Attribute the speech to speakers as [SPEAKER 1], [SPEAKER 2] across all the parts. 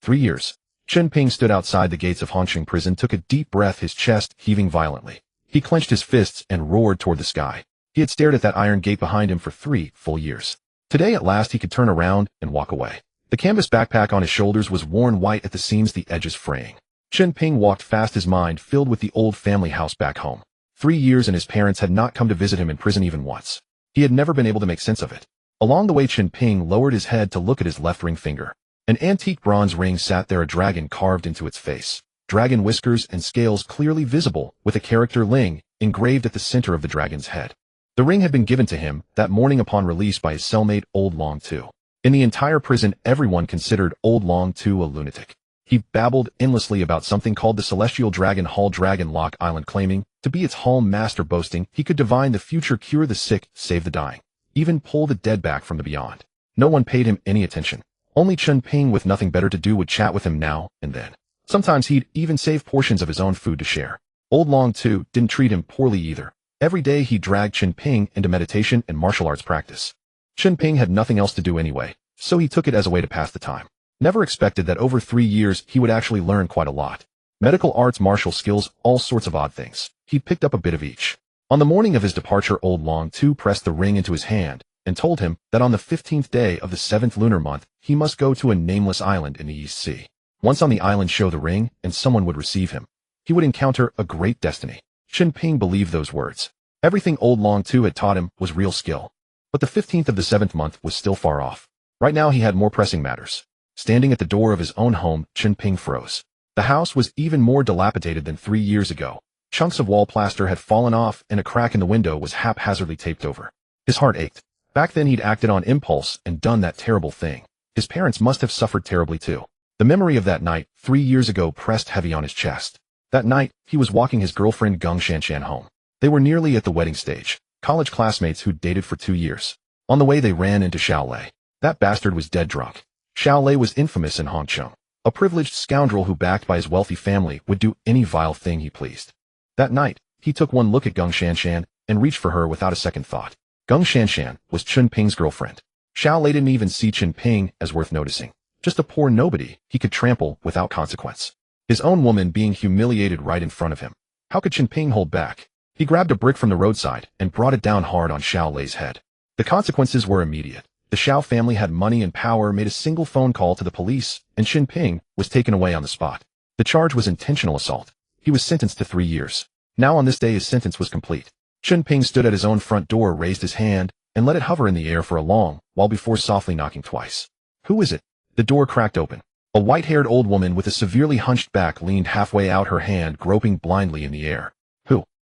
[SPEAKER 1] 3 years. Chen Ping stood outside the gates of Hongcheng Prison, took a deep breath, his chest heaving violently. He clenched his fists and roared toward the sky. He had stared at that iron gate behind him for 3 full years. Today, at last, he could turn around and walk away. The canvas backpack on his shoulders was worn white at the seams, the edges fraying. Chen Ping walked fast, his mind filled with the old family house back home. 3 years and his parents had not come to visit him in prison even once. He had never been able to make sense of it. Along the way, Chen Ping lowered his head to look at his left ring finger. An antique bronze ring sat there, a dragon carved into its face. Dragon whiskers and scales clearly visible, with a character Ling engraved at the center of the dragon's head. The ring had been given to him that morning upon release by his cellmate, Old Long Tu. In the entire prison, everyone considered Old Long Tu a lunatic. He babbled endlessly about something called the Celestial Dragon Hall, Dragon Lock Island, claiming to be its hall master, boasting he could divine the future, cure the sick, save the dying, even pull the dead back from the beyond. No one paid him any attention. Only Chen Ping, with nothing better to do, would chat with him now and then. Sometimes he'd even save portions of his own food to share. Old Long Tu didn't treat him poorly either. Every day he dragged Chen Ping into meditation and martial arts practice. Chen Ping had nothing else to do anyway, so he took it as a way to pass the time. Never expected that over 3 years he would actually learn quite a lot. Medical arts, martial skills, all sorts of odd things. He picked up a bit of each. On the morning of his departure, Old Long Tu pressed the ring into his hand and told him that on the 15th day of the 7th lunar month, he must go to a nameless island in the East Sea. Once on the island, show the ring, and someone would receive him. He would encounter a great destiny. Chen Ping believed those words. Everything Old Long Tu had taught him was real skill. But the 15th of the 7th month was still far off. Right now he had more pressing matters. Standing at the door of his own home, Chen Ping froze. The house was even more dilapidated than 3 years ago. Chunks of wall plaster had fallen off, and a crack in the window was haphazardly taped over. His heart ached. Back then he'd acted on impulse and done that terrible thing. His parents must have suffered terribly too. The memory of that night, 3 years ago, pressed heavy on his chest. That night, he was walking his girlfriend Geng Shanshan home. They were nearly at the wedding stage, college classmates who'd dated for 2 years. On the way they ran into Xiao Lei. That bastard was dead drunk. Xiao Lei was infamous in Hongcheng. A privileged scoundrel who, backed by his wealthy family, would do any vile thing he pleased. That night, he took one look at Geng Shanshan and reached for her without a second thought. Geng Shanshan was Chen Ping's girlfriend. Xiao Lei didn't even see Chen Ping as worth noticing. Just a poor nobody he could trample without consequence. His own woman being humiliated right in front of him. How could Chen Ping hold back? He grabbed a brick from the roadside and brought it down hard on Xiao Lei's head. The consequences were immediate. The Xiao family had money and power, made a single phone call to the police, and Chen Ping was taken away on the spot. The charge was intentional assault. He was sentenced to 3 years. Now on this day his sentence was complete. Chen Ping stood at his own front door, raised his hand, and let it hover in the air for a long while before softly knocking twice. Who is it? The door cracked open. A white-haired old woman with a severely hunched back leaned halfway out, her hand groping blindly in the air.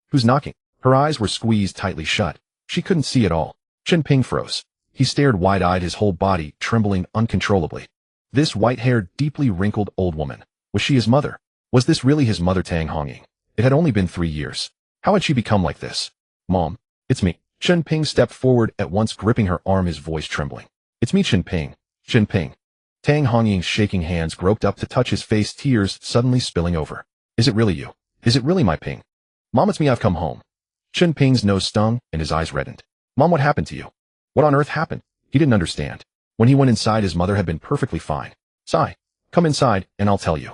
[SPEAKER 1] Who's knocking? Her eyes were squeezed tightly shut. She couldn't see at all. Chen Ping froze. He stared wide-eyed, his whole body trembling uncontrollably. This white-haired, deeply wrinkled old woman. Was she his mother? Was this really his mother, Tang Hongying? It had only been 3 years. How had she become like this? Mom, it's me. Chen Ping stepped forward, at once gripping her arm, his voice trembling. It's me, Chen Ping. Chen Ping. Tang Hongying's shaking hands groped up to touch his face, tears suddenly spilling over. Is it really you? Is it really my Ping? Mom, it's me, I've come home. Chen Ping's nose stung and his eyes reddened. Mom, what happened to you? What on earth happened? He didn't understand. When he went inside, his mother had been perfectly fine. Sai, come inside and I'll tell you.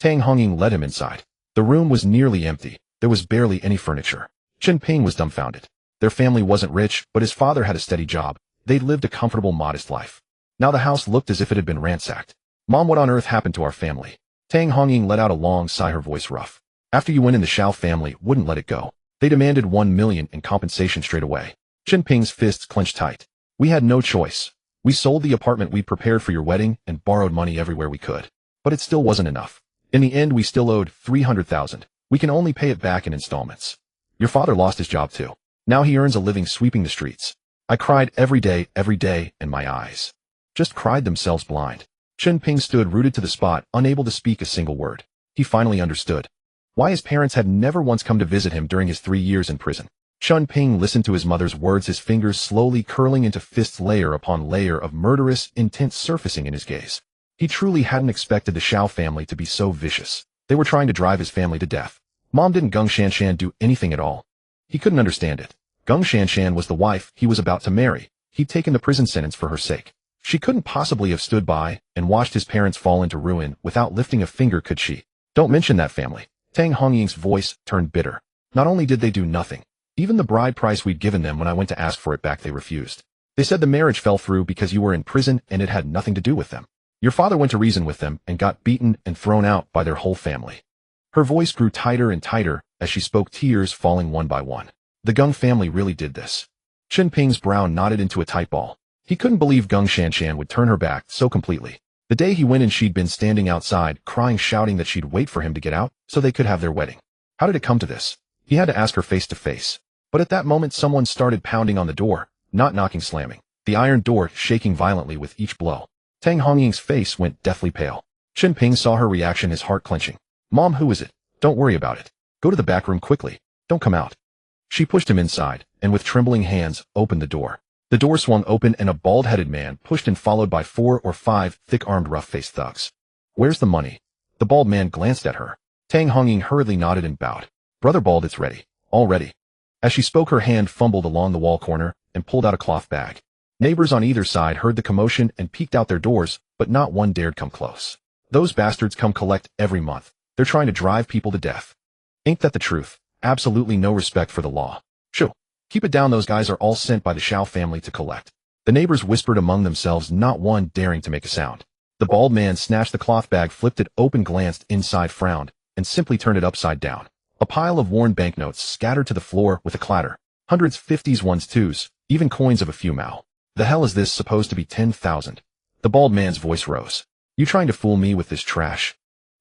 [SPEAKER 1] Tang Hongying led him inside. The room was nearly empty. There was barely any furniture. Chen Ping was dumbfounded. Their family wasn't rich, but his father had a steady job. They'd lived a comfortable, modest life. Now the house looked as if it had been ransacked. Mom, what on earth happened to our family? Tang Hongying let out a long sigh, her voice rough. After you went in, the Xiao family wouldn't let it go. They demanded 1 million in compensation straight away. Chen Ping's fists clenched tight. We had no choice. We sold the apartment we prepared for your wedding and borrowed money everywhere we could. But it still wasn't enough. In the end, we still owed 300,000. We can only pay it back in installments. Your father lost his job too. Now he earns a living sweeping the streets. I cried every day, and my eyes just cried themselves blind. Chen Ping stood rooted to the spot, unable to speak a single word. He finally understood why his parents had never once come to visit him during his 3 years in prison. Chen Ping listened to his mother's words, his fingers slowly curling into fists, layer upon layer of murderous intent surfacing in his gaze. He truly hadn't expected the Xiao family to be so vicious. They were trying to drive his family to death. Mom, didn't Geng Shanshan do anything at all? He couldn't understand it. Geng Shanshan was the wife he was about to marry. He'd taken the prison sentence for her sake. She couldn't possibly have stood by and watched his parents fall into ruin without lifting a finger, could she? Don't mention that family. Tang Hongying's voice turned bitter. Not only did they do nothing, even the bride price we'd given them when I went to ask for it back, they refused. They said the marriage fell through because you were in prison and it had nothing to do with them. Your father went to reason with them and got beaten and thrown out by their whole family. Her voice grew tighter and tighter as she spoke, tears falling one by one. The Gung family really did this. Chen Ping's brow knotted into a tight ball. He couldn't believe Gung Shanshan would turn her back so completely. The day he went in, she'd been standing outside, crying, shouting that she'd wait for him to get out so they could have their wedding. How did it come to this? He had to ask her face to face. But at that moment someone started pounding on the door, not knocking, slamming. The iron door shaking violently with each blow. Tang Hongying's face went deathly pale. Chen Ping saw her reaction, his heart clenching. Mom, who is it? Don't worry about it. Go to the back room quickly. Don't come out. She pushed him inside, and with trembling hands, opened the door. The door swung open and a bald-headed man pushed in, followed by 4 or 5 thick-armed, rough-faced thugs. Where's the money? The bald man glanced at her. Tang Hongying hurriedly nodded and bowed. Brother Bald, it's ready. All ready. As she spoke, her hand fumbled along the wall corner and pulled out a cloth bag. Neighbors on either side heard the commotion and peeked out their doors, but not one dared come close. Those bastards come collect every month. They're trying to drive people to death. Ain't that the truth? Absolutely no respect for the law. Shoo. Keep it down, those guys are all sent by the Shao family to collect. The neighbors whispered among themselves, not one daring to make a sound. The bald man snatched the cloth bag, flipped it open, glanced inside, frowned, and simply turned it upside down. A pile of worn banknotes scattered to the floor with a clatter. Hundreds, 50s, 1s, 2s, even coins of a few mao. The hell is this supposed to be? 10,000. The bald man's voice rose. You trying to fool me with this trash?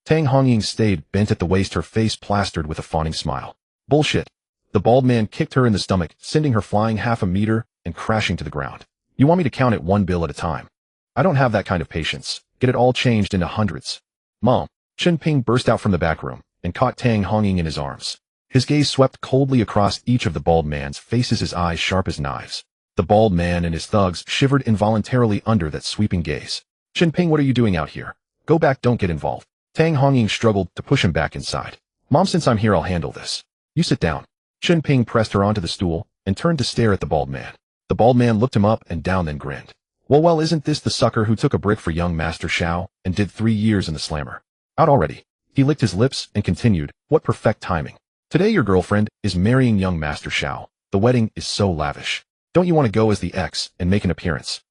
[SPEAKER 1] Tang Hongying stayed bent at the waist, her face plastered with a fawning smile. Bullshit. The bald man kicked her in the stomach, sending her flying half a meter and crashing to the ground. You want me to count it one bill at a time? I don't have that kind of patience. Get it all changed into hundreds. Mom. Chen Ping burst out from the back room and caught Tang Hongying in his arms. His gaze swept coldly across each of the bald man's faces, his eyes sharp as knives. The bald man and his thugs shivered involuntarily under that sweeping gaze. Chen Ping, what are you doing out here? Go back, don't get involved. Tang Hongying struggled to push him back inside. Mom, since I'm here, I'll handle this. You sit down. Chen Ping pressed her onto the stool and turned to stare at the bald man. The bald man looked him up and down, then grinned. Well, isn't this the sucker who took a brick for young Master Shao and did 3 years in the slammer? Out already. He licked his lips and continued, what perfect timing. Today your girlfriend is marrying young Master Shao. The wedding is so lavish. Don't you want to go as the ex and make an appearance?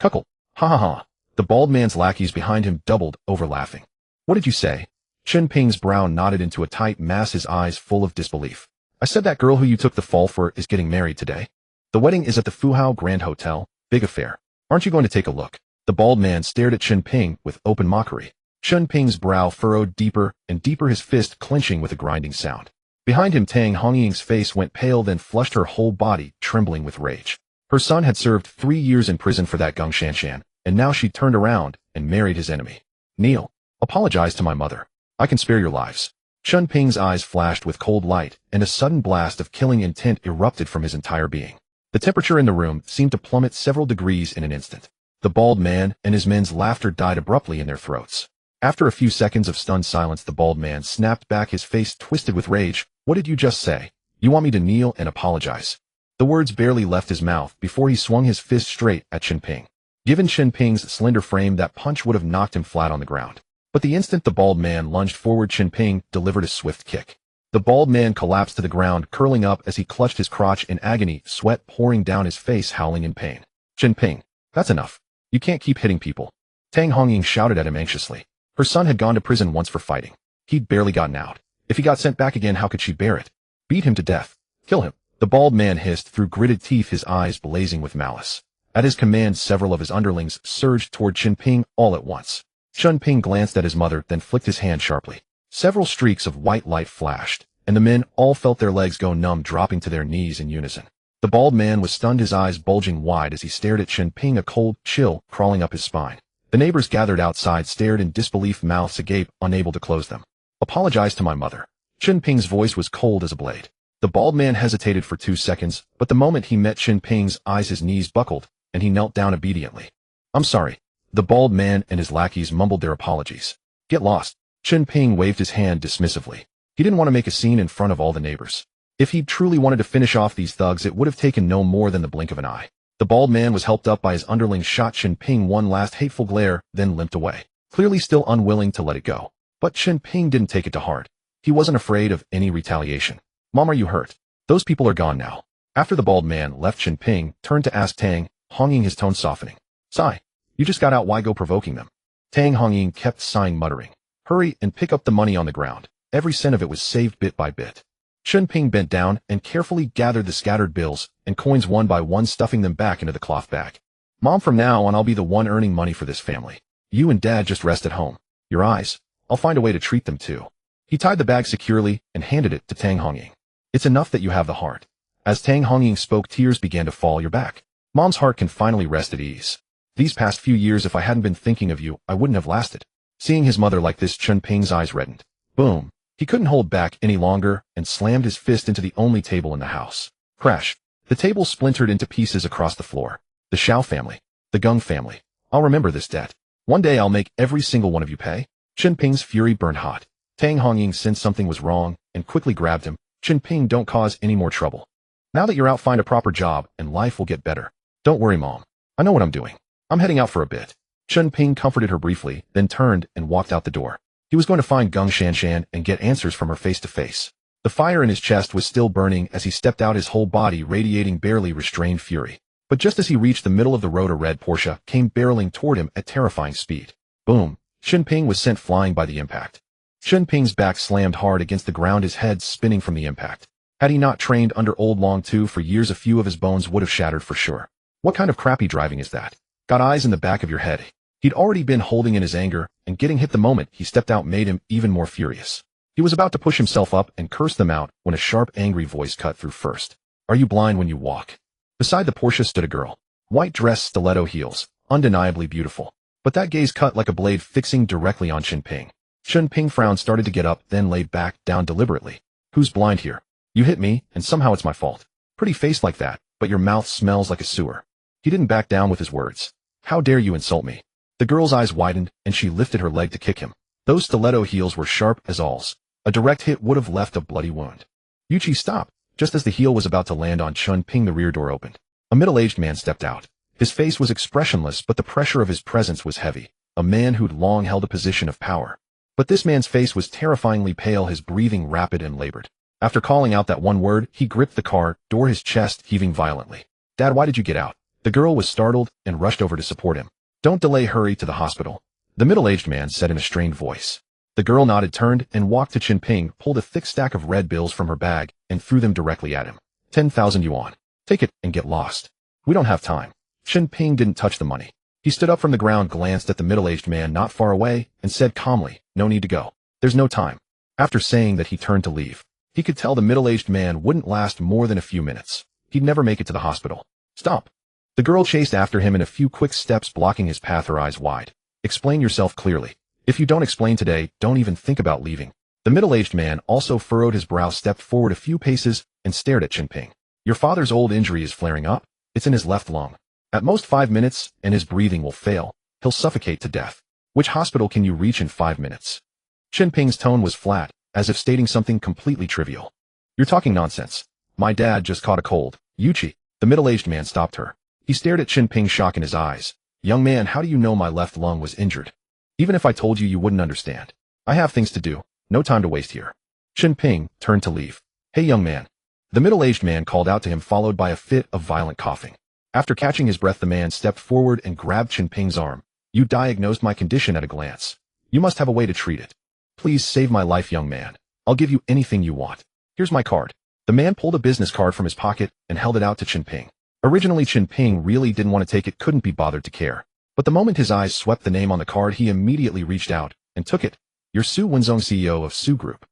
[SPEAKER 1] Cuckold. Ha ha ha. The bald man's lackeys behind him doubled over, laughing. What did you say? Chen Ping's brow knotted into a tight mass, his eyes full of disbelief. I said that girl who you took the fall for is getting married today. The wedding is at the Fuhao Grand Hotel. Big affair. Aren't you going to take a look? The bald man stared at Chen Ping with open mockery. Chen Ping's brow furrowed deeper and deeper, his fist clenching with a grinding sound. Behind him, Tang Hongying's face went pale, then flushed, her whole body trembling with rage. Her son had served 3 years in prison for that Gung Shanshan, and now she turned around and married his enemy. Kneel. Apologize to my mother. I can spare your lives. Chen Ping's eyes flashed with cold light, and a sudden blast of killing intent erupted from his entire being. The temperature in the room seemed to plummet several degrees in an instant. The bald man and his men's laughter died abruptly in their throats. After a few seconds of stunned silence, the bald man snapped back, his face twisted with rage. What did you just say? You want me to kneel and apologize? The words barely left his mouth before he swung his fist straight at Chen Ping. Given Chen Ping's slender frame, that punch would have knocked him flat on the ground. But the instant the bald man lunged forward, Chen Ping delivered a swift kick. The bald man collapsed to the ground, curling up as he clutched his crotch in agony, sweat pouring down his face, howling in pain. Chen Ping, that's enough. You can't keep hitting people. Tang Hongying shouted at him anxiously. Her son had gone to prison once for fighting. He'd barely gotten out. If he got sent back again, how could she bear it? Beat him to death. Kill him. The bald man hissed through gritted teeth, his eyes blazing with malice. At his command, several of his underlings surged toward Chen Ping all at once. Chen Ping glanced at his mother, then flicked his hand sharply. Several streaks of white light flashed, and the men all felt their legs go numb, dropping to their knees in unison. The bald man was stunned, his eyes bulging wide as he stared at Chen Ping, a cold chill crawling up his spine. The neighbors gathered outside stared in disbelief, mouths agape, unable to close them. Apologize to my mother. Chen Ping's voice was cold as a blade. The bald man hesitated for 2 seconds, but the moment he met Chen Ping's eyes, his knees buckled, and he knelt down obediently. I'm sorry. The bald man and his lackeys mumbled their apologies. Get lost. Chen Ping waved his hand dismissively. He didn't want to make a scene in front of all the neighbors. If he'd truly wanted to finish off these thugs, it would have taken no more than the blink of an eye. The bald man was helped up by his underling, shot Chen Ping one last hateful glare, then limped away, clearly still unwilling to let it go. But Chen Ping didn't take it to heart. He wasn't afraid of any retaliation. Mom, are you hurt? Those people are gone now. After the bald man left, Chen Ping turned to ask Tang, Hongying, his tone softening. Sigh. You just got out, why go provoking them? Tang Hongying kept sighing, muttering. Hurry and pick up the money on the ground. Every cent of it was saved bit by bit. Chen Ping bent down and carefully gathered the scattered bills and coins one by one, stuffing them back into the cloth bag. Mom, from now on I'll be the one earning money for this family. You and Dad just rest at home. Your eyes. I'll find a way to treat them too. He tied the bag securely and handed it to Tang Hongying. It's enough that you have the heart. As Tang Hongying spoke, tears began to fall your back. Mom's heart can finally rest at ease. These past few years, if I hadn't been thinking of you, I wouldn't have lasted. Seeing his mother like this, Chen Ping's eyes reddened. Boom. He couldn't hold back any longer and slammed his fist into the only table in the house. Crash. The table splintered into pieces across the floor. The Xiao family. The Gung family. I'll remember this debt. One day I'll make every single one of you pay. Chen Ping's fury burned hot. Tang Hongying sensed something was wrong and quickly grabbed him. Chen Ping, don't cause any more trouble. Now that you're out, find a proper job and life will get better. Don't worry, Mom. I know what I'm doing. I'm heading out for a bit. Chen Ping comforted her briefly, then turned and walked out the door. He was going to find Gung Shanshan and get answers from her face to face. The fire in his chest was still burning as he stepped out, his whole body radiating barely restrained fury. But just as he reached the middle of the road, a red Porsche came barreling toward him at terrifying speed. Boom! Chen Ping was sent flying by the impact. Chen Ping's back slammed hard against the ground, his head spinning from the impact. Had he not trained under Old Long Tu for years, a few of his bones would have shattered for sure. What kind of crappy driving is that? Got eyes in the back of your head. He'd already been holding in his anger, and getting hit the moment he stepped out made him even more furious. He was about to push himself up and curse them out when a sharp, angry voice cut through first. Are you blind when you walk? Beside the Porsche stood a girl. White dress, stiletto heels, undeniably beautiful. But that gaze cut like a blade, fixing directly on Chen Ping. Chen Ping frowned, started to get up, then laid back down deliberately. Who's blind here? You hit me, and somehow it's my fault. Pretty face like that, but your mouth smells like a sewer. He didn't back down with his words. How dare you insult me? The girl's eyes widened, and she lifted her leg to kick him. Those stiletto heels were sharp as awls. A direct hit would have left a bloody wound. Yuchi, stop! Just as the heel was about to land on Chen Ping, the rear door opened. A middle-aged man stepped out. His face was expressionless, but the pressure of his presence was heavy. A man who'd long held a position of power. But this man's face was terrifyingly pale, his breathing rapid and labored. After calling out that one word, he gripped the car door, his chest heaving violently. Dad, why did you get out? The girl was startled and rushed over to support him. Don't delay, hurry to the hospital. The middle-aged man said in a strained voice. The girl nodded, turned, and walked to Chen Ping, pulled a thick stack of red bills from her bag, and threw them directly at him. 10,000 yuan. Take it and get lost. We don't have time. Chen Ping didn't touch the money. He stood up from the ground, glanced at the middle-aged man not far away, and said calmly, no need to go. There's no time. After saying that, he turned to leave. He could tell the middle-aged man wouldn't last more than a few minutes. He'd never make it to the hospital. Stop. The girl chased after him in a few quick steps, blocking his path, her eyes wide. Explain yourself clearly. If you don't explain today, don't even think about leaving. The middle-aged man also furrowed his brow, stepped forward a few paces, and stared at Chen Ping. Your father's old injury is flaring up. It's in his left lung. At most 5 minutes, and his breathing will fail. He'll suffocate to death. Which hospital can you reach in 5 minutes? Chen Ping's tone was flat, as if stating something completely trivial. You're talking nonsense. My dad just caught a cold. Yuchi. The middle-aged man stopped her. He stared at Chen Ping, shock in his eyes. Young man, how do you know my left lung was injured? Even if I told you, you wouldn't understand. I have things to do. No time to waste here. Chen Ping turned to leave. Hey, young man. The middle-aged man called out to him, followed by a fit of violent coughing. After catching his breath, the man stepped forward and grabbed Chen Ping's arm. You diagnosed my condition at a glance. You must have a way to treat it. Please save my life, young man. I'll give you anything you want. Here's my card. The man pulled a business card from his pocket and held it out to Chen Ping. Originally, Chen Ping really didn't want to take it, couldn't be bothered to care. But the moment his eyes swept the name on the card, he immediately reached out and took it. You're Su Wenzong, CEO of Su Group.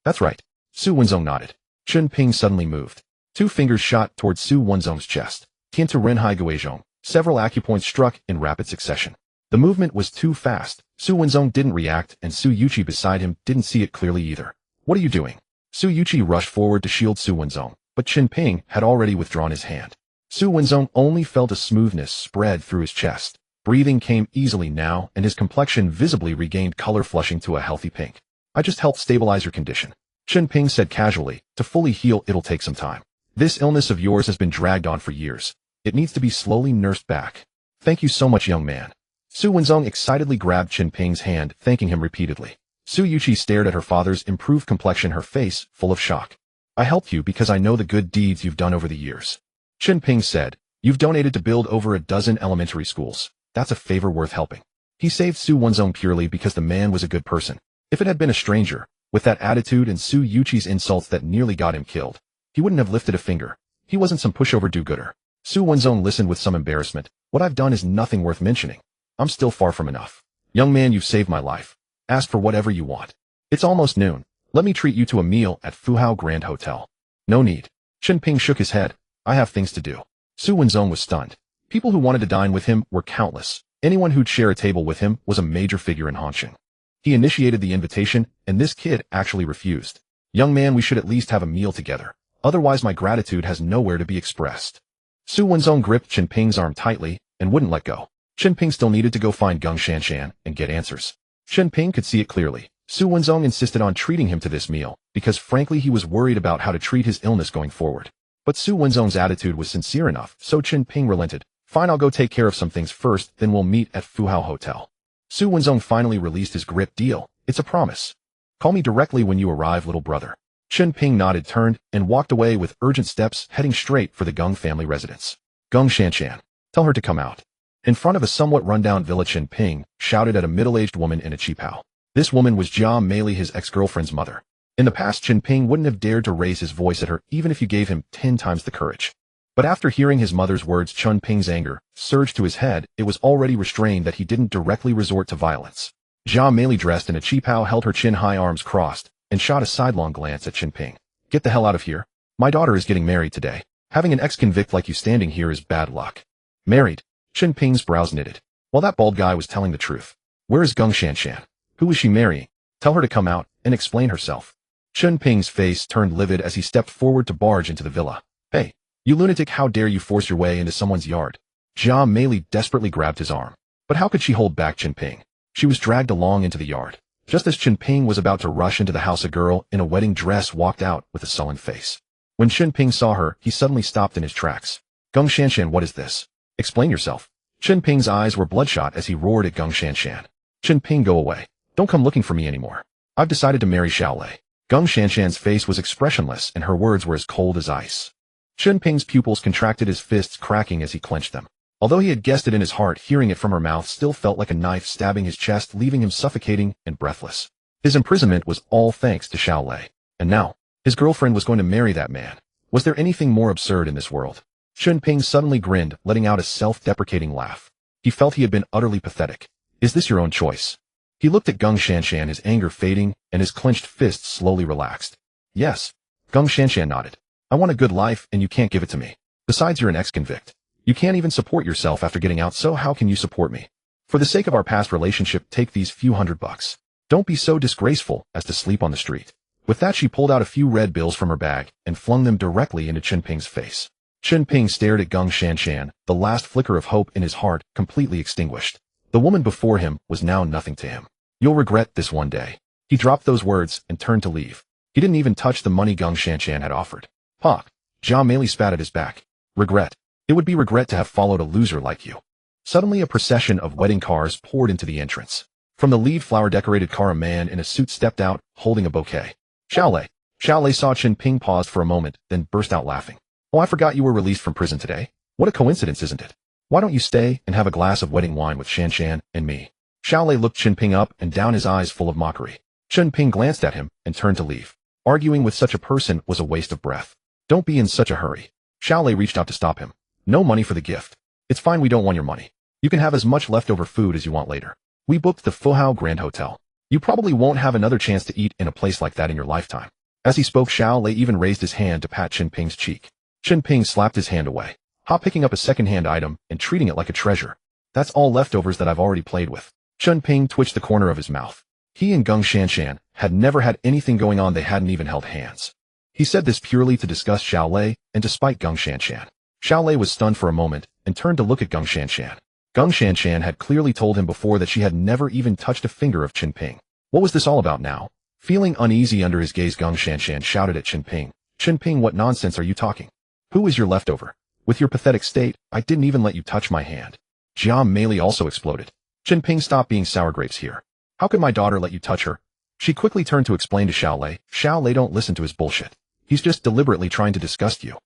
[SPEAKER 1] That's right. Su Wenzong nodded. Chen Ping suddenly moved. 2 fingers shot towards Su Wenzong's chest. Tian to Renhai Guizhong. Several acupoints struck in rapid succession. The movement was too fast. Su Wenzong didn't react, and Su Yuchi beside him didn't see it clearly either. What are you doing? Su Yuchi rushed forward to shield Su Wenzong, but Chen Ping had already withdrawn his hand. Su Wenzong only felt a smoothness spread through his chest. Breathing came easily now, and his complexion visibly regained color, flushing to a healthy pink. I just helped stabilize your condition. Chen Ping said casually. To fully heal, it'll take some time. This illness of yours has been dragged on for years. It needs to be slowly nursed back. Thank you so much, young man. Su Wenzong excitedly grabbed Chen Ping's hand, thanking him repeatedly. Su Yuqi stared at her father's improved complexion, her face full of shock. I helped you because I know the good deeds you've done over the years. Chen Ping said, you've donated to build over a dozen elementary schools. That's a favor worth helping. He saved Su Wenzong purely because the man was a good person. If it had been a stranger, with that attitude and Su Yuqi's insults that nearly got him killed, he wouldn't have lifted a finger. He wasn't some pushover do-gooder. Su Wenzong listened with some embarrassment. What I've done is nothing worth mentioning. I'm still far from enough. Young man, you've saved my life. Ask for whatever you want. It's almost noon. Let me treat you to a meal at Fuhao Grand Hotel. No need. Chen Ping shook his head. I have things to do. Su Wenzong was stunned. People who wanted to dine with him were countless. Anyone who'd share a table with him was a major figure in Hongcheng. He initiated the invitation, and this kid actually refused. Young man, we should at least have a meal together. Otherwise my gratitude has nowhere to be expressed. Su Wenzong gripped Chen Ping's arm tightly and wouldn't let go. Chen Ping still needed to go find Geng Shanshan and get answers. Chen Ping could see it clearly. Su Wenzong insisted on treating him to this meal, because frankly he was worried about how to treat his illness going forward. But Su Wenzong's attitude was sincere enough, so Chen Ping relented. Fine, I'll go take care of some things first, then we'll meet at Fuhao Hotel. Su Wenzong finally released his grip. Deal. It's a promise. Call me directly when you arrive, little brother. Chen Ping nodded, turned, and walked away with urgent steps, heading straight for the Geng family residence. Geng Shanshan. Tell her to come out. In front of a somewhat rundown villa, Chen Ping shouted at a middle-aged woman in a cheapao. This woman was Jia Meili, his ex-girlfriend's mother. In the past, Chen Ping wouldn't have dared to raise his voice at her even if you gave him 10 times the courage. But after hearing his mother's words, Chen Ping's anger surged to his head. It was already restrained that he didn't directly resort to violence. Jia Meili, dressed in a cheapao, held her chin high, arms crossed, and shot a sidelong glance at Chen Ping. Get the hell out of here. My daughter is getting married today. Having an ex-convict like you standing here is bad luck. Married? Chen Ping's brows knitted. Well, that bald guy was telling the truth. Where is Geng Shanshan? Who is she marrying? Tell her to come out and explain herself. Chen Ping's face turned livid as he stepped forward to barge into the villa. Hey, you lunatic, how dare you force your way into someone's yard? Jia Meili desperately grabbed his arm. But how could she hold back Chen Ping? She was dragged along into the yard. Just as Chen Ping was about to rush into the house, a girl in a wedding dress walked out with a sullen face. When Chen Ping saw her, he suddenly stopped in his tracks. Geng Shanshan, what is this? Explain yourself. Chen Ping's eyes were bloodshot as he roared at Geng Shanshan. Chen Ping, go away. Don't come looking for me anymore. I've decided to marry Xiaolei. Geng Shanshan's face was expressionless and her words were as cold as ice. Chen Ping's pupils contracted, his fists cracking as he clenched them. Although he had guessed it in his heart, hearing it from her mouth still felt like a knife stabbing his chest, leaving him suffocating and breathless. His imprisonment was all thanks to Xiaolei. And now, his girlfriend was going to marry that man. Was there anything more absurd in this world? Chen Ping suddenly grinned, letting out a self-deprecating laugh. He felt he had been utterly pathetic. Is this your own choice? He looked at Geng Shanshan, his anger fading, and his clenched fists slowly relaxed. Yes. Geng Shanshan nodded. I want a good life, and you can't give it to me. Besides, you're an ex-convict. You can't even support yourself after getting out, so how can you support me? For the sake of our past relationship, take these few $100. Don't be so disgraceful as to sleep on the street. With that, she pulled out a few red bills from her bag and flung them directly into Chen Ping's face. Chen Ping stared at Geng Shanshan, the last flicker of hope in his heart completely extinguished. The woman before him was now nothing to him. You'll regret this one day. He dropped those words and turned to leave. He didn't even touch the money Geng Shanshan had offered. Pak. Jia Meili spat at his back. Regret. It would be regret to have followed a loser like you. Suddenly a procession of wedding cars poured into the entrance. From the lead flower-decorated car, a man in a suit stepped out, holding a bouquet. Xiaolei. Xiaolei saw Chen Ping, paused for a moment, then burst out laughing. Oh, I forgot you were released from prison today. What a coincidence, isn't it? Why don't you stay and have a glass of wedding wine with Shanshan and me? Xiaolei looked Chen Ping up and down, his eyes full of mockery. Chen Ping glanced at him and turned to leave. Arguing with such a person was a waste of breath. Don't be in such a hurry. Xiaolei reached out to stop him. No money for the gift. It's fine, we don't want your money. You can have as much leftover food as you want later. We booked the Fuhao Grand Hotel. You probably won't have another chance to eat in a place like that in your lifetime. As he spoke, Xiaolei even raised his hand to pat Chen Ping's cheek. Chen Ping slapped his hand away, picking up a second-hand item and treating it like a treasure. That's all leftovers that I've already played with. Chen Ping twitched the corner of his mouth. He and Geng Shanshan had never had anything going on, they hadn't even held hands. He said this purely to discuss Xiaolei and to spite Geng Shanshan. Xiaolei was stunned for a moment and turned to look at Geng Shanshan. Geng Shanshan had clearly told him before that she had never even touched a finger of Chen Ping. What was this all about now? Feeling uneasy under his gaze, Geng Shanshan shouted at Chen Ping. Chen Ping, what nonsense are you talking? Who is your leftover? With your pathetic state, I didn't even let you touch my hand. Jia Meili also exploded. Chen Ping, stop being sour grapes here. How could my daughter let you touch her? She quickly turned to explain to Xiao Lei. Xiao Lei, don't listen to his bullshit. He's just deliberately trying to disgust you.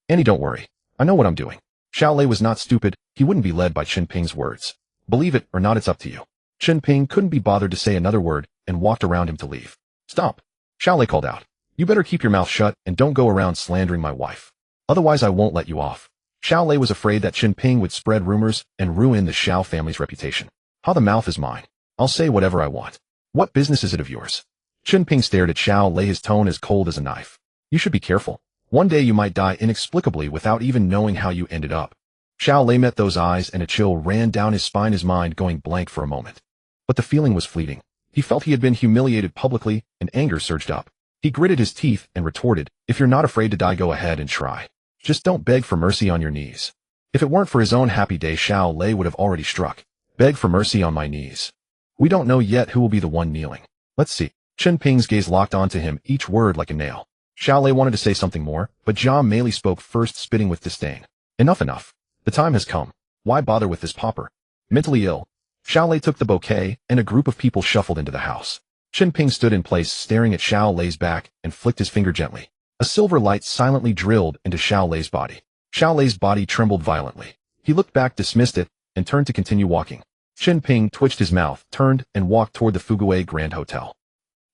[SPEAKER 1] Annie, don't worry. I know what I'm doing. Xiao Lei was not stupid. He wouldn't be led by Chen Ping's words. Believe it or not, it's up to you. Chen Ping couldn't be bothered to say another word and walked around him to leave. Stop. Xiao Lei called out. You better keep your mouth shut and don't go around slandering my wife. Otherwise I won't let you off. Xiao Lei was afraid that Chen Ping would spread rumors and ruin the Xiao family's reputation. How the mouth is mine. I'll say whatever I want. What business is it of yours? Chen Ping stared at Xiao Lei, his tone as cold as a knife. You should be careful. One day you might die inexplicably without even knowing how you ended up. Xiao Lei met those eyes and a chill ran down his spine, his mind going blank for a moment. But the feeling was fleeting. He felt he had been humiliated publicly, and anger surged up. He gritted his teeth and retorted, if you're not afraid to die, go ahead and try. Just don't beg for mercy on your knees. If it weren't for his own happy day, Xiao Lei would have already struck. Beg for mercy on my knees. We don't know yet who will be the one kneeling. Let's see. Chen Ping's gaze locked onto him, each word like a nail. Xiao Lei wanted to say something more, but Jia Meili spoke first, spitting with disdain. Enough. The time has come. Why bother with this pauper? Mentally ill. Xiao Lei took the bouquet, and a group of people shuffled into the house. Chen Ping stood in place, staring at Xiao Lei's back, and flicked his finger gently. A silver light silently drilled into Xiao Lei's body. Xiao Lei's body trembled violently. He looked back, dismissed it, and turned to continue walking. Chen Ping twitched his mouth, turned, and walked toward the Fuguay Grand Hotel.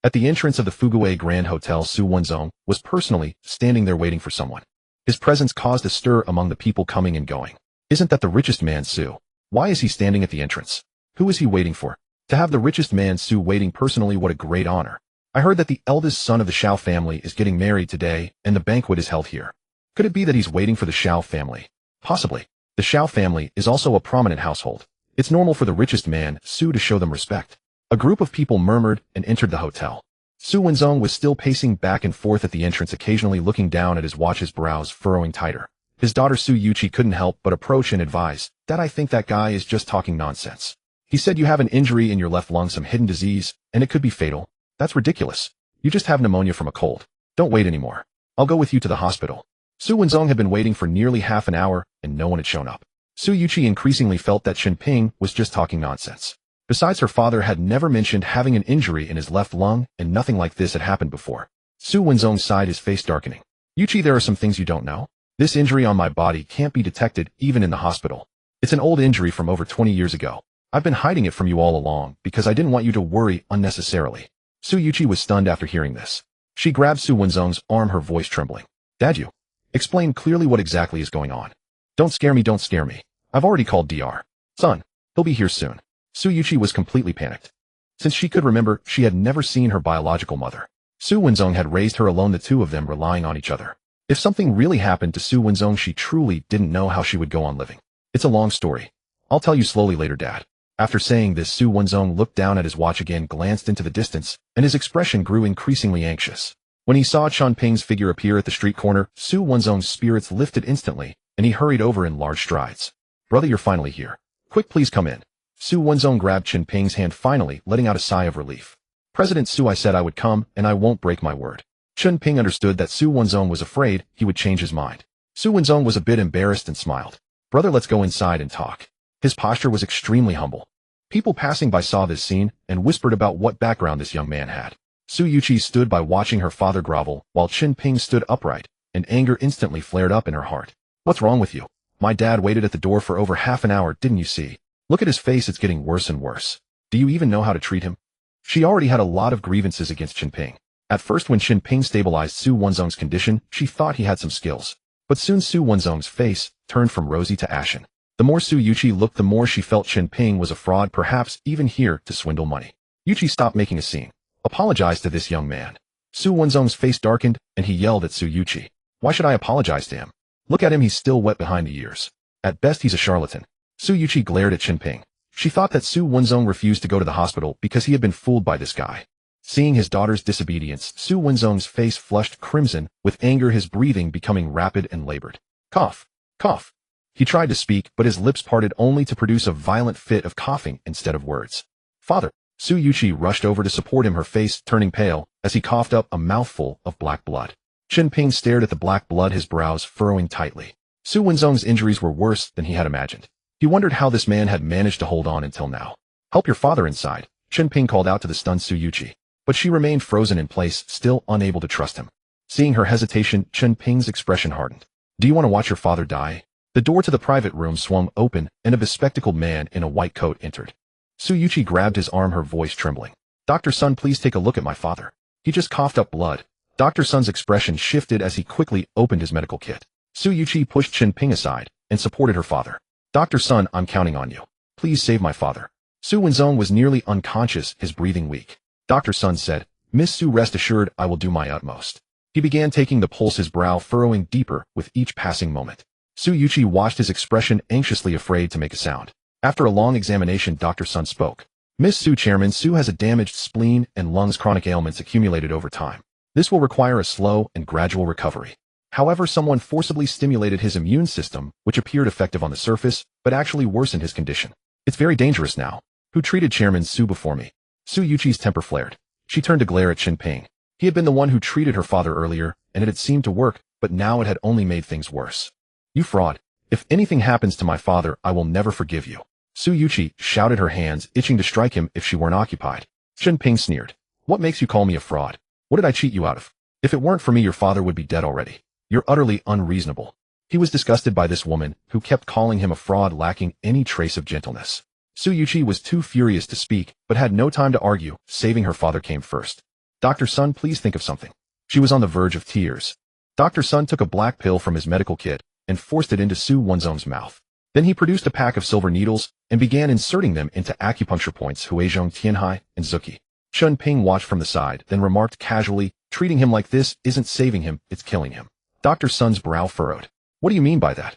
[SPEAKER 1] At the entrance of the Fuguay Grand Hotel, Su Wenzong was personally standing there waiting for someone. His presence caused a stir among the people coming and going. Isn't that the richest man, Su? Why is he standing at the entrance? Who is he waiting for? To have the richest man, Su, waiting personally, what a great honor. I heard that the eldest son of the Xiao family is getting married today, and the banquet is held here. Could it be that he's waiting for the Xiao family? Possibly. The Xiao family is also a prominent household. It's normal for the richest man, Su, to show them respect. A group of people murmured and entered the hotel. Su Wenzong was still pacing back and forth at the entrance, occasionally looking down at his watch, his brows furrowing tighter. His daughter Su Yuqi couldn't help but approach and advise, Dad, I think that guy is just talking nonsense. He said you have an injury in your left lung, some hidden disease, and it could be fatal. That's ridiculous. You just have pneumonia from a cold. Don't wait anymore. I'll go with you to the hospital. Su Wenzong had been waiting for nearly half an hour, and no one had shown up. Su Yuqi increasingly felt that Chen Ping was just talking nonsense. Besides, her father had never mentioned having an injury in his left lung, and nothing like this had happened before. Su Wenzong sighed, his face darkening. Yuqi, there are some things you don't know. This injury on my body can't be detected even in the hospital. It's an old injury from over 20 years ago. I've been hiding it from you all along because I didn't want you to worry unnecessarily. Su Yuqi was stunned after hearing this. She grabbed Su Wenzong's arm, her voice trembling. Dad, you explain clearly what exactly is going on. Don't scare me, don't scare me. I've already called DR. Son, he'll be here soon. Su Yuqi was completely panicked. Since she could remember, she had never seen her biological mother. Su Wenzong had raised her alone, the two of them relying on each other. If something really happened to Su Wenzong, she truly didn't know how she would go on living. It's a long story. I'll tell you slowly later, Dad. After saying this, Su Wenzong looked down at his watch again, glanced into the distance, and his expression grew increasingly anxious. When he saw Chen Ping's figure appear at the street corner, Su Wenzong's spirits lifted instantly, and he hurried over in large strides. Brother, you're finally here. Quick, please come in. Su Wenzong grabbed Chen Ping's hand, finally letting out a sigh of relief. President Su, I said I would come, and I won't break my word. Chen Ping understood that Su Wenzong was afraid he would change his mind. Su Wenzong was a bit embarrassed and smiled. Brother, let's go inside and talk. His posture was extremely humble. People passing by saw this scene and whispered about what background this young man had. Su Yuqi stood by watching her father grovel, while Chen Ping stood upright, and anger instantly flared up in her heart. What's wrong with you? My dad waited at the door for over half an hour, didn't you see? Look at his face, it's getting worse and worse. Do you even know how to treat him? She already had a lot of grievances against Chen Ping. At first, when Chen Ping stabilized Su Wenzong's condition, she thought he had some skills. But soon Su Wenzong's face turned from rosy to ashen. The more Su Yuqi looked, the more she felt Chen Ping was a fraud, perhaps even here to swindle money. Yuqi, stop making a scene. Apologize to this young man. Su Wenzong's face darkened, and he yelled at Su Yuqi. Why should I apologize to him? Look at him, he's still wet behind the ears. At best, he's a charlatan. Su Yuqi glared at Chen Ping. She thought that Su Wenzong refused to go to the hospital because he had been fooled by this guy. Seeing his daughter's disobedience, Su Wenzong's face flushed crimson, with anger, his breathing becoming rapid and labored. Cough. Cough. He tried to speak, but his lips parted only to produce a violent fit of coughing instead of words. Father. Su Yuqi rushed over to support him, her face turning pale, as he coughed up a mouthful of black blood. Chen Ping stared at the black blood, his brows furrowing tightly. Su Wenzong's injuries were worse than he had imagined. He wondered how this man had managed to hold on until now. "Help your father inside," Chen Ping called out to the stunned Su Yuqi. But she remained frozen in place, still unable to trust him. Seeing her hesitation, Chen Ping's expression hardened. "Do you want to watch your father die?" The door to the private room swung open, and a bespectacled man in a white coat entered. Su Yuqi grabbed his arm, her voice trembling. "Dr. Sun, please take a look at my father. He just coughed up blood." Dr. Sun's expression shifted as he quickly opened his medical kit. Su Yuqi pushed Chen Ping aside and supported her father. "Dr. Sun, I'm counting on you. Please save my father." Su Wenzong was nearly unconscious, his breathing weak. Dr. Sun said, "Miss Su, rest assured I will do my utmost." He began taking the pulse, his brow furrowing deeper with each passing moment. Su Yuqi watched his expression, anxiously afraid to make a sound. After a long examination, Dr. Sun spoke. "Miss Su, Chairman, Su has a damaged spleen and lungs, chronic ailments accumulated over time. This will require a slow and gradual recovery. However, someone forcibly stimulated his immune system, which appeared effective on the surface, but actually worsened his condition. It's very dangerous now. Who treated Chairman Su before me?" Su Yuqi's temper flared. She turned to glare at Chen Ping. He had been the one who treated her father earlier, and it had seemed to work, but now it had only made things worse. "You fraud. If anything happens to my father, I will never forgive you." Su Yuqi shouted, her hands itching to strike him if she weren't occupied. Chen Ping sneered. "What makes you call me a fraud? What did I cheat you out of? If it weren't for me, your father would be dead already. You're utterly unreasonable." He was disgusted by this woman, who kept calling him a fraud, lacking any trace of gentleness. Su Yuqi was too furious to speak, but had no time to argue. Saving her father came first. "Dr. Sun, please think of something." She was on the verge of tears. Dr. Sun took a black pill from his medical kit and forced it into Su Wenzong's mouth. Then he produced a pack of silver needles and began inserting them into acupuncture points Huizhong, Tianhai, and Zuki. Chen Ping watched from the side, then remarked casually, "Treating him like this isn't saving him, it's killing him." Dr. Sun's brow furrowed. "What do you mean by that?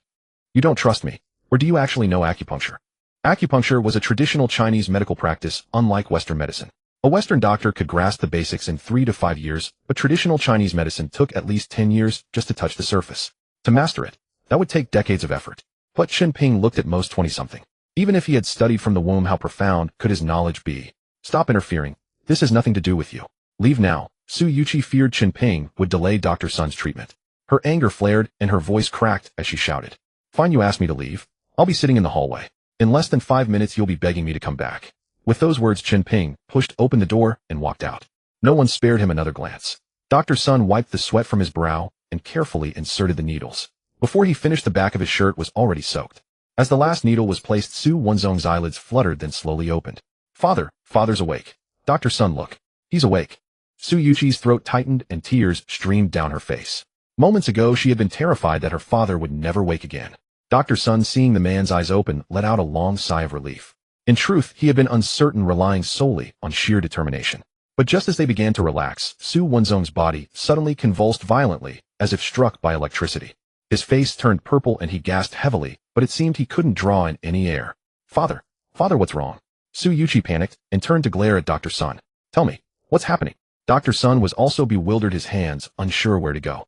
[SPEAKER 1] You don't trust me, or do you actually know acupuncture?" Acupuncture was a traditional Chinese medical practice, unlike Western medicine. A Western doctor could grasp the basics in 3 to 5 years, but traditional Chinese medicine took at least 10 years just to touch the surface. To master it, that would take decades of effort. But Chen Ping looked at most 20-something. Even if he had studied from the womb, how profound could his knowledge be? "Stop interfering. This has nothing to do with you. Leave now." Su Yuqi feared Chen Ping would delay Dr. Sun's treatment. Her anger flared and her voice cracked as she shouted. "Fine, you asked me to leave. I'll be sitting in the hallway. In less than 5 minutes you'll be begging me to come back." With those words, Chen Ping pushed open the door and walked out. No one spared him another glance. Dr. Sun wiped the sweat from his brow and carefully inserted the needles. Before he finished, the back of his shirt was already soaked. As the last needle was placed, Su Wenzong's eyelids fluttered, then slowly opened. Father's awake. Dr. Sun, look. He's awake." Su Yuqi's throat tightened and tears streamed down her face. Moments ago, she had been terrified that her father would never wake again. Dr. Sun, seeing the man's eyes open, let out a long sigh of relief. In truth, he had been uncertain, relying solely on sheer determination. But just as they began to relax, Su Wenzong's body suddenly convulsed violently, as if struck by electricity. His face turned purple and he gasped heavily, but it seemed he couldn't draw in any air. Father, what's wrong?" Su Yuqi panicked and turned to glare at Dr. Sun. "Tell me, what's happening?" Dr. Sun was also bewildered, his hands unsure where to go.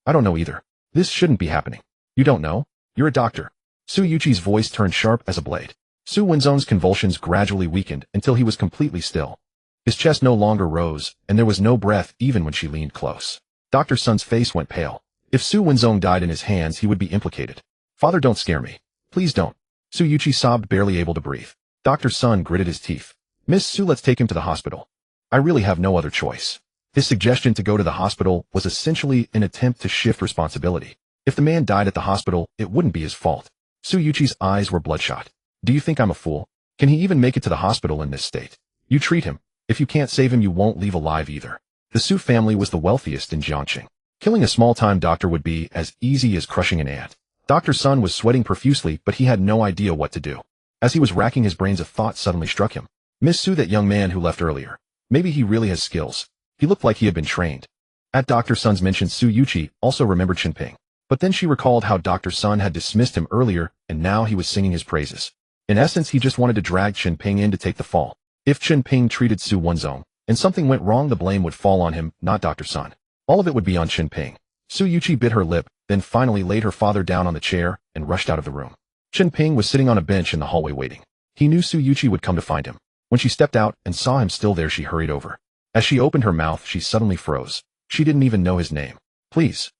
[SPEAKER 1] I don't know either. This shouldn't be happening." "You don't know? You're a doctor." Su Yuqi's voice turned sharp as a blade. Su Wenzong's convulsions gradually weakened until he was completely still. His chest no longer rose, and there was no breath even when she leaned close. Dr. Sun's face went pale. If Su Wenzong died in his hands, he would be implicated. "Father, don't scare me. Please don't." Su Yuqi sobbed, barely able to breathe. Dr. Sun gritted his teeth. "Miss Su, let's take him to the hospital. I really have no other choice." His suggestion to go to the hospital was essentially an attempt to shift responsibility. If the man died at the hospital, it wouldn't be his fault. Su Yuqi's eyes were bloodshot. "Do you think I'm a fool? Can he even make it to the hospital in this state? You treat him. If you can't save him, you won't leave alive either." The Su family was the wealthiest in Jiangqing. Killing a small-time doctor would be as easy as crushing an ant. Dr. Sun was sweating profusely, but he had no idea what to do. As he was racking his brains, a thought suddenly struck him. Miss Su, that young man who left earlier. Maybe he really has skills. He looked like he had been trained. At Dr. Sun's mention, Su Yuqi also remembered Chen Ping. But then she recalled how Dr. Sun had dismissed him earlier, and now he was singing his praises. In essence, he just wanted to drag Chen Ping in to take the fall. If Chen Ping treated Su Wenzong, and something went wrong, the blame would fall on him, not Dr. Sun. All of it would be on Chen Ping. Su Yuqi bit her lip, then finally laid her father down on the chair and rushed out of the room. Chen Ping was sitting on a bench in the hallway waiting. He knew Su Yuqi would come to find him. When she stepped out and saw him still there, she hurried over. As she opened her mouth, she suddenly froze. She didn't even know his name. Please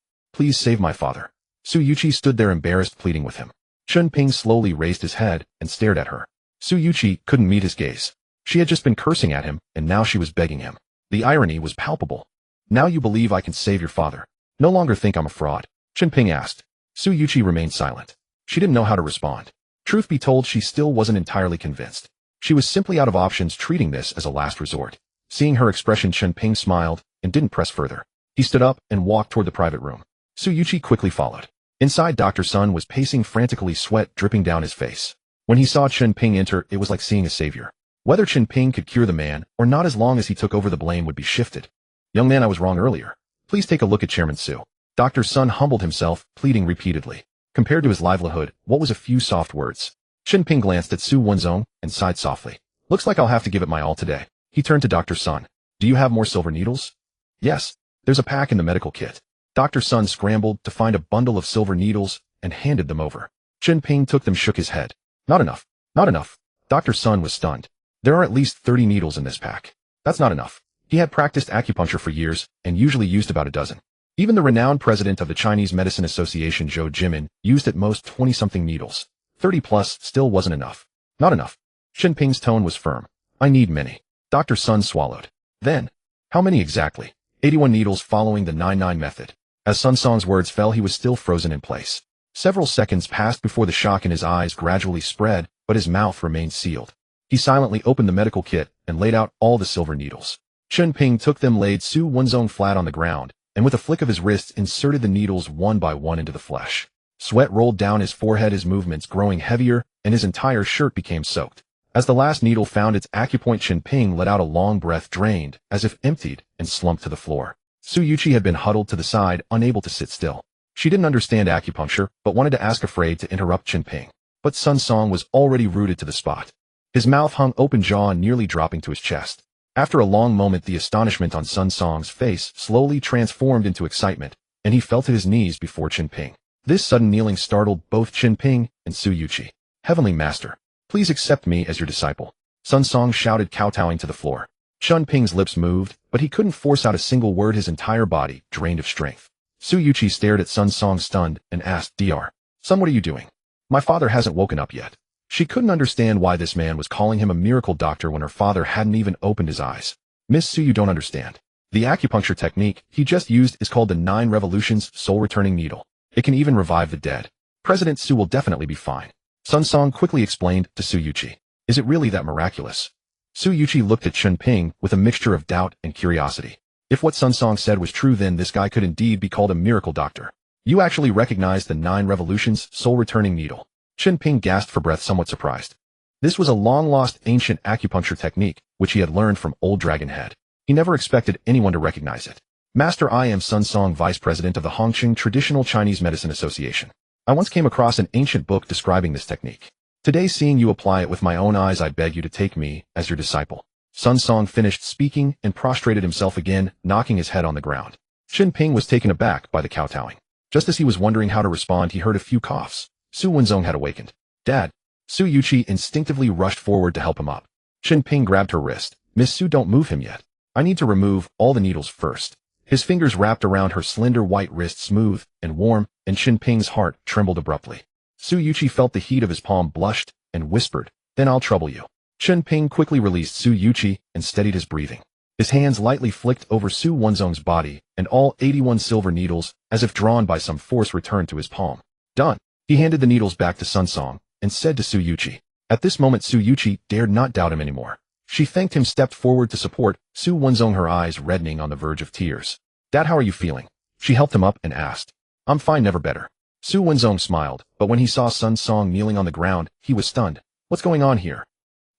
[SPEAKER 1] save my father." Su Yuqi stood there embarrassed, pleading with him. Chen Ping slowly raised his head and stared at her. Su Yuqi couldn't meet his gaze. She had just been cursing at him, and now she was begging him. The irony was palpable. Now you believe I can save your father. No longer think I'm a fraud? Chen Ping asked. Su Yuqi remained silent. She didn't know how to respond. Truth be told, she still wasn't entirely convinced. She was simply out of options, treating this as a last resort. Seeing her expression, Chen Ping smiled and didn't press further. He stood up and walked toward the private room. Su Yuqi quickly followed. Inside, Dr. Sun was pacing frantically, sweat dripping down his face. When he saw Chen Ping enter, it was like seeing a savior. Whether Chen Ping could cure the man or not, as long as he took over, the blame would be shifted. Young man, I was wrong earlier. Please take a look at Chairman Su. Dr. Sun humbled himself, pleading repeatedly. Compared to his livelihood, what was a few soft words? Chen Ping glanced at Su Wenzong and sighed softly. Looks like I'll have to give it my all today. He turned to Dr. Sun. Do you have more silver needles? Yes. There's a pack in the medical kit. Dr. Sun scrambled to find a bundle of silver needles and handed them over. Chen Ping took them, shook his head. Not enough. Not enough. Dr. Sun was stunned. There are at least 30 needles in this pack. That's not enough. He had practiced acupuncture for years and usually used about a dozen. Even the renowned president of the Chinese Medicine Association, Zhou Jimin, used at most 20-something needles. 30 plus still wasn't enough. Not enough. Chen Ping's tone was firm. I need many. Dr. Sun swallowed. Then, how many exactly? 81 needles, following the 9-9 method. As Sun Song's words fell, he was still frozen in place. Several seconds passed before the shock in his eyes gradually spread, but his mouth remained sealed. He silently opened the medical kit and laid out all the silver needles. Chen Ping took them, laid Su Wenzong flat on the ground, and with a flick of his wrists inserted the needles one by one into the flesh. Sweat rolled down his forehead, his movements growing heavier, and his entire shirt became soaked. As the last needle found its acupoint, Chen Ping let out a long breath, drained, as if emptied, and slumped to the floor. Su Yuqi had been huddled to the side, unable to sit still. She didn't understand acupuncture, but wanted to ask, afraid to interrupt Chen Ping. But Sun Song was already rooted to the spot. His mouth hung open, jaw nearly dropping to his chest. After a long moment, the astonishment on Sun Song's face slowly transformed into excitement, and he fell to his knees before Chen Ping. This sudden kneeling startled both Chen Ping and Su Yuqi. Heavenly Master, please accept me as your disciple. Sun Song shouted, kowtowing to the floor. Chen Ping's lips moved, but he couldn't force out a single word, his entire body drained of strength. Su Yuqi stared at Sun Song stunned and asked, Dr. Sun, what are you doing? My father hasn't woken up yet. She couldn't understand why this man was calling him a miracle doctor when her father hadn't even opened his eyes. Miss Su, you don't understand. The acupuncture technique he just used is called the 9 revolutions soul-returning needle. It can even revive the dead. President Su will definitely be fine. Sun Song quickly explained to Su Yuqi. Is it really that miraculous? Su Yuqi looked at Chen Ping with a mixture of doubt and curiosity. If what Sun Song said was true, then this guy could indeed be called a miracle doctor. You actually recognize the 9 revolutions soul-returning needle? Chen Ping gasped for breath, somewhat surprised. This was a long-lost ancient acupuncture technique, which he had learned from Old Dragon Head. He never expected anyone to recognize it. Master, I am Sun Song, Vice President of the Hongcheng Traditional Chinese Medicine Association. I once came across an ancient book describing this technique. Today, seeing you apply it with my own eyes, I beg you to take me as your disciple. Sun Song finished speaking and prostrated himself again, knocking his head on the ground. Chen Ping was taken aback by the kowtowing. Just as he was wondering how to respond, he heard a few coughs. Su Wenzong had awakened. Dad. Su Yuqi instinctively rushed forward to help him up. Chen Ping grabbed her wrist. Miss Su, don't move him yet. I need to remove all the needles first. His fingers wrapped around her slender white wrist, smooth and warm, and Chen Ping's heart trembled abruptly. Su Yuqi felt the heat of his palm, blushed, and whispered, Then I'll trouble you. Chen Ping quickly released Su Yuqi and steadied his breathing. His hands lightly flicked over Su Wenzong's body, and all 81 silver needles, as if drawn by some force, returned to his palm. Done. He handed the needles back to Sun Song and said to Su Yuqi. At this moment, Su Yuqi dared not doubt him anymore. She thanked him, stepped forward to support Su Wenzong, her eyes reddening on the verge of tears. Dad, how are you feeling? She helped him up and asked. I'm fine, never better. Su Wenzong smiled, but when he saw Sun Song kneeling on the ground, he was stunned. What's going on here?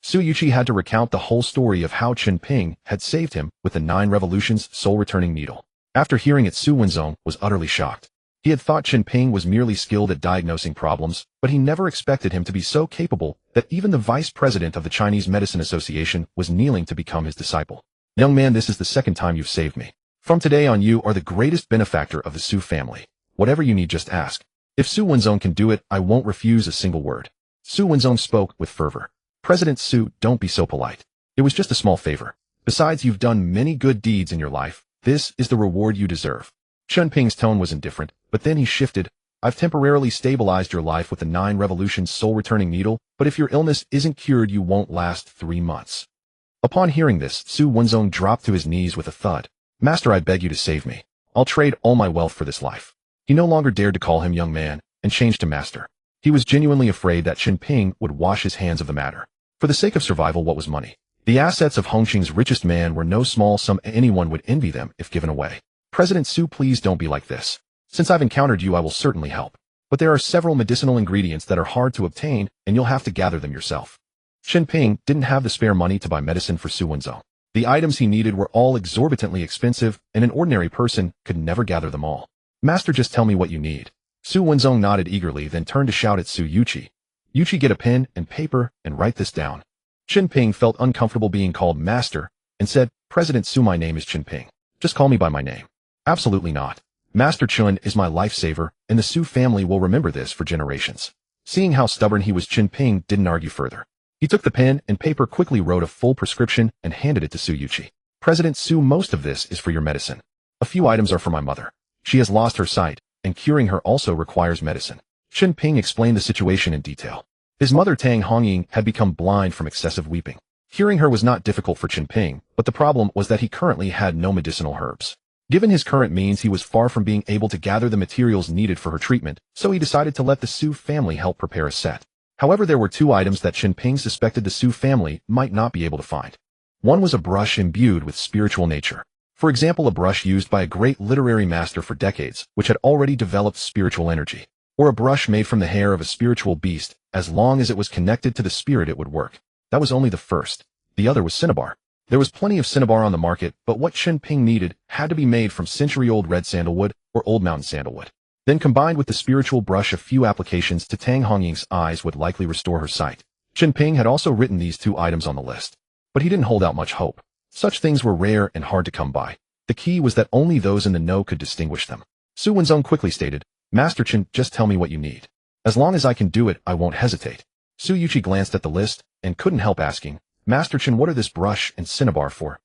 [SPEAKER 1] Su Yuqi had to recount the whole story of how Chen Ping had saved him with the 9 revolutions soul-returning needle. After hearing it, Su Wenzong was utterly shocked. He had thought Chen Ping was merely skilled at diagnosing problems, but he never expected him to be so capable that even the vice president of the Chinese Medicine Association was kneeling to become his disciple. Young man, this is the second time you've saved me. From today on, you are the greatest benefactor of the Su family. Whatever you need, just ask. If Su Wenzong can do it, I won't refuse a single word. Su Wenzong spoke with fervor. President Su, don't be so polite. It was just a small favor. Besides, you've done many good deeds in your life. This is the reward you deserve. Chen Ping's tone was indifferent, but then he shifted. I've temporarily stabilized your life with the 9 revolutions soul-returning needle, but if your illness isn't cured, you won't last 3 months. Upon hearing this, Su Wenzong dropped to his knees with a thud. Master, I beg you to save me. I'll trade all my wealth for this life. He no longer dared to call him young man, and changed to master. He was genuinely afraid that Chen Ping would wash his hands of the matter. For the sake of survival, what was money? The assets of Hongcheng's richest man were no small sum. Anyone would envy them if given away. President Su, please don't be like this. Since I've encountered you, I will certainly help. But there are several medicinal ingredients that are hard to obtain, and you'll have to gather them yourself. Chen Ping didn't have the spare money to buy medicine for Su Wenzong. The items he needed were all exorbitantly expensive, and an ordinary person could never gather them all. Master, just tell me what you need. Su Wenzong nodded eagerly, then turned to shout at Su Yuqi. Yuqi, get a pen and paper and write this down. Chen Ping felt uncomfortable being called master, and said, President Su, my name is Chen Ping. Just call me by my name. Absolutely not. Master Chen is my lifesaver, and the Su family will remember this for generations. Seeing how stubborn he was, Chen Ping didn't argue further. He took the pen and paper, quickly wrote a full prescription, and handed it to Su Yuqi. President Su, most of this is for your medicine. A few items are for my mother. She has lost her sight, and curing her also requires medicine. Chen Ping explained the situation in detail. His mother Tang Hongying had become blind from excessive weeping. Curing her was not difficult for Chen Ping, but the problem was that he currently had no medicinal herbs. Given his current means, he was far from being able to gather the materials needed for her treatment, so he decided to let the Su family help prepare a set. However, there were 2 items that Chen Ping suspected the Su family might not be able to find. One was a brush imbued with spiritual nature. For example, a brush used by a great literary master for decades, which had already developed spiritual energy. Or a brush made from the hair of a spiritual beast. As long as it was connected to the spirit, it would work. That was only the first. The other was cinnabar. There was plenty of cinnabar on the market, but what Chen Ping needed had to be made from century-old red sandalwood or old mountain sandalwood. Then combined with the spiritual brush, a few applications to Tang Hongying's eyes would likely restore her sight. Chen Ping had also written these 2 items on the list. But he didn't hold out much hope. Such things were rare and hard to come by. The key was that only those in the know could distinguish them. Su Wenzong quickly stated, Master Chen, just tell me what you need. As long as I can do it, I won't hesitate. Su Yuqi glanced at the list and couldn't help asking, Master Chen, what are this brush and cinnabar for?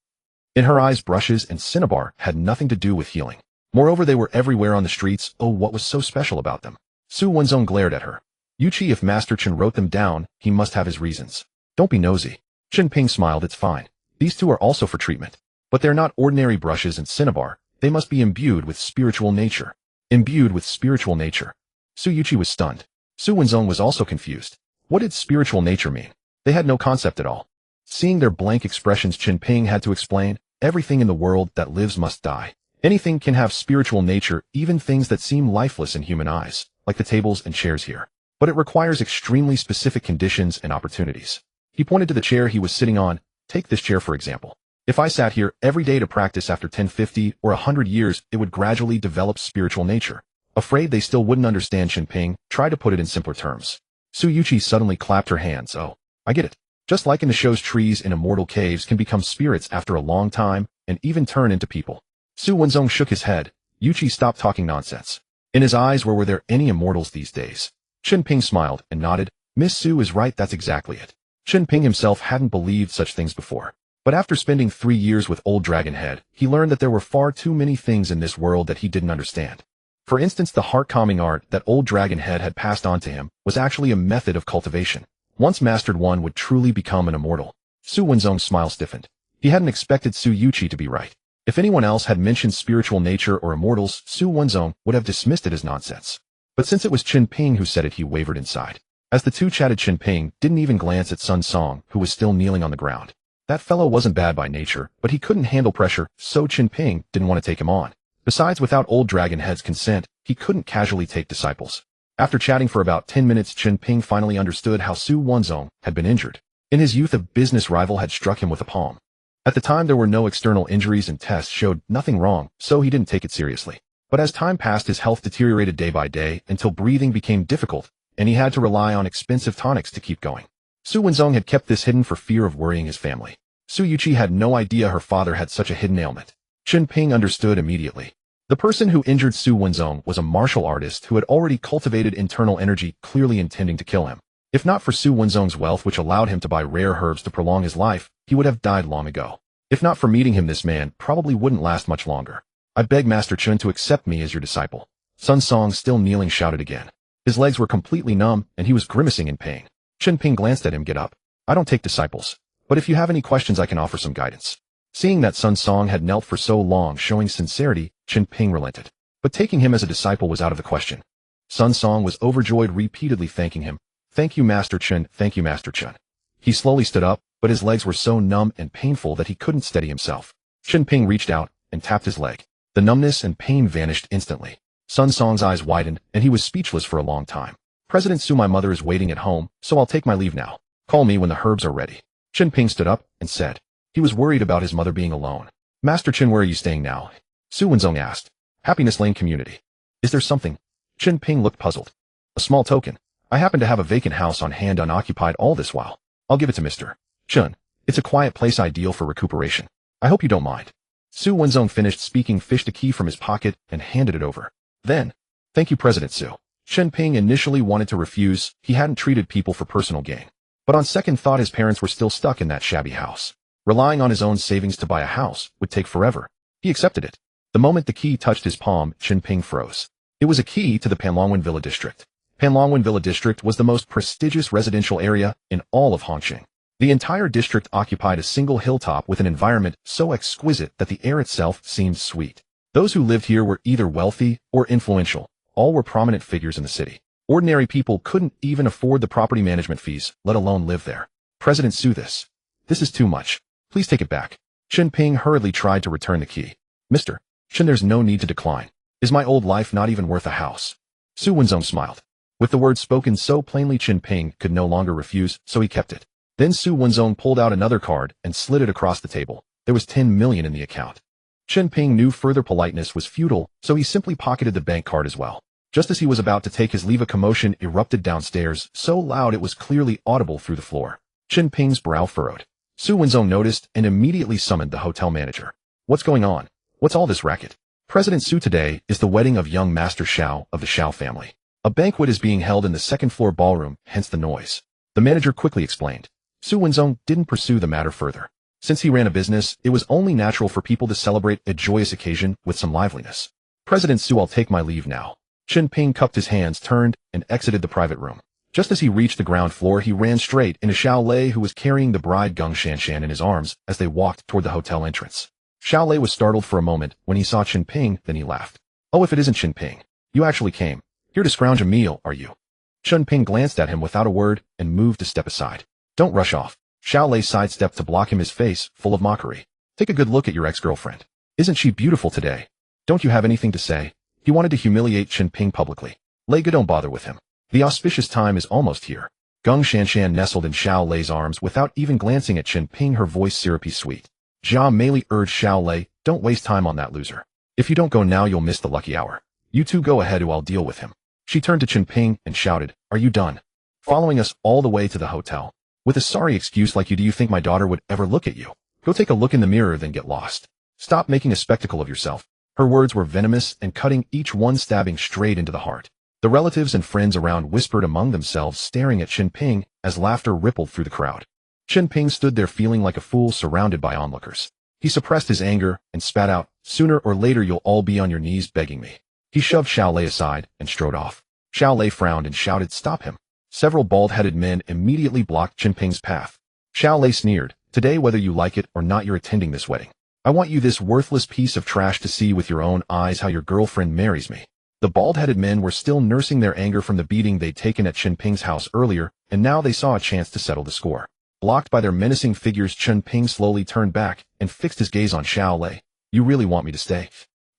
[SPEAKER 1] In her eyes, brushes and cinnabar had nothing to do with healing. Moreover, they were everywhere on the streets. Oh, what was so special about them? Su Wenzong glared at her. Yuqi, if Master Chen wrote them down, he must have his reasons. Don't be nosy. Chen Ping smiled. It's fine. These 2 are also for treatment. But they're not ordinary brushes and cinnabar. They must be imbued with spiritual nature. Imbued with spiritual nature. Su Yuqi was stunned. Su Wenzong was also confused. What did spiritual nature mean? They had no concept at all. Seeing their blank expressions, Chen Ping had to explain, everything in the world that lives must die. Anything can have spiritual nature, even things that seem lifeless in human eyes, like the tables and chairs here. But it requires extremely specific conditions and opportunities. He pointed to the chair he was sitting on. Take this chair for example. If I sat here every day to practice, after 10, 50, or 100 years, it would gradually develop spiritual nature. Afraid they still wouldn't understand, Chen Ping tried to put it in simpler terms. Su Yuqi suddenly clapped her hands. Oh, I get it. Just like in the shows, trees in immortal caves can become spirits after a long time, and even turn into people. Su Wenzong shook his head. Yuqi, stop talking nonsense. In his eyes, were there any immortals these days? Chen Ping smiled and nodded. Miss Su is right, that's exactly it. Chen Ping himself hadn't believed such things before. But after spending 3 years with Old Dragon Head, he learned that there were far too many things in this world that he didn't understand. For instance, the heart-calming art that Old Dragon Head had passed on to him was actually a method of cultivation. Once mastered, one would truly become an immortal. Su Wenzong's smile stiffened. He hadn't expected Su Yuqi to be right. If anyone else had mentioned spiritual nature or immortals, Su Wenzong would have dismissed it as nonsense. But since it was Chen Ping who said it, he wavered inside. As the 2 chatted, Chen Ping didn't even glance at Sun Song, who was still kneeling on the ground. That fellow wasn't bad by nature, but he couldn't handle pressure, so Chen Ping didn't want to take him on. Besides, without Old Dragon Head's consent, he couldn't casually take disciples. After chatting for about 10 minutes, Chen Ping finally understood how Su Wenzong had been injured. In his youth, a business rival had struck him with a palm. At the time, there were no external injuries and tests showed nothing wrong, so he didn't take it seriously. But as time passed, his health deteriorated day by day until breathing became difficult, and he had to rely on expensive tonics to keep going. Su Wenzong had kept this hidden for fear of worrying his family. Su Yuqi had no idea her father had such a hidden ailment. Chen Ping understood immediately. The person who injured Su Wenzong was a martial artist who had already cultivated internal energy, clearly intending to kill him. If not for Su Wenzong's wealth, which allowed him to buy rare herbs to prolong his life, he would have died long ago. If not for meeting him, this man probably wouldn't last much longer. I beg Master Chen to accept me as your disciple. Sun Song, still kneeling, shouted again. His legs were completely numb, and he was grimacing in pain. Chen Ping glanced at him. Get up. I don't take disciples. But if you have any questions, I can offer some guidance. Seeing that Sun Song had knelt for so long, showing sincerity, Chen Ping relented. But taking him as a disciple was out of the question. Sun Song was overjoyed, repeatedly thanking him. Thank you, Master Chen. Thank you, Master Chen. He slowly stood up, but his legs were so numb and painful that he couldn't steady himself. Chen Ping reached out and tapped his leg. The numbness and pain vanished instantly. Sun Song's eyes widened, and he was speechless for a long time. President Su, my mother is waiting at home, so I'll take my leave now. Call me when the herbs are ready. Chen Ping stood up and said. He was worried about his mother being alone. Master Chen, where are you staying now? Su Wenzong asked. Happiness Lane Community. Is there something? Chen Ping looked puzzled. A small token. I happen to have a vacant house on hand unoccupied all this while. I'll give it to Mr. Chen. It's a quiet place ideal for recuperation. I hope you don't mind. Su Wenzong finished speaking, fished a key from his pocket, and handed it over. Then, thank you, President Su. Chen Ping initially wanted to refuse. He hadn't treated people for personal gain. But on second thought, his parents were still stuck in that shabby house. Relying on his own savings to buy a house would take forever. He accepted it. The moment the key touched his palm, Chen Ping froze. It was a key to the Panlongwen Villa District. Panlongwen Villa District was the most prestigious residential area in all of Hongcheng. The entire district occupied a single hilltop with an environment so exquisite that the air itself seemed sweet. Those who lived here were either wealthy or influential. All were prominent figures in the city. Ordinary people couldn't even afford the property management fees, let alone live there. President Su, this is too much. Please take it back. Chen Ping hurriedly tried to return the key. Mr. Chen, there's no need to decline. Is my old life not even worth a house? Su Wenzong smiled. With the words spoken so plainly, Chen Ping could no longer refuse, so he kept it. Then Su Wenzong pulled out another card and slid it across the table. There was 10 million in the account. Chen Ping knew further politeness was futile, so he simply pocketed the bank card as well. Just as he was about to take his leave, a commotion erupted downstairs, so loud it was clearly audible through the floor. Chen Ping's brow furrowed. Su Wenzong noticed and immediately summoned the hotel manager. What's going on? What's all this racket? President Su, today is the wedding of young Master Xiao of the Xiao family. A banquet is being held in the second-floor ballroom, hence the noise. The manager quickly explained. Su Wenzong didn't pursue the matter further. Since he ran a business, it was only natural for people to celebrate a joyous occasion with some liveliness. President Su, I'll take my leave now. Chen Ping cupped his hands, turned, and exited the private room. Just as he reached the ground floor, he ran straight into Xiao Lei, who was carrying the bride Geng Shanshan in his arms as they walked toward the hotel entrance. Xiao Lei was startled for a moment when he saw Chen Ping, then he laughed. Oh, if it isn't Chen Ping. You actually came. Here to scrounge a meal, are you? Chen Ping glanced at him without a word and moved a step aside. Don't rush off. Xiao Lei sidestepped to block him, his face full of mockery. Take a good look at your ex-girlfriend. Isn't she beautiful today? Don't you have anything to say? He wanted to humiliate Chen Ping publicly. Lei, don't bother with him. The auspicious time is almost here. Geng Shanshan nestled in Xiao Lei's arms without even glancing at Chen Ping, her voice syrupy sweet. Jia Meili urged Xiao Lei, don't waste time on that loser. If you don't go now, you'll miss the lucky hour. You two go ahead, or I'll deal with him. She turned to Chen Ping and shouted, are you done? Following us all the way to the hotel? With a sorry excuse like you, do you think my daughter would ever look at you? Go take a look in the mirror, then get lost. Stop making a spectacle of yourself. Her words were venomous and cutting, each one stabbing straight into the heart. The relatives and friends around whispered among themselves, staring at Chen Ping as laughter rippled through the crowd. Chen Ping stood there feeling like a fool surrounded by onlookers. He suppressed his anger and spat out, sooner or later you'll all be on your knees begging me. He shoved Xiao Lei aside and strode off. Xiao Lei frowned and shouted, stop him. Several bald-headed men immediately blocked Chen Ping's path. Xiao Lei sneered, today, whether you like it or not, you're attending this wedding. I want you, this worthless piece of trash, to see with your own eyes how your girlfriend marries me. The bald-headed men were still nursing their anger from the beating they'd taken at Chen Ping's house earlier, and now they saw a chance to settle the score. Blocked by their menacing figures, Chen Ping slowly turned back and fixed his gaze on Xiao Lei. You really want me to stay?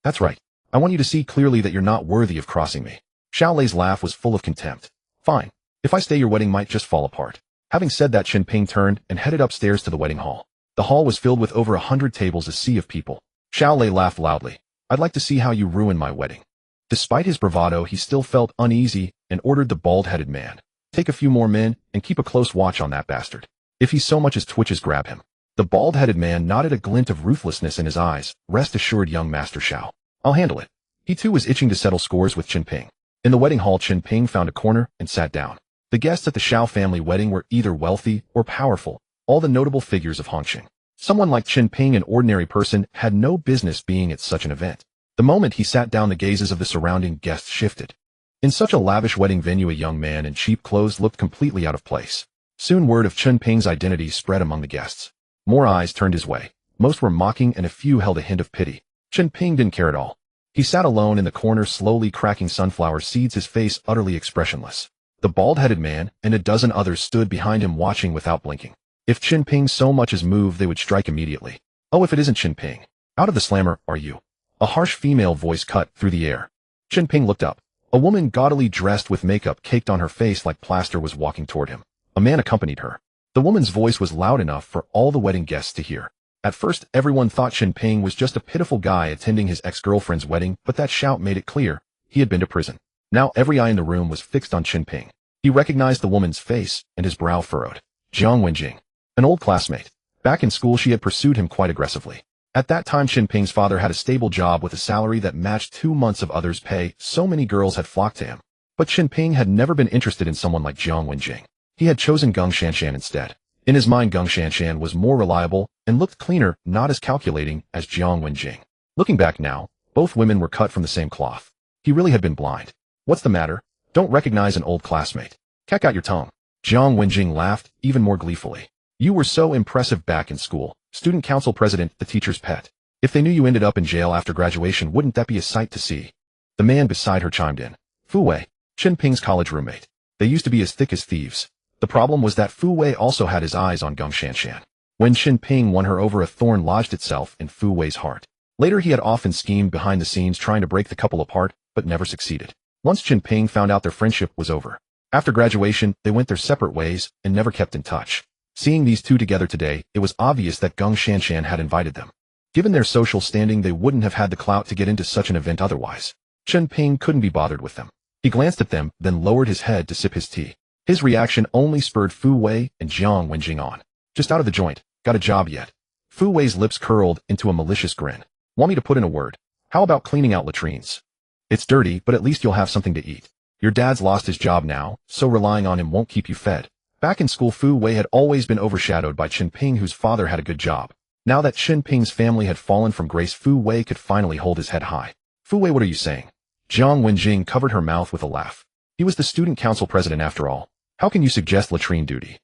[SPEAKER 1] That's right. I want you to see clearly that you're not worthy of crossing me. Xiao Lei's laugh was full of contempt. Fine. If I stay, your wedding might just fall apart. Having said that, Chen Ping turned and headed upstairs to the wedding hall. The hall was filled with over 100 tables, a sea of people. Xiao Lei laughed loudly. I'd like to see how you ruin my wedding. Despite his bravado, he still felt uneasy and ordered the bald-headed man. Take a few more men and keep a close watch on that bastard. If he so much as twitches, grab him. The bald-headed man nodded, a glint of ruthlessness in his eyes. Rest assured, young Master Xiao. I'll handle it. He too was itching to settle scores with Chen Ping. In the wedding hall, Chen Ping found a corner and sat down. The guests at the Xiao family wedding were either wealthy or powerful, all the notable figures of Hongcheng. Someone like Chen Ping, an ordinary person, had no business being at such an event. The moment he sat down, the gazes of the surrounding guests shifted. In such a lavish wedding venue, a young man in cheap clothes looked completely out of place. Soon word of Chen Ping's identity spread among the guests. More eyes turned his way. Most were mocking and a few held a hint of pity. Chen Ping didn't care at all. He sat alone in the corner, slowly cracking sunflower seeds, his face utterly expressionless. The bald-headed man and a dozen others stood behind him, watching without blinking. If Chen Ping so much as moved, they would strike immediately. Oh, if it isn't Chen Ping. Out of the slammer, are you? A harsh female voice cut through the air. Chen Ping looked up. A woman gaudily dressed with makeup caked on her face like plaster was walking toward him. A man accompanied her. The woman's voice was loud enough for all the wedding guests to hear. At first, everyone thought Chen Ping was just a pitiful guy attending his ex-girlfriend's wedding, but that shout made it clear he had been to prison. Now every eye in the room was fixed on Chen Ping. He recognized the woman's face, and his brow furrowed. Jiang Wenjing, an old classmate. Back in school, she had pursued him quite aggressively. At that time, Chen Ping's father had a stable job with a salary that matched 2 months of others' pay. So many girls had flocked to him. But Chen Ping had never been interested in someone like Jiang Wenjing. He had chosen Geng Shanshan instead. In his mind, Geng Shanshan was more reliable and looked cleaner, not as calculating as Jiang Wenjing. Looking back now, both women were cut from the same cloth. He really had been blind. What's the matter? Don't recognize an old classmate. Cack out your tongue. Jiang Wenjing laughed even more gleefully. You were so impressive back in school. Student council president, the teacher's pet. If they knew you ended up in jail after graduation, wouldn't that be a sight to see? The man beside her chimed in. Fu Wei, Chen Ping's college roommate. They used to be as thick as thieves. The problem was that Fu Wei also had his eyes on Geng Shanshan. When Chen Ping won her over, a thorn lodged itself in Fu Wei's heart. Later, he had often schemed behind the scenes trying to break the couple apart, but never succeeded. Once Chen Ping found out their friendship was over. After graduation, they went their separate ways and never kept in touch. Seeing these two together today, it was obvious that Geng Shanshan had invited them. Given their social standing, they wouldn't have had the clout to get into such an event otherwise. Chen Ping couldn't be bothered with them. He glanced at them, then lowered his head to sip his tea. His reaction only spurred Fu Wei and Jiang Wenjing on. Just out of the joint. Got a job yet? Fu Wei's lips curled into a malicious grin. Want me to put in a word? How about cleaning out latrines? It's dirty, but at least you'll have something to eat. Your dad's lost his job now, so relying on him won't keep you fed. Back in school, Fu Wei had always been overshadowed by Chen Ping, whose father had a good job. Now that Chen Ping's family had fallen from grace, Fu Wei could finally hold his head high. Fu Wei, what are you saying? Jiang Wenjing covered her mouth with a laugh. He was the student council president after all. How can you suggest latrine duty?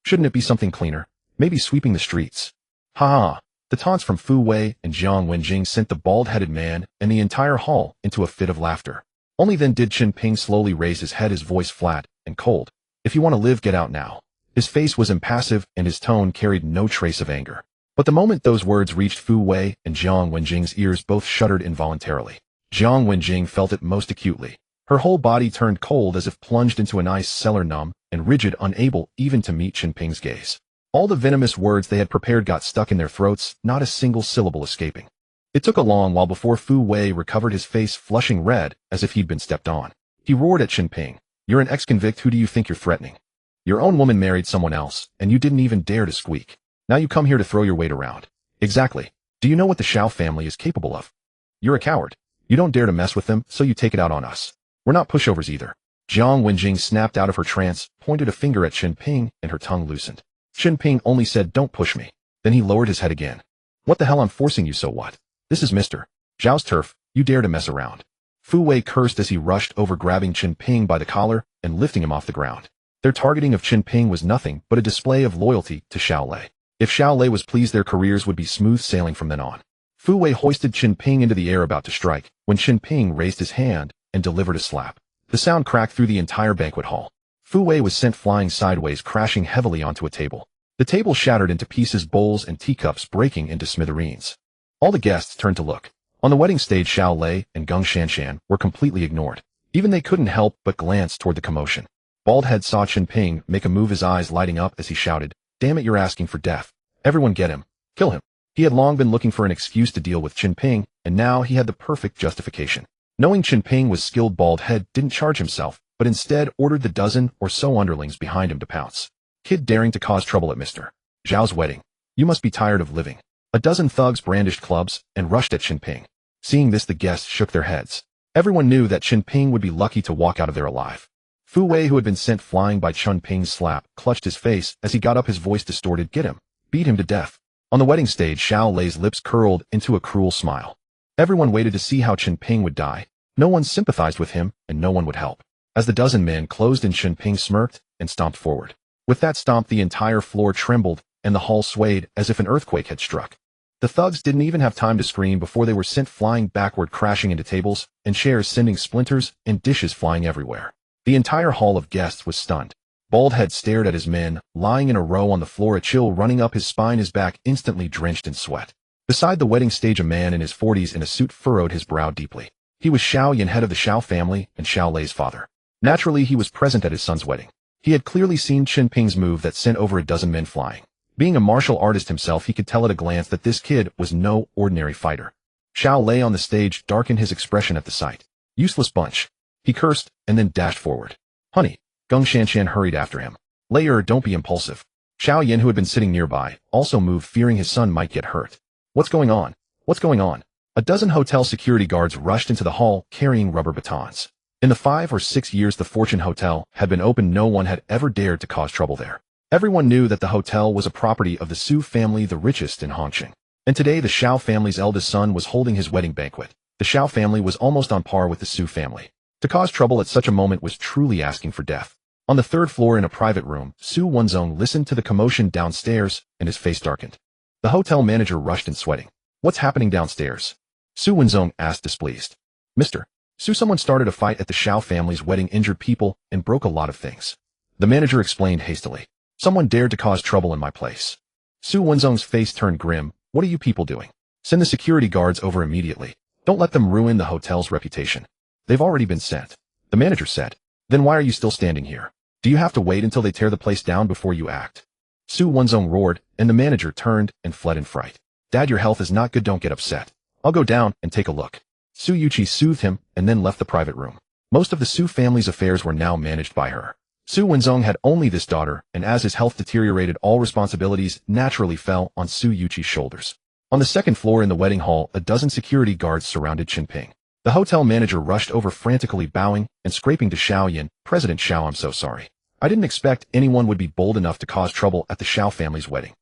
[SPEAKER 1] Shouldn't it be something cleaner? Maybe sweeping the streets? Ha ha. The taunts from Fu Wei and Jiang Wenjing sent the bald-headed man and the entire hall into a fit of laughter. Only then did Chen Ping slowly raise his head, his voice flat and cold. If you want to live, get out now. His face was impassive and his tone carried no trace of anger. But the moment those words reached Fu Wei and Jiang Wenjing's ears, both shuddered involuntarily. Jiang Wenjing felt it most acutely. Her whole body turned cold as if plunged into an ice cellar, numb and rigid, unable even to meet Chen Ping's gaze. All the venomous words they had prepared got stuck in their throats, not a single syllable escaping. It took a long while before Fu Wei recovered, his face flushing red as if he'd been stepped on. He roared at Chen Ping. You're an ex-convict. Who do you think you're threatening? Your own woman married someone else, and you didn't even dare to squeak. Now you come here to throw your weight around. Exactly. Do you know what the Shao family is capable of? You're a coward. You don't dare to mess with them, so you take it out on us. We're not pushovers either. Jiang Wenjing snapped out of her trance, pointed a finger at Chen Ping, and her tongue loosened. Chen Ping only said, don't push me. Then he lowered his head again. What the hell, I'm forcing you, so what? This is Mr. Zhao's turf. You dare to mess around. Fu Wei cursed as he rushed over, grabbing Chen Ping by the collar and lifting him off the ground. Their targeting of Chen Ping was nothing but a display of loyalty to Shaolei. If Shaolei was pleased, their careers would be smooth sailing from then on. Fu Wei hoisted Chen Ping into the air, about to strike, when Chen Ping raised his hand and delivered a slap. The sound cracked through the entire banquet hall. Fu Wei was sent flying sideways, crashing heavily onto a table. The table shattered into pieces, bowls and teacups breaking into smithereens. All the guests turned to look. On the wedding stage, Shaolei and Geng Shanshan were completely ignored. Even they couldn't help but glance toward the commotion. Baldhead saw Chen Ping make a move, his eyes lighting up as he shouted, "Damn it, you're asking for death. Everyone get him. Kill him." He had long been looking for an excuse to deal with Chen Ping, and now he had the perfect justification. Knowing Chen Ping was skilled, Baldhead didn't charge himself, but instead ordered the dozen or so underlings behind him to pounce. Kid daring to cause trouble at Mr. Zhao's wedding. You must be tired of living. A dozen thugs brandished clubs and rushed at Chen Ping. Seeing this, the guests shook their heads. Everyone knew that Chen Ping would be lucky to walk out of there alive. Fu Wei, who had been sent flying by Chen Ping's slap, clutched his face as he got up, his voice distorted. Get him. Beat him to death. On the wedding stage, Xiao Lei's lips curled into a cruel smile. Everyone waited to see how Chen Ping would die. No one sympathized with him, and no one would help. As the dozen men closed in, Chen Ping smirked and stomped forward. With that stomp, the entire floor trembled, and the hall swayed as if an earthquake had struck. The thugs didn't even have time to scream before they were sent flying backward, crashing into tables and chairs, sending splinters and dishes flying everywhere. The entire hall of guests was stunned. Baldhead stared at his men, lying in a row on the floor, a chill running up his spine, his back instantly drenched in sweat. Beside the wedding stage, a man in his 40s in a suit furrowed his brow deeply. He was Xiao Yan, head of the Xiao family and Xiao Lei's father. Naturally, he was present at his son's wedding. He had clearly seen Chen Ping's move that sent over a dozen men flying. Being a martial artist himself, he could tell at a glance that this kid was no ordinary fighter. Xiao Lei on the stage darkened his expression at the sight. Useless bunch. He cursed and then dashed forward. Honey. Geng Shanshan hurried after him. Leier, don't be impulsive. Xiao Yan, who had been sitting nearby, also moved, fearing his son might get hurt. What's going on? What's going on? A dozen hotel security guards rushed into the hall, carrying rubber batons. In the 5 or 6 years the Fortune Hotel had been open, no one had ever dared to cause trouble there. Everyone knew that the hotel was a property of the Su family, the richest in Hongcheng. And today the Xiao family's eldest son was holding his wedding banquet. The Xiao family was almost on par with the Su family. To cause trouble at such a moment was truly asking for death. On the 3rd floor in a private room, Su Wenzong listened to the commotion downstairs, and his face darkened. The hotel manager rushed in, sweating. What's happening downstairs? Su Wenzong asked, displeased. Mr. Su, someone started a fight at the Xiao family's wedding, injured people, and broke a lot of things. The manager explained hastily. Someone dared to cause trouble in my place. Su Wenzong's face turned grim. What are you people doing? Send the security guards over immediately. Don't let them ruin the hotel's reputation. They've already been sent. The manager said. Then why are you still standing here? Do you have to wait until they tear the place down before you act? Su Wenzong roared, and the manager turned and fled in fright. Dad, your health is not good, don't get upset. I'll go down and take a look. Su Yuqi soothed him and then left the private room. Most of the Su family's affairs were now managed by her. Su Wenzong had only this daughter, and as his health deteriorated, all responsibilities naturally fell on Su Yuqi's shoulders. On the 2nd floor in the wedding hall, a dozen security guards surrounded Chen Ping. The hotel manager rushed over, frantically bowing and scraping to Xiao Yan. President Xiao, I'm so sorry. I didn't expect anyone would be bold enough to cause trouble at the Xiao family's wedding.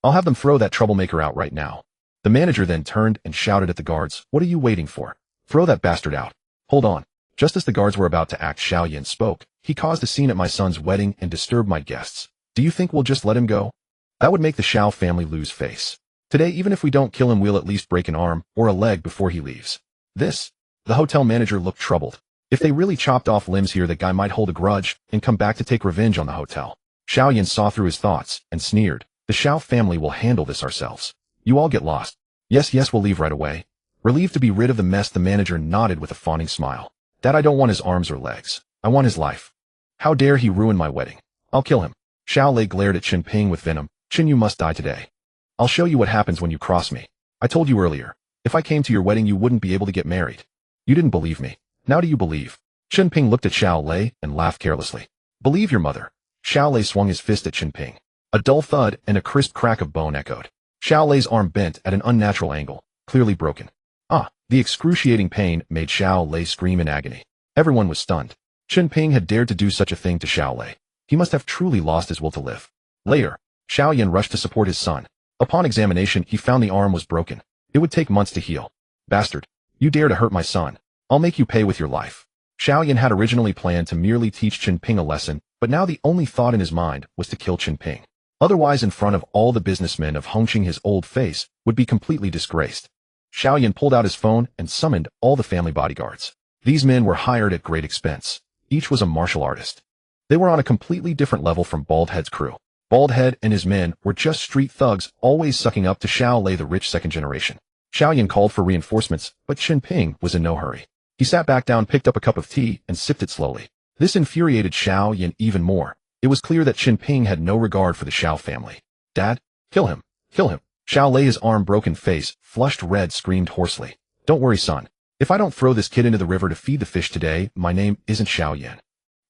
[SPEAKER 1] I'll have them throw that troublemaker out right now. The manager then turned and shouted at the guards, what are you waiting for? Throw that bastard out. Hold on. Just as the guards were about to act, Xiao Yan spoke. He caused a scene at my son's wedding and disturbed my guests. Do you think we'll just let him go? That would make the Xiao family lose face. Today, even if we don't kill him, we'll at least break an arm or a leg before he leaves. This? The hotel manager looked troubled. If they really chopped off limbs here, that guy might hold a grudge and come back to take revenge on the hotel. Xiao Yan saw through his thoughts and sneered. The Xiao family will handle this ourselves. You all get lost. Yes, we'll leave right away. Relieved to be rid of the mess, the manager nodded with a fawning smile. Dad, I don't want his arms or legs. I want his life. How dare he ruin my wedding? I'll kill him. Xiao Lei glared at Chen Ping with venom. Chen, you must die today. I'll show you what happens when you cross me. I told you earlier. If I came to your wedding, you wouldn't be able to get married. You didn't believe me. Now do you believe? Chen Ping looked at Xiao Lei and laughed carelessly. Believe your mother. Xiao Lei swung his fist at Chen Ping. A dull thud and a crisp crack of bone echoed. Xiao Lei's arm bent at an unnatural angle, clearly broken. The excruciating pain made Xiao Lei scream in agony. Everyone was stunned. Chen Ping had dared to do such a thing to Xiao Lei. He must have truly lost his will to live. Later, Xiao Yan rushed to support his son. Upon examination, he found the arm was broken. It would take months to heal. Bastard. You dare to hurt my son. I'll make you pay with your life. Xiao Yan had originally planned to merely teach Chen Ping a lesson, but now the only thought in his mind was to kill Chen Ping. Otherwise, in front of all the businessmen of Hongcheng, his old face would be completely disgraced. Xiao Yan pulled out his phone and summoned all the family bodyguards. These men were hired at great expense. Each was a martial artist. They were on a completely different level from Baldhead's crew. Baldhead and his men were just street thugs, always sucking up to Xiao Lei, the rich 2nd generation. Xiao Yan called for reinforcements, but Chen Ping was in no hurry. He sat back down, picked up a cup of tea, and sipped it slowly. This infuriated Xiao Yan even more. It was clear that Chen Ping had no regard for the Xiao family. Dad, kill him. Kill him. Xiao Lei's arm, broken face, flushed red, screamed hoarsely. Don't worry, son. If I don't throw this kid into the river to feed the fish today, my name isn't Xiao Yan.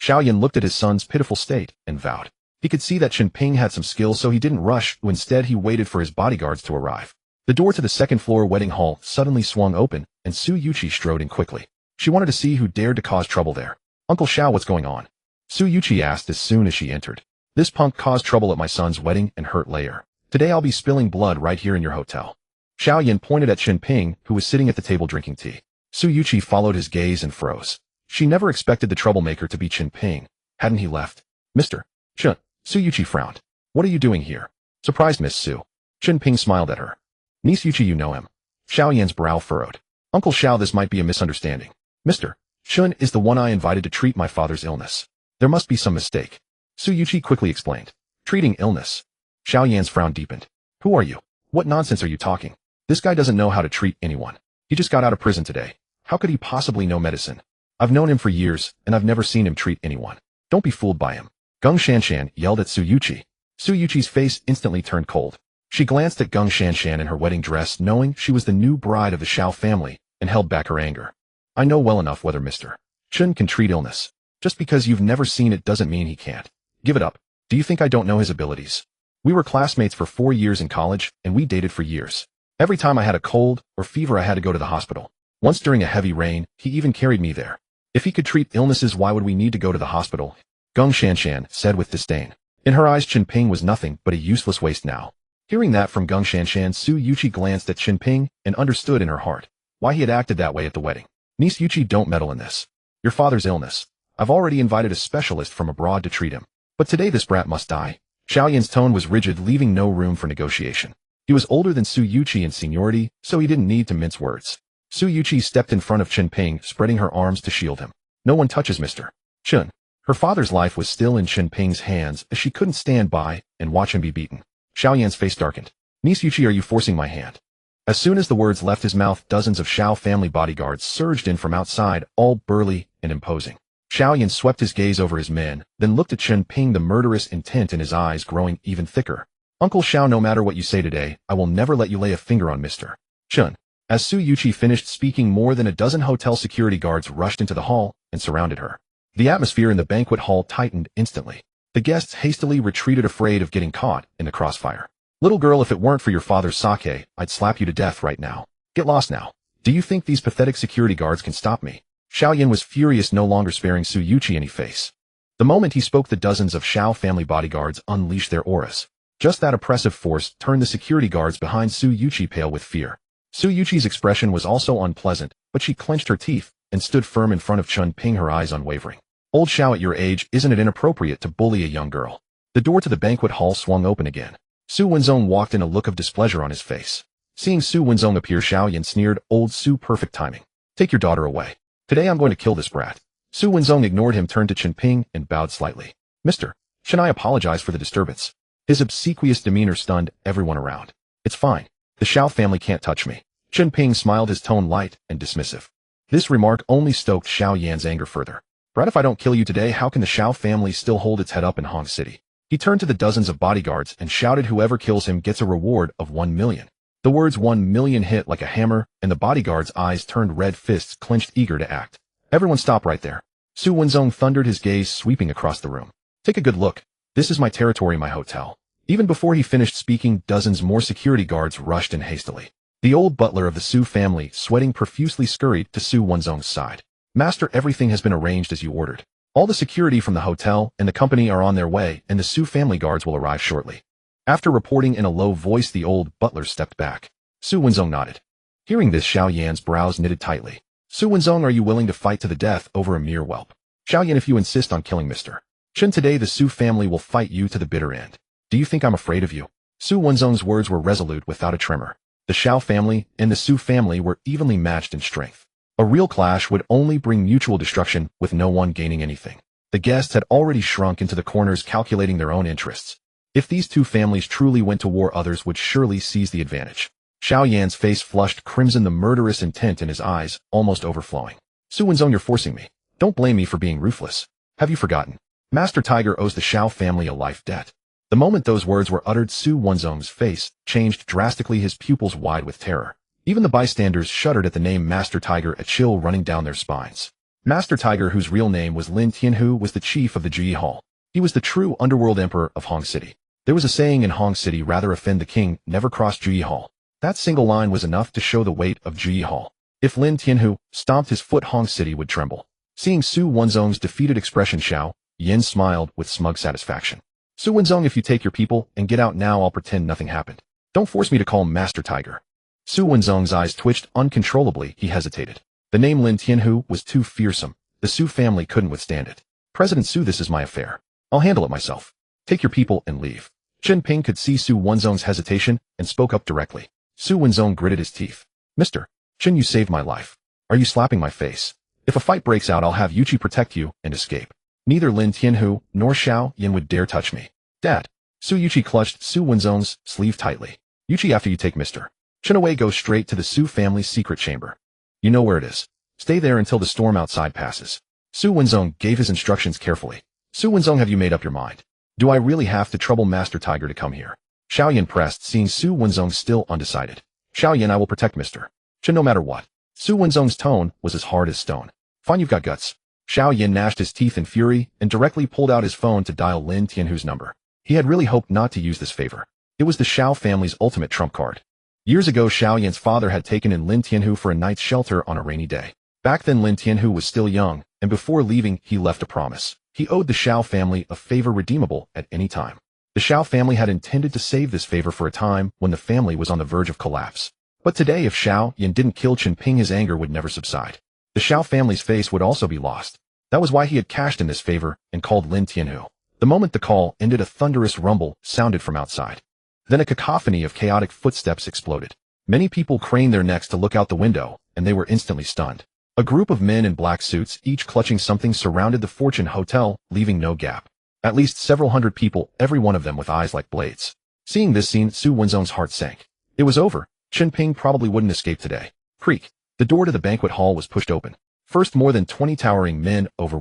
[SPEAKER 1] Xiao Yan looked at his son's pitiful state and vowed. He could see that Chen Ping had some skill, so he didn't rush. Instead, he waited for his bodyguards to arrive. The door to the 2nd floor wedding hall suddenly swung open, and Su Yuqi strode in quickly. She wanted to see who dared to cause trouble there. Uncle Xiao, what's going on? Su Yuqi asked as soon as she entered. This punk caused trouble at my son's wedding and hurt Layer. Today I'll be spilling blood right here in your hotel. Xiao Yan pointed at Chen Ping, who was sitting at the table drinking tea. Su Yuqi followed his gaze and froze. She never expected the troublemaker to be Chen Ping. Hadn't he left? Mr. Chen. Su Yuqi frowned. What are you doing here? Surprised Miss Su. Chen Ping smiled at her. Niece Yuqi, you know him. Xiao Yan's brow furrowed. Uncle Xiao, this might be a misunderstanding. Mr. Chen is the one I invited to treat my father's illness. There must be some mistake. Su Yuqi quickly explained. Treating illness. Xiao Yan's frown deepened. Who are you? What nonsense are you talking? This guy doesn't know how to treat anyone. He just got out of prison today. How could he possibly know medicine? I've known him for years, and I've never seen him treat anyone. Don't be fooled by him. Gung Shanshan yelled at Su Yuqi. Su Yuqi's face instantly turned cold. She glanced at Gung Shanshan in her wedding dress, knowing she was the new bride of the Xiao family, and held back her anger. I know well enough whether Mr. Chen can treat illness. Just because you've never seen it doesn't mean he can't. Give it up. Do you think I don't know his abilities? We were classmates for 4 years in college, and we dated for years. Every time I had a cold or fever, I had to go to the hospital. Once during a heavy rain, he even carried me there. If he could treat illnesses, why would we need to go to the hospital? Gung Shanshan said with disdain. In her eyes, Chen Ping was nothing but a useless waste now. Hearing that from Gung Shanshan, Su Yuqi glanced at Chen Ping and understood in her heart why he had acted that way at the wedding. Niece Yuqi, don't meddle in this. Your father's illness. I've already invited a specialist from abroad to treat him. But today this brat must die. Xiao Yan's tone was rigid, leaving no room for negotiation. He was older than Su Yuqi in seniority, so he didn't need to mince words. Su Yuqi stepped in front of Chen Ping, spreading her arms to shield him. No one touches Mr. Chen. Her father's life was still in Chen Ping's hands, as she couldn't stand by and watch him be beaten. Xiao Yan's face darkened. Niece Yuqi, are you forcing my hand? As soon as the words left his mouth, dozens of Xiao family bodyguards surged in from outside, all burly and imposing. Xiao Yan swept his gaze over his men, then looked at Chen Ping, the murderous intent in his eyes growing even thicker. Uncle Xiao, no matter what you say today, I will never let you lay a finger on Mr. Chen. As Su Yuqi finished speaking, more than a dozen hotel security guards rushed into the hall and surrounded her. The atmosphere in the banquet hall tightened instantly. The guests hastily retreated, afraid of getting caught in the crossfire. Little girl, if it weren't for your father's sake, I'd slap you to death right now. Get lost now. Do you think these pathetic security guards can stop me? Xiao Yan was furious, no longer sparing Su Yuqi any face. The moment he spoke, the dozens of Xiao family bodyguards unleashed their auras. Just that oppressive force turned the security guards behind Su Yuqi pale with fear. Su Yuqi's expression was also unpleasant, but she clenched her teeth and stood firm in front of Chen Ping, her eyes unwavering. Old Xiao, at your age, isn't it inappropriate to bully a young girl? The door to the banquet hall swung open again. Su Wenzong walked in, a look of displeasure on his face. Seeing Su Wenzong appear, Xiao Yan sneered, Old Su, perfect timing. Take your daughter away. Today I'm going to kill this brat. Su Wenzong ignored him, turned to Chen Ping, and bowed slightly. Mr. Chen, I apologize for the disturbance. His obsequious demeanor stunned everyone around. It's fine. The Xiao family can't touch me. Chen Ping smiled, his tone light and dismissive. This remark only stoked Xiao Yan's anger further. Brat, if I don't kill you today, how can the Xiao family still hold its head up in Hong City? He turned to the dozens of bodyguards and shouted, whoever kills him gets a reward of 1 million. The words 1 million hit like a hammer, and the bodyguards' eyes turned red, fists clenched, eager to act. Everyone stop right there. Su Wenzong thundered, his gaze sweeping across the room. Take a good look. This is my territory, my hotel. Even before he finished speaking, dozens more security guards rushed in hastily. The old butler of the Su family, sweating profusely, scurried to Su Wenzong's side. Master, everything has been arranged as you ordered. All the security from the hotel and the company are on their way, and the Su family guards will arrive shortly. After reporting in a low voice, the old butler stepped back. Su Wenzong nodded. Hearing this, Xiao Yan's brows knitted tightly. Su Wenzong, are you willing to fight to the death over a mere whelp? Xiao Yan, if you insist on killing Mr. Chen today, the Su family will fight you to the bitter end. Do you think I'm afraid of you? Su Wenzong's words were resolute, without a tremor. The Xiao family and the Su family were evenly matched in strength. A real clash would only bring mutual destruction, with no one gaining anything. The guests had already shrunk into the corners, calculating their own interests. If these two families truly went to war, others would surely seize the advantage. Xiao Yan's face flushed crimson, the murderous intent in his eyes almost overflowing. Su Wenzong, you're forcing me. Don't blame me for being ruthless. Have you forgotten? Master Tiger owes the Xiao family a life debt. The moment those words were uttered, Su Wenzong's face changed drastically, his pupils wide with terror. Even the bystanders shuddered at the name Master Tiger, a chill running down their spines. Master Tiger, whose real name was Lin Tianhu, was the chief of the Ji Hall. He was the true underworld emperor of Hong City. There was a saying in Hong City, rather offend the king, never cross Ji Hall. That single line was enough to show the weight of Ji Hall. If Lin Tianhu stomped his foot, Hong City would tremble. Seeing Su Wenzong's defeated expression, Xiao Yan smiled with smug satisfaction. Su Wenzong, if you take your people and get out now, I'll pretend nothing happened. Don't force me to call Master Tiger. Su Wenzong's eyes twitched uncontrollably. He hesitated. The name Lin Tianhu was too fearsome. The Su family couldn't withstand it. President Su, this is my affair. I'll handle it myself. Take your people and leave. Chen Ping could see Su Wenzong's hesitation and spoke up directly. Su Wenzong gritted his teeth. Mr. Chen, you saved my life. Are you slapping my face? If a fight breaks out, I'll have Yuchi protect you and escape. Neither Lin Tianhu nor Xiao Yan would dare touch me. Dad. Su Yuchi clutched Su Wenzong's sleeve tightly. Yuchi, after you take Mr. Chen away, go straight to the Su family's secret chamber. You know where it is. Stay there until the storm outside passes. Su Wenzong gave his instructions carefully. Su Wenzong, have you made up your mind? Do I really have to trouble Master Tiger to come here? Xiao Yan pressed, seeing Su Wenzong still undecided. Xiao Yan, I will protect Mr. Chen no matter what. Su Wenzong's tone was as hard as stone. Fine, you've got guts. Xiao Yan gnashed his teeth in fury and directly pulled out his phone to dial Lin Tianhu's number. He had really hoped not to use this favor. It was the Xiao family's ultimate trump card. Years ago, Xiao Yan's father had taken in Lin Tianhu for a night's shelter on a rainy day. Back then, Lin Tianhu was still young, and before leaving, he left a promise. He owed the Xiao family a favor redeemable at any time. The Xiao family had intended to save this favor for a time when the family was on the verge of collapse. But today, if Xiao Yan didn't kill Chen Ping, his anger would never subside. The Xiao family's face would also be lost. That was why he had cashed in this favor and called Lin Tianhu. The moment the call ended, a thunderous rumble sounded from outside. Then a cacophony of chaotic footsteps exploded. Many people craned their necks to look out the window, and they were instantly stunned. A group of men in black suits, each clutching something, surrounded the Fortune Hotel, leaving no gap. At least several hundred people, every one of them with eyes like blades. Seeing this scene, Su Wenzong's heart sank. It was over. Chen Ping probably wouldn't escape today. Creak. The door to the banquet hall was pushed open. First, more than 20 towering men over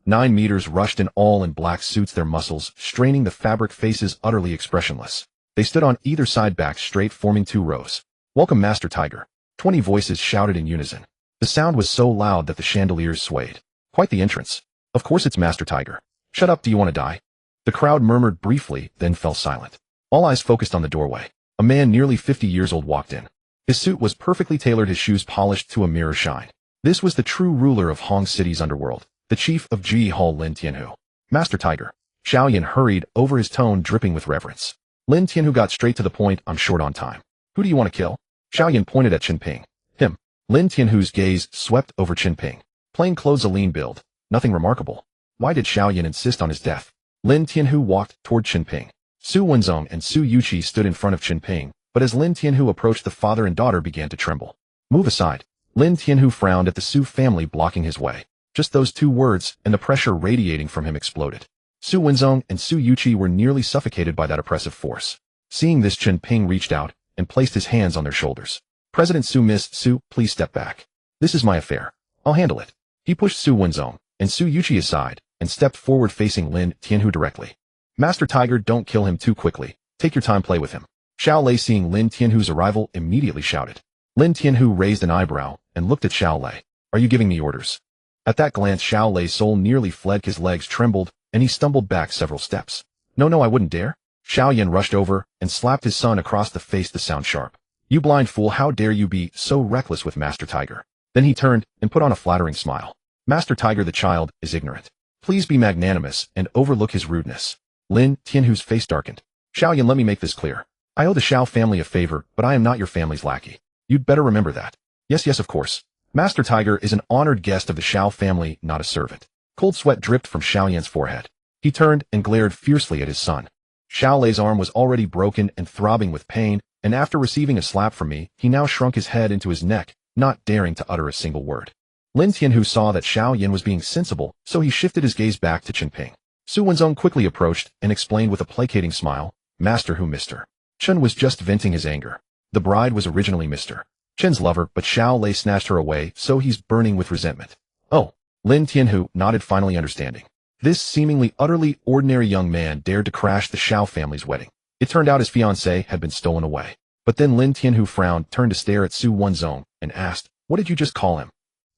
[SPEAKER 1] 9 meters rushed in, all in black suits, their muscles straining the fabric, faces utterly expressionless. They stood on either side, back straight, forming 2 rows. Welcome, Master Tiger. 20 voices shouted in unison. The sound was so loud that the chandeliers swayed. Quite the entrance. Of course it's Master Tiger. Shut up, do you want to die? The crowd murmured briefly, then fell silent. All eyes focused on the doorway. A man nearly 50 years old walked in. His suit was perfectly tailored, his shoes polished to a mirror shine. This was the true ruler of Hong City's underworld, the chief of Ji Hall, Lin Tianhu. Master Tiger. Xiao Yan hurried over, his tone dripping with reverence. Lin Tianhu got straight to the point. I'm short on time. Who do you want to kill? Xiao Yan pointed at Chen Ping. Him. Lin Tianhu's gaze swept over Chen Ping. Plain clothes, a lean build. Nothing remarkable. Why did Xiao Yan insist on his death? Lin Tianhu walked toward Chen Ping. Su Wenzong and Su Yuchi stood in front of Chen Ping, but as Lin Tianhu approached, the father and daughter began to tremble. Move aside. Lin Tianhu frowned at the Su family blocking his way. Just those 2 words, and the pressure radiating from him exploded. Su Wenzong and Su Yuchi were nearly suffocated by that oppressive force. Seeing this, Chen Ping reached out and placed his hands on their shoulders. President Su, Miss Su, please step back. This is my affair. I'll handle it. He pushed Su Wenzong and Su Yuchi aside and stepped forward, facing Lin Tianhu directly. Master Tiger, don't kill him too quickly. Take your time, play with him. Xiao Lei, seeing Lin Tianhu's arrival, immediately shouted. Lin Tianhu raised an eyebrow and looked at Xiao Lei. Are you giving me orders? At that glance, Xiao Lei's soul nearly fled. His legs trembled, and he stumbled back several steps. No, I wouldn't dare. Xiao Yan rushed over and slapped his son across the face to sound sharp. You blind fool, how dare you be so reckless with Master Tiger? Then he turned and put on a flattering smile. Master Tiger, the child is ignorant. Please be magnanimous and overlook his rudeness. Lin Tianhu's face darkened. Xiao Yan, let me make this clear. I owe the Xiao family a favor, but I am not your family's lackey. You'd better remember that. Yes, of course. Master Tiger is an honored guest of the Xiao family, not a servant. Cold sweat dripped from Xiao Yan's forehead. He turned and glared fiercely at his son. Xiao Lei's arm was already broken and throbbing with pain, and after receiving a slap from me, he now shrunk his head into his neck, not daring to utter a single word. Lin Tianhu saw that Xiao Yan was being sensible, so he shifted his gaze back to Chen Ping. Su Wenzong quickly approached and explained with a placating smile, Master who Mr. Chen was just venting his anger. The bride was originally Mr. Chen's lover, but Xiao Lei snatched her away, so he's burning with resentment. Oh. Lin Tianhu nodded, finally understanding. This seemingly utterly ordinary young man dared to crash the Xiao family's wedding. It turned out his fiancée had been stolen away. But then Lin Tianhu frowned, turned to stare at Su Wenzong, and asked, what did you just call him?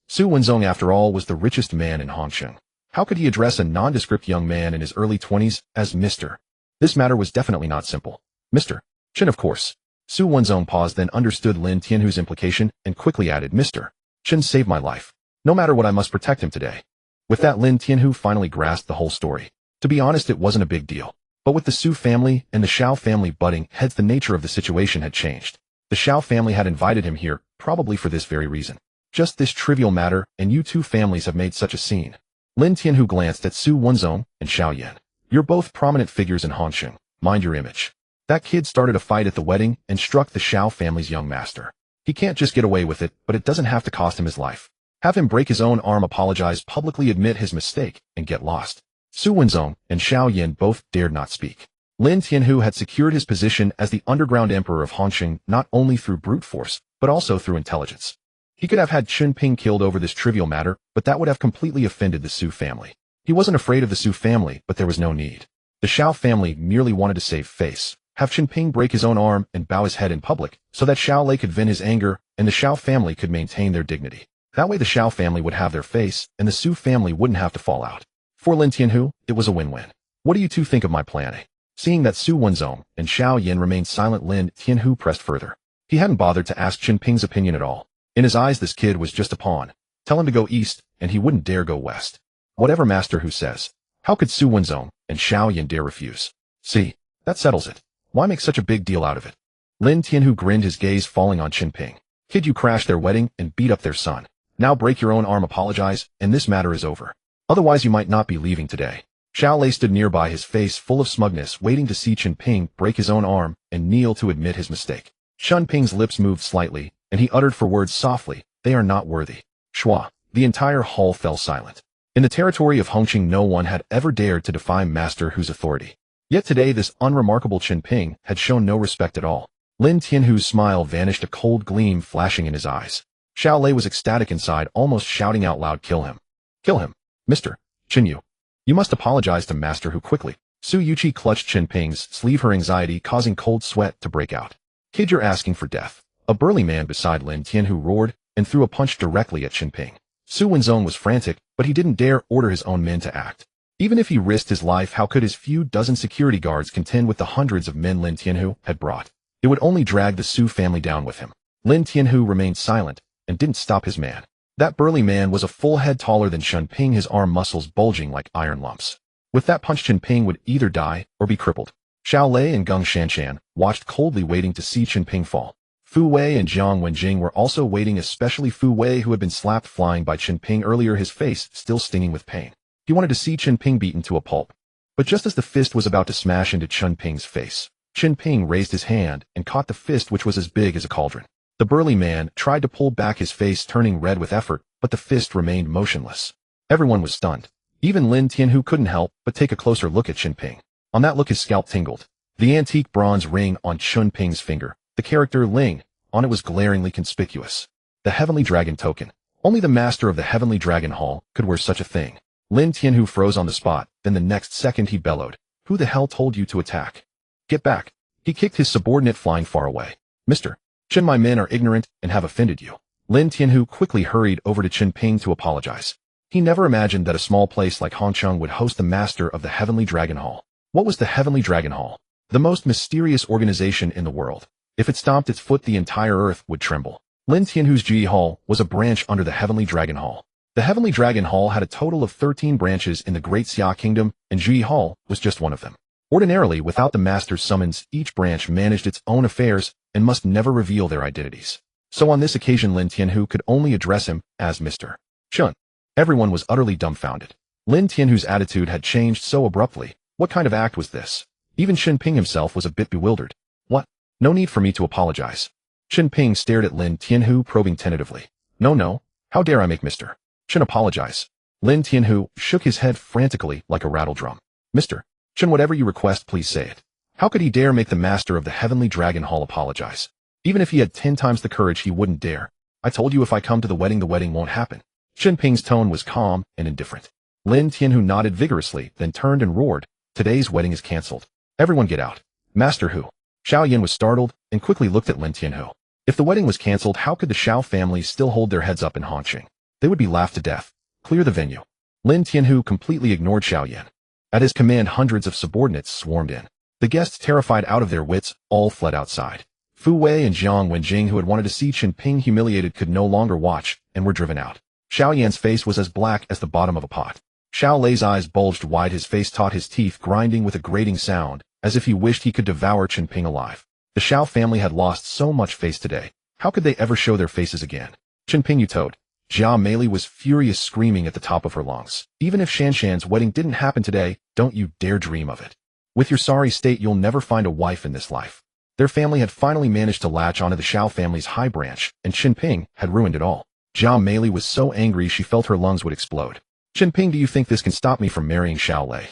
[SPEAKER 1] Su Wenzong, after all, was the richest man in Hongcheng. How could he address a nondescript young man in his early 20s as Mr.? This matter was definitely not simple. Mr. Chen, of course. Su Wenzong paused, then understood Lin Tianhu's implication and quickly added, Mr. Chen saved my life. No matter what, I must protect him today. With that, Lin Tianhu finally grasped the whole story. To be honest, it wasn't a big deal. But with the Su family and the Xiao family butting heads, the nature of the situation had changed. The Xiao family had invited him here, probably for this very reason. Just this trivial matter, and you two families have made such a scene. Lin Tianhu glanced at Su Wenzong and Xiao Yan. You're both prominent figures in Hongcheng. Mind your image. That kid started a fight at the wedding and struck the Xiao family's young master. He can't just get away with it, but it doesn't have to cost him his life. Have him break his own arm, apologize, publicly admit his mistake, and get lost. Su Wenzong and Xiao Yan both dared not speak. Lin Tianhu had secured his position as the underground emperor of Hongcheng not only through brute force, but also through intelligence. He could have had Chen Ping killed over this trivial matter, but that would have completely offended the Su family. He wasn't afraid of the Su family, but there was no need. The Xiao family merely wanted to save face, have Chen Ping break his own arm and bow his head in public, so that Xiao Lei could vent his anger, and the Xiao family could maintain their dignity. That way the Xiao family would have their face, and the Su family wouldn't have to fall out. For Lin Tianhu, it was a win-win. What do you two think of my plan? Seeing that Su Wenzong and Xiao Yan remained silent, Lin Tianhu pressed further. He hadn't bothered to ask Chen Ping's opinion at all. In his eyes, this kid was just a pawn. Tell him to go east, and he wouldn't dare go west. Whatever Master Hu says. How could Su Wenzong and Xiao Yan dare refuse? See, that settles it. Why make such a big deal out of it? Lin Tianhu grinned, his gaze falling on Chen Ping. Kid, you crashed their wedding and beat up their son. Now break your own arm, apologize, and this matter is over. Otherwise you might not be leaving today. Xiao Lei stood nearby, his face full of smugness, waiting to see Chen Ping break his own arm and kneel to admit his mistake. Chen Ping's lips moved slightly, and he uttered 4 words softly. They are not worthy. Shua. The entire hall fell silent. In the territory of Hongcheng, no one had ever dared to defy Master Hu's authority. Yet today this unremarkable Chen Ping had shown no respect at all. Lin Tianhu's smile vanished, a cold gleam flashing in his eyes. Xiao Lei was ecstatic inside, almost shouting out loud, "Kill him! Kill him! Mr. Chen Yu! You must apologize to Master Hu quickly." Su Yuqi clutched Chen Ping's sleeve, her anxiety causing cold sweat to break out. "Kid, you're asking for death." A burly man beside Lin Tianhu roared and threw a punch directly at Chen Ping. Su Wenzong was frantic, but he didn't dare order his own men to act. Even if he risked his life, how could his few dozen security guards contend with the hundreds of men Lin Tianhu had brought? It would only drag the Su family down with him. Lin Tianhu remained silent and didn't stop his man. That burly man was a full head taller than Chen Ping, his arm muscles bulging like iron lumps. With that punch, Chen Ping would either die or be crippled. Xiao Lei and Geng Shanshan watched coldly, waiting to see Chen Ping fall. Fu Wei and Jiang Wenjing were also waiting, especially Fu Wei, who had been slapped flying by Chen Ping earlier, his face still stinging with pain. He wanted to see Chen Ping beaten to a pulp. But just as the fist was about to smash into Chen Ping's face, Chen Ping raised his hand and caught the fist, which was as big as a cauldron. The burly man tried to pull back, his face turning red with effort, but the fist remained motionless. Everyone was stunned. Even Lin Tianhu couldn't help but take a closer look at Chen Ping. On that look, his scalp tingled. The antique bronze ring on Chen Ping's finger, the character Ling on it, was glaringly conspicuous. The Heavenly Dragon token. Only the master of the Heavenly Dragon Hall could wear such a thing. Lin Tianhu froze on the spot, then the next second he bellowed, "Who the hell told you to attack? Get back!" He kicked his subordinate flying far away. "Mr. Chen, my men are ignorant and have offended you." Lin Tianhu quickly hurried over to Chen Ping to apologize. He never imagined that a small place like Hongcheng would host the master of the Heavenly Dragon Hall. What was the Heavenly Dragon Hall? The most mysterious organization in the world. If it stomped its foot, the entire earth would tremble. Lin Tianhu's Ji Hall was a branch under the Heavenly Dragon Hall. The Heavenly Dragon Hall had a total of 13 branches in the Great Xia Kingdom, and Ji Hall was just one of them. Ordinarily, without the master's summons, each branch managed its own affairs and must never reveal their identities. So on this occasion, Lin Tianhu could only address him as Mr. Chen. Everyone was utterly dumbfounded. Lin Tianhu's attitude had changed so abruptly. What kind of act was this? Even Chen Ping himself was a bit bewildered. What? No need for me to apologize. Chen Ping stared at Lin Tianhu, probing tentatively. No. How dare I make Mr. Chen apologize? Lin Tianhu shook his head frantically like a rattle drum. Mr. Chen, whatever you request, please say it. How could he dare make the master of the Heavenly Dragon Hall apologize? Even if he had 10 times the courage, he wouldn't dare. I told you if I come to the wedding won't happen. Chen Ping's tone was calm and indifferent. Lin Tianhu nodded vigorously, then turned and roared, "Today's wedding is cancelled. Everyone get out." Master Hu. Xiao Yan was startled and quickly looked at Lin Tianhu. If the wedding was cancelled, how could the Xiao family still hold their heads up in Hongcheng? They would be laughed to death. Clear the venue. Lin Tianhu completely ignored Xiao Yan. At his command, hundreds of subordinates swarmed in. The guests, terrified out of their wits, all fled outside. Fu Wei and Jiang Wenjing, who had wanted to see Chen Ping humiliated, could no longer watch and were driven out. Xiao Yan's face was as black as the bottom of a pot. Xiao Lei's eyes bulged wide, his face taut, his teeth grinding with a grating sound, as if he wished he could devour Chen Ping alive. The Xiao family had lost so much face today. How could they ever show their faces again? Chen Ping, you toad. Jia Meili was furious, screaming at the top of her lungs. Even if Shanshan's wedding didn't happen today, don't you dare dream of it. With your sorry state, you'll never find a wife in this life. Their family had finally managed to latch onto the Xiao family's high branch, and Chen Ping had ruined it all. Jia Meili was so angry she felt her lungs would explode. Chen Ping, do you think this can stop me from marrying Xiao Lei?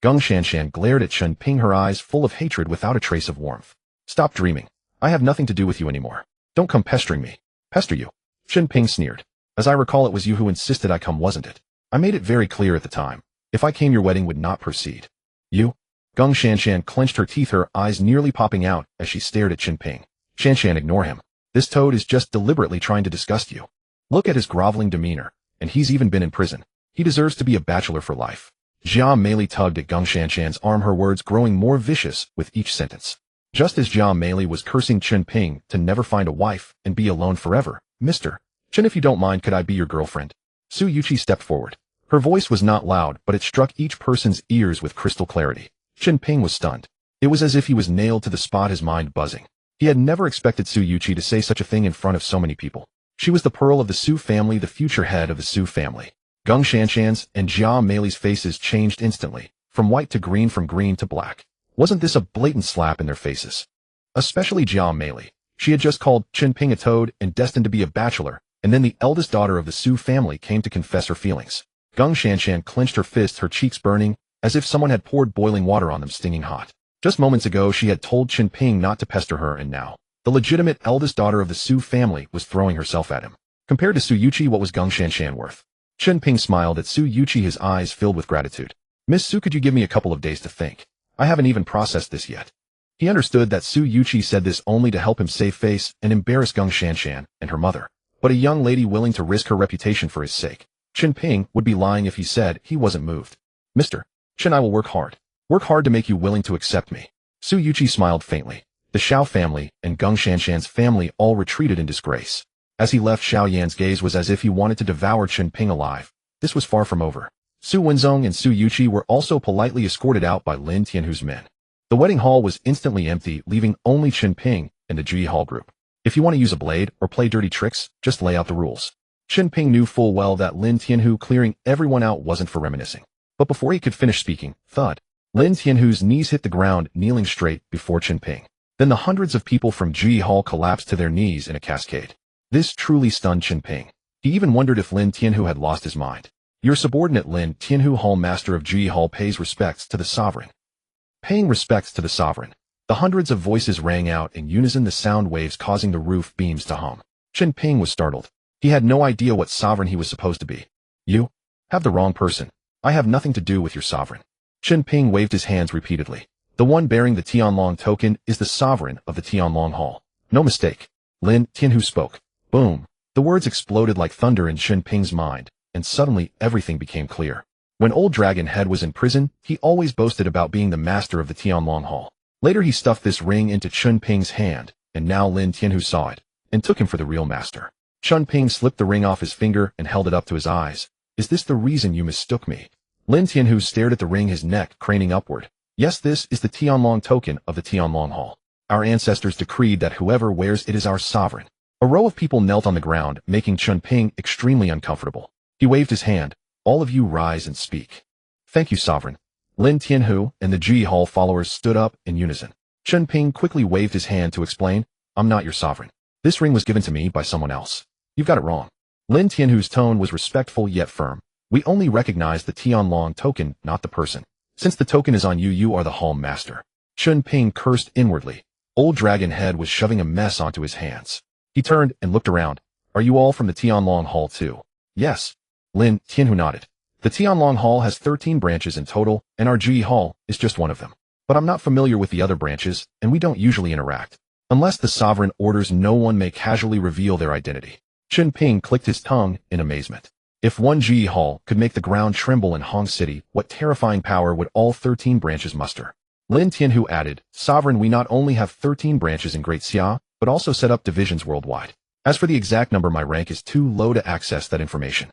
[SPEAKER 1] Geng Shanshan glared at Chen Ping, her eyes full of hatred without a trace of warmth. Stop dreaming. I have nothing to do with you anymore. Don't come pestering me. Pester you? Chen Ping sneered. As I recall, it was you who insisted I come, wasn't it? I made it very clear at the time. If I came, your wedding would not proceed. You? Geng Shanshan clenched her teeth, her eyes nearly popping out as she stared at Chen Ping. Shanshan, ignore him. This toad is just deliberately trying to disgust you. Look at his groveling demeanor, and he's even been in prison. He deserves to be a bachelor for life. Jia Meili tugged at Geng Shanshan's arm, her words growing more vicious with each sentence. Just as Jia Meili was cursing Chen Ping to never find a wife and be alone forever, Mr. Chen, if you don't mind, could I be your girlfriend? Su Yuqi stepped forward. Her voice was not loud, but it struck each person's ears with crystal clarity. Chen Ping was stunned. It was as if he was nailed to the spot, his mind buzzing. He had never expected Su Yuqi to say such a thing in front of so many people. She was the pearl of the Su family, the future head of the Su family. Geng Shanshan's and Jia Meili's faces changed instantly, from white to green, from green to black. Wasn't this a blatant slap in their faces? Especially Jia Meili. She had just called Chen Ping a toad and destined to be a bachelor, and then the eldest daughter of the Su family came to confess her feelings. Geng Shanshan clenched her fists, her cheeks burning, as if someone had poured boiling water on them, stinging hot. Just moments ago, she had told Chen Ping not to pester her, and now, the legitimate eldest daughter of the Su family was throwing herself at him. Compared to Su Yuqi, what was Geng Shanshan worth? Chen Ping smiled at Su Yuqi, his eyes filled with gratitude. Miss Su, could you give me a couple of days to think? I haven't even processed this yet. He understood that Su Yuqi said this only to help him save face and embarrass Geng Shanshan and her mother. But a young lady willing to risk her reputation for his sake. Chen Ping would be lying if he said he wasn't moved. Mr. Chen, I will work hard. Work hard to make you willing to accept me. Su Yuqi smiled faintly. The Xiao family and Geng Shanshan's family all retreated in disgrace. As he left, Xiao Yan's gaze was as if he wanted to devour Chen Ping alive. This was far from over. Su Wenzong and Su Yuqi were also politely escorted out by Lin Tianhu's men. The wedding hall was instantly empty, leaving only Chen Ping and the Ji Hall group. If you want to use a blade or play dirty tricks, just lay out the rules. Chen Ping knew full well that Lin Tianhu clearing everyone out wasn't for reminiscing. But before he could finish speaking, thud, Lin Tianhu's knees hit the ground, kneeling straight before Chen Ping. Then the hundreds of people from Ji Hall collapsed to their knees in a cascade. This truly stunned Chen Ping. He even wondered if Lin Tianhu had lost his mind. Your subordinate Lin Tianhu, Hall Master of Ji Hall, pays respects to the sovereign. Paying respects to the sovereign. The hundreds of voices rang out in unison, the sound waves causing the roof beams to hum. Chen Ping was startled. He had no idea what sovereign he was supposed to be. You have the wrong person. I have nothing to do with your sovereign. Chen Ping waved his hands repeatedly. The one bearing the Tianlong token is the sovereign of the Tianlong Hall. No mistake. Lin Tianhu spoke. Boom. The words exploded like thunder in Chen Ping's mind, and suddenly everything became clear. When Old Dragon Head was in prison, he always boasted about being the master of the Tianlong Hall. Later he stuffed this ring into Chen Ping's hand, and now Lin Tianhu saw it, and took him for the real master. Chen Ping slipped the ring off his finger and held it up to his eyes. Is this the reason you mistook me? Lin Tianhu stared at the ring, his neck craning upward. Yes, this is the Tianlong token of the Tianlong Hall. Our ancestors decreed that whoever wears it is our sovereign. A row of people knelt on the ground, making Chen Ping extremely uncomfortable. He waved his hand. All of you rise and speak. Thank you, sovereign. Lin Tianhu and the Ji Hall followers stood up in unison. Chen Ping quickly waved his hand to explain, I'm not your sovereign. This ring was given to me by someone else. You've got it wrong. Lin Tianhu's tone was respectful yet firm. We only recognize the Tianlong token, not the person. Since the token is on you, you are the Hall Master. Chen Ping cursed inwardly. Old Dragon Head was shoving a mess onto his hands. He turned and looked around. Are you all from the Tianlong Hall too? Yes. Lin Tianhu nodded. The Tianlong Hall has 13 branches in total, and our Ji Hall is just one of them. But I'm not familiar with the other branches, and we don't usually interact. Unless the sovereign orders, no one may casually reveal their identity. Chen Ping clicked his tongue in amazement. If one Ji Hall could make the ground tremble in Hong City, what terrifying power would all 13 branches muster? Lin Tianhu added, Sovereign, we not only have 13 branches in Great Xia, but also set up divisions worldwide. As for the exact number, my rank is too low to access that information.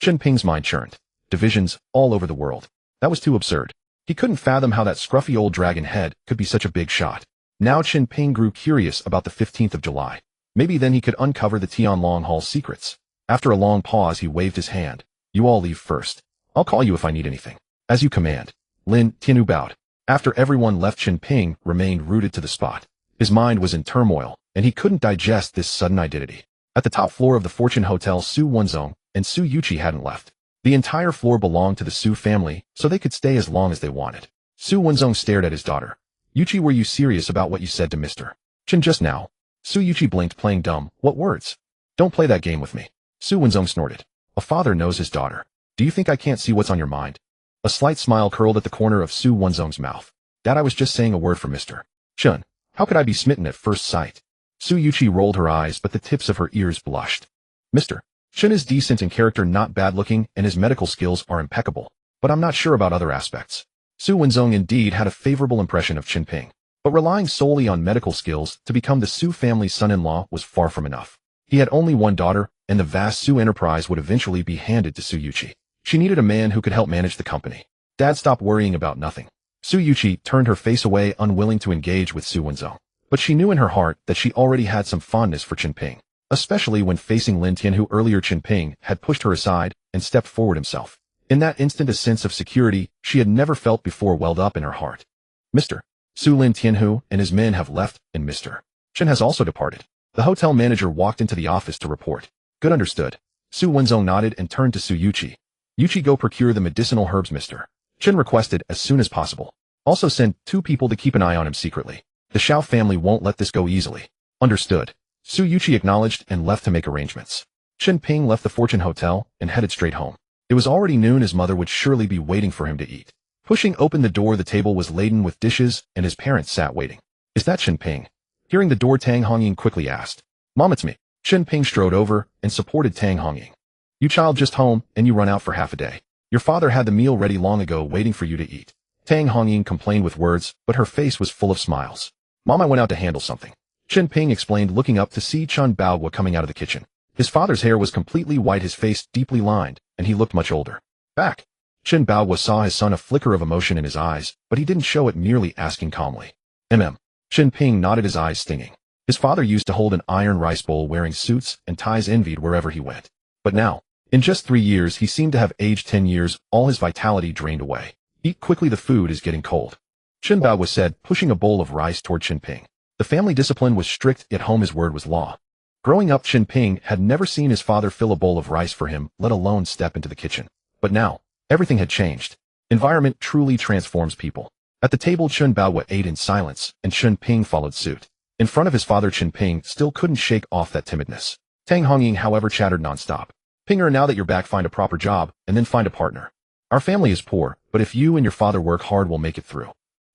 [SPEAKER 1] Chen Ping's mind churned. Divisions all over the world. That was too absurd. He couldn't fathom how that scruffy old dragon head could be such a big shot. Now Chen Ping grew curious about the 15th of July. Maybe then he could uncover the Tianlong Hall's secrets. After a long pause, he waved his hand. You all leave first. I'll call you if I need anything. As you command. Lin Tianhu bowed. After everyone left, Chen Ping remained rooted to the spot. His mind was in turmoil, and he couldn't digest this sudden identity. At the top floor of the Fortune Hotel, Su Wenzong and Su Yuqi hadn't left. The entire floor belonged to the Su family, so they could stay as long as they wanted. Su Wenzong stared at his daughter. Yuqi, were you serious about what you said to Mr. Chen just now? Su Yuqi blinked, playing dumb. What words? Don't play that game with me. Su Wenzong snorted. A father knows his daughter. Do you think I can't see what's on your mind? A slight smile curled at the corner of Su Wenzong's mouth. Dad, I was just saying a word for Mr. Chen. How could I be smitten at first sight? Su Yuqi rolled her eyes, but the tips of her ears blushed. Mr. Chen is decent in character, not bad-looking, and his medical skills are impeccable. But I'm not sure about other aspects. Su Wenzong indeed had a favorable impression of Chen Ping. But relying solely on medical skills to become the Su family's son-in-law was far from enough. He had only one daughter, and the vast Su enterprise would eventually be handed to Su Yuqi. She needed a man who could help manage the company. Dad, stop worrying about nothing. Su Yuqi turned her face away, unwilling to engage with Su Wenzong. But she knew in her heart that she already had some fondness for Chen Ping, especially when facing Lin Tianhu. Earlier, Chen Ping had pushed her aside and stepped forward himself. In that instant, a sense of security she had never felt before welled up in her heart. Mr. Su Lin Tianhu and his men have left, and Mr. Chen has also departed. The hotel manager walked into the office to report. Good, understood. Su Wenzong nodded and turned to Su Yuqi. Yuqi, go procure the medicinal herbs Mr. Chen requested as soon as possible. Also send 2 people to keep an eye on him secretly. The Xiao family won't let this go easily. Understood. Su Yuqi acknowledged and left to make arrangements. Chen Ping left the Fortune Hotel and headed straight home. It was already noon. His mother would surely be waiting for him to eat. Pushing open the door, the table was laden with dishes, and his parents sat waiting. Is that Chen Ping? Hearing the door, Tang Hongying quickly asked. Mom, it's me. Chen Ping strode over and supported Tang Hongying. You child just home, and you run out for half a day. Your father had the meal ready long ago waiting for you to eat. Tang Hongying complained with words, but her face was full of smiles. Mom, I went out to handle something. Chen Ping explained, looking up to see Chen Baoguo coming out of the kitchen. His father's hair was completely white, his face deeply lined, and he looked much older. Back. Chen Baoguo saw his son, a flicker of emotion in his eyes, but he didn't show it, merely asking calmly. Chen Ping nodded, his eyes stinging. His father used to hold an iron rice bowl, wearing suits and ties, envied wherever he went. But now, in just 3 years, he seemed to have aged 10 years, all his vitality drained away. Eat quickly, the food is getting cold. Chen Baoguo said, pushing a bowl of rice toward Chen Ping. The family discipline was strict, yet home his word was law. Growing up, Chen Ping had never seen his father fill a bowl of rice for him, let alone step into the kitchen. But now, everything had changed. Environment truly transforms people. At the table, Chen Baoguo ate in silence, and Chen Ping followed suit. In front of his father, Chen Ping still couldn't shake off that timidness. Tang Hongying, however, chattered nonstop. Pinger, now that you're back, find a proper job, and then find a partner. Our family is poor, but if you and your father work hard, we'll make it through.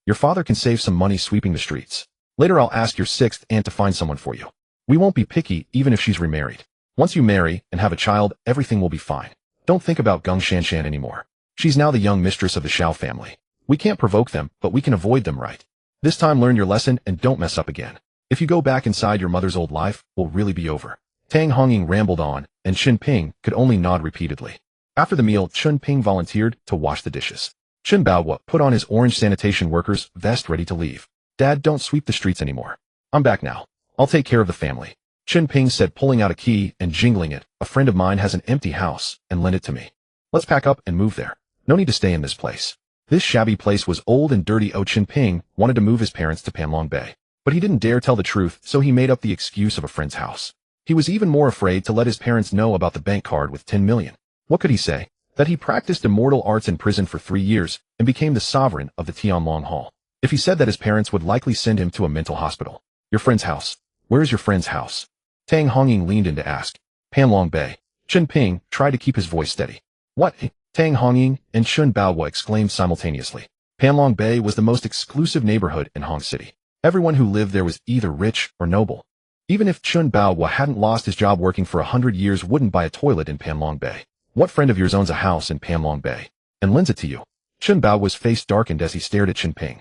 [SPEAKER 1] Your father can save some money sweeping the streets. Later, I'll ask your 6th aunt to find someone for you. We won't be picky, even if she's remarried. Once you marry and have a child, everything will be fine. Don't think about Geng Shanshan anymore. She's now the young mistress of the Xiao family. We can't provoke them, but we can avoid them, right? This time, learn your lesson and don't mess up again. If you go back inside, your mother's old life will really be over. Tang Hongying rambled on, and Chen Ping could only nod repeatedly. After the meal, Chen Ping volunteered to wash the dishes. Chen Baoguo put on his orange sanitation worker's vest, ready to leave. Dad, don't sweep the streets anymore. I'm back now. I'll take care of the family. Chen Ping said, pulling out a key and jingling it. A friend of mine has an empty house, and lend it to me. Let's pack up and move there. No need to stay in this place. This shabby place was old and dirty. Chen Ping wanted to move his parents to Panlong Bay, but he didn't dare tell the truth, so he made up the excuse of a friend's house. He was even more afraid to let his parents know about the bank card with 10 million. What could he say? That he practiced immortal arts in prison for 3 years and became the sovereign of the Tianlong Hall. If he said that, his parents would likely send him to a mental hospital. Your friend's house. Where is your friend's house? Tang Hongying leaned in to ask. Panlong Bay. Chen Ping tried to keep his voice steady. What? Tang Hongying and Chen Baoguo exclaimed simultaneously. Panlong Bay was the most exclusive neighborhood in Hong City. Everyone who lived there was either rich or noble. Even if Chen Baoguo hadn't lost his job, working for 100 years wouldn't buy a toilet in Panlong Bay. What friend of yours owns a house in Panlong Bay and lends it to you? Chen Baoguo's face darkened as he stared at Chen Ping.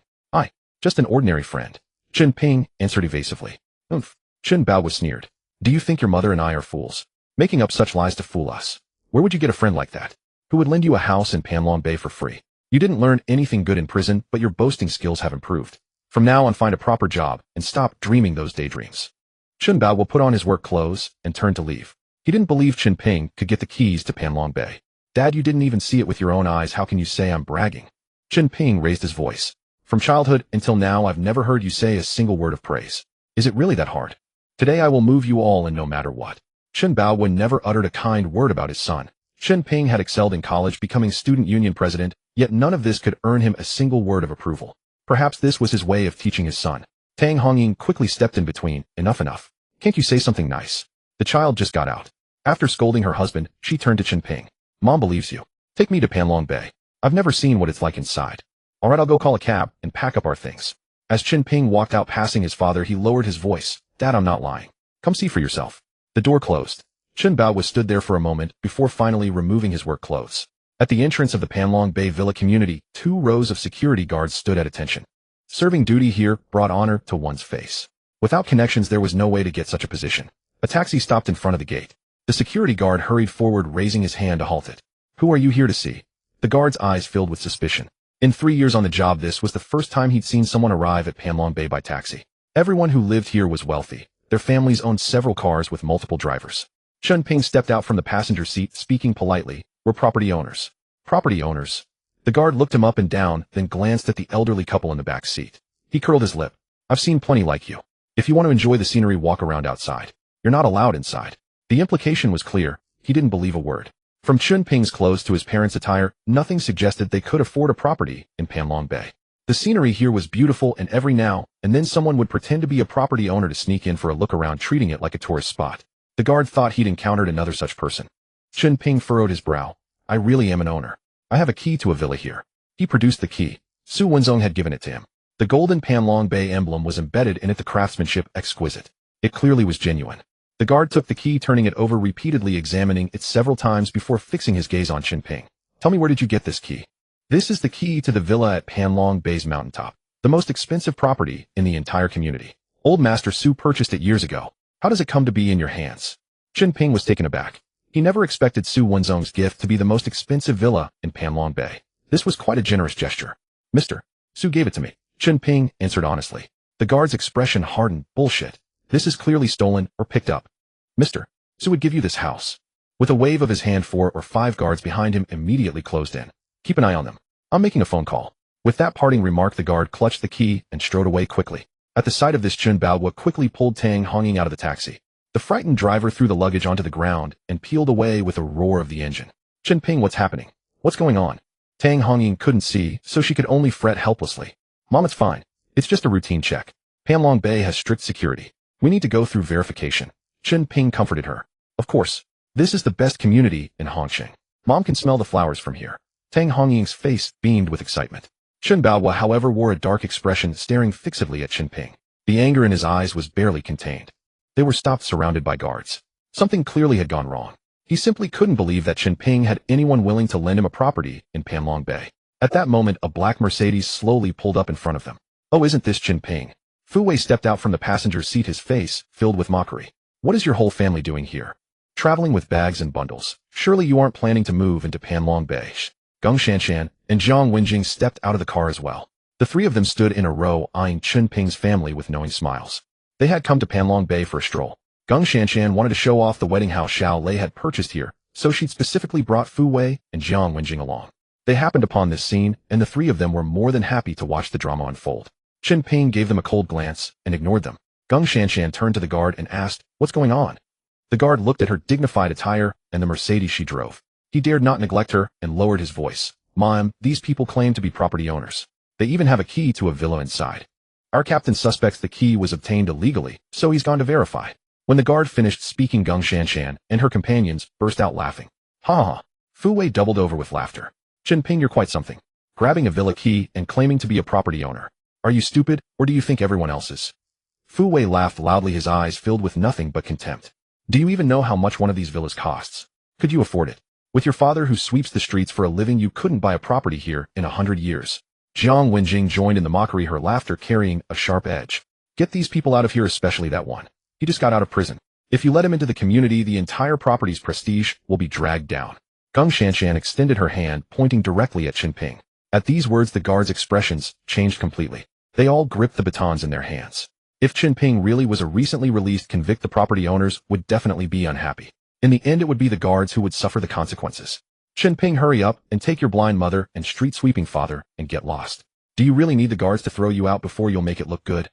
[SPEAKER 1] Just an ordinary friend. Chen Ping answered evasively. Oomph. Chen Baoguo sneered. Do you think your mother and I are fools? Making up such lies to fool us. Where would you get a friend like that? Who would lend you a house in Panlong Bay for free? You didn't learn anything good in prison, but your boasting skills have improved. From now on, find a proper job and stop dreaming those daydreams. Chen Bao will put on his work clothes and turn to leave. He didn't believe Chen Ping could get the keys to Panlong Bay. Dad, you didn't even see it with your own eyes. How can you say I'm bragging? Chen Ping raised his voice. From childhood until now, I've never heard you say a single word of praise. Is it really that hard? Today I will move you all and no matter what. Chen Baowen never uttered a kind word about his son. Chen Ping had excelled in college, becoming student union president, yet none of this could earn him a single word of approval. Perhaps this was his way of teaching his son. Tang Hongying quickly stepped in between. Enough. Can't you say something nice? The child just got out. After scolding her husband, she turned to Chen Ping. Mom believes you. Take me to Panlong Bay. I've never seen what it's like inside. All right, I'll go call a cab and pack up our things. As Chen Ping walked out passing his father, he lowered his voice. Dad, I'm not lying. Come see for yourself. The door closed. Chen Bao was stood there for a moment before finally removing his work clothes. At the entrance of the Panlong Bay Villa community, 2 rows of security guards stood at attention. Serving duty here brought honor to one's face. Without connections, there was no way to get such a position. A taxi stopped in front of the gate. The security guard hurried forward, raising his hand to halt it. Who are you here to see? The guard's eyes filled with suspicion. In 3 years on the job, this was the first time he'd seen someone arrive at Panlong Bay by taxi. Everyone who lived here was wealthy. Their families owned several cars with multiple drivers. Chen Ping stepped out from the passenger seat, speaking politely. We're property owners. Property owners? The guard looked him up and down, then glanced at the elderly couple in the back seat. He curled his lip. I've seen plenty like you. If you want to enjoy the scenery, walk around outside. You're not allowed inside. The implication was clear. He didn't believe a word. From Chen Ping's clothes to his parents' attire, nothing suggested they could afford a property in Panlong Bay. The scenery here was beautiful, and every now and then someone would pretend to be a property owner to sneak in for a look around, treating it like a tourist spot. The guard thought he'd encountered another such person. Chen Ping furrowed his brow. I really am an owner. I have a key to a villa here. He produced the key. Su Wenzong had given it to him. The golden Panlong Bay emblem was embedded in it, the craftsmanship exquisite. It clearly was genuine. The guard took the key, turning it over, repeatedly examining it several times before fixing his gaze on Chen Ping. Tell me, where did you get this key? This is the key to the villa at Panlong Bay's mountaintop, the most expensive property in the entire community. Old Master Su purchased it years ago. How does it come to be in your hands? Chen Ping was taken aback. He never expected Su Wenzong's gift to be the most expensive villa in Panlong Bay. This was quite a generous gesture. Mister, Su gave it to me. Chen Ping answered honestly. The guard's expression hardened. Bullshit. This is clearly stolen or picked up. Mister, Su would give you this house. With a wave of his hand, 4 or 5 guards behind him immediately closed in. Keep an eye on them. I'm making a phone call. With that parting remark, the guard clutched the key and strode away quickly. At the sight of this, Chen Baowa quickly pulled Tang Hongying out of the taxi. The frightened driver threw the luggage onto the ground and peeled away with a roar of the engine. Chen Ping, what's happening? What's going on? Tang Hongying couldn't see, so she could only fret helplessly. Mom, it's fine. It's just a routine check. Panlong Bay has strict security. We need to go through verification. Chen Ping comforted her. Of course. This is the best community in Hongcheng. Mom can smell the flowers from here. Tang Hongying's face beamed with excitement. Chen Baowa, however, wore a dark expression, staring fixedly at Chen Ping. The anger in his eyes was barely contained. They were stopped, surrounded by guards. Something clearly had gone wrong. He simply couldn't believe that Chen Ping had anyone willing to lend him a property in Panlong Bay. At that moment, a black Mercedes slowly pulled up in front of them. Oh, isn't this Chen Ping? Fu Wei stepped out from the passenger seat, his face filled with mockery. What is your whole family doing here? Traveling with bags and bundles. Surely you aren't planning to move into Panlong Bay. Geng Shanshan and Jiang Wenjing stepped out of the car as well. The 3 of them stood in a row, eyeing Chen Ping's family with knowing smiles. They had come to Panlong Bay for a stroll. Geng Shanshan wanted to show off the wedding house Xiao Lei had purchased here, so she'd specifically brought Fu Wei and Jiang Wenjing along. They happened upon this scene, and the 3 of them were more than happy to watch the drama unfold. Chen Ping gave them a cold glance and ignored them. Geng Shanshan turned to the guard and asked, what's going on? The guard looked at her dignified attire and the Mercedes she drove. He dared not neglect her and lowered his voice. Ma'am, these people claim to be property owners. They even have a key to a villa inside. Our captain suspects the key was obtained illegally, so he's gone to verify. When the guard finished speaking, Geng Shanshan and her companions burst out laughing. Ha ha. Fu Wei doubled over with laughter. Chen Ping, you're quite something. Grabbing a villa key and claiming to be a property owner. Are you stupid, or do you think everyone else is? Fu Wei laughed loudly, his eyes filled with nothing but contempt. Do you even know how much one of these villas costs? Could you afford it? With your father who sweeps the streets for a living, you couldn't buy a property here in 100 years. Jiang Wenjing joined in the mockery, her laughter carrying a sharp edge. Get these people out of here, especially that one. He just got out of prison. If you let him into the community, the entire property's prestige will be dragged down. Geng Shanshan extended her hand, pointing directly at Chen Ping. At these words, the guard's expressions changed completely. They all gripped the batons in their hands. If Chen Ping really was a recently released convict, the property owners would definitely be unhappy. In the end, it would be the guards who would suffer the consequences. Chen Ping, hurry up and take your blind mother and street-sweeping father and get lost. Do you really need the guards to throw you out before you'll make it look good?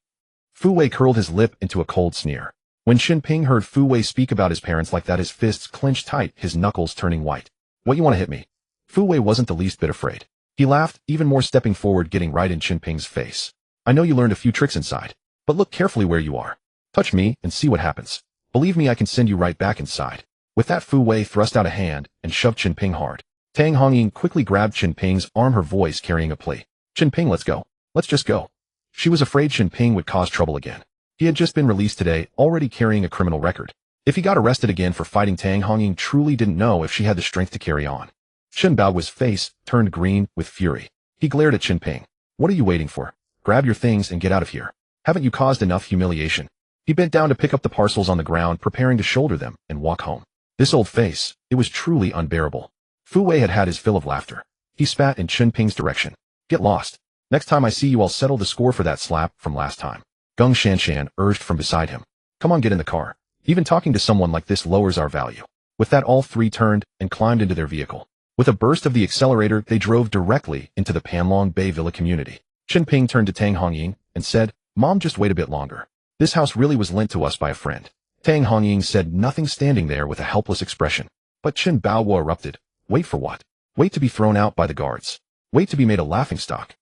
[SPEAKER 1] Fu Wei curled his lip into a cold sneer. When Chen Ping heard Fu Wei speak about his parents like that, his fists clenched tight, his knuckles turning white. What, you want to hit me? Fu Wei wasn't the least bit afraid. He laughed, even more, stepping forward, getting right in Chen Ping's face. I know you learned a few tricks inside, but look carefully where you are. Touch me and see what happens. Believe me, I can send you right back inside. With that, Fu Wei thrust out a hand and shoved Chen Ping hard. Tang Hongying quickly grabbed Chen Ping's arm, her voice carrying a plea. Chen Ping, let's go. Let's just go. She was afraid Chen Ping would cause trouble again. He had just been released today, already carrying a criminal record. If he got arrested again for fighting, Tang Hongying truly didn't know if she had the strength to carry on. Chen Bao's face turned green with fury. He glared at Chen Ping. What are you waiting for? Grab your things and get out of here. Haven't you caused enough humiliation? He bent down to pick up the parcels on the ground, preparing to shoulder them and walk home. This old face, it was truly unbearable. Fu Wei had had his fill of laughter. He spat in Chen Ping's direction. Get lost. Next time I see you, I'll settle the score for that slap from last time. Gung Shanshan urged from beside him. Come on, get in the car. Even talking to someone like this lowers our value. With that, all three turned and climbed into their vehicle. With a burst of the accelerator, they drove directly into the Panlong Bay Villa community. Chen Ping turned to Tang Hongying and said, Mom, just wait a bit longer. This house really was lent to us by a friend. Tang Hongying said nothing, standing there with a helpless expression. But Chen Bao erupted. Wait for what? Wait to be thrown out by the guards. Wait to be made a laughingstock.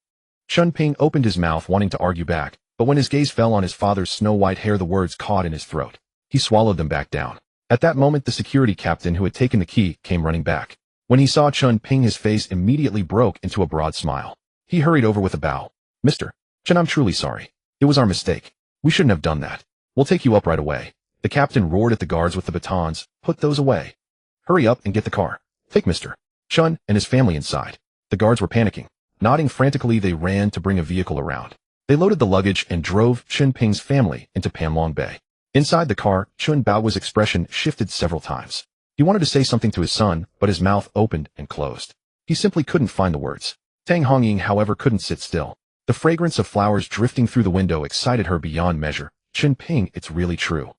[SPEAKER 1] Chen Ping opened his mouth, wanting to argue back, but when his gaze fell on his father's snow-white hair, the words caught in his throat. He swallowed them back down. At that moment, the security captain who had taken the key came running back. When he saw Chen Ping, his face immediately broke into a broad smile. He hurried over with a bow. Mr. Chen, I'm truly sorry. It was our mistake. We shouldn't have done that. We'll take you up right away. The captain roared at the guards with the batons. Put those away. Hurry up and get the car. Take Mr. Chen and his family inside. The guards were panicking. Nodding frantically, they ran to bring a vehicle around. They loaded the luggage and drove Chen Ping's family into Panlong Bay. Inside the car, Chen Bao's expression shifted several times. He wanted to say something to his son, but his mouth opened and closed. He simply couldn't find the words. Tang Hongying, however, couldn't sit still. The fragrance of flowers drifting through the window excited her beyond measure. Chen Ping, it's really true.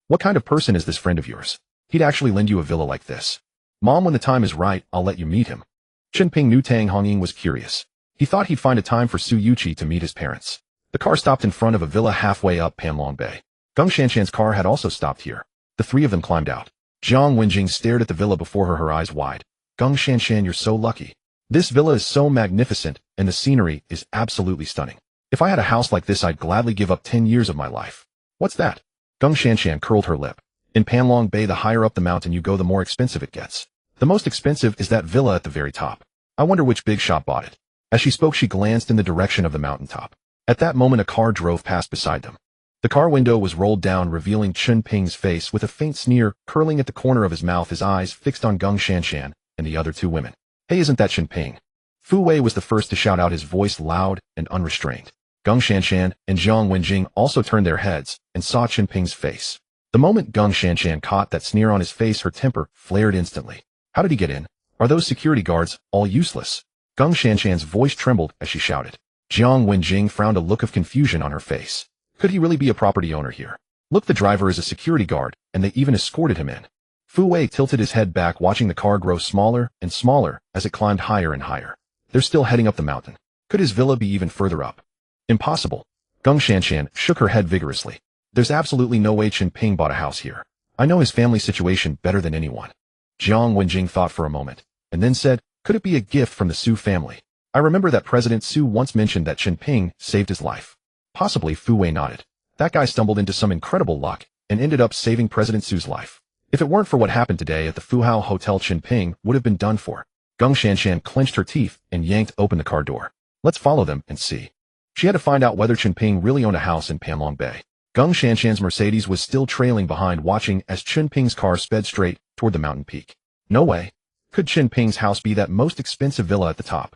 [SPEAKER 1] What kind of person is this friend of yours? He'd actually lend you a villa like this. Mom, when the time is right, I'll let you meet him. Chen Ping knew Tang Hongying was curious. He thought he'd find a time for Su Yuqi to meet his parents. The car stopped in front of a villa halfway up Panlong Bay. Gung Shanshan's car had also stopped here. The three of them climbed out. Jiang Wenjing stared at the villa before her, her eyes wide. Gung Shanshan, you're so lucky. This villa is so magnificent, and the scenery is absolutely stunning. If I had a house like this, I'd gladly give up 10 years of my life. What's that? Gung Shanshan curled her lip. In Panlong Bay, the higher up the mountain you go, the more expensive it gets. The most expensive is that villa at the very top. I wonder which big shot bought it. As she spoke, she glanced in the direction of the mountaintop. At that moment, a car drove past beside them. The car window was rolled down, revealing Chen Ping's face with a faint sneer curling at the corner of his mouth, his eyes fixed on Gung Shanshan and the other two women. Hey, isn't that Chen Ping? Fu Wei was the first to shout out, his voice loud and unrestrained. Gung Shanshan and Jiang Wenjing also turned their heads and saw Chen Ping's face. The moment Gung Shanshan caught that sneer on his face, her temper flared instantly. How did he get in? Are those security guards all useless? Gung Shanshan's voice trembled as she shouted. Jiang Wenjing frowned, a look of confusion on her face. Could he really be a property owner here? Look, the driver is a security guard, and they even escorted him in. Fu Wei tilted his head back, watching the car grow smaller and smaller as it climbed higher and higher. They're still heading up the mountain. Could his villa be even further up? Impossible. Gung Shanshan shook her head vigorously. There's absolutely no way Chen Ping bought a house here. I know his family situation better than anyone. Jiang Wenjing thought for a moment, and then said, could it be a gift from the Su family? I remember that President Su once mentioned that Chen Ping saved his life. Possibly. Fu Wei nodded. That guy stumbled into some incredible luck and ended up saving President Su's life. If it weren't for what happened today at the Fuhao Hotel, Chen Ping would have been done for. Gung Shanshan clenched her teeth and yanked open the car door. Let's follow them and see. She had to find out whether Chen Ping really owned a house in Panlong Bay. Gung Shanshan's Mercedes was still trailing behind, watching as Chen Ping's car sped straight toward the mountain peak. No way. Could Chen Ping's house be that most expensive villa at the top?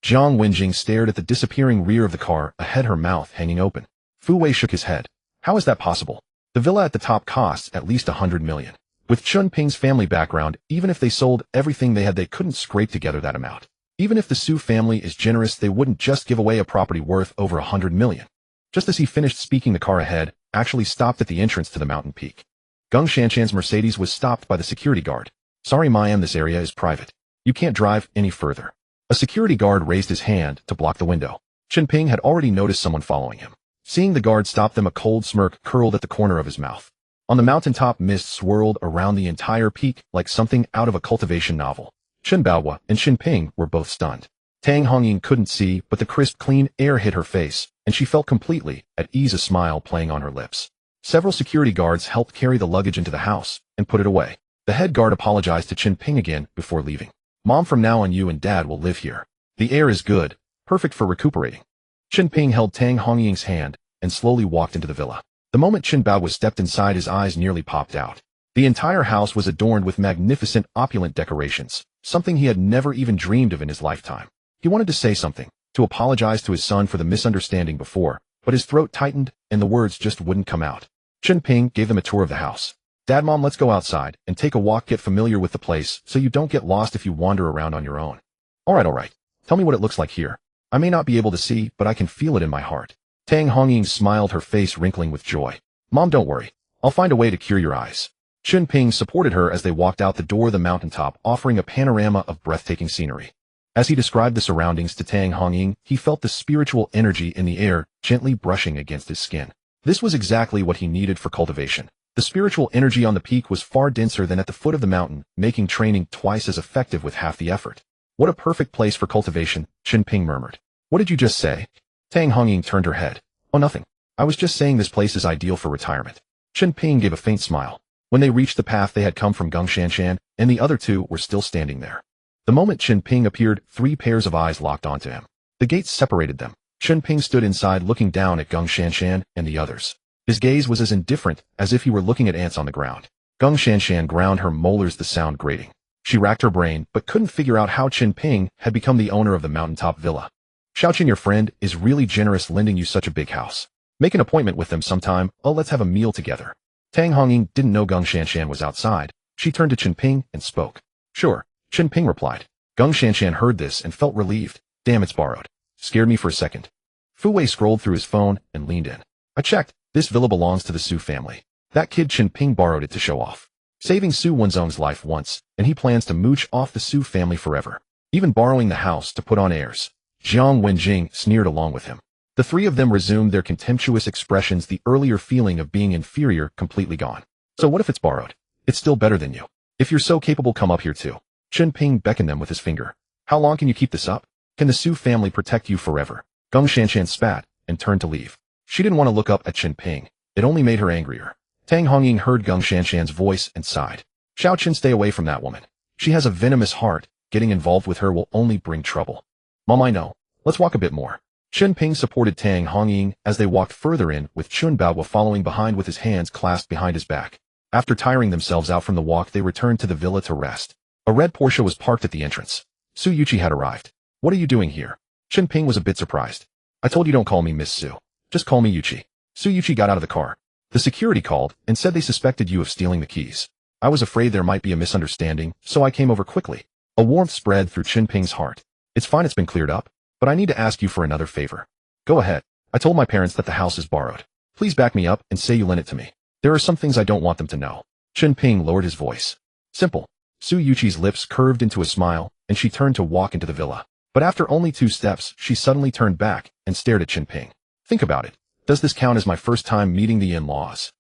[SPEAKER 1] Jiang Wenjing stared at the disappearing rear of the car ahead, her mouth hanging open. Fu Wei shook his head. How is that possible? The villa at the top costs at least 100 million. With Chen Ping's family background, even if they sold everything they had, they couldn't scrape together that amount. Even if the Su family is generous, they wouldn't just give away a property worth over 100 million. Just as he finished speaking, the car ahead actually stopped at the entrance to the mountain peak. Gung Shanshan's Mercedes was stopped by the security guard. Sorry, ma'am, this area is private. You can't drive any further. A security guard raised his hand to block the window. Chen Ping had already noticed someone following him. Seeing the guard stop them, a cold smirk curled at the corner of his mouth. On the mountaintop, mist swirled around the entire peak like something out of a cultivation novel. Chen Baohua and Chen Ping were both stunned. Tang Hongying couldn't see, but the crisp, clean air hit her face, and she felt completely at ease, a smile playing on her lips. Several security guards helped carry the luggage into the house and put it away. The head guard apologized to Chen Ping again before leaving. Mom, from now on you and Dad will live here. The air is good, perfect for recuperating. Chen Ping held Tang Hongying's hand and slowly walked into the villa. The moment Chen Baohua stepped inside, his eyes nearly popped out. The entire house was adorned with magnificent, opulent decorations, something he had never even dreamed of in his lifetime. He wanted to say something, to apologize to his son for the misunderstanding before, but his throat tightened and the words just wouldn't come out. Chen Ping gave them a tour of the house. Dad, Mom, let's go outside and take a walk, get familiar with the place so you don't get lost if you wander around on your own. All right. Tell me what it looks like here. I may not be able to see, but I can feel it in my heart. Tang Hongying smiled, her face wrinkling with joy. Mom, don't worry. I'll find a way to cure your eyes. Chen Ping supported her as they walked out the door of the mountaintop, offering a panorama of breathtaking scenery. As he described the surroundings to Tang Hongying, he felt the spiritual energy in the air gently brushing against his skin. This was exactly what he needed for cultivation. The spiritual energy on the peak was far denser than at the foot of the mountain, making training twice as effective with half the effort. What a perfect place for cultivation, Chen Ping murmured. What did you just say? Tang Hongying turned her head. Oh, nothing. I was just saying this place is ideal for retirement. Chen Ping gave a faint smile. When they reached the path they had come from, Gung Shanshan and the other two were still standing there. The moment Chen Ping appeared, 3 pairs of eyes locked onto him. The gates separated them. Chen Ping stood inside looking down at Gung Shanshan and the others. His gaze was as indifferent as if he were looking at ants on the ground. Gung Shanshan ground her molars, the sound grating. She racked her brain, but couldn't figure out how Chen Ping had become the owner of the mountaintop villa. Xiaoqin, your friend, is really generous lending you such a big house. Make an appointment with them sometime. Oh, let's have a meal together. Tang Hongying didn't know Gung Shanshan was outside. She turned to Chen Ping and spoke. Sure, Chen Ping replied. Gung Shanshan heard this and felt relieved. Damn, it's borrowed. Scared me for a second. Fu Wei scrolled through his phone and leaned in. I checked. This villa belongs to the Su family. That kid Chen Ping borrowed it to show off. Saving Su Wenzong's life once, and he plans to mooch off the Su family forever. Even borrowing the house to put on heirs. Jiang Wenjing sneered along with him. The 3 of them resumed their contemptuous expressions, the earlier feeling of being inferior completely gone. So what if it's borrowed? It's still better than you. If you're so capable, come up here too. Chen Ping beckoned them with his finger. How long can you keep this up? Can the Su family protect you forever? Gung Shanshan spat and turned to leave. She didn't want to look up at Chen Ping. It only made her angrier. Tang Hongying heard Gung Shanshan's voice and sighed. Xiaoqin, stay away from that woman. She has a venomous heart. Getting involved with her will only bring trouble. Mom, I know. Let's walk a bit more. Chen Ping supported Tang Hongying as they walked further in, with Chen Baohua following behind with his hands clasped behind his back. After tiring themselves out from the walk, they returned to the villa to rest. A red Porsche was parked at the entrance. Su Yuqi had arrived. What are you doing here? Chen Ping was a bit surprised. I told you don't call me Miss Su. Just call me Yuqi. Su Yuqi got out of the car. The security called and said they suspected you of stealing the keys. I was afraid there might be a misunderstanding, so I came over quickly. A warmth spread through Chen Ping's heart. It's fine, it's been cleared up, but I need to ask you for another favor. Go ahead. I told my parents that the house is borrowed. Please back me up and say you lent it to me. There are some things I don't want them to know. Chen Ping lowered his voice. Simple. Su Yuqi's lips curved into a smile, and she turned to walk into the villa. But after only 2 steps, she suddenly turned back and stared at Chen Ping. Think about it. Does this count as my first time meeting the in-laws?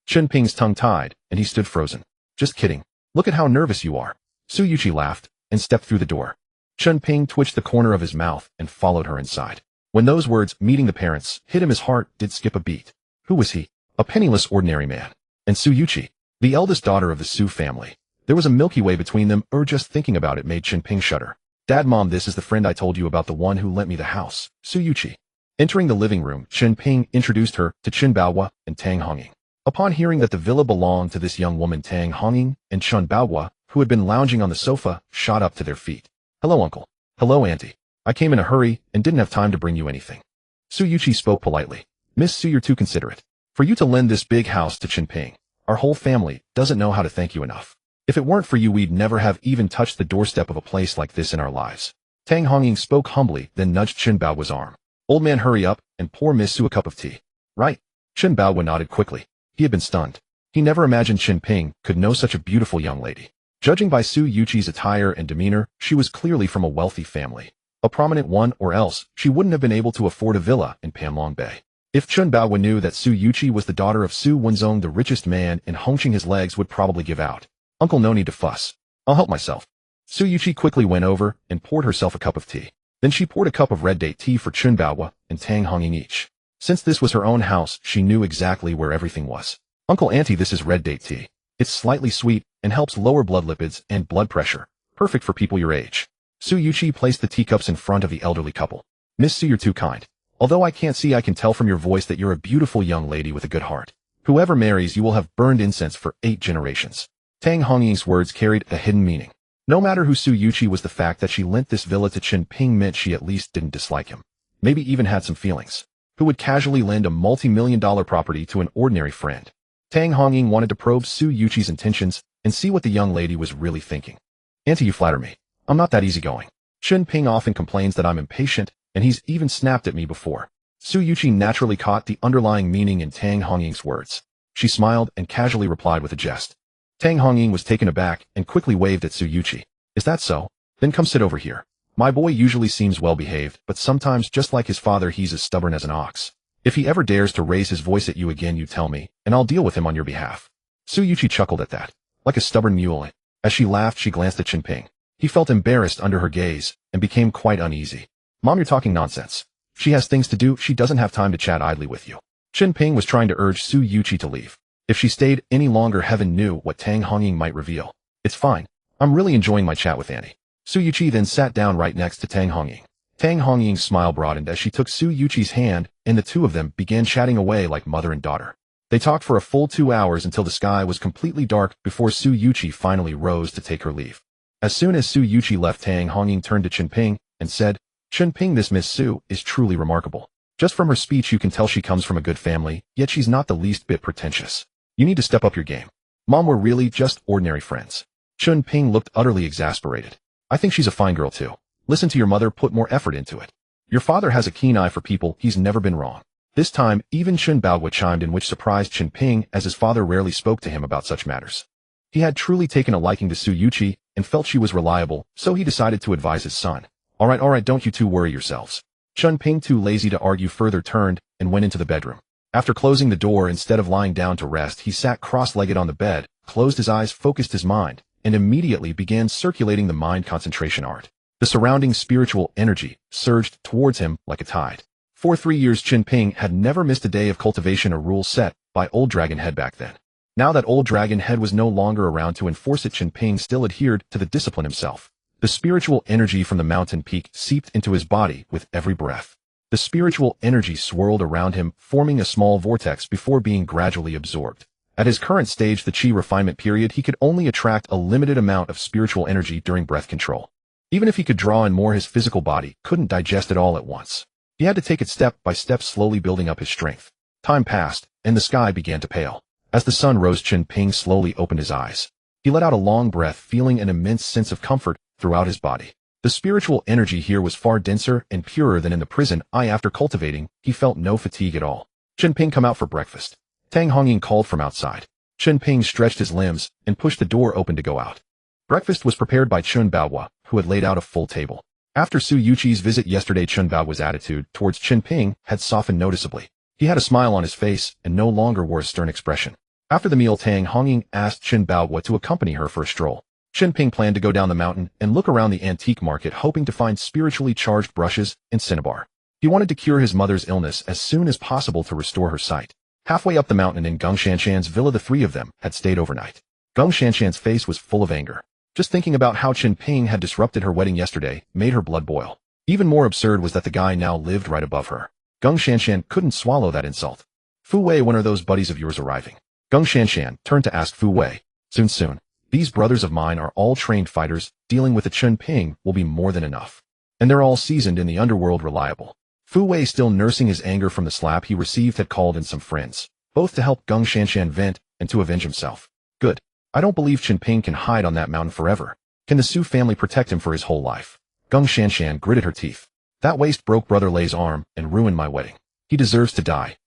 [SPEAKER 1] Chen Ping's tongue tied, and he stood frozen. Just kidding. Look at how nervous you are. Su Yuqi laughed and stepped through the door. Chen Ping twitched the corner of his mouth and followed her inside. When those words, meeting the parents, hit him, his heart did skip a beat. Who was he? A penniless ordinary man. And Su Yuqi, the eldest daughter of the Su family. There was a Milky Way between them, or just thinking about it made Chen Ping shudder. Dad, Mom, this is the friend I told you about, the one who lent me the house, Su Yuqi. Entering the living room, Chen Ping introduced her to Chen Baohua and Tang Hongying. Upon hearing that the villa belonged to this young woman, Tang Hongying and Chen Baohua, who had been lounging on the sofa, shot up to their feet. Hello, uncle. Hello, auntie. I came in a hurry and didn't have time to bring you anything. Su Yuqi spoke politely. Miss Su, you're too considerate. For you to lend this big house to Chen Ping, our whole family doesn't know how to thank you enough. If it weren't for you, we'd never have even touched the doorstep of a place like this in our lives. Tang Hongying spoke humbly, then nudged Chen Baohua's arm. Old man, hurry up and pour Miss Su a cup of tea. Right. Chen Baoguo nodded quickly. He had been stunned. He never imagined Chen Ping could know such a beautiful young lady. Judging by Su Yuqi's attire and demeanor, she was clearly from a wealthy family. A prominent one, or else she wouldn't have been able to afford a villa in Panlong Bay. If Chen Baoguo knew that Su Yuqi was the daughter of Su Wenzong, the richest man in Hongcheng, his legs would probably give out. Uncle, no need to fuss. I'll help myself. Su Yuqi quickly went over and poured herself a cup of tea. Then she poured a cup of red date tea for Chen Baoguo and Tang Hongying each. Since this was her own house, she knew exactly where everything was. Uncle, auntie, this is red date tea. It's slightly sweet and helps lower blood lipids and blood pressure. Perfect for people your age. Su Yuqi placed the teacups in front of the elderly couple. Miss Su, you're too kind. Although I can't see, I can tell from your voice that you're a beautiful young lady with a good heart. Whoever marries you will have burned incense for 8 generations. Tang Hongying's words carried a hidden meaning. No matter who Su Yuqi was, the fact that she lent this villa to Chen Ping meant she at least didn't dislike him. Maybe even had some feelings. Who would casually lend a multi-million-dollar property to an ordinary friend? Tang Hongying wanted to probe Su Yuqi's intentions and see what the young lady was really thinking. Auntie, you flatter me. I'm not that easygoing. Chen Ping often complains that I'm impatient, and he's even snapped at me before. Su Yuqi naturally caught the underlying meaning in Tang Hongying's words. She smiled and casually replied with a jest. Tang Hongying was taken aback and quickly waved at Su Yuqi. Is that so? Then come sit over here. My boy usually seems well-behaved, but sometimes, just like his father, he's as stubborn as an ox. If he ever dares to raise his voice at you again, you tell me, and I'll deal with him on your behalf. Su Yuqi chuckled at that. Like a stubborn mule. As she laughed, she glanced at Chen Ping. He felt embarrassed under her gaze and became quite uneasy. Mom, you're talking nonsense. She has things to do. She doesn't have time to chat idly with you. Chen Ping was trying to urge Su Yuqi to leave. If she stayed any longer, heaven knew what Tang Hongying might reveal. It's fine. I'm really enjoying my chat with Annie. Su Yuqi then sat down right next to Tang Hongying. Tang Hongying's smile broadened as she took Su Yuqi's hand, and the two of them began chatting away like mother and daughter. They talked for a full 2 hours until the sky was completely dark before Su Yuqi finally rose to take her leave. As soon as Su Yuqi left, Tang Hongying turned to Chen Ping and said, Chen Ping, this Miss Su is truly remarkable. Just from her speech you can tell she comes from a good family, yet she's not the least bit pretentious. You need to step up your game. Mom, we're really just ordinary friends. Chen Ping looked utterly exasperated. I think she's a fine girl too. Listen to your mother, put more effort into it. Your father has a keen eye for people, he's never been wrong. This time, even Chen Baoguo chimed in, which surprised Chen Ping, as his father rarely spoke to him about such matters. He had truly taken a liking to Su Yuqi and felt she was reliable, so he decided to advise his son. All right, don't you two worry yourselves. Chen Ping, too lazy to argue further, turned and went into the bedroom. After closing the door, instead of lying down to rest, he sat cross-legged on the bed, closed his eyes, focused his mind, and immediately began circulating the mind concentration art. The surrounding spiritual energy surged towards him like a tide. For 3 years, Chen Ping had never missed a day of cultivation, a rule set by Old Dragon Head back then. Now that Old Dragon Head was no longer around to enforce it, Chen Ping still adhered to the discipline himself. The spiritual energy from the mountain peak seeped into his body with every breath. The spiritual energy swirled around him, forming a small vortex before being gradually absorbed. At his current stage, the Qi refinement period, he could only attract a limited amount of spiritual energy during breath control. Even if he could draw in more, his physical body couldn't digest it all at once. He had to take it step by step, slowly building up his strength. Time passed, and the sky began to pale. As the sun rose, Chen Ping slowly opened his eyes. He let out a long breath, feeling an immense sense of comfort throughout his body. The spiritual energy here was far denser and purer than in the prison. After cultivating, he felt no fatigue at all. Chen Ping, come out for breakfast. Tang Hongying called from outside. Chen Ping stretched his limbs and pushed the door open to go out. Breakfast was prepared by Chen Baoguo, who had laid out a full table. After Su Yuqi's visit yesterday, Chen Baoguo's attitude towards Chen Ping had softened noticeably. He had a smile on his face and no longer wore a stern expression. After the meal, Tang Hongying asked Chen Baoguo to accompany her for a stroll. Chen Ping planned to go down the mountain and look around the antique market, hoping to find spiritually charged brushes and cinnabar. He wanted to cure his mother's illness as soon as possible to restore her sight. Halfway up the mountain in Geng Shanshan's villa, the three of them had stayed overnight. Geng Shanshan's face was full of anger. Just thinking about how Chen Ping had disrupted her wedding yesterday made her blood boil. Even more absurd was that the guy now lived right above her. Geng Shanshan couldn't swallow that insult. Fu Wei, when are those buddies of yours arriving? Geng Shanshan turned to ask Fu Wei. Soon. These brothers of mine are all trained fighters. Dealing with the Chen Ping will be more than enough. And they're all seasoned in the underworld, reliable. Fu Wei, still nursing his anger from the slap he received, had called in some friends, both to help Geng Shanshan vent and to avenge himself. Good. I don't believe Chen Ping can hide on that mountain forever. Can the Su family protect him for his whole life? Geng Shanshan gritted her teeth. That waste broke Brother Lei's arm and ruined my wedding. He deserves to die.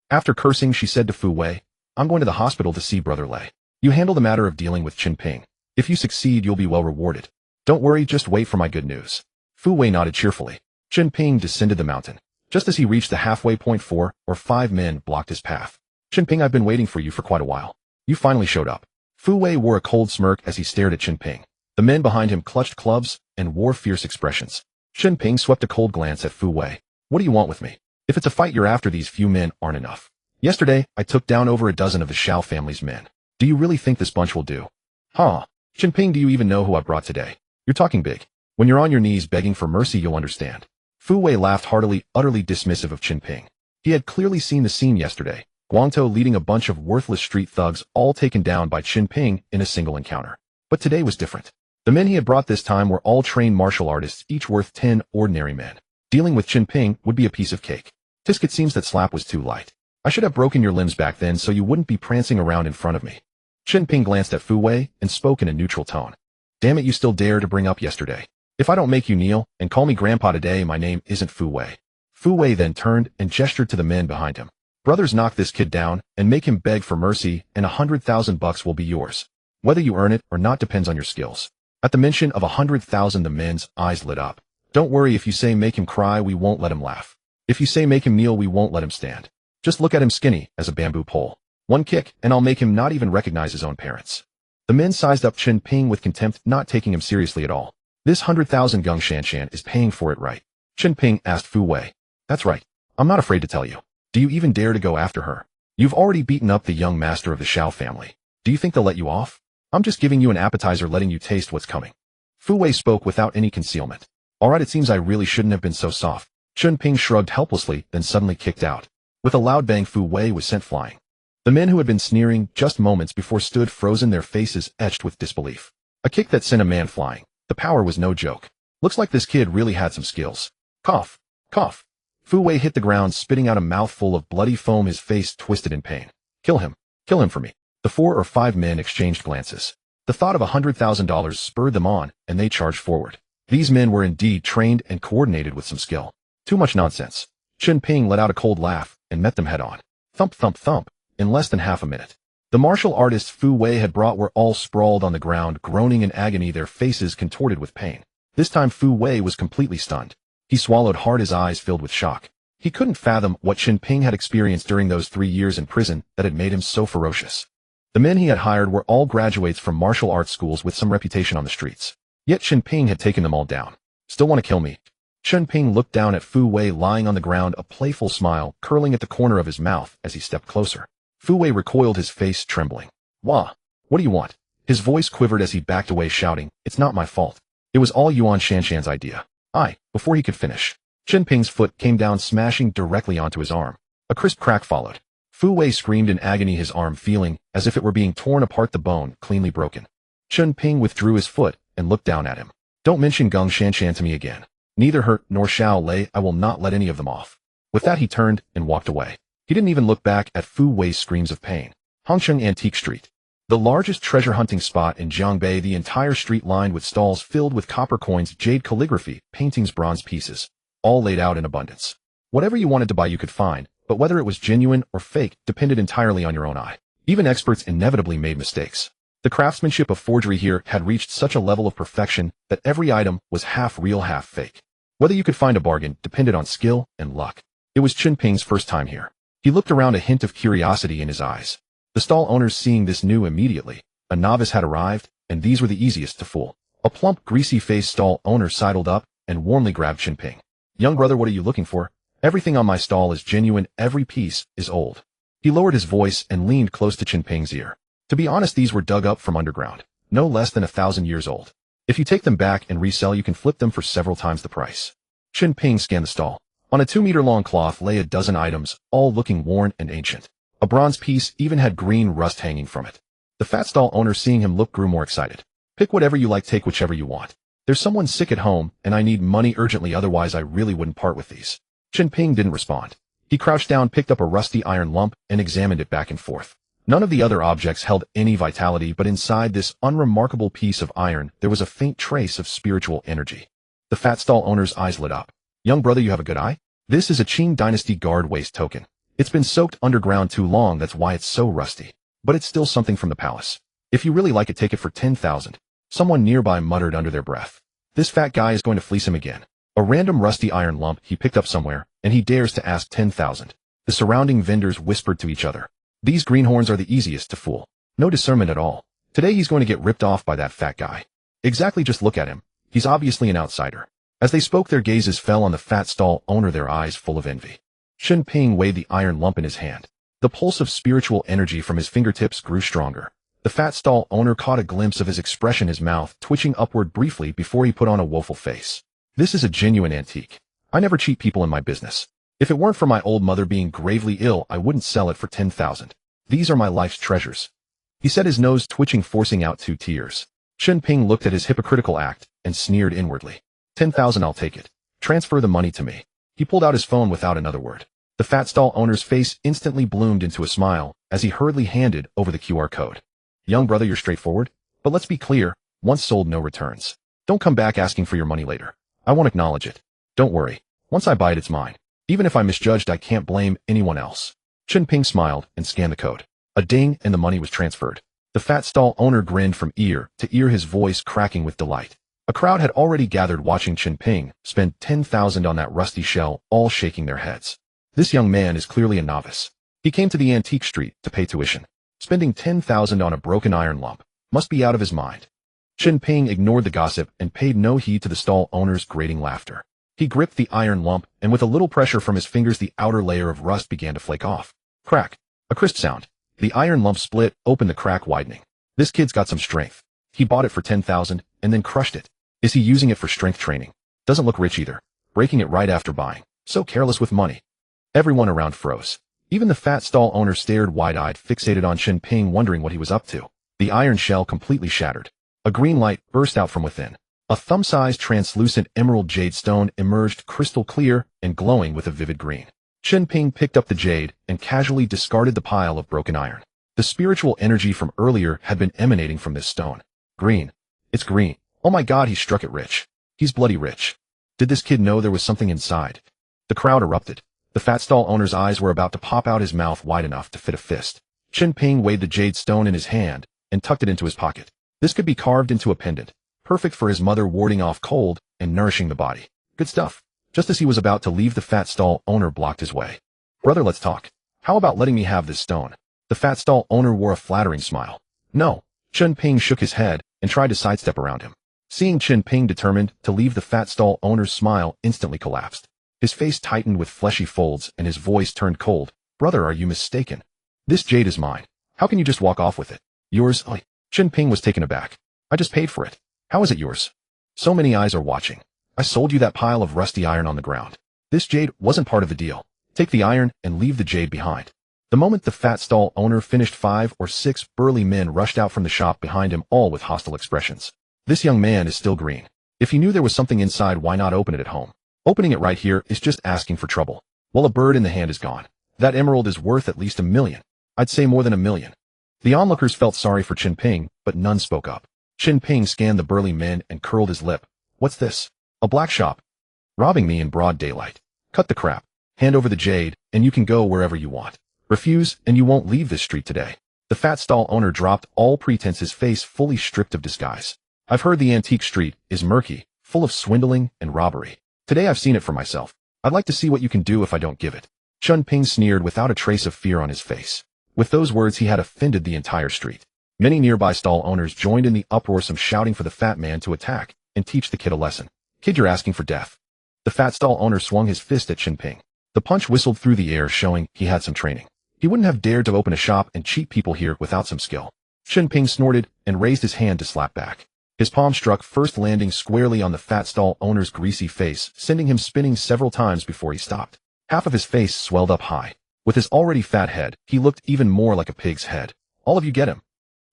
[SPEAKER 1] After cursing, she said to Fu Wei, I'm going to the hospital to see Brother Lei. You handle the matter of dealing with Chen Ping. If you succeed, you'll be well rewarded. Don't worry, just wait for my good news. Fu Wei nodded cheerfully. Chen Ping descended the mountain. Just as he reached the halfway point, 4 or 5 men blocked his path. Chen Ping, I've been waiting for you for quite a while. You finally showed up. Fu Wei wore a cold smirk as he stared at Chen Ping. The men behind him clutched clubs and wore fierce expressions. Chen Ping swept a cold glance at Fu Wei. What do you want with me? If it's a fight you're after, these few men aren't enough. Yesterday, I took down over a dozen of the Shao family's men. Do you really think this bunch will do? Huh? Chen Ping, do you even know who I brought today? You're talking big. When you're on your knees begging for mercy, you'll understand. Fu Wei laughed heartily, utterly dismissive of Chen Ping. He had clearly seen the scene yesterday. Guangtou leading a bunch of worthless street thugs, all taken down by Chen Ping in a single encounter. But today was different. The men he had brought this time were all trained martial artists, each worth 10 ordinary men. Dealing with Chen Ping would be a piece of cake. Tisk, it seems that slap was too light. I should have broken your limbs back then so you wouldn't be prancing around in front of me. Chen Ping glanced at Fu Wei and spoke in a neutral tone. Damn it, you still dare to bring up yesterday. If I don't make you kneel and call me grandpa today, my name isn't Fu Wei. Fu Wei then turned and gestured to the men behind him. Brothers, knock this kid down and make him beg for mercy, and $100,000 will be yours. Whether you earn it or not depends on your skills. At the mention of 100,000, the men's eyes lit up. Don't worry, if you say make him cry, we won't let him laugh. If you say make him kneel, we won't let him stand. Just look at him, skinny as a bamboo pole. One kick, and I'll make him not even recognize his own parents. The men sized up Chen Ping with contempt, not taking him seriously at all. This 100,000 Gung Shanshan is paying for it, right? Chen Ping asked Fu Wei. That's right. I'm not afraid to tell you. Do you even dare to go after her? You've already beaten up the young master of the Shao family. Do you think they'll let you off? I'm just giving you an appetizer, letting you taste what's coming. Fu Wei spoke without any concealment. Alright, it seems I really shouldn't have been so soft. Chen Ping shrugged helplessly, then suddenly kicked out. With a loud bang, Fu Wei was sent flying. The men who had been sneering just moments before stood frozen, their faces etched with disbelief. A kick that sent a man flying. The power was no joke. Looks like this kid really had some skills. Cough. Cough. Fu Wei hit the ground, spitting out a mouthful of bloody foam, his face twisted in pain. Kill him. Kill him for me. The 4 or 5 men exchanged glances. The thought of $100,000 spurred them on, and they charged forward. These men were indeed trained and coordinated with some skill. Too much nonsense. Chen Ping let out a cold laugh and met them head on. Thump, thump, thump. In less than half a minute, the martial artists Fu Wei had brought were all sprawled on the ground, groaning in agony, their faces contorted with pain. This time Fu Wei was completely stunned. He swallowed hard, his eyes filled with shock. He couldn't fathom what Chen Ping had experienced during those 3 years in prison that had made him so ferocious. The men he had hired were all graduates from martial arts schools with some reputation on the streets. Yet Chen Ping had taken them all down. Still want to kill me? Chen Ping looked down at Fu Wei lying on the ground, a playful smile curling at the corner of his mouth as he stepped closer. Fu Wei recoiled, his face trembling. Wah! What do you want? His voice quivered as he backed away, shouting, It's not my fault. It was all Yuan Shanshan's idea. Before he could finish, Chen Ping's foot came down, smashing directly onto his arm. A crisp crack followed. Fu Wei screamed in agony, his arm feeling as if it were being torn apart, the bone cleanly broken. Chen Ping withdrew his foot and looked down at him. Don't mention Gung Shanshan to me again. Neither her nor Shao Lei, I will not let any of them off. With that, he turned and walked away. He didn't even look back at Fu Wei's screams of pain. Hongcheng Antique Street. The largest treasure hunting spot in Jiangbei, the entire street lined with stalls filled with copper coins, jade calligraphy, paintings, bronze pieces, all laid out in abundance. Whatever you wanted to buy you could find, but whether it was genuine or fake depended entirely on your own eye. Even experts inevitably made mistakes. The craftsmanship of forgery here had reached such a level of perfection that every item was half real, half fake. Whether you could find a bargain depended on skill and luck. It was Chen Ping's first time here. He looked around, a hint of curiosity in his eyes. The stall owners, seeing this, knew immediately a novice had arrived, and these were the easiest to fool. A plump, greasy-faced stall owner sidled up and warmly grabbed Chen Ping. Young brother, what are you looking for? Everything on my stall is genuine, every piece is old. He lowered his voice and leaned close to Chen Ping's ear. To be honest, these were dug up from underground, no less than 1,000 years old. If you take them back and resell, you can flip them for several times the price. Chen Ping scanned the stall. On a 2-meter-long cloth lay a dozen items, all looking worn and ancient. A bronze piece even had green rust hanging from it. The fat stall owner, seeing him look, grew more excited. Pick whatever you like, take whichever you want. There's someone sick at home, and I need money urgently, otherwise I really wouldn't part with these. Chen Ping didn't respond. He crouched down, picked up a rusty iron lump, and examined it back and forth. None of the other objects held any vitality, but inside this unremarkable piece of iron there was a faint trace of spiritual energy. The fat stall owner's eyes lit up. Young brother, you have a good eye? This is a Qing Dynasty guard waist token. It's been soaked underground too long, that's why it's so rusty. But it's still something from the palace. If you really like it, take it for 10,000. Someone nearby muttered under their breath. This fat guy is going to fleece him again. A random rusty iron lump he picked up somewhere, and he dares to ask 10,000. The surrounding vendors whispered to each other. These greenhorns are the easiest to fool. No discernment at all. Today he's going to get ripped off by that fat guy. Exactly, just look at him. He's obviously an outsider. As they spoke, their gazes fell on the fat stall owner, their eyes full of envy. Chen Ping weighed the iron lump in his hand. The pulse of spiritual energy from his fingertips grew stronger. The fat stall owner caught a glimpse of his expression, his mouth twitching upward briefly before he put on a woeful face. This is a genuine antique. I never cheat people in my business. If it weren't for my old mother being gravely ill, I wouldn't sell it for 10,000. These are my life's treasures. He said, his nose twitching, forcing out 2 tears. Chen Ping looked at his hypocritical act and sneered inwardly. 10,000, I'll take it. Transfer the money to me. He pulled out his phone without another word. The fat stall owner's face instantly bloomed into a smile as he hurriedly handed over the QR code. Young brother, you're straightforward, but let's be clear, once sold, no returns. Don't come back asking for your money later. I won't acknowledge it. Don't worry. Once I buy it, it's mine. Even if I misjudged, I can't blame anyone else. Chen Ping smiled and scanned the code. A ding, and the money was transferred. The fat stall owner grinned from ear to ear, his voice cracking with delight. A crowd had already gathered watching Chen Ping spend 10,000 on that rusty shell, all shaking their heads. This young man is clearly a novice. He came to the antique street to pay tuition. Spending 10,000 on a broken iron lump must be out of his mind. Chen Ping ignored the gossip and paid no heed to the stall owner's grating laughter. He gripped the iron lump, and with a little pressure from his fingers, the outer layer of rust began to flake off. Crack. A crisp sound. The iron lump split open, the crack widening. This kid's got some strength. He bought it for 10,000 and then crushed it. Is he using it for strength training? Doesn't look rich either. Breaking it right after buying. So careless with money. Everyone around froze. Even the fat stall owner stared wide-eyed, fixated on Chen Ping, wondering what he was up to. The iron shell completely shattered. A green light burst out from within. A thumb-sized translucent emerald jade stone emerged, crystal clear and glowing with a vivid green. Chen Ping picked up the jade and casually discarded the pile of broken iron. The spiritual energy from earlier had been emanating from this stone. Green. It's green. Oh my god, he struck it rich. He's bloody rich. Did this kid know there was something inside? The crowd erupted. The fat stall owner's eyes were about to pop out, his mouth wide enough to fit a fist. Chen Ping weighed the jade stone in his hand and tucked it into his pocket. This could be carved into a pendant, perfect for his mother, warding off cold and nourishing the body. Good stuff. Just as he was about to leave, the fat stall owner blocked his way. Brother, let's talk. How about letting me have this stone? The fat stall owner wore a flattering smile. No. Chen Ping shook his head and tried to sidestep around him. Seeing Chen Ping determined to leave, the fat stall owner's smile instantly collapsed. His face tightened with fleshy folds and his voice turned cold. Brother, are you mistaken? This jade is mine. How can you just walk off with it? Yours? Chen Ping was taken aback. I just paid for it. How is it yours? So many eyes are watching. I sold you that pile of rusty iron on the ground. This jade wasn't part of the deal. Take the iron and leave the jade behind. The moment the fat stall owner finished, 5 or 6 burly men rushed out from the shop behind him, all with hostile expressions. This young man is still green. If he knew there was something inside, why not open it at home? Opening it right here is just asking for trouble. Well, a bird in the hand is gone. That emerald is worth at least $1 million. I'd say more than $1 million. The onlookers felt sorry for Chen Ping, but none spoke up. Chen Ping scanned the burly men and curled his lip. What's this? A black shop? Robbing me in broad daylight. Cut the crap. Hand over the jade, and you can go wherever you want. Refuse, and you won't leave this street today. The fat stall owner dropped all pretense, his face fully stripped of disguise. I've heard the antique street is murky, full of swindling and robbery. Today I've seen it for myself. I'd like to see what you can do if I don't give it. Chen Ping sneered without a trace of fear on his face. With those words, he had offended the entire street. Many nearby stall owners joined in the uproar, some shouting for the fat man to attack and teach the kid a lesson. Kid, you're asking for death. The fat stall owner swung his fist at Chen Ping. The punch whistled through the air, showing he had some training. He wouldn't have dared to open a shop and cheat people here without some skill. Chen Ping snorted and raised his hand to slap back. His palm struck first, landing squarely on the fat stall owner's greasy face, sending him spinning several times before he stopped. Half of his face swelled up high. With his already fat head, he looked even more like a pig's head. All of you get him.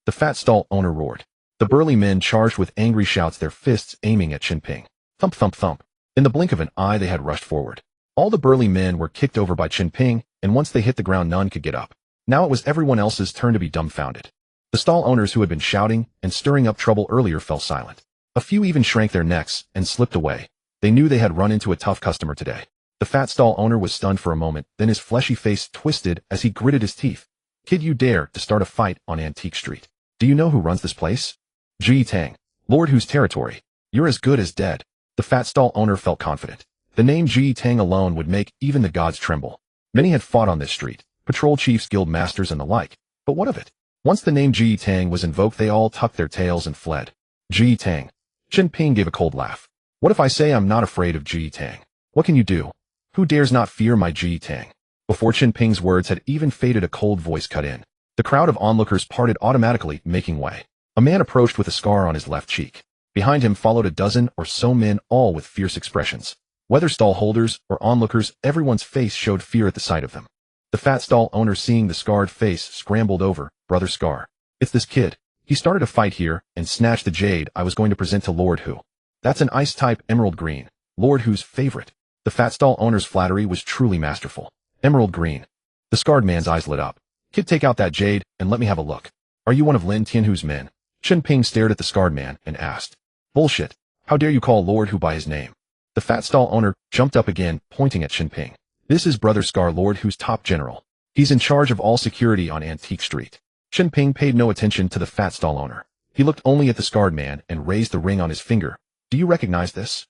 [SPEAKER 1] The fat stall owner roared. The burly men charged with angry shouts, their fists aiming at Chen Ping. Thump, thump, thump. In the blink of an eye, they had rushed forward. All the burly men were kicked over by Chen Ping, and once they hit the ground, none could get up. Now it was everyone else's turn to be dumbfounded. The stall owners who had been shouting and stirring up trouble earlier fell silent. A few even shrank their necks and slipped away. They knew they had run into a tough customer today. The fat stall owner was stunned for a moment, then his fleshy face twisted as he gritted his teeth. Kid, you dare to start a fight on Antique Street. Do you know who runs this place? Ji Tang. Lord whose territory? You're as good as dead. The fat stall owner felt confident. The name Ji Tang alone would make even the gods tremble. Many had fought on this street, patrol chiefs, guild masters, and the like. But what of it? Once the name Ji Tang was invoked, they all tucked their tails and fled. Ji Tang. Chen Ping gave a cold laugh. What if I say I'm not afraid of Ji Tang? What can you do? Who dares not fear my Ji Tang? Before Chen Ping's words had even faded, a cold voice cut in. The crowd of onlookers parted automatically, making way. A man approached with a scar on his left cheek. Behind him followed a dozen or so men, all with fierce expressions. Whether stall holders or onlookers, everyone's face showed fear at the sight of them. The fat stall owner, seeing the scarred face, scrambled over. Brother Scar. It's this kid. He started a fight here and snatched the jade I was going to present to Lord Hu. That's an ice-type emerald green. Lord Hu's favorite. The fat stall owner's flattery was truly masterful. Emerald green. The scarred man's eyes lit up. Kid, take out that jade and let me have a look. Are you one of Lin Tianhu's men? Chen Ping stared at the scarred man and asked. Bullshit. How dare you call Lord Hu by his name? The fat stall owner jumped up again, pointing at Chen Ping. This is Brother Scar, Lord Hu's top general. He's in charge of all security on Antique Street. Chen Ping paid no attention to the fat stall owner. He looked only at the scarred man and raised the ring on his finger. Do you recognize this?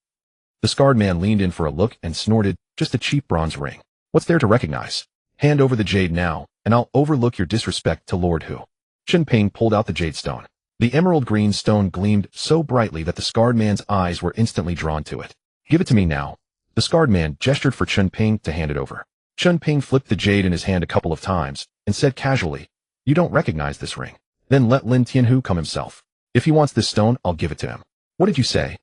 [SPEAKER 1] The scarred man leaned in for a look and snorted, just a cheap bronze ring. What's there to recognize? Hand over the jade now, and I'll overlook your disrespect to Lord Hu. Chen Ping pulled out the jade stone. The emerald green stone gleamed so brightly that the scarred man's eyes were instantly drawn to it. Give it to me now. The scarred man gestured for Chen Ping to hand it over. Chen Ping flipped the jade in his hand a couple of times and said casually, You don't recognize this ring. Then let Lin Tianhu come himself. If he wants this stone, I'll give it to him. What did you say?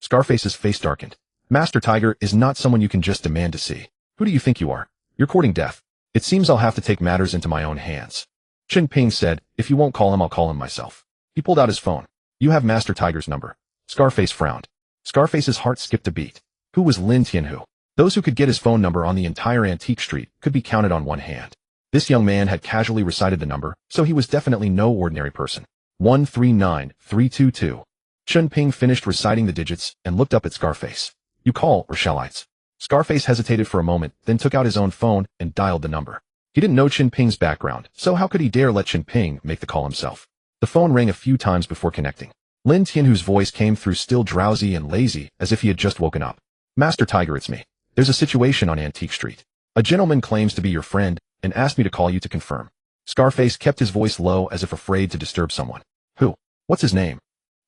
[SPEAKER 1] Scarface's face darkened. Master Tiger is not someone you can just demand to see. Who do you think you are? You're courting death. It seems I'll have to take matters into my own hands. Chen Ping said, If you won't call him, I'll call him myself. He pulled out his phone. You have Master Tiger's number. Scarface frowned. Scarface's heart skipped a beat. Who was Lin Tianhu? Those who could get his phone number on the entire Antique Street could be counted on one hand. This young man had casually recited the number, so he was definitely no ordinary person. 139322. Chen Ping finished reciting the digits and looked up at Scarface. You call, or shall I? Scarface hesitated for a moment, then took out his own phone and dialed the number. He didn't know Chen Ping's background, so how could he dare let Chen Ping make the call himself? The phone rang a few times before connecting. Lin Tianhu's voice came through, still drowsy and lazy, as if he had just woken up. Master Tiger, it's me. There's a situation on Antique Street. A gentleman claims to be your friend and asked me to call you to confirm. Scarface kept his voice low as if afraid to disturb someone. Who? What's his name?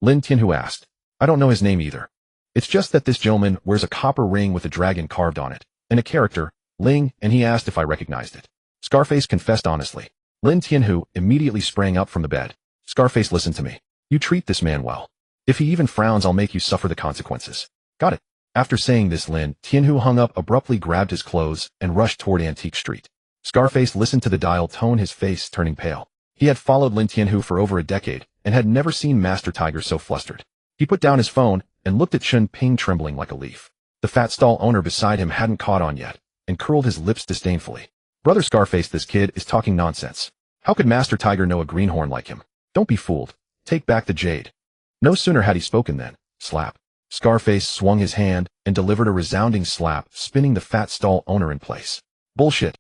[SPEAKER 1] Lin Tianhu asked. I don't know his name either. It's just that this gentleman wears a copper ring with a dragon carved on it, and a character, Ling, and he asked if I recognized it. Scarface confessed honestly. Lin Tianhu immediately sprang up from the bed. Scarface, listen to me. You treat this man well. If he even frowns, I'll make you suffer the consequences. Got it. After saying this, Lin Tianhu hung up abruptly, grabbed his clothes, and rushed toward Antique Street. Scarface listened to the dial tone, his face turning pale. He had followed Lin Tianhu for over a decade, and had never seen Master Tiger so flustered. He put down his phone and looked at Chen Ping, trembling like a leaf. The fat stall owner beside him hadn't caught on yet, and curled his lips disdainfully. Brother Scarface, this kid is talking nonsense. How could Master Tiger know a greenhorn like him? Don't be fooled. Take back the jade. No sooner had he spoken than, slap. Scarface swung his hand and delivered a resounding slap, spinning the fat stall owner in place. Bullshit.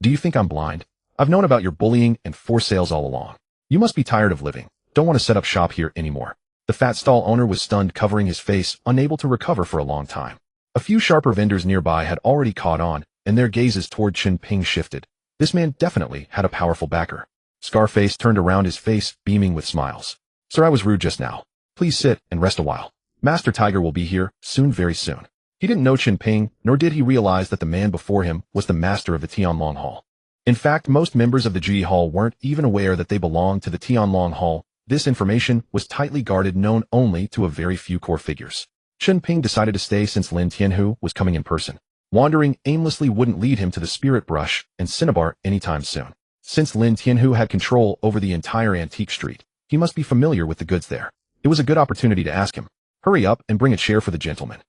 [SPEAKER 1] Do you think I'm blind? I've known about your bullying and forced sales all along. You must be tired of living. Don't want to set up shop here anymore. The fat stall owner was stunned, covering his face, unable to recover for a long time. A few sharper vendors nearby had already caught on, and their gazes toward Chen Ping shifted. This man definitely had a powerful backer. Scarface turned around, his face beaming with smiles. Sir, I was rude just now. Please sit and rest a while. Master Tiger will be here soon, very soon. He didn't know Chen Ping, nor did he realize that the man before him was the master of the Tianlong Hall. In fact, most members of the Ji Hall weren't even aware that they belonged to the Tianlong Hall. This information was tightly guarded, known only to a very few core figures. Chen Ping decided to stay since Lin Tianhu was coming in person. Wandering aimlessly wouldn't lead him to the Spirit Brush and Cinnabar anytime soon. Since Lin Tianhu had control over the entire Antique Street, he must be familiar with the goods there. It was a good opportunity to ask him. Hurry up and bring a chair for the gentleman.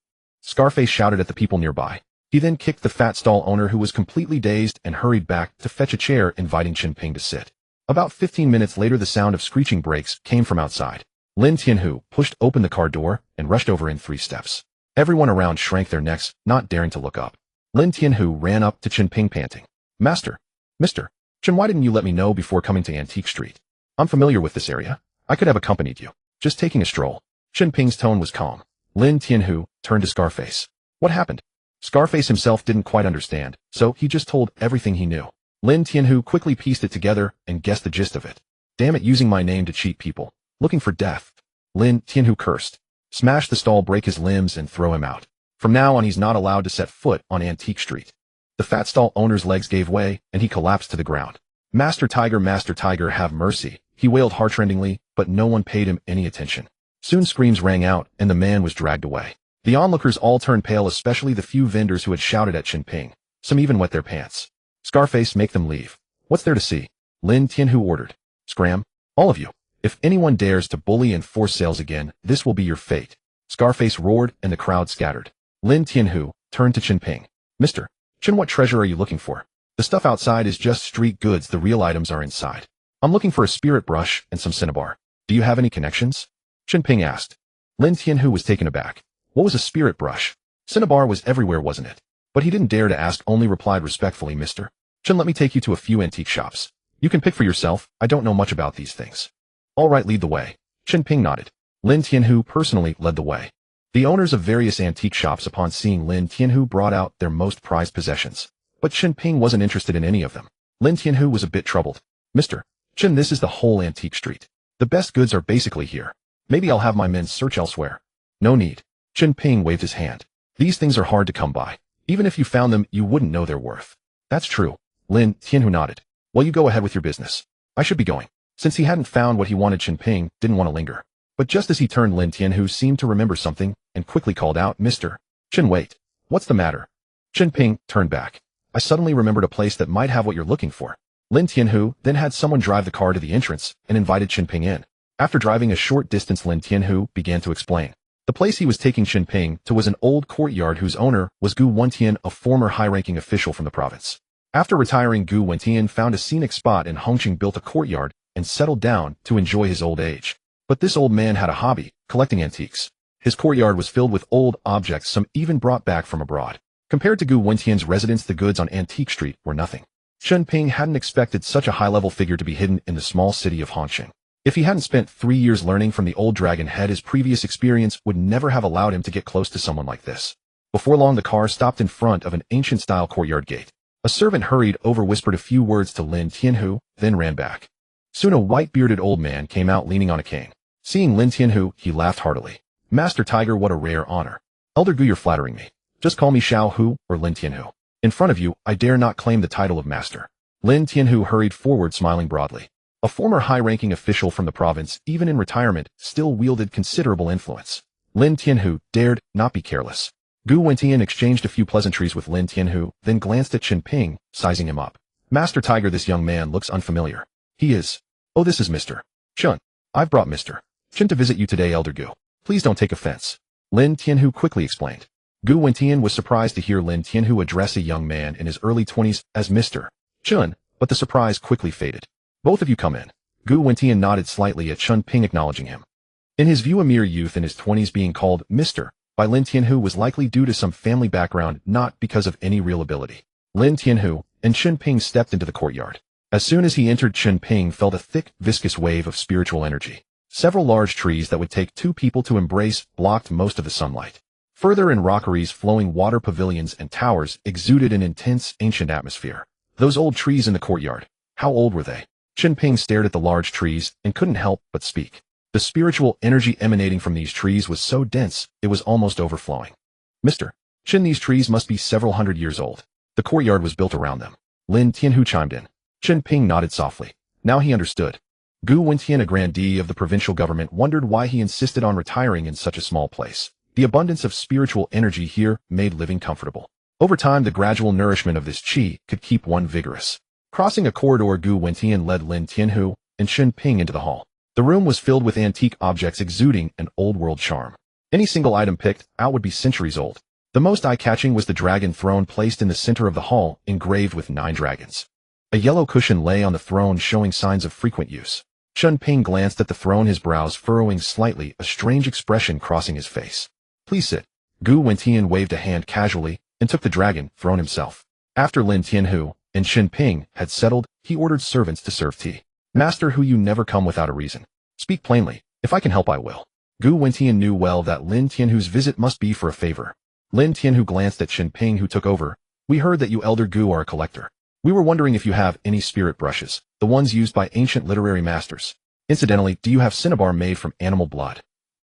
[SPEAKER 1] Scarface shouted at the people nearby. He then kicked the fat stall owner, who was completely dazed, and hurried back to fetch a chair, inviting Chen Ping to sit. About 15 minutes later, the sound of screeching brakes came from outside. Lin Tianhu pushed open the car door and rushed over in 3 steps. Everyone around shrank their necks, not daring to look up. Lin Tianhu ran up to Chen Ping panting. Master! Mr. Chen, why didn't you let me know before coming to Antique Street? I'm familiar with this area. I could have accompanied you. Just taking a stroll. Chen Ping's tone was calm. Lin Tianhu turned to Scarface. What happened? Scarface himself didn't quite understand, so he just told everything he knew. Lin Tianhu quickly pieced it together and guessed the gist of it. Damn it, using my name to cheat people. Looking for death. Lin Tianhu cursed. Smash the stall, break his limbs, and throw him out. From now on, he's not allowed to set foot on Antique Street. The fat stall owner's legs gave way, and he collapsed to the ground. Master Tiger, have mercy, he wailed heartrendingly, but no one paid him any attention. Soon screams rang out, and the man was dragged away. The onlookers all turned pale, especially the few vendors who had shouted at Chen Ping. Some even wet their pants. Scarface, make them leave. What's there to see? Lin Tianhu ordered. Scram. All of you. If anyone dares to bully and force sales again, this will be your fate. Scarface roared, and the crowd scattered. Lin Tianhu turned to Chen Ping. Mr. Chen, what treasure are you looking for? The stuff outside is just street goods, the real items are inside. I'm looking for a spirit brush and some cinnabar. Do you have any connections? Chen Ping asked. Lin Tianhu was taken aback. What was a spirit brush? Cinnabar was everywhere, wasn't it? But he didn't dare to ask, only replied respectfully, Mr. Chen, let me take you to a few antique shops. You can pick for yourself, I don't know much about these things. All right, lead the way. Chen Ping nodded. Lin Tianhu personally led the way. The owners of various antique shops, upon seeing Lin Tianhu, brought out their most prized possessions. But Chen Ping wasn't interested in any of them. Lin Tianhu was a bit troubled. Mr. Chen, this is the whole Antique Street. The best goods are basically here. Maybe I'll have my men search elsewhere. No need. Chen Ping waved his hand. These things are hard to come by. Even if you found them, you wouldn't know their worth. That's true. Lin Tianhu nodded. Well, you go ahead with your business. I should be going. Since he hadn't found what he wanted, Chen Ping didn't want to linger. But just as he turned, Lin Tianhu seemed to remember something and quickly called out, Mr. Chen, wait. What's the matter? Chen Ping turned back. I suddenly remembered a place that might have what you're looking for. Lin Tianhu then had someone drive the car to the entrance and invited Chen Ping in. After driving a short distance, Lin Tianhu began to explain. The place he was taking Chen Ping to was an old courtyard whose owner was Gu Wentian, a former high-ranking official from the province. After retiring, Gu Wentian found a scenic spot in Hongcheng, built a courtyard, and settled down to enjoy his old age. But this old man had a hobby, collecting antiques. His courtyard was filled with old objects, some even brought back from abroad. Compared to Gu Wentian's residence, the goods on Antique Street were nothing. Chen Ping hadn't expected such a high-level figure to be hidden in the small city of Hongcheng. If he hadn't spent 3 years learning from the old dragon head, his previous experience would never have allowed him to get close to someone like this. Before long, the car stopped in front of an ancient-style courtyard gate. A servant hurried over, whispered a few words to Lin Tianhu, then ran back. Soon a white-bearded old man came out leaning on a cane. Seeing Lin Tianhu, he laughed heartily. Master Tiger, what a rare honor. Elder Gu, you're flattering me. Just call me Xiao Hu or Lin Tianhu. In front of you, I dare not claim the title of master. Lin Tianhu hurried forward, smiling broadly. A former high-ranking official from the province, even in retirement, still wielded considerable influence. Lin Tianhu dared not be careless. Gu Wentian exchanged a few pleasantries with Lin Tianhu, then glanced at Chen Ping, sizing him up. Master Tiger, this young man looks unfamiliar. He is. Oh, this is Mr. Chen. I've brought Mr. Chen to visit you today, Elder Gu. Please don't take offense. Lin Tianhu quickly explained. Gu Wentian was surprised to hear Lin Tianhu address a young man in his early 20s as Mr. Chen, but the surprise quickly faded. Both of you come in. Gu Wentian nodded slightly at Chen Ping, acknowledging him. In his view, a mere youth in his 20s being called Mr. by Lin Tianhu was likely due to some family background, not because of any real ability. Lin Tianhu and Chen Ping stepped into the courtyard. As soon as he entered, Chen Ping felt a thick, viscous wave of spiritual energy. Several large trees that would take 2 people to embrace blocked most of the sunlight. Further in rockeries, flowing water pavilions and towers exuded an intense, ancient atmosphere. Those old trees in the courtyard, how old were they? Chen Ping stared at the large trees and couldn't help but speak. The spiritual energy emanating from these trees was so dense, it was almost overflowing. Mr. Chen, these trees must be several hundred years old. The courtyard was built around them. Lin Tianhu chimed in. Chen Ping nodded softly. Now he understood. Gu Wentian, a grandee of the provincial government, wondered why he insisted on retiring in such a small place. The abundance of spiritual energy here made living comfortable. Over time, the gradual nourishment of this qi could keep one vigorous. Crossing a corridor, Gu Wentian led Lin Tianhu and Chen Ping into the hall. The room was filled with antique objects exuding an old-world charm. Any single item picked out would be centuries old. The most eye-catching was the dragon throne placed in the center of the hall, engraved with 9 dragons. A yellow cushion lay on the throne, showing signs of frequent use. Chen Ping glanced at the throne, his brows furrowing slightly, a strange expression crossing his face. Please sit. Gu Wentian waved a hand casually and took the dragon throne himself. After Lin Tianhu and Chen Ping had settled, he ordered servants to serve tea. Master Hu, you never come without a reason. Speak plainly. If I can help, I will. Gu Wentian knew well that Lin Tianhu's visit must be for a favor. Lin Tianhu glanced at Chen Ping, who took over. We heard that you Elder Gu are a collector. We were wondering if you have any spirit brushes, the ones used by ancient literary masters. Incidentally, do you have cinnabar made from animal blood?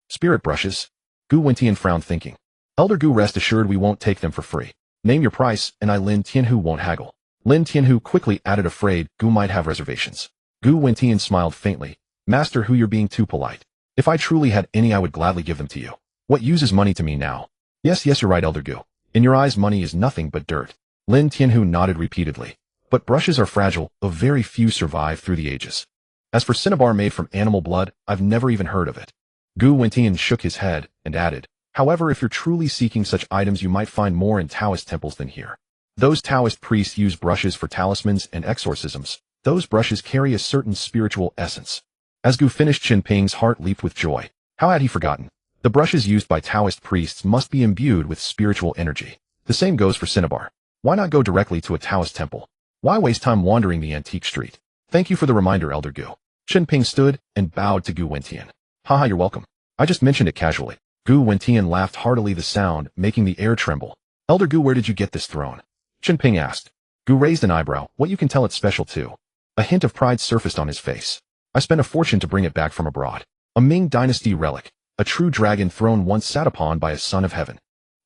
[SPEAKER 1] Spirit brushes? Gu Wentian frowned, thinking. Elder Gu, rest assured we won't take them for free. Name your price, and I, Lin Tianhu, won't haggle. Lin Tianhu quickly added, afraid Gu might have reservations. Gu Wentian smiled faintly. Master Hu, you're being too polite. If I truly had any, I would gladly give them to you. What use is money to me now? Yes, you're right, Elder Gu. In your eyes, money is nothing but dirt. Lin Tianhu nodded repeatedly. But brushes are fragile, though very few survive through the ages. As for cinnabar made from animal blood, I've never even heard of it. Gu Wentian shook his head and added, however, if you're truly seeking such items, you might find more in Taoist temples than here. Those Taoist priests use brushes for talismans and exorcisms. Those brushes carry a certain spiritual essence. As Gu finished, Chen Ping's heart leaped with joy. How had he forgotten? The brushes used by Taoist priests must be imbued with spiritual energy. The same goes for cinnabar. Why not go directly to a Taoist temple? Why waste time wandering the antique street? Thank you for the reminder, Elder Gu. Chen Ping stood and bowed to Gu Wentian. Haha, you're welcome. I just mentioned it casually. Gu Wentian laughed heartily, the sound making the air tremble. Elder Gu, where did you get this throne? Chen Ping asked. Gu raised an eyebrow. What, you can tell it's special too? A hint of pride surfaced on his face. I spent a fortune to bring it back from abroad. A Ming Dynasty relic, a true dragon throne once sat upon by a son of heaven.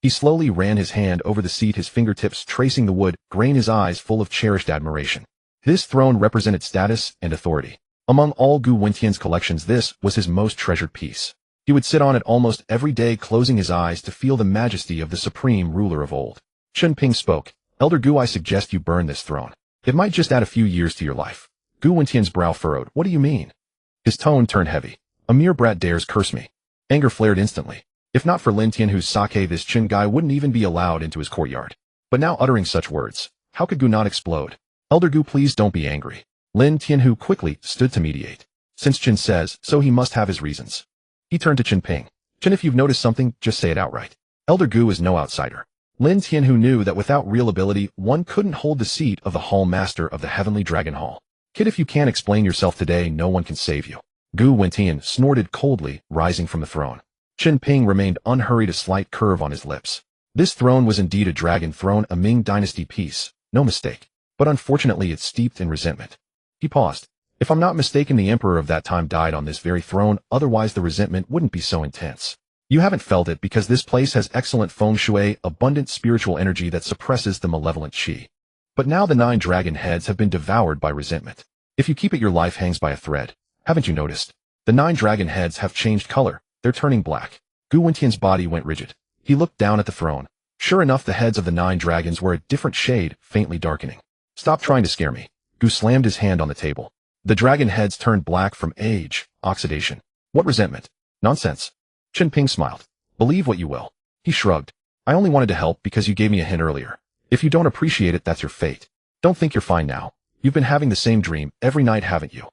[SPEAKER 1] He slowly ran his hand over the seat, his fingertips tracing the wood grain, his eyes full of cherished admiration. This throne represented status and authority. Among all Gu Wentian's collections, this was his most treasured piece. He would sit on it almost every day, closing his eyes to feel the majesty of the supreme ruler of old. Chen Ping spoke. Elder Gu, I suggest you burn this throne. It might just add a few years to your life. Gu Wentian's brow furrowed. What do you mean? His tone turned heavy. A mere brat dares curse me. Anger flared instantly. If not for Lin Tianhu's sake, this Chen guy wouldn't even be allowed into his courtyard. But now, uttering such words, how could Gu not explode? Elder Gu, please don't be angry. Lin Tianhu quickly stood to mediate. Since Chen says so, he must have his reasons. He turned to Chen Ping. Chen, if you've noticed something, just say it outright. Elder Gu is no outsider. Lin Tianhu knew that without real ability, one couldn't hold the seat of the Hall Master of the Heavenly Dragon Hall. Kid, if you can't explain yourself today, no one can save you. Gu Wentian snorted coldly, rising from the throne. Chen Ping remained unhurried, a slight curve on his lips. This throne was indeed a dragon throne, a Ming Dynasty piece, no mistake. But unfortunately, it's steeped in resentment. He paused. If I'm not mistaken, the emperor of that time died on this very throne, otherwise the resentment wouldn't be so intense. You haven't felt it because this place has excellent feng shui, abundant spiritual energy that suppresses the malevolent qi. But now the 9 dragon heads have been devoured by resentment. If you keep it, your life hangs by a thread. Haven't you noticed? The 9 dragon heads have changed color. They're turning black. Gu Wentian's body went rigid. He looked down at the throne. Sure enough, the heads of the 9 dragons were a different shade, faintly darkening. Stop trying to scare me. Gu slammed his hand on the table. The dragon heads turned black from age, oxidation. What resentment? Nonsense. Chen Ping smiled. Believe what you will. He shrugged. I only wanted to help because you gave me a hint earlier. If you don't appreciate it, that's your fate. Don't think you're fine now. You've been having the same dream every night, haven't you?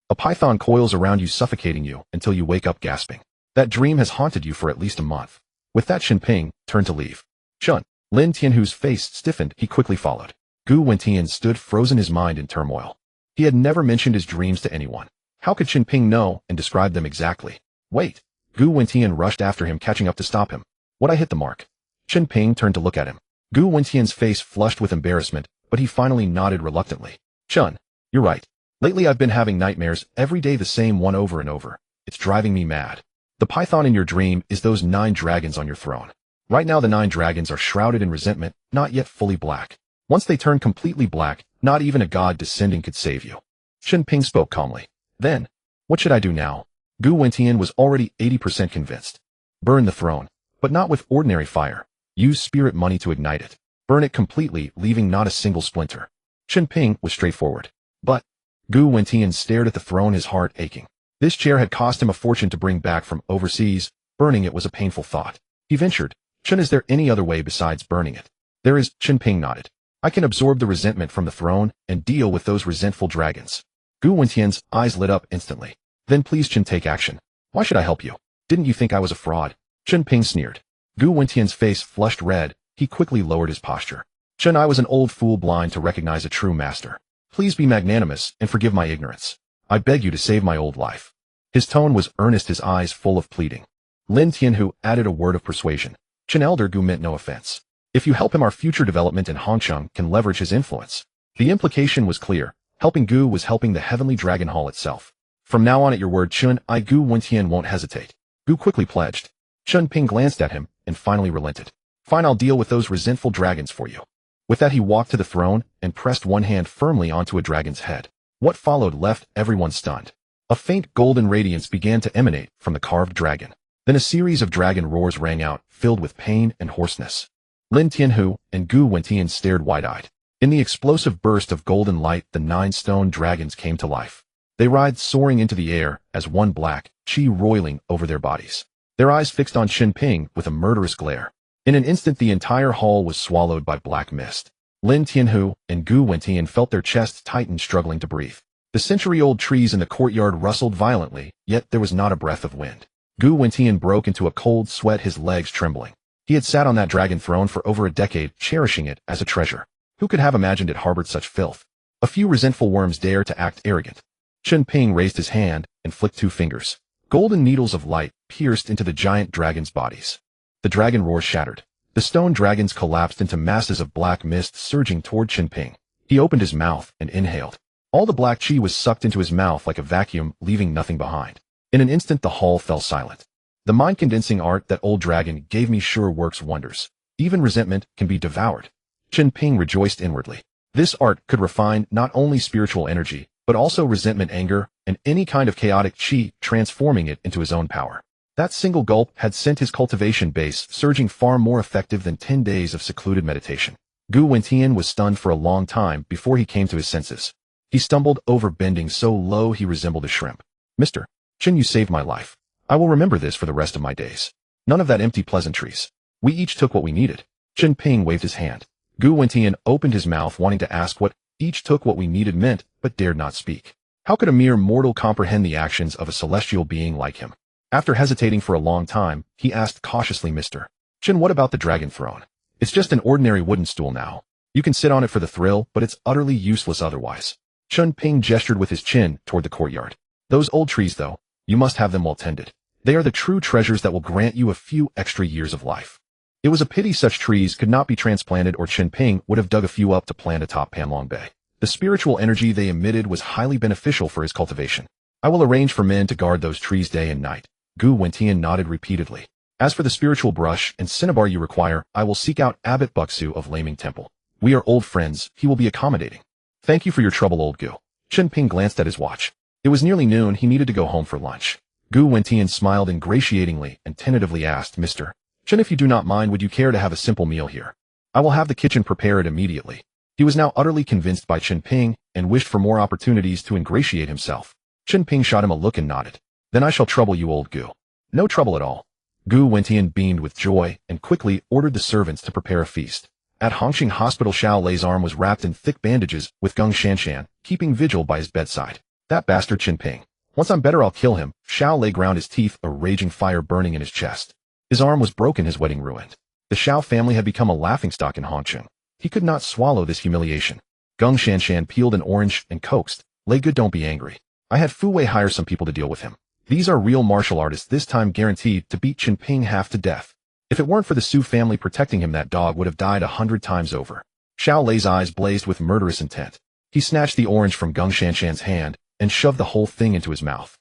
[SPEAKER 1] A python coils around you, suffocating you until you wake up gasping. That dream has haunted you for at least a month. With that, Chen Ping turned to leave. Chen. Lin Tianhu's face stiffened. He quickly followed. Gu Wentian stood frozen, his mind in turmoil. He had never mentioned his dreams to anyone. How could Chen Ping know and describe them exactly? Wait. Gu Wentian rushed after him, catching up to stop him. Would I hit the mark? Chen Ping turned to look at him. Gu Wentian's face flushed with embarrassment, but he finally nodded reluctantly. Chen, you're right. Lately I've been having nightmares every day, the same one over and over. It's driving me mad. The python in your dream is those 9 dragons on your throne. Right now the 9 dragons are shrouded in resentment, not yet fully black. Once they turn completely black, not even a god descending could save you. Chen Ping spoke calmly. Then, what should I do now? Gu Wentian was already 80% convinced. Burn the throne, but not with ordinary fire. Use spirit money to ignite it. Burn it completely, leaving not a single splinter. Chen Ping was straightforward. But, Gu Wentian stared at the throne, his heart aching. This chair had cost him a fortune to bring back from overseas. Burning it was a painful thought. He ventured. Chen, is there any other way besides burning it? There is. Chen Ping nodded. I can absorb the resentment from the throne and deal with those resentful dragons. Gu Wentian's eyes lit up instantly. Then please, Chen, take action. Why should I help you? Didn't you think I was a fraud? Chen Ping sneered. Gu Wentian's face flushed red. He quickly lowered his posture. Chen, I was an old fool blind to recognize a true master. Please be magnanimous and forgive my ignorance. I beg you to save my old life. His tone was earnest, his eyes full of pleading. Lin Tianhu added a word of persuasion. Chen, Elder Gu meant no offense. If you help him, our future development in Hongcheng can leverage his influence. The implication was clear. Helping Gu was helping the heavenly dragon hall itself. From now on, at your word, Chen, I Gu Wentian won't hesitate. Gu quickly pledged. Chen Ping glanced at him and finally relented. Fine, I'll deal with those resentful dragons for you. With that, he walked to the throne and pressed one hand firmly onto a dragon's head. What followed left everyone stunned. A faint golden radiance began to emanate from the carved dragon. Then a series of dragon roars rang out, filled with pain and hoarseness. Lin Tianhu and Gu Wentian stared wide-eyed. In the explosive burst of golden light, the 9 stone dragons came to life. They writhed, soaring into the air as one black, chi roiling over their bodies. Their eyes fixed on Chen Ping with a murderous glare. In an instant, the entire hall was swallowed by black mist. Lin Tianhu and Gu Wentian felt their chests tighten, struggling to breathe. The century-old trees in the courtyard rustled violently, yet there was not a breath of wind. Gu Wentian broke into a cold sweat, his legs trembling. He had sat on that dragon throne for over a decade, cherishing it as a treasure. Who could have imagined it harbored such filth? A few resentful worms dare to act arrogant. Chen Ping raised his hand and flicked 2 fingers. Golden needles of light pierced into the giant dragon's bodies. The dragon roar shattered. The stone dragons collapsed into masses of black mist surging toward Chen Ping. He opened his mouth and inhaled. All the black chi was sucked into his mouth like a vacuum, leaving nothing behind. In an instant, the hall fell silent. The mind-condensing art that old dragon gave me sure works wonders. Even resentment can be devoured. Chen Ping rejoiced inwardly. This art could refine not only spiritual energy, but also resentment, anger, and any kind of chaotic chi, transforming it into his own power. That single gulp had sent his cultivation base surging, far more effective than 10 days of secluded meditation. Gu Wentian was stunned for a long time before he came to his senses. He stumbled over, bending so low he resembled a shrimp. Mr. Chen, you saved my life. I will remember this for the rest of my days. None of that empty pleasantries. We each took what we needed. Chen Ping waved his hand. Gu Wentian opened his mouth, wanting to ask what each took what we needed meant, but dared not speak. How could a mere mortal comprehend the actions of a celestial being like him? After hesitating for a long time, he asked cautiously, Mr. Chen, what about the dragon throne? It's just an ordinary wooden stool now. You can sit on it for the thrill, but it's utterly useless otherwise. Chen Ping gestured with his chin toward the courtyard. Those old trees, though, you must have them well tended. They are the true treasures that will grant you a few extra years of life. It was a pity such trees could not be transplanted, or Chen Ping would have dug a few up to plant atop Panlong Bay. The spiritual energy they emitted was highly beneficial for his cultivation. I will arrange for men to guard those trees day and night. Gu Wentian nodded repeatedly. As for the spiritual brush and cinnabar you require, I will seek out Abbot Buxu of Laming Temple. We are old friends, he will be accommodating. Thank you for your trouble, old Gu. Chen Ping glanced at his watch. It was nearly noon, he needed to go home for lunch. Gu Wentian smiled ingratiatingly and tentatively asked, Mr. Chen, if you do not mind, would you care to have a simple meal here? I will have the kitchen prepare it immediately. He was now utterly convinced by Chen Ping and wished for more opportunities to ingratiate himself. Chen Ping shot him a look and nodded. Then I shall trouble you, old Gu. No trouble at all. Gu Wentian beamed with joy and quickly ordered the servants to prepare a feast. At Hongcheng Hospital, Xiao Lei's arm was wrapped in thick bandages, with Geng Shanshan keeping vigil by his bedside. That bastard Chen Ping. Once I'm better, I'll kill him. Xiao Lei ground his teeth, a raging fire burning in his chest. His arm was broken, his wedding ruined. The Xiao family had become a laughingstock in Hongcheng. He could not swallow this humiliation. Geng Shanshan peeled an orange and coaxed. Lei Good, don't be angry. I had Fu Wei hire some people to deal with him. These are real martial artists, this time guaranteed to beat Chen Ping half to death. If it weren't for the Su family protecting him, that dog would have died 100 times over. Xiao Lei's eyes blazed with murderous intent. He snatched the orange from Geng Shanshan's hand and shoved the whole thing into his mouth.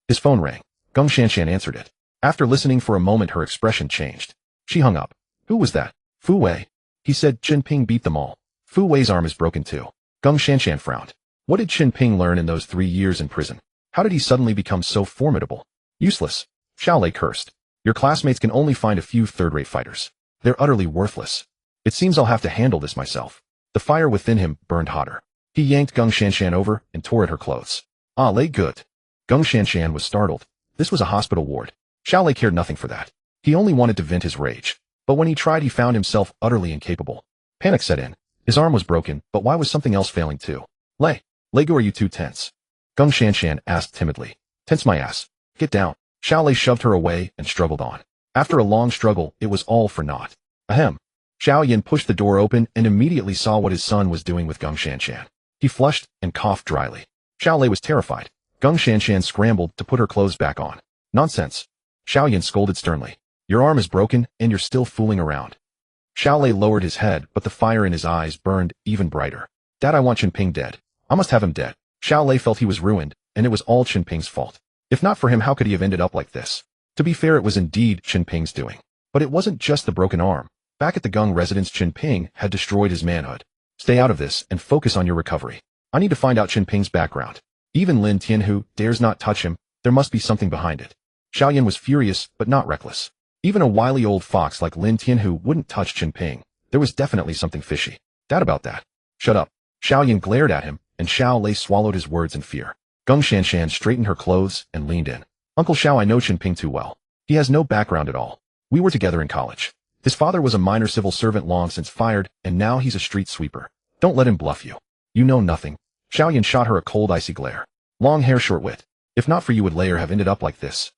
[SPEAKER 1] His phone rang. Geng Shanshan answered it. After listening for a moment, her expression changed. She hung up. Who was that? Fu Wei. He said Chen Ping beat them all. Fu Wei's arm is broken too. Geng Shanshan frowned. What did Chen Ping learn in those 3 years in prison? How did he suddenly become so formidable? Useless. Xiao Lei cursed. Your classmates can only find a few third-rate fighters. They're utterly worthless. It seems I'll have to handle this myself. The fire within him burned hotter. He yanked Geng Shanshan over and tore at her clothes. Ah, Lei Good. Geng Shanshan was startled. This was a hospital ward. Xiao Lei cared nothing for that. He only wanted to vent his rage. But when he tried, he found himself utterly incapable. Panic set in. His arm was broken, but why was something else failing too? Lei Gu, are you too tense? Geng Shanshan asked timidly. Tense my ass. Get down. Xiao Lei shoved her away and struggled on. After a long struggle, it was all for naught. Ahem. Xiao Yan pushed the door open and immediately saw what his son was doing with Geng Shanshan. He flushed and coughed dryly. Xiao Lei was terrified. Geng Shanshan scrambled to put her clothes back on. Nonsense. Xiao Yan scolded sternly. Your arm is broken and you're still fooling around. Xiao Lei lowered his head, but the fire in his eyes burned even brighter. Dad, I want Chen Ping dead. I must have him dead. Xiao Lei felt he was ruined, and it was all Chen Ping's fault. If not for him, how could he have ended up like this? To be fair, it was indeed Chen Ping's doing. But it wasn't just the broken arm. Back at the Geng residence, Chen Ping had destroyed his manhood. Stay out of this and focus on your recovery. I need to find out Chen Ping's background. Even Lin Tianhu dares not touch him. There must be something behind it. Xiao Yan was furious, but not reckless. Even a wily old fox like Lin Tianhu wouldn't touch Chen Ping. There was definitely something fishy. That about that. Shut up. Xiao Yan glared at him, and Xiao Lei swallowed his words in fear. Geng Shanshan straightened her clothes and leaned in. Uncle Xiao, I know Chen Ping too well. He has no background at all. We were together in college. His father was a minor civil servant long since fired, and now he's a street sweeper. Don't let him bluff you. You know nothing. Xiao Yan shot her a cold, icy glare. Long hair, short wit. If not for you, would Layer have ended up like this?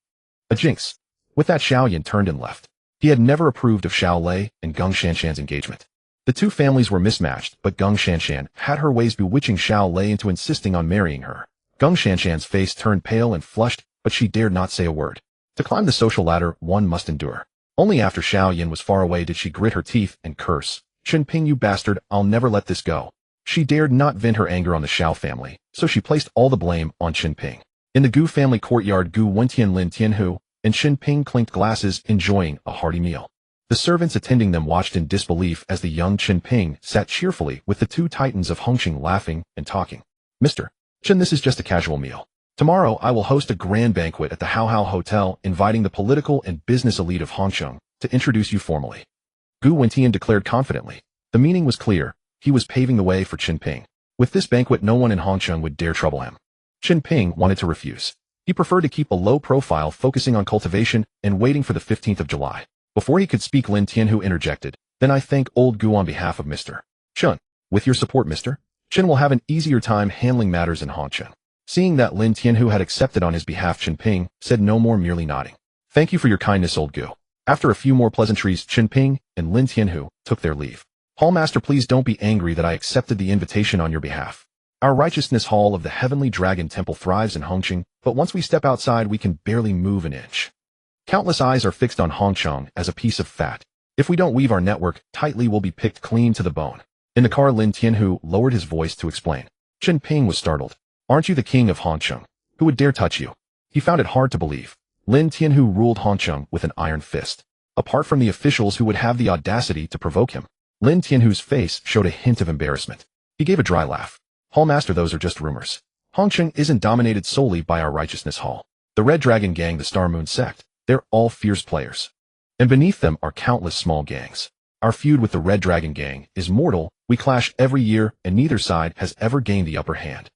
[SPEAKER 1] A jinx. With that, Xiao Yan turned and left. He had never approved of Xiao Lei and Geng Shanshan's engagement. The two families were mismatched, but Geng Shanshan had her ways bewitching Xiao Lei into insisting on marrying her. Geng Shanshan's face turned pale and flushed, but she dared not say a word. To climb the social ladder, one must endure. Only after Xiao Yan was far away did she grit her teeth and curse. Chen Ping, you bastard, I'll never let this go. She dared not vent her anger on the Xiao family, so she placed all the blame on Chen Ping. In the Gu family courtyard, Gu Wentian, Lin Tianhu, and Chen Ping clinked glasses, enjoying a hearty meal. The servants attending them watched in disbelief as the young Chen Ping sat cheerfully with the two titans of Hongcheng laughing and talking. Mr. Chen, this is just a casual meal. Tomorrow I will host a grand banquet at the Hao Hao Hotel, inviting the political and business elite of Hongcheng to introduce you formally. Gu Wentian declared confidently. The meaning was clear. He was paving the way for Chen Ping. With this banquet, no one in Hongcheng would dare trouble him. Chen Ping wanted to refuse. He preferred to keep a low profile, focusing on cultivation and waiting for the 15th of July. Before he could speak, Lin Tianhu interjected. Then I thank old Gu on behalf of Mr. Chen. With your support, Mr. Chen will have an easier time handling matters in Hongcheng. Seeing that Lin Tianhu had accepted on his behalf, Chen Ping said no more, merely nodding. Thank you for your kindness, old Gu. After a few more pleasantries, Chen Ping and Lin Tianhu took their leave. Hallmaster, please don't be angry that I accepted the invitation on your behalf. Our righteousness hall of the Heavenly Dragon Temple thrives in Hongcheng, but once we step outside, we can barely move an inch. Countless eyes are fixed on Hongcheng as a piece of fat. If we don't weave our network tightly, we'll be picked clean to the bone. In the car, Lin Tianhu lowered his voice to explain. Chen Ping was startled. Aren't you the king of Hongcheng? Who would dare touch you? He found it hard to believe. Lin Tianhu ruled Hongcheng with an iron fist. Apart from the officials who would have the audacity to provoke him, Lin Tianhu's face showed a hint of embarrassment. He gave a dry laugh. Hallmaster, those are just rumors. Hongcheng isn't dominated solely by our righteousness hall. The Red Dragon Gang, the Star Moon sect, they're all fierce players. And beneath them are countless small gangs. Our feud with the Red Dragon Gang is mortal. We clash every year, and neither side has ever gained the upper hand.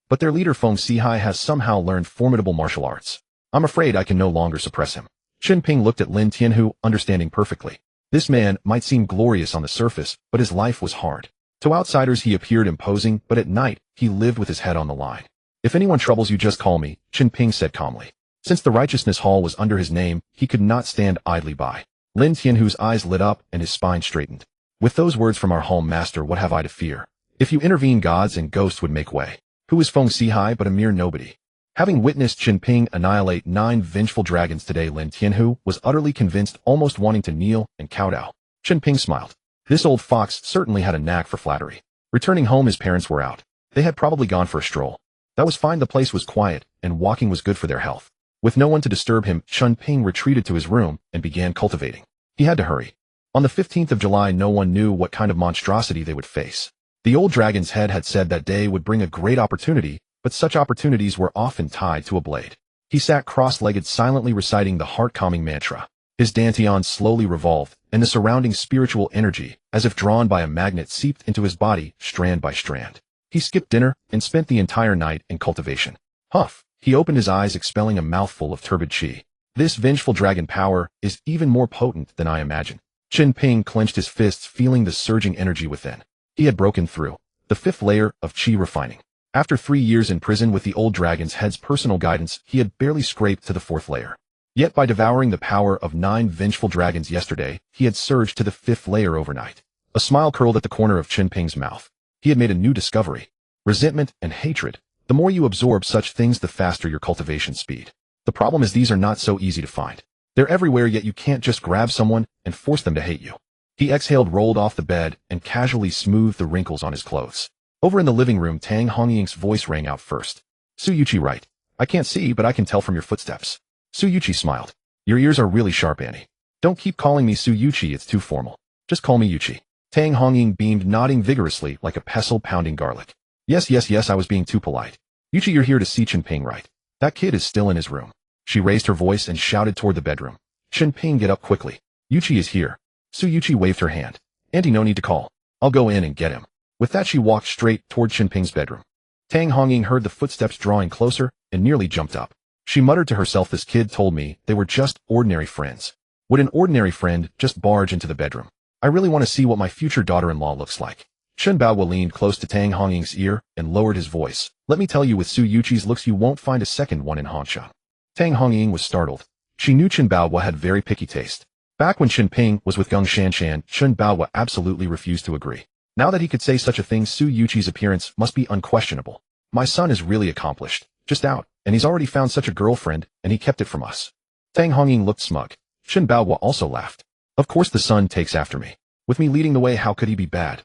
[SPEAKER 1] But their leader Feng Sihai has somehow learned formidable martial arts. I'm afraid I can no longer suppress him. Chen Ping looked at Lin Tianhu, understanding perfectly. This man might seem glorious on the surface, but his life was hard. To outsiders he appeared imposing, but at night, he lived with his head on the line. If anyone troubles you, just call me, Chen Ping said calmly. Since the Righteousness Hall was under his name, he could not stand idly by. Lin Tianhu's eyes lit up and his spine straightened. With those words from our home master, what have I to fear? If you intervene, gods and ghosts would make way. Who is Feng Sihai but a mere nobody? Having witnessed Chen Ping annihilate 9 vengeful dragons today, Lin Tianhu was utterly convinced, almost wanting to kneel and kowtow. Chen Ping smiled. This old fox certainly had a knack for flattery. Returning home, his parents were out. They had probably gone for a stroll. That was fine, the place was quiet, and walking was good for their health. With no one to disturb him, Chen Ping retreated to his room and began cultivating. He had to hurry. On the 15th of July, no one knew what kind of monstrosity they would face. The old dragon's head had said that day would bring a great opportunity, but such opportunities were often tied to a blade. He sat cross-legged, silently reciting the heart-calming mantra. His dantian slowly revolved, and the surrounding spiritual energy, as if drawn by a magnet, seeped into his body, strand by strand. He skipped dinner and spent the entire night in cultivation. Huff! He opened his eyes, expelling a mouthful of turbid qi. This vengeful dragon power is even more potent than I imagined. Chen Ping clenched his fists, feeling the surging energy within. He had broken through the 5th layer of qi refining. After 3 years in prison with the old dragon's head's personal guidance, he had barely scraped to the 4th layer. Yet by devouring the power of 9 vengeful dragons yesterday, he had surged to the 5th layer overnight. A smile curled at the corner of Chen Ping's mouth. He had made a new discovery. Resentment and hatred. The more you absorb such things, the faster your cultivation speed. The problem is these are not so easy to find. They're everywhere, yet you can't just grab someone and force them to hate you. He exhaled, rolled off the bed, and casually smoothed the wrinkles on his clothes. Over in the living room, Tang Hongying's voice rang out first. Su Yuqi, right? I can't see, but I can tell from your footsteps. Su Yuqi smiled. Your ears are really sharp, Annie. Don't keep calling me Su Yuqi, it's too formal. Just call me Yuqi. Tang Hongying beamed, nodding vigorously like a pestle pounding garlic. Yes, I was being too polite. Yuqi, you're here to see Chen Ping, right? That kid is still in his room. She raised her voice and shouted toward the bedroom. Chen Ping, get up quickly. Yuqi is here. Su Yuqi waved her hand. Auntie, no need to call. I'll go in and get him. With that, she walked straight toward Chen Ping's bedroom. Tang Hongying heard the footsteps drawing closer and nearly jumped up. She muttered to herself, this kid told me they were just ordinary friends. Would an ordinary friend just barge into the bedroom? I really want to see what my future daughter-in-law looks like. Chen Baohua leaned close to Tang Hongying's ear and lowered his voice. Let me tell you, with Su Yuqi's looks, you won't find a second one in Hongcheng. Tang Hongying was startled. She knew Chen Baohua had very picky taste. Back when Chen Ping was with Geng Shanshan, Chen Baohua absolutely refused to agree. Now that he could say such a thing, Su Yuqi's appearance must be unquestionable. My son is really accomplished. Just out, and he's already found such a girlfriend, and he kept it from us. Tang Hongying looked smug. Chen Baohua also laughed. Of course the son takes after me. With me leading the way, how could he be bad?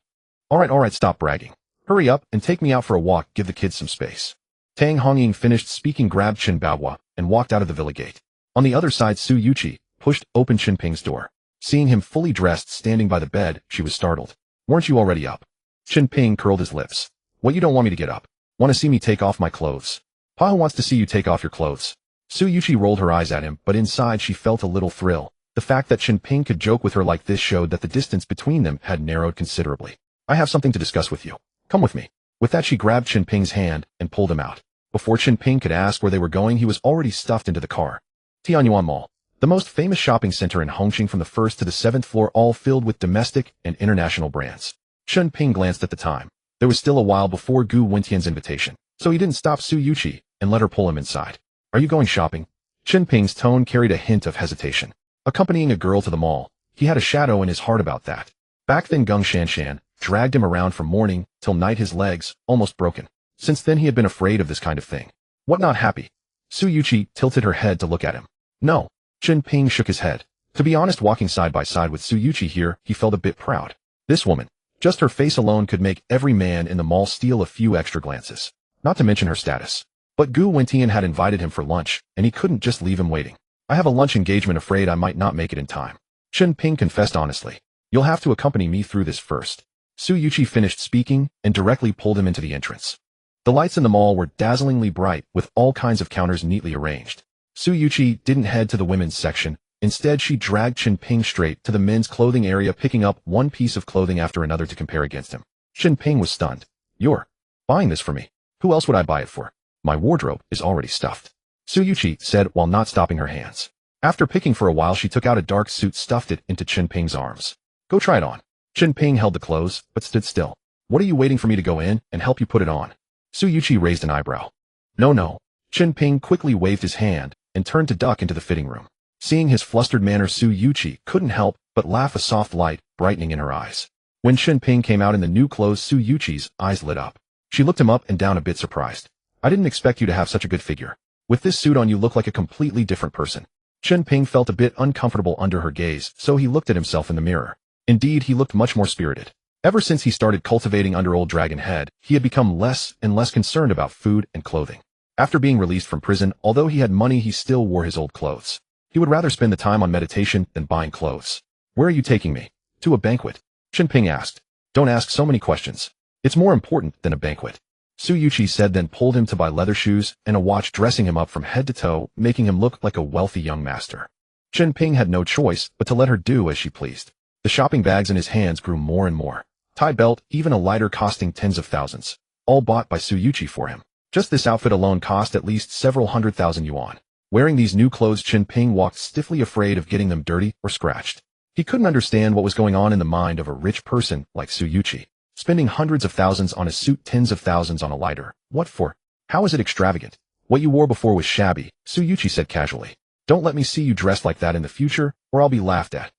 [SPEAKER 1] Alright, stop bragging. Hurry up and take me out for a walk, give the kids some space. Tang Hongying finished speaking, grabbed Chen Baohua, and walked out of the villa gate. On the other side, Su Yuqi pushed open Chen Ping's door. Seeing him fully dressed standing by the bed, she was startled. Weren't you already up? Chen Ping curled his lips. What, you don't want me to get up? Want to see me take off my clothes? Pa wants to see you take off your clothes. Su Yuqi rolled her eyes at him, but inside she felt a little thrill. The fact that Chen Ping could joke with her like this showed that the distance between them had narrowed considerably. I have something to discuss with you. Come with me. With that, she grabbed Chen Ping's hand and pulled him out. Before Chen Ping could ask where they were going, he was already stuffed into the car. Tianyuan Mall, the most famous shopping center in Hongqing, from the 1st to the 7th floor, all filled with domestic and international brands. Chen Ping glanced at the time. There was still a while before Gu Wentian's invitation, so he didn't stop Su Yuqi and let her pull him inside. Are you going shopping? Chen Ping's tone carried a hint of hesitation. Accompanying a girl to the mall, he had a shadow in his heart about that. Back then, Geng Shanshan dragged him around from morning till night, his legs almost broken. Since then he had been afraid of this kind of thing. What, not happy? Su Yuqi tilted her head to look at him. No. Chen Ping shook his head. To be honest, walking side by side with Su Yuqi here, he felt a bit proud. This woman, just her face alone could make every man in the mall steal a few extra glances. Not to mention her status. But Gu Wentian had invited him for lunch, and he couldn't just leave him waiting. I have a lunch engagement, afraid I might not make it in time. Chen Ping confessed honestly. You'll have to accompany me through this first. Su Yuqi finished speaking and directly pulled him into the entrance. The lights in the mall were dazzlingly bright, with all kinds of counters neatly arranged. Su Yuqi didn't head to the women's section. Instead, she dragged Chen Ping straight to the men's clothing area, picking up one piece of clothing after another to compare against him. Chen Ping was stunned. You're buying this for me? Who else would I buy it for? My wardrobe is already stuffed. Su Yuqi said while not stopping her hands. After picking for a while, she took out a dark suit, stuffed it into Chen Ping's arms. Go try it on. Chen Ping held the clothes, but stood still. What are you waiting for me to go in and help you put it on? Su Yuqi raised an eyebrow. No. Chen Ping quickly waved his hand and turned to duck into the fitting room. Seeing his flustered manner, Su Yuqi couldn't help but laugh, a soft light brightening in her eyes. When Chen Ping came out in the new clothes, Su Yuqi's eyes lit up. She looked him up and down, a bit surprised. I didn't expect you to have such a good figure. With this suit on, you look like a completely different person. Chen Ping felt a bit uncomfortable under her gaze, so he looked at himself in the mirror. Indeed, he looked much more spirited. Ever since he started cultivating under Old Dragon Head, he had become less and less concerned about food and clothing. After being released from prison, although he had money, he still wore his old clothes. He would rather spend the time on meditation than buying clothes. Where are you taking me? To a banquet. Chen Ping asked. Don't ask so many questions. It's more important than a banquet. Su Yuqi said, then pulled him to buy leather shoes and a watch, dressing him up from head to toe, making him look like a wealthy young master. Chen Ping had no choice but to let her do as she pleased. The shopping bags in his hands grew more and more. Tie belt, even a lighter costing tens of thousands. All bought by Su Yuqi for him. Just this outfit alone cost at least several 100,000 yuan. Wearing these new clothes, Chen Ping walked stiffly, afraid of getting them dirty or scratched. He couldn't understand what was going on in the mind of a rich person like Su Yuqi. Spending hundreds of thousands on a suit, tens of thousands on a lighter. What for? How is it extravagant? What you wore before was shabby, Su Yuqi said casually. Don't let me see you dressed like that in the future, or I'll be laughed at.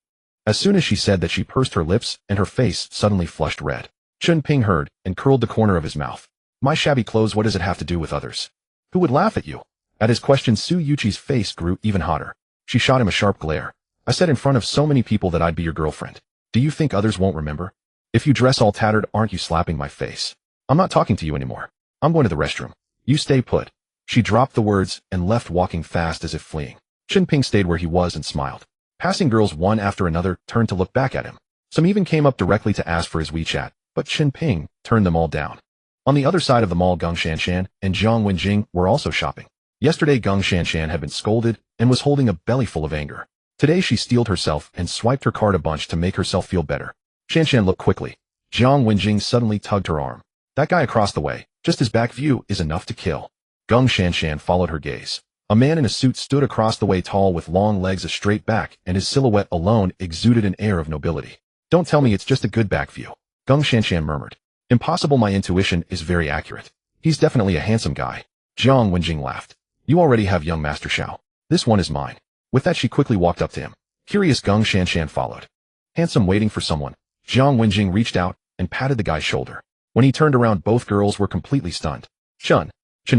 [SPEAKER 1] As soon as she said that, she pursed her lips, and her face suddenly flushed red. Chen Ping heard, and curled the corner of his mouth. My shabby clothes, what does it have to do with others? Who would laugh at you? At his question, Su Yuqi's face grew even hotter. She shot him a sharp glare. I said in front of so many people that I'd be your girlfriend. Do you think others won't remember? If you dress all tattered, aren't you slapping my face? I'm not talking to you anymore. I'm going to the restroom. You stay put. She dropped the words and left, walking fast as if fleeing. Chen Ping stayed where he was and smiled. Passing girls one after another turned to look back at him. Some even came up directly to ask for his WeChat, but Chen Ping turned them all down. On the other side of the mall, Geng Shanshan and Jiang Wenjing were also shopping. Yesterday, Geng Shanshan had been scolded and was holding a belly full of anger. Today she steeled herself and swiped her card a bunch to make herself feel better. Shanshan looked quickly. Jiang Wenjing suddenly tugged her arm. That guy across the way, just his back view is enough to kill. Geng Shanshan followed her gaze. A man in a suit stood across the way, tall with long legs, a straight back, and his silhouette alone exuded an air of nobility. Don't tell me it's just a good back view. Geng Shanshan murmured. Impossible, my intuition is very accurate. He's definitely a handsome guy. Jiang Wenjing laughed. You already have young Master Xiao. This one is mine. With that, she quickly walked up to him. Curious, Geng Shanshan followed. Handsome, waiting for someone. Jiang Wenjing reached out and patted the guy's shoulder. When he turned around, both girls were completely stunned. Chen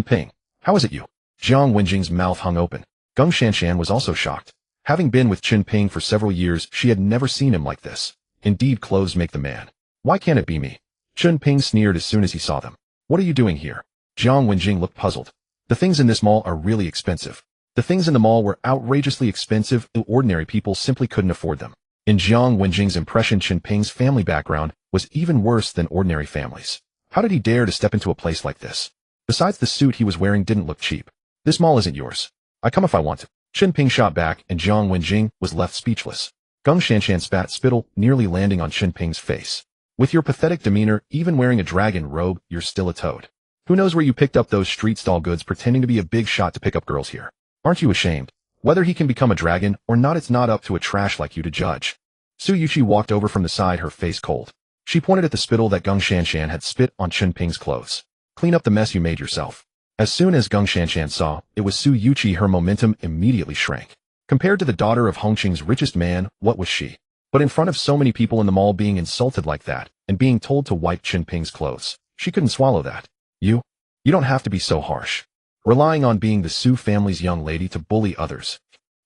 [SPEAKER 1] Ping, how is it you? Jiang Wenjing's mouth hung open. Geng Shanshan was also shocked. Having been with Chen Ping for several years, she had never seen him like this. Indeed, clothes make the man. Why can't it be me? Chen Ping sneered as soon as he saw them. What are you doing here? Jiang Wenjing looked puzzled. The things in this mall are really expensive. The things in the mall were outrageously expensive, and ordinary people simply couldn't afford them. In Jiang Wenjing's impression, Chen Ping's family background was even worse than ordinary families. How did he dare to step into a place like this? Besides, the suit he was wearing didn't look cheap. This mall isn't yours. I come if I want to. Chen Ping shot back, and Jiang Wenjing was left speechless. Geng Shanshan spat spittle, nearly landing on Chen Ping's face. With your pathetic demeanor, even wearing a dragon robe, you're still a toad. Who knows where you picked up those street stall goods, pretending to be a big shot to pick up girls here? Aren't you ashamed? Whether he can become a dragon or not, it's not up to a trash like you to judge. Su Yuqi walked over from the side, her face cold. She pointed at the spittle that Geng Shanshan had spit on Chen Ping's clothes. Clean up the mess you made yourself. As soon as Geng Shanshan saw it was Su Yuqi, her momentum immediately shrank. Compared to the daughter of Hongcheng's richest man, what was she? But in front of so many people in the mall, being insulted like that, and being told to wipe Chen Ping's clothes, she couldn't swallow that. You don't have to be so harsh. Relying on being the Su family's young lady to bully others.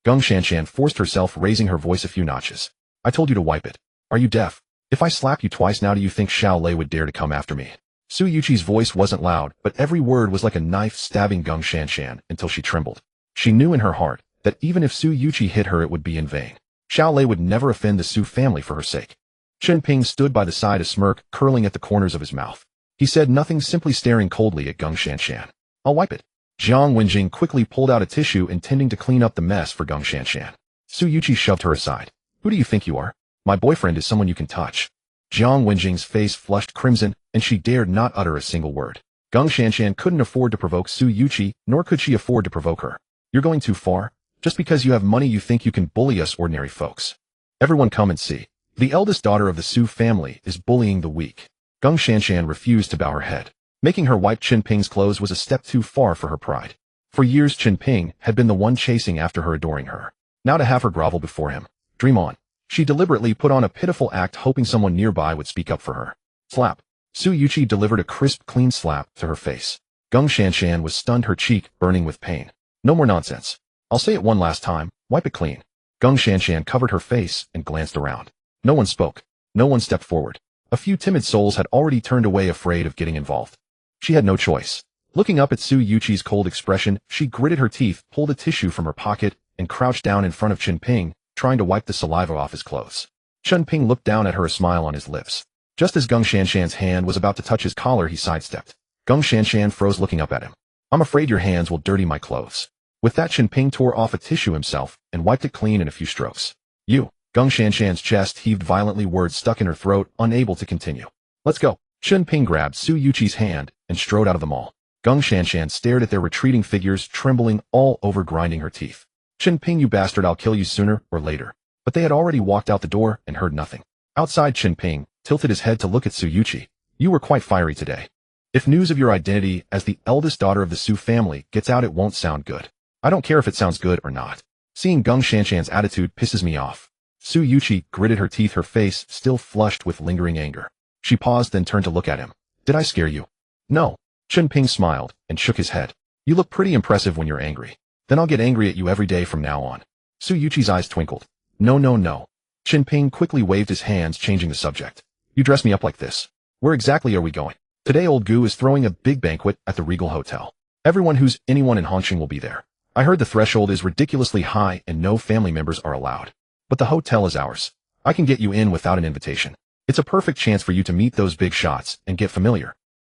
[SPEAKER 1] Geng Shanshan forced herself, raising her voice a few notches. I told you to wipe it. Are you deaf? If I slap you twice now, do you think Xiao Lei would dare to come after me? Su Yuqi's voice wasn't loud, but every word was like a knife stabbing Geng Shanshan until she trembled. She knew in her heart that even if Su Yuqi hit her, it would be in vain. Xiao Lei would never offend the Su family for her sake. Chen Ping stood by the side, a smirk curling at the corners of his mouth. He said nothing, simply staring coldly at Geng Shanshan. I'll wipe it. Jiang Wenjing quickly pulled out a tissue, intending to clean up the mess for Geng Shanshan. Su Yuqi shoved her aside. Who do you think you are? My boyfriend is someone you can touch. Jiang Wenjing's face flushed crimson, and she dared not utter a single word. Geng Shanshan couldn't afford to provoke Su Yuqi, nor could she afford to provoke her. You're going too far. Just because you have money, you think you can bully us ordinary folks. Everyone come and see. The eldest daughter of the Su family is bullying the weak. Geng Shanshan refused to bow her head. Making her wipe Chen Ping's clothes was a step too far for her pride. For years, Chen Ping had been the one chasing after her, adoring her. Now to have her grovel before him. Dream on. She deliberately put on a pitiful act, hoping someone nearby would speak up for her. Slap. Su Yuqi delivered a crisp, clean slap to her face. Geng Shanshan was stunned, her cheek burning with pain. No more nonsense. I'll say it one last time, wipe it clean. Geng Shanshan covered her face and glanced around. No one spoke. No one stepped forward. A few timid souls had already turned away, afraid of getting involved. She had no choice. Looking up at Su Yuqi's cold expression, she gritted her teeth, pulled a tissue from her pocket, and crouched down in front of Chen Ping, trying to wipe the saliva off his clothes. Chen Ping looked down at her, a smile on his lips. Just as Geng Shanshan's hand was about to touch his collar, he sidestepped. Geng Shanshan froze, looking up at him. I'm afraid your hands will dirty my clothes. With that, Chen Ping tore off a tissue himself and wiped it clean in a few strokes. You. Geng Shanshan's chest heaved violently, words stuck in her throat, unable to continue. Let's go. Chen Ping grabbed Su Yuqi's hand and strode out of the mall. Geng Shanshan stared at their retreating figures, trembling all over, grinding her teeth. Chen Ping, you bastard, I'll kill you sooner or later. But they had already walked out the door and heard nothing. Outside, Chen Ping tilted his head to look at Su Yuqi. You were quite fiery today. If news of your identity as the eldest daughter of the Su family gets out, it won't sound good. I don't care if it sounds good or not. Seeing Gung Shanshan's attitude pisses me off. Su Yuqi gritted her teeth, her face still flushed with lingering anger. She paused, then turned to look at him. Did I scare you? No. Chen Ping smiled and shook his head. You look pretty impressive when you're angry. Then I'll get angry at you every day from now on. Su Yuqi's eyes twinkled. No, no, no. Chen Ping quickly waved his hands, changing the subject. You dress me up like this. Where exactly are we going? Today old Gu is throwing a big banquet at the Regal Hotel. Everyone who's anyone in Hongcheng will be there. I heard the threshold is ridiculously high and no family members are allowed. But the hotel is ours. I can get you in without an invitation. It's a perfect chance for you to meet those big shots and get familiar.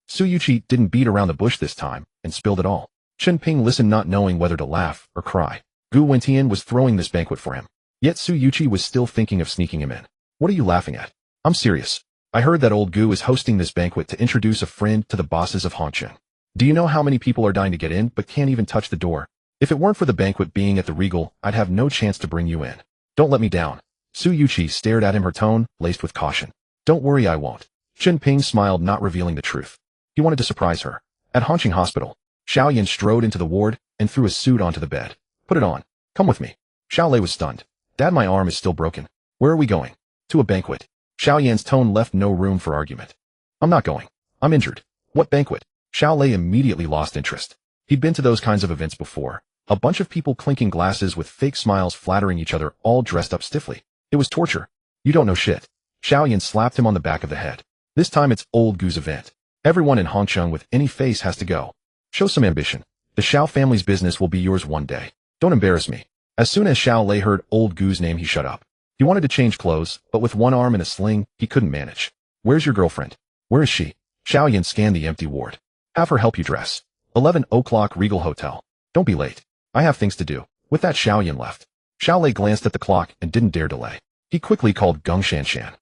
[SPEAKER 1] Su Yuqi didn't beat around the bush this time and spilled it all. Chen Ping listened, not knowing whether to laugh or cry. Gu Wentian was throwing this banquet for him. Yet Su Yuqi was still thinking of sneaking him in. What are you laughing at? I'm serious. I heard that old Gu is hosting this banquet to introduce a friend to the bosses of Hongcheng. Do you know how many people are dying to get in but can't even touch the door? If it weren't for the banquet being at the Regal, I'd have no chance to bring you in. Don't let me down. Su Yuqi stared at him, her tone laced with caution. Don't worry, I won't. Chen Ping smiled, not revealing the truth. He wanted to surprise her. At Hongcheng Hospital, Xiaoyan strode into the ward and threw a suit onto the bed. Put it on. Come with me. Xiaolei was stunned. Dad, my arm is still broken. Where are we going? To a banquet. Xiaoyan's tone left no room for argument. I'm not going. I'm injured. What banquet? Xiaolei immediately lost interest. He'd been to those kinds of events before. A bunch of people clinking glasses with fake smiles, flattering each other, all dressed up stiffly. It was torture. You don't know shit. Xiaoyan slapped him on the back of the head. This time it's old Gu's event. Everyone in Hongcheng with any face has to go. Show some ambition. The Xiao family's business will be yours one day. Don't embarrass me. As soon as Xiaolei heard old Gu's name, he shut up. He wanted to change clothes, but with one arm in a sling, he couldn't manage. Where's your girlfriend? Where is she? Xiaoyan scanned the empty ward. Have her help you dress. 11 o'clock Regal Hotel. Don't be late. I have things to do. With that, Xiaoyan left. Xiaolei glanced at the clock and didn't dare delay. He quickly called Gung Shanshan.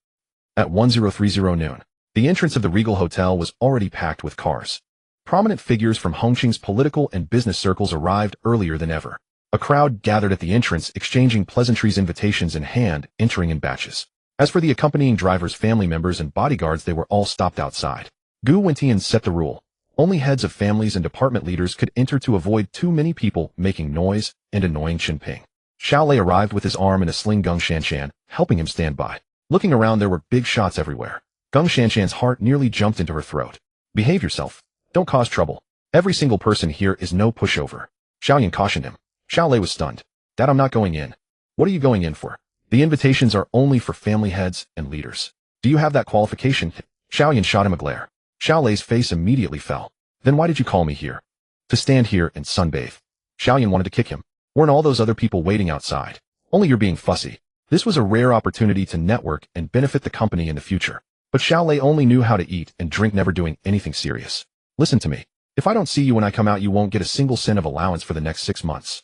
[SPEAKER 1] At 1030 noon, the entrance of the Regal Hotel was already packed with cars. Prominent figures from Hongcheng's political and business circles arrived earlier than ever. A crowd gathered at the entrance, exchanging pleasantries, invitations in hand, entering in batches. As for the accompanying drivers, family members, and bodyguards, they were all stopped outside. Gu Wentian set the rule. Only heads of families and department leaders could enter to avoid too many people making noise and annoying Chen Ping. Xiaolei arrived with his arm in a sling, Gung Shanshan helping him stand by. Looking around, there were big shots everywhere. Gung Shanshan's heart nearly jumped into her throat. Behave yourself. Don't cause trouble. Every single person here is no pushover. Xiaoyan cautioned him. Xiaolei was stunned. Dad, I'm not going in. What are you going in for? The invitations are only for family heads and leaders. Do you have that qualification? Xiaoyan shot him a glare. Xiaolei's face immediately fell. Then why did you call me here? To stand here and sunbathe. Xiaoyan wanted to kick him. Weren't all those other people waiting outside? Only you're being fussy. This was a rare opportunity to network and benefit the company in the future. But Xiaolei only knew how to eat and drink, never doing anything serious. Listen to me. If I don't see you when I come out, you won't get a single cent of allowance for the next 6 months.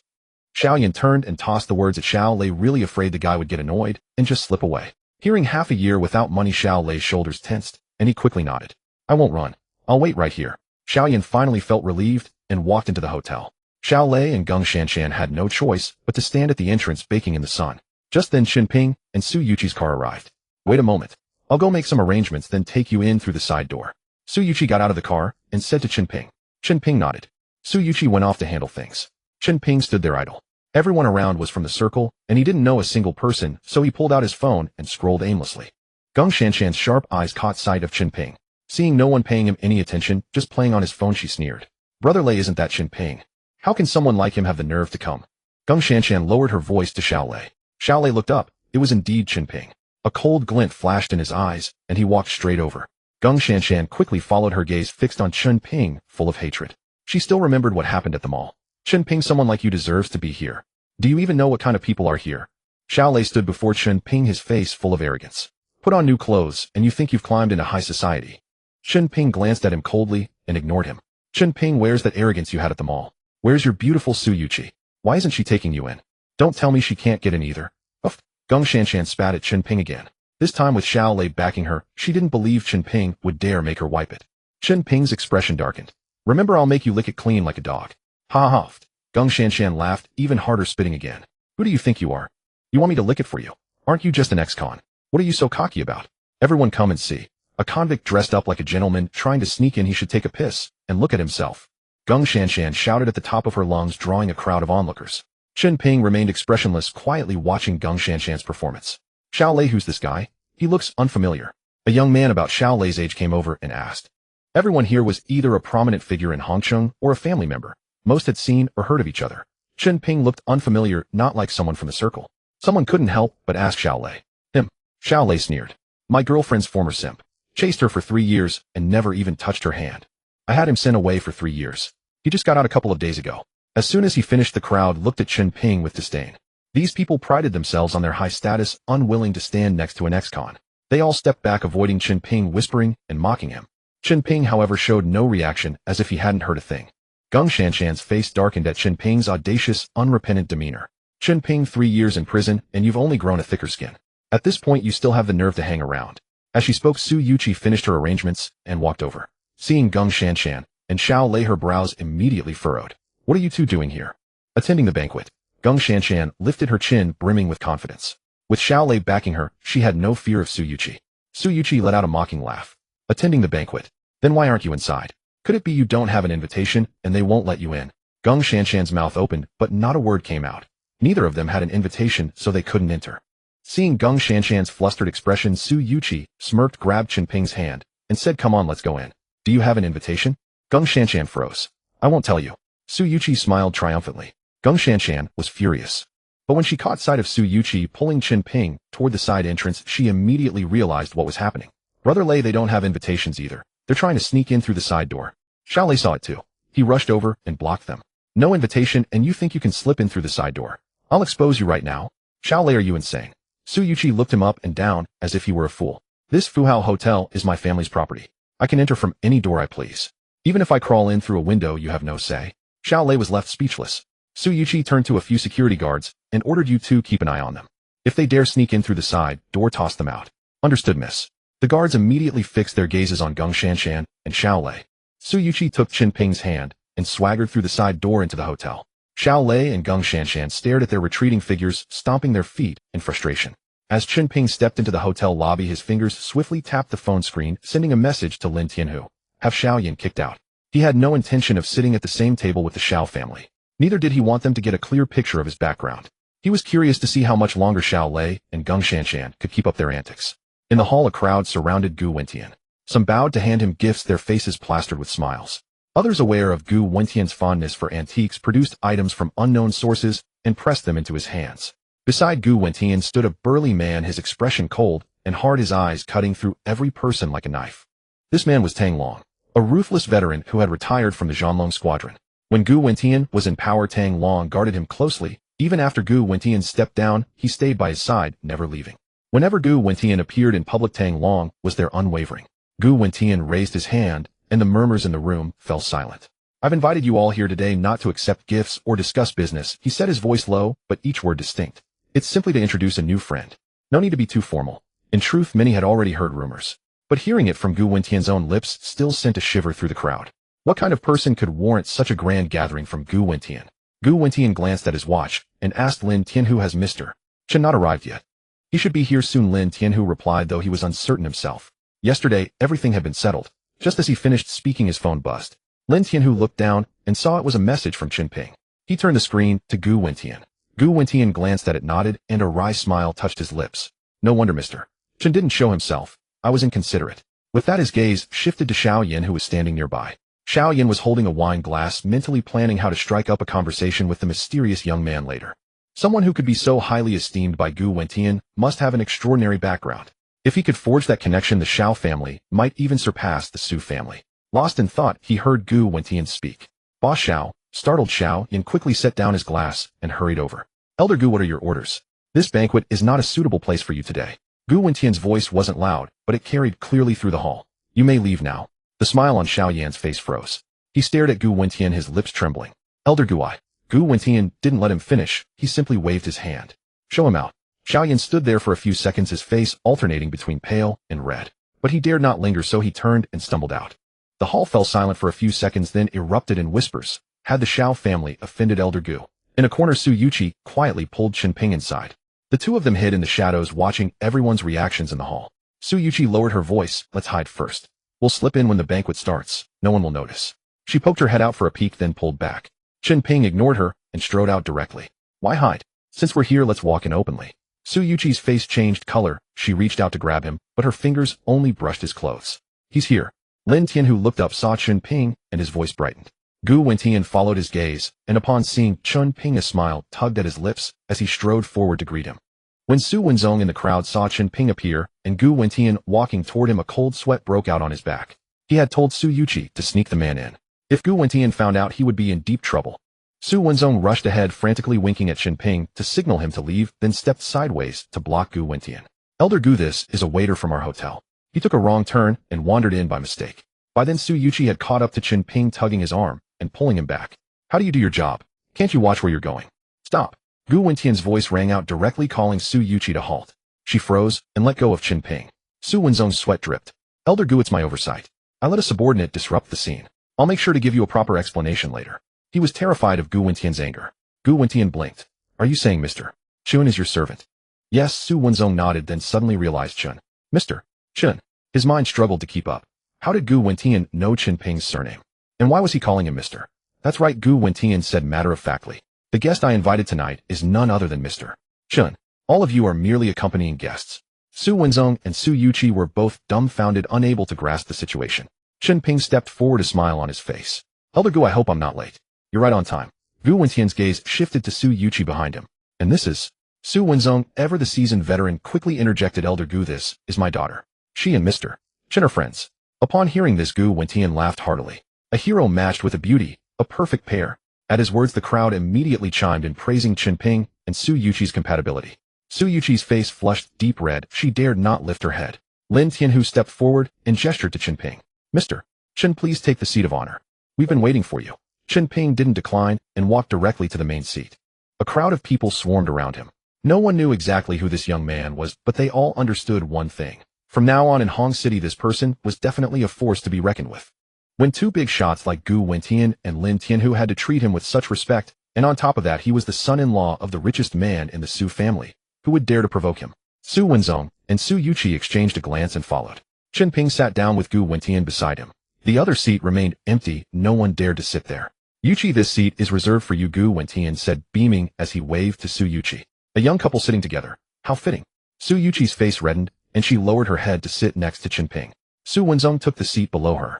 [SPEAKER 1] Xiaoyan turned and tossed the words at Xiaolei, really afraid the guy would get annoyed and just slip away. Hearing half a year without money, Xiaolei's shoulders tensed, and he quickly nodded. I won't run. I'll wait right here. Xiaoyan finally felt relieved and walked into the hotel. Xiaolei and Gung Shanshan had no choice but to stand at the entrance, baking in the sun. Just then Chen Ping and Su Yuqi's car arrived. Wait a moment. I'll go make some arrangements, then take you in through the side door. Su Yuqi got out of the car and said to Chen Ping. Chen Ping nodded. Su Yuqi went off to handle things. Chen Ping stood there idle. Everyone around was from the circle, and he didn't know a single person, so he pulled out his phone and scrolled aimlessly. Gung Shanshan's sharp eyes caught sight of Chen Ping. Seeing no one paying him any attention, just playing on his phone, she sneered. Brother Lei isn't that Chen Ping. How can someone like him have the nerve to come? Gung Shanshan lowered her voice to Xiaolei. Xiaolei looked up. It was indeed Chen Ping. A cold glint flashed in his eyes, and he walked straight over. Gung Shanshan quickly followed, her gaze fixed on Chen Ping, full of hatred. She still remembered what happened at the mall. Chen Ping, someone like you deserves to be here. Do you even know what kind of people are here? Xiaolei stood before Chen Ping, his face full of arrogance. Put on new clothes, and you think you've climbed into high society. Chen Ping glanced at him coldly and ignored him. Chen Ping, where's that arrogance you had at the mall? Where's your beautiful Su Yuqi? Why isn't she taking you in? Don't tell me she can't get in either. Uff. Gung Shanshan spat at Chen Ping again. This time with Xiaolei backing her, she didn't believe Chen Ping would dare make her wipe it. Chen Ping's expression darkened. Remember, I'll make you lick it clean like a dog. Ha ha. Gung Shanshan laughed, even harder, spitting again. Who do you think you are? You want me to lick it for you? Aren't you just an ex-con? What are you so cocky about? Everyone come and see. A convict dressed up like a gentleman trying to sneak in. He should take a piss and look at himself. Gung Shanshan shouted at the top of her lungs, drawing a crowd of onlookers. Chen Ping remained expressionless, quietly watching Geng Shanshan's performance. Xiao Lei, who's this guy? He looks unfamiliar. A young man about Xiao Lei's age came over and asked. Everyone here was either a prominent figure in Hongcheng or a family member. Most had seen or heard of each other. Chen Ping looked unfamiliar, not like someone from the circle. Someone couldn't help but ask Xiao Lei. Him. Xiao Lei sneered. My girlfriend's former simp. Chased her for 3 years and never even touched her hand. I had him sent away for 3 years. He just got out a couple of days ago. As soon as he finished, the crowd looked at Chen Ping with disdain. These people prided themselves on their high status, unwilling to stand next to an ex-con. They all stepped back, avoiding Chen Ping, whispering and mocking him. Chen Ping, however, showed no reaction, as if he hadn't heard a thing. Geng Shanshan's face darkened at Chen Ping's audacious, unrepentant demeanor. Chen Ping, 3 years in prison, and you've only grown a thicker skin. At this point, you still have the nerve to hang around. As she spoke, Su Yuqi finished her arrangements and walked over. Seeing Geng Shanshan and Xiao Lei, her brows immediately furrowed. What are you two doing here? Attending the banquet. Geng Shanshan lifted her chin, brimming with confidence. With Xiao Lei backing her, she had no fear of Su Yuqi. Su Yuqi let out a mocking laugh. Attending the banquet. Then why aren't you inside? Could it be you don't have an invitation and they won't let you in? Geng Shanshan's mouth opened, but not a word came out. Neither of them had an invitation, so they couldn't enter. Seeing Geng Shanshan's flustered expression, Su Yuqi smirked, grabbed Chen Ping's hand, and said, come on, let's go in. Do you have an invitation? Geng Shanshan froze. I won't tell you. Su Yuqi smiled triumphantly. Geng Shanshan was furious. But when she caught sight of Su Yuqi pulling Chen Ping toward the side entrance, she immediately realized what was happening. Brother Lei, they don't have invitations either. They're trying to sneak in through the side door. Xiao Lei saw it too. He rushed over and blocked them. No invitation, and you think you can slip in through the side door? I'll expose you right now. Xiao Lei, are you insane? Su Yuqi looked him up and down as if he were a fool. This Fuhao Hotel is my family's property. I can enter from any door I please. Even if I crawl in through a window, you have no say. Xiao Lei was left speechless. Su Yuqi turned to a few security guards and ordered you to keep an eye on them. If they dare sneak in through the side door, toss them out. Understood, miss. The guards immediately fixed their gazes on Geng Shanshan and Xiao Lei. Su Yuqi took Chen Ping's hand and swaggered through the side door into the hotel. Xiao Lei and Geng Shanshan stared at their retreating figures, stomping their feet in frustration. As Chen Ping stepped into the hotel lobby, his fingers swiftly tapped the phone screen, sending a message to Lin Tianhu. Have Xiaoyan kicked out. He had no intention of sitting at the same table with the Xiao family. Neither did he want them to get a clear picture of his background. He was curious to see how much longer Xiao Lei and Geng Shanshan could keep up their antics. In the hall, a crowd surrounded Gu Wentian. Some bowed to hand him gifts, their faces plastered with smiles. Others, aware of Gu Wentian's fondness for antiques, produced items from unknown sources and pressed them into his hands. Beside Gu Wentian stood a burly man, his expression cold and hard, his eyes cutting through every person like a knife. This man was Tang Long, a ruthless veteran who had retired from the Zhanlong squadron. When Gu Wentian was in power, Tang Long guarded him closely. Even after Gu Wentian stepped down, he stayed by his side, never leaving. Whenever Gu Wentian appeared in public, Tang Long was there unwavering. Gu Wentian raised his hand, and the murmurs in the room fell silent. I've invited you all here today not to accept gifts or discuss business, he said, his voice low, but each word distinct. It's simply to introduce a new friend. No need to be too formal. In truth, many had already heard rumors. But hearing it from Gu Wentian's own lips still sent a shiver through the crowd. What kind of person could warrant such a grand gathering from Gu Wentian? Gu Wentian glanced at his watch and asked Lin Tianhu, has Mr. Chen not arrived yet? He should be here soon, Lin Tianhu replied, though he was uncertain himself. Yesterday, everything had been settled. Just as he finished speaking, his phone buzzed. Lin Tianhu looked down and saw it was a message from Chen Ping. He turned the screen to Gu Wentian. Gu Wentian glanced at it, nodded, and a wry smile touched his lips. No wonder Mr. Chen didn't show himself. I was inconsiderate. With that, his gaze shifted to Xiaoyan, who was standing nearby. Xiaoyan was holding a wine glass, mentally planning how to strike up a conversation with the mysterious young man later. Someone who could be so highly esteemed by Gu Wentian must have an extraordinary background. If he could forge that connection, the Xiao family might even surpass the Su family. Lost in thought, he heard Gu Wentian speak. Boss Xiao. Startled, Xiaoyan quickly set down his glass and hurried over. Elder Gu, what are your orders? This banquet is not a suitable place for you today. Gu Wentian's voice wasn't loud, but it carried clearly through the hall. You may leave now. The smile on Xiaoyan's face froze. He stared at Gu Wentian, his lips trembling. Elder Gu, Gu Wentian didn't let him finish. He simply waved his hand. Show him out. Xiaoyan stood there for a few seconds, his face alternating between pale and red. But he dared not linger, so he turned and stumbled out. The hall fell silent for a few seconds, then erupted in whispers. Had the Xiao family offended Elder Gu? In a corner, Su Yuqi quietly pulled Chen Ping inside. The two of them hid in the shadows, watching everyone's reactions in the hall. Su Yuqi lowered her voice. Let's hide first. We'll slip in when the banquet starts. No one will notice. She poked her head out for a peek, then pulled back. Chen Ping ignored her and strode out directly. Why hide? Since we're here, let's walk in openly. Su Yuchi's face changed color. She reached out to grab him, but her fingers only brushed his clothes. He's here. Lin Tian, who looked up, saw Chen Ping, and his voice brightened. Gu Wentian followed his gaze, and upon seeing Chen Ping, a smile tugged at his lips as he strode forward to greet him. When Su Wenzong in the crowd saw Chen Ping appear and Gu Wentian walking toward him, a cold sweat broke out on his back. He had told Su Yuchi to sneak the man in. If Gu Wentian found out, he would be in deep trouble. Su Wenzong rushed ahead, frantically winking at Chen Ping to signal him to leave, then stepped sideways to block Gu Wentian. Elder Gu, this is a waiter from our hotel. He took a wrong turn and wandered in by mistake. By then Su Yuchi had caught up to Chen Ping, tugging his arm and pulling him back. How do you do your job? Can't you watch where you're going? Stop. Gu Wentian's voice rang out directly, calling Su Yuchi to halt. She froze and let go of Chen Ping. Su Wenzong's sweat dripped. Elder Gu, it's my oversight. I let a subordinate disrupt the scene. I'll make sure to give you a proper explanation later. He was terrified of Gu Wentian's anger. Gu Wentian blinked. Are you saying Mr. Chun is your servant? Yes, Su Wenzong nodded, then suddenly realized Chun. Mr. Chun. His mind struggled to keep up. How did Gu Wentian know Chen Ping's surname? And why was he calling him Mr.? That's right, Gu Wentian said matter-of-factly. The guest I invited tonight is none other than Mr. Chun. All of you are merely accompanying guests. Su Wenzong and Su Yuchi were both dumbfounded, unable to grasp the situation. Chen Ping stepped forward, a smile on his face. Elder Gu, I hope I'm not late. You're right on time. Gu Wentian's gaze shifted to Su Yuchi behind him. And this is... Su Wenzong, ever the seasoned veteran, quickly interjected. Elder Gu, this is my daughter. She and Mr. Chen are friends. Upon hearing this, Gu Wentian laughed heartily. A hero matched with a beauty, a perfect pair. At his words, the crowd immediately chimed in, praising Chen Ping and Su Yuchi's compatibility. Su Yuchi's face flushed deep red. She dared not lift her head. Lin Tianhu stepped forward and gestured to Chen Ping. Mr. Chen, please take the seat of honor. We've been waiting for you. Chen Ping didn't decline and walked directly to the main seat. A crowd of people swarmed around him. No one knew exactly who this young man was, but they all understood one thing. From now on in Hong City, this person was definitely a force to be reckoned with. When two big shots like Gu Wentian and Lin Tianhu had to treat him with such respect, and on top of that he was the son-in-law of the richest man in the Su family, who would dare to provoke him? Su Wenzong and Su Yuchi exchanged a glance and followed. Chen Ping sat down with Gu Wentian beside him. The other seat remained empty. No one dared to sit there. Yuchi, this seat is reserved for you, Gu Wentian said, beaming as he waved to Su Yuchi. A young couple sitting together. How fitting. Su Yuchi's face reddened, and she lowered her head to sit next to Chen Ping. Su Wenzong took the seat below her.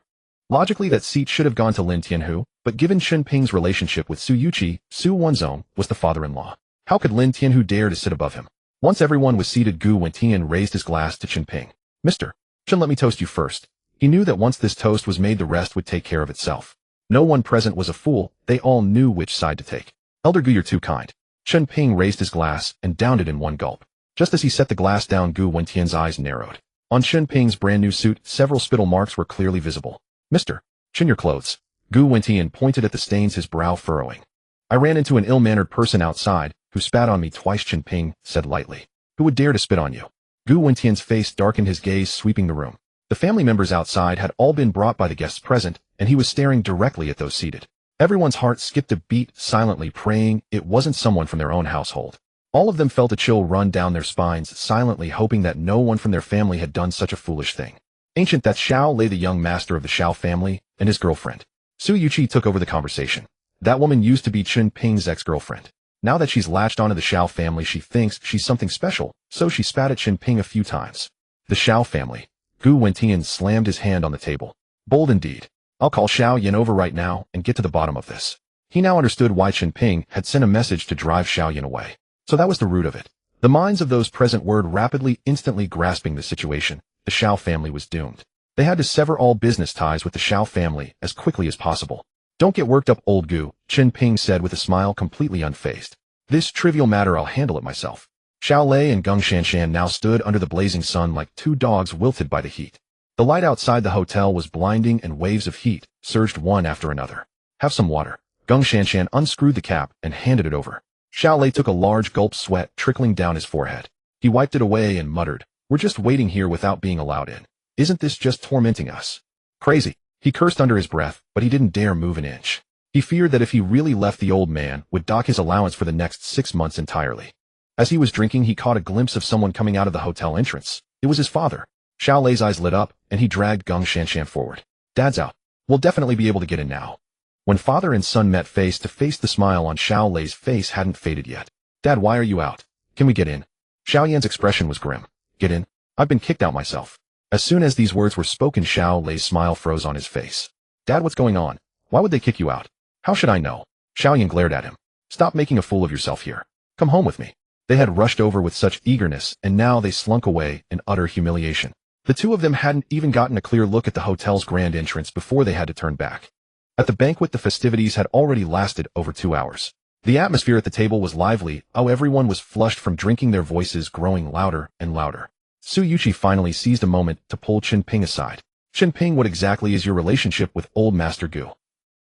[SPEAKER 1] Logically, that seat should have gone to Lin Tianhu, but given Chen Ping's relationship with Su Yuchi, Su Wenzong was the father-in-law. How could Lin Tianhu dare to sit above him? Once everyone was seated, Gu Wentian raised his glass to Chen Ping. Mr. Chen, let me toast you first. He knew that once this toast was made, the rest would take care of itself. No one present was a fool. They all knew which side to take. Elder Gu, you're too kind. Chen Ping raised his glass and downed it in one gulp. Just as he set the glass down, Gu Wentian's eyes narrowed. On Chen Ping's brand new suit, several spittle marks were clearly visible. Mr. Chen, your clothes. Gu Wentian pointed at the stains, his brow furrowing. I ran into an ill-mannered person outside, who spat on me twice, Chen Ping said lightly. Who would dare to spit on you? Gu Wentian's face darkened, his gaze sweeping the room. The family members outside had all been brought by the guests present, and he was staring directly at those seated. Everyone's heart skipped a beat, silently praying it wasn't someone from their own household. All of them felt a chill run down their spines, silently hoping that no one from their family had done such a foolish thing. Ancient, that Xiao Lei, the young master of the Xiao family, and his girlfriend. Su Yuchi took over the conversation. That woman used to be Chen Ping's ex-girlfriend. Now that she's latched onto the Xiao family, she thinks she's something special, so she spat at Chen Ping a few times. The Xiao family. Gu Wentian slammed his hand on the table. Bold indeed. I'll call Xiao Yan over right now and get to the bottom of this. He now understood why Chen Ping had sent a message to drive Xiao Yan away. So that was the root of it. The minds of those present were rapidly, instantly grasping the situation. The Xiao family was doomed. They had to sever all business ties with the Xiao family as quickly as possible. Don't get worked up, old Gu, Chen Ping said with a smile, completely unfazed. This trivial matter, I'll handle it myself. Xiao Lei and Geng Shanshan now stood under the blazing sun like two dogs wilted by the heat. The light outside the hotel was blinding, and waves of heat surged one after another. Have some water. Geng Shanshan unscrewed the cap and handed it over. Xiao Lei took a large gulp, sweat trickling down his forehead. He wiped it away and muttered, "We're just waiting here without being allowed in. Isn't this just tormenting us? Crazy." He cursed under his breath, but he didn't dare move an inch. He feared that if he really left, the old man would dock his allowance for the next 6 months entirely. As he was drinking, he caught a glimpse of someone coming out of the hotel entrance. It was his father. Xiao Lei's eyes lit up, and he dragged Geng Shanshan forward. "Dad's out. We'll definitely be able to get in now." When father and son met face to face, the smile on Xiao Lei's face hadn't faded yet. Dad, why are you out? Can we get in? Xiao Yan's expression was grim. Get in? I've been kicked out myself. As soon as these words were spoken, Xiao Lei's smile froze on his face. Dad, what's going on? Why would they kick you out? How should I know? Xiao Yan glared at him. Stop making a fool of yourself here. Come home with me. They had rushed over with such eagerness, and now they slunk away in utter humiliation. The two of them hadn't even gotten a clear look at the hotel's grand entrance before they had to turn back. At the banquet, the festivities had already lasted over 2 hours. The atmosphere at the table was lively, everyone was flushed from drinking, their voices growing louder and louder. Su Yuqi finally seized a moment to pull Chen Ping aside. Chen Ping, what exactly is your relationship with old Master Gu?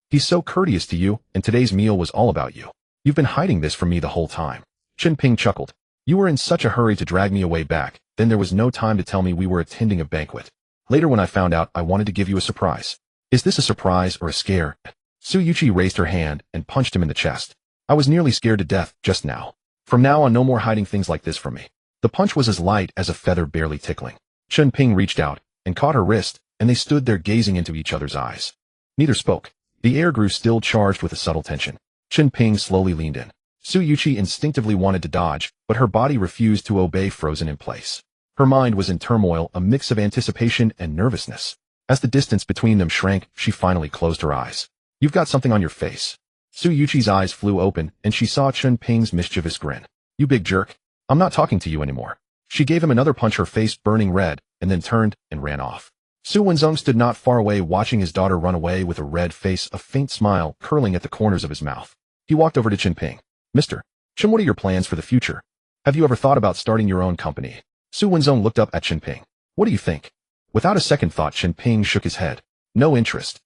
[SPEAKER 1] He's so courteous to you, and today's meal was all about you. You've been hiding this from me the whole time. Chen Ping chuckled. You were in such a hurry to drag me away back, then there was no time to tell me we were attending a banquet. Later when I found out, I wanted to give you a surprise. Is this a surprise or a scare? Su Yuqi raised her hand and punched him in the chest. I was nearly scared to death just now. From now on, no more hiding things like this from me. The punch was as light as a feather barely tickling. Chen Ping reached out and caught her wrist, and they stood there gazing into each other's eyes. Neither spoke. The air grew still, charged with a subtle tension. Chen Ping slowly leaned in. Su Yuqi instinctively wanted to dodge, but her body refused to obey, frozen in place. Her mind was in turmoil, a mix of anticipation and nervousness. As the distance between them shrank, she finally closed her eyes. You've got something on your face. Su Yuqi's eyes flew open, and she saw Chen Ping's mischievous grin. You big jerk. I'm not talking to you anymore. She gave him another punch, her face burning red, and then turned and ran off. Su Wenzong stood not far away, watching his daughter run away with a red face, a faint smile curling at the corners of his mouth. He walked over to Chen Ping. Mr. Chen, what are your plans for the future? Have you ever thought about starting your own company? Su Wenzong looked up at Chen Ping. What do you think? Without a second thought, Chen Ping shook his head. No interest.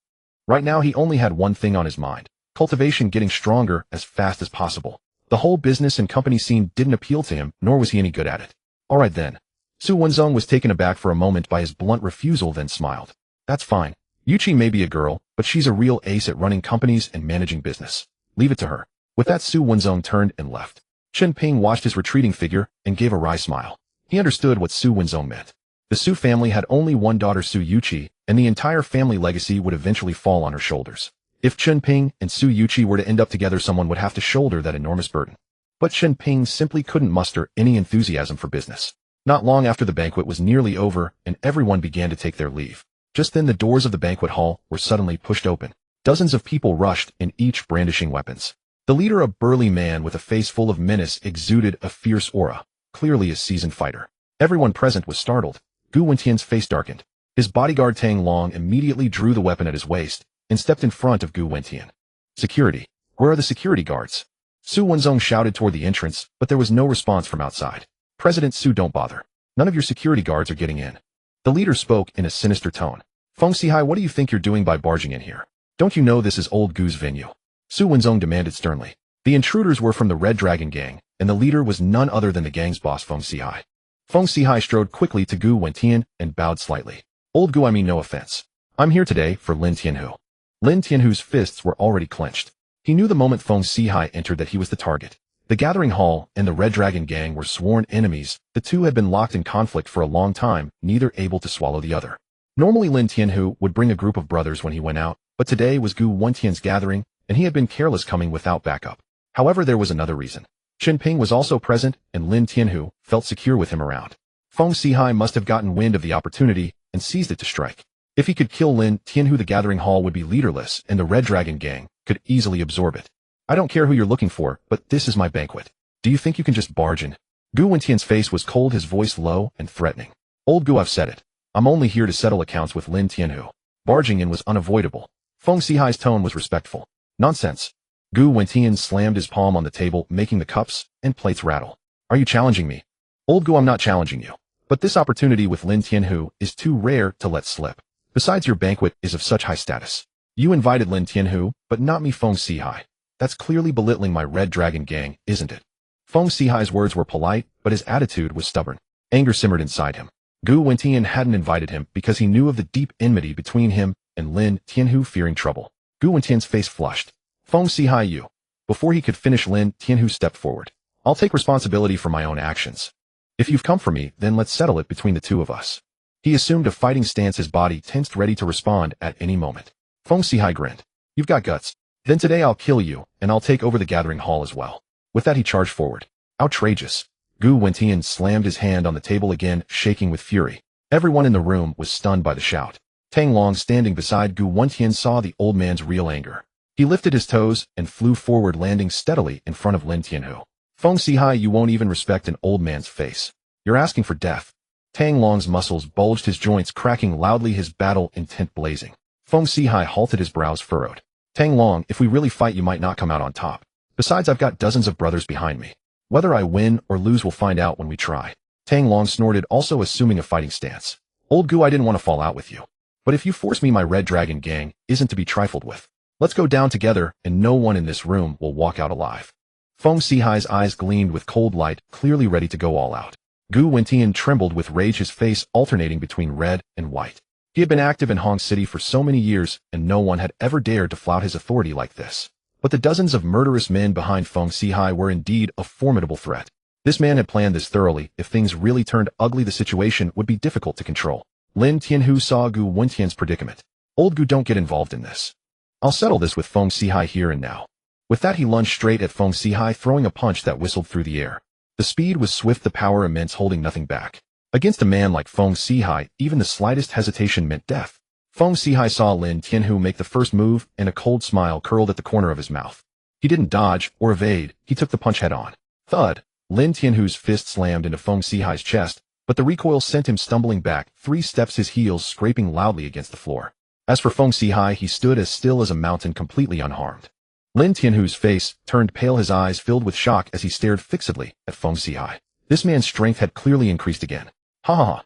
[SPEAKER 1] Right now he only had one thing on his mind. Cultivation, getting stronger as fast as possible. The whole business and company scene didn't appeal to him, nor was he any good at it. All right then. Su Wenzong was taken aback for a moment by his blunt refusal, then smiled. That's fine. Yuqi may be a girl, but she's a real ace at running companies and managing business. Leave it to her. With that, Su Wenzong turned and left. Chen Ping watched his retreating figure and gave a wry smile. He understood what Su Wenzong meant. The Su family had only one daughter, Su Yuqi, and the entire family legacy would eventually fall on her shoulders. If Chen Ping and Su Yuqi were to end up together, someone would have to shoulder that enormous burden. But Chen Ping simply couldn't muster any enthusiasm for business. Not long after the banquet was nearly over and everyone began to take their leave. Just then the doors of the banquet hall were suddenly pushed open. Dozens of people rushed in, each brandishing weapons. The leader, a burly man with a face full of menace, exuded a fierce aura, clearly a seasoned fighter. Everyone present was startled. Gu Wentian's face darkened. His bodyguard Tang Long immediately drew the weapon at his waist and stepped in front of Gu Wentian. Security. Where are the security guards? Su Wenzong shouted toward the entrance, but there was no response from outside. President Su, don't bother. None of your security guards are getting in. The leader spoke in a sinister tone. Feng Sihai, what do you think you're doing by barging in here? Don't you know this is old Gu's venue? Su Wenzong demanded sternly. The intruders were from the Red Dragon Gang, and the leader was none other than the gang's boss, Feng Sihai. Feng Sihai strode quickly to Gu Wentian and bowed slightly. Old Gu, I mean no offense. I'm here today for Lin Tianhu. Lin Tianhu's fists were already clenched. He knew the moment Feng Sihai entered that he was the target. The Gathering Hall and the Red Dragon Gang were sworn enemies. The two had been locked in conflict for a long time, neither able to swallow the other. Normally Lin Tianhu would bring a group of brothers when he went out, but today was Gu Wentian's gathering, and he had been careless coming without backup. However, there was another reason. Chen Ping was also present, and Lin Tianhu felt secure with him around. Feng Sihai must have gotten wind of the opportunity and seized it to strike. If he could kill Lin Tianhu, the Gathering Hall would be leaderless, and the Red Dragon Gang could easily absorb it. I don't care who you're looking for, but this is my banquet. Do you think you can just barge in? Gu Wentian's face was cold, his voice low and threatening. Old Gu, I've said it. I'm only here to settle accounts with Lin Tianhu. Barging in was unavoidable. Feng Sihai's tone was respectful. Nonsense. Gu Wentian slammed his palm on the table, making the cups and plates rattle. Are you challenging me? Old Gu, I'm not challenging you. But this opportunity with Lin Tianhu is too rare to let slip. Besides, your banquet is of such high status. You invited Lin Tianhu, but not me, Feng Sihai. That's clearly belittling my Red Dragon Gang, isn't it? Feng Sihai's words were polite, but his attitude was stubborn. Anger simmered inside him. Gu Wentian hadn't invited him because he knew of the deep enmity between him and Lin Tianhu, fearing trouble. Gu Wentian's face flushed. Feng Sihai, you. Before he could finish, Lin Tianhu stepped forward. I'll take responsibility for my own actions. If you've come for me, then let's settle it between the two of us. He assumed a fighting stance, his body tensed, ready to respond at any moment. Feng Sihai grinned. You've got guts. Then today I'll kill you, and I'll take over the Gathering Hall as well. With that he charged forward. Outrageous. Gu Wentian slammed his hand on the table again, shaking with fury. Everyone in the room was stunned by the shout. Tang Long, standing beside Gu Wentian, saw the old man's real anger. He lifted his toes and flew forward, landing steadily in front of Lin Tianhu. Feng Sihai, you won't even respect an old man's face. You're asking for death. Tang Long's muscles bulged, his joints cracking loudly, his battle intent blazing. Feng Sihai halted, his brows furrowed. Tang Long, if we really fight, you might not come out on top. Besides, I've got dozens of brothers behind me. Whether I win or lose, we'll find out when we try. Tang Long snorted, also assuming a fighting stance. Old Gu, I didn't want to fall out with you. But if you force me, my Red Dragon gang isn't to be trifled with. Let's go down together, and no one in this room will walk out alive. Feng Sihai's eyes gleamed with cold light, clearly ready to go all out. Gu Wentian trembled with rage, his face alternating between red and white. He had been active in Hong City for so many years, and no one had ever dared to flout his authority like this. But the dozens of murderous men behind Feng Sihai were indeed a formidable threat. This man had planned this thoroughly. If things really turned ugly, the situation would be difficult to control. Lin Tianhu saw Gu Wentian's predicament. Old Gu, don't get involved in this. I'll settle this with Feng Sihai here and now. With that, he lunged straight at Feng Sihai, throwing a punch that whistled through the air. The speed was swift, the power immense, holding nothing back. Against a man like Feng Sihai, even the slightest hesitation meant death. Feng Sihai saw Lin Tianhu make the first move, and a cold smile curled at the corner of his mouth. He didn't dodge or evade, he took the punch head-on. Thud! Lin Tianhu's fist slammed into Feng Sihai's chest, but the recoil sent him stumbling back 3 steps, his heels scraping loudly against the floor. As for Feng Sihai, he stood as still as a mountain, completely unharmed. Lin Tianhu's face turned pale, his eyes filled with shock as he stared fixedly at Feng Sihai. This man's strength had clearly increased again. Ha ha ha.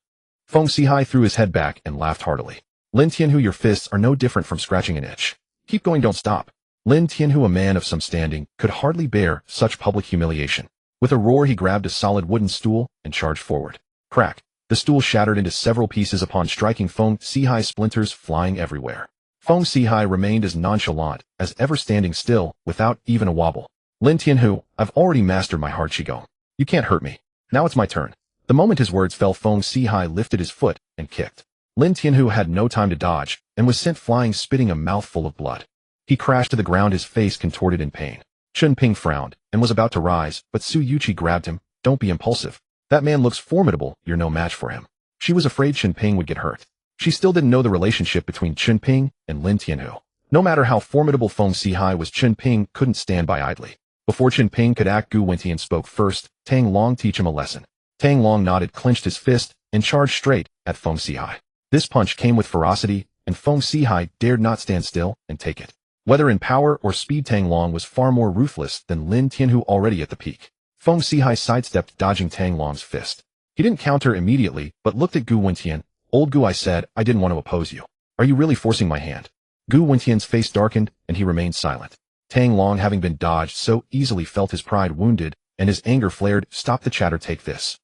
[SPEAKER 1] Feng Sihai threw his head back and laughed heartily. Lin Tianhu, your fists are no different from scratching an itch. Keep going, don't stop. Lin Tianhu, a man of some standing, could hardly bear such public humiliation. With a roar, he grabbed a solid wooden stool and charged forward. Crack! The stool shattered into several pieces upon striking Feng Sihai, splinters flying everywhere. Feng Sihai remained as nonchalant as ever, standing still, without even a wobble. Lin Tianhu, I've already mastered my hard qigong. You can't hurt me. Now it's my turn. The moment his words fell, Feng Sihai lifted his foot and kicked. Lin Tianhu had no time to dodge, and was sent flying, spitting a mouthful of blood. He crashed to the ground, his face contorted in pain. Chen Ping frowned, and was about to rise, but Su Yuqi grabbed him. Don't be impulsive. That man looks formidable, you're no match for him. She was afraid Chen Ping would get hurt. She still didn't know the relationship between Chen Ping and Lin Tianhu. No matter how formidable Feng Sihai was, Chen Ping couldn't stand by idly. Before Chen Ping could act, Gu Wentian spoke first. Tang Long, teach him a lesson. Tang Long nodded, clenched his fist, and charged straight at Feng Sihai. This punch came with ferocity, and Feng Sihai dared not stand still and take it. Whether in power or speed, Tang Long was far more ruthless than Lin Tianhu, already at the peak. Feng Sihai sidestepped, dodging Tang Long's fist. He didn't counter immediately, but looked at Gu Wentian. Old Gu, I said I didn't want to oppose you. Are you really forcing my hand? Gu Wentian's face darkened, and he remained silent. Tang Long, having been dodged so easily, felt his pride wounded, and his anger flared. Stop the chatter, take this.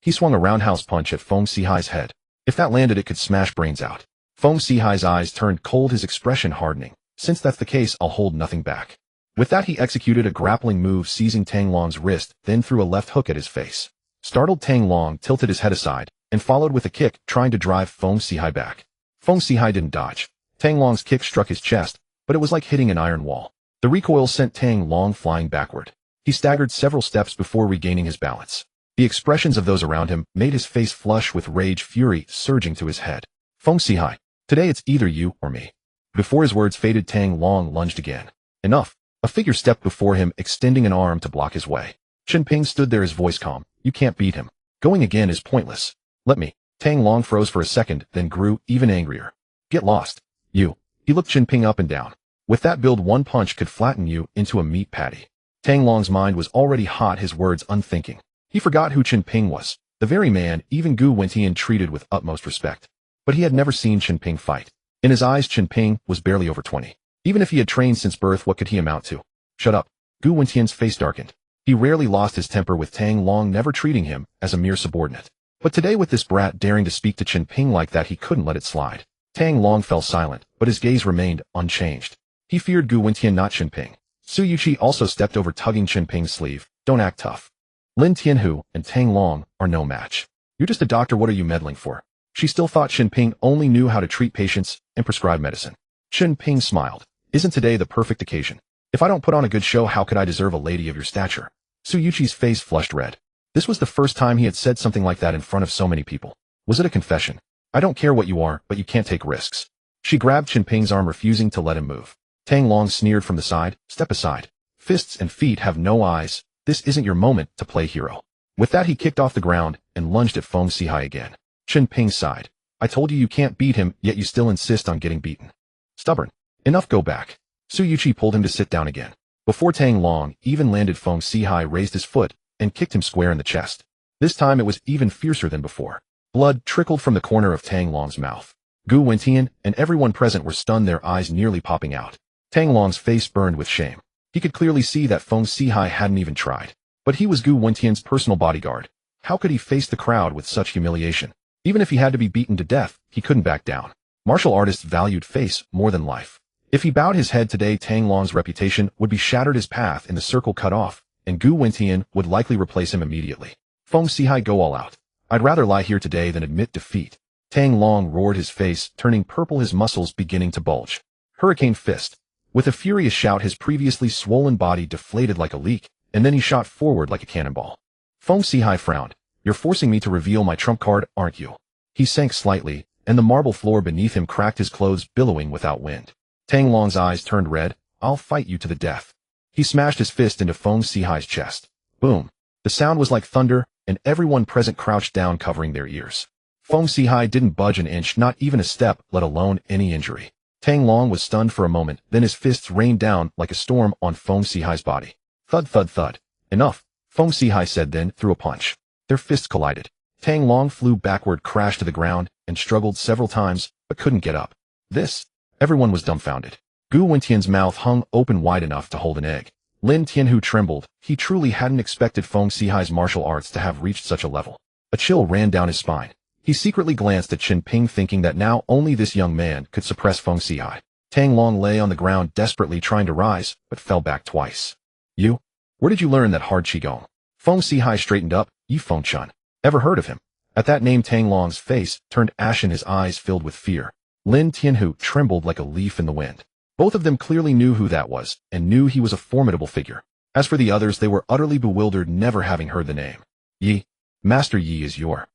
[SPEAKER 1] He swung a roundhouse punch at Feng Sihai's head. If that landed, it could smash brains out. Feng Sihai's eyes turned cold, his expression hardening. Since that's the case, I'll hold nothing back. With that, he executed a grappling move, seizing Tang Long's wrist, then threw a left hook at his face. Startled, Tang Long tilted his head aside, and followed with a kick, trying to drive Feng Sihai back. Feng Sihai didn't dodge. Tang Long's kick struck his chest, but it was like hitting an iron wall. The recoil sent Tang Long flying backward. He staggered several steps before regaining his balance. The expressions of those around him made his face flush with rage, fury surging to his head. Feng Sihai, today it's either you or me. Before his words faded, Tang Long lunged again. Enough. A figure stepped before him, extending an arm to block his way. Chen Ping stood there, his voice calm. You can't beat him. Going again is pointless. Let me. Tang Long froze for a second, then grew even angrier. Get lost. You. He looked Chen Ping up and down. With that build, one punch could flatten you into a meat patty. Tang Long's mind was already hot, his words unthinking. He forgot who Chen Ping was, the very man even Gu Wentian treated with utmost respect. But he had never seen Chen Ping fight. In his eyes, Chen Ping was barely over 20. Even if he had trained since birth, what could he amount to? Shut up. Gu Wentian's face darkened. He rarely lost his temper, with Tang Long never treating him as a mere subordinate. But today, with this brat daring to speak to Chen Ping like that, he couldn't let it slide. Tang Long fell silent, but his gaze remained unchanged. He feared Gu Wentian, not Chen Ping. Su Yuqi also stepped over, tugging Chen Ping's sleeve. Don't act tough. Lin Tianhu and Tang Long are no match. You're just a doctor, what are you meddling for? She still thought Chen Ping only knew how to treat patients and prescribe medicine. Chen Ping smiled. Isn't today the perfect occasion? If I don't put on a good show, how could I deserve a lady of your stature? Suyuchi's face flushed red. This was the first time he had said something like that in front of so many people. Was it a confession? I don't care what you are, but you can't take risks. She grabbed Chen Ping's arm, refusing to let him move. Tang Long sneered from the side. Step aside. Fists and feet have no eyes. This isn't your moment to play hero. With that, he kicked off the ground and lunged at Feng Sihai again. Chen Ping sighed. I told you you can't beat him, yet you still insist on getting beaten. Stubborn. Enough, go back. Suyuchi pulled him to sit down again. Before Tang Long even landed, Feng Sihai raised his foot and kicked him square in the chest. This time it was even fiercer than before. Blood trickled from the corner of Tang Long's mouth. Gu Wentian and everyone present were stunned, their eyes nearly popping out. Tang Long's face burned with shame. He could clearly see that Feng Sihai hadn't even tried. But he was Gu Wentian's personal bodyguard. How could he face the crowd with such humiliation? Even if he had to be beaten to death, he couldn't back down. Martial artists valued face more than life. If he bowed his head today, Tang Long's reputation would be shattered, his path in the circle cut off, and Gu Wentian would likely replace him immediately. Feng Sihai, go all out. I'd rather lie here today than admit defeat. Tang Long roared, his face turning purple, his muscles beginning to bulge. Hurricane fist. With a furious shout, his previously swollen body deflated like a leak, and then he shot forward like a cannonball. Feng Sihai frowned. You're forcing me to reveal my trump card, aren't you? He sank slightly, and the marble floor beneath him cracked, his clothes billowing without wind. Tang Long's eyes turned red. I'll fight you to the death. He smashed his fist into Feng Sihai's chest. Boom. The sound was like thunder, and everyone present crouched down, covering their ears. Feng Sihai didn't budge an inch, not even a step, let alone any injury. Tang Long was stunned for a moment, then his fists rained down like a storm on Feng Sihai's body. Thud, thud, thud. Enough, Feng Sihai said, then threw a punch. Their fists collided. Tang Long flew backward, crashed to the ground, and struggled several times, but couldn't get up. This? Everyone was dumbfounded. Gu Wentian's mouth hung open wide enough to hold an egg. Lin Tianhu trembled. He truly hadn't expected Feng Sihai's martial arts to have reached such a level. A chill ran down his spine. He secretly glanced at Chen Ping, thinking that now only this young man could suppress Feng Sihai. Tang Long lay on the ground, desperately trying to rise, but fell back twice. You? Where did you learn that hard qigong? Feng Sihai straightened up. Yi Fengchun. Ever heard of him? At that name, Tang Long's face turned ashen, his eyes filled with fear. Lin Tianhu trembled like a leaf in the wind. Both of them clearly knew who that was, and knew he was a formidable figure. As for the others, they were utterly bewildered, never having heard the name. Yi. Master Yi is your...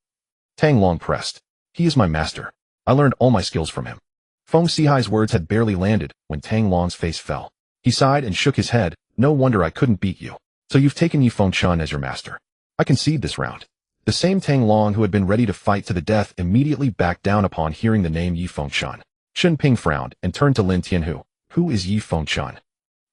[SPEAKER 1] Tang Long pressed. He is my master. I learned all my skills from him. Feng Sihai's words had barely landed when Tang Long's face fell. He sighed and shook his head. No wonder I couldn't beat you. So you've taken Yi Fengchun as your master. I concede this round. The same Tang Long who had been ready to fight to the death immediately backed down upon hearing the name Yi Fengchun. Chen Ping frowned and turned to Lin Tianhu. Who is Yi Fengchun?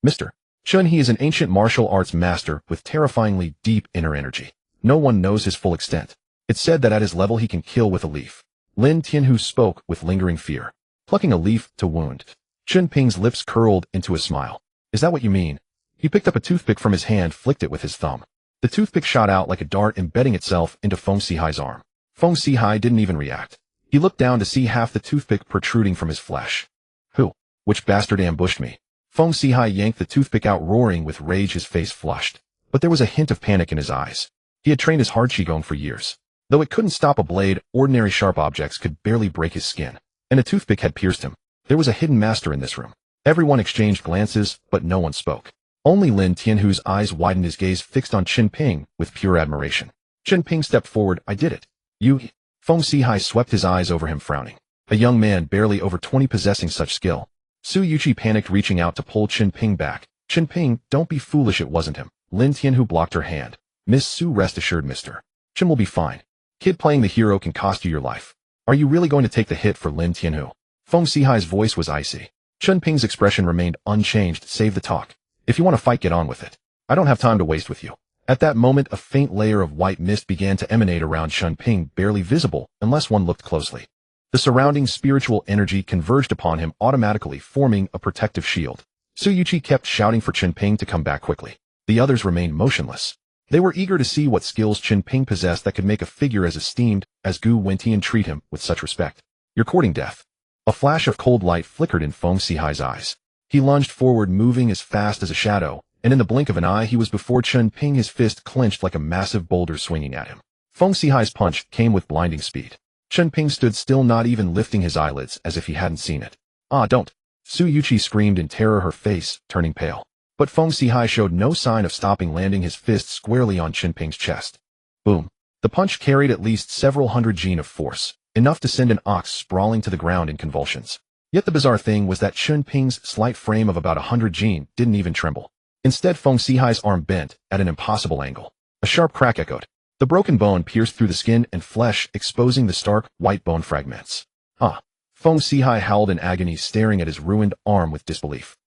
[SPEAKER 1] Mr. Chen, he is an ancient martial arts master with terrifyingly deep inner energy. No one knows his full extent. It's said that at his level he can kill with a leaf. Lin Tianhu spoke with lingering fear. Plucking a leaf to wound. Chen Ping's lips curled into a smile. Is that what you mean? He picked up a toothpick from his hand, flicked it with his thumb. The toothpick shot out like a dart, embedding itself into Feng Sihai's arm. Feng Sihai didn't even react. He looked down to see half the toothpick protruding from his flesh. Who? Which bastard ambushed me? Feng Sihai yanked the toothpick out, roaring with rage, his face flushed. But there was a hint of panic in his eyes. He had trained his hard qigong for years. Though it couldn't stop a blade, ordinary sharp objects could barely break his skin. And a toothpick had pierced him. There was a hidden master in this room. Everyone exchanged glances, but no one spoke. Only Lin Tianhu's eyes widened, his gaze fixed on Chen Ping with pure admiration. Chen Ping stepped forward. I did it. You? Feng Sihai swept his eyes over him, frowning. A young man barely over 20 possessing such skill. Suyuchi panicked, reaching out to pull Chen Ping back. Chen Ping, don't be foolish, it wasn't him. Lin Tianhu blocked her hand. Miss Su, rest assured, Mr. Chen will be fine. Kid, playing the hero can cost you your life. Are you really going to take the hit for Lin Tianhu? Feng Sihai's voice was icy. Chen Ping's expression remained unchanged, save the talk. If you want to fight, get on with it. I don't have time to waste with you. At that moment, a faint layer of white mist began to emanate around Chen Ping, barely visible unless one looked closely. The surrounding spiritual energy converged upon him, automatically forming a protective shield. Suyuchi kept shouting for Chen Ping to come back quickly. The others remained motionless. They were eager to see what skills Chen Ping possessed that could make a figure as esteemed as Gu Wentian treat him with such respect. You're courting death. A flash of cold light flickered in Feng Sihai's eyes. He lunged forward, moving as fast as a shadow, and in the blink of an eye he was before Chen Ping, his fist clenched like a massive boulder swinging at him. Feng Sihai's punch came with blinding speed. Chen Ping stood still, not even lifting his eyelids, as if he hadn't seen it. Ah, don't! Suyuchi screamed in terror, her face turning pale. But Feng Sihai showed no sign of stopping, landing his fist squarely on Chen Ping's chest. Boom. The punch carried at least several hundred Jin of force, enough to send an ox sprawling to the ground in convulsions. Yet the bizarre thing was that Chen Ping's slight frame of about 100 Jin didn't even tremble. Instead, Feng Sihai's arm bent at an impossible angle. A sharp crack echoed. The broken bone pierced through the skin and flesh, exposing the stark, white bone fragments. Ah! Feng Sihai howled in agony, staring at his ruined arm with disbelief.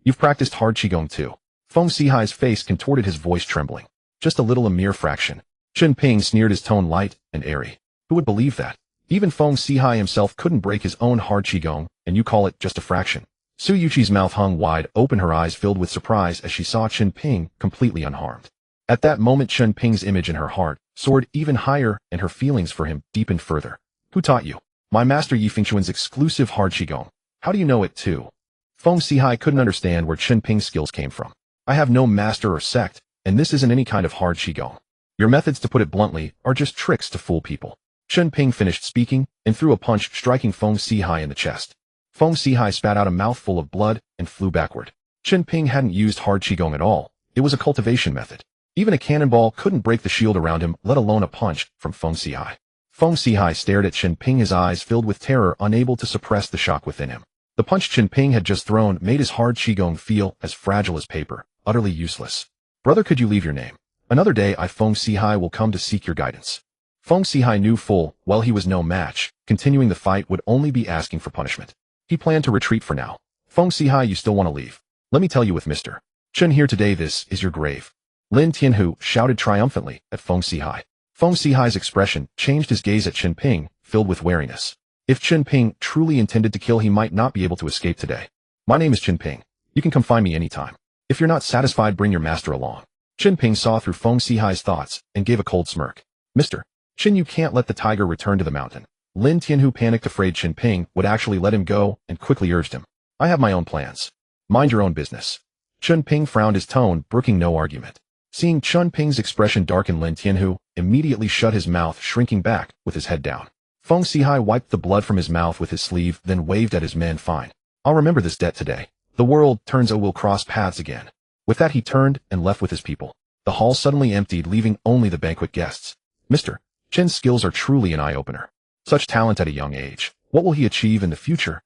[SPEAKER 1] You've practiced hard qigong too. Feng Sihai's face contorted, his voice trembling. Just a little, a mere fraction. Chen Ping sneered, his tone light and airy. Who would believe that? Even Feng Sihai himself couldn't break his own hard qigong, and you call it just a fraction. Su Yuqi's mouth hung wide open, her eyes filled with surprise as she saw Chen Ping completely unharmed. At that moment, Chen Ping's image in her heart soared even higher, and her feelings for him deepened further. Who taught you? My master Yi Fengchuan's exclusive hard qigong. How do you know it too? Feng Sihai couldn't understand where Chen Ping's skills came from. I have no master or sect, and this isn't any kind of hard qigong. Your methods, to put it bluntly, are just tricks to fool people. Chen Ping finished speaking and threw a punch, striking Feng Sihai in the chest. Feng Sihai spat out a mouthful of blood and flew backward. Chen Ping hadn't used hard qigong at all. It was a cultivation method. Even a cannonball couldn't break the shield around him, let alone a punch from Feng Sihai. Feng Sihai stared at Chen Ping, his eyes filled with terror, unable to suppress the shock within him. The punch Chen Ping had just thrown made his hard qigong feel as fragile as paper, utterly useless. Brother, could you leave your name? Another day I, Feng Sihai, will come to seek your guidance. Feng Sihai knew full well he was no match. Continuing the fight would only be asking for punishment. He planned to retreat for now. Feng Sihai, you still want to leave? Let me tell you, with Mr. Chen here today, this is your grave. Lin Tianhu shouted triumphantly at Feng Sihai. Feng Sihai's expression changed, his gaze at Chen Ping filled with wariness. If Chen Ping truly intended to kill, he might not be able to escape today. My name is Chen Ping. You can come find me anytime. If you're not satisfied, bring your master along. Chen Ping saw through Feng Sihai's thoughts and gave a cold smirk. Mr. Chen, you can't let the tiger return to the mountain. Lin Tianhu panicked, afraid Chen Ping would actually let him go, and quickly urged him. I have my own plans. Mind your own business. Chen Ping frowned, his tone brooking no argument. Seeing Chen Ping's expression darken, Lin Tianhu immediately shut his mouth, shrinking back with his head down. Feng Sihai wiped the blood from his mouth with his sleeve, then waved at his men. Fine. I'll remember this debt today. The world turns, we'll cross paths again. With that, he turned and left with his people. The hall suddenly emptied, leaving only the banquet guests. Mr. Chen's skills are truly an eye-opener. Such talent at a young age. What will he achieve in the future?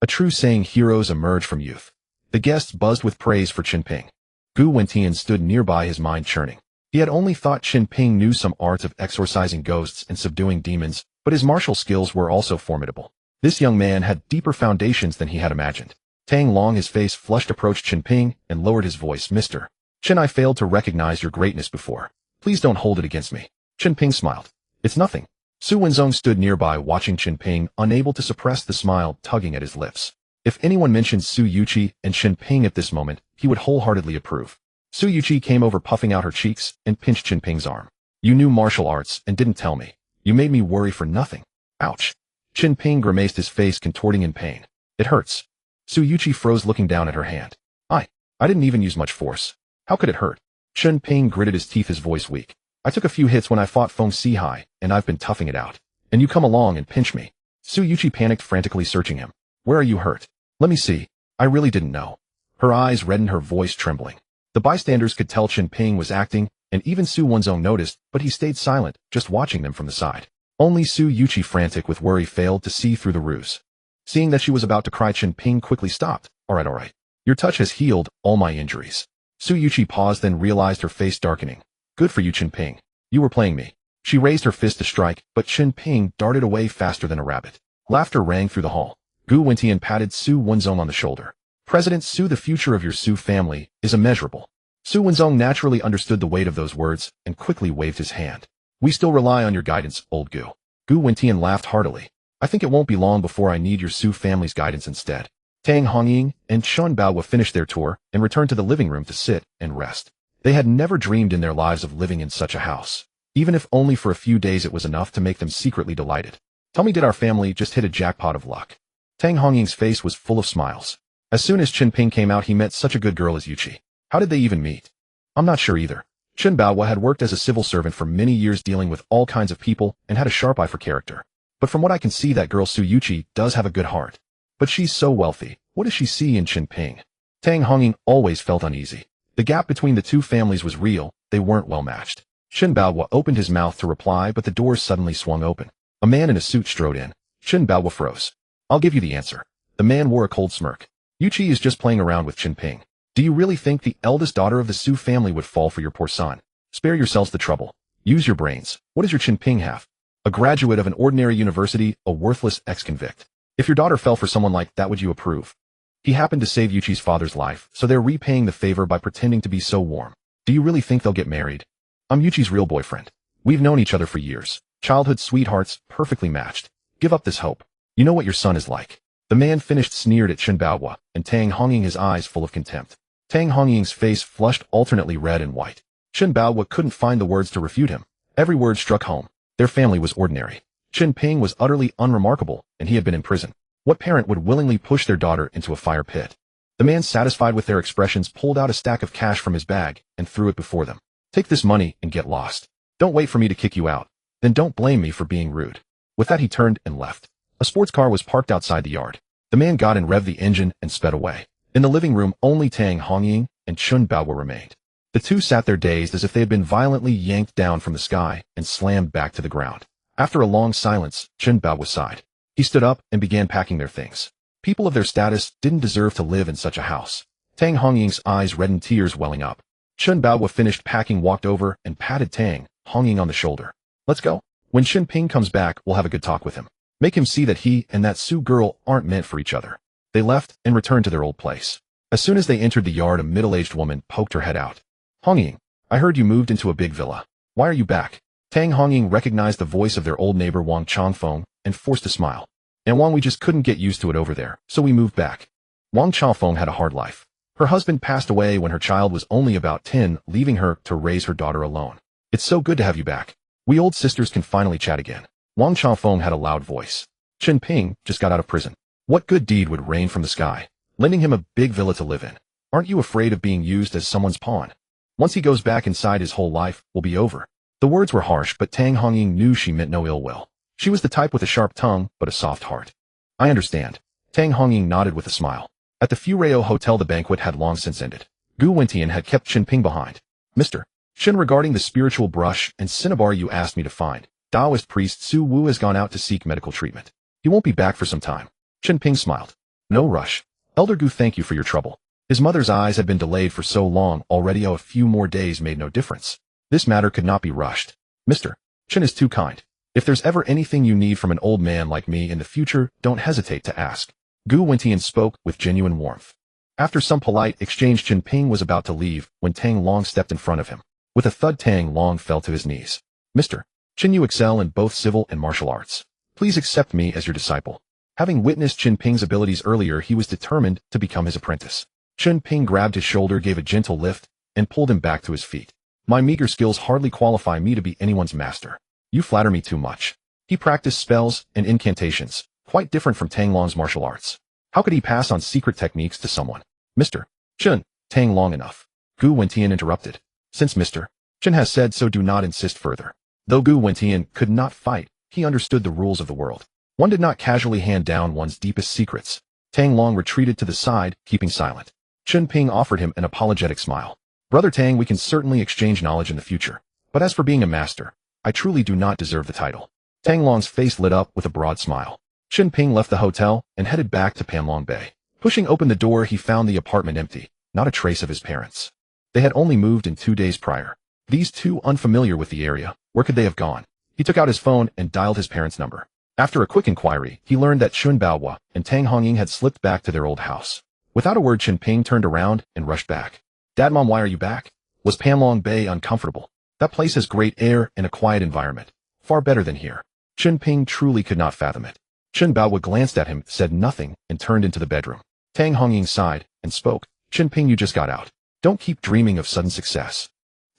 [SPEAKER 1] A true saying, heroes emerge from youth. The guests buzzed with praise for Chen Ping. Gu Wentian stood nearby, his mind churning. He had only thought Chen Ping knew some arts of exorcising ghosts and subduing demons, but his martial skills were also formidable. This young man had deeper foundations than he had imagined. Tang Long, his face flushed, approached Chen Ping and lowered his voice. Mr. Chen, I failed to recognize your greatness before. Please don't hold it against me. Chen Ping smiled. It's nothing. Su Wenzong stood nearby, watching Chen Ping, unable to suppress the smile tugging at his lips. If anyone mentioned Su Yuqi and Chen Ping at this moment, he would wholeheartedly approve. Su Yuqi came over, puffing out her cheeks, and pinched Chen Ping's arm. You knew martial arts and didn't tell me. You made me worry for nothing. Ouch. Chen Ping grimaced, his face contorting in pain. It hurts. Su Yuqi froze, looking down at her hand. I didn't even use much force. How could it hurt? Chen Ping gritted his teeth, his voice weak. I took a few hits when I fought Feng Sihai, and I've been toughing it out. And you come along and pinch me. Su Yuqi panicked, frantically searching him. Where are you hurt? Let me see. I really didn't know. Her eyes reddened, her voice trembling. The bystanders could tell Chen Ping was acting, and even Su Wenzong noticed, but he stayed silent, just watching them from the side. Only Su Yuqi, frantic with worry, failed to see through the ruse. Seeing that she was about to cry, Chen Ping quickly stopped. All right. Your touch has healed all my injuries. Su Yuqi paused, then realized, her face darkening. Good for you, Chen Ping. You were playing me. She raised her fist to strike, but Chen Ping darted away faster than a rabbit. Laughter rang through the hall. Gu Wentian patted Su Wenzong on the shoulder. President Su, the future of your Su family is immeasurable. Su Wenzong naturally understood the weight of those words and quickly waved his hand. We still rely on your guidance, old Gu. Gu Wentian laughed heartily. I think it won't be long before I need your Su family's guidance instead. Tang Hongying and Chun Baohua finished their tour and returned to the living room to sit and rest. They had never dreamed in their lives of living in such a house. Even if only for a few days, it was enough to make them secretly delighted. Tell me, did our family just hit a jackpot of luck? Tang Hongying's face was full of smiles. As soon as Chen Ping came out, he met such a good girl as Yuqi. How did they even meet? I'm not sure either. Chun Baohua had worked as a civil servant for many years, dealing with all kinds of people, and had a sharp eye for character. But from what I can see, that girl Su Yuqi does have a good heart. But she's so wealthy. What does she see in Chen Ping? Tang Hongying always felt uneasy. The gap between the two families was real, they weren't well matched. Chen Baohua opened his mouth to reply, but the doors suddenly swung open. A man in a suit strode in. Chen Baohua froze. I'll give you the answer. The man wore a cold smirk. Yuqi is just playing around with Chen Ping. Do you really think the eldest daughter of the Su family would fall for your poor son? Spare yourselves the trouble. Use your brains. What does your Chen Ping have? A graduate of an ordinary university, a worthless ex-convict. If your daughter fell for someone like that, would you approve? He happened to save Yuqi's father's life, so they're repaying the favor by pretending to be so warm. Do you really think they'll get married? I'm Yuqi's real boyfriend. We've known each other for years. Childhood sweethearts, perfectly matched. Give up this hope. You know what your son is like. The man finished sneered at Chen Baohua, and Tang Hongying, his eyes full of contempt. Tang Hongying's face flushed alternately red and white. Chen Baohua couldn't find the words to refute him. Every word struck home. Their family was ordinary. Chen Ping was utterly unremarkable, and he had been in prison. What parent would willingly push their daughter into a fire pit? The man, satisfied with their expressions, pulled out a stack of cash from his bag and threw it before them. Take this money and get lost. Don't wait for me to kick you out. Then don't blame me for being rude. With that, he turned and left. A sports car was parked outside the yard. The man got in, revved the engine, and sped away. In the living room, only Tang Hongying and Chen Baohua remained. The two sat there dazed, as if they had been violently yanked down from the sky and slammed back to the ground. After a long silence, Chen Baohua sighed. He stood up and began packing their things. People of their status didn't deserve to live in such a house. Tang Hongying's eyes reddened, tears welling up. Chen Baohua finished packing, walked over, and patted Tang Hongying on the shoulder. Let's go. When Chen Ping comes back, we'll have a good talk with him. Make him see that he and that Su girl aren't meant for each other. They left and returned to their old place. As soon as they entered the yard, a middle-aged woman poked her head out. Hongying, I heard you moved into a big villa. Why are you back? Tang Hongying recognized the voice of their old neighbor Wang Changfeng and forced a smile. And Wang, we just couldn't get used to it over there, so we moved back. Wang Changfeng had a hard life. Her husband passed away when her child was only about 10, leaving her to raise her daughter alone. It's so good to have you back. We old sisters can finally chat again. Wang Changfeng had a loud voice. Chen Ping just got out of prison. What good deed would rain from the sky, lending him a big villa to live in? Aren't you afraid of being used as someone's pawn? Once he goes back inside, his whole life will be over. The words were harsh, but Tang Hongying knew she meant no ill will. She was the type with a sharp tongue, but a soft heart. I understand. Tang Hongying nodded with a smile. At the Fureo Hotel, the banquet had long since ended. Gu Wentian had kept Chen Ping behind. Mr. Chen, regarding the spiritual brush and cinnabar you asked me to find, Taoist priest Su Wu has gone out to seek medical treatment. He won't be back for some time. Chen Ping smiled. No rush. Elder Gu, thank you for your trouble. His mother's eyes had been delayed for so long already, a few more days made no difference. This matter could not be rushed. Mr. Chen is too kind. If there's ever anything you need from an old man like me in the future, don't hesitate to ask. Gu Wentian spoke with genuine warmth. After some polite exchange, Chen Ping was about to leave when Tang Long stepped in front of him. With a thud, Tang Long fell to his knees. Mr. Chen, you excel in both civil and martial arts. Please accept me as your disciple. Having witnessed Chen Ping's abilities earlier, he was determined to become his apprentice. Chen Ping grabbed his shoulder, gave a gentle lift, and pulled him back to his feet. My meager skills hardly qualify me to be anyone's master. You flatter me too much. He practiced spells and incantations, quite different from Tang Long's martial arts. How could he pass on secret techniques to someone? Mr. Chen, Tang Long, enough. Gu Wentian interrupted. Since Mr. Chen has said so, do not insist further. Though Gu Wentian could not fight, he understood the rules of the world. One did not casually hand down one's deepest secrets. Tang Long retreated to the side, keeping silent. Chen Ping offered him an apologetic smile. Brother Tang, we can certainly exchange knowledge in the future. But as for being a master, I truly do not deserve the title. Tang Long's face lit up with a broad smile. Chen Ping left the hotel and headed back to Panlong Bay. Pushing open the door, he found the apartment empty, not a trace of his parents. They had only moved in 2 days prior. These two, unfamiliar with the area, where could they have gone? He took out his phone and dialed his parents' number. After a quick inquiry, he learned that Chen Baohua and Tang Hongying had slipped back to their old house. Without a word, Chen Ping turned around and rushed back. Dad, Mom, why are you back? Was Panlong Bay uncomfortable? That place has great air and a quiet environment. Far better than here. Chen Ping truly could not fathom it. Chen Baohua glanced at him, said nothing, and turned into the bedroom. Tang Hongying sighed and spoke. Chen Ping, you just got out. Don't keep dreaming of sudden success.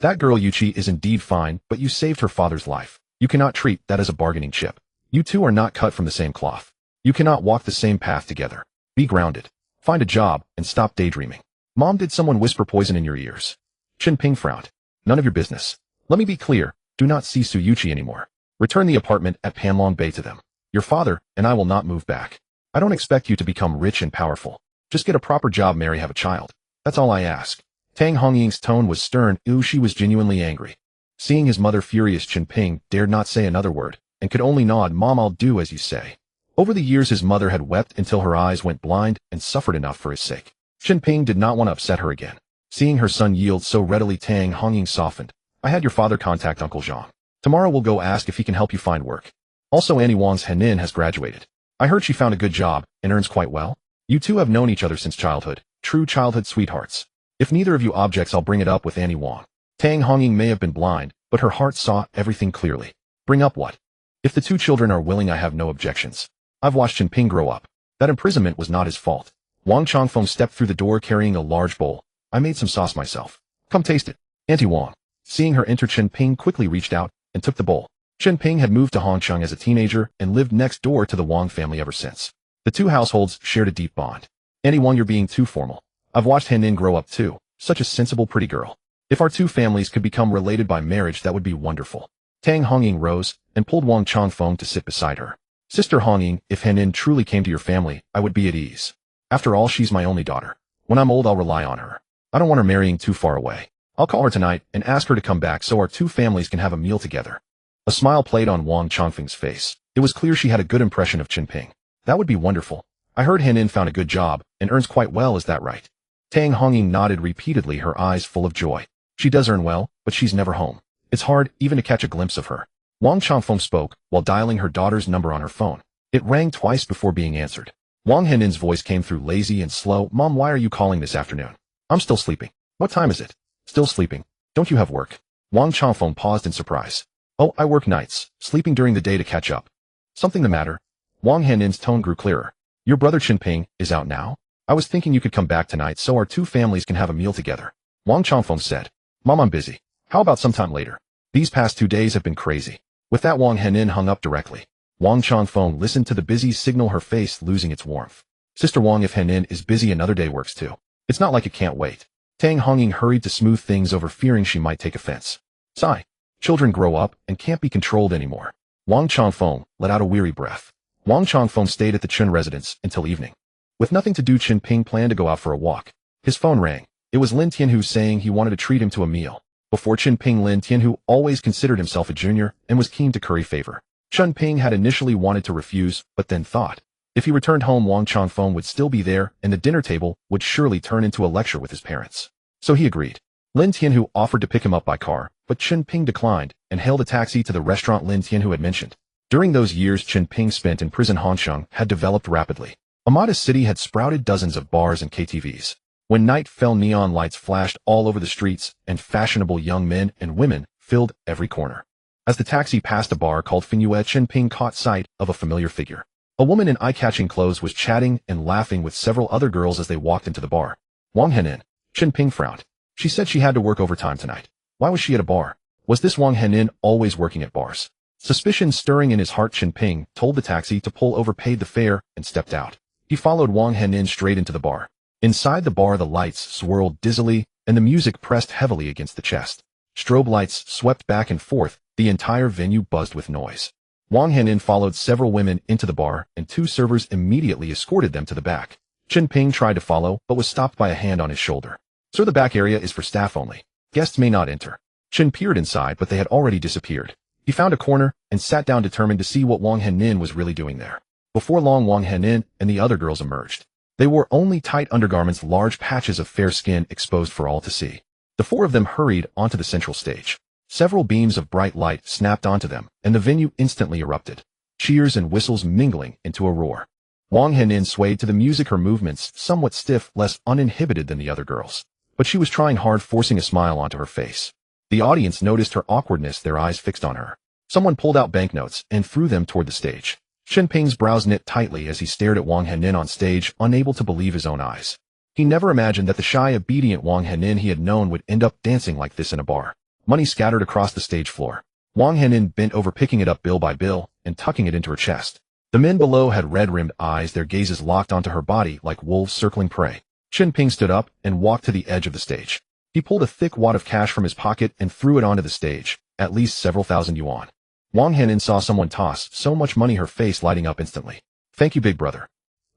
[SPEAKER 1] That girl Yuqi is indeed fine, but you saved her father's life. You cannot treat that as a bargaining chip. You two are not cut from the same cloth. You cannot walk the same path together. Be grounded. Find a job and stop daydreaming. Mom, did someone whisper poison in your ears? Chen Ping frowned. None of your business. Let me be clear. Do not see Su Yuqi anymore. Return the apartment at Panlong Bay to them. Your father and I will not move back. I don't expect you to become rich and powerful. Just get a proper job, marry, have a child. That's all I ask. Tang Hongying's tone was stern. She was genuinely angry. Seeing his mother furious, Chen Ping dared not say another word, and could only nod. Mom, I'll do as you say. Over the years his mother had wept until her eyes went blind and suffered enough for his sake. Chen Ping did not want to upset her again. Seeing her son yield so readily, Tang Hongying softened. I had your father contact Uncle Zhang. Tomorrow we'll go ask if he can help you find work. Also, Annie Wang's Henin has graduated. I heard she found a good job and earns quite well. You two have known each other since childhood, true childhood sweethearts. If neither of you objects, I'll bring it up with Annie Wang. Tang Hongying may have been blind, but her heart saw everything clearly. Bring up what? If the two children are willing, I have no objections. I've watched Chen Ping grow up. That imprisonment was not his fault. Wang Chongfeng stepped through the door carrying a large bowl. I made some sauce myself. Come taste it. Auntie Wang. Seeing her enter, Chen Ping quickly reached out and took the bowl. Chen Ping had moved to Hongcheng as a teenager and lived next door to the Wang family ever since. The two households shared a deep bond. Auntie Wang, you're being too formal. I've watched Henin grow up too. Such a sensible, pretty girl. If our two families could become related by marriage, that would be wonderful. Tang Hongying rose and pulled Wang Chongfeng to sit beside her. Sister Hongying, if Henin truly came to your family, I would be at ease. After all, she's my only daughter. When I'm old, I'll rely on her. I don't want her marrying too far away. I'll call her tonight and ask her to come back so our two families can have a meal together. A smile played on Wang Chongfeng's face. It was clear she had a good impression of Chen Ping. That would be wonderful. I heard Henin found a good job and earns quite well, is that right? Tang Hongying nodded repeatedly, her eyes full of joy. She does earn well, but she's never home. It's hard even to catch a glimpse of her. Wang Chongfeng spoke while dialing her daughter's number on her phone. It rang twice before being answered. Wang Henin's voice came through lazy and slow. Mom, why are you calling this afternoon? I'm still sleeping. What time is it? Still sleeping. Don't you have work? Wang Chongfeng paused in surprise. Oh, I work nights, sleeping during the day to catch up. Something the matter? Wang Henin's tone grew clearer. Your brother Chen Ping is out now? I was thinking you could come back tonight so our two families can have a meal together. Wang Chongfeng said. Mom, I'm busy. How about sometime later? These past 2 days have been crazy. With that, Wang Henin hung up directly. Wang Chongfeng listened to the busy signal, her face losing its warmth. Sister Wang, if Henin is busy, another day works too. It's not like it can't wait. Tang Hongying hurried to smooth things over, fearing she might take offense. Sigh. Children grow up and can't be controlled anymore. Wang Chongfeng let out a weary breath. Wang Chongfeng stayed at the Chen residence until evening. With nothing to do, Chen Ping planned to go out for a walk. His phone rang. It was Lin Tianhu saying he wanted to treat him to a meal. Before Chen Ping, Lin Tianhu always considered himself a junior and was keen to curry favor. Chen Ping had initially wanted to refuse, but then thought, if he returned home, Wang Chongfeng would still be there and the dinner table would surely turn into a lecture with his parents. So he agreed. Lin Tianhu offered to pick him up by car, but Chen Ping declined and hailed a taxi to the restaurant Lin Tianhu had mentioned. During those years Chen Ping spent in prison, Hongcheng had developed rapidly. A modest city had sprouted dozens of bars and KTVs. When night fell, neon lights flashed all over the streets, and fashionable young men and women filled every corner. As the taxi passed a bar called Finyue, Chen Ping caught sight of a familiar figure. A woman in eye-catching clothes was chatting and laughing with several other girls as they walked into the bar. Wang Henin. Chen Ping frowned. She said she had to work overtime tonight. Why was she at a bar? Was this Wang Henin always working at bars? Suspicion stirring in his heart, Chen Ping told the taxi to pull over, paid the fare, and stepped out. He followed Wang Henin straight into the bar. Inside the bar, the lights swirled dizzily, and the music pressed heavily against the chest. Strobe lights swept back and forth, the entire venue buzzed with noise. Wang Henin followed several women into the bar, and 2 servers immediately escorted them to the back. Chen Ping tried to follow, but was stopped by a hand on his shoulder. Sir, the back area is for staff only. Guests may not enter. Chen peered inside, but they had already disappeared. He found a corner and sat down, determined to see what Wang Henin was really doing there. Before long, Wang Henin and the other girls emerged. They wore only tight undergarments, large patches of fair skin exposed for all to see. The 4 of them hurried onto the central stage. Several beams of bright light snapped onto them, and the venue instantly erupted. Cheers and whistles mingling into a roar. Wang Henin swayed to the music, her movements somewhat stiff, less uninhibited than the other girls. But she was trying hard, forcing a smile onto her face. The audience noticed her awkwardness, their eyes fixed on her. Someone pulled out banknotes and threw them toward the stage. Chen Ping's brows knit tightly as he stared at Wang Henin on stage, unable to believe his own eyes. He never imagined that the shy, obedient Wang Henin he had known would end up dancing like this in a bar. Money scattered across the stage floor. Wang Henin bent over, picking it up bill by bill and tucking it into her chest. The men below had red-rimmed eyes, their gazes locked onto her body like wolves circling prey. Chen Ping stood up and walked to the edge of the stage. He pulled a thick wad of cash from his pocket and threw it onto the stage, at least several thousand yuan. Wang Henin saw someone toss so much money, her face lighting up instantly. Thank you, big brother.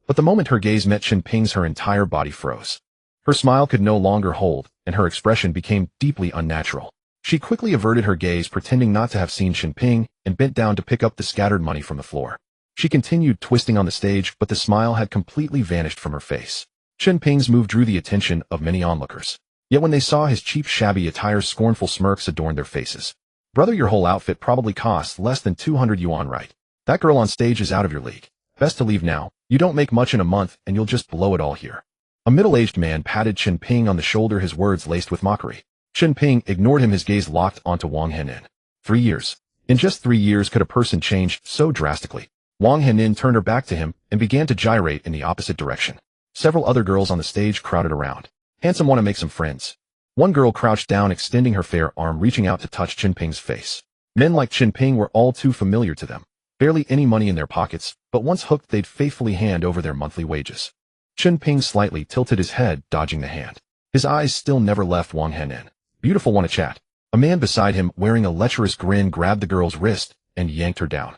[SPEAKER 1] But the moment her gaze met Chen Ping's, her entire body froze. Her smile could no longer hold, and her expression became deeply unnatural. She quickly averted her gaze, pretending not to have seen Chen Ping, and bent down to pick up the scattered money from the floor. She continued twisting on the stage, but the smile had completely vanished from her face. Chen Ping's move drew the attention of many onlookers. Yet when they saw his cheap, shabby attire, scornful smirks adorned their faces. Brother, your whole outfit probably costs less than 200 yuan, right? That girl on stage is out of your league. Best to leave now. You don't make much in a month, and you'll just blow it all here. A middle-aged man patted Chen Ping on the shoulder, his words laced with mockery. Chen Ping ignored him, his gaze locked onto Wang Henin. 3 years. In just 3 years could a person change so drastically? Wang Henin turned her back to him and began to gyrate in the opposite direction. Several other girls on the stage crowded around. Handsome, want to make some friends. One girl crouched down, extending her fair arm, reaching out to touch Chen Ping's face. Men like Chen Ping were all too familiar to them. Barely any money in their pockets, but once hooked they'd faithfully hand over their monthly wages. Chen Ping slightly tilted his head, dodging the hand. His eyes still never left Wang Henin. Beautiful, want to chat. A man beside him, wearing a lecherous grin, grabbed the girl's wrist and yanked her down.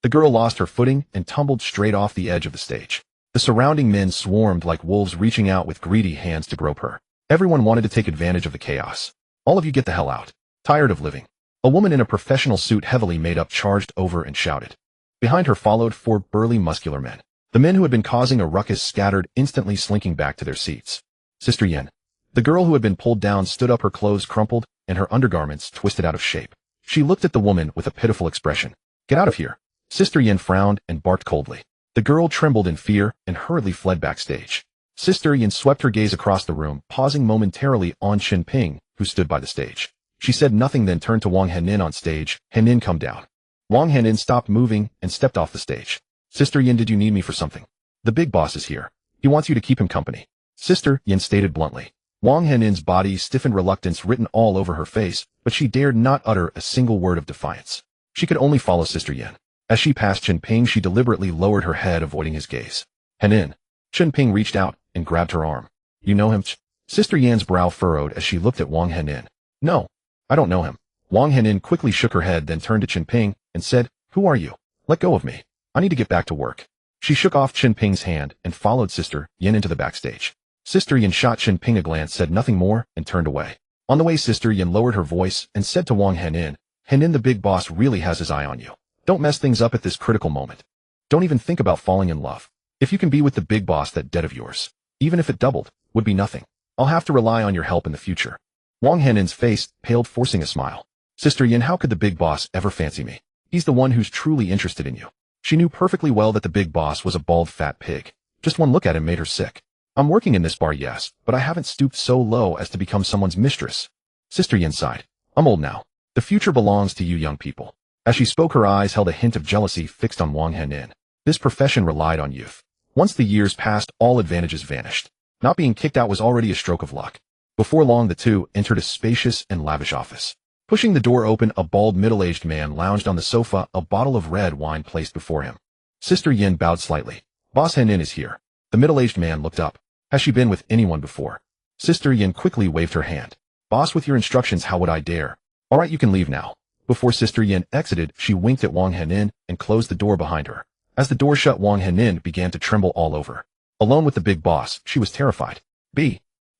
[SPEAKER 1] The girl lost her footing and tumbled straight off the edge of the stage. The surrounding men swarmed like wolves, reaching out with greedy hands to grope her. Everyone wanted to take advantage of the chaos. All of you get the hell out. Tired of living. A woman in a professional suit, heavily made up, charged over and shouted. Behind her followed 4 burly, muscular men. The men who had been causing a ruckus scattered, instantly slinking back to their seats. Sister Yen. The girl who had been pulled down stood up, her clothes crumpled and her undergarments twisted out of shape. She looked at the woman with a pitiful expression. Get out of here. Sister Yen frowned and barked coldly. The girl trembled in fear and hurriedly fled backstage. Sister Yen swept her gaze across the room, pausing momentarily on Chen Ping, who stood by the stage. She said nothing, then turned to Wang Henin on stage. Henin, come down. Wang Henin stopped moving and stepped off the stage. Sister Yen, did you need me for something? The big boss is here. He wants you to keep him company. Sister Yen stated bluntly. Wang Henin's body stiffened, reluctance written all over her face, but she dared not utter a single word of defiance. She could only follow Sister Yen. As she passed Chen Ping, she deliberately lowered her head, avoiding his gaze. Henin. Chen Ping reached out and grabbed her arm. You know him? Sister Yan's brow furrowed as she looked at Wang Henin. No, I don't know him. Wang Henin quickly shook her head, then turned to Chen Ping and said, Who are you? Let go of me. I need to get back to work. She shook off Chen Ping's hand and followed Sister Yen into the backstage. Sister Yen shot Chen Ping a glance, said nothing more, and turned away. On the way, Sister Yen lowered her voice and said to Wang Henin, Henin, the big boss really has his eye on you. Don't mess things up at this critical moment. Don't even think about falling in love. If you can be with the big boss, that debt of yours, even if it doubled, would be nothing. I'll have to rely on your help in the future. Wang Henin's face paled, forcing a smile. Sister Yen, how could the big boss ever fancy me? He's the one who's truly interested in you. She knew perfectly well that the big boss was a bald, fat pig. Just one look at him made her sick. I'm working in this bar, yes, but I haven't stooped so low as to become someone's mistress. Sister Yen sighed. I'm old now. The future belongs to you young people. As she spoke, her eyes held a hint of jealousy fixed on Wang Henin. This profession relied on youth. Once the years passed, all advantages vanished. Not being kicked out was already a stroke of luck. Before long, the two entered a spacious and lavish office. Pushing the door open, a bald, middle-aged man lounged on the sofa, a bottle of red wine placed before him. Sister Yen bowed slightly. Boss Henin is here. The middle-aged man looked up. Has she been with anyone before? Sister Yen quickly waved her hand. Boss, with your instructions, how would I dare? All right, you can leave now. Before Sister Yen exited, she winked at Wang Henin and closed the door behind her. As the door shut, Wang Henin began to tremble all over. Alone with the big boss, she was terrified.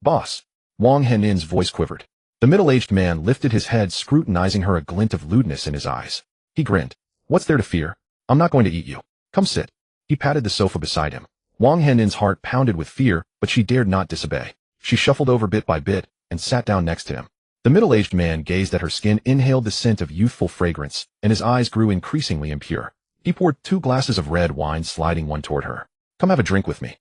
[SPEAKER 1] Boss. Wang Henin's voice quivered. The middle-aged man lifted his head, scrutinizing her, a glint of lewdness in his eyes. He grinned. What's there to fear? I'm not going to eat you. Come sit. He patted the sofa beside him. Wang Henin's heart pounded with fear, but she dared not disobey. She shuffled over bit by bit and sat down next to him. The middle-aged man gazed at her skin, inhaled the scent of youthful fragrance, and his eyes grew increasingly impure. He poured 2 glasses of red wine, sliding one toward her. Come have a drink with me.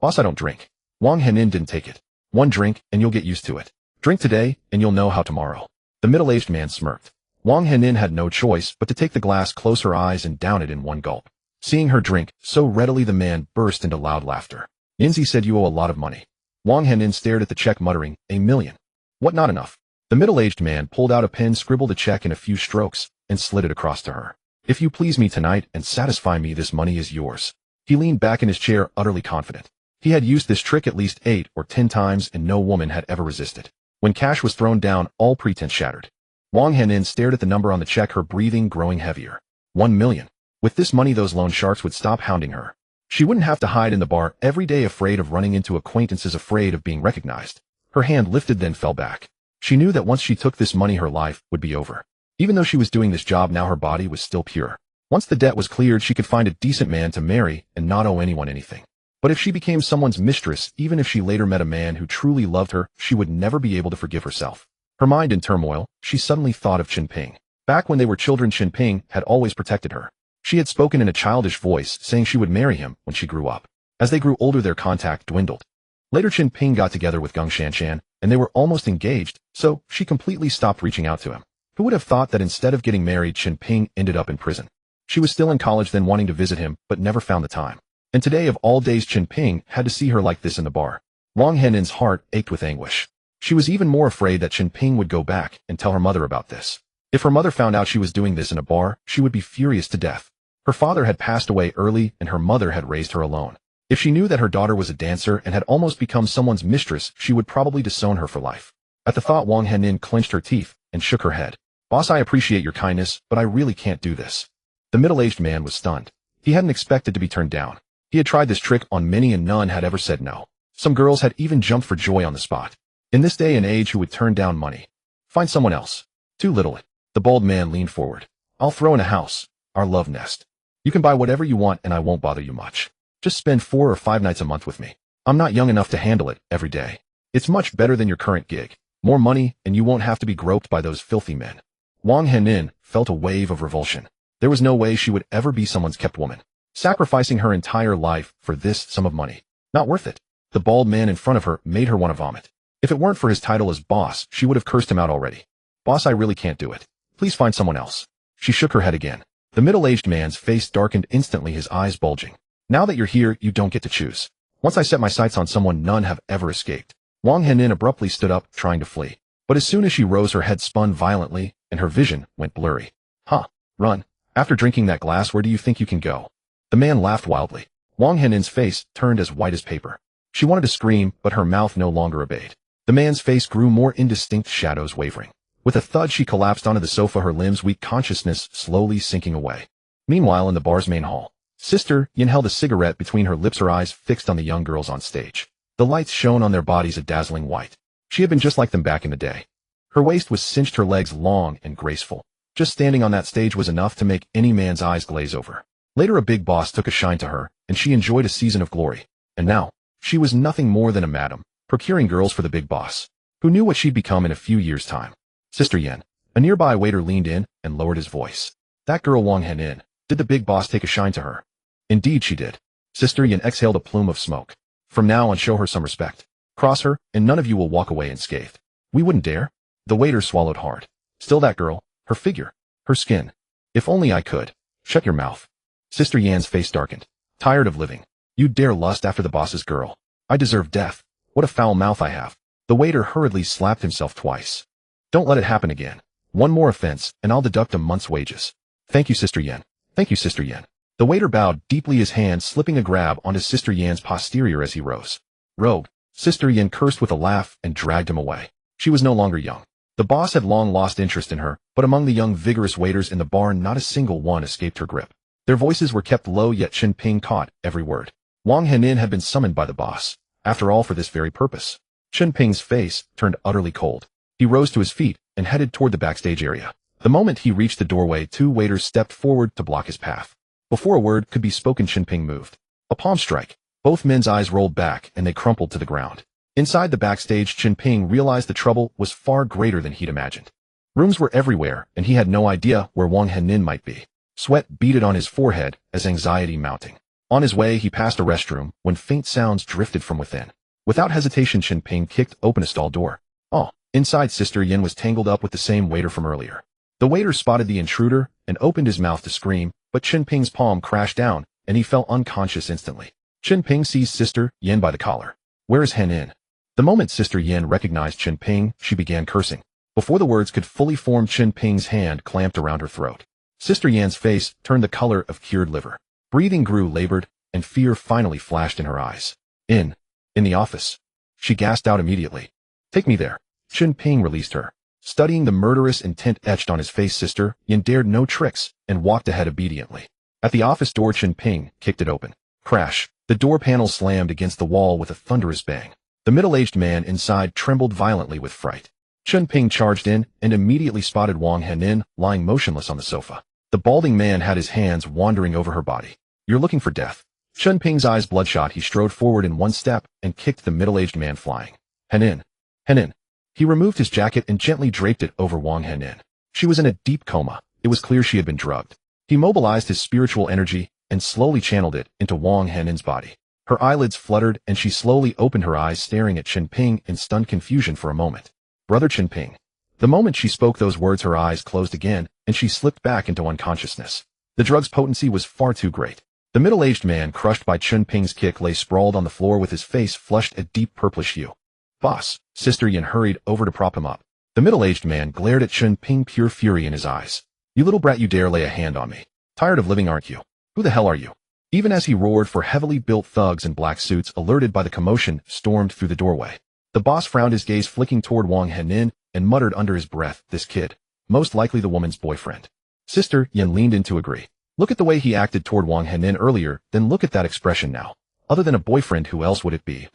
[SPEAKER 1] Boss, I don't drink. Wang Henin didn't take it. One drink, and you'll get used to it. Drink today, and you'll know how tomorrow. The middle-aged man smirked. Wang Henin had no choice but to take the glass, close her eyes, and down it in one gulp. Seeing her drink so readily, the man burst into loud laughter. Yinzi said you owe a lot of money. Wang Henin stared at the check, muttering, $1 million. What, not enough? The middle-aged man pulled out a pen, scribbled a check in a few strokes, and slid it across to her. If you please me tonight and satisfy me, this money is yours. He leaned back in his chair, utterly confident. He had used this trick at least 8 or 10 times, and no woman had ever resisted. When cash was thrown down, all pretense shattered. Wang Henin stared at the number on the check, her breathing growing heavier. 1 million. With this money, those loan sharks would stop hounding her. She wouldn't have to hide in the bar every day afraid of running into acquaintances afraid of being recognized. Her hand lifted then fell back. She knew that once she took this money her life would be over. Even though she was doing this job now her body was still pure. Once the debt was cleared she could find a decent man to marry and not owe anyone anything. But if she became someone's mistress, even if she later met a man who truly loved her, she would never be able to forgive herself. Her mind in turmoil, she suddenly thought of Chen Ping. Back when they were children Chen Ping had always protected her. She had spoken in a childish voice saying she would marry him when she grew up. As they grew older their contact dwindled. Later Chen Ping got together with Geng Shanshan, and they were almost engaged, so she completely stopped reaching out to him. Who would have thought that instead of getting married Chen Ping ended up in prison? She was still in college then wanting to visit him, but never found the time. And today of all days Chen Ping had to see her like this in the bar. Wang Henin's heart ached with anguish. She was even more afraid that Chen Ping would go back and tell her mother about this. If her mother found out she was doing this in a bar, she would be furious to death. Her father had passed away early and her mother had raised her alone. If she knew that her daughter was a dancer and had almost become someone's mistress, she would probably disown her for life. At the thought Wang Henin clenched her teeth and shook her head. Boss, I appreciate your kindness, but I really can't do this. The middle-aged man was stunned. He hadn't expected to be turned down. He had tried this trick on many and none had ever said no. Some girls had even jumped for joy on the spot. In this day and age who would turn down money? Find someone else. Too little. The bald man leaned forward. I'll throw in a house. Our love nest. You can buy whatever you want and I won't bother you much. Just spend 4 or 5 nights a month with me. I'm not young enough to handle it every day. It's much better than your current gig. More money and you won't have to be groped by those filthy men. Wang Henin felt a wave of revulsion. There was no way she would ever be someone's kept woman. Sacrificing her entire life for this sum of money. Not worth it. The bald man in front of her made her want to vomit. If it weren't for his title as boss, she would have cursed him out already. Boss, I really can't do it. Please find someone else. She shook her head again. The middle-aged man's face darkened instantly, his eyes bulging. Now that you're here, you don't get to choose. Once I set my sights on someone, none have ever escaped. Wang Henin abruptly stood up, trying to flee. But as soon as she rose, her head spun violently, and her vision went blurry. Huh, run. After drinking that glass, where do you think you can go? The man laughed wildly. Wang Henin's face turned as white as paper. She wanted to scream, but her mouth no longer obeyed. The man's face grew more indistinct, shadows wavering. With a thud she collapsed onto the sofa, her limbs weak, consciousness slowly sinking away. Meanwhile in the bar's main hall, Sister Yin held a cigarette between her lips, her eyes fixed on the young girls on stage. The lights shone on their bodies a dazzling white. She had been just like them back in the day. Her waist was cinched, her legs long and graceful. Just standing on that stage was enough to make any man's eyes glaze over. Later a big boss took a shine to her, and she enjoyed a season of glory. And now, she was nothing more than a madam, procuring girls for the big boss. Who knew what she'd become in a few years' time? Sister Yin. A nearby waiter leaned in and lowered his voice. That girl Wang Henin. Did the big boss take a shine to her? Indeed she did. Sister Yin exhaled a plume of smoke. From now on show her some respect. Cross her, and none of you will walk away unscathed. We wouldn't dare. The waiter swallowed hard. Still that girl, her figure, her skin. If only I could. Shut your mouth. Sister Yan's face darkened. Tired of living. You dare lust after the boss's girl. I deserve death. What a foul mouth I have. The waiter hurriedly slapped himself twice. Don't let it happen again. One more offense, and I'll deduct a month's wages. Thank you, Sister Yin. Thank you, Sister Yin. The waiter bowed deeply, his hand slipping a grab onto Sister Yan's posterior as he rose. Rogue. Sister Yin cursed with a laugh and dragged him away. She was no longer young. The boss had long lost interest in her, but among the young vigorous waiters in the bar not a single one escaped her grip. Their voices were kept low, yet Chen Ping caught every word. Wang Henin had been summoned by the boss. After all, for this very purpose. Chen Ping's face turned utterly cold. He rose to his feet and headed toward the backstage area. The moment he reached the doorway, 2 waiters stepped forward to block his path. Before a word could be spoken, Chen Ping moved. A palm strike. Both men's eyes rolled back and they crumpled to the ground. Inside the backstage, Chen Ping realized the trouble was far greater than he'd imagined. Rooms were everywhere, and he had no idea where Wang Henin might be. Sweat beaded on his forehead as anxiety mounting. On his way, he passed a restroom when faint sounds drifted from within. Without hesitation, Chen Ping kicked open a stall door. Oh, inside Sister Yin was tangled up with the same waiter from earlier. The waiter spotted the intruder and opened his mouth to scream, but Chen Ping's palm crashed down, and he fell unconscious instantly. Chen Ping seized Sister Yin by the collar. Where is Henin? The moment Sister Yin recognized Chen Ping, she began cursing. Before the words could fully form, Chen Ping's hand clamped around her throat. Sister Yan's face turned the color of cured liver. Breathing grew labored, and fear finally flashed in her eyes. In the office. She gasped out immediately. Take me there. Chen Ping released her. Studying the murderous intent etched on his face, Sister Yin dared no tricks and walked ahead obediently. At the office door, Chen Ping kicked it open. Crash. The door panel slammed against the wall with a thunderous bang. The middle-aged man inside trembled violently with fright. Chen Ping charged in and immediately spotted Wang Henin lying motionless on the sofa. The balding man had his hands wandering over her body. You're looking for death. Chen Ping's eyes bloodshot. He strode forward in one step and kicked the middle-aged man flying. Henin. Henin. He removed his jacket and gently draped it over Wang Henin. She was in a deep coma. It was clear she had been drugged. He mobilized his spiritual energy and slowly channeled it into Wang Henin's body. Her eyelids fluttered and she slowly opened her eyes, staring at Chen Ping in stunned confusion for a moment. Brother Chen Ping. The moment she spoke those words, her eyes closed again and she slipped back into unconsciousness. The drug's potency was far too great. The middle-aged man, crushed by Chen Ping's kick, lay sprawled on the floor with his face flushed a deep purplish hue. Boss. Sister Yin hurried over to prop him up. The middle-aged man glared at Chen Ping, pure fury in his eyes. You little brat, you dare lay a hand on me. Tired of living, aren't you? Who the hell are you? Even as he roared for, heavily built thugs in black suits, alerted by the commotion, stormed through the doorway. The boss frowned, his gaze flicking toward Wang Henin, and muttered under his breath, this kid. Most likely the woman's boyfriend. Sister Yin leaned in to agree. Look at the way he acted toward Wang Henin earlier, then look at that expression now. Other than a boyfriend, who else would it be?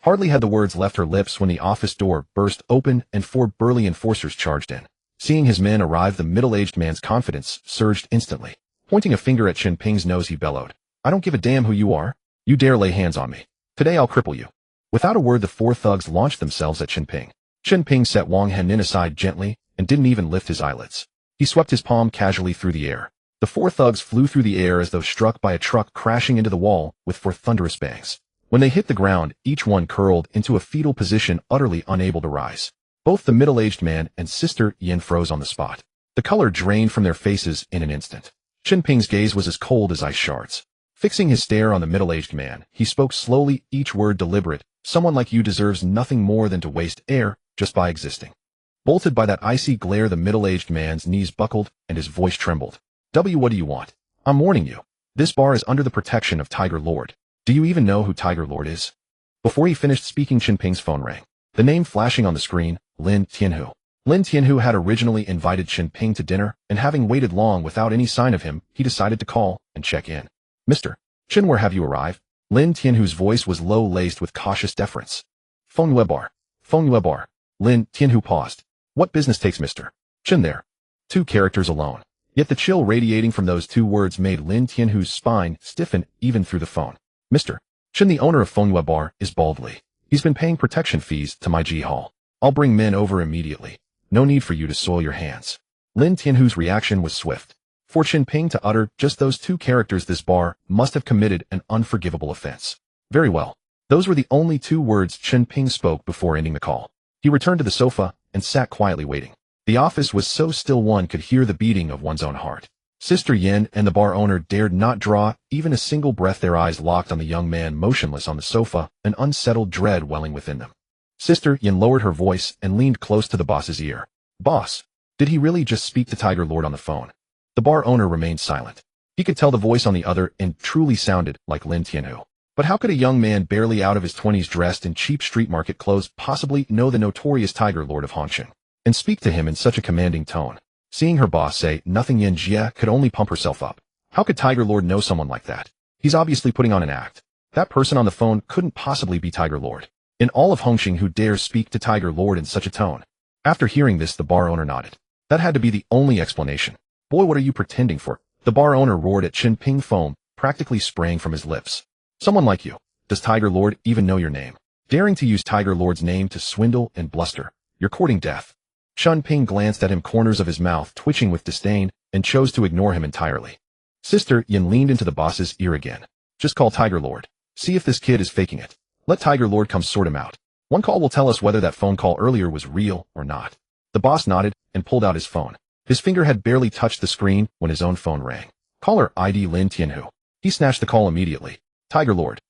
[SPEAKER 1] Hardly had the words left her lips when the office door burst open and 4 burly enforcers charged in. Seeing his men arrive, the middle-aged man's confidence surged instantly. Pointing a finger at Chen Ping's nose, he bellowed. I don't give a damn who you are. You dare lay hands on me. Today I'll cripple you. Without a word, the 4 thugs launched themselves at Chen Ping. Chen Ping set Wang Henin aside gently and didn't even lift his eyelids. He swept his palm casually through the air. The 4 thugs flew through the air as though struck by a truck, crashing into the wall with 4 thunderous bangs. When they hit the ground, each one curled into a fetal position, utterly unable to rise. Both the middle-aged man and Sister Yin froze on the spot. The color drained from their faces in an instant. Chen Ping's gaze was as cold as ice shards. Fixing his stare on the middle-aged man, he spoke slowly, each word deliberate. Someone like you deserves nothing more than to waste air just by existing. Bolted by that icy glare, the middle-aged man's knees buckled and his voice trembled. What do you want? I'm warning you. This bar is under the protection of Tiger Lord. Do you even know who Tiger Lord is? Before he finished speaking, Chen Ping's phone rang. The name flashing on the screen, Lin Tianhu. Lin Tianhu had originally invited Chen Ping to dinner, and having waited long without any sign of him, he decided to call and check in. Mr. Chen, where have you arrived? Lin Tianhu's voice was low, laced with cautious deference. Feng Yue Bar. Feng Yue Bar. Lin Tianhu paused. What business takes Mr. Chen there? 2 characters alone. Yet the chill radiating from those 2 words made Lin Tianhu's spine stiffen even through the phone. Mr. Chen, the owner of Feng Yue Bar, is baldly. He's been paying protection fees to my G Hall. I'll bring men over immediately. No need for you to soil your hands. Lin Tianhu's reaction was swift. For Chen Ping to utter just those 2 characters, this bar must have committed an unforgivable offense. Very well. Those were the only 2 words Chen Ping spoke before ending the call. He returned to the sofa and sat quietly waiting. The office was so still one could hear the beating of one's own heart. Sister Yin and the bar owner dared not draw even a single breath, their eyes locked on the young man motionless on the sofa, an unsettled dread welling within them. Sister Yin lowered her voice and leaned close to the boss's ear. Boss, did he really just speak to Tiger Lord on the phone? The bar owner remained silent. He could tell the voice on the other end truly sounded like Lin Tianhu. But how could a young man barely out of his 20s, dressed in cheap street market clothes, possibly know the notorious Tiger Lord of Hongcheng and speak to him in such a commanding tone? Seeing her boss say nothing, Yin Jia could only pump herself up. How could Tiger Lord know someone like that? He's obviously putting on an act. That person on the phone couldn't possibly be Tiger Lord. In all of Hongcheng, who dares speak to Tiger Lord in such a tone? After hearing this, the bar owner nodded. That had to be the only explanation. Boy, what are you pretending for? The bar owner roared at Chen Ping, foam practically spraying from his lips. Someone like you. Does Tiger Lord even know your name? Daring to use Tiger Lord's name to swindle and bluster. You're courting death. Chen Ping glanced at him, corners of his mouth twitching with disdain, and chose to ignore him entirely. Sister Yin leaned into the boss's ear again. Just call Tiger Lord. See if this kid is faking it. Let Tiger Lord come sort him out. One call will tell us whether that phone call earlier was real or not. The boss nodded and pulled out his phone. His finger had barely touched the screen when his own phone rang. Caller ID Lin Tianhu. He snatched the call immediately. Tiger Lord.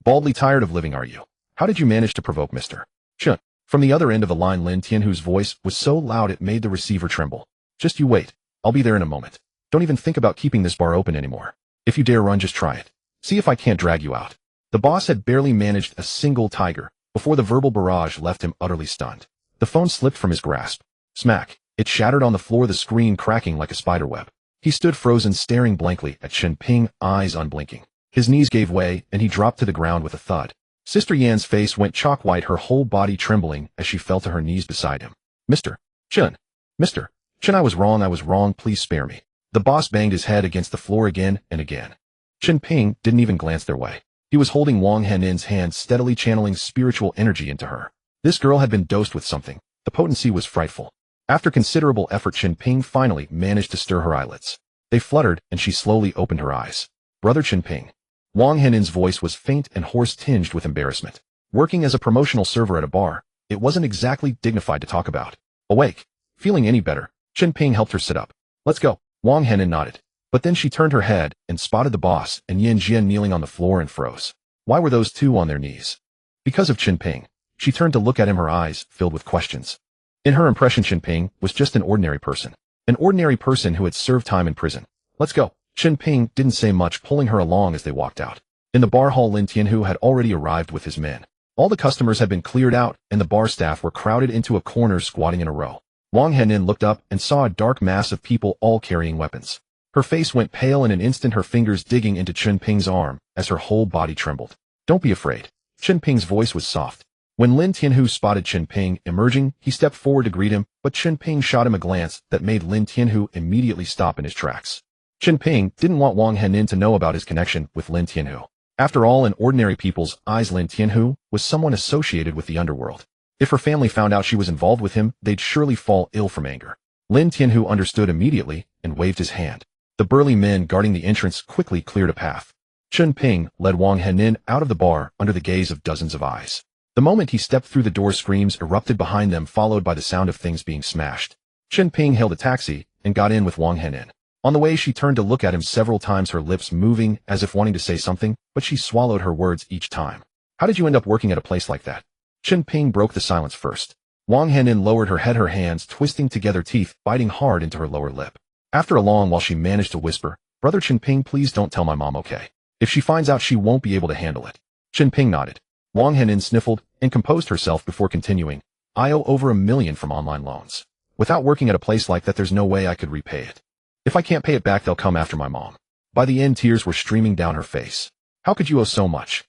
[SPEAKER 1] Baldly tired of living, are you? How did you manage to provoke Mr. Chen? From the other end of the line, Lin Tianhu's voice was so loud it made the receiver tremble. Just you wait. I'll be there in a moment. Don't even think about keeping this bar open anymore. If you dare run, just try it. See if I can't drag you out. The boss had barely managed a single tiger before the verbal barrage left him utterly stunned. The phone slipped from his grasp. Smack. It shattered on the floor, the screen cracking like a spiderweb. He stood frozen, staring blankly at Chen Ping, eyes unblinking. His knees gave way, and he dropped to the ground with a thud. Sister Yan's face went chalk white, her whole body trembling as she fell to her knees beside him. Mr. Chen. Mr. Chen, I was wrong, please spare me. The boss banged his head against the floor again and again. Chen Ping didn't even glance their way. He was holding Wang Henin's hand, steadily channeling spiritual energy into her. This girl had been dosed with something. The potency was frightful. After considerable effort, Chen Ping finally managed to stir her eyelids. They fluttered, and she slowly opened her eyes. Brother Chen Ping. Wang Henin's voice was faint and hoarse, tinged with embarrassment. Working as a promotional server at a bar, it wasn't exactly dignified to talk about. Awake. Feeling any better, Chen Ping helped her sit up. Let's go. Wang Henin nodded. But then she turned her head and spotted the boss and Yin Jian kneeling on the floor and froze. Why were those two on their knees? Because of Chen Ping. She turned to look at him, her eyes filled with questions. In her impression, Chen Ping was just an ordinary person. An ordinary person who had served time in prison. Let's go. Chen Ping didn't say much, pulling her along as they walked out. In the bar hall, Lin Tianhu had already arrived with his men. All the customers had been cleared out, and the bar staff were crowded into a corner, squatting in a row. Wang Henin looked up and saw a dark mass of people, all carrying weapons. Her face went pale in an instant, her fingers digging into Chen Ping's arm as her whole body trembled. Don't be afraid. Chen Ping's voice was soft. When Lin Tianhu spotted Chen Ping emerging, he stepped forward to greet him, but Chen Ping shot him a glance that made Lin Tianhu immediately stop in his tracks. Chen Ping didn't want Wang Henin to know about his connection with Lin Tianhu. After all, in ordinary people's eyes, Lin Tianhu was someone associated with the underworld. If her family found out she was involved with him, they'd surely fall ill from anger. Lin Tianhu understood immediately and waved his hand. The burly men guarding the entrance quickly cleared a path. Chen Ping led Wang Henin out of the bar under the gaze of dozens of eyes. The moment he stepped through the door, screams erupted behind them, followed by the sound of things being smashed. Chen Ping hailed a taxi and got in with Wang Henin. On the way, she turned to look at him several times, her lips moving as if wanting to say something, but she swallowed her words each time. How did you end up working at a place like that? Chen Ping broke the silence first. Wang Henin lowered her head, her hands twisting together, teeth biting hard into her lower lip. After a long while, she managed to whisper, Brother Chen Ping, please don't tell my mom, okay? If she finds out, she won't be able to handle it. Chen Ping nodded. Wang Henin sniffled and composed herself before continuing. I owe over $1 million from online loans. Without working at a place like that, there's no way I could repay it. If I can't pay it back, they'll come after my mom. By the end, tears were streaming down her face. How could you owe so much?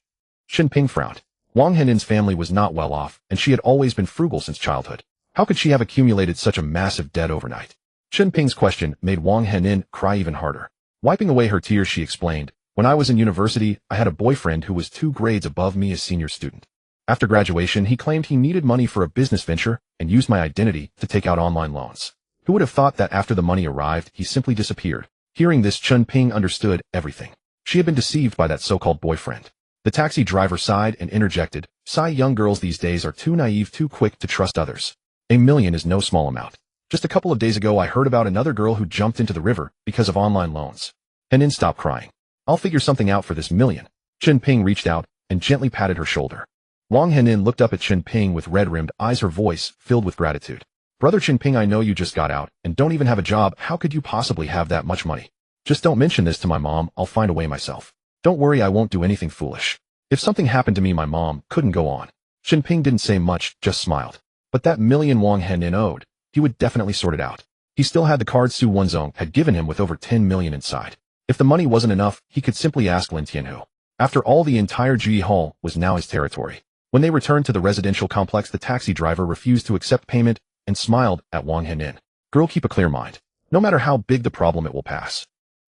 [SPEAKER 1] Chen Ping frowned. Wang Henin's family was not well off, and she had always been frugal since childhood. How could she have accumulated such a massive debt overnight? Chen Ping's question made Wang Henin cry even harder. Wiping away her tears, she explained, when I was in university, I had a boyfriend who was 2 grades above me as senior student. After graduation, he claimed he needed money for a business venture and used my identity to take out online loans. Who would have thought that after the money arrived, he simply disappeared? Hearing this, Chen Ping understood everything. She had been deceived by that so-called boyfriend. The taxi driver sighed and interjected, Sigh, young girls these days are too naive, too quick to trust others. $1 million is no small amount. Just a couple of days ago, I heard about another girl who jumped into the river because of online loans. Henin stopped crying. I'll figure something out for this $1 million. Chen Ping reached out and gently patted her shoulder. Wang Henin looked up at Chen Ping with red-rimmed eyes, her voice filled with gratitude. Brother Chen Ping, I know you just got out and don't even have a job. How could you possibly have that much money? Just don't mention this to my mom. I'll find a way myself. Don't worry, I won't do anything foolish. If something happened to me, my mom couldn't go on. Chen Ping didn't say much, just smiled. But that $1 million Wang Henin owed, he would definitely sort it out. He still had the card Su Wenzong had given him with over $10 million inside. If the money wasn't enough, he could simply ask Lin Tianhu. After all, the entire Ji Hall was now his territory. When they returned to the residential complex, the taxi driver refused to accept payment and smiled at Wang Henin. Girl, keep a clear mind. No matter how big the problem, it will pass.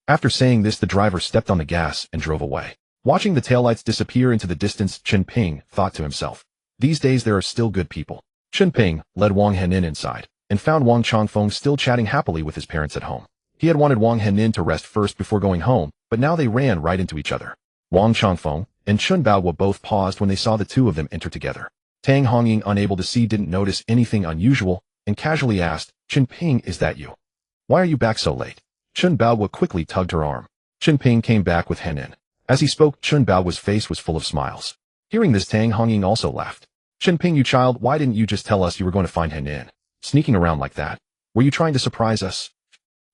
[SPEAKER 1] After saying this, the driver stepped on the gas and drove away. Watching the taillights disappear into the distance, Chen Ping thought to himself, these days there are still good people. Chen Ping led Wang Henin inside and found Wang Chongfeng still chatting happily with his parents at home. He had wanted Wang Henin to rest first before going home, but now they ran right into each other. Wang Chongfeng and Chun Baoguo both paused when they saw the two of them enter together. Tang Hongying, unable to see, didn't notice anything unusual and casually asked, Chen Ping, is that you? Why are you back so late? Chun Baoguo quickly tugged her arm. Chen Ping came back with Henin. As he spoke, Chun Baoguo's face was full of smiles. Hearing this, Tang Hongying also laughed. Chen Ping, you child, why didn't you just tell us you were going to find Henin? Sneaking around like that? Were you trying to surprise us?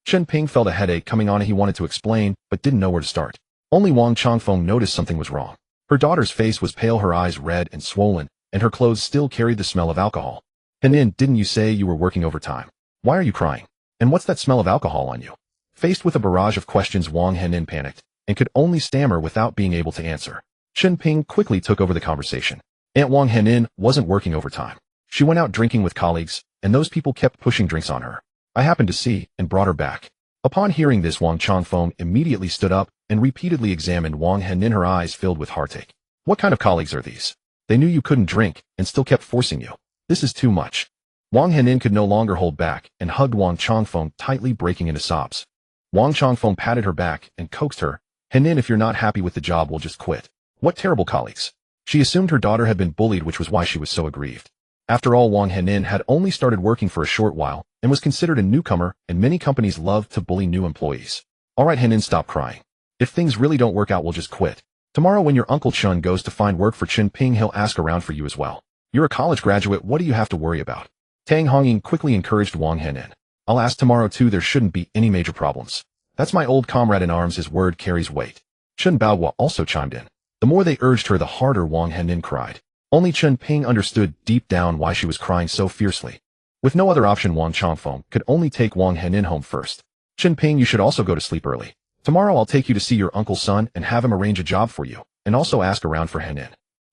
[SPEAKER 1] Chen Ping felt a headache coming on and he wanted to explain, but didn't know where to start. Only Wang Chongfeng noticed something was wrong. Her daughter's face was pale, her eyes red and swollen, and her clothes still carried the smell of alcohol. Henin, didn't you say you were working overtime? Why are you crying? And what's that smell of alcohol on you? Faced with a barrage of questions, Wang Henin panicked. and could only stammer without being able to answer. Chen Ping quickly took over the conversation. Aunt Wang Henin wasn't working overtime. She went out drinking with colleagues, and those people kept pushing drinks on her. I happened to see and brought her back. Upon hearing this, Wang Changfeng immediately stood up and repeatedly examined Wang Henin, her eyes filled with heartache. What kind of colleagues are these? They knew you couldn't drink and still kept forcing you. This is too much. Wang Henin could no longer hold back and hugged Wang Changfeng tightly, breaking into sobs. Wang Changfeng patted her back and coaxed her. Henin, if you're not happy with the job, we'll just quit. What terrible colleagues. She assumed her daughter had been bullied, which was why she was so aggrieved. After all, Wang Henin had only started working for a short while and was considered a newcomer, and many companies love to bully new employees. All right, Henin, stop crying. If things really don't work out, we'll just quit. Tomorrow when your Uncle Chen goes to find work for Chen Ping, he'll ask around for you as well. You're a college graduate, what do you have to worry about? Tang Hongying quickly encouraged Wang Henin. I'll ask tomorrow too, there shouldn't be any major problems. That's my old comrade in arms, his word carries weight. Chen Baoguo also chimed in. The more they urged her, the harder Wang Henin cried. Only Chen Ping understood deep down why she was crying so fiercely. With no other option, Wang Changfeng could only take Wang Henin home first. Chen Ping, you should also go to sleep early. Tomorrow I'll take you to see your uncle's son and have him arrange a job for you, and also ask around for Henin.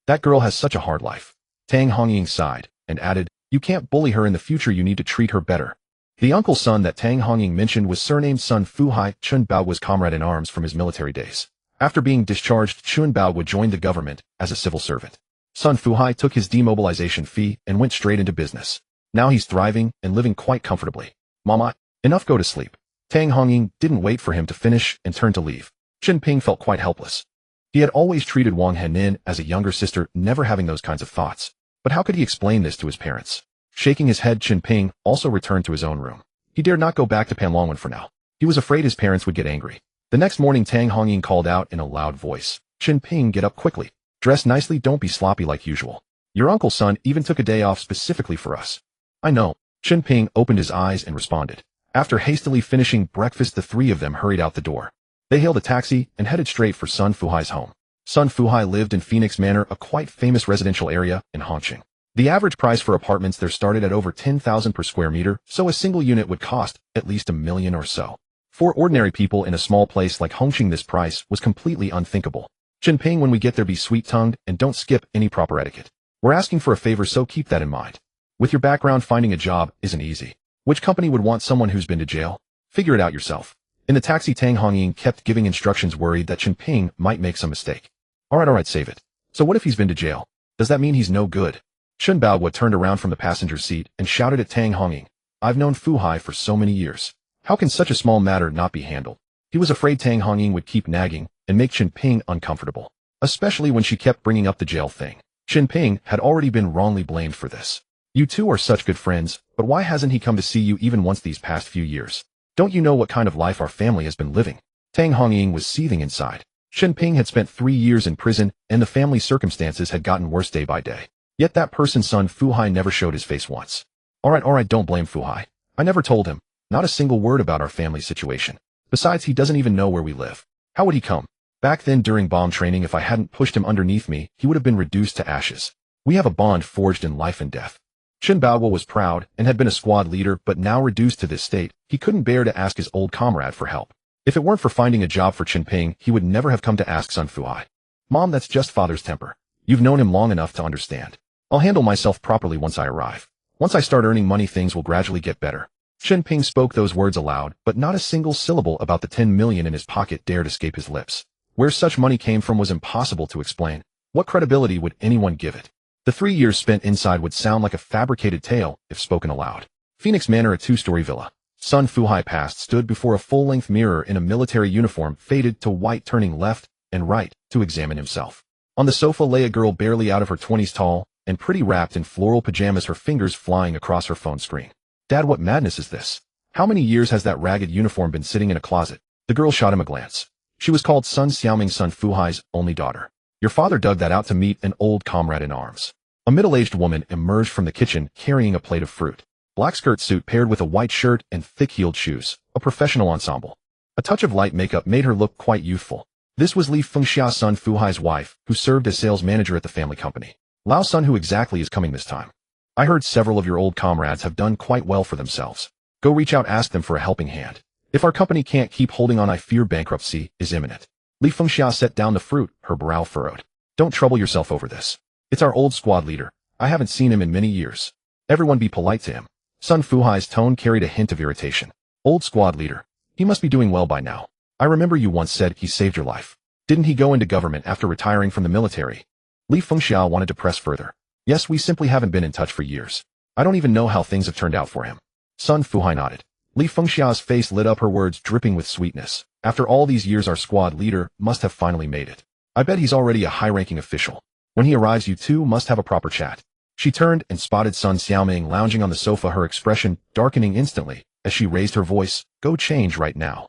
[SPEAKER 1] That girl has such a hard life. Tang Hongying sighed and added, you can't bully her in the future, you need to treat her better. The uncle's son that Tang Hongying mentioned was surnamed Sun Fuhai, Chen Baoguo's comrade in arms from his military days. After being discharged, Chen Baoguo joined the government as a civil servant. Sun Fuhai took his demobilization fee and went straight into business. Now he's thriving and living quite comfortably. Mama, enough, go to sleep. Tang Hongying didn't wait for him to finish and turned to leave. Chen Ping felt quite helpless. He had always treated Wang Henin as a younger sister, never having those kinds of thoughts. But how could he explain this to his parents? Shaking his head, Chen Ping also returned to his own room. He dared not go back to Panlongwen for now. He was afraid his parents would get angry. The next morning, Tang Hongying called out in a loud voice. Chen Ping, get up quickly. Dress nicely, don't be sloppy like usual. Your uncle's son even took a day off specifically for us. I know. Chen Ping opened his eyes and responded. After hastily finishing breakfast, the three of them hurried out the door. They hailed a taxi and headed straight for Sun Fuhai's home. Sun Fuhai lived in Phoenix Manor, a quite famous residential area in Hongcheng. The average price for apartments there started at over 10,000 per square meter, so a single unit would cost at least $1 million or so. For ordinary people in a small place like Hongcheng, this price was completely unthinkable. Chen Ping, when we get there, be sweet-tongued and don't skip any proper etiquette. We're asking for a favor, so keep that in mind. With your background, finding a job isn't easy. Which company would want someone who's been to jail? Figure it out yourself. In the taxi, Tang Hongying kept giving instructions, worried that Chen Ping might make some mistake. All right, save it. So what if he's been to jail? Does that mean he's no good? Chen Baoguo turned around from the passenger seat and shouted at Tang Hongying. I've known Fuhai for so many years. How can such a small matter not be handled? He was afraid Tang Hongying would keep nagging and make Chen Ping uncomfortable, especially when she kept bringing up the jail thing. Chen Ping had already been wrongly blamed for this. You two are such good friends, but why hasn't he come to see you even once these past few years? Don't you know what kind of life our family has been living? Tang Hongying was seething inside. Chen Ping had spent 3 years in prison, and the family circumstances had gotten worse day by day. Yet that person's son Fuhai never showed his face once. All right, don't blame Fuhai. I never told him. Not a single word about our family situation. Besides, he doesn't even know where we live. How would he come? Back then during bomb training, if I hadn't pushed him underneath me, he would have been reduced to ashes. We have a bond forged in life and death. Chen Baoguo was proud and had been a squad leader, but now reduced to this state, he couldn't bear to ask his old comrade for help. If it weren't for finding a job for Chen Ping, he would never have come to ask Sun Fuhai. Mom, that's just father's temper. You've known him long enough to understand. I'll handle myself properly once I arrive. Once I start earning money, things will gradually get better. Chen Ping spoke those words aloud, but not a single syllable about the 10 million in his pocket dared escape his lips. Where such money came from was impossible to explain. What credibility would anyone give it? The 3 years spent inside would sound like a fabricated tale if spoken aloud. Phoenix Manor, a 2-story villa. Sun Fuhai passed, stood before a full-length mirror in a military uniform, faded to white, turning left and right to examine himself. On the sofa lay a girl barely out of her 20s, tall and pretty, wrapped in floral pajamas, her fingers flying across her phone screen. Dad, what madness is this? How many years has that ragged uniform been sitting in a closet? The girl shot him a glance. She was called Sun Xiaoming, Sun Fuhai's only daughter. Your father dug that out to meet an old comrade in arms. A middle-aged woman emerged from the kitchen carrying a plate of fruit. Black skirt suit paired with a white shirt and thick-heeled shoes. A professional ensemble. A touch of light makeup made her look quite youthful. This was Li Fengxia, Sun Fuhai's wife, who served as sales manager at the family company. Lao Sun, who exactly is coming this time? I heard several of your old comrades have done quite well for themselves. Go reach out, ask them for a helping hand. If our company can't keep holding on, I fear bankruptcy is imminent. Li Fengxia set down the fruit, her brow furrowed. Don't trouble yourself over this. It's our old squad leader. I haven't seen him in many years. Everyone be polite to him. Sun Fuhai's tone carried a hint of irritation. Old squad leader. He must be doing well by now. I remember you once said he saved your life. Didn't he go into government after retiring from the military? Li Fengxia wanted to press further. Yes, we simply haven't been in touch for years. I don't even know how things have turned out for him. Sun Fuhai nodded. Li Fengxia's face lit up, her words dripping with sweetness. After all these years, our squad leader must have finally made it. I bet he's already a high-ranking official. When he arrives, you two must have a proper chat. She turned and spotted Sun Xiaoming lounging on the sofa, her expression darkening instantly as she raised her voice. Go change right now.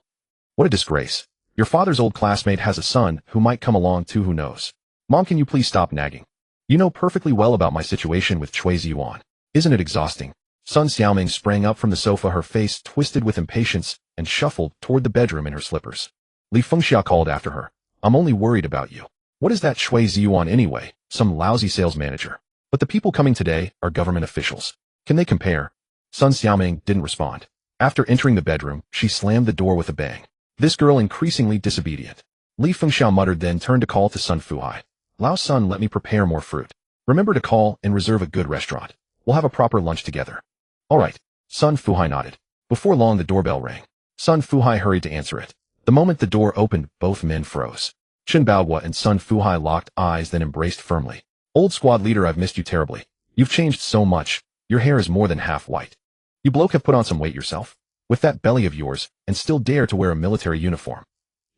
[SPEAKER 1] What a disgrace. Your father's old classmate has a son who might come along too, who knows. Mom, can you please stop nagging? You know perfectly well about my situation with Chui Ziyuan. Isn't it exhausting? Sun Xiaoming sprang up from the sofa, her face twisted with impatience, and shuffled toward the bedroom in her slippers. Li Fengxia called after her. I'm only worried about you. What is that Chui Ziyuan anyway? Some lousy sales manager. But the people coming today are government officials. Can they compare? Sun Xiaoming didn't respond. After entering the bedroom, she slammed the door with a bang. This girl increasingly disobedient. Li Fengxia muttered, then turned to call to Sun Fuhai. Lao Sun, let me prepare more fruit. Remember to call and reserve a good restaurant. We'll have a proper lunch together. All right. Sun Fuhai nodded. Before long, the doorbell rang. Sun Fuhai hurried to answer it. The moment the door opened, both men froze. Chen Baohua and Sun Fuhai locked eyes, then embraced firmly. Old squad leader, I've missed you terribly. You've changed so much. Your hair is more than half white. You bloke have put on some weight yourself. With that belly of yours, and still dare to wear a military uniform.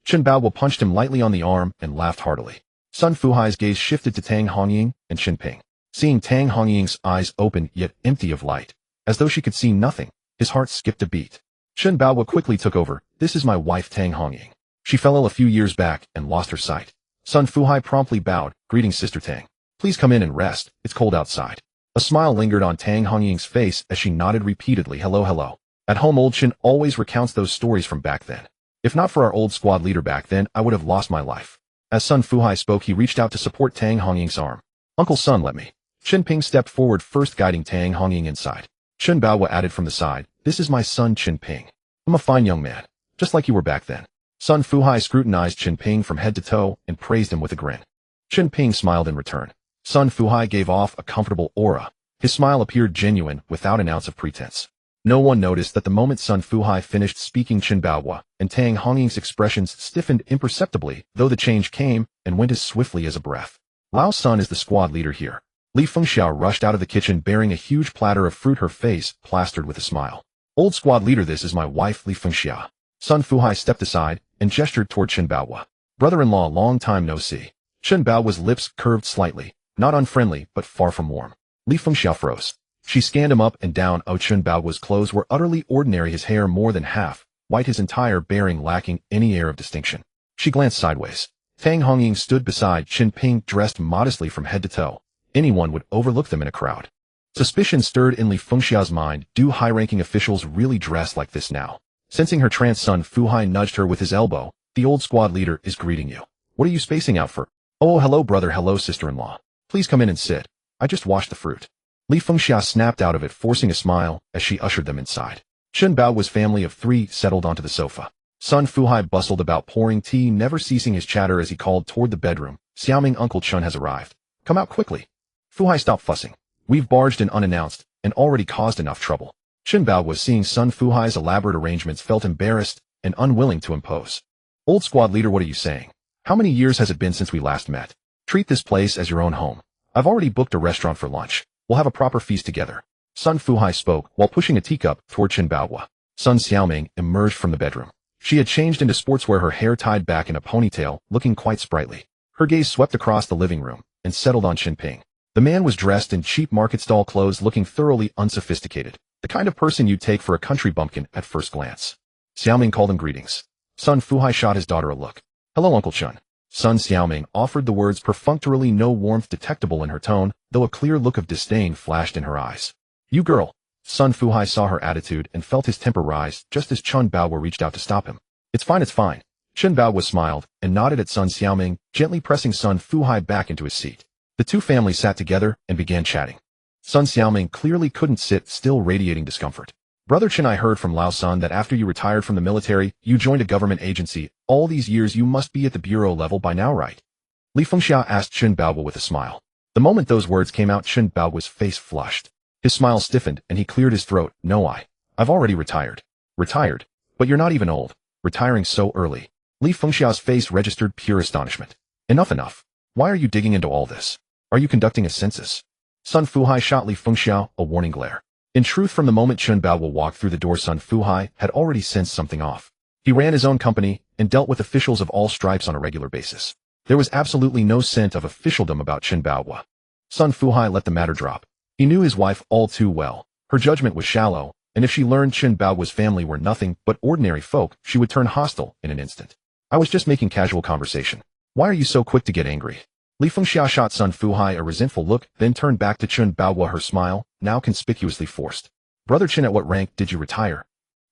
[SPEAKER 1] Chen Baohua punched him lightly on the arm and laughed heartily. Sun Fuhai's gaze shifted to Tang Hongying and Chen Ping. Seeing Tang Hongying's eyes open yet empty of light, as though she could see nothing, his heart skipped a beat. Chen Baohua quickly took over. This is my wife Tang Hongying. She fell ill a few years back and lost her sight. Sun Fuhai promptly bowed. Greetings, Sister Tang. Please come in and rest. It's cold outside. A smile lingered on Tang Hongying's face as she nodded repeatedly. Hello, hello. At home, old Chen always recounts those stories from back then. If not for our old squad leader back then, I would have lost my life. As Sun Fuhai spoke, he reached out to support Tang Hongying's arm. Uncle Sun, let me. Chen Ping stepped forward first, guiding Tang Hongying inside. Chen Baohua added from the side, this is my son Chen Ping. I'm a fine young man, just like you were back then. Sun Fuhai scrutinized Chen Ping from head to toe and praised him with a grin. Chen Ping smiled in return. Sun Fuhai gave off a comfortable aura. His smile appeared genuine without an ounce of pretense. No one noticed that the moment Sun Fuhai finished speaking, Chen Baohua and Tang Hongying's expressions stiffened imperceptibly, though the change came and went as swiftly as a breath. Lao Sun is the squad leader here. Li Fengxia rushed out of the kitchen bearing a huge platter of fruit, her face plastered with a smile. Old squad leader, this is my wife Li Fengxia. Sun Fuhai stepped aside and gestured toward Chen Baohua. Brother-in-law, long time no see. Chen Baohua's lips curved slightly, not unfriendly, but far from warm. Li Fengxia froze. She scanned him up and down. Chen Baohua's clothes were utterly ordinary, his hair more than half white, his entire bearing lacking any air of distinction. She glanced sideways. Tang Hongying stood beside Chen Ping, dressed modestly from head to toe. Anyone would overlook them in a crowd. Suspicion stirred in Li Fengxia's mind. Do high-ranking officials really dress like this now? Sensing her trance, Sun Fuhai nudged her with his elbow. The old squad leader is greeting you. What are you spacing out for? Oh, hello brother, hello sister-in-law. Please come in and sit. I just washed the fruit. Li Fengxia snapped out of it, forcing a smile as she ushered them inside. Chen Baohua's family of three settled onto the sofa. Sun Fuhai bustled about pouring tea, never ceasing his chatter as he called toward the bedroom. Xiaoming, Uncle Chen has arrived. Come out quickly. Fuhai, stop fussing. We've barged in unannounced and already caused enough trouble. Chen Baohua, seeing Sun Fuhai's elaborate arrangements, felt embarrassed and unwilling to impose. Old squad leader, what are you saying? How many years has it been since we last met? Treat this place as your own home. I've already booked a restaurant for lunch. We'll have a proper feast together. Sun Fuhai spoke while pushing a teacup toward Chen Baohua. Sun Xiaoming emerged from the bedroom. She had changed into sportswear, her hair tied back in a ponytail, looking quite sprightly. Her gaze swept across the living room and settled on Chen Ping. The man was dressed in cheap market stall clothes, looking thoroughly unsophisticated, the kind of person you'd take for a country bumpkin at first glance. Xiaoming called him greetings. Sun Fuhai shot his daughter a look. Hello, Uncle Chen. Sun Xiaoming offered the words perfunctorily, no warmth detectable in her tone, though a clear look of disdain flashed in her eyes. You girl. Sun Fuhai saw her attitude and felt his temper rise just as Chen Baohua reached out to stop him. It's fine, it's fine. Chen Baohua smiled and nodded at Sun Xiaoming, gently pressing Sun Fuhai back into his seat. The two families sat together and began chatting. Sun Xiaoming clearly couldn't sit still, radiating discomfort. Brother Chen, I heard from Lao Sun that after you retired from the military, you joined a government agency. All these years you must be at the bureau level by now, right? Li Fengxia asked Chen Baoguo with a smile. The moment those words came out, Chen Baoguo's face flushed. His smile stiffened and he cleared his throat. No, I've already retired. Retired? But you're not even old. Retiring so early. Li Fengxia's face registered pure astonishment. Enough. Why are you digging into all this? Are you conducting a census? Sun Fuhai shot Li Fengxia a warning glare. In truth, from the moment Chen Baoguo walked through the door, Sun Fuhai had already sensed something off. He ran his own company and dealt with officials of all stripes on a regular basis. There was absolutely no scent of officialdom about Chen Baoguo. Sun Fuhai let the matter drop. He knew his wife all too well. Her judgment was shallow, and if she learned Chen Baoguo's family were nothing but ordinary folk, she would turn hostile in an instant. I was just making casual conversation. Why are you so quick to get angry? Li Fengxia shot Sun Fuhai a resentful look, then turned back to Chen Baoguo, her smile, now conspicuously forced. Brother Chen, at what rank did you retire?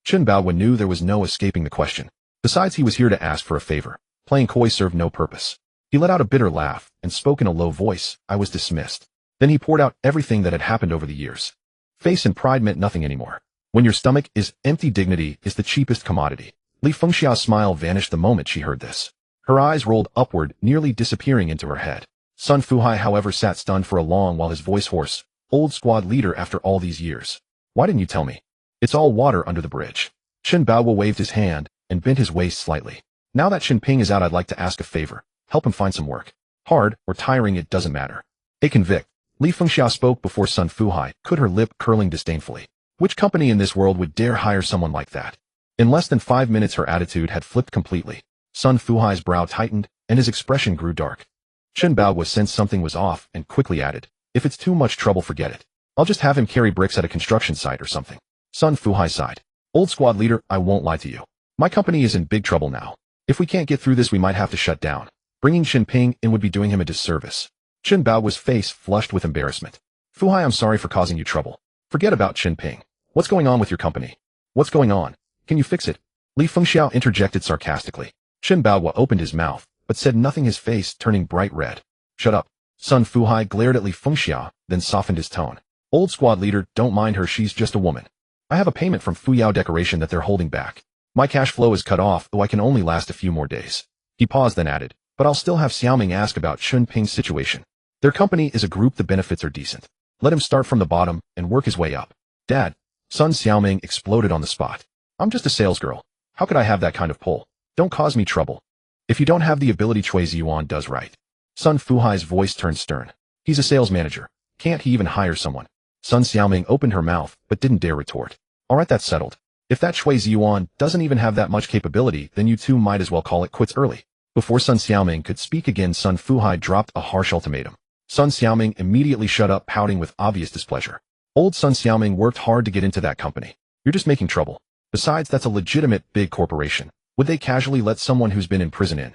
[SPEAKER 1] Chen Baoguo knew there was no escaping the question. Besides, he was here to ask for a favor. Playing coy served no purpose. He let out a bitter laugh and spoke in a low voice. I was dismissed. Then he poured out everything that had happened over the years. Face and pride meant nothing anymore. When your stomach is empty, dignity is the cheapest commodity. Li Fengxia's smile vanished the moment she heard this. Her eyes rolled upward, nearly disappearing into her head. Sun Fuhai, however, sat stunned for a long while, his voice hoarse. Old squad leader, after all these years. Why didn't you tell me? It's all water under the bridge. Chen Baoguo waved his hand and bent his waist slightly. Now that Chen Ping is out, I'd like to ask a favor. Help him find some work. Hard or tiring, it doesn't matter. A convict. Li Fengxia spoke before Sun Fuhai, could her lip curling disdainfully. Which company in this world would dare hire someone like that? In less than 5 minutes her attitude had flipped completely. Sun Fuhai's brow tightened, and his expression grew dark. Chen Baoguo sensed something was off and quickly added, if it's too much trouble, forget it. I'll just have him carry bricks at a construction site or something. Sun Fuhai sighed. Old squad leader, I won't lie to you. My company is in big trouble now. If we can't get through this, we might have to shut down. Bringing Chen Ping in would be doing him a disservice. Chen Baoguo's face flushed with embarrassment. Fuhai, I'm sorry for causing you trouble. Forget about Chen Ping. What's going on with your company? What's going on? Can you fix it? Li Fengxia interjected sarcastically. Chen Baoguo opened his mouth, but said nothing, his face turning bright red. Shut up. Sun Fuhai glared at Li Fengxia, then softened his tone. Old squad leader, don't mind her, she's just a woman. I have a payment from Fuyao Decoration that they're holding back. My cash flow is cut off, though I can only last a few more days. He paused, then added, but I'll still have Xiaoming ask about Chen Ping's situation. Their company is a group, the benefits are decent. Let him start from the bottom and work his way up. Dad. Sun Xiaoming exploded on the spot. I'm just a salesgirl. How could I have that kind of pull? Don't cause me trouble. If you don't have the ability, Chui Ziyuan does, right? Sun Fuhai's voice turned stern. He's a sales manager. Can't he even hire someone? Sun Xiaoming opened her mouth, but didn't dare retort. Alright, that's settled. If that Chui Ziyuan doesn't even have that much capability, then you two might as well call it quits early. Before Sun Xiaoming could speak again, Sun Fuhai dropped a harsh ultimatum. Sun Xiaoming immediately shut up, pouting with obvious displeasure. Old Sun Xiaoming worked hard to get into that company. You're just making trouble. Besides, that's a legitimate big corporation. Would they casually let someone who's been in prison in?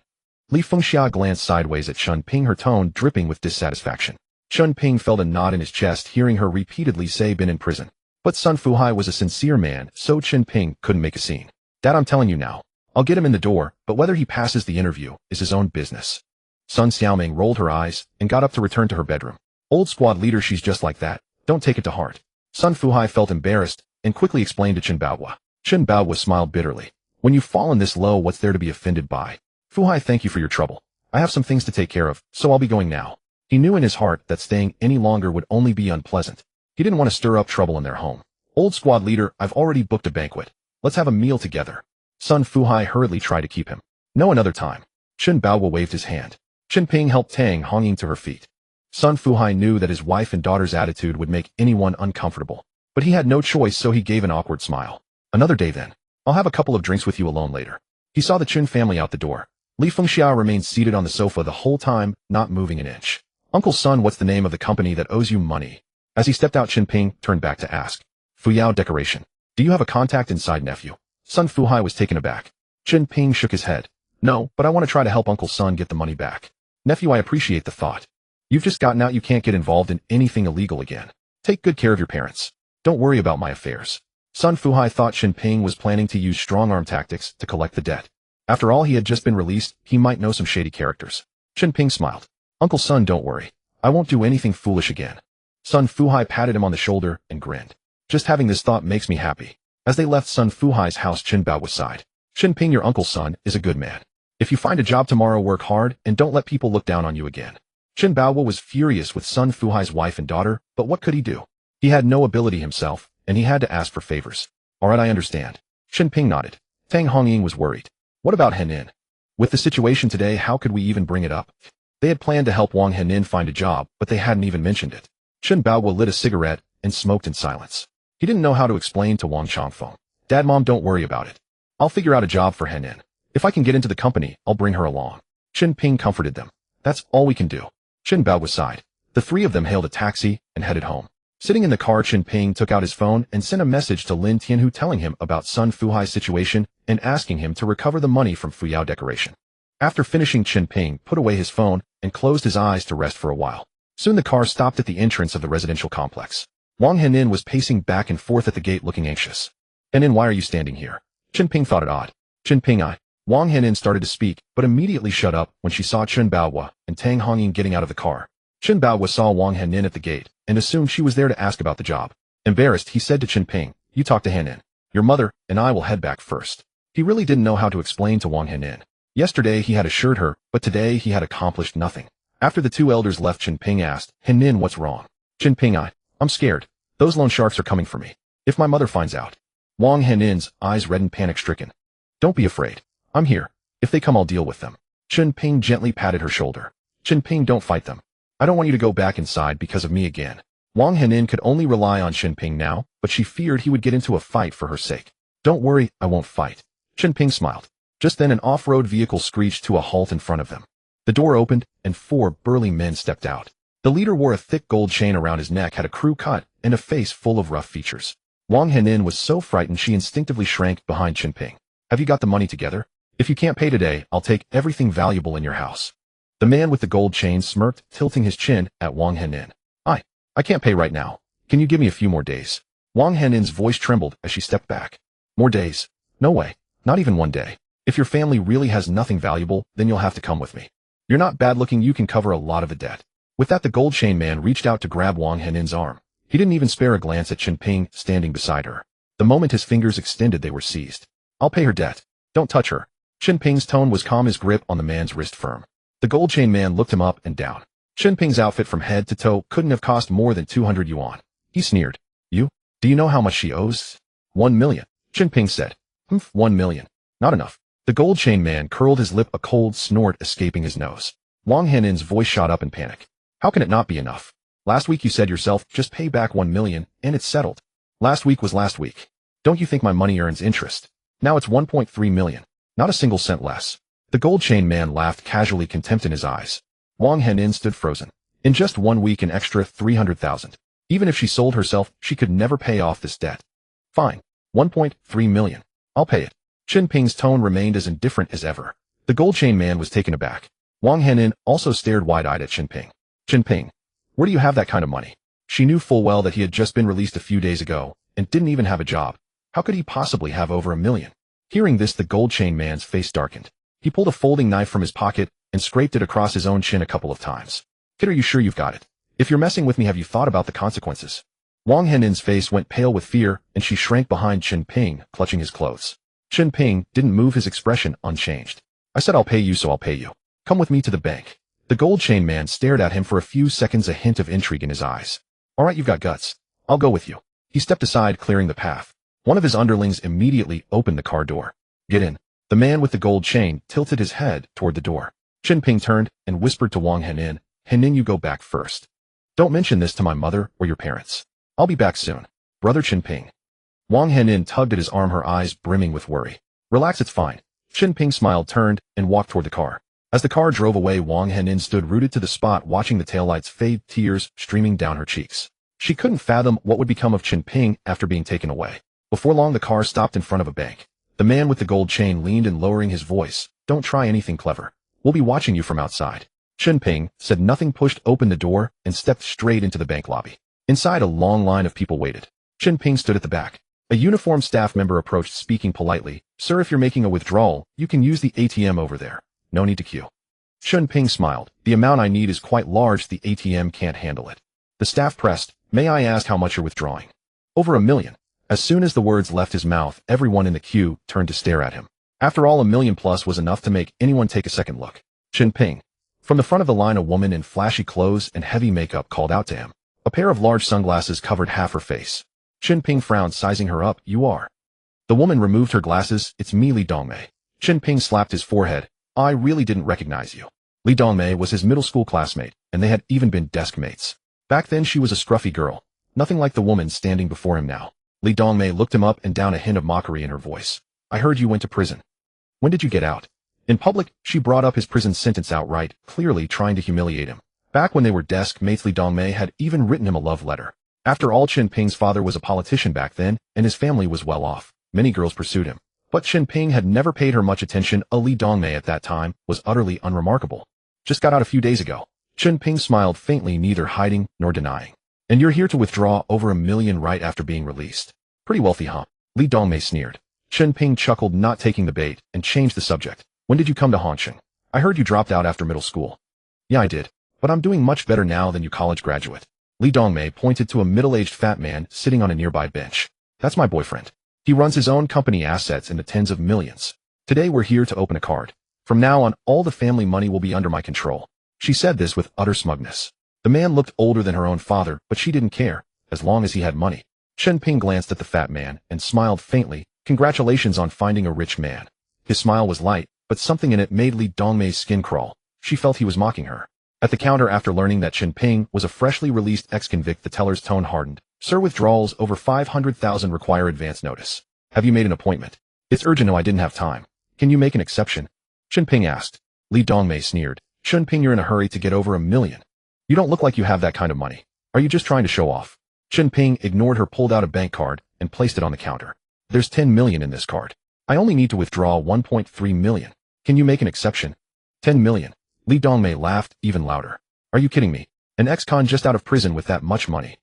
[SPEAKER 1] Li Fengxia glanced sideways at Chen Ping, her tone dripping with dissatisfaction. Chen Ping felt a knot in his chest hearing her repeatedly say been in prison. But Sun Fuhai was a sincere man, so Chen Ping couldn't make a scene. Dad, I'm telling you now. I'll get him in the door, but whether he passes the interview is his own business. Sun Xiaoming rolled her eyes and got up to return to her bedroom. Old squad leader, she's just like that. Don't take it to heart. Sun Fuhai felt embarrassed and quickly explained to Chen Baoguo. Chen Baoguo smiled bitterly. When you've fallen this low, what's there to be offended by? Fuhai, thank you for your trouble. I have some things to take care of, so I'll be going now. He knew in his heart that staying any longer would only be unpleasant. He didn't want to stir up trouble in their home. Old squad leader, I've already booked a banquet. Let's have a meal together. Sun Fuhai hurriedly tried to keep him. No, another time. Chen Baoguo waved his hand. Chen Ping helped Tang Honging to her feet. Sun Fuhai knew that his wife and daughter's attitude would make anyone uncomfortable. But he had no choice, so he gave an awkward smile. Another day then. I'll have a couple of drinks with you alone later. He saw the Chen family out the door. Li Fengxia remained seated on the sofa the whole time, not moving an inch. Uncle Sun, what's the name of the company that owes you money? As he stepped out, Chen Ping turned back to ask. Fuyao Decoration. Do you have a contact inside, nephew? Sun Fuhai was taken aback. Chen Ping shook his head. No, but I want to try to help Uncle Sun get the money back. Nephew, I appreciate the thought. You've just gotten out, you can't get involved in anything illegal again. Take good care of your parents. Don't worry about my affairs. Sun Fuhai thought Chen Ping was planning to use strong-arm tactics to collect the debt. After all, he had just been released, he might know some shady characters. Chen Ping smiled. Uncle Sun, don't worry. I won't do anything foolish again. Sun Fuhai patted him on the shoulder and grinned. Just having this thought makes me happy. As they left Sun Fuhai's house, Chen Bao was sighed. Chen Ping, your uncle's son, is a good man. If you find a job tomorrow, work hard and don't let people look down on you again. Chen Bao was furious with Sun Fuhai's wife and daughter, but what could he do? He had no ability himself, and he had to ask for favors. Alright, I understand. Chen Ping nodded. Tang Hongying was worried. What about Henin? With the situation today, how could we even bring it up? They had planned to help Wang Henin find a job, but they hadn't even mentioned it. Chen Bao lit a cigarette and smoked in silence. He didn't know how to explain to Wang Changfeng. Dad, Mom, don't worry about it. I'll figure out a job for Henin. If I can get into the company, I'll bring her along. Chen Ping comforted them. That's all we can do. Chen Bao was sighed. The three of them hailed a taxi and headed home. Sitting in the car, Chen Ping took out his phone and sent a message to Lin Tianhu telling him about Sun Fuhai's situation and asking him to recover the money from Fuyao decoration. After finishing, Chen Ping put away his phone and closed his eyes to rest for a while. Soon the car stopped at the entrance of the residential complex. Wang Henin was pacing back and forth at the gate looking anxious. Henin, why are you standing here? Chen Ping thought it odd. Chen Ping, Wang Henin started to speak, but immediately shut up when she saw Chen Baohua and Tang Hongying getting out of the car. Chen Baohua saw Wang Henin at the gate and assumed she was there to ask about the job. Embarrassed, he said to Chen Ping, you talk to Henin. Your mother and I will head back first. He really didn't know how to explain to Wang Henin. Yesterday he had assured her, but today he had accomplished nothing. After the two elders left, Chen Ping asked, Henin, what's wrong? Chen Ping, I'm scared. Those loan sharks are coming for me. If my mother finds out. Wang Henin's eyes reddened, panic-stricken. Don't be afraid. I'm here. If they come, I'll deal with them. Chen Ping gently patted her shoulder. Chen Ping, don't fight them. I don't want you to go back inside because of me again. Wang Henin could only rely on Chen Ping now, but she feared he would get into a fight for her sake. Don't worry, I won't fight. Chen Ping smiled. Just then an off-road vehicle screeched to a halt in front of them. The door opened, and 4 burly men stepped out. The leader wore a thick gold chain around his neck, had a crew cut, and a face full of rough features. Wang Henin was so frightened she instinctively shrank behind Chen Ping. Have you got the money together? If you can't pay today, I'll take everything valuable in your house. The man with the gold chain smirked, tilting his chin at Wang Henin. I can't pay right now. Can you give me a few more days? Wang Henin's voice trembled as she stepped back. More days? No way. Not even 1 day. If your family really has nothing valuable, then you'll have to come with me. You're not bad looking, you can cover a lot of the debt. With that, the gold chain man reached out to grab Wang Henin's arm. He didn't even spare a glance at Chen Ping standing beside her. The moment his fingers extended, they were seized. I'll pay her debt. Don't touch her. Chen Ping's tone was calm, his grip on the man's wrist firm. The gold chain man looked him up and down. Chen Ping's outfit from head to toe couldn't have cost more than 200 yuan. He sneered. You? Do you know how much she owes? 1 million. Chen Ping said. 1 million. Not enough. The gold chain man curled his lip, a cold snort escaping his nose. Wang Henin's voice shot up in panic. How can it not be enough? Last week you said yourself, just pay back 1 million, and it's settled. Last week was last week. Don't you think my money earns interest? Now it's 1.3 million. Not a single cent less. The gold chain man laughed casually, contempt in his eyes. Wang Henin stood frozen. In just 1 week, an extra 300,000. Even if she sold herself, she could never pay off this debt. Fine. 1.3 million. I'll pay it. Chen Ping's tone remained as indifferent as ever. The gold chain man was taken aback. Wang Henin also stared wide-eyed at Chen Ping. Chen Ping, where do you have that kind of money? She knew full well that he had just been released a few days ago and didn't even have a job. How could he possibly have over 1 million? Hearing this, the gold chain man's face darkened. He pulled a folding knife from his pocket and scraped it across his own chin a couple of times. Kid, are you sure you've got it? If you're messing with me, have you thought about the consequences? Wang Henin's face went pale with fear, and she shrank behind Chen Ping, clutching his clothes. Chen Ping didn't move, his expression unchanged. I said I'll pay you, so I'll pay you. Come with me to the bank. The gold chain man stared at him for a few seconds, a hint of intrigue in his eyes. All right, you've got guts. I'll go with you. He stepped aside, clearing the path. One of his underlings immediately opened the car door. Get in. The man with the gold chain tilted his head toward the door. Chen Ping turned and whispered to Wang Henin, Henin, you go back first. Don't mention this to my mother or your parents. I'll be back soon. Brother Chen Ping. Wang Henin tugged at his arm, her eyes brimming with worry. Relax, it's fine. Chen Ping smiled, turned, and walked toward the car. As the car drove away, Wang Henin stood rooted to the spot, watching the taillights fade, tears streaming down her cheeks. She couldn't fathom what would become of Chen Ping after being taken away. Before long, the car stopped in front of a bank. The man with the gold chain leaned in, lowering his voice. Don't try anything clever. We'll be watching you from outside. Chen Ping said nothing, pushed open the door, and stepped straight into the bank lobby. Inside, a long line of people waited. Chen Ping stood at the back. A uniformed staff member approached, speaking politely. Sir, if you're making a withdrawal, you can use the ATM over there. No need to queue. Chen Ping smiled. The amount I need is quite large, the ATM can't handle it. The staff pressed. May I ask how much you're withdrawing? Over 1 million. As soon as the words left his mouth, everyone in the queue turned to stare at him. After all, $1 million plus was enough to make anyone take a second look. Chen Ping. From the front of the line, a woman in flashy clothes and heavy makeup called out to him. A pair of large sunglasses covered half her face. Chen Ping frowned, sizing her up. You are. The woman removed her glasses. It's me, Li Dongmei. Chen Ping slapped his forehead. I really didn't recognize you. Li Dongmei was his middle school classmate, and they had even been desk mates. Back then she was a scruffy girl. Nothing like the woman standing before him now. Li Dongmei looked him up and down, a hint of mockery in her voice. I heard you went to prison. When did you get out? In public, she brought up his prison sentence outright, clearly trying to humiliate him. Back when they were desk mates, Li Dongmei had even written him a love letter. After all, Chen Ping's father was a politician back then, and his family was well off. Many girls pursued him. But Chen Ping had never paid her much attention. Li Dongmei at that time was utterly unremarkable. Just got out a few days ago. Chen Ping smiled faintly, neither hiding nor denying. And you're here to withdraw over $1 million right after being released. Pretty wealthy, huh? Li Dongmei sneered. Chen Ping chuckled, not taking the bait, and changed the subject. When did you come to Hongcheng? I heard you dropped out after middle school. Yeah, I did. But I'm doing much better now than you college graduate. Li Dongmei pointed to a middle-aged fat man sitting on a nearby bench. That's my boyfriend. He runs his own company, assets in the tens of millions. Today we're here to open a card. From now on, all the family money will be under my control. She said this with utter smugness. The man looked older than her own father, but she didn't care, as long as he had money. Chen Ping glanced at the fat man and smiled faintly. Congratulations on finding a rich man. His smile was light, but something in it made Li Dongmei's skin crawl. She felt he was mocking her. At the counter, after learning that Chen Ping was a freshly released ex-convict, the teller's tone hardened. Sir, withdrawals over 500,000 require advance notice. Have you made an appointment? It's urgent. No, I didn't have time. Can you make an exception? Chen Ping asked. Li Dongmei sneered. Chen Ping, you're in a hurry to get over $1 million. You don't look like you have that kind of money. Are you just trying to show off? Chen Ping ignored her, pulled out a bank card, and placed it on the counter. There's 10 million in this card. I only need to withdraw 1.3 million. Can you make an exception? 10 million. Li Dongmei laughed even louder. Are you kidding me? An ex-con just out of prison with that much money.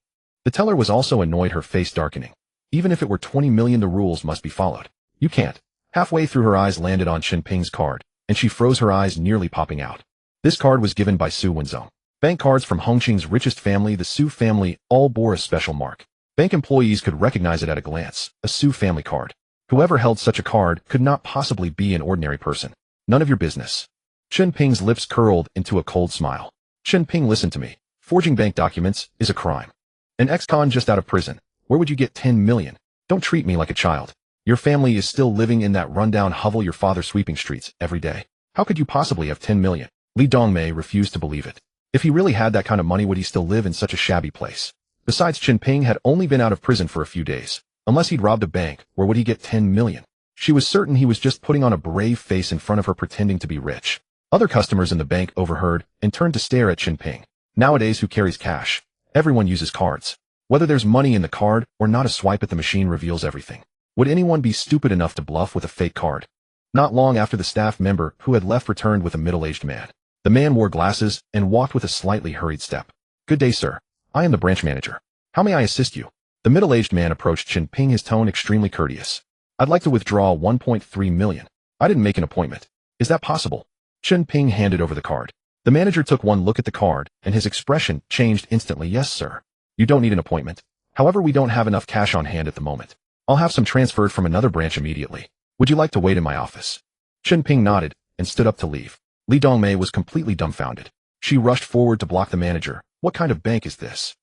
[SPEAKER 1] The teller was also annoyed, her face darkening. Even if it were 20 million, the rules must be followed. You can't. Halfway through, her eyes landed on Chen Ping's card, and she froze, her eyes nearly popping out. This card was given by Su Wenzong. Bank cards from Hongcheng's richest family, the Su family, all bore a special mark. Bank employees could recognize it at a glance, a Su family card. Whoever held such a card could not possibly be an ordinary person. None of your business. Chen Ping's lips curled into a cold smile. Chen Ping, listen to me. Forging bank documents is a crime. An ex-con just out of prison. Where would you get 10 million? Don't treat me like a child. Your family is still living in that rundown hovel, your father sweeping streets every day. How could you possibly have 10 million? Li Dongmei refused to believe it. If he really had that kind of money, would he still live in such a shabby place? Besides, Chen Ping had only been out of prison for a few days. Unless he'd robbed a bank, where would he get 10 million? She was certain he was just putting on a brave face in front of her, pretending to be rich. Other customers in the bank overheard and turned to stare at Chen Ping. Nowadays, who carries cash? Everyone uses cards. Whether there's money in the card or not, a swipe at the machine reveals everything. Would anyone be stupid enough to bluff with a fake card? Not long after, the staff member who had left returned with a middle-aged man. The man wore glasses and walked with a slightly hurried step. Good day, sir. I am the branch manager. How may I assist you? The middle-aged man approached Chen Ping, his tone extremely courteous. I'd like to withdraw 1.3 million. I didn't make an appointment. Is that possible? Chen Ping handed over the card. The manager took one look at the card, and his expression changed instantly. Yes, sir. You don't need an appointment. However, we don't have enough cash on hand at the moment. I'll have some transferred from another branch immediately. Would you like to wait in my office? Chen Ping nodded and stood up to leave. Li Dongmei was completely dumbfounded. She rushed forward to block the manager. What kind of bank is this?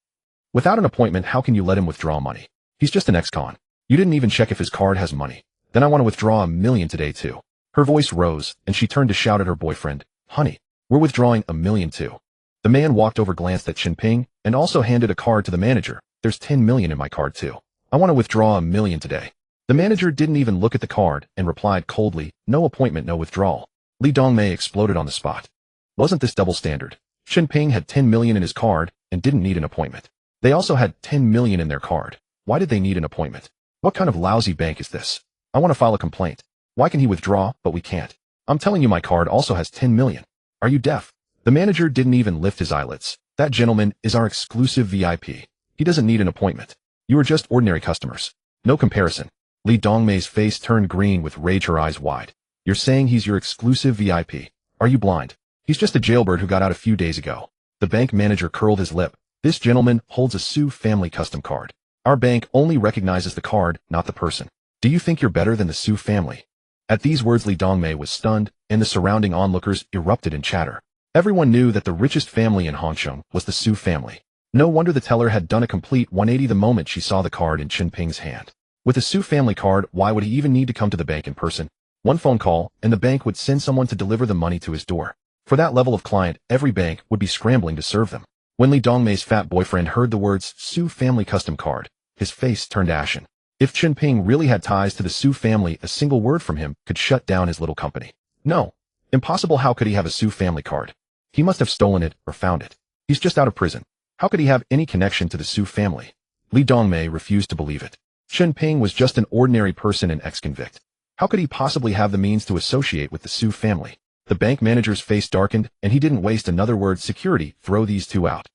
[SPEAKER 1] Without an appointment, how can you let him withdraw money? He's just an ex-con. You didn't even check if his card has money. Then I want to withdraw $1 million today too. Her voice rose, and she turned to shout at her boyfriend. Honey, we're withdrawing $1 million too. The man walked over, glanced at Chen Ping, and also handed a card to the manager. There's 10 million in my card too. I want to withdraw $1 million today. The manager didn't even look at the card and replied coldly, no appointment, no withdrawal. Li Dongmei exploded on the spot. Wasn't this double standard? Chen Ping had 10 million in his card and didn't need an appointment. They also had 10 million in their card. Why did they need an appointment? What kind of lousy bank is this? I want to file a complaint. Why can he withdraw, but we can't? I'm telling you, my card also has 10 million. Are you deaf? The manager didn't even lift his eyelids. That gentleman is our exclusive VIP. He doesn't need an appointment. You are just ordinary customers. No comparison. Li Dongmei's face turned green with rage, her eyes wide. You're saying he's your exclusive VIP? Are you blind? He's just a jailbird who got out a few days ago. The bank manager curled his lip. This gentleman holds a Su family custom card. Our bank only recognizes the card, not the person. Do you think you're better than the Su family? At these words, Li Dongmei was stunned, and the surrounding onlookers erupted in chatter. Everyone knew that the richest family in Hongcheng was the Su family. No wonder the teller had done a complete 180 the moment she saw the card in Chen Ping's hand. With a Su family card, why would he even need to come to the bank in person? One phone call, and the bank would send someone to deliver the money to his door. For that level of client, every bank would be scrambling to serve them. When Li Dongmei's fat boyfriend heard the words Su family custom card, his face turned ashen. If Chen Ping really had ties to the Su family, a single word from him could shut down his little company. No. Impossible. How could he have a Su family card? He must have stolen it or found it. He's just out of prison. How could he have any connection to the Su family? Li Dongmei refused to believe it. Chen Ping was just an ordinary person and ex-convict. How could he possibly have the means to associate with the Su family? The bank manager's face darkened, and he didn't waste another word. Security, throw these two out.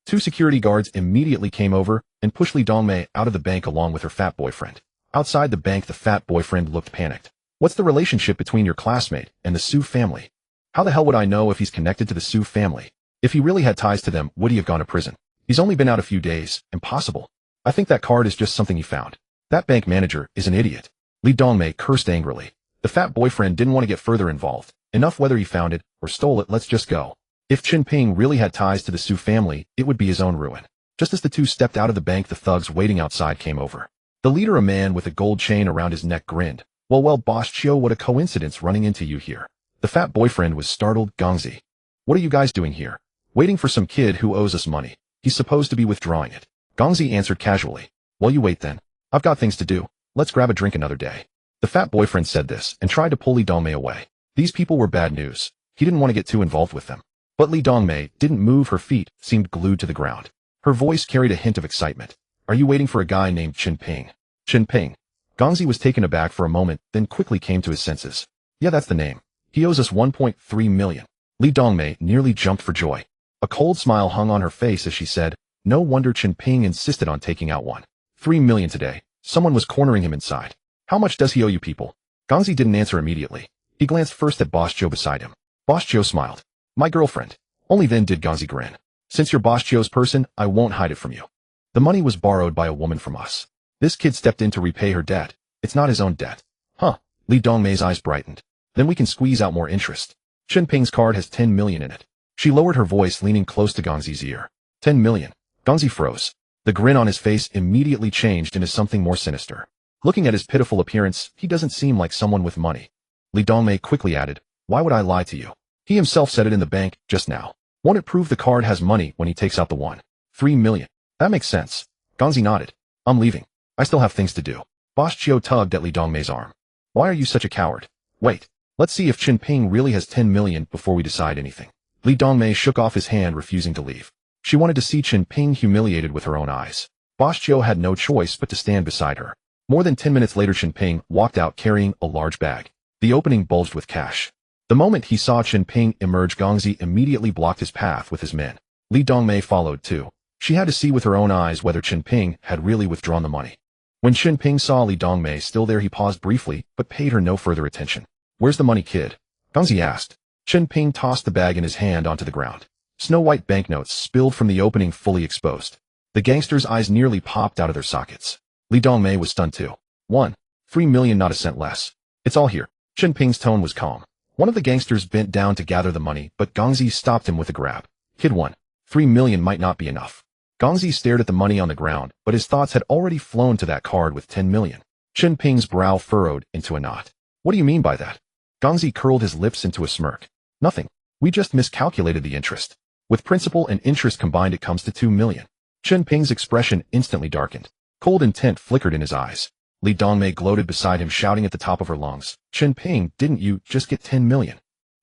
[SPEAKER 1] Two security guards immediately came over and pushed Li Dongmei out of the bank along with her fat boyfriend. Outside the bank, the fat boyfriend looked panicked. What's the relationship between your classmate and the Su family? How the hell would I know if he's connected to the Su family? If he really had ties to them, would he have gone to prison? He's only been out a few days. Impossible. I think that card is just something he found. That bank manager is an idiot. Li Dongmei cursed angrily. The fat boyfriend didn't want to get further involved. Enough whether he found it or stole it, let's just go. If Chen Ping really had ties to the Su family, it would be his own ruin. Just as the two stepped out of the bank, the thugs waiting outside came over. The leader, a man with a gold chain around his neck, grinned. Well, Boss Chiu, what a coincidence running into you here. The fat boyfriend was startled. Gongzi. What are you guys doing here? Waiting for some kid who owes us money. He's supposed to be withdrawing it. Gongzi answered casually. Well, you wait then. I've got things to do. Let's grab a drink another day. The fat boyfriend said this and tried to pull Li Dongmei away. These people were bad news. He didn't want to get too involved with them. But Li Dongmei didn't move. Her feet seemed glued to the ground. Her voice carried a hint of excitement. Are you waiting for a guy named Chen Ping? Chen Ping. Gongzi was taken aback for a moment, then quickly came to his senses. Yeah, that's the name. He owes us 1.3 million. Li Dongmei nearly jumped for joy. A cold smile hung on her face as she said, no wonder Chen Ping insisted on taking out 1.3 million today. Someone was cornering him inside. How much does he owe you people? Gongzi didn't answer immediately. He glanced first at Boss Chiu beside him. Boss Chiu smiled. My girlfriend. Only then did Gongzi grin. Since you're Boss Chiu's person, I won't hide it from you. The money was borrowed by a woman from us. This kid stepped in to repay her debt. It's not his own debt. Huh. Li Dongmei's eyes brightened. Then we can squeeze out more interest. Chen Ping's card has 10 million in it. She lowered her voice, leaning close to Gongzi's ear. 10 million. Gongzi froze. The grin on his face immediately changed into something more sinister. Looking at his pitiful appearance, he doesn't seem like someone with money. Li Dongmei quickly added, why would I lie to you? He himself said it in the bank just now. Won't it prove the card has money when he takes out the 1.3 million? That makes sense. Gongzi nodded. I'm leaving. I still have things to do. Boss Chiu tugged at Li Dongmei's arm. Why are you such a coward? Wait. Let's see if Chen Ping really has 10 million before we decide anything. Li Dongmei shook off his hand, refusing to leave. She wanted to see Chen Ping humiliated with her own eyes. Boss Chiu had no choice but to stand beside her. More than 10 minutes later, Chen Ping walked out carrying a large bag. The opening bulged with cash. The moment he saw Chen Ping emerge, Gongzi immediately blocked his path with his men. Li Dongmei followed too. She had to see with her own eyes whether Chen Ping had really withdrawn the money. When Chen Ping saw Li Dongmei still there, he paused briefly, but paid her no further attention. Where's the money, kid? Gongzi asked. Chen Ping tossed the bag in his hand onto the ground. Snow-white banknotes spilled from the opening, fully exposed. The gangster's eyes nearly popped out of their sockets. Li Dongmei was stunned too. 1.3 million, not a cent less. It's all here. Chen Ping's tone was calm. One of the gangsters bent down to gather the money, but Gongzi stopped him with a grab. Kid, 1.3 million might not be enough. Gongzi stared at the money on the ground, but his thoughts had already flown to that card with 10 million. Chen Ping's brow furrowed into a knot. What do you mean by that? Gongzi curled his lips into a smirk. Nothing. We just miscalculated the interest. With principal and interest combined, it comes to 2 million. Chen Ping's expression instantly darkened. Cold intent flickered in his eyes. Li Dongmei gloated beside him, shouting at the top of her lungs. Chen Ping, didn't you just get 10 million?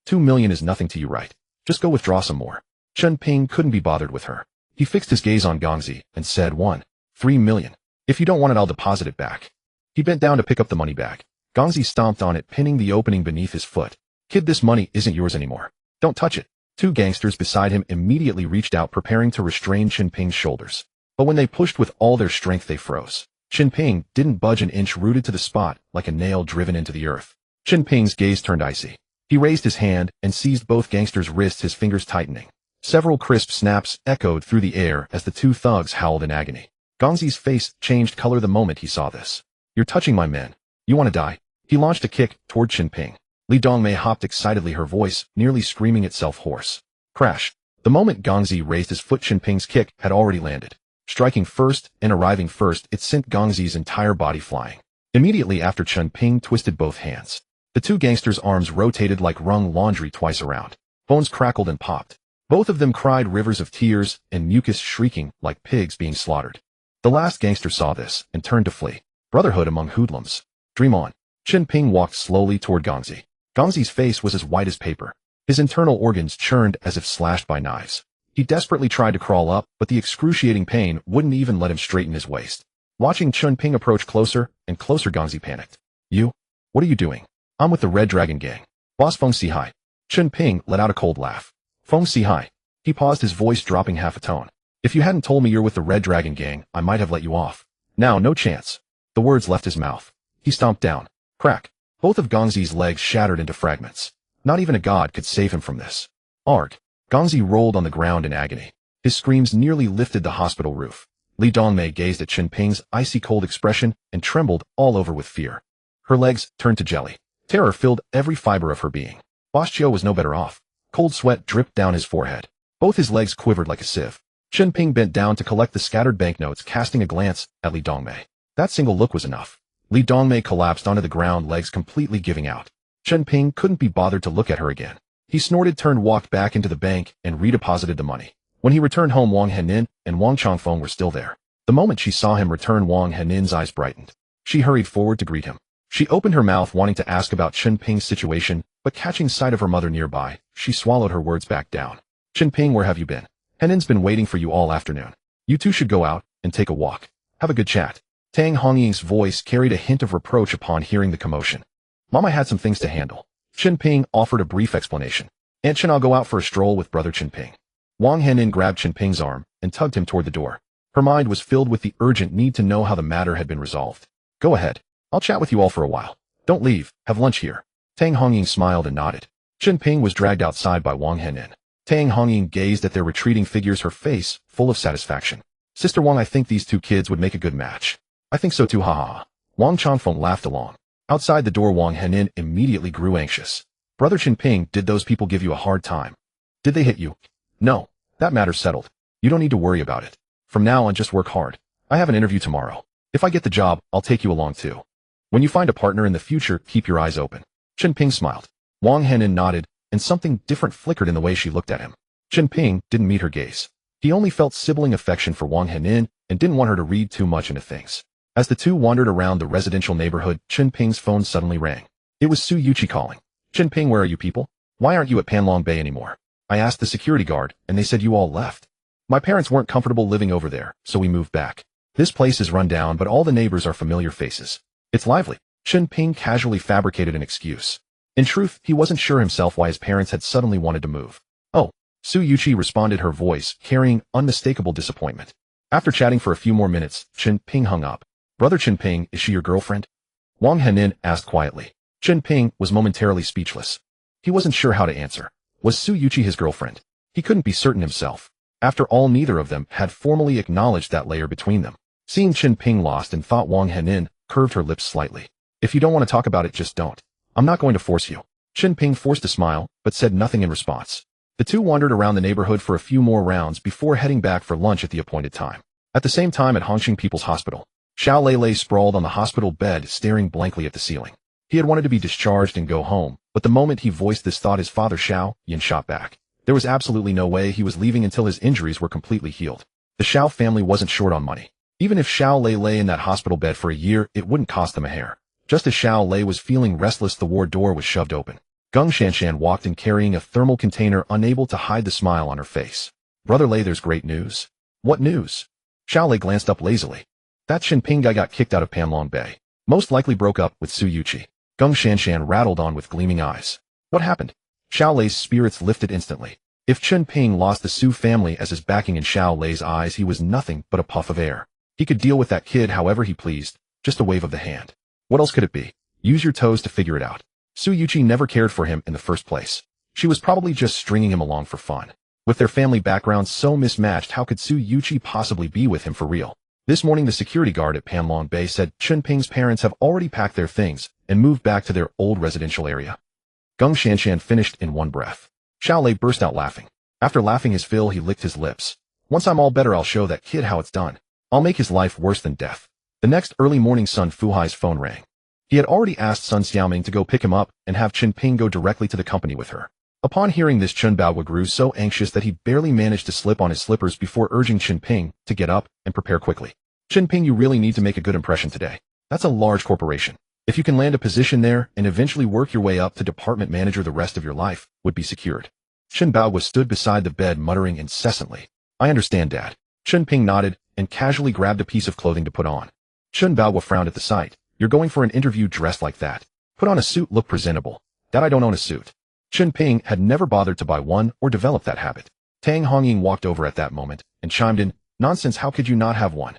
[SPEAKER 1] 2 million is nothing to you, right? Just go withdraw some more. Chen Ping couldn't be bothered with her. He fixed his gaze on Gongzi and said, 1.3 million. If you don't want it, I'll deposit it back. He bent down to pick up the money bag. Gongzi stomped on it, pinning the opening beneath his foot. Kid, this money isn't yours anymore. Don't touch it. Two gangsters beside him immediately reached out, preparing to restrain Chen Ping's shoulders. But when they pushed with all their strength, they froze. Chen Ping didn't budge an inch, rooted to the spot like a nail driven into the earth. Chen Ping's gaze turned icy. He raised his hand and seized both gangsters' wrists, his fingers tightening. Several crisp snaps echoed through the air as the two thugs howled in agony. Gongzi's face changed color the moment he saw this. You're touching my men. You want to die? He launched a kick toward Chen Ping. Li Dongmei hopped excitedly, her voice nearly screaming itself hoarse. Crash. The moment Gongzi raised his foot, Chen Ping's kick had already landed. Striking first and arriving first, it sent Gongzi's entire body flying. Immediately after, Chen Ping twisted both hands. The two gangsters' arms rotated like wrung laundry twice around. Bones crackled and popped. Both of them cried rivers of tears and mucus, shrieking like pigs being slaughtered. The last gangster saw this and turned to flee. Brotherhood among hoodlums. Dream on. Chen Ping walked slowly toward Gongzi. Gongzi's face was as white as paper. His internal organs churned as if slashed by knives. He desperately tried to crawl up, but the excruciating pain wouldn't even let him straighten his waist. Watching Chen Ping approach closer and closer, Gongzi panicked. You? What are you doing? I'm with the Red Dragon Gang. Boss Feng Si Hai. Chen Ping let out a cold laugh. Feng Si Hai. He paused, his voice dropping half a tone. If you hadn't told me you're with the Red Dragon Gang, I might have let you off. Now, no chance. The words left his mouth. He stomped down. Crack. Both of Gongzi's legs shattered into fragments. Not even a god could save him from this. Arg. Gongzi rolled on the ground in agony. His screams nearly lifted the hospital roof. Li Dongmei gazed at Chen Ping's icy cold expression and trembled all over with fear. Her legs turned to jelly. Terror filled every fiber of her being. Boss Chiu was no better off. Cold sweat dripped down his forehead. Both his legs quivered like a sieve. Chen Ping bent down to collect the scattered banknotes, casting a glance at Li Dongmei. That single look was enough. Li Dongmei collapsed onto the ground, legs completely giving out. Chen Ping couldn't be bothered to look at her again. He snorted, turned, walked back into the bank, and redeposited the money. When he returned home, Wang Henin and Wang Changfeng were still there. The moment she saw him return, Wang Henin's eyes brightened. She hurried forward to greet him. She opened her mouth, wanting to ask about Chen Ping's situation, but catching sight of her mother nearby, she swallowed her words back down. Chen Ping, where have you been? Henin's been waiting for you all afternoon. You two should go out and take a walk. Have a good chat. Tang Hongying's voice carried a hint of reproach upon hearing the commotion. Mama had some things to handle. Chen Ping offered a brief explanation. Aunt Chen, I'll go out for a stroll with brother Chen Ping. Wang Henin grabbed Chen Ping's arm and tugged him toward the door. Her mind was filled with the urgent need to know how the matter had been resolved. Go ahead. I'll chat with you all for a while. Don't leave. Have lunch here. Tang Hongying smiled and nodded. Chen Ping was dragged outside by Wang Henin. Tang Hongying gazed at their retreating figures, her face full of satisfaction. Sister Wang, I think these two kids would make a good match. I think so too, ha ha. Wang Changfeng laughed along. Outside the door, Wang Henin immediately grew anxious. Brother Chen Ping, did those people give you a hard time? Did they hit you? No. That matter's settled. You don't need to worry about it. From now on, just work hard. I have an interview tomorrow. If I get the job, I'll take you along too. When you find a partner in the future, keep your eyes open. Chen Ping smiled. Wang Henin nodded, and something different flickered in the way she looked at him. Chen Ping didn't meet her gaze. He only felt sibling affection for Wang Henin and didn't want her to read too much into things. As the two wandered around the residential neighborhood, Chen Ping's phone suddenly rang. It was Su Yuqi calling. Chen Ping, where are you people? Why aren't you at Panlong Bay anymore? I asked the security guard, and they said you all left. My parents weren't comfortable living over there, so we moved back. This place is run down, but all the neighbors are familiar faces. It's lively. Chen Ping casually fabricated an excuse. In truth, he wasn't sure himself why his parents had suddenly wanted to move. Oh, Su Yuqi responded, her voice carrying unmistakable disappointment. After chatting for a few more minutes, Chen Ping hung up. Brother Chen Ping, is she your girlfriend? Wang Henin asked quietly. Chen Ping was momentarily speechless. He wasn't sure how to answer. Was Su Yuqi his girlfriend? He couldn't be certain himself. After all, neither of them had formally acknowledged that layer between them. Seeing Chen Ping lost in thought, Wang Henin curved her lips slightly. If you don't want to talk about it, just don't. I'm not going to force you. Chen Ping forced a smile, but said nothing in response. The two wandered around the neighborhood for a few more rounds before heading back for lunch at the appointed time. At the same time, at Hongcheng People's Hospital, Xiao Lei lay sprawled on the hospital bed, staring blankly at the ceiling. He had wanted to be discharged and go home, but the moment he voiced this thought, his father Xiao Yin shot back. There was absolutely no way he was leaving until his injuries were completely healed. The Xiao family wasn't short on money. Even if Xiao Lei lay in that hospital bed for a year, it wouldn't cost them a hair. Just as Xiao Lei was feeling restless, the ward door was shoved open. Gung Shanshan walked in carrying a thermal container, unable to hide the smile on her face. Brother Lei, there's great news. What news? Xiao Lei glanced up lazily. That Chen Ping guy got kicked out of Panlong Bay. Most likely broke up with Su Yuqi. Gung Shanshan rattled on with gleaming eyes. What happened? Xiao Lei's spirits lifted instantly. If Chen Ping lost the Su family as his backing, in Xiao Lei's eyes he was nothing but a puff of air. He could deal with that kid however he pleased, just a wave of the hand. What else could it be? Use your toes to figure it out. Su Yuqi never cared for him in the first place. She was probably just stringing him along for fun. With their family backgrounds so mismatched, how could Su Yuqi possibly be with him for real? This morning the security guard at Panlong Bay said Chen Ping's parents have already packed their things and moved back to their old residential area. Gung Shanshan finished in one breath. Xiao Lei burst out laughing. After laughing his fill, he licked his lips. Once I'm all better, I'll show that kid how it's done. I'll make his life worse than death. The next early morning, Sun Fuhai's phone rang. He had already asked Sun Xiaoming to go pick him up and have Chen Ping go directly to the company with her. Upon hearing this, Chen Baohua grew so anxious that he barely managed to slip on his slippers before urging Chen Ping to get up and prepare quickly. Chen Ping, you really need to make a good impression today. That's a large corporation. If you can land a position there and eventually work your way up to department manager, the rest of your life would be secured. Chen Baohua stood beside the bed muttering incessantly. I understand, Dad. Chen Ping nodded and casually grabbed a piece of clothing to put on. Chen Baohua frowned at the sight. You're going for an interview dressed like that. Put on a suit, look presentable. Dad, I don't own a suit. Chen Ping had never bothered to buy one or develop that habit. Tang Hongying walked over at that moment and chimed in, Nonsense, how could you not have one?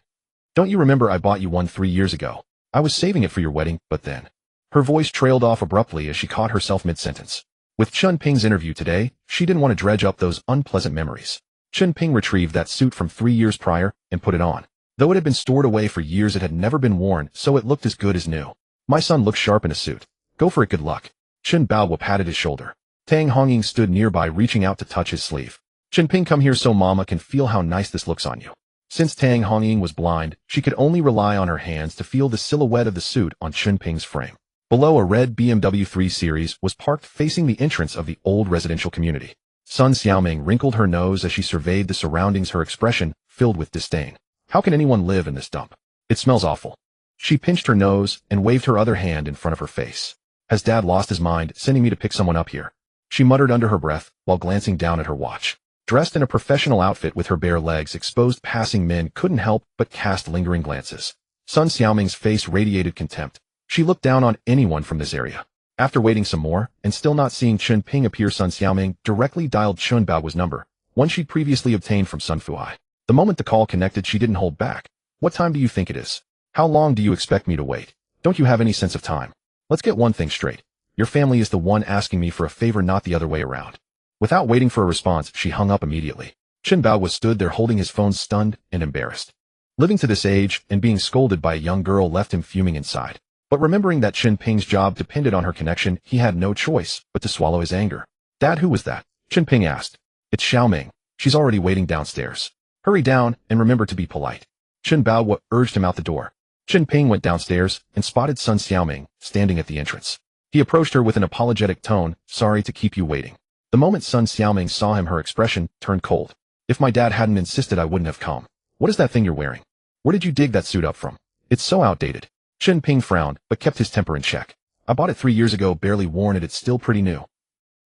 [SPEAKER 1] Don't you remember I bought you one 3 years ago? I was saving it for your wedding, but then. Her voice trailed off abruptly as she caught herself mid-sentence. With Chen Ping's interview today, she didn't want to dredge up those unpleasant memories. Chen Ping retrieved that suit from 3 years prior and put it on. Though it had been stored away for years, it had never been worn, so it looked as good as new. My son looks sharp in a suit. Go for it, good luck. Chen Baohua patted his shoulder. Tang Hongying stood nearby, reaching out to touch his sleeve. Chen Ping, come here so Mama can feel how nice this looks on you. Since Tang Hongying was blind, she could only rely on her hands to feel the silhouette of the suit on Chen Ping's frame. Below, a red BMW 3 Series was parked facing the entrance of the old residential community. Sun Xiaoming wrinkled her nose as she surveyed the surroundings, her expression filled with disdain. How can anyone live in this dump? It smells awful. She pinched her nose and waved her other hand in front of her face. Has Dad lost his mind, sending me to pick someone up here? She muttered under her breath while glancing down at her watch. Dressed in a professional outfit with her bare legs exposed, passing men couldn't help but cast lingering glances. Sun Xiaoming's face radiated contempt. She looked down on anyone from this area. After waiting some more, and still not seeing Chen Ping appear, Sun Xiaoming directly dialed Chen Baohua's number, one she'd previously obtained from Sun Fuhai. The moment the call connected, she didn't hold back. What time do you think it is? How long do you expect me to wait? Don't you have any sense of time? Let's get one thing straight. Your family is the one asking me for a favor, not the other way around. Without waiting for a response, she hung up immediately. Chen Baohua stood there holding his phone, stunned and embarrassed. Living to this age and being scolded by a young girl left him fuming inside. But remembering that Chen Ping's job depended on her connection, he had no choice but to swallow his anger. Dad, who was that? Chen Ping asked. It's Xiaoming. She's already waiting downstairs. Hurry down and remember to be polite. Chen Baohua urged him out the door. Chen Ping went downstairs and spotted Sun Xiaoming standing at the entrance. He approached her with an apologetic tone, sorry to keep you waiting. The moment Sun Xiaoming saw him, her expression turned cold. If my dad hadn't insisted, I wouldn't have come. What is that thing you're wearing? Where did you dig that suit up from? It's so outdated. Chen Ping frowned, but kept his temper in check. I bought it 3 years ago, barely worn it, it's still pretty new.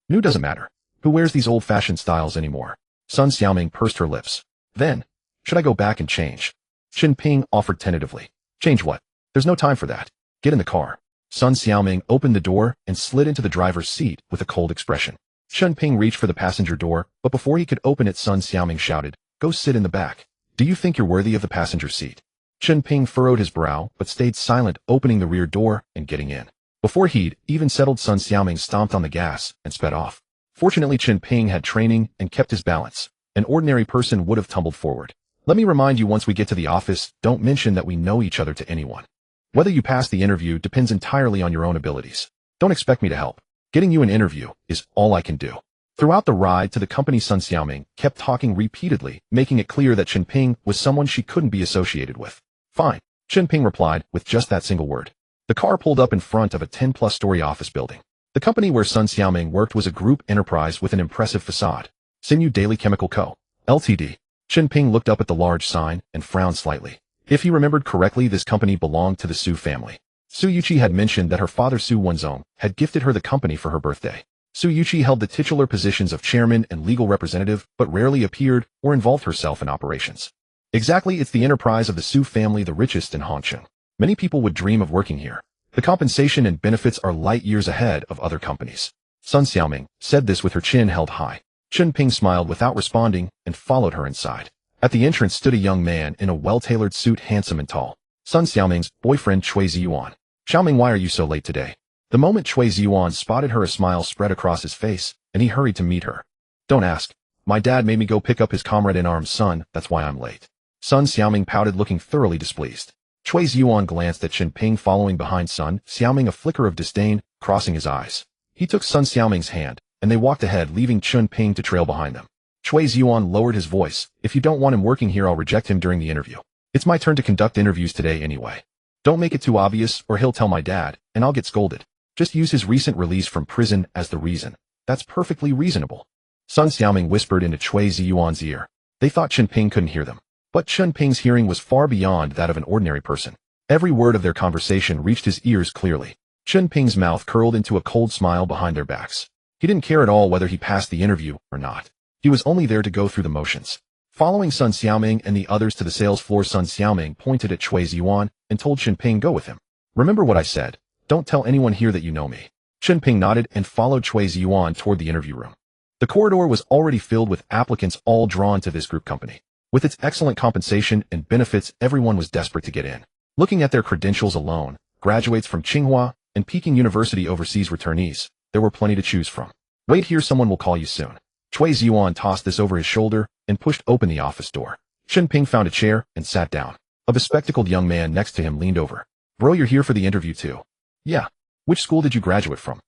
[SPEAKER 1] New doesn't matter. Who wears these old-fashioned styles anymore? Sun Xiaoming pursed her lips. Then, should I go back and change? Chen Ping offered tentatively. Change what? There's no time for that. Get in the car. Sun Xiaoming opened the door and slid into the driver's seat with a cold expression. Chen Ping reached for the passenger door, but before he could open it, Sun Xiaoming shouted, Go sit in the back. Do you think you're worthy of the passenger seat? Chen Ping furrowed his brow, but stayed silent, opening the rear door and getting in. Before he'd even settled, Sun Xiaoming stomped on the gas and sped off. Fortunately, Chen Ping had training and kept his balance. An ordinary person would have tumbled forward. Let me remind you, once we get to the office, don't mention that we know each other to anyone. Whether you pass the interview depends entirely on your own abilities. Don't expect me to help. Getting you an interview is all I can do. Throughout the ride to the company, Sun Xiaoming kept talking repeatedly, making it clear that Chen Ping was someone she couldn't be associated with. Fine, Chen Ping replied with just that single word. The car pulled up in front of a 10-plus story office building. The company where Sun Xiaoming worked was a group enterprise with an impressive facade. Sinew Daily Chemical Co., Ltd. Chen Ping looked up at the large sign and frowned slightly. If he remembered correctly, this company belonged to the Su family. Su Yuqi had mentioned that her father Su Wenzong had gifted her the company for her birthday. Su Yuqi held the titular positions of chairman and legal representative, but rarely appeared or involved herself in operations. Exactly, it's the enterprise of the Su family, the richest in Hongcheng. Many people would dream of working here. The compensation and benefits are light years ahead of other companies. Sun Xiaoming said this with her chin held high. Chen Ping smiled without responding and followed her inside. At the entrance stood a young man in a well-tailored suit, handsome and tall. Sun Xiaoming's boyfriend, Cui Ziyuan. Xiaoming, why are you so late today? The moment Cui Ziyuan spotted her, a smile spread across his face, and he hurried to meet her. Don't ask. My dad made me go pick up his comrade-in-arms son, that's why I'm late. Sun Xiaoming pouted, looking thoroughly displeased. Chui Ziyuan glanced at Chen Ping, following behind Sun Xiaoming, a flicker of disdain crossing his eyes. He took Sun Xiaoming's hand, and they walked ahead, leaving Chen Ping to trail behind them. Chui Ziyuan lowered his voice. If you don't want him working here, I'll reject him during the interview. It's my turn to conduct interviews today anyway. Don't make it too obvious, or he'll tell my dad, and I'll get scolded. Just use his recent release from prison as the reason. That's perfectly reasonable. Sun Xiaoming whispered into Chui Ziyuan's ear. They thought Chen Ping couldn't hear them. But Chen Ping's hearing was far beyond that of an ordinary person. Every word of their conversation reached his ears clearly. Chen Ping's mouth curled into a cold smile behind their backs. He didn't care at all whether he passed the interview or not. He was only there to go through the motions. Following Sun Xiaoming and the others to the sales floor, Sun Xiaoming pointed at Chui Ziyuan and told Chen Ping, go with him. Remember what I said. Don't tell anyone here that you know me. Chen Ping nodded and followed Chui Ziyuan toward the interview room. The corridor was already filled with applicants, all drawn to this group company. With its excellent compensation and benefits, everyone was desperate to get in. Looking at their credentials alone, graduates from Tsinghua and Peking University, overseas returnees, there were plenty to choose from. Wait here, someone will call you soon. Chui Ziyuan tossed this over his shoulder and pushed open the office door. Chen Ping found a chair and sat down. A bespectacled young man next to him leaned over. Bro, you're here for the interview too? Yeah. Which school did you graduate from?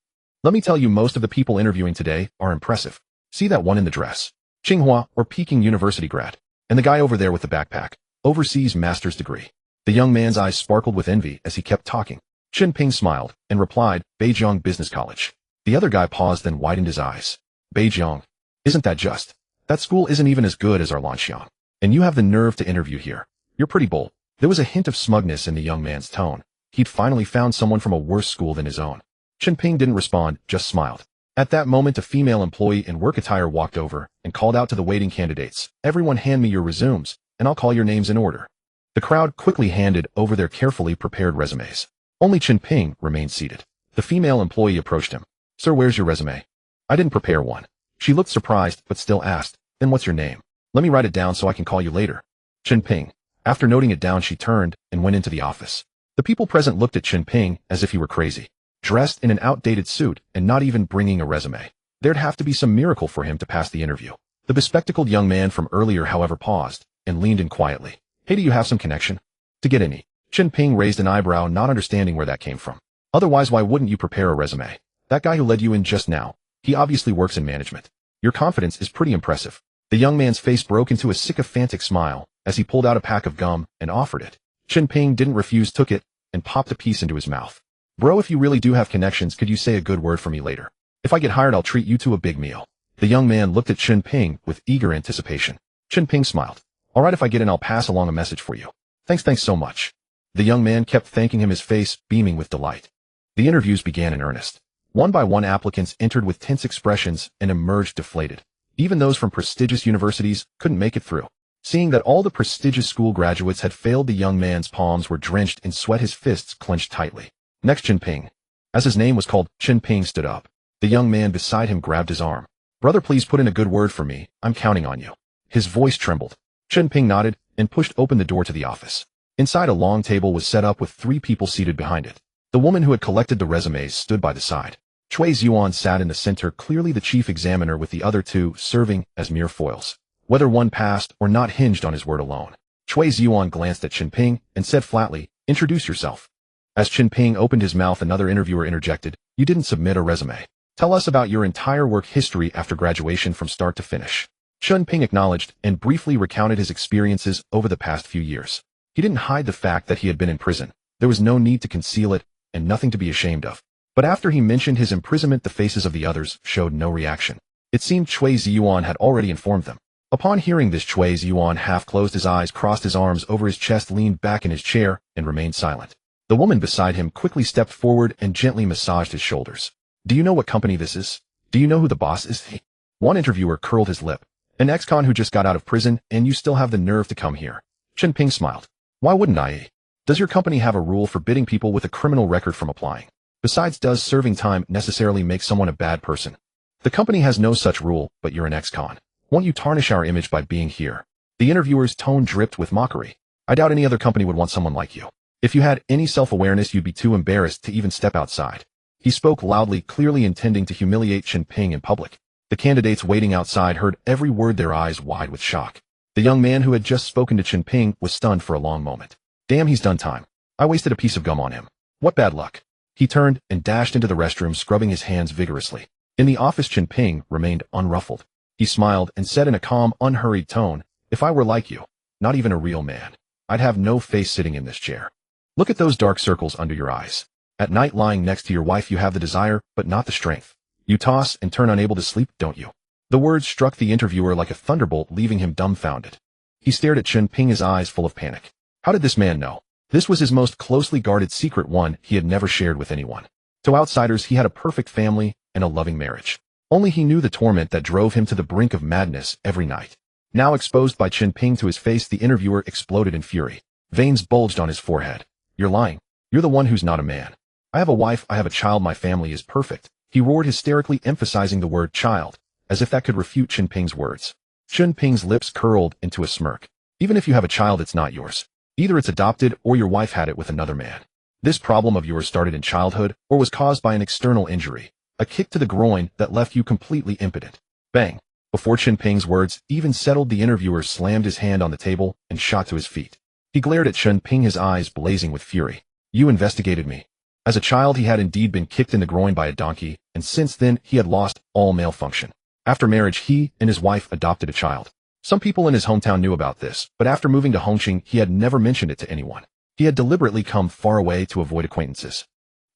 [SPEAKER 1] Let me tell you, most of the people interviewing today are impressive. See that one in the dress? Tsinghua or Peking University grad. And the guy over there with the backpack, overseas master's degree. The young man's eyes sparkled with envy as he kept talking. Chen Ping smiled and replied, Beijing Business College. The other guy paused, then widened his eyes. Beijing. Isn't that just? That school isn't even as good as our Lanxiang. And you have the nerve to interview here. You're pretty bold. There was a hint of smugness in the young man's tone. He'd finally found someone from a worse school than his own. Chen Ping didn't respond, just smiled. At that moment, a female employee in work attire walked over and called out to the waiting candidates, everyone hand me your resumes, and I'll call your names in order. The crowd quickly handed over their carefully prepared resumes. Only Chen Ping remained seated. The female employee approached him. Sir, where's your resume? I didn't prepare one. She looked surprised, but still asked, then what's your name? Let me write it down so I can call you later. Chen Ping. After noting it down, she turned and went into the office. The people present looked at Chen Ping as if he were crazy. Dressed in an outdated suit and not even bringing a resume. There'd have to be some miracle for him to pass the interview. The bespectacled young man from earlier, however, paused and leaned in quietly. Hey, do you have some connection? To get any? Chen Ping raised an eyebrow, not understanding where that came from. Otherwise, why wouldn't you prepare a resume? That guy who led you in just now, he obviously works in management. Your confidence is pretty impressive. The young man's face broke into a sycophantic smile as he pulled out a pack of gum and offered it. Chen Ping didn't refuse, took it, and popped a piece into his mouth. Bro, if you really do have connections, could you say a good word for me later? If I get hired, I'll treat you to a big meal. The young man looked at Chen Ping with eager anticipation. Chen Ping smiled. All right, if I get in, I'll pass along a message for you. Thanks so much. The young man kept thanking him, his face beaming with delight. The interviews began in earnest. One by one, applicants entered with tense expressions and emerged deflated. Even those from prestigious universities couldn't make it through. Seeing that all the prestigious school graduates had failed, the young man's palms were drenched in sweat, his fists clenched tightly. Next, Chen Ping. As his name was called, Chen Ping stood up. The young man beside him grabbed his arm. Brother, please put in a good word for me. I'm counting on you. His voice trembled. Chen Ping nodded and pushed open the door to the office. Inside, a long table was set up with 3 people seated behind it. The woman who had collected the resumes stood by the side. Chui Ziyuan sat in the center, clearly the chief examiner, with the other 2 serving as mere foils. Whether one passed or not hinged on his word alone. Chui Ziyuan glanced at Chen Ping and said flatly, introduce yourself. As Chen Ping opened his mouth, another interviewer interjected, you didn't submit a resume. Tell us about your entire work history after graduation from start to finish. Chen Ping acknowledged and briefly recounted his experiences over the past few years. He didn't hide the fact that he had been in prison. There was no need to conceal it and nothing to be ashamed of. But after he mentioned his imprisonment, the faces of the others showed no reaction. It seemed Chui Ziyuan had already informed them. Upon hearing this, Chui Ziyuan half closed his eyes, crossed his arms over his chest, leaned back in his chair, and remained silent. The woman beside him quickly stepped forward and gently massaged his shoulders. Do you know what company this is? Do you know who the boss is? One interviewer curled his lip. An ex-con who just got out of prison, and you still have the nerve to come here. Chen Ping smiled. Why wouldn't I? Does your company have a rule forbidding people with a criminal record from applying? Besides, does serving time necessarily make someone a bad person? The company has no such rule, but you're an ex-con. Won't you tarnish our image by being here? The interviewer's tone dripped with mockery. I doubt any other company would want someone like you. If you had any self-awareness, you'd be too embarrassed to even step outside. He spoke loudly, clearly intending to humiliate Chen Ping in public. The candidates waiting outside heard every word, their eyes wide with shock. The young man who had just spoken to Chen Ping was stunned for a long moment. Damn, he's done time. I wasted a piece of gum on him. What bad luck. He turned and dashed into the restroom, scrubbing his hands vigorously. In the office, Chen Ping remained unruffled. He smiled and said in a calm, unhurried tone, "If I were like you, not even a real man, I'd have no face sitting in this chair. Look at those dark circles under your eyes. At night, lying next to your wife, you have the desire, but not the strength. You toss and turn, unable to sleep, don't you?" The words struck the interviewer like a thunderbolt, leaving him dumbfounded. He stared at Chen Ping, his eyes full of panic. How did this man know? This was his most closely guarded secret, one he had never shared with anyone. To outsiders, he had a perfect family and a loving marriage. Only he knew the torment that drove him to the brink of madness every night. Now exposed by Chen Ping to his face, the interviewer exploded in fury. Veins bulged on his forehead. "You're lying. You're the one who's not a man. I have a wife, I have a child, my family is perfect," he roared, hysterically emphasizing the word child, as if that could refute Chen Ping's words. Chen Ping's lips curled into a smirk. "Even if you have a child, it's not yours. Either it's adopted or your wife had it with another man. This problem of yours started in childhood or was caused by an external injury, a kick to the groin that left you completely impotent." Bang! Before Chen Ping's words even settled, the interviewer slammed his hand on the table and shot to his feet. He glared at Chen Ping, his eyes blazing with fury. "You investigated me." As a child, he had indeed been kicked in the groin by a donkey, and since then he had lost all male function. After marriage, he and his wife adopted a child. Some people in his hometown knew about this, but after moving to Hongcheng, he had never mentioned it to anyone. He had deliberately come far away to avoid acquaintances.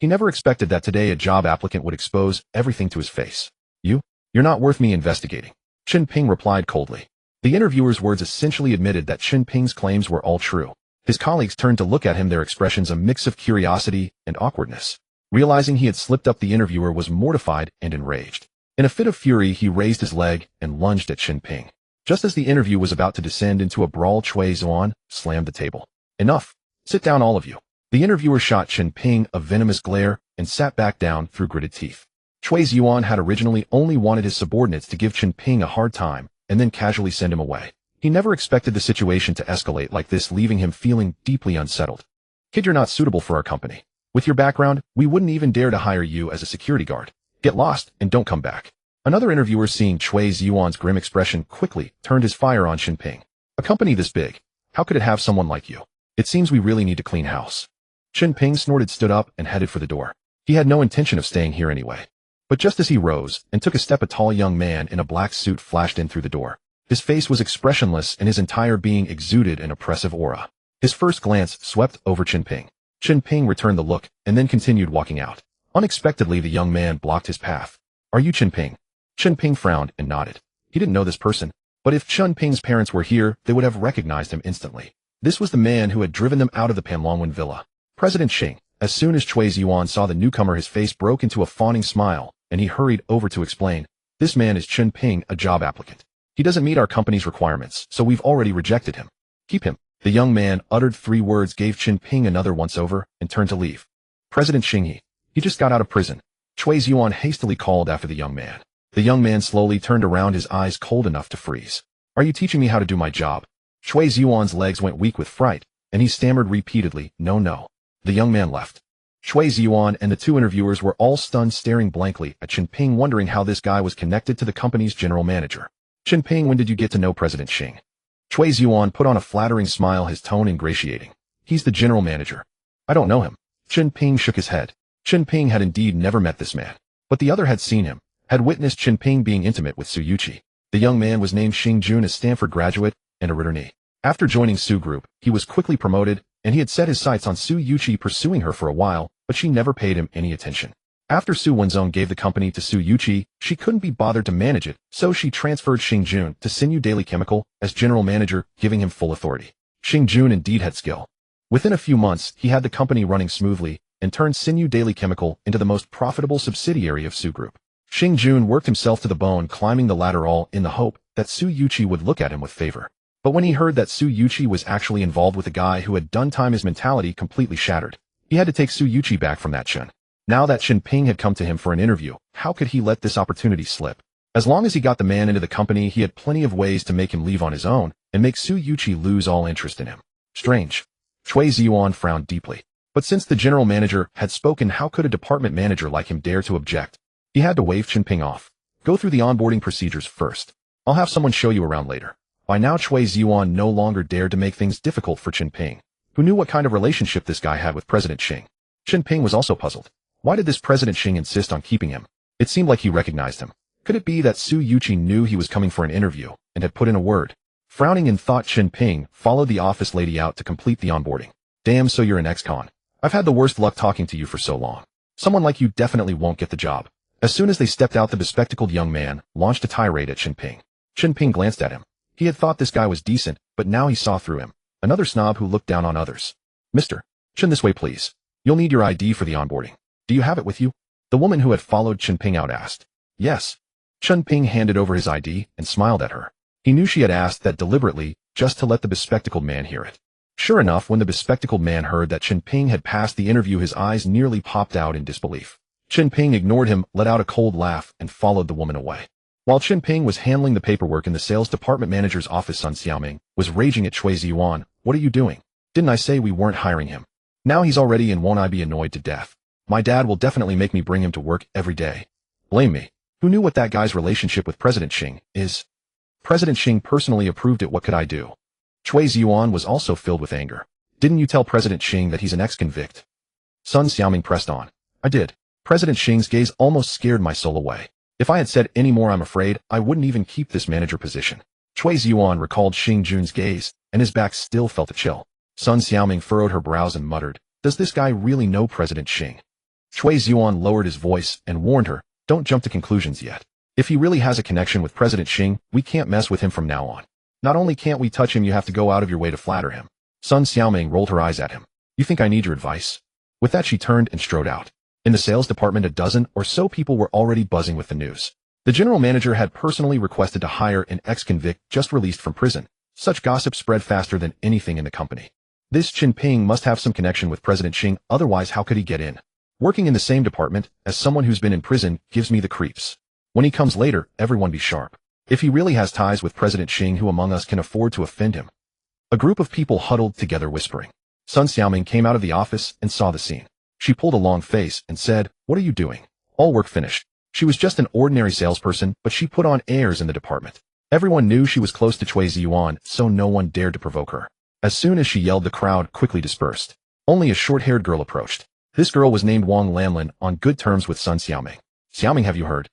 [SPEAKER 1] He never expected that today a job applicant would expose everything to his face. You're not worth me investigating," Chen Ping replied coldly. The interviewer's words essentially admitted that Chen Ping's claims were all true. His colleagues turned to look at him, their expressions a mix of curiosity and awkwardness. Realizing he had slipped up, the interviewer was mortified and enraged. In a fit of fury, he raised his leg and lunged at Chen Ping. Just as the interview was about to descend into a brawl, Chui Zuan slammed the table. "Enough! Sit down, all of you." The interviewer shot Chen Ping a venomous glare and sat back down through gritted teeth. Chui Zuan had originally only wanted his subordinates to give Chen Ping a hard time and then casually send him away. He never expected the situation to escalate like this, leaving him feeling deeply unsettled. "Kid, you're not suitable for our company. With your background, we wouldn't even dare to hire you as a security guard. Get lost and don't come back." Another interviewer, seeing Chui Zuan's grim expression, quickly turned his fire on Chen Ping. "A company this big, how could it have someone like you? It seems we really need to clean house." Chen Ping snorted, stood up, and headed for the door. He had no intention of staying here anyway. But just as he rose and took a step, a tall young man in a black suit flashed in through the door. His face was expressionless and his entire being exuded an oppressive aura. His first glance swept over Chen Ping. Chen Ping returned the look and then continued walking out. Unexpectedly, the young man blocked his path. "Are you Chen Ping?" Chen Ping frowned and nodded. He didn't know this person, but if Chen Ping's parents were here, they would have recognized him instantly. This was the man who had driven them out of the Panlongwen villa. President Xing. As soon as Chui Zuan saw the newcomer, his face broke into a fawning smile, and he hurried over to explain. "This man is Chen Ping, a job applicant. He doesn't meet our company's requirements, so we've already rejected him. Keep him." The young man uttered 3 words, gave Chen Ping another once-over, and turned to leave. "President Xing, he just got out of prison," Chui Zuan hastily called after the young man. The young man slowly turned around, his eyes cold enough to freeze. "Are you teaching me how to do my job?" Chui Zuan's legs went weak with fright, and he stammered repeatedly, "No." The young man left. Chui Zuan and the 2 interviewers were all stunned, staring blankly at Chen Ping, wondering how this guy was connected to the company's general manager. "Chen Ping, when did you get to know President Xing?" Chui Zuan put on a flattering smile, his tone ingratiating. "He's the general manager." "I don't know him." Chen Ping shook his head. Chen Ping had indeed never met this man, but the other had seen him, had witnessed Chen Ping being intimate with Su Yuqi. The young man was named Xing Jun, a Stanford graduate and a returnee. After joining Su Group, he was quickly promoted, and he had set his sights on Su Yuqi, pursuing her for a while, but she never paid him any attention. After Su Wenzong gave the company to Su Yuqi, she couldn't be bothered to manage it, so she transferred Xing Jun to Sinew Daily Chemical as general manager, giving him full authority. Xing Jun indeed had skill. Within a few months, he had the company running smoothly and turned Sinew Daily Chemical into the most profitable subsidiary of Su Group. Xing Jun worked himself to the bone, climbing the ladder, all in the hope that Su Yuqi would look at him with favor. But when he heard that Su Yuqi was actually involved with a guy who had done time, his mentality completely shattered. He had to take Su Yuqi back from that Chen. Now that Chen Ping had come to him for an interview, how could he let this opportunity slip? As long as he got the man into the company, he had plenty of ways to make him leave on his own and make Su Yuqi lose all interest in him. Strange. Chui Zuan frowned deeply. But since the general manager had spoken, how could a department manager like him dare to object? He had to wave Chen Ping off. "Go through the onboarding procedures first. I'll have someone show you around later." By now Chui Ziyuan no longer dared to make things difficult for Chen Ping, who knew what kind of relationship this guy had with President Xing. Chen Ping was also puzzled. Why did this President Xing insist on keeping him? It seemed like he recognized him. Could it be that Su Yuqi knew he was coming for an interview and had put in a word? Frowning in thought, Chen Ping followed the office lady out to complete the onboarding. Damn, so you're an ex-con. I've had the worst luck talking to you for so long. Someone like you definitely won't get the job. As soon as they stepped out, the bespectacled young man launched a tirade at Chen Ping. Chen Ping glanced at him. He had thought this guy was decent, but now he saw through him. Another snob who looked down on others. Mr. Chen, this way please. You'll need your ID for the onboarding. Do you have it with you? The woman who had followed Chen Ping out asked. Yes. Chen Ping handed over his ID and smiled at her. He knew she had asked that deliberately, just to let the bespectacled man hear it. Sure enough, when the bespectacled man heard that Chen Ping had passed the interview, his eyes nearly popped out in disbelief. Chen Ping ignored him, let out a cold laugh, and followed the woman away. While Chen Ping was handling the paperwork in the sales department manager's office, Sun Xiaoming was raging at Chui Ziyuan. What are you doing? Didn't I say we weren't hiring him? Now he's already in, won't I be annoyed to death? My dad will definitely make me bring him to work every day. Blame me. Who knew what that guy's relationship with President Xing is? President Xing personally approved it. What could I do? Chui Ziyuan was also filled with anger. Didn't you tell President Xing that he's an ex-convict? Sun Xiaoming pressed on. I did. President Xing's gaze almost scared my soul away. If I had said any more, I'm afraid I wouldn't even keep this manager position. Chui Ziyuan recalled Xing Jun's gaze, and his back still felt a chill. Sun Xiaoming furrowed her brows and muttered, does this guy really know President Xing? Chui Ziyuan lowered his voice and warned her, don't jump to conclusions yet. If he really has a connection with President Xing, we can't mess with him from now on. Not only can't we touch him, you have to go out of your way to flatter him. Sun Xiaoming rolled her eyes at him. You think I need your advice? With that, she turned and strode out. In the sales department, a dozen or so people were already buzzing with the news. The general manager had personally requested to hire an ex-convict just released from prison. Such gossip spread faster than anything in the company. This Chen Ping must have some connection with President Xing, otherwise how could he get in? Working in the same department as someone who's been in prison gives me the creeps. When he comes later, everyone be sharp. If he really has ties with President Xing, who among us can afford to offend him? A group of people huddled together whispering. Sun Xiaoming came out of the office and saw the scene. She pulled a long face and said, what are you doing? All work finished. She was just an ordinary salesperson, but she put on airs in the department. Everyone knew she was close to Chui Ziyuan, so no one dared to provoke her. As soon as she yelled, the crowd quickly dispersed. Only a short-haired girl approached. This girl was named Wang Lanlin, on good terms with Sun Xiaoming. Xiaoming, have you heard?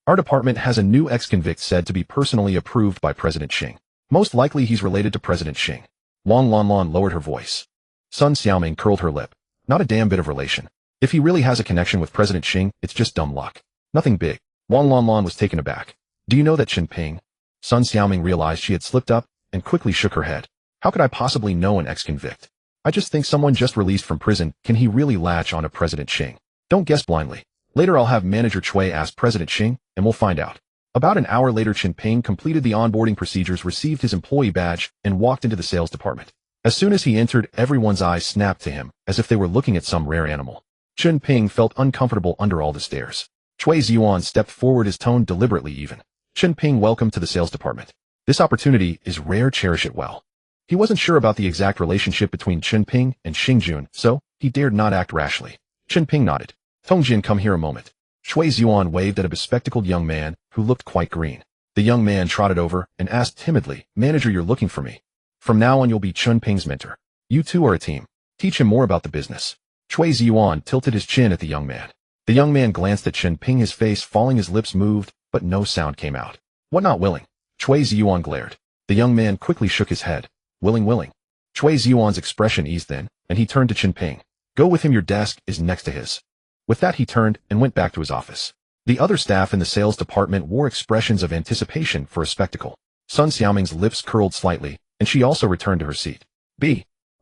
[SPEAKER 1] Our department has a new ex-convict said to be personally approved by President Xing. Most likely he's related to President Xing. Wang Lanlin lowered her voice. Sun Xiaoming curled her lip. Not a damn bit of relation. If he really has a connection with President Xing, it's just dumb luck. Nothing big. Wang Lanlin was taken aback. Do you know that Chen Ping? Sun Xiaoming realized she had slipped up and quickly shook her head. How could I possibly know an ex-convict? I just think someone just released from prison. Can he really latch on to President Xing? Don't guess blindly. Later I'll have Manager Chui ask President Xing, and we'll find out. About an hour later, Chen Ping completed the onboarding procedures, received his employee badge, and walked into the sales department. As soon as he entered, everyone's eyes snapped to him, as if they were looking at some rare animal. Chen Ping felt uncomfortable under all the stares. Chui Ziyuan stepped forward, his tone deliberately even. Chen Ping, welcome to the sales department. This opportunity is rare, cherish it well. He wasn't sure about the exact relationship between Chen Ping and Xing Jun, so he dared not act rashly. Chen Ping nodded. Tongjin, come here a moment. Chui Ziyuan waved at a bespectacled young man who looked quite green. The young man trotted over and asked timidly, Manager, you're looking for me. From now on you'll be Chen Ping's mentor. You two are a team. Teach him more about the business. Chui Ziyuan tilted his chin at the young man. The young man glanced at Chen Ping, his face falling, his lips moved, but no sound came out. What, not willing? Chui Ziyuan glared. The young man quickly shook his head. Willing. Chui Ziyuan's expression eased then, and he turned to Chen Ping. Go with him, your desk is next to his. With that he turned and went back to his office. The other staff in the sales department wore expressions of anticipation for a spectacle. Sun Xiaoming's lips curled slightly, and she also returned to her seat.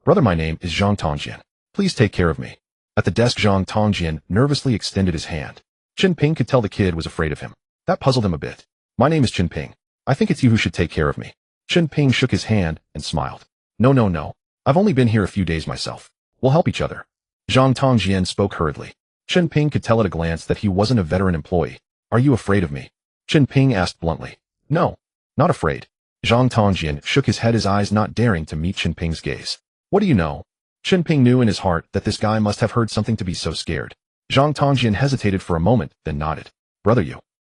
[SPEAKER 1] Brother, my name is Zhang Tongjian. Please take care of me. At the desk, Zhang Tongjian nervously extended his hand. Chen Ping could tell the kid was afraid of him. That puzzled him a bit. My name is Chen Ping. I think it's you who should take care of me. Chen Ping shook his hand and smiled. No. I've only been here a few days myself. We'll help each other. Zhang Tongjian spoke hurriedly. Chen Ping could tell at a glance that he wasn't a veteran employee. Are you afraid of me? Chen Ping asked bluntly. No, not afraid. Zhang Tongjian shook his head, his eyes not daring to meet Chen Ping's gaze. What do you know? Chen Ping knew in his heart that this guy must have heard something to be so scared. Zhang Tongjian hesitated for a moment, then nodded. Brother,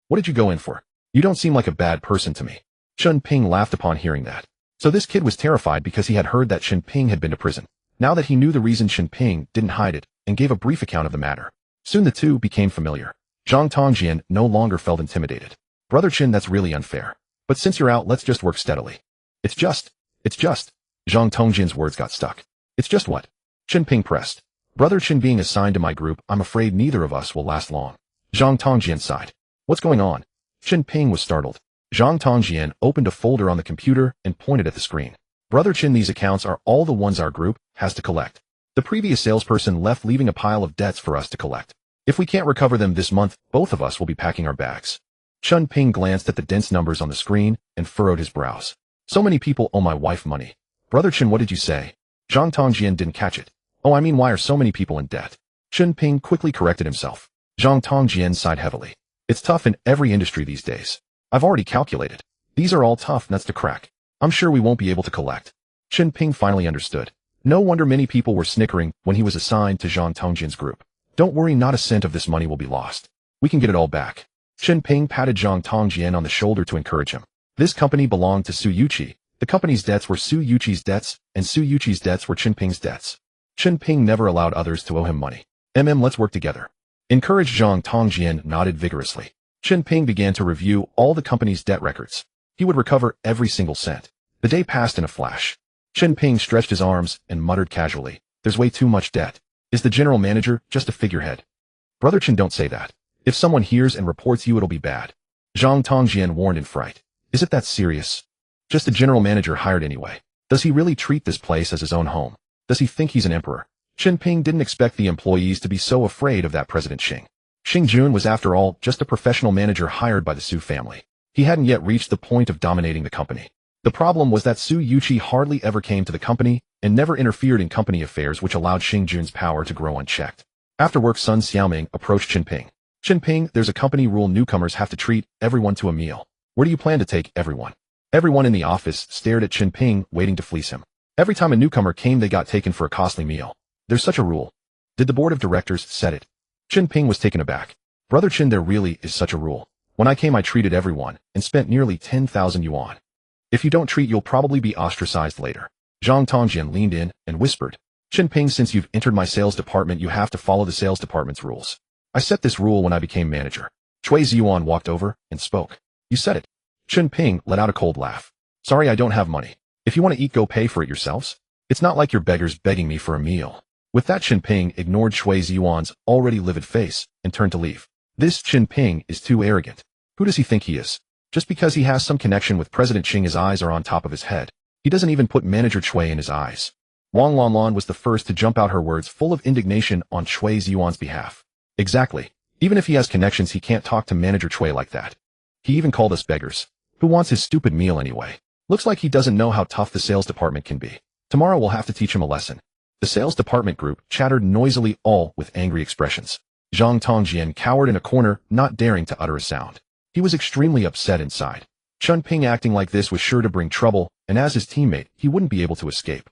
[SPEAKER 1] what did you go in for? You don't seem like a bad person to me. Chen Ping laughed upon hearing that. So this kid was terrified because he had heard that Chen Ping had been to prison. Now that he knew the reason, Chen Ping didn't hide it and gave a brief account of the matter. Soon the two became familiar. Zhang Tongjian no longer felt intimidated. Brother Chen, that's really unfair. But since you're out, let's just work steadily. It's just. Zhang Tongjian's words got stuck. It's just what? Chen Ping pressed. Brother Chen being assigned to my group, I'm afraid neither of us will last long. Zhang Tongjian sighed. What's going on? Chen Ping was startled. Zhang Tongjian opened a folder on the computer and pointed at the screen. Brother Chen, these accounts are all the ones our group has to collect. The previous salesperson left, leaving a pile of debts for us to collect. If we can't recover them this month, both of us will be packing our bags. Chen Ping glanced at the dense numbers on the screen and furrowed his brows. So many people owe my wife money. Brother Chen, what did you say? Zhang Tongjian didn't catch it. Oh, I mean, why are so many people in debt? Chen Ping quickly corrected himself. Zhang Tongjian sighed heavily. It's tough in every industry these days. I've already calculated. These are all tough nuts to crack. I'm sure we won't be able to collect. Chen Ping finally understood. No wonder many people were snickering when he was assigned to Zhang Tongjian's group. Don't worry, not a cent of this money will be lost. We can get it all back. Chen Ping patted Zhang Tongjian on the shoulder to encourage him. This company belonged to Su Yuqi. The company's debts were Su Yuqi's debts, and Su Yuqi's debts were Chen Ping's debts. Chen Ping never allowed others to owe him money. Let's work together. Encouraged. Zhang Tongjian nodded vigorously. Chen Ping began to review all the company's debt records. He would recover every single cent. The day passed in a flash. Chen Ping stretched his arms and muttered casually, there's way too much debt. Is the general manager just a figurehead? Brother Chen, don't say that. If someone hears and reports you, it'll be bad. Zhang Tongjian warned in fright. Is it that serious? Just a general manager hired anyway. Does he really treat this place as his own home? Does he think he's an emperor? Chen Ping didn't expect the employees to be so afraid of that President Xing. Xing Jun was, after all, just a professional manager hired by the Su family. He hadn't yet reached the point of dominating the company. The problem was that Su Yuqi hardly ever came to the company and never interfered in company affairs, which allowed Xing Jun's power to grow unchecked. After work, Sun Xiaoming approached Chen Ping. Chen Ping, there's a company rule: newcomers have to treat everyone to a meal. Where do you plan to take everyone? Everyone in the office stared at Chen Ping, waiting to fleece him. Every time a newcomer came, they got taken for a costly meal. There's such a rule. Did the board of directors set it? Chen Ping was taken aback. Brother Chen, there really is such a rule. When I came, I treated everyone and spent nearly 10,000 yuan. If you don't treat, you'll probably be ostracized later. Zhang Tongjian leaned in and whispered, Chen Ping, since you've entered my sales department, you have to follow the sales department's rules. I set this rule when I became manager. Chui Ziyuan walked over and spoke. You said it. Chen Ping let out a cold laugh. Sorry, I don't have money. If you want to eat, go pay for it yourselves. It's not like you're beggars begging me for a meal. With that, Chen Ping ignored Chui Ziyuan's already livid face and turned to leave. This Chen Ping is too arrogant. Who does he think he is? Just because he has some connection with President Xing, his eyes are on top of his head. He doesn't even put Manager Chui in his eyes. Wang Lanlan was the first to jump out, her words full of indignation on Chui Ziyuan's behalf. Exactly. Even if he has connections, he can't talk to Manager Chui like that. He even called us beggars. Who wants his stupid meal anyway? Looks like he doesn't know how tough the sales department can be. Tomorrow we'll have to teach him a lesson. The sales department group chattered noisily, all with angry expressions. Zhang Tongjian cowered in a corner, not daring to utter a sound. He was extremely upset inside. Chen Ping acting like this was sure to bring trouble, and as his teammate, he wouldn't be able to escape.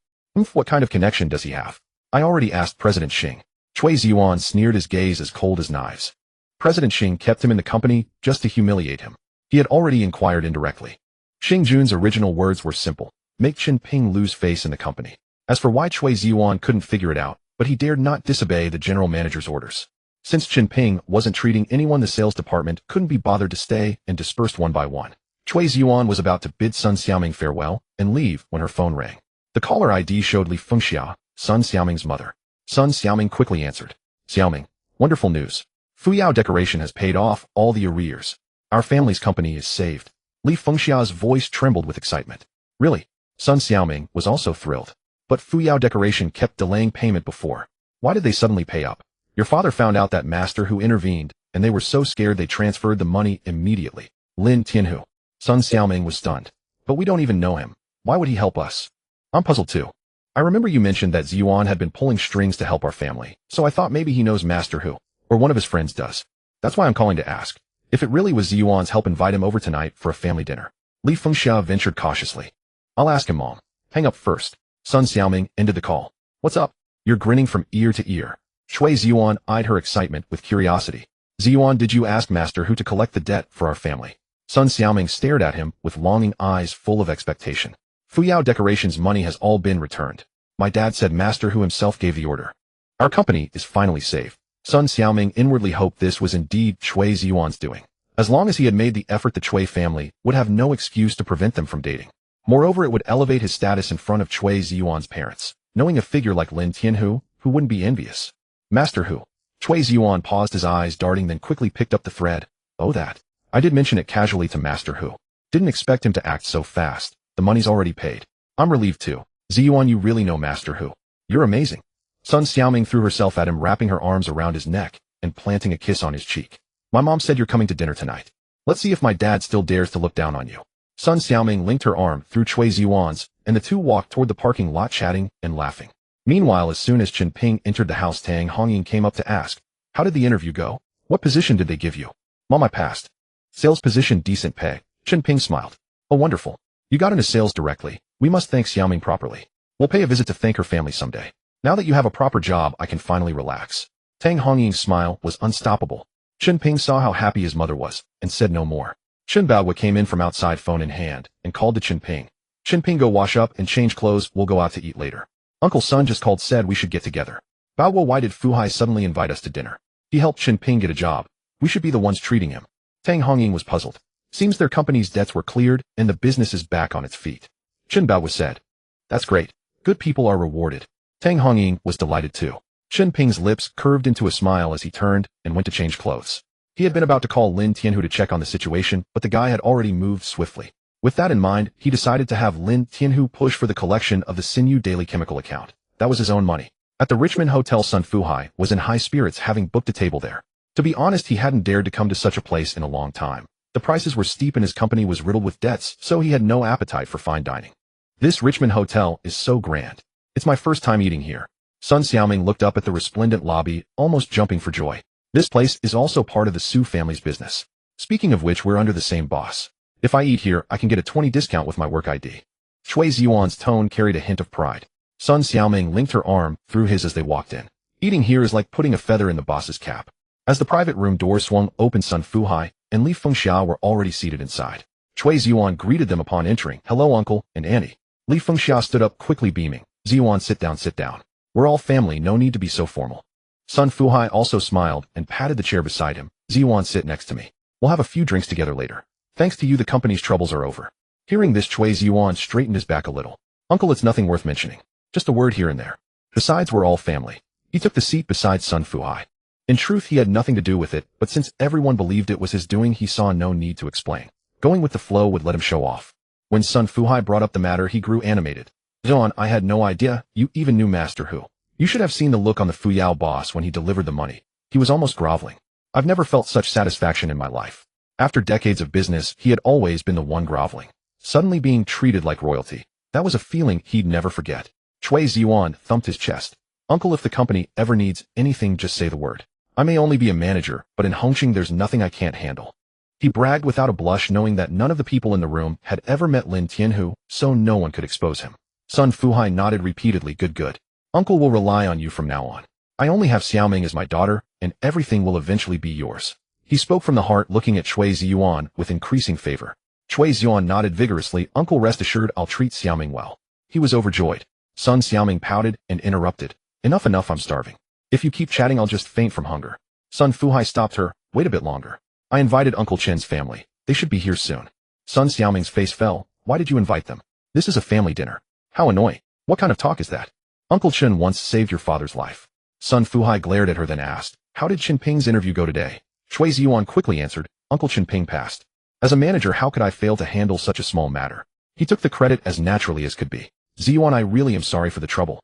[SPEAKER 1] What kind of connection does he have? I already asked President Xing. Chui Ziyuan sneered, his gaze as cold as knives. President Xing kept him in the company just to humiliate him. He had already inquired indirectly. Xing Jun's original words were simple: make Chen Ping lose face in the company. As for why Chui Ziyuan couldn't figure it out, but he dared not disobey the general manager's orders. Since Chen Ping wasn't treating anyone, the sales department couldn't be bothered to stay and dispersed one by one. Chui Ziyuan was about to bid Sun Xiaoming farewell and leave when her phone rang. The caller ID showed Li Fengxia, Sun Xiaoming's mother. Sun Xiaoming quickly answered. Xiaoming, wonderful news. Fuyao Decoration has paid off all the arrears. Our family's company is saved. Li Fengxia's voice trembled with excitement. Really? Sun Xiaoming was also thrilled. But Fuyao Decoration kept delaying payment before. Why did they suddenly pay up? Your father found out that master who intervened, and they were so scared they transferred the money immediately. Lin Tianhu. Sun Xiaoming was stunned. But we don't even know him. Why would he help us? I'm puzzled too. I remember you mentioned that Ziyuan had been pulling strings to help our family, so I thought maybe he knows Master Hu, or one of his friends does. That's why I'm calling to ask. If it really was Ziyuan's help, invite him over tonight for a family dinner. Li Fengxia ventured cautiously. I'll ask him, Mom. Hang up first. Sun Xiaoming ended the call. What's up? You're grinning from ear to ear. Chui Ziyuan eyed her excitement with curiosity. Ziyuan, did you ask Master Hu to collect the debt for our family? Sun Xiaoming stared at him with longing eyes full of expectation. Fuyao Decorations' money has all been returned. My dad said Master Hu himself gave the order. Our company is finally safe. Sun Xiaoming inwardly hoped this was indeed Cui Ziyuan's doing. As long as he had made the effort, the Cui family would have no excuse to prevent them from dating. Moreover, it would elevate his status in front of Cui Ziyuan's parents, knowing a figure like Lin Tianhu, who wouldn't be envious. Master Hu. Cui Ziyuan paused, his eyes darting, then quickly picked up the thread. Oh, that. I did mention it casually to Master Hu. Didn't expect him to act so fast. The money's already paid. I'm relieved too. Ziyuan, you really know Master Hu. You're amazing. Sun Xiaoming threw herself at him, wrapping her arms around his neck and planting a kiss on his cheek. My mom said you're coming to dinner tonight. Let's see if my dad still dares to look down on you. Sun Xiaoming linked her arm through Cui Ziyuan's, and the two walked toward the parking lot, chatting and laughing. Meanwhile, as soon as Chen Ping entered the house, Tang Hongying came up to ask, how did the interview go? What position did they give you? Mom, I passed. Sales position, decent pay. Chen Ping smiled. Oh, wonderful. You got into sales directly. We must thank Xiaoming properly. We'll pay a visit to thank her family someday. Now that you have a proper job, I can finally relax. Tang Hongying's smile was unstoppable. Chen Ping saw how happy his mother was, and said no more. Chen Baohua came in from outside, phone in hand, and called to Chen Ping. Chen Ping, go wash up and change clothes, we'll go out to eat later. Uncle Sun just called, said we should get together. Baohua, why did Fu Hai suddenly invite us to dinner? He helped Chen Ping get a job. We should be the ones treating him. Tang Hongying was puzzled. Seems their company's debts were cleared, and the business is back on its feet. Chen Baohua said. That's great. Good people are rewarded. Tang Hongying was delighted too. Chen Ping's lips curved into a smile as he turned and went to change clothes. He had been about to call Lin Tianhu to check on the situation, but the guy had already moved swiftly. With that in mind, he decided to have Lin Tianhu push for the collection of the Sinew Daily Chemical account. That was his own money. At the Richmond Hotel, Sun Fuhai was in high spirits, having booked a table there. To be honest, he hadn't dared to come to such a place in a long time. The prices were steep and his company was riddled with debts, so he had no appetite for fine dining. This Richmond hotel is so grand. It's my first time eating here. Sun Xiaoming looked up at the resplendent lobby, almost jumping for joy. This place is also part of the Su family's business. Speaking of which, we're under the same boss. If I eat here, I can get a 20% discount with my work ID. Cui Ziyuan's tone carried a hint of pride. Sun Xiaoming linked her arm through his as they walked in. Eating here is like putting a feather in the boss's cap. As the private room door swung open, Sun Fuhai and Li Fengxia were already seated inside. Cui Ziyuan greeted them upon entering. Hello, uncle and auntie. Li Fengxia stood up quickly, beaming. Ziyuan, sit down, sit down. We're all family, no need to be so formal. Sun Fuhai also smiled and patted the chair beside him. Ziyuan, sit next to me. We'll have a few drinks together later. Thanks to you, the company's troubles are over. Hearing this, Cui Ziyuan straightened his back a little. Uncle, it's nothing worth mentioning. Just a word here and there. Besides, we're all family. He took the seat beside Sun Fuhai. In truth, he had nothing to do with it, but since everyone believed it was his doing, he saw no need to explain. Going with the flow would let him show off. When Sun Fuhai brought up the matter, he grew animated. Ziyuan, I had no idea you even knew Master Hu. You should have seen the look on the Fuyao boss when he delivered the money. He was almost groveling. I've never felt such satisfaction in my life. After decades of business, he had always been the one groveling. Suddenly being treated like royalty. That was a feeling he'd never forget. Cui Ziyuan thumped his chest. Uncle, if the company ever needs anything, just say the word. I may only be a manager, but in Hongcheng there's nothing I can't handle. He bragged without a blush, knowing that none of the people in the room had ever met Lin Tianhu, so no one could expose him. Sun Fuhai nodded repeatedly. Good. Uncle will rely on you from now on. I only have Xiaoming as my daughter, and everything will eventually be yours. He spoke from the heart, looking at Cui Ziyuan with increasing favor. Cui Ziyuan nodded vigorously. Uncle, rest assured I'll treat Xiaoming well. He was overjoyed. Sun Xiaoming pouted and interrupted. Enough, I'm starving. If you keep chatting, I'll just faint from hunger. Sun Fuhai stopped her. Wait a bit longer. I invited Uncle Chen's family. They should be here soon. Sun Xiaoming's face fell. Why did you invite them? This is a family dinner. How annoying. What kind of talk is that? Uncle Chen once saved your father's life. Sun Fuhai glared at her, then asked, how did Chen Ping's interview go today? Cui Ziyuan quickly answered, Uncle Chen Ping passed. As a manager, how could I fail to handle such a small matter? He took the credit as naturally as could be. Ziyuan, I really am sorry for the trouble.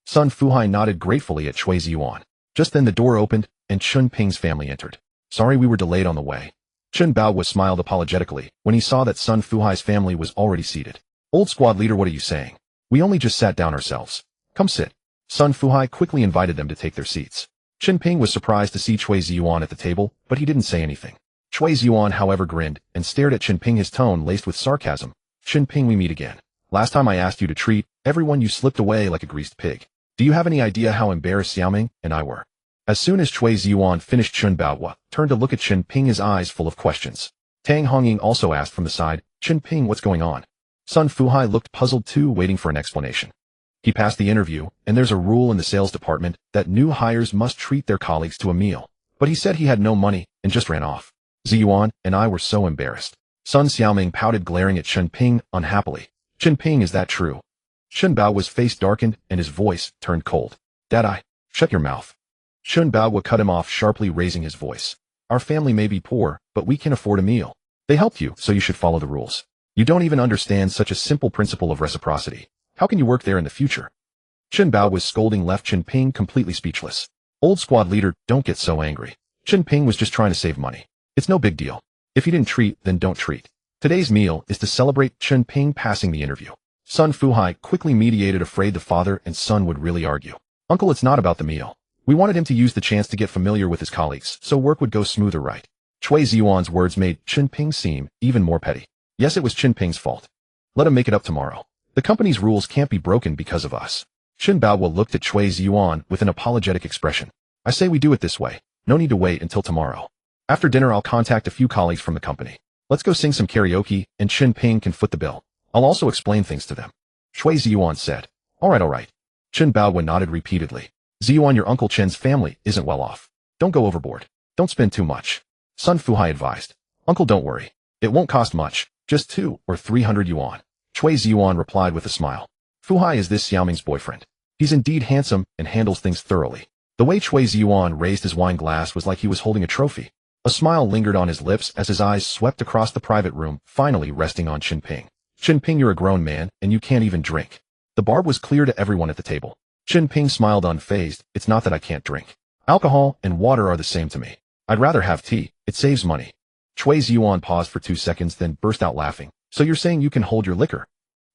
[SPEAKER 1] Sun Fuhai nodded gratefully at Cui Ziyuan. Just then the door opened, and Chen Ping's family entered. Sorry we were delayed on the way. Chen Baohua smiled apologetically when he saw that Sun Fuhai's family was already seated. Old squad leader, what are you saying? We only just sat down ourselves. Come sit. Sun Fuhai quickly invited them to take their seats. Chen Ping was surprised to see Cui Ziyuan at the table, but he didn't say anything. Cui Ziyuan, however, grinned and stared at Chen Ping, his tone laced with sarcasm. Chen Ping, we meet again. Last time I asked you to treat everyone, you slipped away like a greased pig. Do you have any idea how embarrassed Xiaoming and I were? As soon as Cui Ziyuan finished, Chen Baohua turned to look at Chen Ping, his eyes full of questions. Tang Hongying also asked from the side, Chen Ping, what's going on? Sun Fuhai looked puzzled too, waiting for an explanation. He passed the interview, and there's a rule in the sales department that new hires must treat their colleagues to a meal. But he said he had no money and just ran off. Ziyuan and I were so embarrassed. Sun Xiaoming pouted, glaring at Chen Ping unhappily. Chen Ping, is that true? Chen Bao's face darkened and his voice turned cold. Dad, shut your mouth. Chen Bao cut him off sharply, raising his voice. Our family may be poor, but we can afford a meal. They helped you, so you should follow the rules. You don't even understand such a simple principle of reciprocity. How can you work there in the future? Chen Bao was scolding left Chen Ping completely speechless. Old squad leader, don't get so angry. Chen Ping was just trying to save money. It's no big deal. If you didn't treat, then don't treat. Today's meal is to celebrate Chen Ping passing the interview. Sun Fuhai quickly mediated, afraid the father and son would really argue. Uncle, it's not about the meal. We wanted him to use the chance to get familiar with his colleagues, so work would go smoother, right? Chui Ziyuan's words made Chen Ping seem even more petty. Yes, it was Chen Ping's fault. Let him make it up tomorrow. The company's rules can't be broken because of us. Chen Baowu looked at Chui Ziyuan with an apologetic expression. I say we do it this way. No need to wait until tomorrow. After dinner, I'll contact a few colleagues from the company. Let's go sing some karaoke, and Chen Ping can foot the bill. I'll also explain things to them. Chui Ziyuan said. All right. Chen Baowu nodded repeatedly. Ziyuan, your Uncle Chen's family isn't well off. Don't go overboard. Don't spend too much. Sun Fuhai advised. Uncle, don't worry. It won't cost much. Just 200 or 300 yuan. Chui Ziyuan replied with a smile. Fuhai is this Xiaoming's boyfriend. He's indeed handsome and handles things thoroughly. The way Chui Ziyuan raised his wine glass was like he was holding a trophy. A smile lingered on his lips as his eyes swept across the private room, finally resting on Chen Ping. Chen Ping, you're a grown man, and you can't even drink. The bar was clear to everyone at the table. Chen Ping smiled unfazed. It's not that I can't drink. Alcohol and water are the same to me. I'd rather have tea. It saves money. Chui Ziyuan paused for 2 seconds, then burst out laughing. So you're saying you can hold your liquor?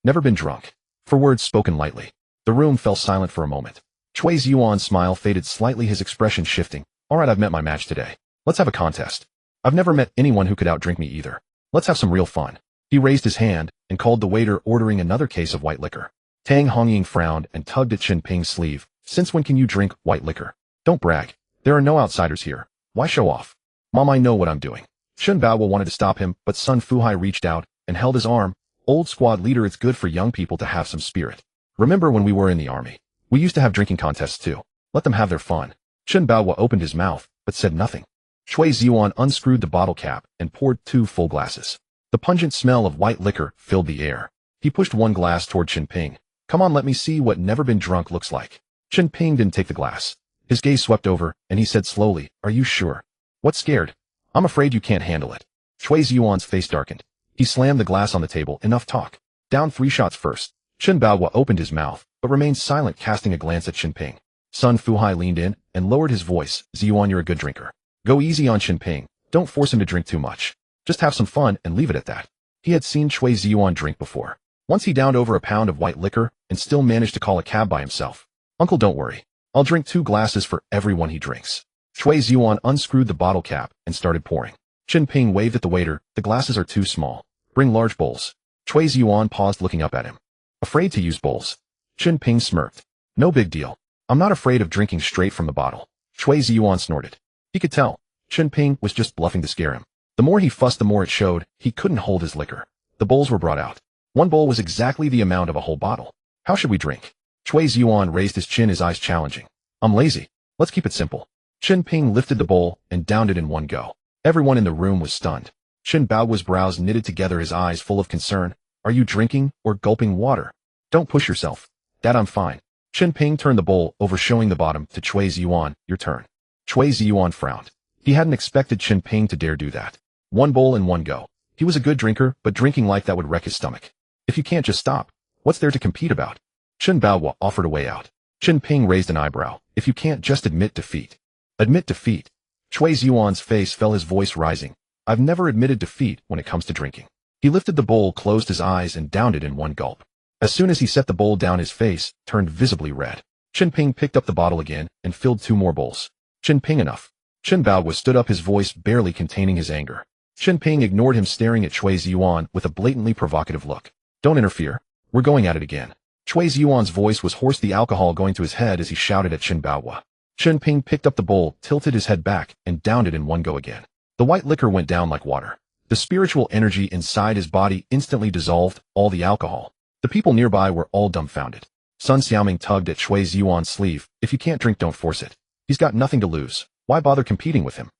[SPEAKER 1] Never been drunk. For words spoken lightly. The room fell silent for a moment. Chui Ziyuan's smile faded slightly, his expression shifting. All right, I've met my match today. Let's have a contest. I've never met anyone who could outdrink me either. Let's have some real fun. He raised his hand and called the waiter, ordering another case of white liquor. Tang Hongying frowned and tugged at Chen Ping's sleeve. Since when can you drink white liquor? Don't brag. There are no outsiders here. Why show off? Mom, I know what I'm doing. Chen Baowu wanted to stop him, but Sun Fuhai reached out and held his arm. Old squad leader, it's good for young people to have some spirit. Remember when we were in the army? We used to have drinking contests too. Let them have their fun. Chen Baowu opened his mouth, but said nothing. Chui Ziyuan unscrewed the bottle cap and poured 2 full glasses. The pungent smell of white liquor filled the air. He pushed one glass toward Chen Ping. Come on, let me see what never been drunk looks like. Chen Ping didn't take the glass. His gaze swept over, and he said slowly, Are you sure? What's scared? I'm afraid you can't handle it. Chui Ziyuan's face darkened. He slammed the glass on the table. Enough talk. Down 3 shots first. Chen Baowu opened his mouth, but remained silent, casting a glance at Chen Ping. Sun Fuhai leaned in and lowered his voice. Ziyuan, you're a good drinker. Go easy on Chen Ping. Don't force him to drink too much. Just have some fun and leave it at that. He had seen Chui Ziyuan drink before. Once he downed over a pound of white liquor and still managed to call a cab by himself. Uncle, don't worry. I'll drink 2 glasses for everyone he drinks. Chui Ziyuan unscrewed the bottle cap and started pouring. Chen Ping waved at the waiter. The glasses are too small. Bring large bowls. Chui Ziyuan paused, looking up at him. Afraid to use bowls? Chen Ping smirked. No big deal. I'm not afraid of drinking straight from the bottle. Chui Ziyuan snorted. He could tell. Chen Ping was just bluffing to scare him. The more he fussed, the more it showed he couldn't hold his liquor. The bowls were brought out. 1 bowl was exactly the amount of a whole bottle. How should we drink? Chui Ziyuan raised his chin, his eyes challenging. I'm lazy. Let's keep it simple. Chen Ping lifted the bowl and downed it in one go. Everyone in the room was stunned. Chen Bao's brows knitted together, his eyes full of concern. Are you drinking or gulping water? Don't push yourself. Dad, I'm fine. Chen Ping turned the bowl over, showing the bottom to Chui Ziyuan. Your turn. Chui Ziyuan frowned. He hadn't expected Chen Ping to dare do that. 1 bowl in one go. He was a good drinker, but drinking like that would wreck his stomach. If you can't just stop, what's there to compete about? Chen Baowu offered a way out. Chen Ping raised an eyebrow. If you can't just admit defeat. Admit defeat. Chui Ziyuan's face fell, his voice rising. I've never admitted defeat when it comes to drinking. He lifted the bowl, closed his eyes, and downed it in one gulp. As soon as he set the bowl down, his face turned visibly red. Chen Ping picked up the bottle again and filled 2 more bowls. Chen Ping, enough. Chen Baowu stood up, his voice barely containing his anger. Chen Ping ignored him, staring at Chui Ziyuan with a blatantly provocative look. Don't interfere. We're going at it again. Chui Ziyuan's voice was hoarse, the alcohol going to his head as he shouted at Chen Baowu. Chen Ping picked up the bowl, tilted his head back, and downed it in one go again. The white liquor went down like water. The spiritual energy inside his body instantly dissolved all the alcohol. The people nearby were all dumbfounded. Sun Xiaoming tugged at Chui Ziyuan's sleeve. If you can't drink, don't force it. He's got nothing to lose. Why bother competing with him?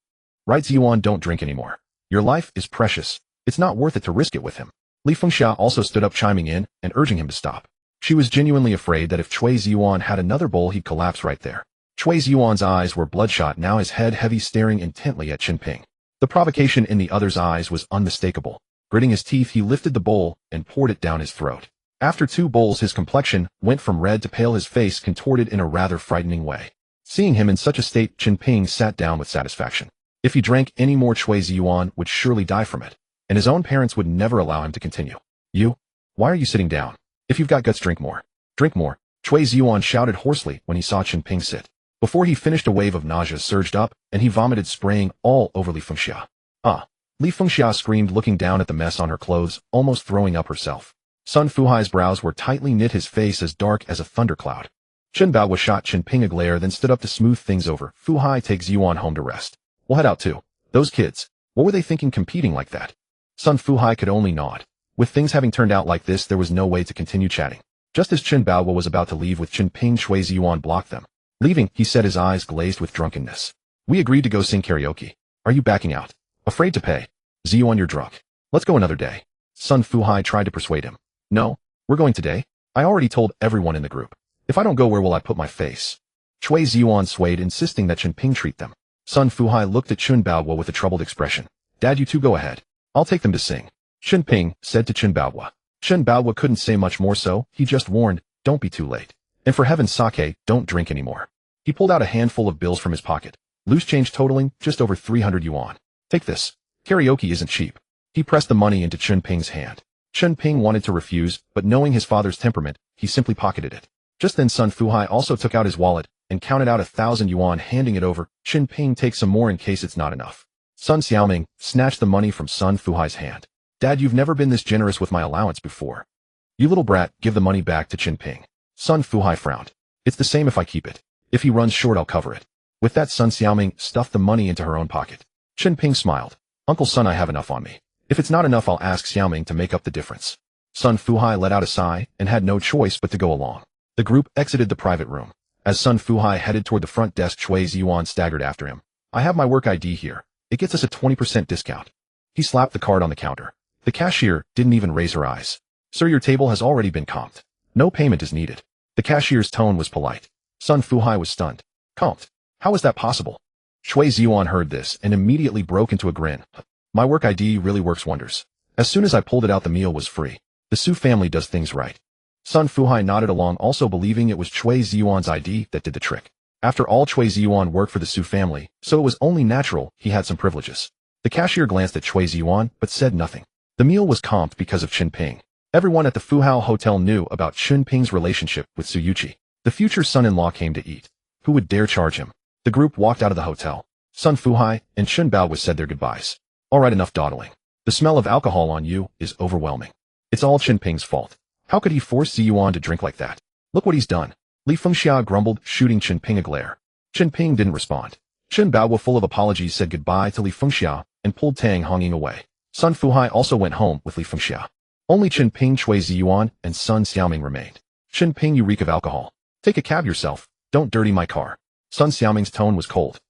[SPEAKER 1] Right, Ziyuan, don't drink anymore. Your life is precious. It's not worth it to risk it with him. Li Fengxia also stood up, chiming in and urging him to stop. She was genuinely afraid that if Chui Ziyuan had another bowl, he'd collapse right there. Chui Ziyuan's eyes were bloodshot now, his head heavy, staring intently at Chen Ping. The provocation in the other's eyes was unmistakable. Gritting his teeth, he lifted the bowl and poured it down his throat. After 2 bowls, his complexion went from red to pale, his face contorted in a rather frightening way. Seeing him in such a state, Chen Ping sat down with satisfaction. If he drank any more, Chui Ziyuan would surely die from it, and his own parents would never allow him to continue. You? Why are you sitting down? If you've got guts, drink more. Drink more, Chui Ziyuan shouted hoarsely when he saw Chen Ping sit. Before he finished, a wave of nausea surged up, and he vomited, spraying all over Li Fengxia. Ah! Li Fengxia screamed, looking down at the mess on her clothes, almost throwing up herself. Sun Fuhai's brows were tightly knit, his face as dark as a thundercloud. Chen Baohua shot Chen Ping a glare, then stood up to smooth things over. Fuhai, take Ziyuan home to rest. We'll head out too. Those kids, what were they thinking competing like that? Sun Fuhai could only nod. With things having turned out like this, there was no way to continue chatting. Just as Chen Baohua was about to leave with Chen Ping, Chui Ziyuan blocked them. Leaving, he said, his eyes glazed with drunkenness. We agreed to go sing karaoke. Are you backing out? Afraid to pay? Ziyuan, you're drunk. Let's go another day. Sun Fuhai tried to persuade him. No, we're going today. I already told everyone in the group. If I don't go, where will I put my face? Chui Ziyuan swayed, insisting that Chen Ping treat them. Sun Fuhai looked at Chen Baohua with a troubled expression. Dad, you two go ahead. I'll take them to sing. Chen Ping said to Chen Baohua. Chen Baohua couldn't say much more, so he just warned, don't be too late. And for heaven's sake, don't drink anymore. He pulled out a handful of bills from his pocket. Loose change totaling just over 300 yuan. Take this. Karaoke isn't cheap. He pressed the money into Chen Ping's hand. Chen Ping wanted to refuse, but knowing his father's temperament, he simply pocketed it. Just then Sun Fuhai also took out his wallet and counted out 1,000 yuan, handing it over. Chen Ping, take some more in case it's not enough. Sun Xiaoming snatched the money from Sun Fuhai's hand. Dad, you've never been this generous with my allowance before. You little brat, give the money back to Chen Ping. Sun Fuhai frowned. It's the same if I keep it. If he runs short, I'll cover it. With that, Sun Xiaoming stuffed the money into her own pocket. Chen Ping smiled. Uncle Sun, I have enough on me. If it's not enough, I'll ask Xiaoming to make up the difference. Sun Fuhai let out a sigh and had no choice but to go along. The group exited the private room. As Sun Fuhai headed toward the front desk, Chui Ziyuan staggered after him. I have my work ID here. It gets us a 20% discount. He slapped the card on the counter. The cashier didn't even raise her eyes. Sir, your table has already been comped. No payment is needed. The cashier's tone was polite. Sun Fuhai was stunned. Comped? How is that possible? Chui Ziyuan heard this and immediately broke into a grin. My work ID really works wonders. As soon as I pulled it out, the meal was free. The Su family does things right. Sun Fuhai nodded along, also believing it was Chui Ziyuan's ID that did the trick. After all, Chui Ziyuan worked for the Su family, so it was only natural he had some privileges. The cashier glanced at Chui Ziyuan, but said nothing. The meal was comped because of Chen Ping. Everyone at the Fuhao Hotel knew about Chen Ping's relationship with Su Yuqi. The future son-in-law came to eat. Who would dare charge him? The group walked out of the hotel. Sun Fuhai and Chen Baohua said their goodbyes. All right, enough dawdling. The smell of alcohol on you is overwhelming. It's all Chen Ping's fault. How could he force Ziyuan to drink like that? Look what he's done. Li Fengxia grumbled, shooting Chen Ping a glare. Chen Ping didn't respond. Chen Baohua, full of apologies, said goodbye to Li Fengxia and pulled Tang Hongying away. Sun Fuhai also went home with Li Fengxia. Only Chen Ping, Chui Ziyuan, and Sun Xiaoming remained. Chen Ping, you reek of alcohol. Take a cab yourself. Don't dirty my car. Sun Xiaoming's tone was cold.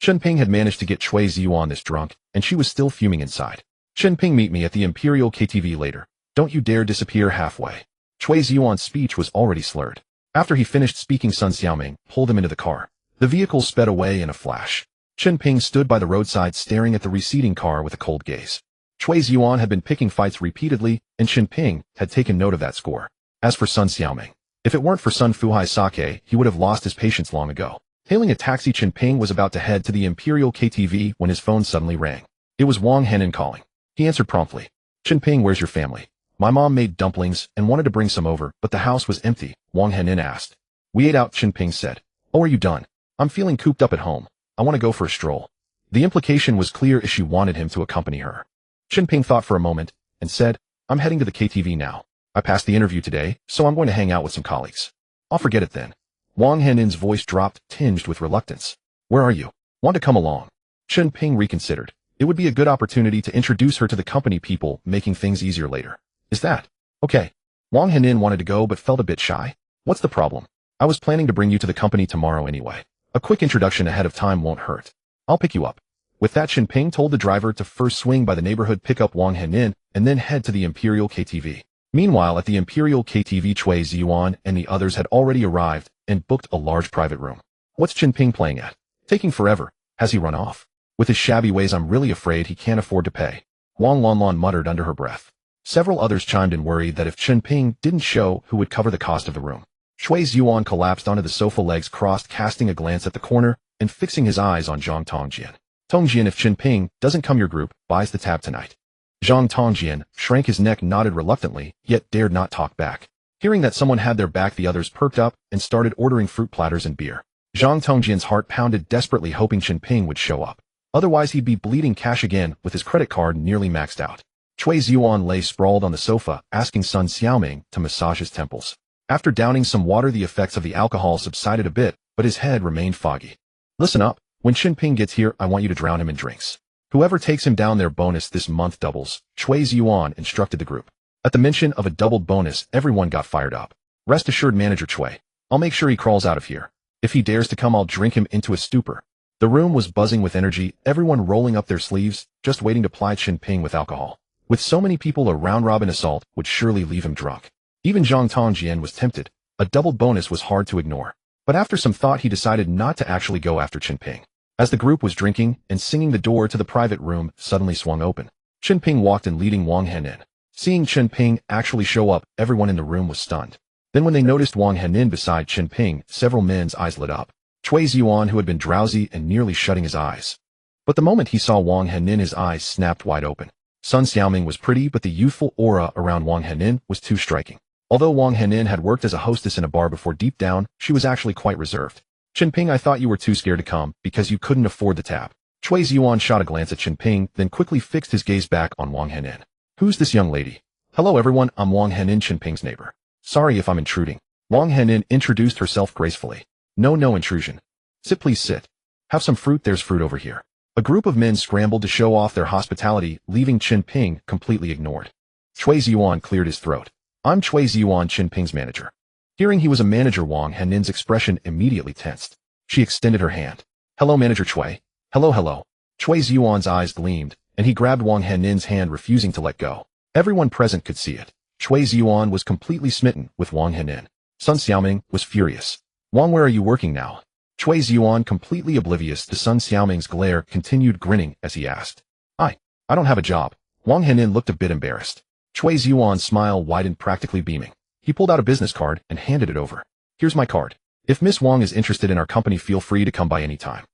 [SPEAKER 1] Chen Ping had managed to get Chui Ziyuan this drunk, and she was still fuming inside. Chen Ping, meet me at the Imperial KTV later. Don't you dare disappear halfway. Chui Ziyuan's speech was already slurred. After he finished speaking, Sun Xiaoming pulled him into the car. The vehicle sped away in a flash. Chen Ping stood by the roadside staring at the receding car with a cold gaze. Chui Ziyuan had been picking fights repeatedly, and Chen Ping had taken note of that score. As for Sun Xiaoming, if it weren't for Sun Fuhai's sake, he would have lost his patience long ago. Hailing a taxi, Chen Ping was about to head to the Imperial KTV when his phone suddenly rang. It was Wang Henin calling. He answered promptly. Chen Ping, where's your family? My mom made dumplings and wanted to bring some over, but the house was empty, Wang Henin asked. We ate out, Chen Ping said. Oh, are you done? I'm feeling cooped up at home. I want to go for a stroll. The implication was clear as she wanted him to accompany her. Chen Ping thought for a moment and said, I'm heading to the KTV now. I passed the interview today, so I'm going to hang out with some colleagues. I'll forget it then. Wang Henin's voice dropped, tinged with reluctance. Where are you? Want to come along? Chen Ping reconsidered. It would be a good opportunity to introduce her to the company people, making things easier later. Is that okay? Wang Henin wanted to go but felt a bit shy. What's the problem? I was planning to bring you to the company tomorrow anyway. A quick introduction ahead of time won't hurt. I'll pick you up. With that, Chen Ping told the driver to first swing by the neighborhood, pick up Wang Henin, and then head to the Imperial KTV. Meanwhile, at the Imperial KTV, Chui Ziyuan and the others had already arrived and booked a large private room. What's Chen Ping playing at? Taking forever. Has he run off? With his shabby ways, I'm really afraid he can't afford to pay. Wang Lanlan muttered under her breath. Several others chimed in, worried that if Chen Ping didn't show, who would cover the cost of the room. Chui Ziyuan collapsed onto the sofa, legs crossed, casting a glance at the corner and fixing his eyes on Zhang Tongjian. Tongjian, if Chen Ping doesn't come, your group buys the tab tonight. Zhang Tongjian shrank his neck, nodded reluctantly, yet dared not talk back. Hearing that someone had their back, the others perked up and started ordering fruit platters and beer. Zhang Tongjian's heart pounded desperately, hoping Chen Ping would show up. Otherwise, he'd be bleeding cash again with his credit card nearly maxed out. Chui Ziyuan lay sprawled on the sofa, asking Sun Xiaoming to massage his temples. After downing some water, the effects of the alcohol subsided a bit, but his head remained foggy. Listen up. When Chen Ping gets here, I want you to drown him in drinks. Whoever takes him down, their bonus this month doubles, Chui Ziyuan instructed the group. At the mention of a doubled bonus, everyone got fired up. Rest assured, Manager Chui, I'll make sure he crawls out of here. If he dares to come, I'll drink him into a stupor. The room was buzzing with energy, everyone rolling up their sleeves, just waiting to ply Chen Ping with alcohol. With so many people, a round-robin assault would surely leave him drunk. Even Zhang Tongjian was tempted. A doubled bonus was hard to ignore. But after some thought, he decided not to actually go after Chen Ping. As the group was drinking and singing, the door to the private room suddenly swung open. Chen Ping walked in, leading Wang Henin. Seeing Chen Ping actually show up, everyone in the room was stunned. Then when they noticed Wang Henin beside Chen Ping, several men's eyes lit up. Chui Ziyuan, who had been drowsy and nearly shutting his eyes. But the moment he saw Wang Henin, his eyes snapped wide open. Sun Xiaoming was pretty, but the youthful aura around Wang Henin was too striking. Although Wang Henin had worked as a hostess in a bar before, deep down, she was actually quite reserved. Chen Ping, I thought you were too scared to come because you couldn't afford the tab. Chui Ziyuan shot a glance at Chen Ping, then quickly fixed his gaze back on Wang Henin. Who's this young lady? Hello everyone, I'm Wang Henin, Chen Ping's neighbor. Sorry if I'm intruding. Wang Henin introduced herself gracefully. No intrusion. Sit, please sit. Have some fruit, there's fruit over here. A group of men scrambled to show off their hospitality, leaving Chen Ping completely ignored. Chui Ziyuan cleared his throat. I'm Chui Ziyuan, Chen Ping's manager. Hearing he was a manager, Wang Henin's expression immediately tensed. She extended her hand. Hello, Manager Chui. Hello. Chui Ziyuan's eyes gleamed, and he grabbed Wang Henin's hand, refusing to let go. Everyone present could see it. Chui Ziyuan was completely smitten with Wang Henin. Sun Xiaoming was furious. Wang, where are you working now? Chui Ziyuan, completely oblivious to Sun Xiaoming's glare, continued grinning as he asked. I don't have a job. Wang Henin looked a bit embarrassed. Chui Ziyuan's smile widened, practically beaming. He pulled out a business card and handed it over. Here's my card. If Miss Wang is interested in our company, feel free to come by any time.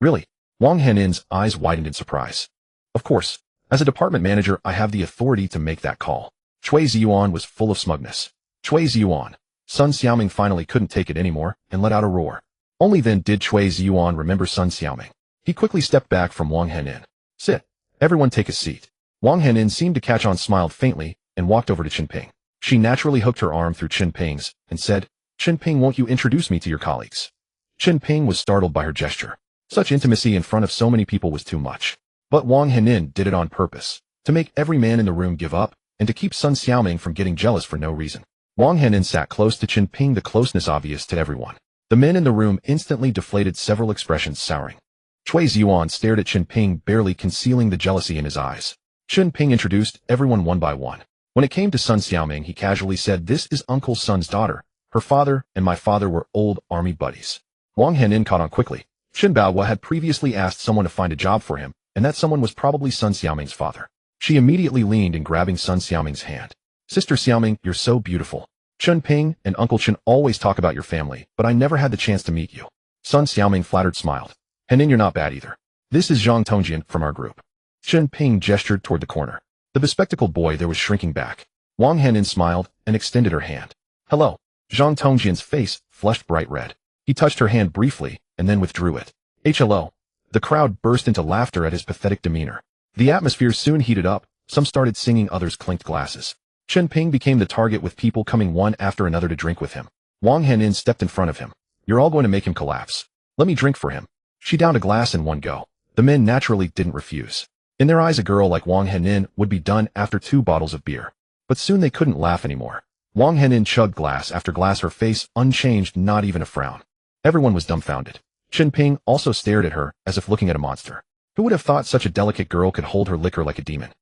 [SPEAKER 1] Really? Wang Henin's eyes widened in surprise. Of course. As a department manager, I have the authority to make that call. Chui Ziyuan was full of smugness. Chui Ziyuan. Sun Xiaoming finally couldn't take it anymore and let out a roar. Only then did Chui Ziyuan remember Sun Xiaoming. He quickly stepped back from Wang Henin. Sit. Everyone take a seat. Wang Henin seemed to catch on, smiled faintly, and walked over to Chen Ping. She naturally hooked her arm through Chen Ping's and said, Chen Ping, won't you introduce me to your colleagues? Chen Ping was startled by her gesture. Such intimacy in front of so many people was too much. But Wang Henin did it on purpose, to make every man in the room give up, and to keep Sun Xiaoming from getting jealous for no reason. Wang Henin sat close to Chen Ping, the closeness obvious to everyone. The men in the room instantly deflated, several expressions souring. Chui Ziyuan stared at Chen Ping, barely concealing the jealousy in his eyes. Chen Ping introduced everyone one by one. When it came to Sun Xiaoming, he casually said, this is Uncle Sun's daughter. Her father and my father were old army buddies. Wang Henin caught on quickly. Shin Baohua had previously asked someone to find a job for him, and that someone was probably Sun Xiaoming's father. She immediately leaned in, grabbing Sun Xiaoming's hand. Sister Xiaoming, you're so beautiful. Chen Ping and Uncle Chen always talk about your family, but I never had the chance to meet you. Sun Xiaoming flattered smiled. Henin, you're not bad either. This is Zhang Tongjian from our group. Chen Ping gestured toward the corner. The bespectacled boy there was shrinking back. Wang Henin smiled and extended her hand. Hello. Zhang Tongjian's face flushed bright red. He touched her hand briefly and then withdrew it. Hello. The crowd burst into laughter at his pathetic demeanor. The atmosphere soon heated up. Some started singing, others clinked glasses. Chen Ping became the target, with people coming one after another to drink with him. Wang Henin stepped in front of him. You're all going to make him collapse. Let me drink for him. She downed a glass in one go. The men naturally didn't refuse. In their eyes, a girl like Wang Henin would be done after 2 bottles of beer. But soon they couldn't laugh anymore. Wang Henin chugged glass after glass, her face unchanged, not even a frown. Everyone was dumbfounded. Chen Ping also stared at her as if looking at a monster. Who would have thought such a delicate girl could hold her liquor like a demon?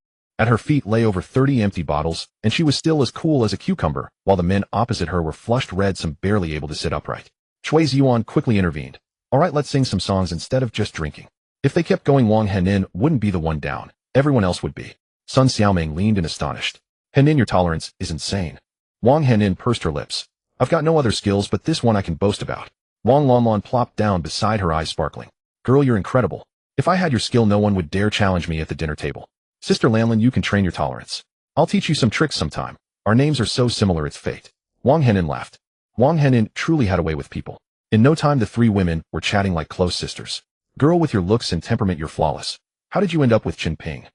[SPEAKER 1] At her feet lay over 30 empty bottles, and she was still as cool as a cucumber, while the men opposite her were flushed red, some barely able to sit upright. Cui Ziyuan quickly intervened. All right, let's sing some songs instead of just drinking. If they kept going, Wang Henin wouldn't be the one down. Everyone else would be. Sun Xiaoming leaned in astonished. Henin, your tolerance is insane. Wang Henin pursed her lips. I've got no other skills, but this one I can boast about. Wang Lanlan plopped down beside her, eyes sparkling. Girl, you're incredible. If I had your skill, no one would dare challenge me at the dinner table. Sister Lanlan, you can train your tolerance. I'll teach you some tricks sometime. Our names are so similar, it's fate. Wang Henin laughed. Wang Henin truly had a way with people. In no time, the 3 women were chatting like close sisters. Girl, with your looks and temperament, you're flawless. How did you end up with Chen Ping?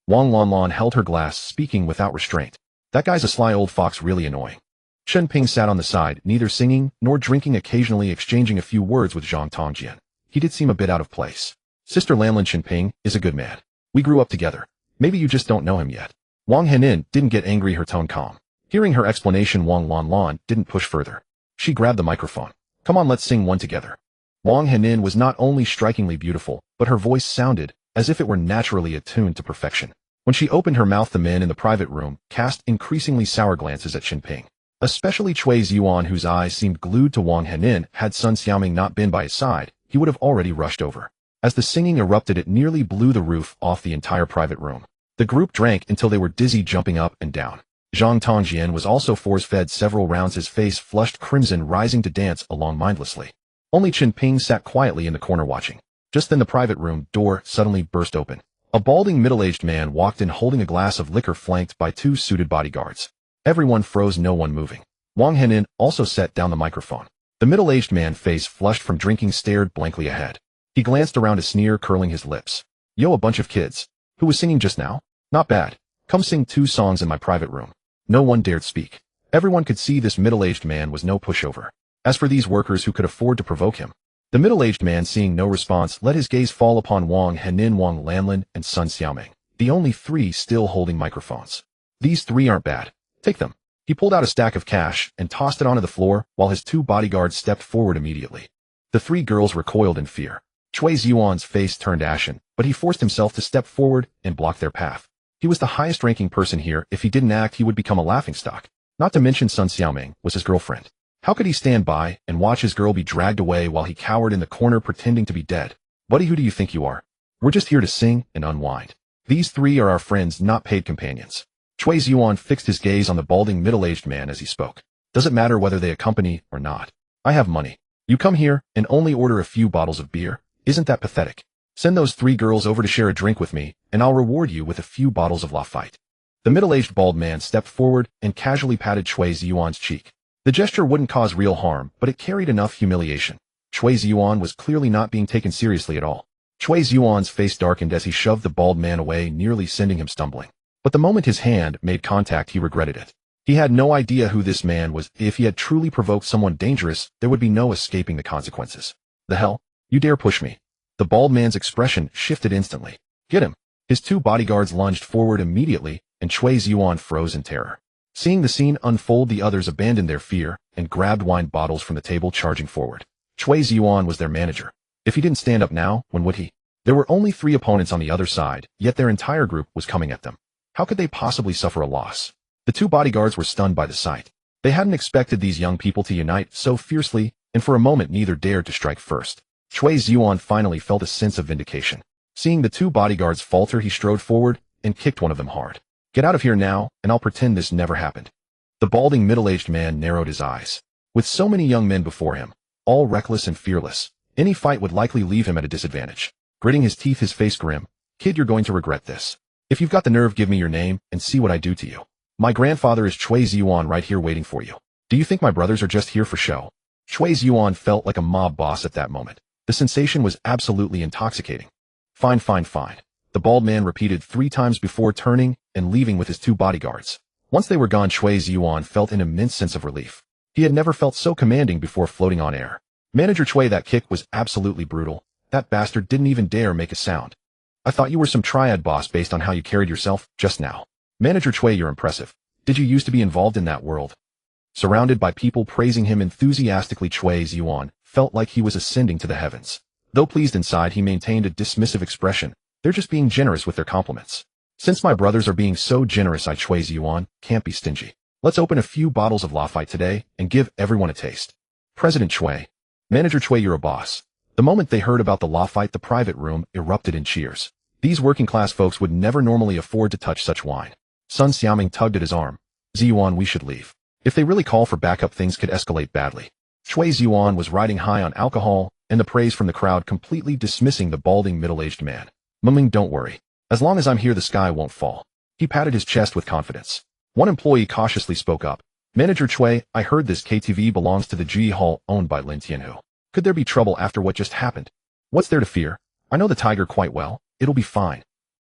[SPEAKER 1] Wang Lanlan held her glass, speaking without restraint. That guy's a sly old fox, really annoying. Chen Ping sat on the side, neither singing nor drinking, occasionally exchanging a few words with Zhang Tongjian. He did seem a bit out of place. Sister Lanlan, Chen Ping is a good man. We grew up together. Maybe you just don't know him yet. Wang Henin didn't get angry, her tone calm. Hearing her explanation, Wang Lanlan didn't push further. She grabbed the microphone. Come on, let's sing one together. Wang Henin was not only strikingly beautiful, but her voice sounded as if it were naturally attuned to perfection. When she opened her mouth, the men in the private room cast increasingly sour glances at Chen Ping. Especially Cui Ziyuan, whose eyes seemed glued to Wang Henin. Had Sun Xiaoming not been by his side, he would have already rushed over. As the singing erupted, it nearly blew the roof off the entire private room. The group drank until they were dizzy, jumping up and down. Zhang Tongjian was also force-fed several rounds, his face flushed crimson, rising to dance along mindlessly. Only Chen Ping sat quietly in the corner watching. Just then the private room door suddenly burst open. A balding middle-aged man walked in holding a glass of liquor, flanked by 2 suited bodyguards. Everyone froze, no one moving. Wang Henin also set down the microphone. The middle-aged man, face flushed from drinking, stared blankly ahead. He glanced around, a sneer curling his lips. Yo, a bunch of kids. Who was singing just now? Not bad. Come sing 2 songs in my private room. No one dared speak. Everyone could see this middle-aged man was no pushover. As for these workers who could afford to provoke him, the middle-aged man, seeing no response, let his gaze fall upon Wang Henin, Wang Lanlan, and Sun Xiaoming, the only 3 still holding microphones. These 3 aren't bad. Take them. He pulled out a stack of cash and tossed it onto the floor, while his 2 bodyguards stepped forward immediately. The 3 girls recoiled in fear. Cui Ziyuan's face turned ashen, but he forced himself to step forward and block their path. He was the highest-ranking person here. If he didn't act, he would become a laughingstock. Not to mention Sun Xiaoming was his girlfriend. How could he stand by and watch his girl be dragged away while he cowered in the corner pretending to be dead? Buddy, who do you think you are? We're just here to sing and unwind. These 3 are our friends, not paid companions. Cui Ziyuan fixed his gaze on the balding middle-aged man as he spoke. Does it matter whether they accompany or not? I have money. You come here and only order a few bottles of beer? Isn't that pathetic? Send those 3 girls over to share a drink with me, and I'll reward you with a few bottles of Lafite. The middle-aged bald man stepped forward and casually patted Cui Ziyuan's cheek. The gesture wouldn't cause real harm, but it carried enough humiliation. Cui Ziyuan was clearly not being taken seriously at all. Cui Ziyuan's face darkened as he shoved the bald man away, nearly sending him stumbling. But the moment his hand made contact, he regretted it. He had no idea who this man was. If he had truly provoked someone dangerous, there would be no escaping the consequences. The hell? You dare push me? The bald man's expression shifted instantly. Get him! His 2 bodyguards lunged forward immediately, and Cui Ziyuan froze in terror. Seeing the scene unfold, the others abandoned their fear and grabbed wine bottles from the table, charging forward. Cui Ziyuan was their manager. If he didn't stand up now, when would he? There were only 3 opponents on the other side, yet their entire group was coming at them. How could they possibly suffer a loss? The 2 bodyguards were stunned by the sight. They hadn't expected these young people to unite so fiercely, and for a moment neither dared to strike first. Cui Ziyuan finally felt a sense of vindication. Seeing the 2 bodyguards falter, he strode forward and kicked one of them hard. Get out of here now, and I'll pretend this never happened. The balding middle-aged man narrowed his eyes. With so many young men before him, all reckless and fearless, any fight would likely leave him at a disadvantage. Gritting his teeth, his face grim, Kid, you're going to regret this. If you've got the nerve, give me your name and see what I do to you. My grandfather is Cui Ziyuan, right here waiting for you. Do you think my brothers are just here for show? Cui Ziyuan felt like a mob boss at that moment. The sensation was absolutely intoxicating. Fine, fine, fine. The bald man repeated 3 times before turning and leaving with his 2 bodyguards. Once they were gone, Cui Ziyuan felt an immense sense of relief. He had never felt so commanding before floating on air. Manager Cui, that kick was absolutely brutal. That bastard didn't even dare make a sound. I thought you were some triad boss based on how you carried yourself just now. Manager Chui, you're impressive. Did you used to be involved in that world? Surrounded by people praising him enthusiastically, Chui Ziyuan felt like he was ascending to the heavens. Though pleased inside, he maintained a dismissive expression. They're just being generous with their compliments. Since my brothers are being so generous, I, Chui Ziyuan, can't be stingy. Let's open a few bottles of Lafite today and give everyone a taste. President Chui. Manager Chui, you're a boss. The moment they heard about the Lafite, the private room erupted in cheers. These working-class folks would never normally afford to touch such wine. Sun Xiaoming tugged at his arm. Ziyuan, we should leave. If they really call for backup, things could escalate badly. Chui Ziyuan was riding high on alcohol and the praise from the crowd, completely dismissing the balding middle-aged man. Muming, don't worry. As long as I'm here, the sky won't fall. He patted his chest with confidence. One employee cautiously spoke up. Manager Chui, I heard this KTV belongs to the Ji Hall owned by Lin Tianhu. Could there be trouble after what just happened? What's there to fear? I know the tiger quite well. It'll be fine.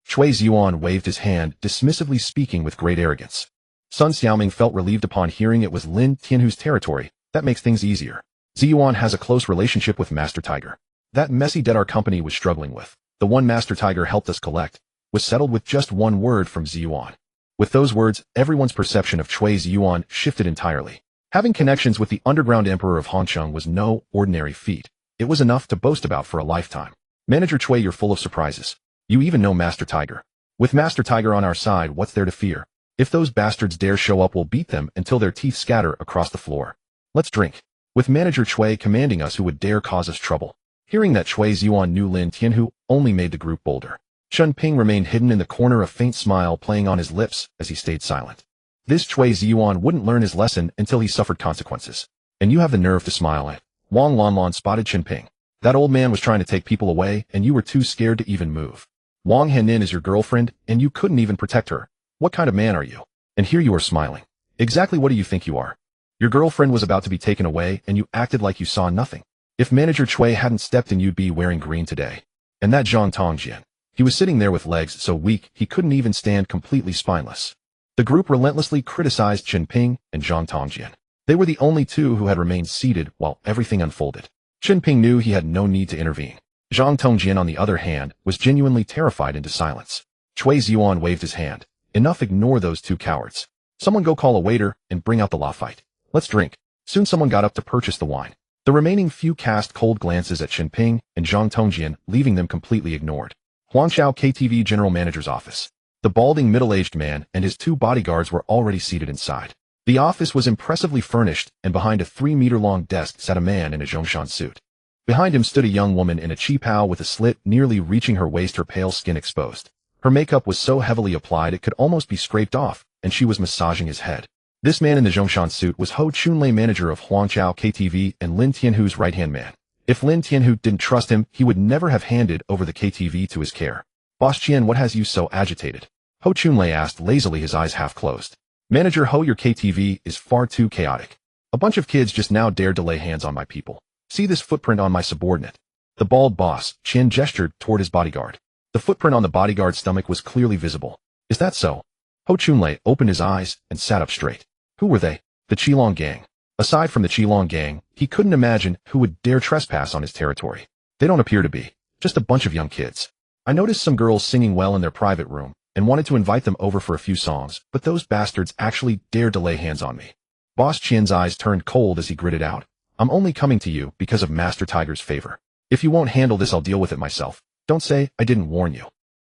[SPEAKER 1] Chui Ziyuan waved his hand, dismissively speaking with great arrogance. Sun Xiaoming felt relieved upon hearing it was Lin Tianhu's territory. That makes things easier. Ziyuan has a close relationship with Master Tiger. That messy debt our company was struggling with, the one Master Tiger helped us collect, was settled with just one word from Ziyuan. With those words, everyone's perception of Chui Ziyuan shifted entirely. Having connections with the underground emperor of Hongcheng was no ordinary feat. It was enough to boast about for a lifetime. Manager Chui, you're full of surprises. You even know Master Tiger. With Master Tiger on our side, what's there to fear? If those bastards dare show up, we'll beat them until their teeth scatter across the floor. Let's drink. With Manager Chui commanding us, who would dare cause us trouble? Hearing that Chui Ziyuan knew Lin Tianhu only made the group bolder. Chen Ping remained hidden in the corner, a faint smile playing on his lips as he stayed silent. This Chui Ziyuan wouldn't learn his lesson until he suffered consequences. And you have the nerve to smile at. Wang Lanlan spotted Chen Ping. That old man was trying to take people away, and you were too scared to even move. Wang Henin is your girlfriend, and you couldn't even protect her. What kind of man are you? And here you are smiling. Exactly what do you think you are? Your girlfriend was about to be taken away, and you acted like you saw nothing. If Manager Chui hadn't stepped in, you'd be wearing green today. And that Zhang Tongjian. He was sitting there with legs so weak he couldn't even stand, completely spineless. The group relentlessly criticized Chen Ping and Zhang Tongjian. They were the only two who had remained seated while everything unfolded. Chen Ping knew he had no need to intervene. Zhang Tongjian, on the other hand, was genuinely terrified into silence. Chui Ziyuan waved his hand. Enough, ignore those two cowards. Someone go call a waiter and bring out the Lafite. Let's drink. Soon someone got up to purchase the wine. The remaining few cast cold glances at Chen Ping and Zhang Tongjian, leaving them completely ignored. Huangchao KTV General Manager's office. The balding middle-aged man and his two bodyguards were already seated inside. The office was impressively furnished, and behind a 3-meter-long desk sat a man in a Zhongshan suit. Behind him stood a young woman in a qipao with a slit nearly reaching her waist, her pale skin exposed. Her makeup was so heavily applied it could almost be scraped off, and she was massaging his head. This man in the Zhongshan suit was Ho Chunlei, manager of Huangchao KTV and Lin Tianhu's right-hand man. If Lin Tianhu didn't trust him, he would never have handed over the KTV to his care. Boss Qian, what has you so agitated? Ho Chunlei asked lazily, his eyes half closed. Manager Ho, your KTV is far too chaotic. A bunch of kids just now dared to lay hands on my people. See this footprint on my subordinate. The bald boss, Qian, gestured toward his bodyguard. The footprint on the bodyguard's stomach was clearly visible. Is that so? Ho Chunlei opened his eyes and sat up straight. Who were they? The Qilong gang. Aside from the Qilong gang, he couldn't imagine who would dare trespass on his territory. They don't appear to be. Just a bunch of young kids. I noticed some girls singing well in their private room, and wanted to invite them over for a few songs, but those bastards actually dared to lay hands on me. Boss Qian's eyes turned cold as he gritted out. I'm only coming to you because of Master Tiger's favor. If you won't handle this, I'll deal with it myself. Don't say I didn't warn you.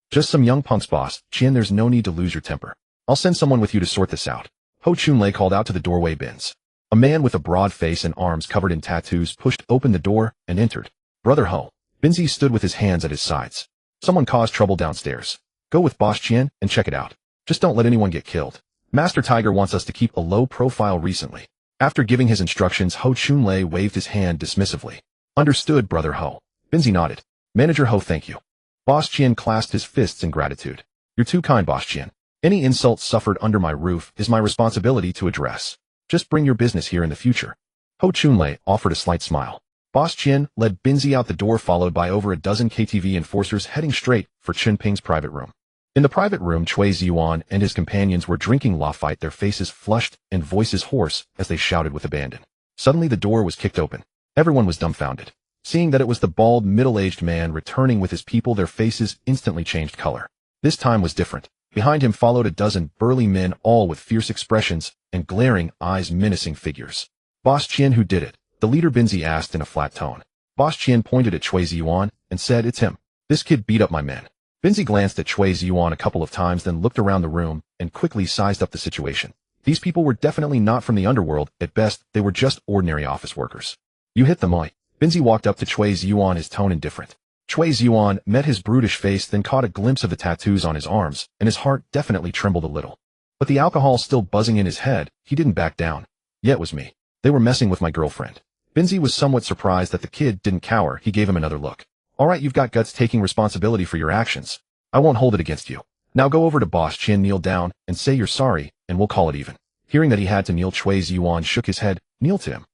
[SPEAKER 1] Just some young punks, boss. Qian, there's no need to lose your temper. I'll send someone with you to sort this out. Ho Chunlei called out to the doorway bins. A man with a broad face and arms covered in tattoos pushed open the door and entered. Brother Ho. Binzi stood with his hands at his sides. Someone caused trouble downstairs. Go with Boss Qian and check it out. Just don't let anyone get killed. Master Tiger wants us to keep a low profile recently. After giving his instructions, Ho Chunlei waved his hand dismissively. Understood, Brother Ho. Binzi nodded. Manager Ho, thank you. Boss Qian clasped his fists in gratitude. You're too kind, Boss Qian. Any insults suffered under my roof is my responsibility to address. Just bring your business here in the future. Ho Chunlei offered a slight smile. Boss Qian led Binzi out the door, followed by over a dozen KTV enforcers heading straight for Chen Ping's private room. In the private room, Chui Ziyuan and his companions were drinking Lafite, their faces flushed and voices hoarse as they shouted with abandon. Suddenly the door was kicked open. Everyone was dumbfounded. Seeing that it was the bald, middle-aged man returning with his people, their faces instantly changed color. This time was different. Behind him followed a dozen burly men, all with fierce expressions and glaring eyes, menacing figures. "Boss Qian, who did it?" the leader Binzi asked in a flat tone. Boss Qian pointed at Chui Ziyuan and said, "It's him. This kid beat up my men." Binzi glanced at Chui Ziyuan a couple of times, then looked around the room and quickly sized up the situation. These people were definitely not from the underworld. At best, they were just ordinary office workers. "You hit them, oi." Binzi walked up to Chui Ziyuan, his tone indifferent. Chui Ziyuan met his brutish face, then caught a glimpse of the tattoos on his arms, and his heart definitely trembled a little. But the alcohol still buzzing in his head, he didn't back down. "Yeah, it was me. They were messing with my girlfriend." Binzi was somewhat surprised that the kid didn't cower. He gave him another look. "All right, you've got guts taking responsibility for your actions. I won't hold it against you. Now go over to Boss Qian, kneel down, and say you're sorry, and we'll call it even." Hearing that he had to kneel, Chui Ziyuan shook his head. "Kneel to him."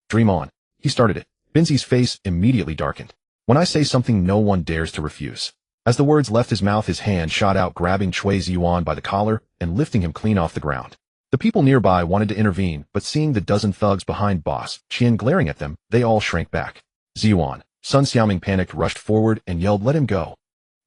[SPEAKER 1] "Dream on." He started it. Binzi's face immediately darkened. "When I say something, no one dares to refuse." As the words left his mouth, his hand shot out, grabbing Chui Ziyuan by the collar and lifting him clean off the ground. The people nearby wanted to intervene, but seeing the dozen thugs behind Boss Qian glaring at them, they all shrank back. "Ziyuan." Sun Xiaoming panicked, rushed forward, and yelled, "Let him go.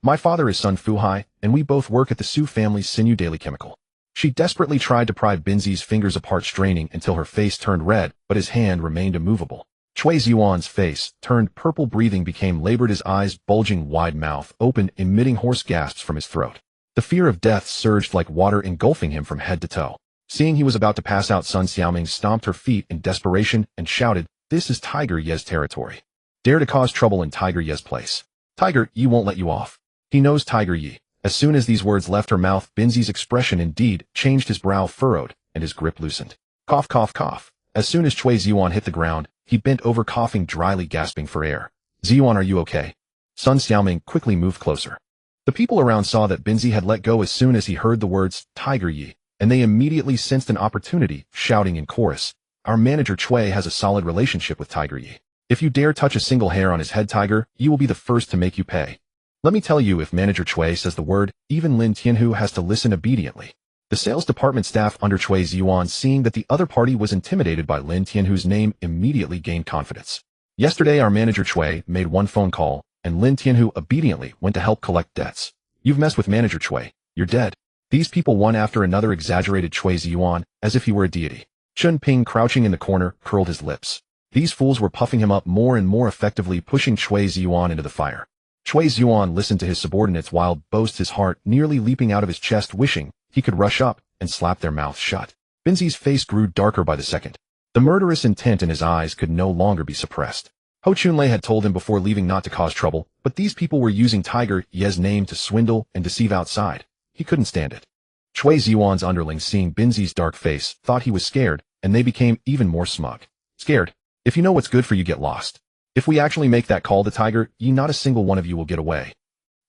[SPEAKER 1] My father is Sun Fuhai, and we both work at the Su family's Sinew Daily Chemical." She desperately tried to pry Binzi's fingers apart, straining until her face turned red, but his hand remained immovable. Chui Ziyuan's face turned purple, breathing became labored, his eyes bulging wide, mouth open, emitting hoarse gasps from his throat. The fear of death surged like water, engulfing him from head to toe. Seeing he was about to pass out, Sun Xiaoming stomped her feet in desperation and shouted, "This is Tiger Ye's territory. Dare to cause trouble in Tiger Ye's place. Tiger Ye won't let you off. He knows Tiger Ye." As soon as these words left her mouth, Binzi's expression indeed changed. His brow furrowed and his grip loosened. Cough, cough, cough. As soon as Chui Ziyuan hit the ground, he bent over, coughing dryly, gasping for air. "Ziyuan, are you okay?" Sun Xiaoming quickly moved closer. The people around saw that Binzi had let go as soon as he heard the words Tiger Ye, and they immediately sensed an opportunity, shouting in chorus, "Our manager Chui has a solid relationship with Tiger Ye. If you dare touch a single hair on his head, Tiger, Ye will be the first to make you pay. Let me tell you, if Manager Chui says the word, even Lin Tianhu has to listen obediently." The sales department staff under Chui Ziyuan, seeing that the other party was intimidated by Lin Tianhu's name, immediately gained confidence. "Yesterday, our manager Chui made one phone call, and Lin Tianhu obediently went to help collect debts. You've messed with Manager Chui. You're dead." These people, one after another, exaggerated Chui Ziyuan as if he were a deity. Chen Ping, crouching in the corner, curled his lips. These fools were puffing him up more and more effectively, pushing Chui Ziyuan into the fire. Chui Ziyuan listened to his subordinates' wild boasts, his heart nearly leaping out of his chest, wishing he could rush up and slap their mouths shut. Binzi's face grew darker by the second. The murderous intent in his eyes could no longer be suppressed. Ho Chunlei had told him before leaving not to cause trouble, but these people were using Tiger Ye's name to swindle and deceive outside. He couldn't stand it. Chui Ziyuan's underlings, seeing Binzi's dark face, thought he was scared, and they became even more smug. "Scared? If you know what's good for you, get lost. If we actually make that call to Tiger Ye, not a single one of you will get away."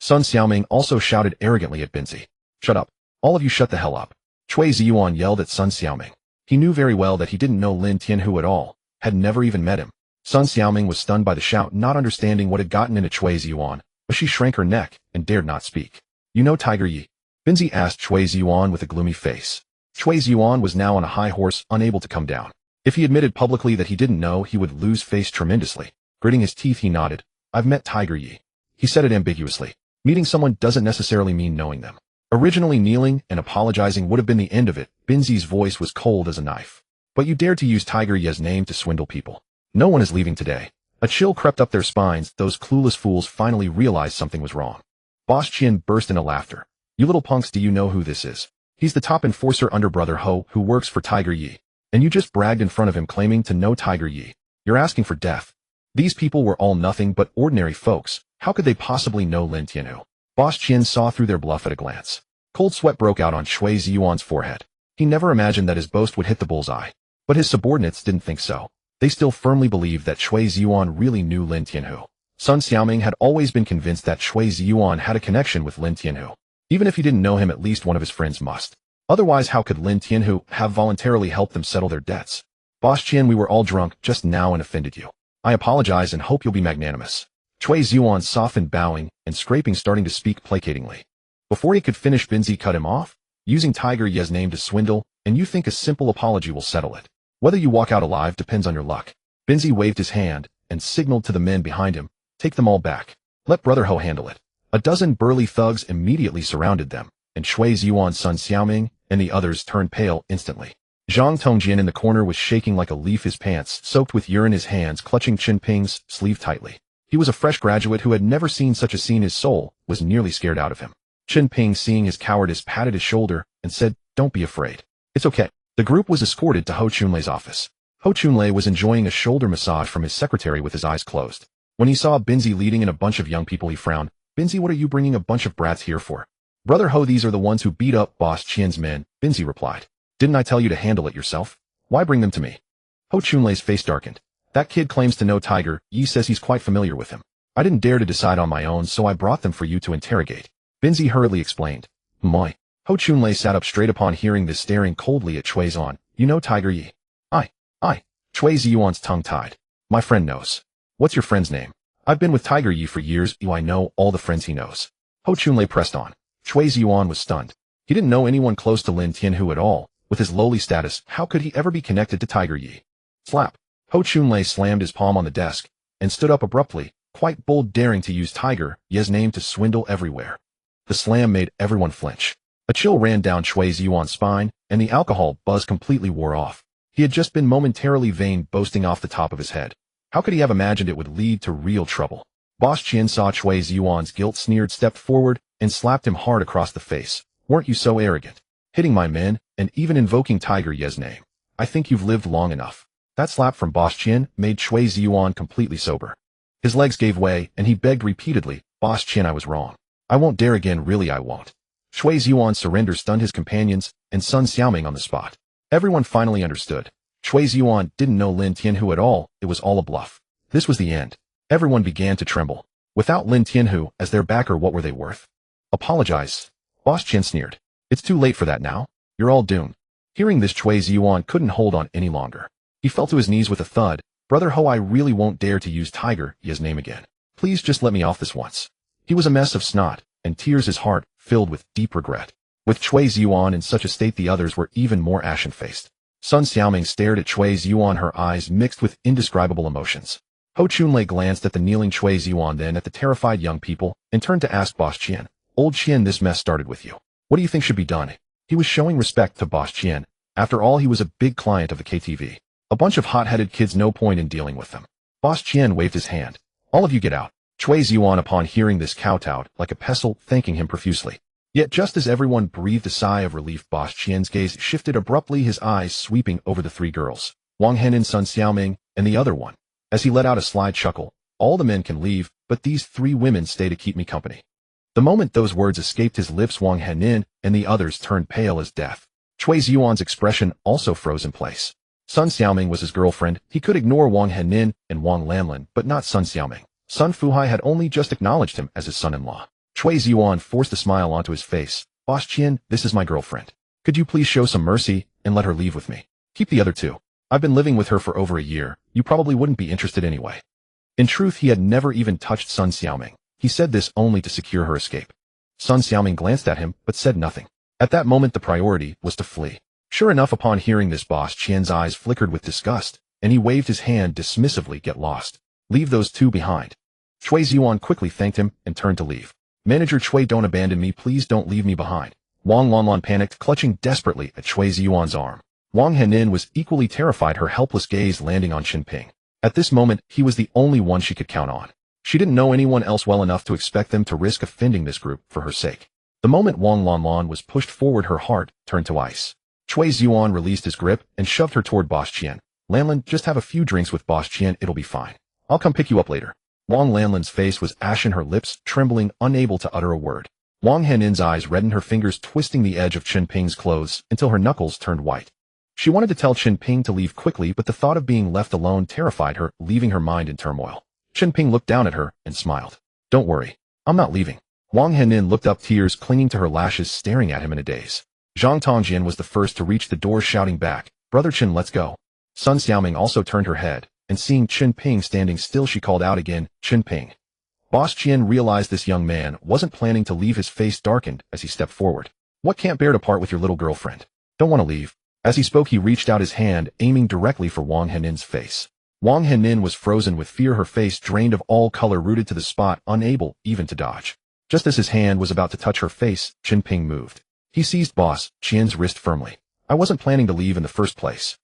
[SPEAKER 1] Sun Xiaoming also shouted arrogantly at Binzi. "Shut up. All of you shut the hell up." Chui Ziyuan yelled at Sun Xiaoming. He knew very well that he didn't know Lin Tianhu at all, had never even met him. Sun Xiaoming was stunned by the shout, not understanding what had gotten into Chui Ziyuan, but she shrank her neck and dared not speak. "You know Tiger Ye?" Binzi asked Chui Ziyuan with a gloomy face. Chui Ziyuan was now on a high horse, unable to come down. If he admitted publicly that he didn't know, he would lose face tremendously. Gritting his teeth, he nodded. "I've met Tiger Ye." He said it ambiguously. Meeting someone doesn't necessarily mean knowing them. Originally, kneeling and apologizing would have been the end of it. Binzi's voice was cold as a knife. "But you dared to use Tiger Ye's name to swindle people. No one is leaving today." A chill crept up their spines. Those clueless fools finally realized something was wrong. Boss Qian burst into laughter. "You little punks, do you know who this is? He's the top enforcer under Brother Ho, who works for Tiger Ye. And you just bragged in front of him, claiming to know Tiger Ye. You're asking for death." These people were all nothing but ordinary folks. How could they possibly know Lin Tianhu? Boss Qian saw through their bluff at a glance. Cold sweat broke out on Chui Ziyuan's forehead. He never imagined that his boast would hit the bullseye. But his subordinates didn't think so. They still firmly believed that Chui Ziyuan really knew Lin Tianhu. Sun Xiaoming had always been convinced that Chui Ziyuan had a connection with Lin Tianhu. Even if he didn't know him, at least one of his friends must. Otherwise, how could Lin Tianhu have voluntarily helped them settle their debts? "Boss Qian, we were all drunk just now and offended you. I apologize and hope you'll be magnanimous." Chui Ziyuan softened, bowing and scraping, starting to speak placatingly. Before he could finish, Binzi cut him off. "Using Tiger Ye's name to swindle, and you think a simple apology will settle it? Whether you walk out alive depends on your luck." Binzi waved his hand, and signaled to the men behind him, "Take them all back. Let Brother Ho handle it." A dozen burly thugs immediately surrounded them, and Shui Ziyuan's son Xiaoming and the others turned pale instantly. Zhang Tongjian in the corner was shaking like a leaf, his pants soaked with urine, his hands clutching Chen Ping's sleeve tightly. He was a fresh graduate who had never seen such a scene. His soul was nearly scared out of him. Chen Ping, seeing his cowardice, patted his shoulder and said, "Don't be afraid. It's okay." The group was escorted to Ho Chunlei's office. Ho Chunlei was enjoying a shoulder massage from his secretary with his eyes closed. When he saw Binzi leading in a bunch of young people, he frowned. "Binzi, what are you bringing a bunch of brats here for?" "Brother Ho, these are the ones who beat up Boss Qian's men," Binzi replied. "Didn't I tell you to handle it yourself? Why bring them to me?" Ho Chunlei's face darkened. "That kid claims to know Tiger. Yi says he's quite familiar with him. I didn't dare to decide on my own, so I brought them for you to interrogate," Binzi hurriedly explained. "Moi." Ho Chunlei sat up straight upon hearing this, staring coldly at Chui Ziyuan. "You know Tiger Yi?" I. Chui Ziyuan's tongue tied. "My friend knows." "What's your friend's name?" "I've been with Tiger Yi for years. I know all the friends he knows." Ho Chunlei pressed on. Chui Ziyuan was stunned. He didn't know anyone close to Lin Tianhu at all. With his lowly status, how could he ever be connected to Tiger Yi? Slap. Ho Chunlei slammed his palm on the desk and stood up abruptly, quite bold, daring to use Tiger Yi's name to swindle everywhere. The slam made everyone flinch. A chill ran down Chui Ziyuan's spine, and the alcohol buzz completely wore off. He had just been momentarily vain, boasting off the top of his head. How could he have imagined it would lead to real trouble? Boss Qian saw Chui Ziyuan's guilt, sneered, stepped forward, and slapped him hard across the face. "Weren't you so arrogant? Hitting my men, and even invoking Tiger Yi's name. I think you've lived long enough." That slap from Boss Qian made Chui Ziyuan completely sober. His legs gave way, and he begged repeatedly, "Boss Qian, I was wrong. I won't dare again, really I won't." Chui Ziyuan's surrender stunned his companions and Sun Xiaoming on the spot. Everyone finally understood. Chui Ziyuan didn't know Lin Tianhu at all. It was all a bluff. This was the end. Everyone began to tremble. Without Lin Tianhu as their backer, what were they worth? "Apologize." Boss Qian sneered. "It's too late for that now. You're all doomed." Hearing this, Chui Ziyuan couldn't hold on any longer. He fell to his knees with a thud. "Brother Ho, I really won't dare to use Tiger Yi's name again. Please just let me off this once." He was a mess of snot and tears, his heart filled with deep regret. With Chui Ziyuan in such a state, the others were even more ashen-faced. Sun Xiaoming stared at Chui Ziyuan, her eyes mixed with indescribable emotions. Ho Chunlei glanced at the kneeling Chui Ziyuan, then at the terrified young people, and turned to ask Boss Qian, "Old Qian, this mess started with you. What do you think should be done?" He was showing respect to Boss Qian. After all, he was a big client of the KTV. A bunch of hot-headed kids, no point in dealing with them. Boss Qian waved his hand. "All of you get out." Chui Ziyuan, upon hearing this, kowtowed like a pestle, thanking him profusely. Yet just as everyone breathed a sigh of relief, Boss Qian's gaze shifted abruptly, his eyes sweeping over the three girls, Wang Henin, Sun Xiaoming, and the other one. As he let out a sly chuckle, "All the men can leave, but these three women stay to keep me company." The moment those words escaped his lips, Wang Henin and the others turned pale as death. Chui Ziyuan's expression also froze in place. Sun Xiaoming was his girlfriend. He could ignore Wang Henin and Wang Lanlin, but not Sun Xiaoming. Sun Fuhai had only just acknowledged him as his son-in-law. Chui Ziyuan forced a smile onto his face. "Boss Qian, this is my girlfriend. Could you please show some mercy and let her leave with me? Keep the other two. I've been living with her for over a year. You probably wouldn't be interested anyway." In truth, he had never even touched Sun Xiaoming. He said this only to secure her escape. Sun Xiaoming glanced at him, but said nothing. At that moment, the priority was to flee. Sure enough, upon hearing this, Boss Qian's eyes flickered with disgust, and he waved his hand dismissively. "Get lost. Leave those two behind." Chui Ziyuan quickly thanked him and turned to leave. "Manager Chui, don't abandon me. Please don't leave me behind." Wang Lanlan panicked, clutching desperately at Chui Ziyuan's arm. Wang Henin was equally terrified, her helpless gaze landing on Chen Ping. At this moment, he was the only one she could count on. She didn't know anyone else well enough to expect them to risk offending this group for her sake. The moment Wang Lanlan was pushed forward, her heart turned to ice. Chui Ziyuan released his grip and shoved her toward Boss Qian. "Lanlan, just have a few drinks with Boss Qian. It'll be fine. I'll come pick you up later." Wang Lanlan's face was ashen, her lips trembling, unable to utter a word. Wang Henin's eyes reddened, her fingers twisting the edge of Chen Ping's clothes until her knuckles turned white. She wanted to tell Chen Ping to leave quickly, but the thought of being left alone terrified her, leaving her mind in turmoil. Chen Ping looked down at her and smiled. "Don't worry. I'm not leaving." Wang Henin looked up, tears clinging to her lashes, staring at him in a daze. Zhang Tongjian was the first to reach the door, shouting back, "Brother Chen, let's go." Sun Xiaoming also turned her head, and seeing Chen Ping standing still, she called out again, "Chen Ping." Boss Qian realized this young man wasn't planning to leave. His face darkened as he stepped forward. "What, can't bear to part with your little girlfriend? Don't want to leave?" As he spoke, he reached out his hand, aiming directly for Wang Henin's face. Wang Henin was frozen with fear, her face drained of all color, rooted to the spot, unable even to dodge. Just as his hand was about to touch her face, Chen Ping moved. He seized Boss Qian's wrist firmly. I wasn't planning to leave in the first place.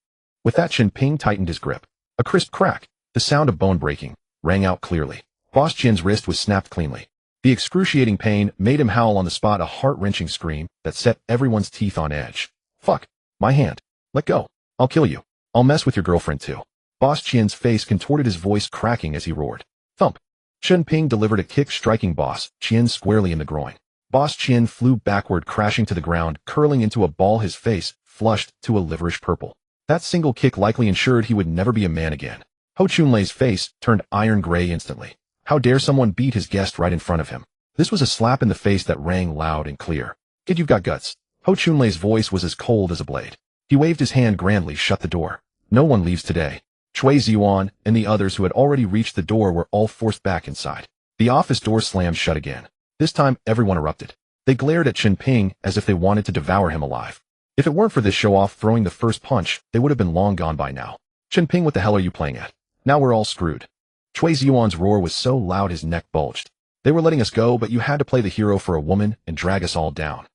[SPEAKER 1] With that, Chen Ping tightened his grip. A crisp crack, the sound of bone breaking, rang out clearly. Boss Qian's wrist was snapped cleanly. The excruciating pain made him howl on the spot, a heart-wrenching scream that set everyone's teeth on edge. Fuck. My hand. Let go. I'll kill you. I'll mess with your girlfriend too. Boss Qian's face contorted, his voice cracking as he roared. Thump. Chen Ping delivered a kick, striking Boss Qian squarely in the groin. Boss Qian flew backward, crashing to the ground, curling into a ball, his face flushed to a liverish purple. That single kick likely ensured he would never be a man again. Ho Chunlei's face turned iron gray instantly. How dare someone beat his guest right in front of him? This was a slap in the face that rang loud and clear. Kid, you've got guts. Ho Chunlei's voice was as cold as a blade. He waved his hand grandly, shut the door. No one leaves today. Chui Ziyuan and the others who had already reached the door were all forced back inside. The office door slammed shut again. This time, everyone erupted. They glared at Chen Ping as if they wanted to devour him alive. If it weren't for this show-off throwing the first punch, they would have been long gone by now. Chen Ping, what the hell are you playing at? Now we're all screwed. Chui Ziyuan's roar was so loud his neck bulged. They were letting us go, but you had to play the hero for a woman and drag us all down.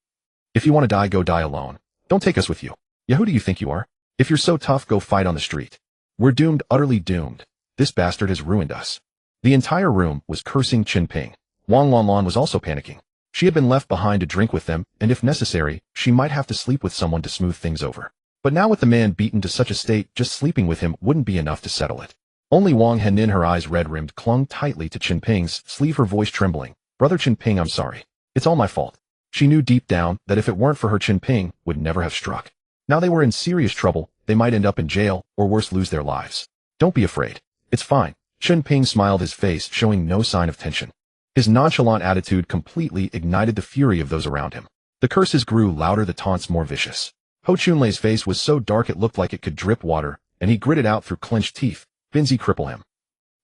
[SPEAKER 1] If you want to die, go die alone. Don't take us with you. Yeah, who do you think you are? If you're so tough, go fight on the street. We're doomed, utterly doomed. This bastard has ruined us. The entire room was cursing Chen Ping. Wang Lanlan was also panicking. She had been left behind to drink with them, and if necessary, she might have to sleep with someone to smooth things over. But now with the man beaten to such a state, just sleeping with him wouldn't be enough to settle it. Only Wang Henin, her eyes red-rimmed, clung tightly to Chen Ping's sleeve, her voice trembling. Brother Chen Ping, I'm sorry. It's all my fault. She knew deep down that if it weren't for her, Chen Ping would never have struck. Now they were in serious trouble. They might end up in jail, or worse, lose their lives. Don't be afraid. It's fine. Chen Ping smiled, his face showing no sign of tension. His nonchalant attitude completely ignited the fury of those around him. The curses grew louder, the taunts more vicious. Ho Chunlei's face was so dark it looked like it could drip water, and he gritted out through clenched teeth, Binzi, cripple him.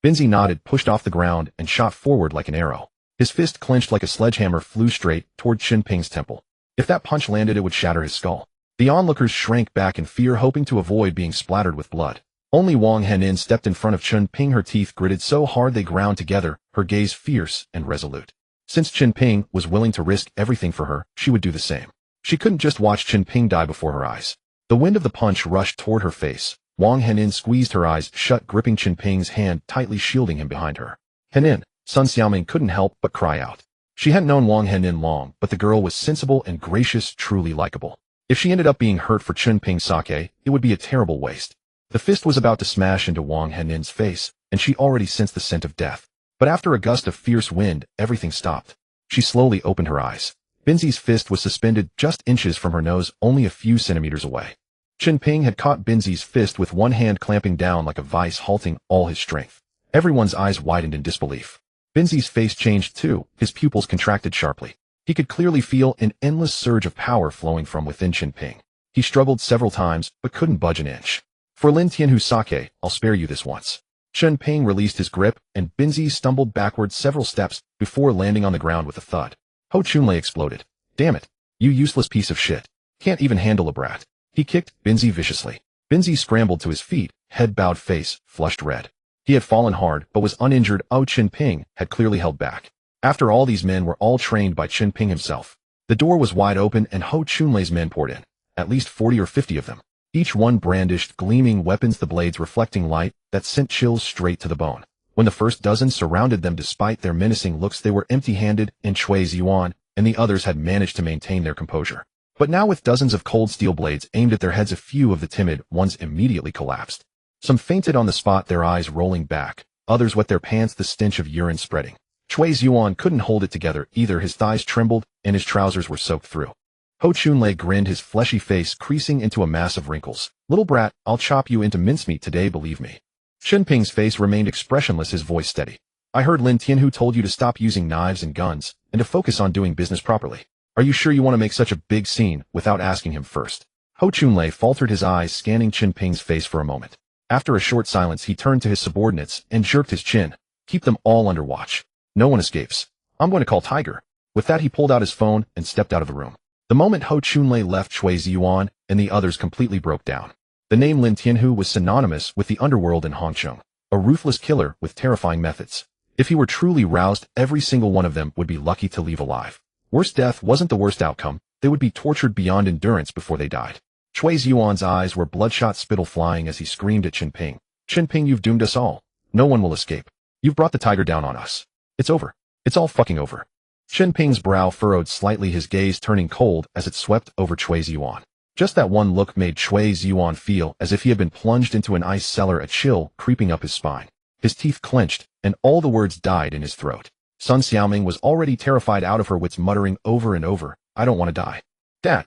[SPEAKER 1] Binzi nodded, pushed off the ground, and shot forward like an arrow. His fist, clenched like a sledgehammer, flew straight toward Chen Ping's temple. If that punch landed, it would shatter his skull. The onlookers shrank back in fear, hoping to avoid being splattered with blood. Only Wang Henin stepped in front of Chen Ping, her teeth gritted so hard they ground together, her gaze fierce and resolute. Since Chen Ping was willing to risk everything for her, she would do the same. She couldn't just watch Chen Ping die before her eyes. The wind of the punch rushed toward her face. Wang Henin squeezed her eyes shut, gripping Chen Ping's hand, tightly shielding him behind her. Henin, Sun Xiaoming couldn't help but cry out. She hadn't known Wang Henin long, but the girl was sensible and gracious, truly likable. If she ended up being hurt for Chen Ping's sake, it would be a terrible waste. The fist was about to smash into Wang Henin's face, and she already sensed the scent of death. But after a gust of fierce wind, everything stopped. She slowly opened her eyes. Binzi's fist was suspended just inches from her nose, only a few centimeters away. Chen Ping had caught Binzi's fist with one hand, clamping down like a vice, halting all his strength. Everyone's eyes widened in disbelief. Binzi's face changed too, his pupils contracted sharply. He could clearly feel an endless surge of power flowing from within Chen Ping. He struggled several times, but couldn't budge an inch. For Lin Tianhu's sake, I'll spare you this once. Chen Ping released his grip, and Binzi stumbled backward several steps before landing on the ground with a thud. Ho Chunlei exploded. Damn it. You useless piece of shit. Can't even handle a brat. He kicked Binzi viciously. Binzi scrambled to his feet, head bowed, face flushed red. He had fallen hard, but was uninjured. Chen Ping had clearly held back. After all, these men were all trained by Chen Ping himself. The door was wide open, and Ho Chunlei's men poured in. At least 40 or 50 of them. Each one brandished gleaming weapons, the blades reflecting light that sent chills straight to the bone. When the first dozen surrounded them, despite their menacing looks, they were empty-handed, and Chui Ziyuan and the others had managed to maintain their composure. But now, with dozens of cold steel blades aimed at their heads, a few of the timid ones immediately collapsed. Some fainted on the spot, their eyes rolling back. Others wet their pants, the stench of urine spreading. Chui Ziyuan couldn't hold it together either. His thighs trembled, and his trousers were soaked through. Ho Chunlei grinned, his fleshy face creasing into a mass of wrinkles. Little brat, I'll chop you into mincemeat today, believe me. Chen Ping's face remained expressionless, his voice steady. I heard Lin Tianhu told you to stop using knives and guns, and to focus on doing business properly. Are you sure you want to make such a big scene without asking him first? Ho Chunlei faltered, his eyes scanning Chen Ping's face for a moment. After a short silence, he turned to his subordinates and jerked his chin. Keep them all under watch. No one escapes. I'm going to call Tiger. With that, he pulled out his phone and stepped out of the room. The moment Ho Chunlei left, Chui Ziyuan and the others completely broke down. The name Lin Tianhu was synonymous with the underworld in Hongcheng. A ruthless killer with terrifying methods. If he were truly roused, every single one of them would be lucky to leave alive. Worst death wasn't the worst outcome. They would be tortured beyond endurance before they died. Chui Ziyuan's eyes were bloodshot, spittle flying as he screamed at Chen Ping. Chen Ping, you've doomed us all. No one will escape. You've brought the tiger down on us. It's over. It's all fucking over. Chen Ping's brow furrowed slightly, his gaze turning cold as it swept over Chui Ziyuan. Just that one look made Chui Ziyuan feel as if he had been plunged into an ice cellar, a chill creeping up his spine. His teeth clenched, and all the words died in his throat. Sun Xiaoming was already terrified out of her wits, muttering over and over, I don't want to die. Dad.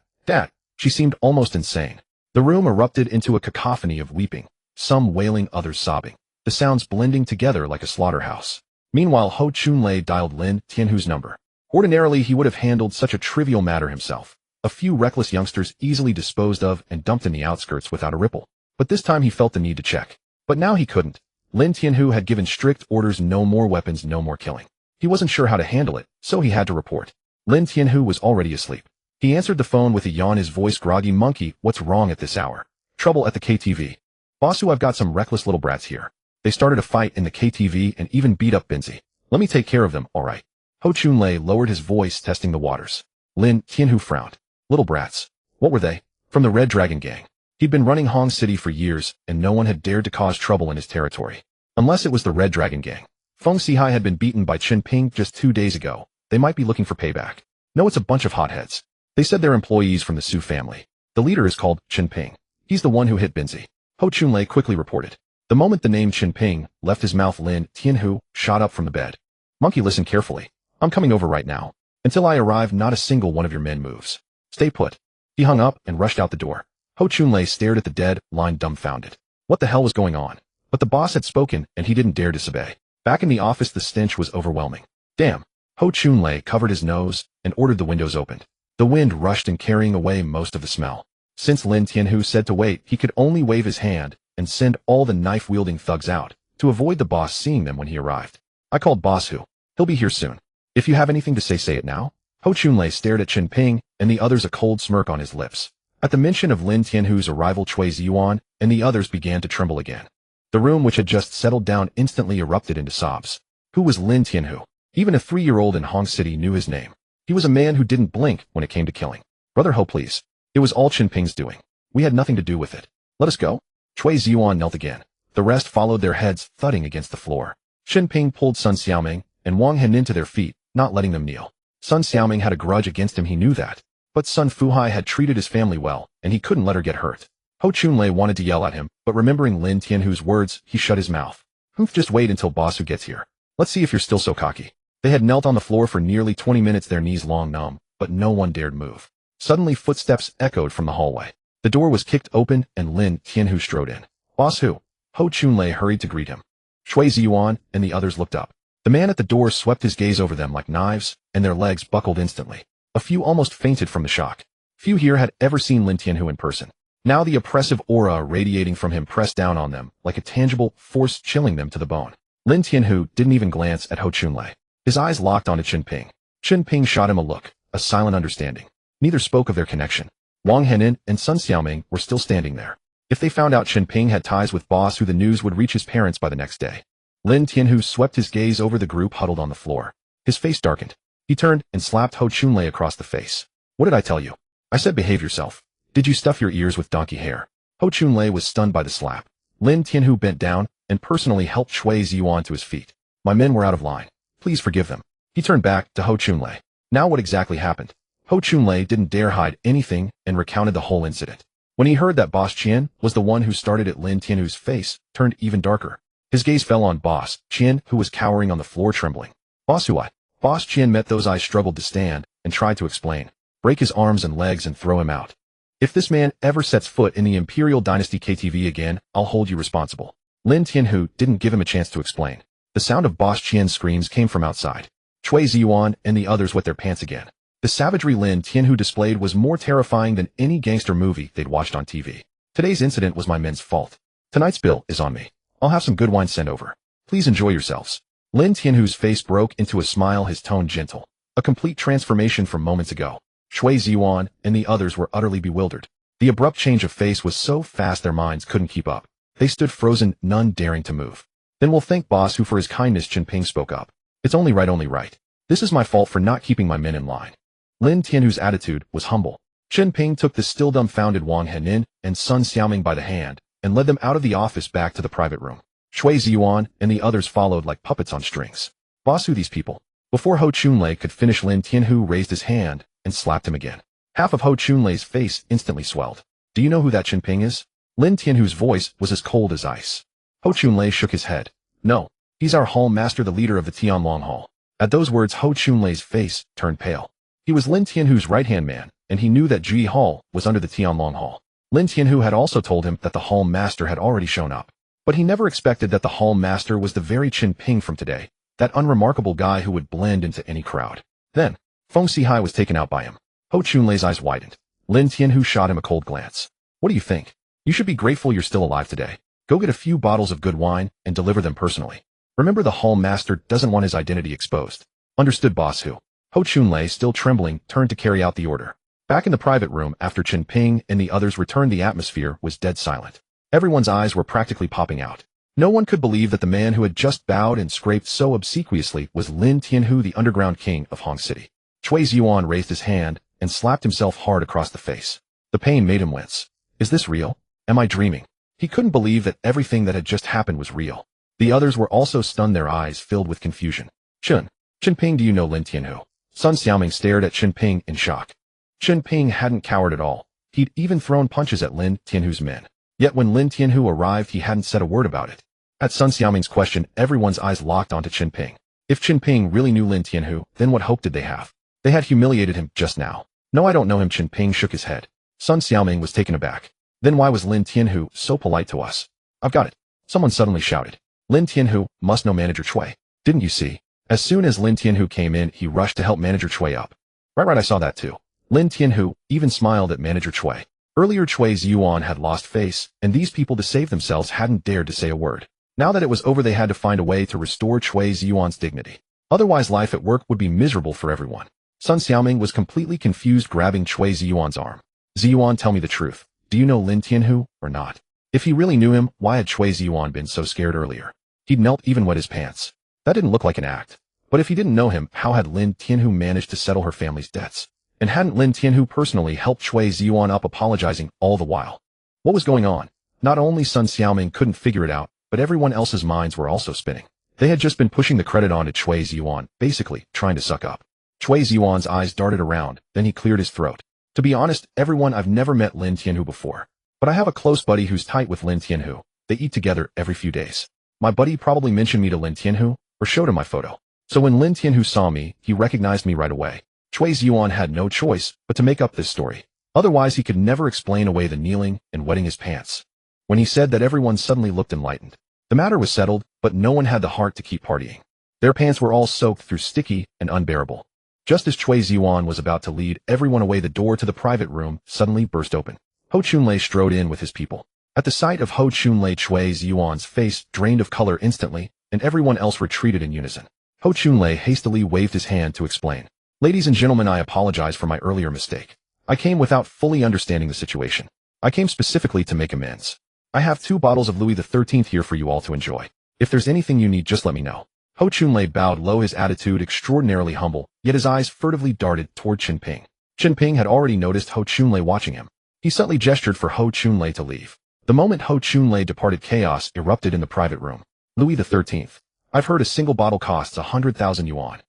[SPEAKER 1] She seemed almost insane. The room erupted into a cacophony of weeping, some wailing, others sobbing, the sounds blending together like a slaughterhouse. Meanwhile, Ho Chunlei dialed Lin Tianhu's number. Ordinarily, he would have handled such a trivial matter himself. A few reckless youngsters easily disposed of and dumped in the outskirts without a ripple. But this time he felt the need to check. But now he couldn't. Lin Tianhu had given strict orders, no more weapons, no more killing. He wasn't sure how to handle it, so he had to report. Lin Tianhu was already asleep. He answered the phone with a yawn, his voice groggy. Monkey, what's wrong at this hour? Trouble at the KTV. Bossu, I've got some reckless little brats here. They started a fight in the KTV and even beat up Binzi. Let me take care of them, all right. Ho Chunlei lowered his voice, testing the waters. Lin Tianhu frowned. Little brats. What were they? From the Red Dragon gang. He'd been running Hong City for years, and no one had dared to cause trouble in his territory. Unless it was the Red Dragon gang. Feng Sihai had been beaten by Chen Ping just 2 days ago. They might be looking for payback. No, it's a bunch of hotheads. They said they're employees from the Su family. The leader is called Chen Ping. He's the one who hit Binzi. Ho Chunlei quickly reported. The moment the name Chen Ping left his mouth, Lin Tianhu shot up from the bed. Monkey, listen carefully. I'm coming over right now. Until I arrive, not a single one of your men moves. Stay put. He hung up and rushed out the door. Ho Chunlei stared at the dead, lying dumbfounded. What the hell was going on? But the boss had spoken, and he didn't dare disobey. Back in the office, the stench was overwhelming. Damn. Ho Chunlei covered his nose and ordered the windows opened. The wind rushed in, carrying away most of the smell. Since Lin Tianhu said to wait, he could only wave his hand and send all the knife-wielding thugs out to avoid the boss seeing them when he arrived. I called Boss Hu. He'll be here soon. If you have anything to say it now. Ho Chunlei stared at Chen Ping and the others, a cold smirk on his lips. At the mention of Lin Tianhu's arrival, Chui Ziyuan and the others began to tremble again. The room, which had just settled down, instantly erupted into sobs. Who was Lin Tianhu? Even a 3-year-old in Hong City knew his name. He was a man who didn't blink when it came to killing. Brother Ho, please. It was all Chen Ping's doing. We had nothing to do with it. Let us go. Chui Ziyuan knelt again. The rest followed, their heads thudding against the floor. Chen Ping pulled Sun Xiaoming and Wang Henin to their feet, not letting them kneel. Sun Xiaoming had a grudge against him, he knew that. But Sun Fuhai had treated his family well, and he couldn't let her get hurt. Ho Chunlei wanted to yell at him, but remembering Lin Tianhu's words, he shut his mouth. Just wait until Boss Hu gets here. Let's see if you're still so cocky. They had knelt on the floor for nearly 20 minutes, their knees long numb, but no one dared move. Suddenly footsteps echoed from the hallway. The door was kicked open and Lin Tianhu strode in. Boss Hu. Ho Chunlei hurried to greet him. Chui Ziyuan and the others looked up. The man at the door swept his gaze over them like knives, and their legs buckled instantly. A few almost fainted from the shock. Few here had ever seen Lin Tianhu in person. Now the oppressive aura radiating from him pressed down on them like a tangible force, chilling them to the bone. Lin Tianhu didn't even glance at Ho Chunlei. His eyes locked onto Chen Ping. Chen Ping shot him a look, a silent understanding. Neither spoke of their connection. Wang Henin and Sun Xiaoming were still standing there. If they found out Chen Ping had ties with Boss Hu, the news would reach his parents by the next day. Lin Tianhu swept his gaze over the group huddled on the floor. His face darkened. He turned and slapped Ho Chunlei across the face. What did I tell you? I said behave yourself. Did you stuff your ears with donkey hair? Ho Chunlei was stunned by the slap. Lin Tianhu bent down and personally helped Chui Ziyuan to his feet. My men were out of line. Please forgive them. He turned back to Ho Chunlei. Now what exactly happened? Ho Chunlei didn't dare hide anything and recounted the whole incident. When he heard that Boss Qian was the one who started it, Lin Tianhu's face turned even darker. His gaze fell on Boss Qian, who was cowering on the floor trembling. Boss Hu, Boss Qian met those eyes, struggled to stand, and tried to explain. Break his arms and legs and throw him out. If this man ever sets foot in the Imperial Dynasty KTV again, I'll hold you responsible. Lin Tianhu didn't give him a chance to explain. The sound of Boss Qian's screams came from outside. Chui Ziyuan and the others wet their pants again. The savagery Lin Tianhu displayed was more terrifying than any gangster movie they'd watched on TV. Today's incident was my men's fault. Tonight's bill is on me. I'll have some good wine sent over. Please enjoy yourselves. Lin Tianhu's face broke into a smile, his tone gentle. A complete transformation from moments ago. Chui Ziyuan and the others were utterly bewildered. The abrupt change of face was so fast their minds couldn't keep up. They stood frozen, none daring to move. Then we'll thank boss who for his kindness. Chen Ping spoke up. It's only right, only right. This is my fault for not keeping my men in line. Lin Tianhu's attitude was humble. Chen Ping took the still dumbfounded Wang Henin and Sun Xiaoming by the hand and led them out of the office back to the private room. Chui Ziyuan and the others followed like puppets on strings. Boss, who these people? Before Ho Chunlei could finish, Lin Tianhu raised his hand and slapped him again. Half of Ho Chunlei's face instantly swelled. Do you know who that Chen Ping is? Lin Tianhu's voice was as cold as ice. Ho Chunlei shook his head. No, he's our hall master, the leader of the Tianlong Hall. At those words, Ho Chunlei's face turned pale. He was Lin Tianhu's right-hand man, and he knew that Ji Hall was under the Tianlong Hall. Lin Tianhu had also told him that the hall master had already shown up. But he never expected that the hall master was the very Chen Ping from today, that unremarkable guy who would blend into any crowd. Then, Feng Sihai was taken out by him. Ho Chunlei's eyes widened. Lin Tianhu shot him a cold glance. What do you think? You should be grateful you're still alive today. Go get a few bottles of good wine and deliver them personally. Remember, the hall master doesn't want his identity exposed. Understood, boss who? Ho Chunlei, still trembling, turned to carry out the order. Back in the private room, after Chen Ping and the others returned, the atmosphere was dead silent. Everyone's eyes were practically popping out. No one could believe that the man who had just bowed and scraped so obsequiously was Lin Tianhu, the underground king of Hong City. Chui Ziyuan raised his hand and slapped himself hard across the face. The pain made him wince. Is this real? Am I dreaming? He couldn't believe that everything that had just happened was real. The others were also stunned, their eyes filled with confusion. Chen Ping, do you know Lin Tianhu? Sun Xiaoming stared at Chen Ping in shock. Chen Ping hadn't cowered at all. He'd even thrown punches at Lin Tianhu's men. Yet when Lin Tianhu arrived, he hadn't said a word about it. At Sun Xiaoming's question, everyone's eyes locked onto Chen Ping. If Chen Ping really knew Lin Tianhu, then what hope did they have? They had humiliated him just now. No, I don't know him. Chen Ping shook his head. Sun Xiaoming was taken aback. Then why was Lin Tianhu so polite to us? I've got it. Someone suddenly shouted. Lin Tianhu must know Manager Chui. Didn't you see? As soon as Lin Tianhu came in, he rushed to help Manager Chui up. Right, I saw that too. Lin Tianhu even smiled at Manager Chui. Earlier, Chui Ziyuan had lost face, and these people, to save themselves, hadn't dared to say a word. Now that it was over, they had to find a way to restore Chui Ziyuan's dignity. Otherwise, life at work would be miserable for everyone. Sun Xiaoming was completely confused, grabbing Chui Ziyuan's arm. Ziyuan, tell me the truth. Do you know Lin Tianhu or not? If he really knew him, why had Chui Ziyuan been so scared earlier? He'd knelt, even wet his pants. That didn't look like an act. But if he didn't know him, how had Lin Tianhu managed to settle her family's debts? And hadn't Lin Tianhu personally helped Chui Ziyuan up, apologizing all the while? What was going on? Not only Sun Xiaoming couldn't figure it out, but everyone else's minds were also spinning. They had just been pushing the credit on to Chui Ziyuan, basically trying to suck up. Chui Ziyuan's eyes darted around, then he cleared his throat. To be honest, everyone, I've never met Lin Tianhu before. But I have a close buddy who's tight with Lin Tianhu. They eat together every few days. My buddy probably mentioned me to Lin Tianhu, or showed him my photo. So when Lin Tianhu saw me, he recognized me right away. Chui Ziyuan had no choice but to make up this story. Otherwise, he could never explain away the kneeling and wetting his pants. When he said that, everyone suddenly looked enlightened. The matter was settled, but no one had the heart to keep partying. Their pants were all soaked through, sticky and unbearable. Just as Chui Ziyuan was about to lead everyone away, the door to the private room suddenly burst open. Ho Chunlei strode in with his people. At the sight of Ho Chunlei, Chui Ziyuan's face drained of color instantly, and everyone else retreated in unison. Ho Chunlei hastily waved his hand to explain. Ladies and gentlemen, I apologize for my earlier mistake. I came without fully understanding the situation. I came specifically to make amends. I have 2 bottles of Louis XIII here for you all to enjoy. If there's anything you need, just let me know. Ho Chunlei bowed low, his attitude extraordinarily humble, yet his eyes furtively darted toward Chen Ping. Chen Ping had already noticed Ho Chunlei watching him. He subtly gestured for Ho Chunlei to leave. The moment Ho Chunlei departed, chaos erupted in the private room. Louis XIII. I've heard a single bottle costs 100,000 yuan.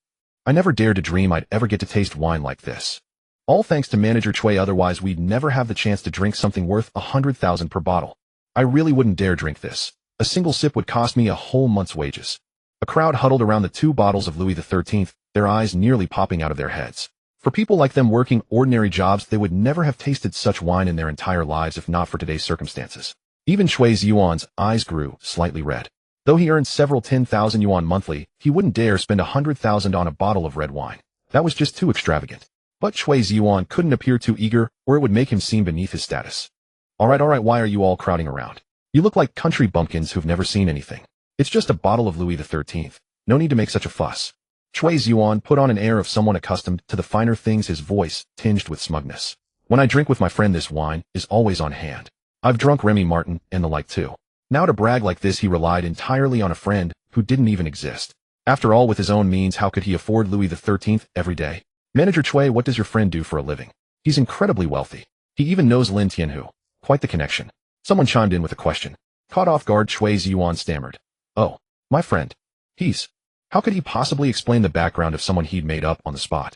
[SPEAKER 1] I never dared to dream I'd ever get to taste wine like this. All thanks to Manager Chui, otherwise we'd never have the chance to drink something worth 100,000 per bottle. I really wouldn't dare drink this. A single sip would cost me a whole month's wages. A crowd huddled around the 2 bottles of Louis XIII, their eyes nearly popping out of their heads. For people like them working ordinary jobs, they would never have tasted such wine in their entire lives if not for today's circumstances. Even Chui Ziyuan's eyes grew slightly red. Though he earned several 10,000 yuan monthly, he wouldn't dare spend 100,000 on a bottle of red wine. That was just too extravagant. But Chui Ziyuan couldn't appear too eager, or it would make him seem beneath his status. All right, why are you all crowding around? You look like country bumpkins who've never seen anything. It's just a bottle of Louis XIII. No need to make such a fuss. Chui Ziyuan put on an air of someone accustomed to the finer things, his voice tinged with smugness. When I drink with my friend, this wine is always on hand. I've drunk Remy Martin and the like too. Now to brag like this, he relied entirely on a friend who didn't even exist. After all, with his own means, how could he afford Louis XIII every day? Manager Chui, what does your friend do for a living? He's incredibly wealthy. He even knows Lin Tianhu. Quite the connection. Someone chimed in with a question. Caught off guard, Chui Ziyuan stammered. Oh, my friend. He's... How could he possibly explain the background of someone he'd made up on the spot?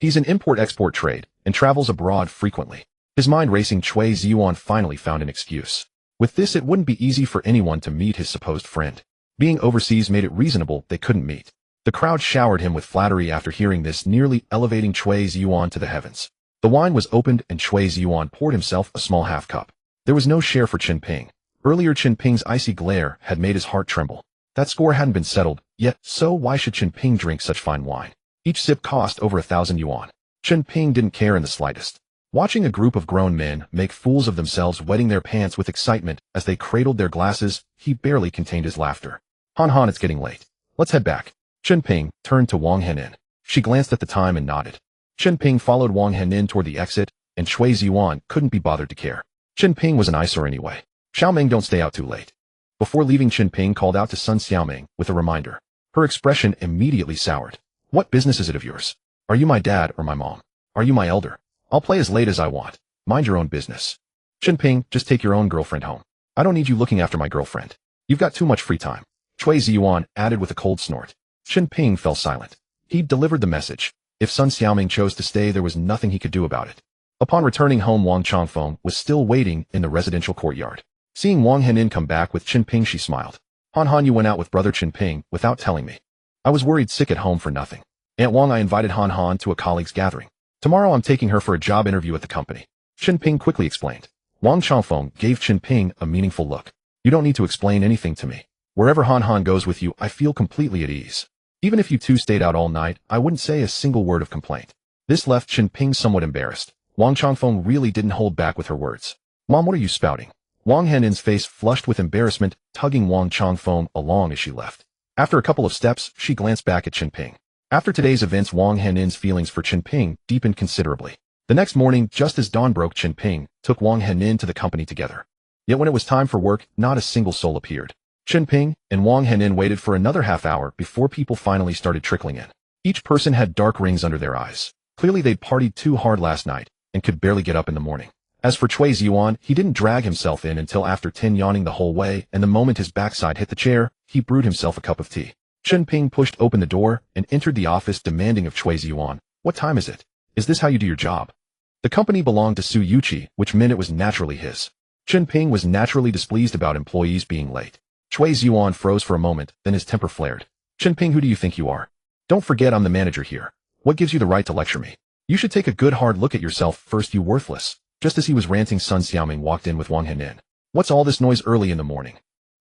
[SPEAKER 1] He's an import-export trade and travels abroad frequently. His mind racing, Chui Ziyuan finally found an excuse. With this, it wouldn't be easy for anyone to meet his supposed friend. Being overseas made it reasonable they couldn't meet. The crowd showered him with flattery after hearing this, nearly elevating Chui Ziyuan to the heavens. The wine was opened and Chui Ziyuan poured himself a small half cup. There was no share for Chen Ping. Earlier, Chen Ping's icy glare had made his heart tremble. That score hadn't been settled yet, so why should Chen Ping drink such fine wine? Each sip cost over 1,000 yuan. Chen Ping didn't care in the slightest. Watching a group of grown men make fools of themselves, wetting their pants with excitement as they cradled their glasses, he barely contained his laughter. Han, it's getting late. Let's head back. Chen Ping turned to Wang Henin. She glanced at the time and nodded. Chen Ping followed Wang Henin toward the exit, and Chui Ziyuan couldn't be bothered to care. Chen Ping was an eyesore anyway. Xiaoming, don't stay out too late. Before leaving, Chen Ping called out to Sun Xiaoming with a reminder. Her expression immediately soured. What business is it of yours? Are you my dad or my mom? Are you my elder? I'll play as late as I want. Mind your own business. Chen Ping, just take your own girlfriend home. I don't need you looking after my girlfriend. You've got too much free time. Chui Ziyuan added with a cold snort. Chen Ping fell silent. He'd delivered the message. If Sun Xiaoming chose to stay, there was nothing he could do about it. Upon returning home, Wang Changfeng was still waiting in the residential courtyard. Seeing Wang Henin come back with Chen Ping, she smiled. Han, you went out with brother Chen Ping without telling me. I was worried sick at home for nothing. Aunt Wang, I invited Han to a colleague's gathering. Tomorrow I'm taking her for a job interview at the company. Chen Ping quickly explained. Wang Changfeng gave Chen Ping a meaningful look. You don't need to explain anything to me. Wherever Han goes with you, I feel completely at ease. Even if you two stayed out all night, I wouldn't say a single word of complaint. This left Chen Ping somewhat embarrassed. Wang Changfeng really didn't hold back with her words. Mom, what are you spouting? Wang Henin's face flushed with embarrassment, tugging Wang Changfeng along as she left. After a couple of steps, she glanced back at Chen Ping. After today's events, Wang Henin's feelings for Chen Ping deepened considerably. The next morning, just as dawn broke, Chen Ping took Wang Henin to the company together. Yet when it was time for work, not a single soul appeared. Chen Ping and Wang Henin waited for another half hour before people finally started trickling in. Each person had dark rings under their eyes. Clearly they'd partied too hard last night and could barely get up in the morning. As for Chui Ziyuan, he didn't drag himself in until after 10, yawning the whole way, and the moment his backside hit the chair, he brewed himself a cup of tea. Chen Ping pushed open the door and entered the office, demanding of Chui Ziyuan, "What time is it? Is this how you do your job?" The company belonged to Su Yuqi, which meant it was naturally his. Chen Ping was naturally displeased about employees being late. Chui Ziyuan froze for a moment, then his temper flared. "Chen Ping, who do you think you are? Don't forget I'm the manager here. What gives you the right to lecture me? You should take a good hard look at yourself first, you worthless." Just as he was ranting, Sun Xiaoming walked in with Wang Henin. "What's all this noise early in the morning?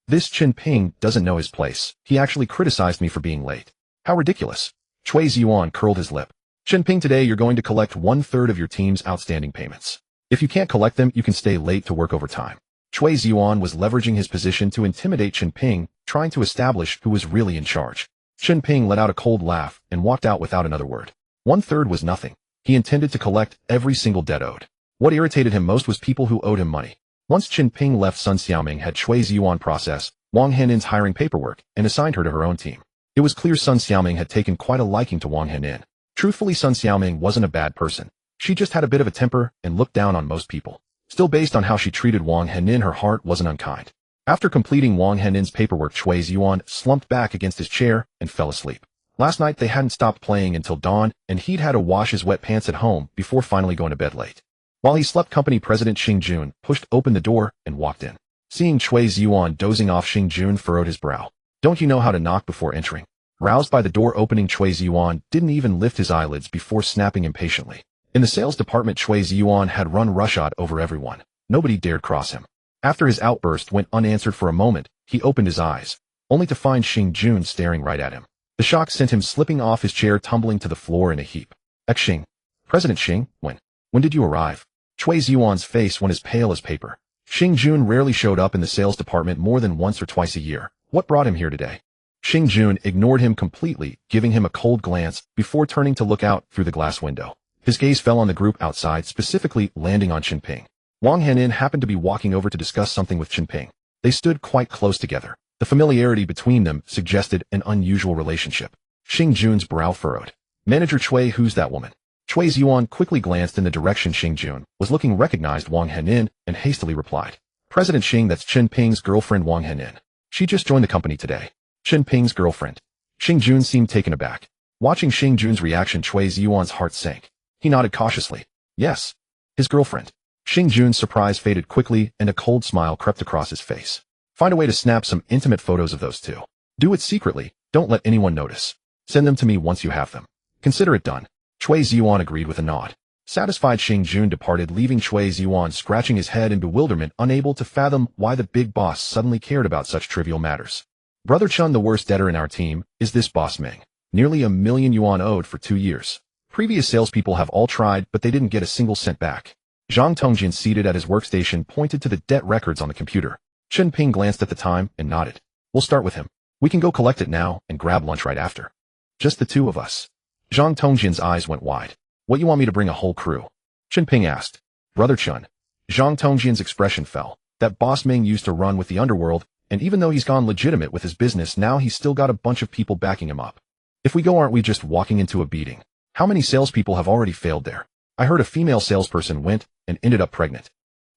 [SPEAKER 1] This Chen Ping doesn't know his place. He actually criticized me for being late. How ridiculous." Chui Ziyuan curled his lip. "Chen Ping, today you're going to collect 1/3 of your team's outstanding payments. If you can't collect them, you can stay late to work overtime." Chui Ziyuan was leveraging his position to intimidate Chen Ping, trying to establish who was really in charge. Chen Ping let out a cold laugh and walked out without another word. 1/3 was nothing. He intended to collect every single debt owed. What irritated him most was people who owed him money. Once Chen Ping left, Sun Xiaoming had Chui Ziyuan process Wang Henin's hiring paperwork and assigned her to her own team. It was clear Sun Xiaoming had taken quite a liking to Wang Henin. Truthfully, Sun Xiaoming wasn't a bad person. She just had a bit of a temper and looked down on most people. Still, based on how she treated Wang Henin, her heart wasn't unkind. After completing Wang Henin's paperwork, Chui Ziyuan slumped back against his chair and fell asleep. Last night they hadn't stopped playing until dawn, and he'd had to wash his wet pants at home before finally going to bed late. While he slept, company president Xing Jun pushed open the door and walked in. Seeing Chui Ziyuan dozing off, Xing Jun furrowed his brow. "Don't you know how to knock before entering?" Roused by the door opening, Chui Ziyuan didn't even lift his eyelids before snapping impatiently. In the sales department, Chui Ziyuan had run roughshod over everyone. Nobody dared cross him. After his outburst went unanswered for a moment, he opened his eyes, only to find Xing Jun staring right at him. The shock sent him slipping off his chair, tumbling to the floor in a heap. Xing. President Xing, when did you arrive?" Chui Ziyuan's face went as pale as paper. Xing Jun rarely showed up in the sales department more than once or twice a year. What brought him here today? Xing Jun ignored him completely, giving him a cold glance before turning to look out through the glass window. His gaze fell on the group outside, specifically landing on Chen Ping. Wang Henin happened to be walking over to discuss something with Chen Ping. They stood quite close together. The familiarity between them suggested an unusual relationship. Xing Jun's brow furrowed. Manager Cui, who's that woman? Cui Yuan quickly glanced in the direction Xing Jun was looking, recognized Wang Henin, and hastily replied. President Xing, that's Chen Ping's girlfriend Wang Henin. She just joined the company today. Chen Ping's girlfriend. Xing Jun seemed taken aback. Watching Xing Jun's reaction, Cui Yuan's heart sank. He nodded cautiously. Yes. His girlfriend. Xing Jun's surprise faded quickly, and a cold smile crept across his face. Find a way to snap some intimate photos of those two. Do it secretly, don't let anyone notice. Send them to me once you have them. Consider it done. Cui Yuan agreed with a nod. Satisfied, Xing Jun departed, leaving Cui Yuan scratching his head in bewilderment, unable to fathom why the big boss suddenly cared about such trivial matters. Brother Chen, the worst debtor in our team, is this boss Ming. Nearly 1 million yuan owed for 2 years. Previous salespeople have all tried, but they didn't get a single cent back. Zhang Tongjian, seated at his workstation, pointed to the debt records on the computer. Chen Ping glanced at the time and nodded. We'll start with him. We can go collect it now and grab lunch right after. Just the two of us. Zhang Tongjian's eyes went wide. What, you want me to bring a whole crew? Chen Ping asked. Brother Chen. Zhang Tongjian's expression fell. That boss Ming used to run with the underworld, and even though he's gone legitimate with his business now, he's still got a bunch of people backing him up. If we go, aren't we just walking into a beating? How many salespeople have already failed there? I heard a female salesperson went and ended up pregnant.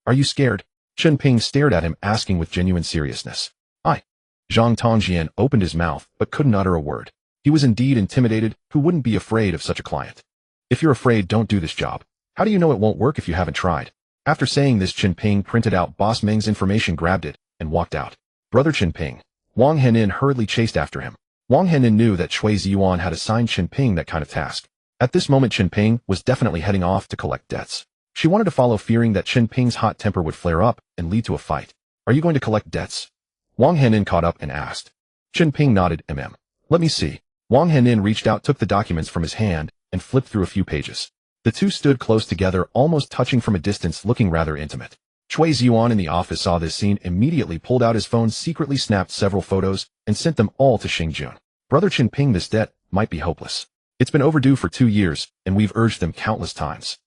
[SPEAKER 1] Are you scared? Chen Ping stared at him, asking with genuine seriousness. Zhang Tongjian opened his mouth, but couldn't utter a word. He was indeed intimidated. Who wouldn't be afraid of such a client? If you're afraid, don't do this job. How do you know it won't work if you haven't tried? After saying this, Chen Ping printed out boss Ming's information, grabbed it, and walked out. Brother Chen Ping. Wang Henin hurriedly chased after him. Wang Henin knew that Cui Yuan had assigned Chen Ping that kind of task. At this moment, Chen Ping was definitely heading off to collect debts. She wanted to follow, fearing that Chen Ping's hot temper would flare up and lead to a fight. Are you going to collect debts? Wang Henin caught up and asked. Chen Ping nodded. Let me see. Wang Henin reached out, took the documents from his hand, and flipped through a few pages. The two stood close together, almost touching from a distance, looking rather intimate. Cui Yuan in the office saw this scene, immediately pulled out his phone, secretly snapped several photos, and sent them all to Xing Jun. Brother Chen Ping, this debt might be hopeless. It's been overdue for 2 years, and we've urged them countless times.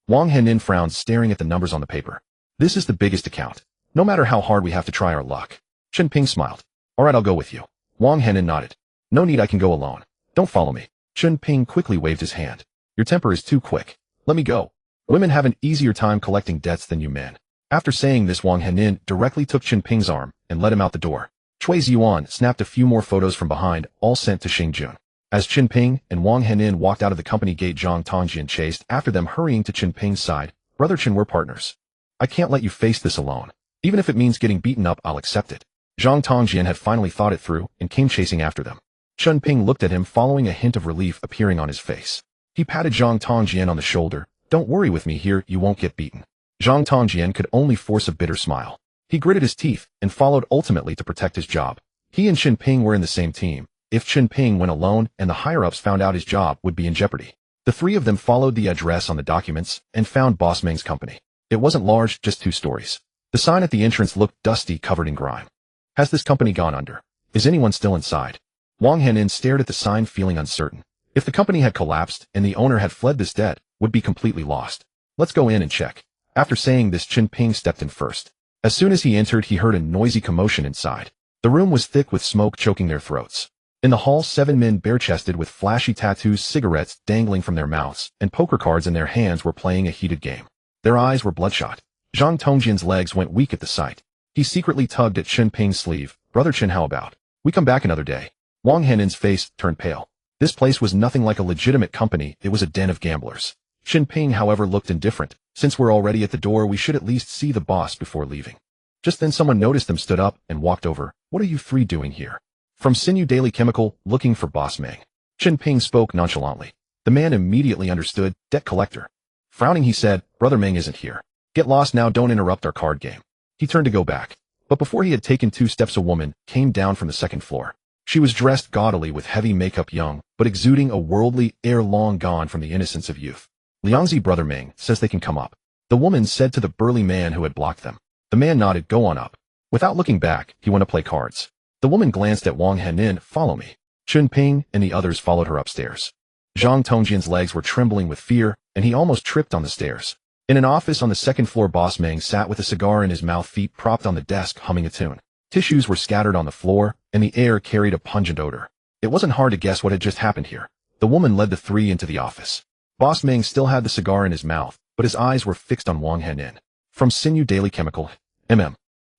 [SPEAKER 1] Wang Henin frowned, staring at the numbers on the paper. This is the biggest account. No matter how hard, we have to try our luck. Chen Ping smiled. All right, I'll go with you. Wang Henin nodded. No need, I can go alone. Don't follow me. Chen Ping quickly waved his hand. Your temper is too quick. Let me go. Women have an easier time collecting debts than you men. After saying this, Wang Henin directly took Chen Ping's arm and led him out the door. Cui Yuan snapped a few more photos from behind, all sent to Xing Jun. As Chen Ping and Wang Henin walked out of the company gate, Zhang Tongjian chased after them, hurrying to Chen Ping's side. Brother Chen, we're partners. I can't let you face this alone. Even if it means getting beaten up, I'll accept it. Zhang Tongjian had finally thought it through and came chasing after them. Chen Ping looked at him, following a hint of relief appearing on his face. He patted Zhang Tongjian on the shoulder. Don't worry, with me here, you won't get beaten. Zhang Tongjian could only force a bitter smile. He gritted his teeth and followed, ultimately to protect his job. He and Chen Ping were in the same team. If Chen Ping went alone and the higher-ups found out, his job would be in jeopardy. The three of them followed the address on the documents and found Boss Ming's company. It wasn't large, just 2 stories. The sign at the entrance looked dusty, covered in grime. Has this company gone under? Is anyone still inside? Wang Henin stared at the sign, feeling uncertain. If the company had collapsed and the owner had fled, this debt would be completely lost. Let's go in and check. After saying this, Chen Ping stepped in first. As soon as he entered, he heard a noisy commotion inside. The room was thick with smoke choking their throats. In the hall, 7 men, bare-chested with flashy tattoos, cigarettes dangling from their mouths, and poker cards in their hands, were playing a heated game. Their eyes were bloodshot. Zhang Tongjian's legs went weak at the sight. He secretly tugged at Chen Ping's sleeve. Brother Chen, how about we come back another day? Wang Henin's face turned pale. This place was nothing like a legitimate company, it was a den of gamblers. Chen Ping, however, looked indifferent. Since we're already at the door, we should at least see the boss before leaving. Just then someone noticed them, stood up, and walked over. What are you 3 doing here? From Sinew Daily Chemical, looking for Boss Ming. Chen Ping spoke nonchalantly. The man immediately understood, debt collector. Frowning, he said, Brother Ming isn't here. Get lost now, don't interrupt our card game. He turned to go back. But before he had taken 2 steps, a woman came down from the 2nd floor. She was dressed gaudily with heavy makeup, young, but exuding a worldly air long gone from the innocence of youth. Liangzi, Brother Ming says they can come up. The woman said to the burly man who had blocked them. The man nodded. Go on up. Without looking back, he went to play cards. The woman glanced at Wang Henin. Follow me. Chen Ping and the others followed her upstairs. Zhang Tongjian's legs were trembling with fear, and he almost tripped on the stairs. In an office on the 2nd floor, Boss Ming sat with a cigar in his mouth, feet propped on the desk, humming a tune. Tissues were scattered on the floor, and the air carried a pungent odor. It wasn't hard to guess what had just happened here. The woman led the three into the office. Boss Meng still had the cigar in his mouth, but his eyes were fixed on Wang Henin. From Sinew Daily Chemical,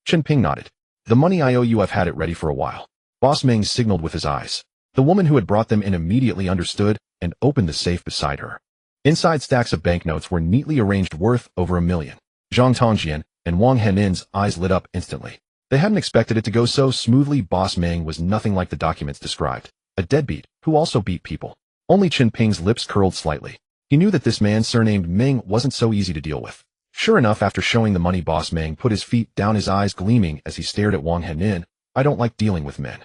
[SPEAKER 1] Chen Ping nodded. The money I owe you, I've had it ready for a while. Boss Meng signaled with his eyes. The woman who had brought them in immediately understood and opened the safe beside her. Inside, stacks of banknotes were neatly arranged worth over $1 million. Zhang Tongjian and Wang Henin's eyes lit up instantly. They hadn't expected it to go so smoothly. Boss Meng was nothing like the documents described. A deadbeat, who also beat people. Only Chen Ping's lips curled slightly. He knew that this man surnamed Meng wasn't so easy to deal with. Sure enough, after showing the money, Boss Meng put his feet down, his eyes gleaming as he stared at Wang Henin. I don't like dealing with men.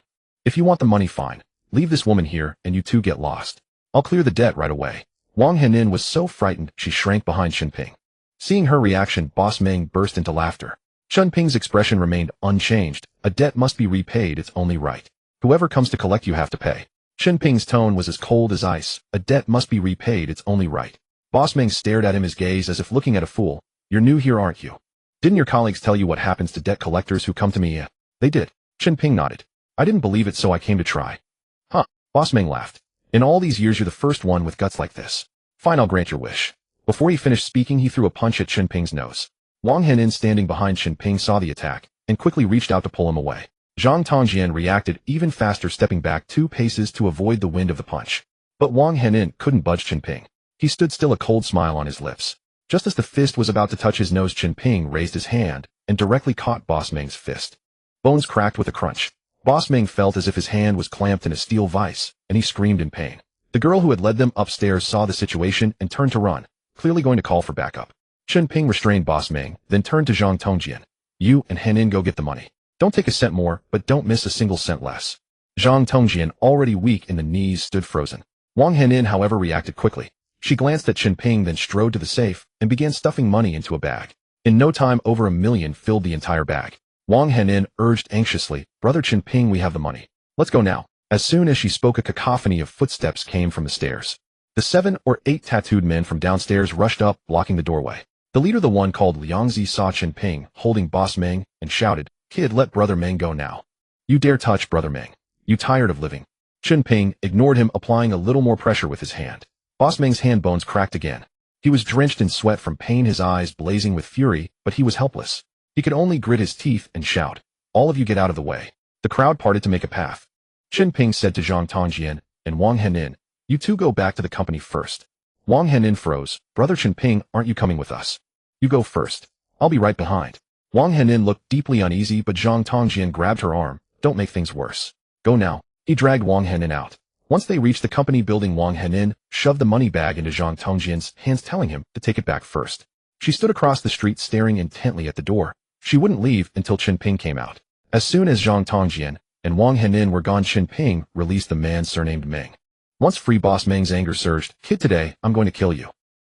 [SPEAKER 1] If you want the money, fine. Leave this woman here, and you two get lost. I'll clear the debt right away. Wang Henin was so frightened, she shrank behind Chen Ping. Seeing her reaction, Boss Meng burst into laughter. Chen Ping's expression remained unchanged. A debt must be repaid, it's only right. Whoever comes to collect you have to pay. Chen Ping's tone was as cold as ice. A debt must be repaid, it's only right. Boss Meng stared at him, his gaze as if looking at a fool. You're new here, aren't you? Didn't your colleagues tell you what happens to debt collectors who come to me? They did. Chen Ping nodded. I didn't believe it, so I came to try. Huh. Boss Meng laughed. In all these years, you're the first one with guts like this. Fine, I'll grant your wish. Before he finished speaking, he threw a punch at Chen Ping's nose. Wang Henin, standing behind Chen Ping, saw the attack and quickly reached out to pull him away. Zhang Tongjian reacted even faster, stepping back 2 paces to avoid the wind of the punch. But Wang Henin couldn't budge Chen Ping. He stood still, a cold smile on his lips. Just as the fist was about to touch his nose, Chen Ping raised his hand and directly caught Boss Meng's fist. Bones cracked with a crunch. Boss Meng felt as if his hand was clamped in a steel vise, and he screamed in pain. The girl who had led them upstairs saw the situation and turned to run, clearly going to call for backup. Chen Ping restrained Boss Meng, then turned to Zhang Tongjian. You and Henin go get the money. Don't take a cent more, but don't miss a single cent less. Zhang Tongjian, already weak in the knees, stood frozen. Wang Henin, however, reacted quickly. She glanced at Chen Ping, then strode to the safe and began stuffing money into a bag. In no time, over $1 million filled the entire bag. Wang Henin urged anxiously, Brother Chen Ping, we have the money. Let's go now. As soon as she spoke, a cacophony of footsteps came from the stairs. The 7 or 8 tattooed men from downstairs rushed up, blocking the doorway. The leader, the one called Liangzi, saw Chen Ping holding Boss Meng and shouted, Kid, let Brother Meng go now. You dare touch Brother Meng. You tired of living? Chen Ping ignored him, applying a little more pressure with his hand. Boss Meng's hand bones cracked again. He was drenched in sweat from pain, his eyes blazing with fury, but he was helpless. He could only grit his teeth and shout, All of you get out of the way. The crowd parted to make a path. Chen Ping said to Zhang Tongjian and Wang Henin, You two go back to the company first. Wang Henin froze. Brother Chen Ping, aren't you coming with us? You go first. I'll be right behind. Wang Henin looked deeply uneasy, but Zhang Tongjian grabbed her arm. Don't make things worse. Go now. He dragged Wang Henin out. Once they reached the company building, Wang Henin shoved the money bag into Zhang Tongjian's hands, telling him to take it back first. She stood across the street, staring intently at the door. She wouldn't leave until Chen Ping came out. As soon as Zhang Tongjian and Wang Henin were gone, Chen Ping released the man surnamed Meng. Once free, Boss Meng's anger surged. Kid, today, I'm going to kill you.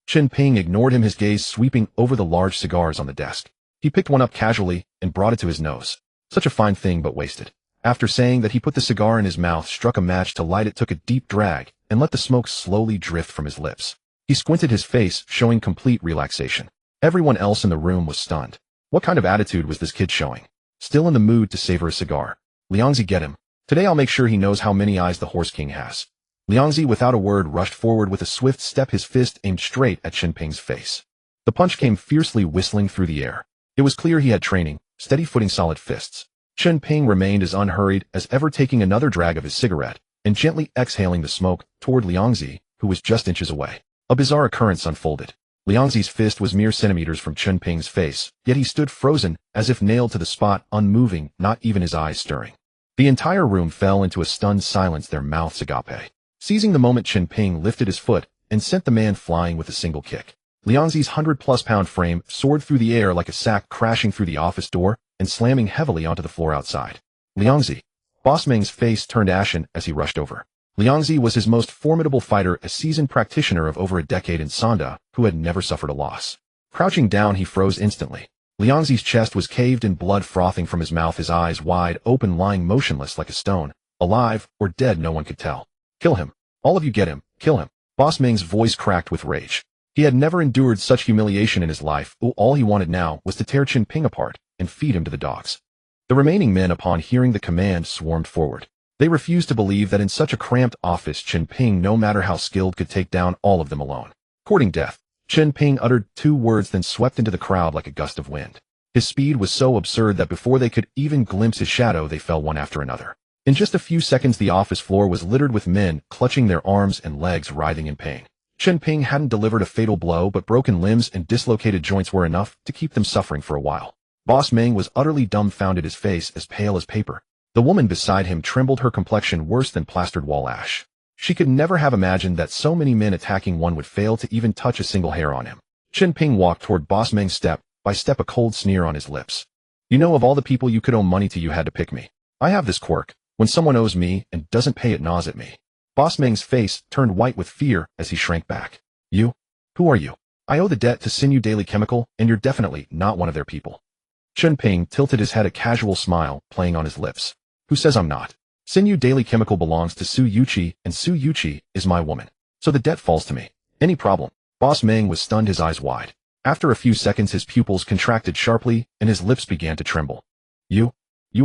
[SPEAKER 1] Chen Ping ignored him, his gaze sweeping over the large cigars on the desk. He picked one up casually and brought it to his nose. Such a fine thing, but wasted. After saying that, he put the cigar in his mouth, struck a match to light it, took a deep drag, and let the smoke slowly drift from his lips. He squinted, his face showing complete relaxation. Everyone else in the room was stunned. What kind of attitude was this kid showing? Still in the mood to savor a cigar. Liangzi, get him. Today I'll make sure he knows how many eyes the Horse King has. Liangzi, without a word, rushed forward with a swift step, his fist aimed straight at Chen Ping's face. The punch came fiercely, whistling through the air. It was clear he had training, steady footing, solid fists. Chen Ping remained as unhurried as ever, taking another drag of his cigarette and gently exhaling the smoke toward Liangzi, who was just inches away. A bizarre occurrence unfolded. Liangzi's fist was mere centimeters from Chen Ping's face, yet he stood frozen, as if nailed to the spot, unmoving, not even his eyes stirring. The entire room fell into a stunned silence, their mouths agape. Seizing the moment, Chen Ping lifted his foot and sent the man flying with a single kick. Liangzi's 100-plus-pound frame soared through the air like a sack, crashing through the office door and slamming heavily onto the floor outside. Liangzi. Boss Meng's face turned ashen as he rushed over. Liangzi was his most formidable fighter, a seasoned practitioner of over a decade in Sanda, who had never suffered a loss. Crouching down, he froze instantly. Liangzi's chest was caved in, blood frothing from his mouth, his eyes wide open, lying motionless like a stone. Alive or dead, no one could tell. Kill him. All of you get him. Kill him. Boss Meng's voice cracked with rage. He had never endured such humiliation in his life. All he wanted now was to tear Chen Ping apart and feed him to the dogs. The remaining men, upon hearing the command, swarmed forward. They refused to believe that in such a cramped office Chen Ping, no matter how skilled, could take down all of them alone. Courting death, Chen Ping uttered 2 words, then swept into the crowd like a gust of wind. His speed was so absurd that before they could even glimpse his shadow, they fell one after another. In just a few seconds, the office floor was littered with men, clutching their arms and legs, writhing in pain. Chen Ping hadn't delivered a fatal blow, but broken limbs and dislocated joints were enough to keep them suffering for a while. Boss Meng was utterly dumbfounded, his face as pale as paper. The woman beside him trembled, her complexion worse than plastered wall ash. She could never have imagined that so many men attacking one would fail to even touch a single hair on him. Chen Ping walked toward Boss Meng, step by step, a cold sneer on his lips. You know, of all the people you could owe money to, you had to pick me. I have this quirk. When someone owes me and doesn't pay, it gnaws at me. Boss Meng's face turned white with fear as he shrank back. You? Who are you? I owe the debt to Sinew Daily Chemical, and you're definitely not one of their people. Chen Ping tilted his head, a casual smile playing on his lips. Who says I'm not? Sinew Daily Chemical belongs to Su Yuqi, and Su Yuqi is my woman. So the debt falls to me. Any problem? Boss Meng was stunned, his eyes wide. After a few seconds, his pupils contracted sharply, and his lips began to tremble. You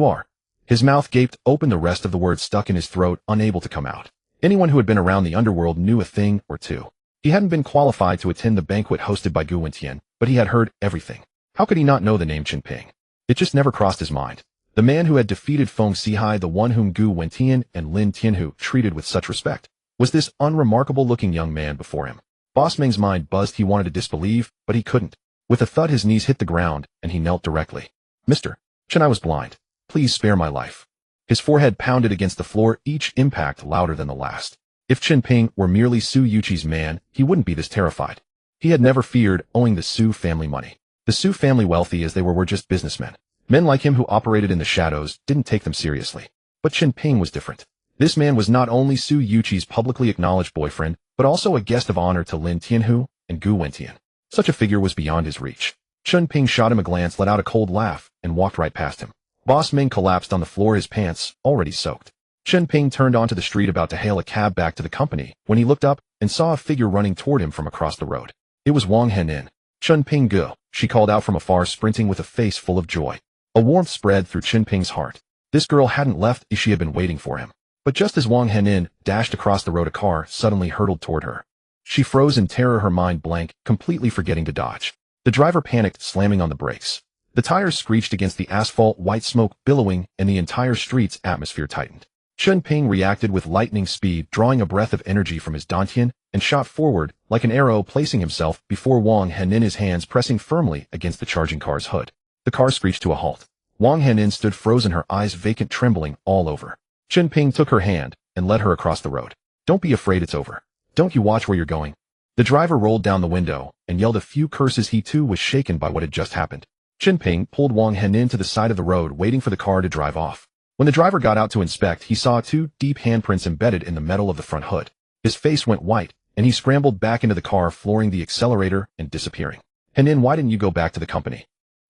[SPEAKER 1] are. His mouth gaped open, the rest of the words stuck in his throat, unable to come out. Anyone who had been around the underworld knew a thing or two. He hadn't been qualified to attend the banquet hosted by Gu Wentian, but he had heard everything. How could he not know the name Chen Ping? It just never crossed his mind. The man who had defeated Feng Sihai, the one whom Gu Wentian and Lin Tianhu treated with such respect, was this unremarkable-looking young man before him. Boss Meng's mind buzzed. He wanted to disbelieve, but he couldn't. With a thud, his knees hit the ground, and he knelt directly. Mr. Chen, I was blind. Please spare my life. His forehead pounded against the floor, each impact louder than the last. If Chen Ping were merely Su Yuqi's man, he wouldn't be this terrified. He had never feared owing the Su family money. The Su family, wealthy as they were just businessmen. Men like him who operated in the shadows didn't take them seriously. But Chen Ping was different. This man was not only Su Yuqi's publicly acknowledged boyfriend, but also a guest of honor to Lin Tianhu and Gu Wentian. Such a figure was beyond his reach. Chen Ping shot him a glance, let out a cold laugh, and walked right past him. Boss Meng collapsed on the floor, his pants already soaked. Chen Ping turned onto the street, about to hail a cab back to the company, when he looked up and saw a figure running toward him from across the road. It was Wang Henin. Chen Ping, go, she called out from afar, sprinting with a face full of joy. A warmth spread through Chen Ping's heart. This girl hadn't left, she had been waiting for him. But just as Wang Henin dashed across the road, a car suddenly hurtled toward her. She froze in terror, her mind blank, completely forgetting to dodge. The driver panicked, slamming on the brakes. The tires screeched against the asphalt, white smoke billowing, and the entire street's atmosphere tightened. Chen Ping reacted with lightning speed, drawing a breath of energy from his dantian, and shot forward like an arrow, placing himself before Wang Henin, his hands pressing firmly against the charging car's hood. The car screeched to a halt. Wang Henin stood frozen, her eyes vacant, trembling all over. Chen Ping took her hand and led her across the road. Don't be afraid, it's over. Don't you watch where you're going. The driver rolled down the window and yelled a few curses. He too was shaken by what had just happened. Chen Ping pulled Wang Henin to the side of the road, waiting for the car to drive off. When the driver got out to inspect, he saw 2 deep handprints embedded in the metal of the front hood. His face went white, and he scrambled back into the car, flooring the accelerator and disappearing. Henin, why didn't you go back to the company?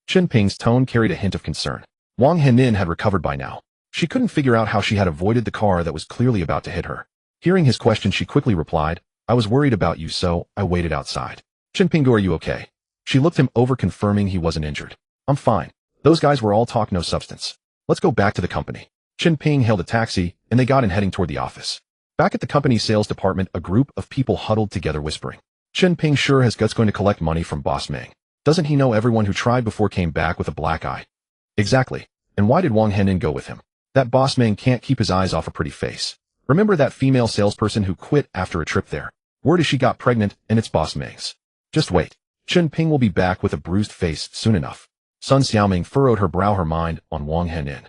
[SPEAKER 1] Chen Ping's tone carried a hint of concern. Wang Henin had recovered by now. She couldn't figure out how she had avoided the car that was clearly about to hit her. Hearing his question, she quickly replied, I was worried about you, so I waited outside. Chen Ping, are you okay? She looked him over, confirming he wasn't injured. I'm fine. Those guys were all talk, no substance. Let's go back to the company. Chen Ping hailed a taxi, and they got in, heading toward the office. Back at the company's sales department, a group of people huddled together, whispering. Chen Ping sure has guts, going to collect money from Boss Meng. Doesn't he know everyone who tried before came back with a black eye? Exactly. And why did Wang Henin go with him? That Boss Meng can't keep his eyes off a pretty face. Remember that female salesperson who quit after a trip there? Word is she got pregnant, and it's Boss Meng's. Just wait. Chen Ping will be back with a bruised face soon enough. Sun Xiaoming furrowed her brow, her mind on Wang Henin.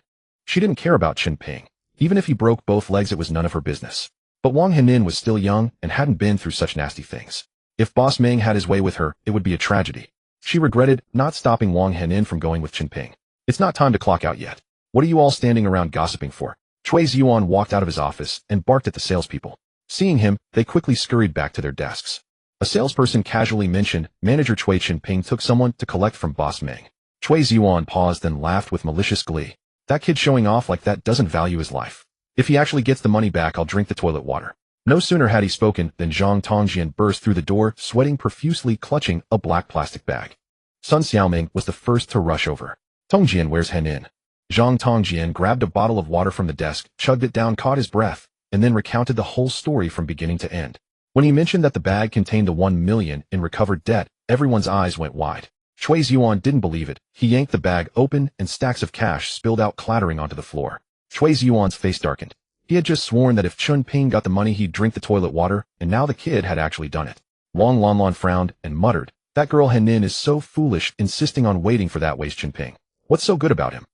[SPEAKER 1] She didn't care about Chen Ping. Even if he broke both legs, it was none of her business. But Wang Henin was still young and hadn't been through such nasty things. If Boss Meng had his way with her, it would be a tragedy. She regretted not stopping Wang Henin from going with Chen Ping. It's not time to clock out yet. What are you all standing around gossiping for? Cui Ziyuan walked out of his office and barked at the salespeople. Seeing him, they quickly scurried back to their desks. A salesperson casually mentioned, Manager Cui Chen Ping took someone to collect from Boss Meng. Cui Ziyuan paused, then laughed with malicious glee. That kid showing off like that doesn't value his life. If he actually gets the money back, I'll drink the toilet water. No sooner had he spoken than Zhang Tongjian burst through the door, sweating profusely, clutching a black plastic bag. Sun Xiaoming was the first to rush over. Tongjian, where's Henin? Zhang Tongjian grabbed a bottle of water from the desk, chugged it down, caught his breath, and then recounted the whole story from beginning to end. When he mentioned that the bag contained the 1 million in recovered debt, everyone's eyes went wide. Chui Ziyuan didn't believe it. He yanked the bag open and stacks of cash spilled out clattering onto the floor. Chui Ziyuan's face darkened. He had just sworn that if Chen Ping got the money he'd drink the toilet water, and now the kid had actually done it. Wang Lanlan frowned and muttered, "That girl Henin is so foolish, insisting on waiting for that waste Chen Ping. What's so good about him?"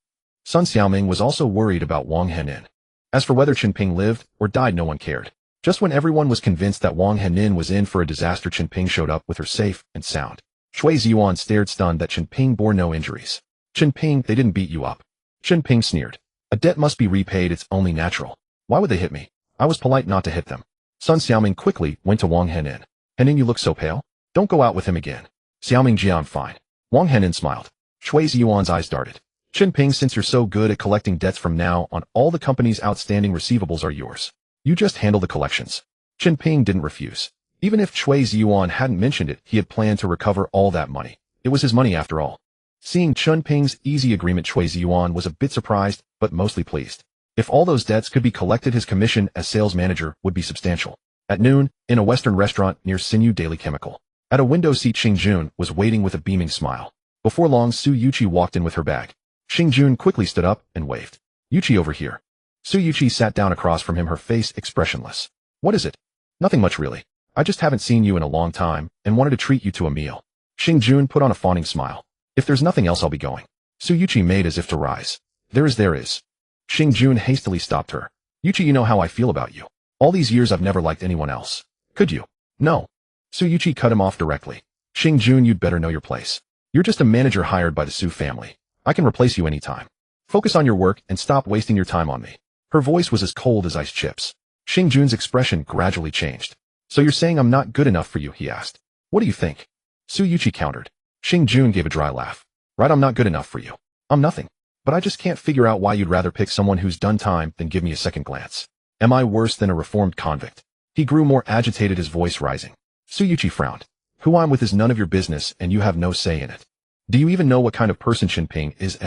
[SPEAKER 1] Sun Xiaoming was also worried about Wang Henin. As for whether Chen Ping lived or died, no one cared. Just when everyone was convinced that Wang Henin was in for a disaster, Chen Ping showed up with her safe and sound. Chui Ziyuan stared stunned that Chen Ping bore no injuries. "Chen Ping, they didn't beat you up." Chen Ping sneered. "A debt must be repaid, it's only natural. Why would they hit me? I was polite not to hit them." Sun Xiaoming quickly went to Wang Henin. "Henin, you look so pale. Don't go out with him again." Xiaoming Ji, "I'm fine." Wang Henin smiled. Chui Ziyuan's eyes darted. "Chen Ping, since you're so good at collecting debts, from now on all the company's outstanding receivables are yours. You just handle the collections." Chen Ping didn't refuse. Even if Chui Ziyuan hadn't mentioned it, he had planned to recover all that money. It was his money after all. Seeing Chen Ping's easy agreement, Chui Ziyuan was a bit surprised, but mostly pleased. If all those debts could be collected, his commission as sales manager would be substantial. At noon, in a Western restaurant near Sinew Daily Chemical, at a window seat, Xingjun was waiting with a beaming smile. Before long, Su Yuqi walked in with her bag. Xingjun quickly stood up and waved. "Yuqi, over here." Su Yuqi sat down across from him, her face expressionless. "What is it?" "Nothing much, really. I just haven't seen you in a long time and wanted to treat you to a meal." Xingjun put on a fawning smile. "If there's nothing else, I'll be going." Su Yuqi made as if to rise. There is. Xingjun hastily stopped her. "Yuqi, you know how I feel about you. All these years I've never liked anyone else. Could you?" "No." Su Yuqi cut him off directly. "Xingjun, you'd better know your place. You're just a manager hired by the Su family. I can replace you anytime. Focus on your work and stop wasting your time on me." Her voice was as cold as ice chips. Xingjun's expression gradually changed. "So you're saying I'm not good enough for you?" he asked. "What do you think?" Su Yuqi countered. Xingjun gave a dry laugh. "Right, I'm not good enough for you. I'm nothing. But I just can't figure out why you'd rather pick someone who's done time than give me a second glance. Am I worse than a reformed convict?" He grew more agitated, his voice rising. Su Yuqi frowned. "Who I'm with is none of your business, and you have no say in it. Do you even know what kind of person Chen Ping is?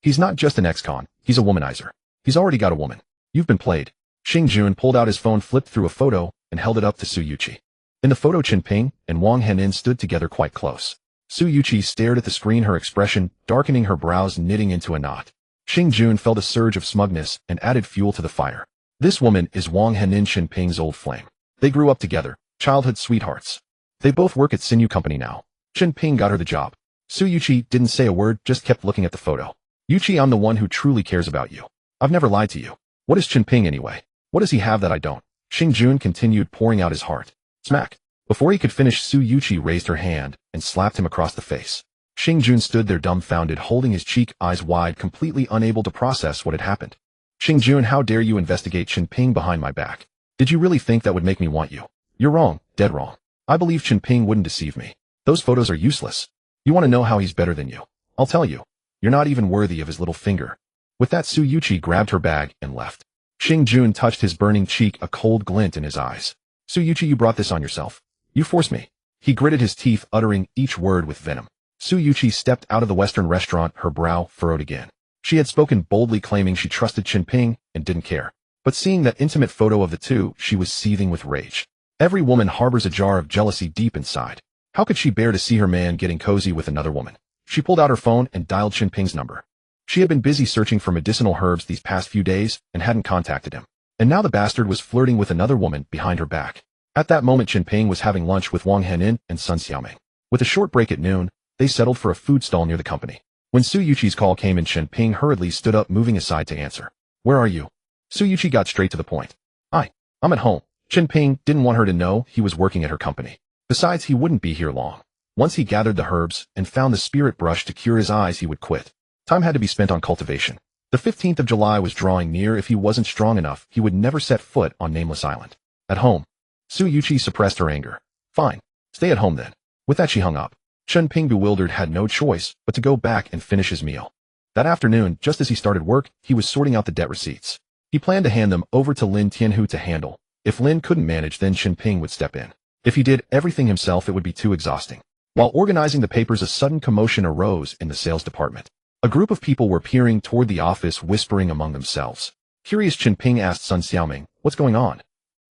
[SPEAKER 1] He's not just an ex-con, he's a womanizer. He's already got a woman. You've been played." Xingjun pulled out his phone, flipped through a photo, and held it up to Su Yuqi. In the photo, Chen Ping and Wang Henin stood together quite close. Su Yuqi stared at the screen, her expression darkening, her brows knitting into a knot. Xingjun felt a surge of smugness and added fuel to the fire. This woman is Wang Henin, Chen Ping's old flame. They grew up together, childhood sweethearts. They both work at Sinew Company now. Chen Ping got her the job. Su Yuqi didn't say a word, just kept looking at the photo. "Yuqi, I'm the one who truly cares about you. I've never lied to you. What is Chen Ping anyway? What does he have that I don't?" Xingjun continued, pouring out his heart. Smack. Before he could finish, Su Yuqi raised her hand and slapped him across the face. Xingjun stood there dumbfounded, holding his cheek, eyes wide, completely unable to process what had happened. "Xingjun, how dare you investigate Chen Ping behind my back? Did you really think that would make me want you? You're wrong, dead wrong. I believe Chen Ping wouldn't deceive me. Those photos are useless. You want to know how he's better than you? I'll tell you. You're not even worthy of his little finger." With that, Su Yuqi grabbed her bag and left. Xingjun touched his burning cheek, a cold glint in his eyes. "Su Yuqi, you brought this on yourself. You forced me." He gritted his teeth, uttering each word with venom. Su Yuqi stepped out of the Western restaurant, her brow furrowed again. She had spoken boldly, claiming she trusted Chen Ping and didn't care. But seeing that intimate photo of the two, she was seething with rage. Every woman harbors a jar of jealousy deep inside. How could she bear to see her man getting cozy with another woman? She pulled out her phone and dialed Chen Ping's number. She had been busy searching for medicinal herbs these past few days and hadn't contacted him. And now the bastard was flirting with another woman behind her back. At that moment, Chen Ping was having lunch with Wang Henin and Sun Xiaoming. With a short break at noon, they settled for a food stall near the company. When Su Yuqi's call came in, Chen Ping hurriedly stood up, moving aside to answer. "Where are you?" Su Yuqi got straight to the point. I'm at home." Chen Ping didn't want her to know he was working at her company. Besides, he wouldn't be here long. Once he gathered the herbs and found the spirit brush to cure his eyes, he would quit. Time had to be spent on cultivation. The 15th of July was drawing near. If he wasn't strong enough, he would never set foot on Nameless Island. At home. Su Yuqi suppressed her anger. "Fine. Stay at home then." With that, she hung up. Chen Ping, bewildered, had no choice but to go back and finish his meal. That afternoon, just as he started work, he was sorting out the debt receipts. He planned to hand them over to Lin Tianhu to handle. If Lin couldn't manage, then Chen Ping would step in. If he did everything himself, it would be too exhausting. While organizing the papers, a sudden commotion arose in the sales department. A group of people were peering toward the office, whispering among themselves. Curious, Chen Ping asked Sun Xiaoming, "What's going on?"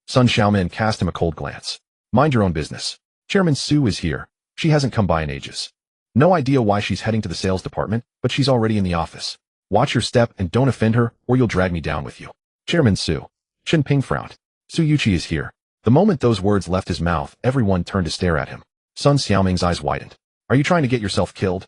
[SPEAKER 1] Sun Xiaoming cast him a cold glance. "Mind your own business. Chairman Su is here. She hasn't come by in ages. No idea why she's heading to the sales department, but she's already in the office. Watch your step and don't offend her, or you'll drag me down with you." Chairman Su. Chen Ping frowned. "Su Yuqi is here." The moment those words left his mouth, everyone turned to stare at him. Sun Xiaoming's eyes widened. "Are you trying to get yourself killed?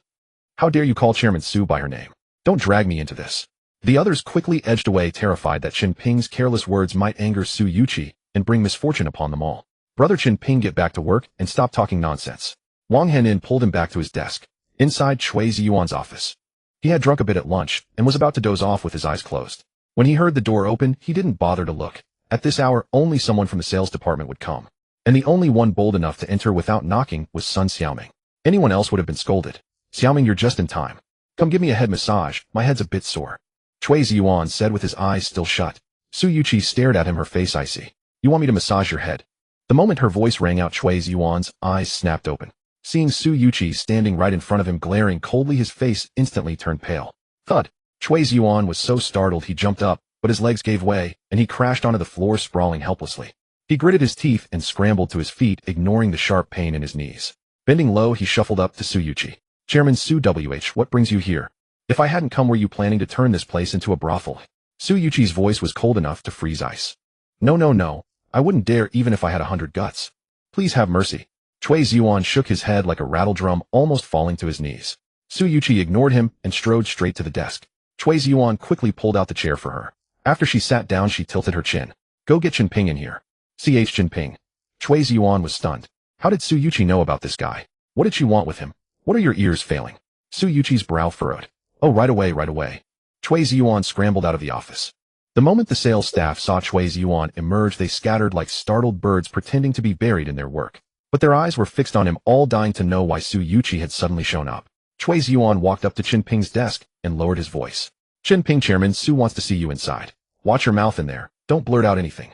[SPEAKER 1] How dare you call Chairman Su by her name? Don't drag me into this." The others quickly edged away, terrified that Chen Ping's careless words might anger Su Yuqi and bring misfortune upon them all. "Brother Chen Ping, get back to work and stop talking nonsense." Wang Henin pulled him back to his desk. Inside Chui Ziyuan's office, he had drunk a bit at lunch and was about to doze off with his eyes closed. When he heard the door open, he didn't bother to look. At this hour, only someone from the sales department would come. And the only one bold enough to enter without knocking was Sun Xiaoming. Anyone else would have been scolded. "Xiaoming, you're just in time. Come give me a head massage, my head's a bit sore," Chui Ziyuan said with his eyes still shut. Su Yuqi stared at him, her face icy. "You want me to massage your head?" The moment her voice rang out, Chui Ziyuan's eyes snapped open. Seeing Su Yuqi standing right in front of him glaring coldly, his face instantly turned pale. Thud! Chui Ziyuan was so startled he jumped up, but his legs gave way, and he crashed onto the floor, sprawling helplessly. He gritted his teeth and scrambled to his feet, ignoring the sharp pain in his knees. Bending low, he shuffled up to Su Yuqi. "Chairman Su WH, what brings you here? If I hadn't come, were you planning to turn this place into a brothel?" Su Yuqi's voice was cold enough to freeze ice. No. I wouldn't dare, even if I had 100 guts. Please have mercy." Chui Ziyuan shook his head like a rattle drum, almost falling to his knees. Su Yuqi ignored him and strode straight to the desk. Chui Ziyuan quickly pulled out the chair for her. After she sat down, she tilted her chin. "Go get Chen Ping in here." Chen Ping. Chui Ziyuan was stunned. How did Su Yuqi know about this guy? What did she want with him? What are your ears failing? Su Yuqi's brow furrowed. "Oh, right away. Chui Ziyuan scrambled out of the office. The moment the sales staff saw Chui Ziyuan emerge, they scattered like startled birds, pretending to be buried in their work. But their eyes were fixed on him, all dying to know why Su Yuqi had suddenly shown up. Chui Ziyuan walked up to Chen Ping's desk and lowered his voice. "Chen Ping, Chairman Su wants to see you inside. Watch your mouth in there. Don't blurt out anything."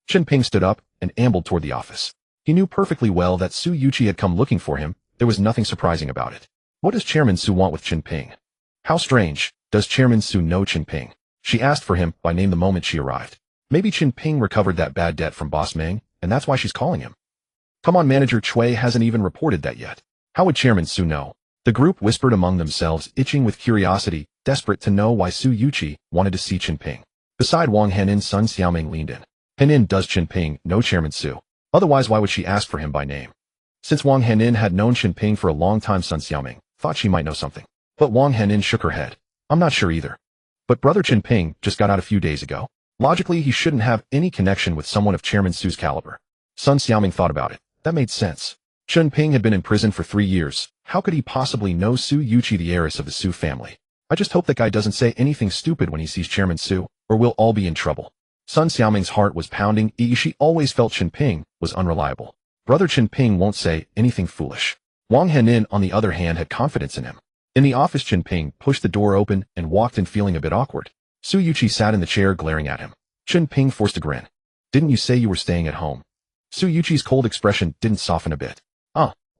[SPEAKER 1] Chen Ping stood up and ambled toward the office. He knew perfectly well that Su Yuqi had come looking for him. There was nothing surprising about it. What does Chairman Su want with Chen Ping? How strange. Does Chairman Su know Chen Ping? She asked for him by name the moment she arrived. Maybe Chen Ping recovered that bad debt from Boss Meng, and that's why she's calling him. Come on, Manager Chui hasn't even reported that yet. How would Chairman Su know? The group whispered among themselves, itching with curiosity, desperate to know why Su Yuqi wanted to see Chen Ping. Beside Wang Henin, Sun Xiaoming leaned in. "Henin, does Chen Ping know Chairman Su? Otherwise, why would she ask for him by name?" Since Wang Henin had known Chen Ping for a long time, Sun Xiaoming thought she might know something. But Wang Henin shook her head. "I'm not sure either. But brother Chen Ping just got out a few days ago. Logically, he shouldn't have any connection with someone of Chairman Su's caliber." Sun Xiaoming thought about it. That made sense. Chen Ping had been in prison for 3 years. How could he possibly know Su Yuqi, the heiress of the Su family? I just hope that guy doesn't say anything stupid when he sees Chairman Su, or we'll all be in trouble. Sun Xiaoming's heart was pounding. She always felt Chen Ping was unreliable. Brother Chen Ping won't say anything foolish. Wang Henin, on the other hand, had confidence in him. In the office, Chen Ping pushed the door open and walked in, feeling a bit awkward. Su Yuqi sat in the chair glaring at him. Chen Ping forced a grin. "Didn't you say you were staying at home?" Su Yuqi's cold expression didn't soften a bit.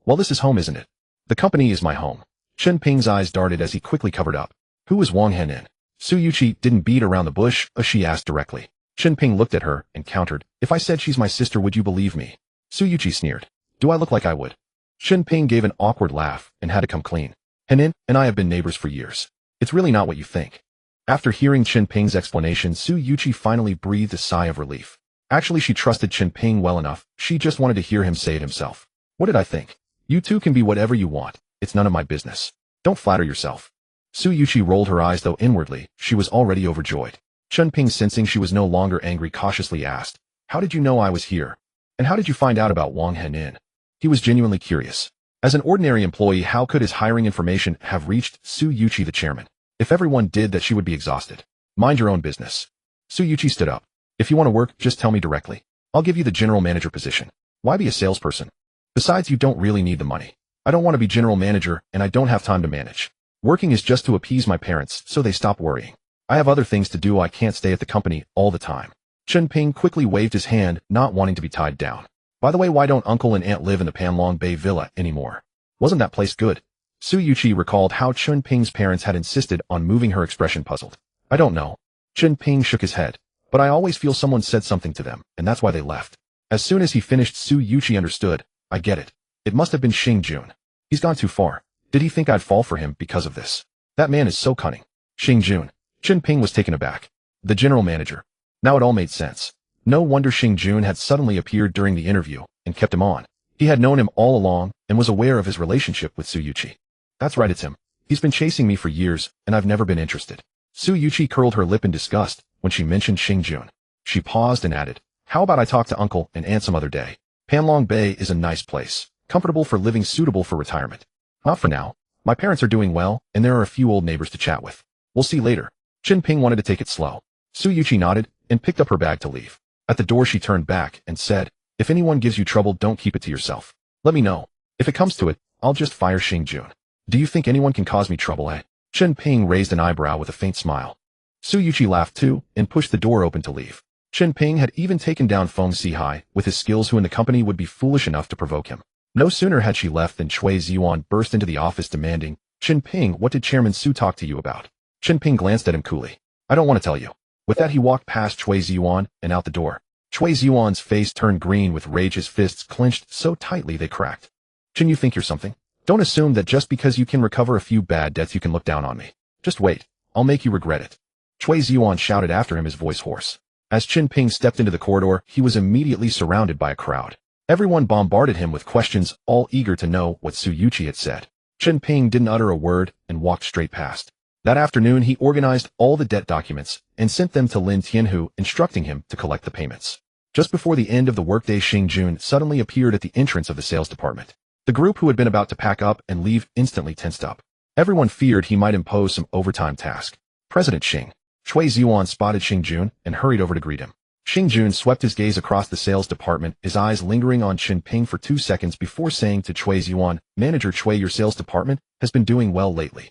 [SPEAKER 1] Well, this is home, isn't it? The company is my home." Chen Ping's eyes darted as he quickly covered up. Who was Wang Henin? Su Yuqi didn't beat around the bush, she asked directly. Chen Ping looked at her and countered, "If I said she's my sister, would you believe me?" Su Yuqi sneered. "Do I look like I would?" Chen Ping gave an awkward laugh and had to come clean. "Henin and I have been neighbors for years. It's really not what you think." After hearing Chen Ping's explanation, Su Yuqi finally breathed a sigh of relief. Actually, she trusted Chen Ping well enough. She just wanted to hear him say it himself. "What did I think? You two can be whatever you want. It's none of my business. Don't flatter yourself." Su Yuqi rolled her eyes, though inwardly, she was already overjoyed. Chen Ping, sensing she was no longer angry, cautiously asked, "How did you know I was here? And how did you find out about Wang Henin?" He was genuinely curious. As an ordinary employee, how could his hiring information have reached Su Yuqi, the chairman? If everyone did that, she would be exhausted. "Mind your own business." Su Yuqi stood up. "If you want to work, just tell me directly. I'll give you the general manager position. Why be a salesperson? Besides, you don't really need the money. I don't want to be general manager, and I don't have time to manage. Working is just to appease my parents, so they stop worrying. I have other things to do. I can't stay at the company all the time." Chen Ping quickly waved his hand, not wanting to be tied down. "By the way, why don't Uncle and Aunt live in the Panlong Bay Villa anymore? Wasn't that place good?" Su Yuqi recalled how Chen Ping's parents had insisted on moving, her expression puzzled. I don't know. Chen Ping shook his head. But I always feel someone said something to them, and that's why they left. As soon as he finished, Su Yuqi understood. I get it. It must have been Xing Jun. He's gone too far. Did he think I'd fall for him because of this? That man is so cunning. Xing Jun. Chen Ping was taken aback. The general manager. Now it all made sense. No wonder Xing Jun had suddenly appeared during the interview and kept him on. He had known him all along and was aware of his relationship with Su Yuqi. That's right, it's him. He's been chasing me for years, and I've never been interested. Su Yuqi curled her lip in disgust when she mentioned Xing Jun. She paused and added, how about I talk to uncle and aunt some other day? Panlong Bay is a nice place, comfortable for living, suitable for retirement. Not for now. My parents are doing well, and there are a few old neighbors to chat with. We'll see later. Chen Ping wanted to take it slow. Su Yuqi nodded and picked up her bag to leave. At the door she turned back and said, if anyone gives you trouble, don't keep it to yourself. Let me know. If it comes to it, I'll just fire Xing Jun. Do you think anyone can cause me trouble, eh? Chen Ping raised an eyebrow with a faint smile. Su Yuqi laughed too and pushed the door open to leave. Chen Ping had even taken down Feng Sihai with his skills, who in the company would be foolish enough to provoke him. No sooner had she left than Chui Ziyuan burst into the office demanding, Chen Ping, what did Chairman Su talk to you about? Chen Ping glanced at him coolly. I don't want to tell you. With that he walked past Chui Ziyuan and out the door. Chui Ziyuan's face turned green with rage, his fists clenched so tightly they cracked. Chen, you think you're something? Don't assume that just because you can recover a few bad debts you can look down on me. Just wait. I'll make you regret it. Chui Ziyuan shouted after him, his voice hoarse. As Chen Ping stepped into the corridor, he was immediately surrounded by a crowd. Everyone bombarded him with questions, all eager to know what Su Yuqi had said. Chen Ping didn't utter a word and walked straight past. That afternoon he organized all the debt documents and sent them to Lin Tianhu, instructing him to collect the payments. Just before the end of the workday, Xing Jun suddenly appeared at the entrance of the sales department. The group who had been about to pack up and leave instantly tensed up. Everyone feared he might impose some overtime task. President Xing. Chui Ziyuan spotted Xing Jun and hurried over to greet him. Xing Jun swept his gaze across the sales department, his eyes lingering on Chen Ping for 2 seconds before saying to Chui Ziyuan, Manager Chui, your sales department has been doing well lately.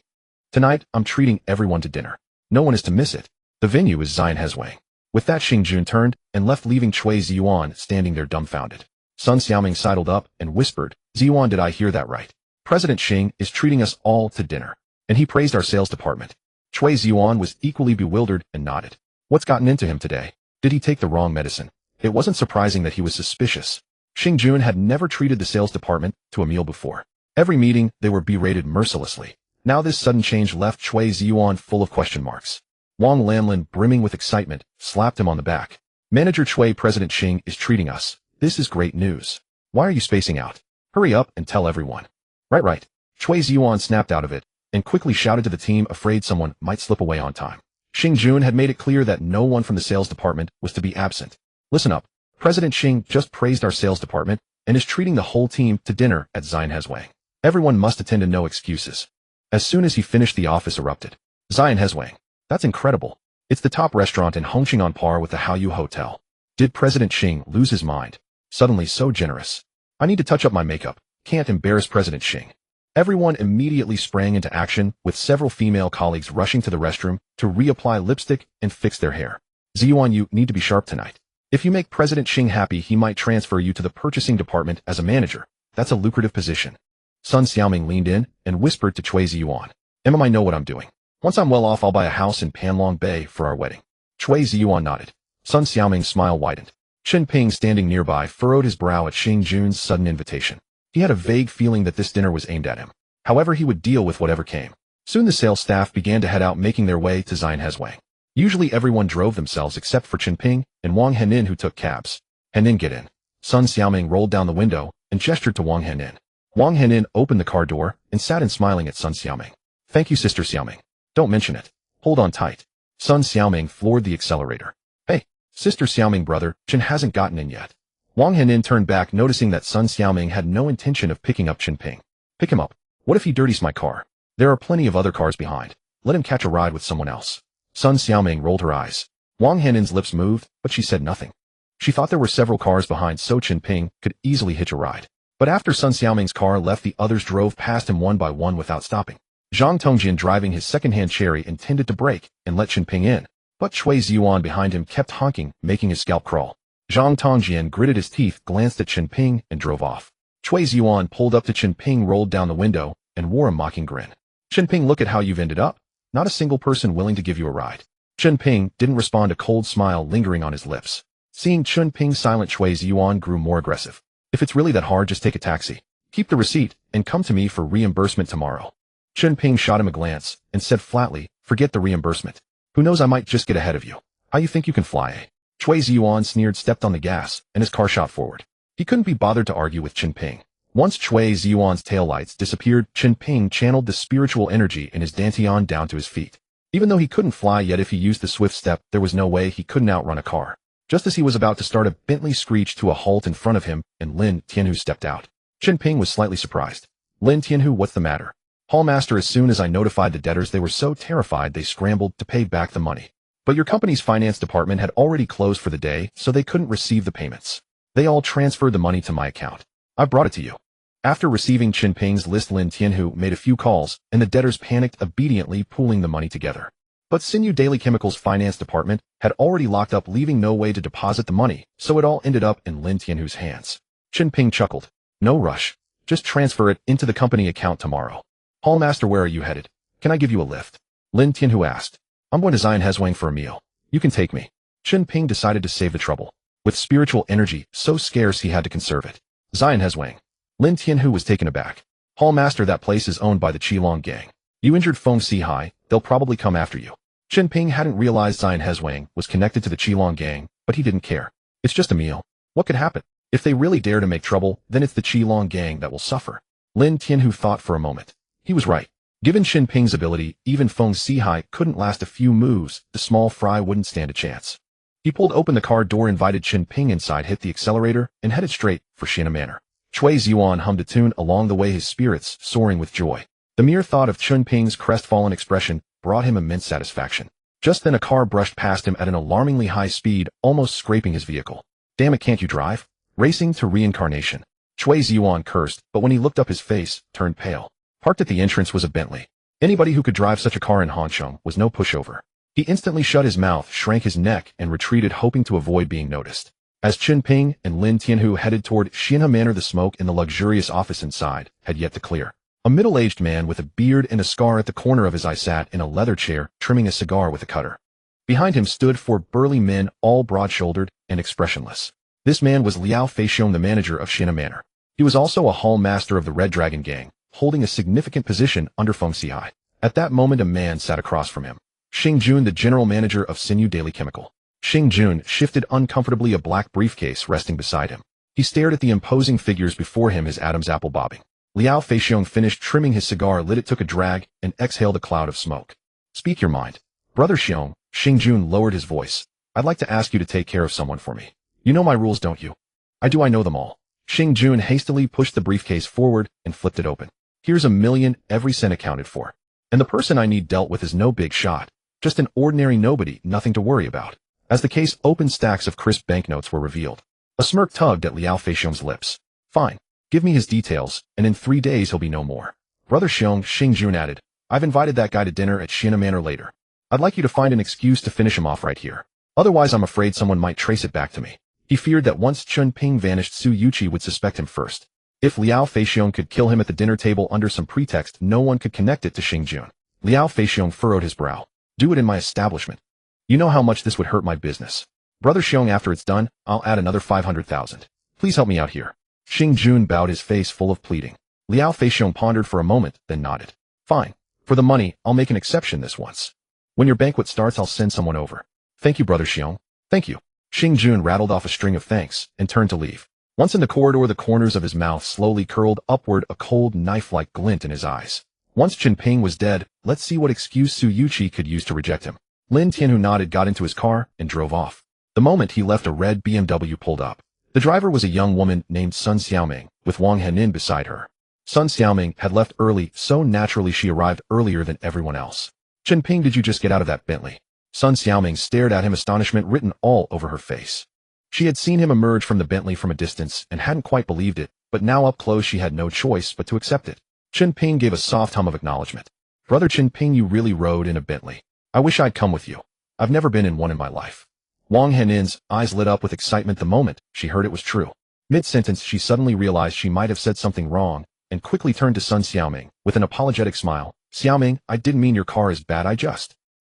[SPEAKER 1] Tonight, I'm treating everyone to dinner. No one is to miss it. The venue is Zion Hezwang. With that, Xing Jun turned and left, leaving Chui Ziyuan standing there dumbfounded. Sun Xiaoming sidled up and whispered, Ziyuan, did I hear that right? President Xing is treating us all to dinner. And he praised our sales department. Chui Ziyuan was equally bewildered and nodded. What's gotten into him today? Did he take the wrong medicine? It wasn't surprising that he was suspicious. Xing Jun had never treated the sales department to a meal before. Every meeting, they were berated mercilessly. Now this sudden change left Chui Ziyuan full of question marks. Wang Lanlin, brimming with excitement, slapped him on the back. Manager Chui, President Xing is treating us. This is great news. Why are you spacing out? Hurry up and tell everyone. Right. Chui Ziyuan snapped out of it and quickly shouted to the team, afraid someone might slip away on time. Xing Jun had made it clear that no one from the sales department was to be absent. Listen up. President Xing just praised our sales department and is treating the whole team to dinner at Zion Hezwang. Everyone must attend and no excuses. As soon as he finished, the office erupted. Zion Hezwang. That's incredible. It's the top restaurant in Hongcheng, on par with the Haoyu Hotel. Did President Xing lose his mind? Suddenly so generous. I need to touch up my makeup. Can't embarrass President Xing. Everyone immediately sprang into action, with several female colleagues rushing to the restroom to reapply lipstick and fix their hair. Ziyuan, you need to be sharp tonight. If you make President Xing happy, he might transfer you to the purchasing department as a manager. That's a lucrative position. Sun Xiaoming leaned in and whispered to Chui Ziyuan. Emma, I know what I'm doing. Once I'm well off, I'll buy a house in Panlong Bay for our wedding. Chui Ziyuan nodded. Sun Xiaoming's smile widened. Chen Ping, standing nearby, furrowed his brow at Xing Jun's sudden invitation. He had a vague feeling that this dinner was aimed at him. However, he would deal with whatever came. Soon the sales staff began to head out, making their way to Zion Hezwang. Usually everyone drove themselves except for Chen Ping and Wang Henin, who took cabs. Henin, get in. Sun Xiaoming rolled down the window and gestured to Wang Henin. Wang Henin opened the car door and sat in, smiling at Sun Xiaoming. Thank you, Sister Xiaoming. Don't mention it. Hold on tight. Sun Xiaoming floored the accelerator. Hey, Sister Xiaoming, brother, Chen hasn't gotten in yet. Wang Henin turned back, noticing that Sun Xiaoming had no intention of picking up Chen Ping. Pick him up. What if he dirties my car? There are plenty of other cars behind. Let him catch a ride with someone else. Sun Xiaoming rolled her eyes. Wang Henin's lips moved, but she said nothing. She thought there were several cars behind, so Chen Ping could easily hitch a ride. But after Sun Xiaoming's car left, the others drove past him one by one without stopping. Zhang Tongjian, driving his second-hand Cherry, intended to brake and let Chen Ping in, but Chui Ziyuan behind him kept honking, making his scalp crawl. Zhang Tongjian gritted his teeth, glanced at Chen Ping, and drove off. Chui Ziyuan pulled up to Chen Ping, rolled down the window, and wore a mocking grin. Chen Ping, look at how you've ended up. Not a single person willing to give you a ride. Chen Ping didn't respond, a cold smile lingering on his lips. Seeing Chen Ping's silent, Chui Ziyuan grew more aggressive. If it's really that hard, just take a taxi. Keep the receipt, and come to me for reimbursement tomorrow. Chen Ping shot him a glance, and said flatly, forget the reimbursement. Who knows, I might just get ahead of you. How you think you can fly, eh? Chui Ziyuan sneered, stepped on the gas, and his car shot forward. He couldn't be bothered to argue with Chen Ping. Once Chui Ziyuan's taillights disappeared, Chen Ping channeled the spiritual energy in his dantian down to his feet. Even though he couldn't fly yet, if he used the swift step, there was no way he couldn't outrun a car. Just as he was about to start, a Bentley screeched to a halt in front of him, and Lin Tianhu stepped out. Chen Ping was slightly surprised. Lin Tianhu, what's the matter? Hallmaster, as soon as I notified the debtors, they were so terrified they scrambled to pay back the money. But your company's finance department had already closed for the day, so they couldn't receive the payments. They all transferred the money to my account. I brought it to you. After receiving Chen Ping's list, Lin Tianhu made a few calls, and the debtors panicked, obediently pooling the money together. But Sinew Daily Chemicals' finance department had already locked up, leaving no way to deposit the money, so it all ended up in Lin Tianhu's hands. Chen Ping chuckled. No rush. Just transfer it into the company account tomorrow. Hallmaster, where are you headed? Can I give you a lift? Lin Tianhu asked. I'm going to Zion Hezwang for a meal. You can take me. Chen Ping decided to save the trouble. With spiritual energy so scarce, he had to conserve it. Zion Hezwang. Lin Tianhu was taken aback. Hallmaster, that place is owned by the Qilong gang. You injured Feng Sihai, they'll probably come after you. Chen Ping hadn't realized Zion Hezwang was connected to the Qilong gang, but he didn't care. It's just a meal. What could happen? If they really dare to make trouble, then it's the Qilong gang that will suffer. Lin Tianhu thought for a moment. He was right. Given Chen Ping's ability, even Feng Sihai couldn't last a few moves. The small fry wouldn't stand a chance. He pulled open the car door, invited Chen Ping inside, hit the accelerator, and headed straight for Shina Manor. Chui Ziyuan hummed a tune along the way, his spirits soaring with joy. The mere thought of Chen Ping's crestfallen expression brought him immense satisfaction. Just then a car brushed past him at an alarmingly high speed, almost scraping his vehicle. Damn it, can't you drive? Racing to reincarnation. Chui Ziyuan cursed, but when he looked up, his face turned pale. Parked at the entrance was a Bentley. Anybody who could drive such a car in Hongcheng was no pushover. He instantly shut his mouth, shrank his neck, and retreated, hoping to avoid being noticed. As Chen Ping and Lin Tianhu headed toward Xinhe Manor, the smoke in the luxurious office inside had yet to clear. A middle-aged man with a beard and a scar at the corner of his eye sat in a leather chair, trimming a cigar with a cutter. Behind him stood four burly men, all broad-shouldered and expressionless. This man was Liao Feixiong, the manager of Xinhe Manor. He was also a hall master of the Red Dragon gang, holding a significant position under Feng Sihai. At that moment, a man sat across from him. Xing Jun, the general manager of Sinew Daily Chemical. Xing Jun shifted uncomfortably, a black briefcase resting beside him. He stared at the imposing figures before him, his Adam's apple bobbing. Liao Feixiong finished trimming his cigar, lit it, took a drag, and exhaled a cloud of smoke. Speak your mind. Brother Xiong, Xing Jun lowered his voice. I'd like to ask you to take care of someone for me. You know my rules, don't you? I do, I know them all. Xing Jun hastily pushed the briefcase forward and flipped it open. Here's $1 million, every cent accounted for. And the person I need dealt with is no big shot. Just an ordinary nobody, nothing to worry about. As the case opened, stacks of crisp banknotes were revealed. A smirk tugged at Liao Feixiong's lips. Fine. Give me his details, and in 3 days he'll be no more. Brother Xiong, Xing Jun added, I've invited that guy to dinner at Xinhe Manor later. I'd like you to find an excuse to finish him off right here. Otherwise, I'm afraid someone might trace it back to me. He feared that once Chen Ping vanished, Su Yuqi would suspect him first. If Liao Feixiong could kill him at the dinner table under some pretext, no one could connect it to Xing Jun. Liao Feixiong furrowed his brow. Do it in my establishment. You know how much this would hurt my business. Brother Xiong, after it's done, I'll add another 500,000. Please help me out here. Xing Jun bowed, his face full of pleading. Liao Feixiong pondered for a moment, then nodded. Fine. For the money, I'll make an exception this once. When your banquet starts, I'll send someone over. Thank you, Brother Xiong. Thank you. Xing Jun rattled off a string of thanks and turned to leave. Once in the corridor, the corners of his mouth slowly curled upward, a cold knife-like glint in his eyes. Once Chen Ping was dead, let's see what excuse Su Yuqi could use to reject him. Lin Tianhu nodded, got into his car, and drove off. The moment he left, a red BMW pulled up. The driver was a young woman named Sun Xiaoming, with Wang Henin beside her. Sun Xiaoming had left early, so naturally she arrived earlier than everyone else. Chen Ping, did you just get out of that Bentley? Sun Xiaoming stared at him, astonishment written all over her face. She had seen him emerge from the Bentley from a distance and hadn't quite believed it, but now up close she had no choice but to accept it. Chen Ping gave a soft hum of acknowledgement. Brother Chen Ping, you really rode in a Bentley. I wish I'd come with you. I've never been in one in my life. Wang Henin's eyes lit up with excitement the moment she heard it was true. Mid-sentence, she suddenly realized she might have said something wrong, and quickly turned to Sun Xiaoming with an apologetic smile. Xiaoming, I didn't mean your car is bad,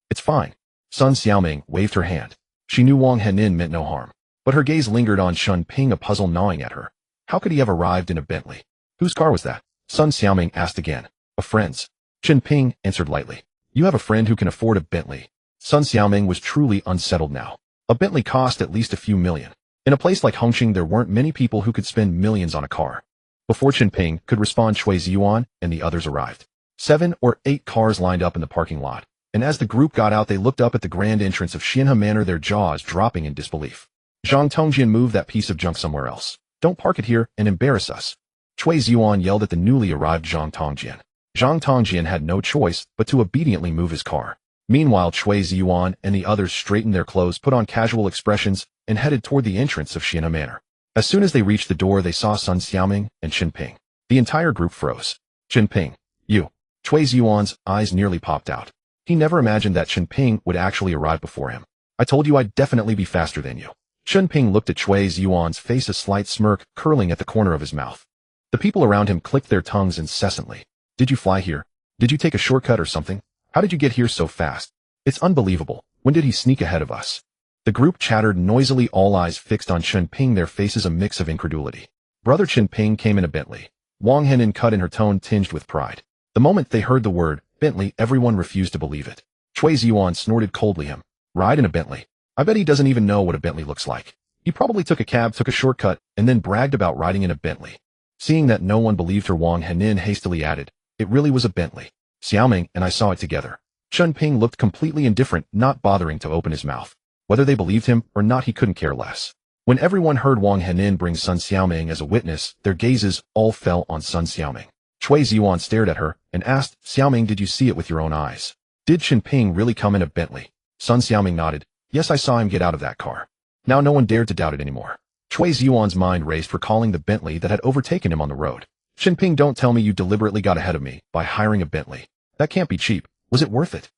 [SPEAKER 1] It's fine. Sun Xiaoming waved her hand. She knew Wang Henin meant no harm, but her gaze lingered on Chen Ping, a puzzle gnawing at her. How could he have arrived in a Bentley? Whose car was that? Sun Xiaoming asked again. A friend's. Chen Ping answered lightly. You have a friend who can afford a Bentley. Sun Xiaoming was truly unsettled now. A Bentley cost at least a few million. In a place like Hongcheng, there weren't many people who could spend millions on a car. Before Chen Ping could respond, Cui Ziyuan and the others arrived. 7 or 8 cars lined up in the parking lot, and as the group got out, they looked up at the grand entrance of Xianhe Manor, their jaws dropping in disbelief. Zhang Tongjian, moved that piece of junk somewhere else. Don't park it here and embarrass us. Cui Ziyuan yelled at the newly arrived Zhang Tongjian. Zhang Tongjian had no choice but to obediently move his car. Meanwhile, Cui Ziyuan and the others straightened their clothes, put on casual expressions, and headed toward the entrance of Xianhe Manor. As soon as they reached the door, they saw Sun Xiaoming and Chen Ping. The entire group froze. Chen Ping, you. Cui Ziyuan's eyes nearly popped out. He never imagined that Chen Ping would actually arrive before him. I told you I'd definitely be faster than you. Chen Ping looked at Cui Ziyuan's face, a slight smirk curling at the corner of his mouth. The people around him clicked their tongues incessantly. Did you fly here? Did you take a shortcut or something? How did you get here so fast? It's unbelievable. When did he sneak ahead of us? The group chattered noisily, all eyes fixed on Chen Ping, their faces a mix of incredulity. Brother Chen Ping came in a Bentley. Wang Henin cut in, her tone tinged with pride. The moment they heard the word Bentley, everyone refused to believe it. Cui Ziyuan snorted coldly. Him? Ride in a Bentley? I bet he doesn't even know what a Bentley looks like. He probably took a cab, took a shortcut, and then bragged about riding in a Bentley. Seeing that no one believed her, Wang Henin hastily added, it really was a Bentley. Xiaoming and I saw it together. Chen Ping looked completely indifferent, not bothering to open his mouth. Whether they believed him or not, he couldn't care less. When everyone heard Wang Henin bring Sun Xiaoming as a witness, their gazes all fell on Sun Xiaoming. Cui Ziyuan stared at her and asked, Xiaoming, did you see it with your own eyes? Did Chen Ping really come in a Bentley? Sun Xiaoming nodded. Yes, I saw him get out of that car. Now no one dared to doubt it anymore. Cui Ziyuan's mind raced, recalling the Bentley that had overtaken him on the road. Chen Ping, don't tell me you deliberately got ahead of me by hiring a Bentley. That can't be cheap. Was it worth it?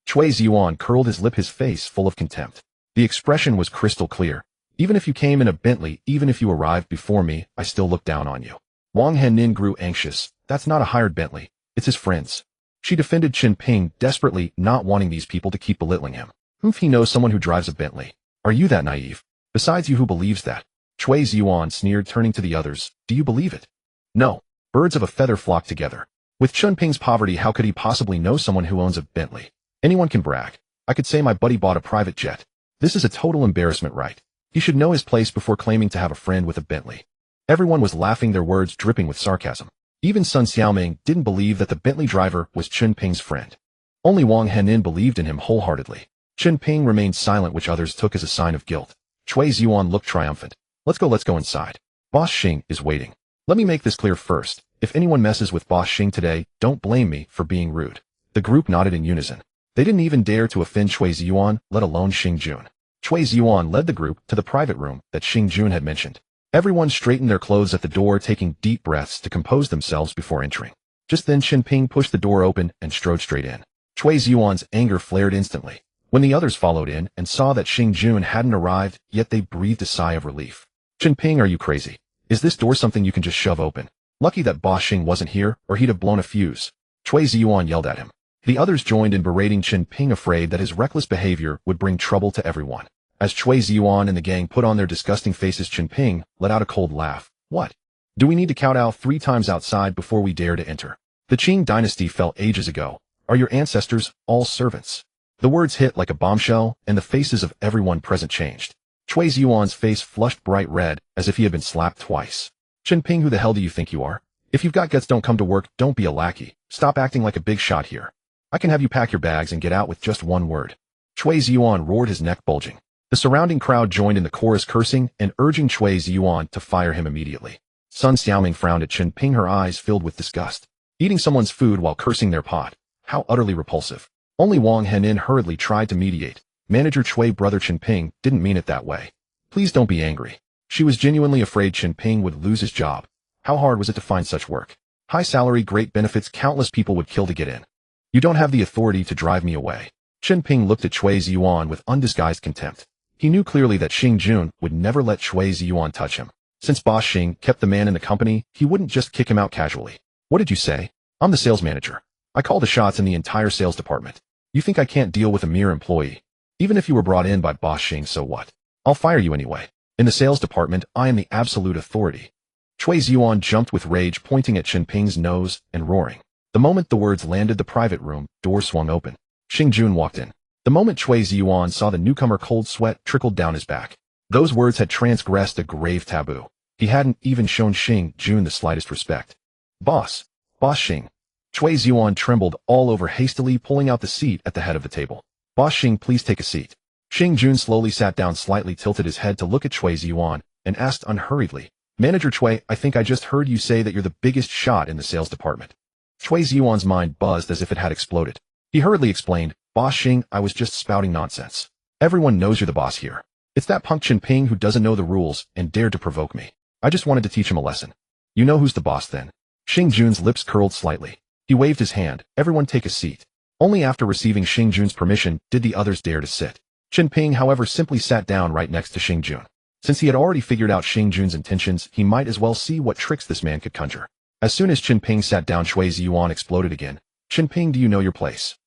[SPEAKER 1] Cui Ziyuan curled his lip, his face full of contempt. The expression was crystal clear. Even if you came in a Bentley, even if you arrived before me, I still look down on you. Wang Henin grew anxious. That's not a hired Bentley. It's his friend's. She defended Chen Ping, desperately not wanting these people to keep belittling him. If he knows someone who drives a Bentley? Are you that naive? Besides, you who believes that? Cui Ziyuan sneered, turning to the others. Do you believe it? No. Birds of a feather flock together. With Chen Ping's poverty, how could he possibly know someone who owns a Bentley? Anyone can brag. I could say my buddy bought a private jet. This is a total embarrassment, right? He should know his place before claiming to have a friend with a Bentley. Everyone was laughing, their words dripping with sarcasm. Even Sun Xiaoming didn't believe that the Bentley driver was Chen Ping's friend. Only Wang Henin believed in him wholeheartedly. Chen Ping remained silent, which others took as a sign of guilt. Cui Ziyuan looked triumphant. Let's go inside. Boss Xing is waiting. Let me make this clear first. If anyone messes with Boss Xing today, don't blame me for being rude. The group nodded in unison. They didn't even dare to offend Cui Ziyuan, let alone Xing Jun. Cui Ziyuan led the group to the private room that Xing Jun had mentioned. Everyone straightened their clothes at the door, taking deep breaths to compose themselves before entering. Just then Chen Ping pushed the door open and strode straight in. Cui Ziyuan's anger flared instantly. When the others followed in and saw that Xing Jun hadn't arrived, yet they breathed a sigh of relief. Chen Ping, are you crazy? Is this door something you can just shove open? Lucky that Boss Xing wasn't here, or he'd have blown a fuse. Cui Ziyuan yelled at him. The others joined in berating Chen Ping, afraid that his reckless behavior would bring trouble to everyone. As Cui Ziyuan and the gang put on their disgusting faces, Chen Ping let out a cold laugh. What? Do we need to kowtow 3 times outside before we dare to enter? The Qing dynasty fell ages ago. Are your ancestors all servants? The words hit like a bombshell, and the faces of everyone present changed. Cui Ziyuan's face flushed bright red, as if he had been slapped twice. Chen Ping, who the hell do you think you are? If you've got guts, don't come to work, don't be a lackey. Stop acting like a big shot here. I can have you pack your bags and get out with just one word. Cui Ziyuan roared, his neck bulging. The surrounding crowd joined in the chorus, cursing and urging Cui Ziyuan to fire him immediately. Sun Xiaoming frowned at Chen Ping, her eyes filled with disgust. Eating someone's food while cursing their pot. How utterly repulsive. Only Wang Henin hurriedly tried to mediate. Manager Cui, brother Chen Ping didn't mean it that way. Please don't be angry. She was genuinely afraid Chen Ping would lose his job. How hard was it to find such work? High salary, great benefits, countless people would kill to get in. You don't have the authority to drive me away. Chen Ping looked at Cui Ziyuan with undisguised contempt. He knew clearly that Xing Jun would never let Cui Ziyuan touch him. Since Boss Xing kept the man in the company, he wouldn't just kick him out casually. What did you say? I'm the sales manager. I call the shots in the entire sales department. You think I can't deal with a mere employee? Even if you were brought in by Boss Xing, so what? I'll fire you anyway. In the sales department, I am the absolute authority. Chui Ziyuan jumped with rage, pointing at Chen Ping's nose and roaring. The moment the words landed, the private room door swung open. Xing Jun walked in. The moment Chui Ziyuan saw the newcomer, cold sweat trickled down his back. Those words had transgressed a grave taboo. He hadn't even shown Xing Jun the slightest respect. Boss Xing. Chui Ziyuan trembled all over, hastily pulling out the seat at the head of the table. Boss Xing, please take a seat. Xing Jun slowly sat down, slightly tilted his head to look at Chui Ziyuan, and asked unhurriedly, Manager Chui, I think I just heard you say that you're the biggest shot in the sales department. Chui Ziyuan's mind buzzed as if it had exploded. He hurriedly explained, Boss Xing, I was just spouting nonsense. Everyone knows you're the boss here. It's that punk Chen Ping who doesn't know the rules and dared to provoke me. I just wanted to teach him a lesson. You know who's the boss then? Xing Jun's lips curled slightly. He waved his hand. Everyone take a seat. Only after receiving Xing Jun's permission did the others dare to sit. Chen Ping, however, simply sat down right next to Xing Jun. Since he had already figured out Xing Jun's intentions, he might as well see what tricks this man could conjure. As soon as Chen Ping sat down, Chui Ziyuan exploded again. Chen Ping, do you know your place?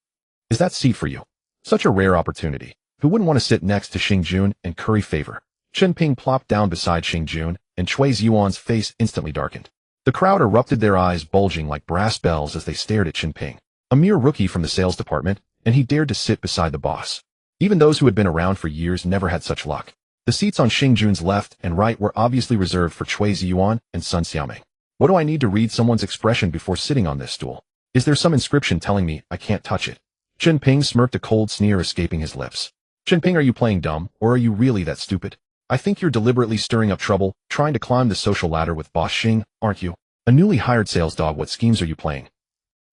[SPEAKER 1] Is that seat for you? Such a rare opportunity. Who wouldn't want to sit next to Xing Jun and curry favor? Chen Ping plopped down beside Xing Jun, and Chui Ziyuan's face instantly darkened. The crowd erupted, their eyes bulging like brass bells as they stared at Chen Ping. A mere rookie from the sales department, and he dared to sit beside the boss. Even those who had been around for years never had such luck. The seats on Xing Jun's left and right were obviously reserved for Chui Ziyuan and Sun Xiaoming. What do I need to read someone's expression before sitting on this stool? Is there some inscription telling me I can't touch it? Chen Ping smirked, a cold sneer escaping his lips. Chen Ping, are you playing dumb, or are you really that stupid? I think you're deliberately stirring up trouble, trying to climb the social ladder with Boss Xing, aren't you? A newly hired sales dog, what schemes are you playing?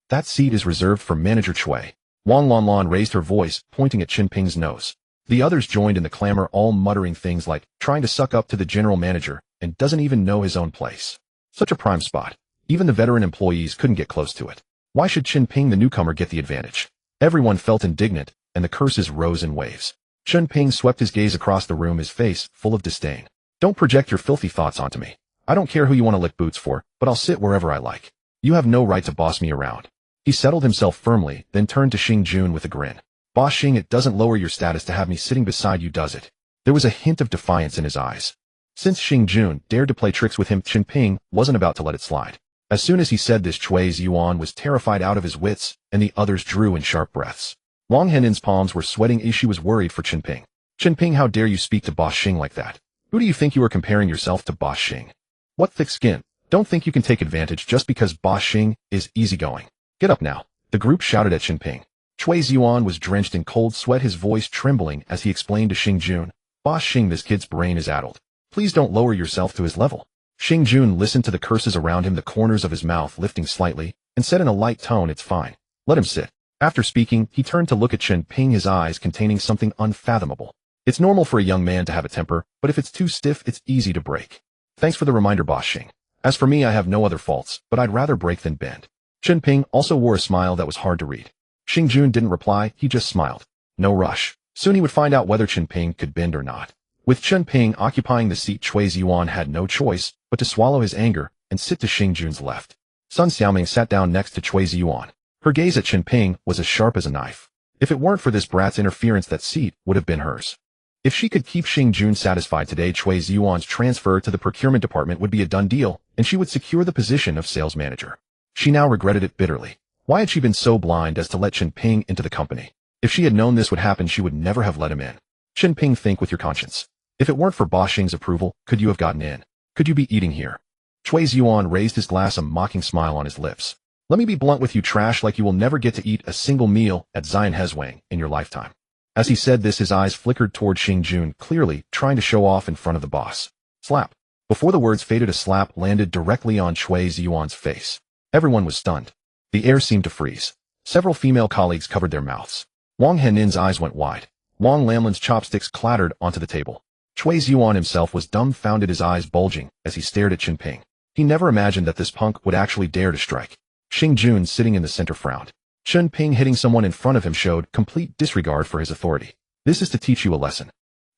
[SPEAKER 1] That seat is reserved for Manager Chui. Wang Lanlan raised her voice, pointing at Chen Ping's nose. The others joined in the clamor, all muttering things like, trying to suck up to the general manager, and doesn't even know his own place. Such a prime spot. Even the veteran employees couldn't get close to it. Why should Chen Ping the newcomer get the advantage? Everyone felt indignant, and the curses rose in waves. Chen Ping swept his gaze across the room, his face full of disdain. Don't project your filthy thoughts onto me. I don't care who you want to lick boots for, but I'll sit wherever I like. You have no right to boss me around. He settled himself firmly, then turned to Xing Jun with a grin. Boss Xing, it doesn't lower your status to have me sitting beside you, does it? There was a hint of defiance in his eyes. Since Xing Jun dared to play tricks with him, Chen Ping wasn't about to let it slide. As soon as he said this, Chui Ziyuan was terrified out of his wits, and the others drew in sharp breaths. Wang Henin's palms were sweating as she was worried for Chen Ping. Chen Ping, how dare you speak to Boss Xing like that? Who do you think you are comparing yourself to, Boss Xing? What thick skin? Don't think you can take advantage just because Boss Xing is easygoing. Get up now. The group shouted at Chen Ping. Chui Ziyuan was drenched in cold sweat, his voice trembling as he explained to Xing Jun, Boss Xing, this kid's brain is addled. Please don't lower yourself to his level. Xing Jun listened to the curses around him, the corners of his mouth lifting slightly, and said in a light tone, it's fine. Let him sit. After speaking, he turned to look at Chen Ping, his eyes containing something unfathomable. It's normal for a young man to have a temper, but if it's too stiff, it's easy to break. Thanks for the reminder, Boss Xing. As for me, I have no other faults, but I'd rather break than bend. Chen Ping also wore a smile that was hard to read. Xing Jun didn't reply, he just smiled. No rush. Soon he would find out whether Chen Ping could bend or not. With Chen Ping occupying the seat, Chui Ziyuan had no choice but to swallow his anger and sit to Xing Jun's left. Sun Xiaoming sat down next to Chui Ziyuan. Her gaze at Chen Ping was as sharp as a knife. If it weren't for this brat's interference, that seat would have been hers. If she could keep Xing Jun satisfied today, Chui Ziyuan's transfer to the procurement department would be a done deal, and she would secure the position of sales manager. She now regretted it bitterly. Why had she been so blind as to let Chen Ping into the company? If she had known this would happen, she would never have let him in. Chen Ping, think with your conscience. If it weren't for Boss Xing's approval, could you have gotten in? Could you be eating here? Chui Ziyuan raised his glass, a mocking smile on his lips. Let me be blunt with you, trash like you will never get to eat a single meal at Zion Hezwang in your lifetime. As he said this, his eyes flickered toward Xing Jun, clearly trying to show off in front of the boss. Slap. Before the words faded, a slap landed directly on Chui Ziyuan's face. Everyone was stunned. The air seemed to freeze. Several female colleagues covered their mouths. Wang Henin's eyes went wide. Wang Lamlin's chopsticks clattered onto the table. Chui Ziyuan himself was dumbfounded, his eyes bulging as he stared at Chen Ping. He never imagined that this punk would actually dare to strike. Xing Jun, sitting in the center, frowned. Chen Ping hitting someone in front of him showed complete disregard for his authority. This is to teach you a lesson.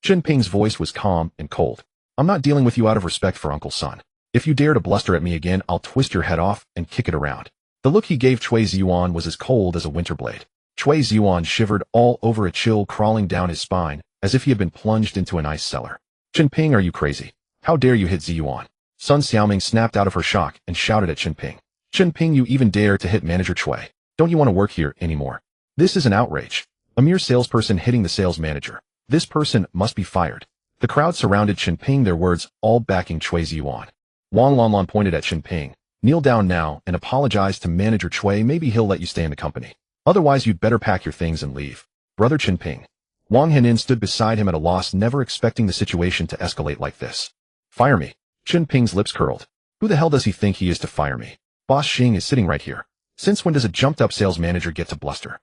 [SPEAKER 1] Chen Ping's voice was calm and cold. I'm not dealing with you out of respect for Uncle Sun. If you dare to bluster at me again, I'll twist your head off and kick it around. The look he gave Chui Ziyuan was as cold as a winter blade. Chui Ziyuan shivered all over, a chill crawling down his spine, as if he had been plunged into an ice cellar. Chen Ping, are you crazy? How dare you hit Ziyuan? Sun Xiaoming snapped out of her shock and shouted at Chen Ping. Chen Ping, you even dare to hit Manager Chui? Don't you want to work here anymore? This is an outrage. A mere salesperson hitting the sales manager. This person must be fired. The crowd surrounded Chen Ping, their words all backing Chui Ziyuan. Wang Lanlan pointed at Chen Ping. Kneel down now and apologize to Manager Chui. Maybe he'll let you stay in the company. Otherwise, you'd better pack your things and leave. Brother Chen Ping. Wang Henin stood beside him at a loss, never expecting the situation to escalate like this. Fire me. Chen Ping's lips curled. Who the hell does he think he is to fire me? Boss Xing is sitting right here. Since when does a jumped-up sales manager get to bluster?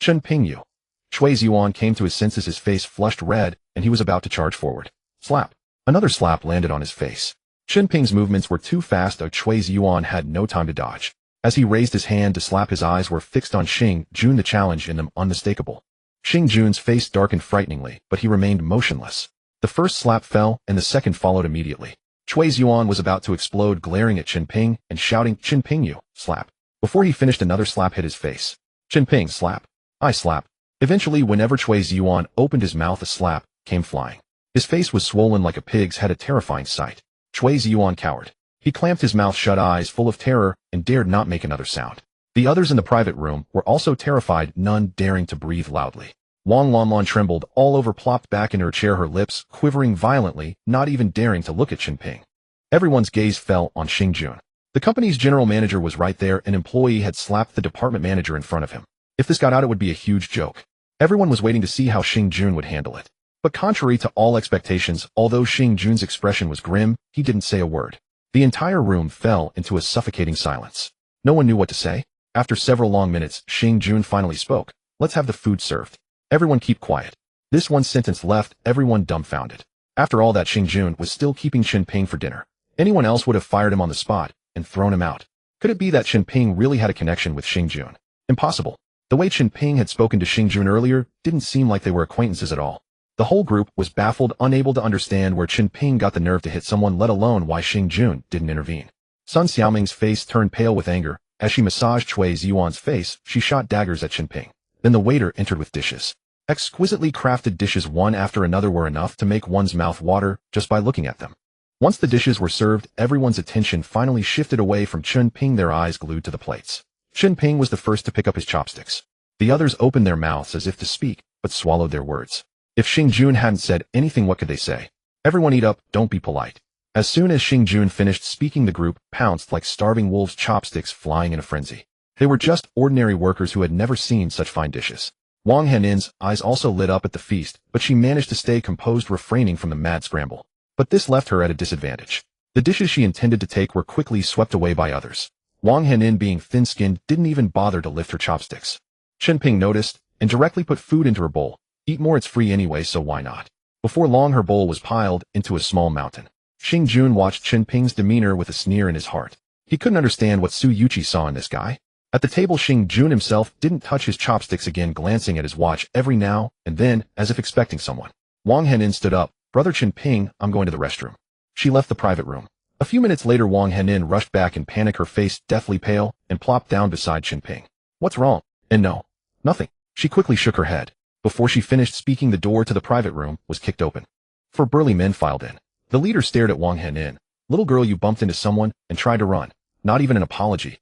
[SPEAKER 1] Chen Ping, you. Chui Ziyuan came to his senses, his face flushed red, and he was about to charge forward. Slap. Another slap landed on his face. Chen Ping's movements were too fast, though Chui Ziyuan had no time to dodge. As he raised his hand to slap, his eyes were fixed on Xing Jun, the challenge in them unmistakable. Xing Jun's face darkened frighteningly, but he remained motionless. The first slap fell, and the second followed immediately. Chui Ziyuan was about to explode, glaring at Chen Ping and shouting, Chen Ping, you, slap. Before he finished, another slap hit his face. Chen Ping, slap. I slap. Eventually, whenever Chui Ziyuan opened his mouth, a slap came flying. His face was swollen like a pig's head, a terrifying sight. Chui Ziyuan cowered. He clamped his mouth shut, eyes full of terror, and dared not make another sound. The others in the private room were also terrified, none daring to breathe loudly. Wang Lanlan trembled all over, plopped back in her chair, her lips quivering violently, not even daring to look at Chen Ping. Everyone's gaze fell on Xing Jun. The company's general manager was right there. An employee had slapped the department manager in front of him. If this got out, it would be a huge joke. Everyone was waiting to see how Xing Jun would handle it. But contrary to all expectations, although Xing Jun's expression was grim, he didn't say a word. The entire room fell into a suffocating silence. No one knew what to say. After several long minutes, Xing Jun finally spoke. Let's have the food served. Everyone keep quiet. This one sentence left everyone dumbfounded. After all that, Xing Jun was still keeping Chen Ping for dinner. Anyone else would have fired him on the spot and thrown him out. Could it be that Chen Ping really had a connection with Xing Jun? Impossible. The way Chen Ping had spoken to Xing Jun earlier didn't seem like they were acquaintances at all. The whole group was baffled, unable to understand where Chen Ping got the nerve to hit someone, let alone why Xing Jun didn't intervene. Sun Xiaoming's face turned pale with anger. As she massaged Chui Ziyuan's face, she shot daggers at Chen Ping. Then the waiter entered with dishes. Exquisitely crafted dishes, one after another, were enough to make one's mouth water just by looking at them. Once the dishes were served, everyone's attention finally shifted away from Chen Ping, their eyes glued to the plates. Chen Ping was the first to pick up his chopsticks. The others opened their mouths as if to speak, but swallowed their words. If Xing Jun hadn't said anything, what could they say? Everyone eat up, don't be polite. As soon as Xing Jun finished speaking, the group pounced like starving wolves, chopsticks flying in a frenzy. They were just ordinary workers who had never seen such fine dishes. Wang Henin's eyes also lit up at the feast, but she managed to stay composed, refraining from the mad scramble. But this left her at a disadvantage. The dishes she intended to take were quickly swept away by others. Wang Henin, being thin-skinned, didn't even bother to lift her chopsticks. Chen Ping noticed and directly put food into her bowl. Eat more, it's free anyway, so why not? Before long, her bowl was piled into a small mountain. Xing Jun watched Chen Ping's demeanor with a sneer in his heart. He couldn't understand what Su Yuqi saw in this guy. At the table, Xing Jun himself didn't touch his chopsticks again, glancing at his watch every now and then, as if expecting someone. Wang Henin stood up. Brother Chen Ping, I'm going to the restroom. She left the private room. A few minutes later, Wang Henin rushed back in panic, her face deathly pale, and plopped down beside Chen Ping. What's wrong? And no. Nothing. She quickly shook her head. Before she finished speaking, the door to the private room was kicked open. 4 burly men filed in. The leader stared at Wang Henin. Little girl, you bumped into someone and tried to run. Not even an apology.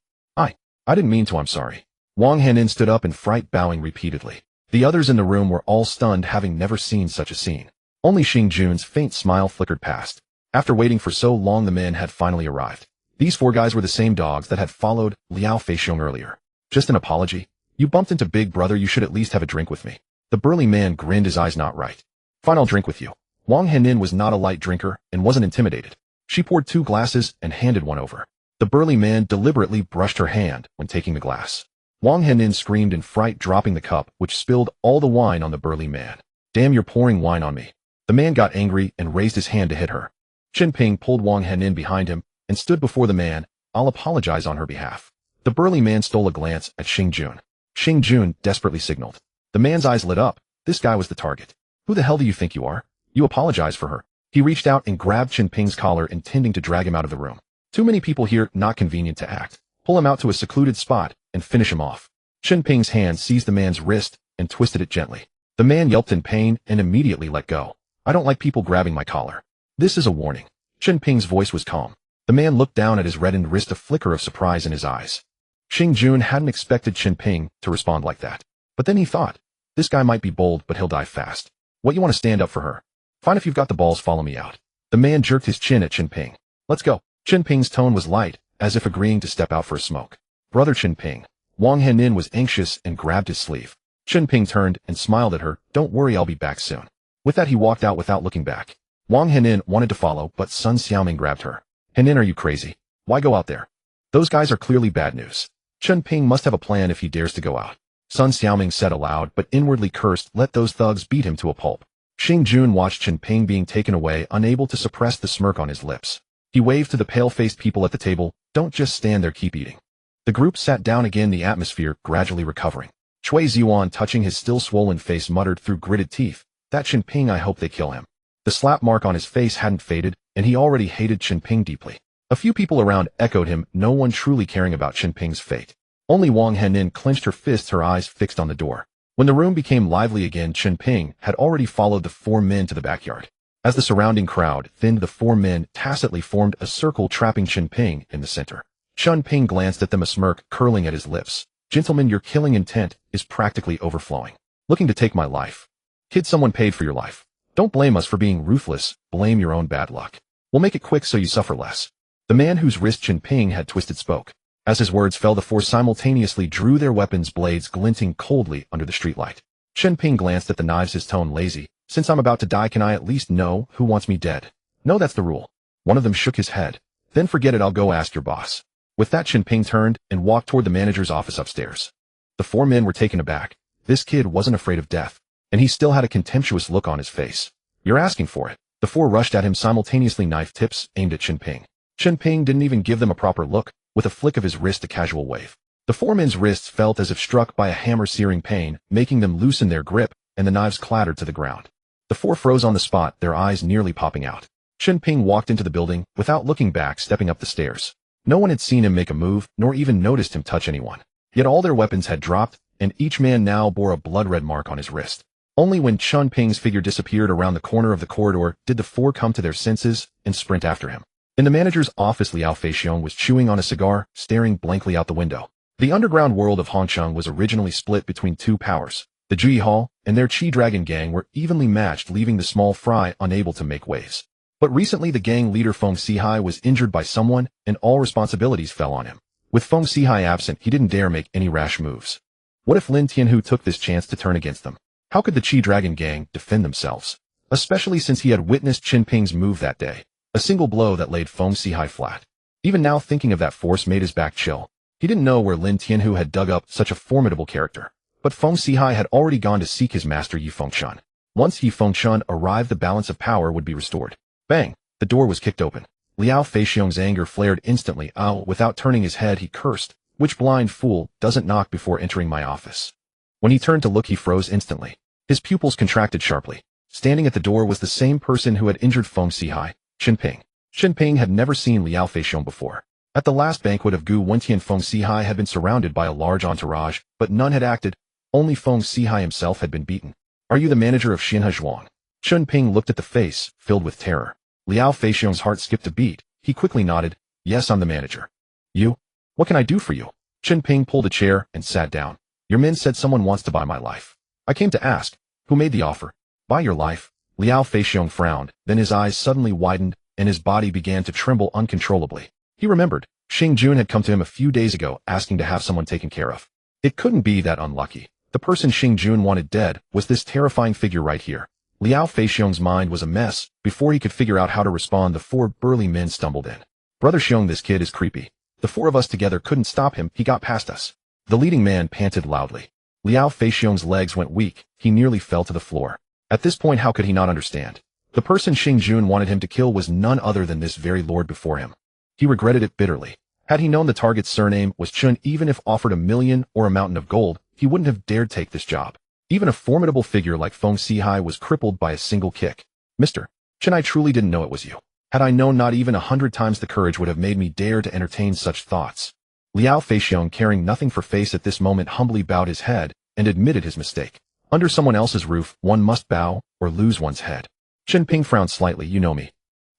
[SPEAKER 1] I didn't mean to, I'm sorry. Wang Henin stood up in fright, bowing repeatedly. The others in the room were all stunned, having never seen such a scene. Only Xing Jun's faint smile flickered past. After waiting for so long, the men had finally arrived. These 4 guys were the same dogs that had followed Liao Feixiong earlier. Just an apology? You bumped into Big Brother, you should at least have a drink with me. The burly man grinned, his eyes not right. Fine, I'll drink with you. Wang Henin was not a light drinker and wasn't intimidated. She poured 2 glasses and handed one over. The burly man deliberately brushed her hand when taking the glass. Wang Henin screamed in fright, dropping the cup, which spilled all the wine on the burly man. Damn, you're pouring wine on me. The man got angry and raised his hand to hit her. Chen Ping pulled Wang Henin behind him and stood before the man. I'll apologize on her behalf. The burly man stole a glance at Xing Jun. Xing Jun desperately signaled. The man's eyes lit up. This guy was the target. Who the hell do you think you are? You apologize for her. He reached out and grabbed Chen Ping's collar, intending to drag him out of the room. Too many people here, not convenient to act. Pull him out to a secluded spot and finish him off. Chen Ping's hand seized the man's wrist and twisted it gently. The man yelped in pain and immediately let go. I don't like people grabbing my collar. This is a warning. Chen Ping's voice was calm. The man looked down at his reddened wrist, a flicker of surprise in his eyes. Xing Jun hadn't expected Chen Ping to respond like that. But then he thought, this guy might be bold, but he'll die fast. What, you want to stand up for her? Fine, if you've got the balls, follow me out. The man jerked his chin at Chen Ping. Let's go. Chen Ping's tone was light, as if agreeing to step out for a smoke. Brother Chen Ping. Wang Henin was anxious and grabbed his sleeve. Chen Ping turned and smiled at her. Don't worry, I'll be back soon. With that, he walked out without looking back. Wang Henin wanted to follow, but Sun Xiaoming grabbed her. Henin, are you crazy? Why go out there? Those guys are clearly bad news. Chen Ping must have a plan if he dares to go out. Sun Xiaoming said aloud, but inwardly cursed, let those thugs beat him to a pulp. Xing Jun watched Chen Ping being taken away, unable to suppress the smirk on his lips. He waved to the pale-faced people at the table. Don't just stand there, keep eating. The group sat down again, the atmosphere gradually recovering. Cui Ziwan, touching his still swollen face, muttered through gritted teeth, that Chen Ping, I hope they kill him. The slap mark on his face hadn't faded, and he already hated Chen Ping deeply. A few people around echoed him, no one truly caring about Chen Ping's fate. Only Wang Henin clenched her fists, her eyes fixed on the door. When the room became lively again, Chen Ping had already followed the four men to the backyard. As the surrounding crowd thinned, the four men tacitly formed a circle, trapping Chen Ping in the center. Chen Ping glanced at them, a smirk curling at his lips. Gentlemen, your killing intent is practically overflowing. Looking to take my life. Kid, someone paid for your life. Don't blame us for being ruthless, blame your own bad luck. We'll make it quick so you suffer less. The man whose wrist Chen Ping had twisted spoke. As his words fell, the four simultaneously drew their weapons, blades glinting coldly under the streetlight. Chen Ping glanced at the knives, his tone lazy. Since I'm about to die, can I at least know who wants me dead? No, that's the rule. One of them shook his head. Then forget it, I'll go ask your boss. With that, Chen Ping turned and walked toward the manager's office upstairs. The four men were taken aback. This kid wasn't afraid of death, and he still had a contemptuous look on his face. You're asking for it. The four rushed at him, simultaneously, knife tips aimed at Chen Ping. Chen Ping didn't even give them a proper look. With a flick of his wrist, a casual wave. The four men's wrists felt as if struck by a hammer, searing pain, making them loosen their grip, and the knives clattered to the ground. The four froze on the spot, their eyes nearly popping out. Chen Ping walked into the building, without looking back, stepping up the stairs. No one had seen him make a move, nor even noticed him touch anyone. Yet all their weapons had dropped, and each man now bore a blood-red mark on his wrist. Only when Chen Ping's figure disappeared around the corner of the corridor did the four come to their senses and sprint after him. In the manager's office, Liao Feixiong was chewing on a cigar, staring blankly out the window. The underground world of Hongcheng was originally split between two powers. The Ji Hall and their Qi Dragon gang were evenly matched, leaving the small fry unable to make waves. But recently the gang leader Feng Sihai was injured by someone, and all responsibilities fell on him. With Feng Sihai absent, he didn't dare make any rash moves. What if Lin Tianhu took this chance to turn against them? How could the Qi Dragon gang defend themselves? Especially since he had witnessed Chen Ping's move that day. A single blow that laid Feng Sihai flat. Even now, thinking of that force made his back chill. He didn't know where Lin Tianhu had dug up such a formidable character. But Feng Sihai had already gone to seek his master Yi Fengchun. Once Yi Fengchun arrived, the balance of power would be restored. Bang! The door was kicked open. Liao Feixiong's anger flared instantly. Ow! Without turning his head, he cursed. Which blind fool doesn't knock before entering my office? When he turned to look, he froze instantly. His pupils contracted sharply. Standing at the door was the same person who had injured Feng Sihai. Chen Ping. Chen Ping had never seen Liao Feixiong before. At the last banquet of Gu Wentian, Feng Sihai had been surrounded by a large entourage, but none had acted. Only Feng Sihai himself had been beaten. Are you the manager of Xinhe Zhuang? Chen Ping looked at the face, filled with terror. Liao Feixiong's heart skipped a beat. He quickly nodded. Yes, I'm the manager. You? What can I do for you? Chen Ping pulled a chair and sat down. Your men said someone wants to buy my life. I came to ask. Who made the offer? Buy your life? Liao Feixiong frowned, then his eyes suddenly widened, and his body began to tremble uncontrollably. He remembered. Xing Jun had come to him a few days ago, asking to have someone taken care of. It couldn't be that unlucky. The person Xing Jun wanted dead was this terrifying figure right here. Liao Feixiong's mind was a mess. Before he could figure out how to respond, the four burly men stumbled in. Brother Xiong, this kid is creepy. The four of us together couldn't stop him, he got past us. The leading man panted loudly. Liao Feixiong's legs went weak, he nearly fell to the floor. At this point, how could he not understand? The person Xing Jun wanted him to kill was none other than this very lord before him. He regretted it bitterly. Had he known the target's surname was Chun, even if offered 1,000,000 or a mountain of gold, he wouldn't have dared take this job. Even a formidable figure like Feng Sihai was crippled by a single kick. Mister. Chen, I truly didn't know it was you. Had I known, not even 100 times the courage would have made me dare to entertain such thoughts. Liao Feixiong, caring nothing for face at this moment, humbly bowed his head and admitted his mistake. Under someone else's roof, one must bow or lose one's head. Chen Ping frowned slightly. You know me.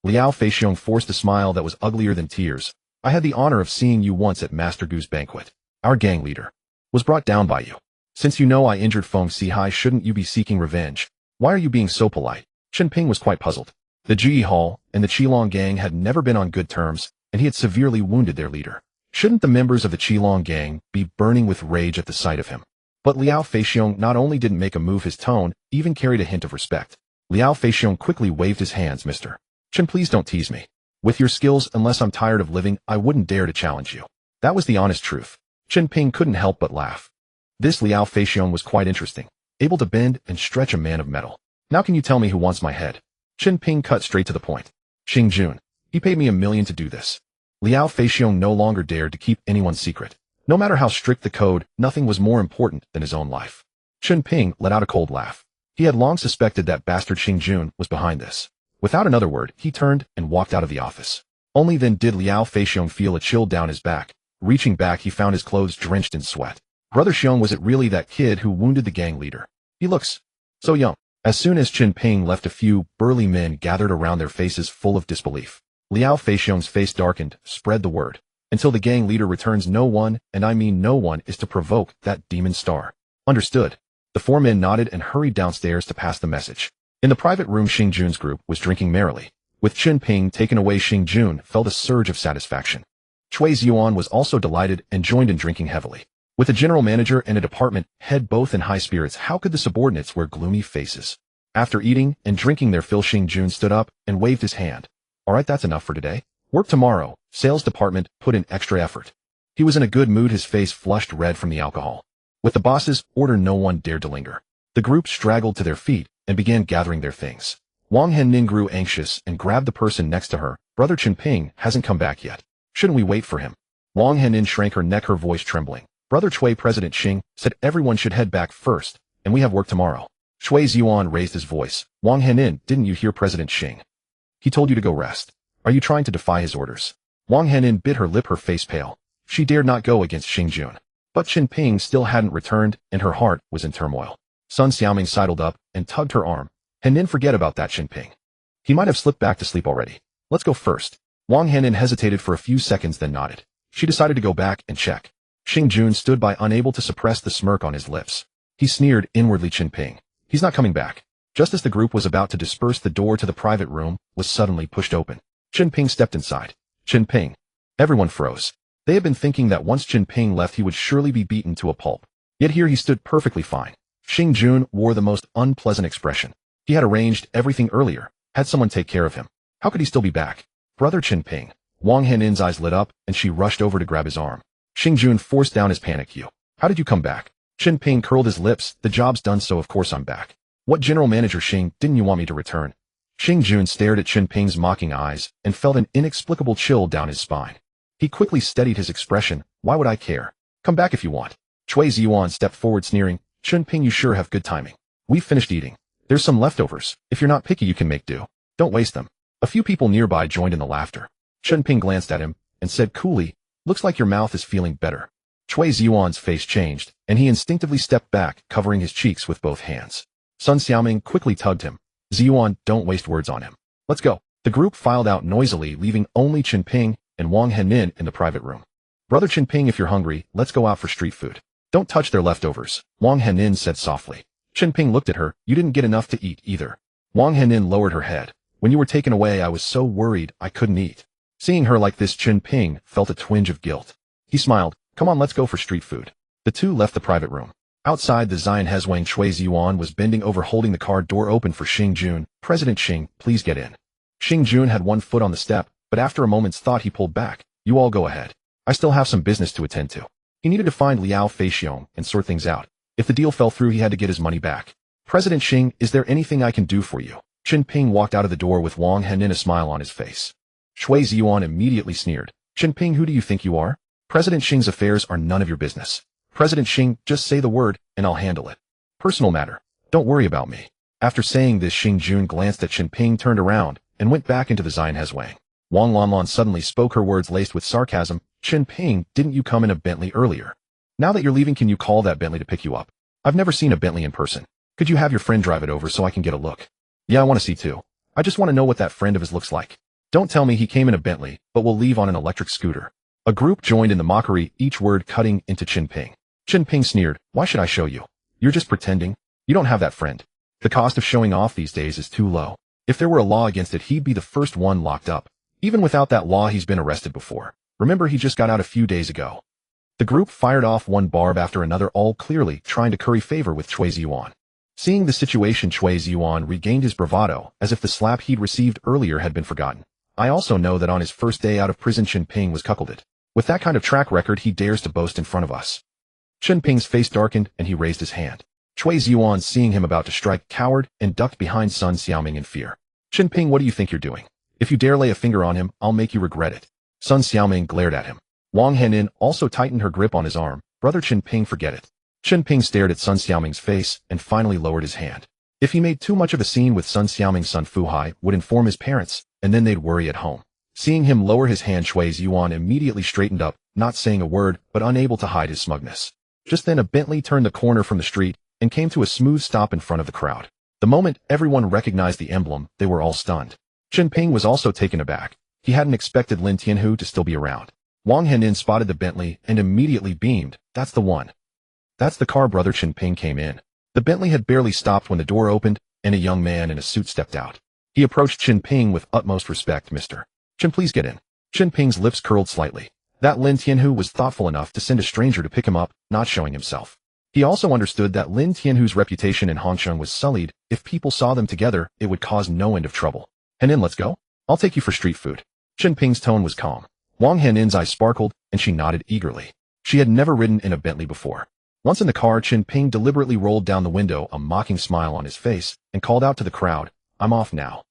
[SPEAKER 1] Liao Feixiong forced a smile that was uglier than tears. I had the honor of seeing you once at Master Gu's banquet. Our gang leader was brought down by you. Since you know I injured Feng Sihai, shouldn't you be seeking revenge? Why are you being so polite? Chen Ping was quite puzzled. The Ji Hall and the Qilong gang had never been on good terms, and he had severely wounded their leader. Shouldn't the members of the Qilong gang be burning with rage at the sight of him? But Liao Feixiong not only didn't make a move, his tone even carried a hint of respect. Liao Feixiong quickly waved his hands. Mr. Chen, please don't tease me. With your skills, unless I'm tired of living, I wouldn't dare to challenge you. That was the honest truth. Chen Ping couldn't help but laugh. This Liao Feixiong was quite interesting, able to bend and stretch a man of metal. Now can you tell me who wants my head? Chen Ping cut straight to the point. Xing Jun. He paid me $1 million to do this. Liao Feixiong no longer dared to keep anyone's secret. No matter how strict the code, nothing was more important than his own life. Chen Ping let out a cold laugh. He had long suspected that bastard Xing Jun was behind this. Without another word, he turned and walked out of the office. Only then did Liao Feixiong feel a chill down his back. Reaching back, he found his clothes drenched in sweat. Brother Xiong, was it really that kid who wounded the gang leader? He looks so young. As soon as Chen Ping left, a few burly men gathered around, their faces full of disbelief. Liao Feixiong's face darkened. Spread the word. Until the gang leader returns, no one, and I mean no one, is to provoke that demon star. Understood. The 4 men nodded and hurried downstairs to pass the message. In the private room, Xing Jun's group was drinking merrily. With Chen Ping taken away, Xing Jun felt a surge of satisfaction. Chui Ziyuan was also delighted and joined in drinking heavily. With a general manager and a department head both in high spirits, how could the subordinates wear gloomy faces? After eating and drinking their fill, Xing Jun stood up and waved his hand. All right, that's enough for today. Work tomorrow. Sales department put in extra effort. He was in a good mood, his face flushed red from the alcohol. With the boss's order, no one dared to linger. The group straggled to their feet and began gathering their things. Wang Henning grew anxious and grabbed the person next to her. Brother Chen Ping hasn't come back yet. Shouldn't we wait for him? Wang Henning shrank her neck, her voice trembling. Brother Chui, President Xing said everyone should head back first, and we have work tomorrow. Chui Ziyuan raised his voice. Wang Henning, didn't you hear President Xing? He told you to go rest. Are you trying to defy his orders? Wang Henning bit her lip, her face pale. She dared not go against Xing Jun. But Chen Ping still hadn't returned, and her heart was in turmoil. Sun Xiaoming sidled up and tugged her arm. Henin, forget about that Chen Ping. He might have slipped back to sleep already. Let's go first. Wang Henin hesitated for a few seconds, then nodded. She decided to go back and check. Xing Jun stood by, unable to suppress the smirk on his lips. He sneered inwardly. Chen Ping. He's not coming back. Just as the group was about to disperse, the door to the private room was suddenly pushed open. Chen Ping stepped inside. Chen Ping. Everyone froze. They had been thinking that once Chen Ping left, he would surely be beaten to a pulp. Yet here he stood perfectly fine. Xing Jun wore the most unpleasant expression. He had arranged everything earlier, had someone take care of him. How could he still be back? Brother Chen Ping. Wang Henin's eyes lit up, and she rushed over to grab his arm. Xing Jun forced down his panic. You. How did you come back? Chen Ping curled his lips. The job's done, so of course I'm back. What, General Manager Xing, didn't you want me to return? Xing Jun stared at Chen Ping's mocking eyes and felt an inexplicable chill down his spine. He quickly steadied his expression. Why would I care? Come back if you want. Chui Ziyuan stepped forward, sneering. Chen Ping, you sure have good timing. We've finished eating. There's some leftovers. If you're not picky, you can make do. Don't waste them. A few people nearby joined in the laughter. Chen Ping glanced at him and said coolly, looks like your mouth is feeling better. Chui Ziyuan's face changed, and he instinctively stepped back, covering his cheeks with both hands. Sun Xiaoming quickly tugged him. Ziyuan, don't waste words on him. Let's go. The group filed out noisily, leaving only Chen Ping and Wang Henin in the private room. Brother Chen Ping, if you're hungry, let's go out for street food. Don't touch their leftovers, Wang Henin said softly. Chen Ping looked at her. You didn't get enough to eat either. Wang Henin lowered her head. When you were taken away, I was so worried I couldn't eat. Seeing her like this, Chen Ping felt a twinge of guilt. He smiled. Come on, let's go for street food. The two left the private room. Outside, the Zion Hezwang Chui Ziyuan was bending over, holding the car door open for Xing Jun. President Xing, please get in. Xing Jun had one foot on the step, but after a moment's thought he pulled back. You all go ahead. I still have some business to attend to. He needed to find Liao Feixiong and sort things out. If the deal fell through, he had to get his money back. President Xing, is there anything I can do for you? Chen Ping walked out of the door with Wang Henin a smile on his face. Chui Ziyuan immediately sneered. Chen Ping, who do you think you are? President Xing's affairs are none of your business. President Xing, just say the word, and I'll handle it. Personal matter. Don't worry about me. After saying this, Xing Jun glanced at Chen Ping, turned around, and went back into the Zion Hezwang. Wang Lanlan suddenly spoke, her words laced with sarcasm. Chen Ping, didn't you come in a Bentley earlier? Now that you're leaving, can you call that Bentley to pick you up? I've never seen a Bentley in person. Could you have your friend drive it over so I can get a look? Yeah, I want to see too. I just want to know what that friend of his looks like. Don't tell me he came in a Bentley, but will leave on an electric scooter. A group joined in the mockery, each word cutting into Chen Ping. Chen Ping sneered, why should I show you? You're just pretending. You don't have that friend. The cost of showing off these days is too low. If there were a law against it, he'd be the first one locked up. Even without that law, he's been arrested before. Remember, he just got out a few days ago. The group fired off one barb after another, all clearly trying to curry favor with Chui Ziyuan. Seeing the situation, Chui Ziyuan regained his bravado, as if the slap he'd received earlier had been forgotten. I also know that on his first day out of prison, Chen Ping was cuckolded. With that kind of track record, he dares to boast in front of us. Chen Ping's face darkened, and he raised his hand. Chui Ziyuan, seeing him about to strike, cowered and ducked behind Sun Xiaoming in fear. Chen Ping, what do you think you're doing? If you dare lay a finger on him, I'll make you regret it. Sun Xiaoming glared at him. Wang Henin also tightened her grip on his arm. Brother Chen Ping, forget it. Chen Ping stared at Sun Xiaoming's face and finally lowered his hand. If he made too much of a scene with Sun Xiaoming, Sun Fuhai would inform his parents, and then they'd worry at home. Seeing him lower his hand, Chui Ziyuan immediately straightened up, not saying a word, but unable to hide his smugness. Just then a Bentley turned the corner from the street and came to a smooth stop in front of the crowd. The moment everyone recognized the emblem, they were all stunned. Chen Ping was also taken aback. He hadn't expected Lin Tianhu to still be around. Wang Henin spotted the Bentley and immediately beamed. That's the one. That's the car. Brother Chen Ping came in. The Bentley had barely stopped when the door opened and a young man in a suit stepped out. He approached Chen Ping with utmost respect. Mr. Chen, please get in. Chen Ping's lips curled slightly. That Lin Tianhu was thoughtful enough to send a stranger to pick him up, not showing himself. He also understood that Lin Tianhu's reputation in Hongcheng was sullied. If people saw them together, it would cause no end of trouble. Henin, let's go. I'll take you for street food. Chen Ping's tone was calm. Wang Henin's eyes sparkled, and she nodded eagerly. She had never ridden in a Bentley before. Once in the car, Chen Ping deliberately rolled down the window, a mocking smile on his face, and called out to the crowd, I'm off now.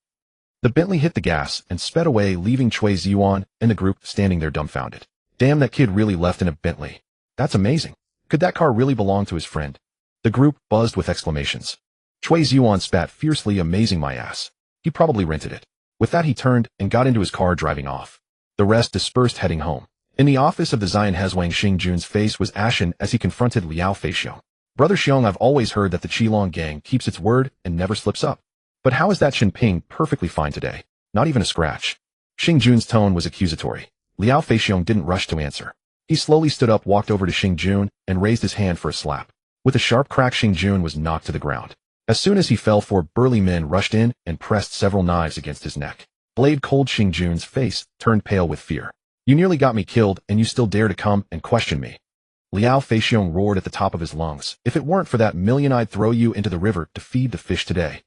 [SPEAKER 1] The Bentley hit the gas and sped away, leaving Chui Ziyuan and the group standing there dumbfounded. Damn, that kid really left in a Bentley. That's amazing. Could that car really belong to his friend? The group buzzed with exclamations. Chui Ziyuan spat fiercely, amazing my ass. He probably rented it. With that, he turned and got into his car, driving off. The rest dispersed, heading home. In the office of the Zion Hezwang, Xing Jun's face was ashen as he confronted Liao Feixiong. Brother Xiong, I've always heard that the Qilong gang keeps its word and never slips up. But how is that Chen Ping perfectly fine today? Not even a scratch. Xing Jun's tone was accusatory. Liao Feixiong didn't rush to answer. He slowly stood up, walked over to Xing Jun, and raised his hand for a slap. With a sharp crack, Xing Jun was knocked to the ground. As soon as he fell, 4 burly men rushed in and pressed several knives against his neck. Blade cold, Xing Jun's face turned pale with fear. You nearly got me killed, and you still dare to come and question me. Liao Feixiong roared at the top of his lungs. If it weren't for that million, I'd throw you into the river to feed the fish today.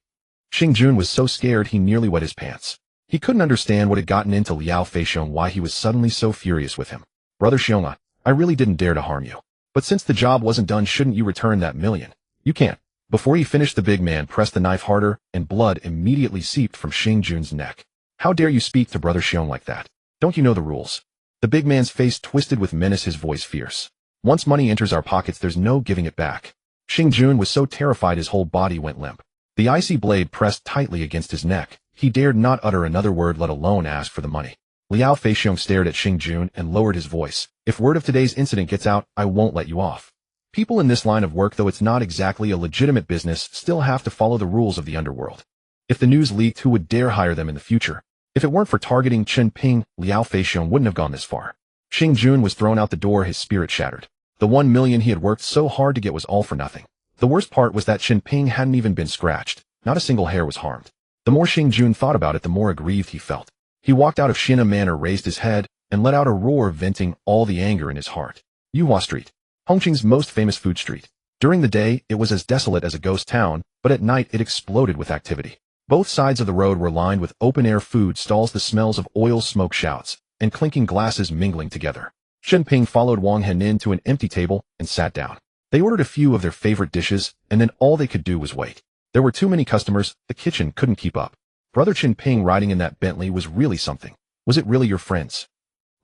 [SPEAKER 1] Xing Jun was so scared he nearly wet his pants. He couldn't understand what had gotten into Liao Feixiong, why he was suddenly so furious with him. Brother Xiong, I really didn't dare to harm you. But since the job wasn't done, shouldn't you return that million? You can't. Before he finished, the big man pressed the knife harder, and blood immediately seeped from Xing Jun's neck. How dare you speak to Brother Xiong like that? Don't you know the rules? The big man's face twisted with menace, his voice fierce. Once money enters our pockets, there's no giving it back. Xing Jun was so terrified his whole body went limp. The icy blade pressed tightly against his neck. He dared not utter another word, let alone ask for the money. Liao Feixiong stared at Xing Jun and lowered his voice. If word of today's incident gets out, I won't let you off. People in this line of work, though it's not exactly a legitimate business, still have to follow the rules of the underworld. If the news leaked, who would dare hire them in the future? If it weren't for targeting Chen Ping, Liao Feixiong wouldn't have gone this far. Xing Jun was thrown out the door, his spirit shattered. The 1 million he had worked so hard to get was all for nothing. The worst part was that Chen Ping hadn't even been scratched. Not a single hair was harmed. The more Xing Jun thought about it, the more aggrieved he felt. He walked out of Shina Manor, raised his head, and let out a roar, venting all the anger in his heart. Yuhua Street, Hongqing's most famous food street. During the day, it was as desolate as a ghost town, but at night it exploded with activity. Both sides of the road were lined with open-air food stalls, the smells of oil smoke shouts, and clinking glasses mingling together. Chen Ping followed Wang Henin to an empty table and sat down. They ordered a few of their favorite dishes, and then all they could do was wait. There were too many customers, the kitchen couldn't keep up. Brother Chen Ping riding in that Bentley was really something. Was it really your friend's?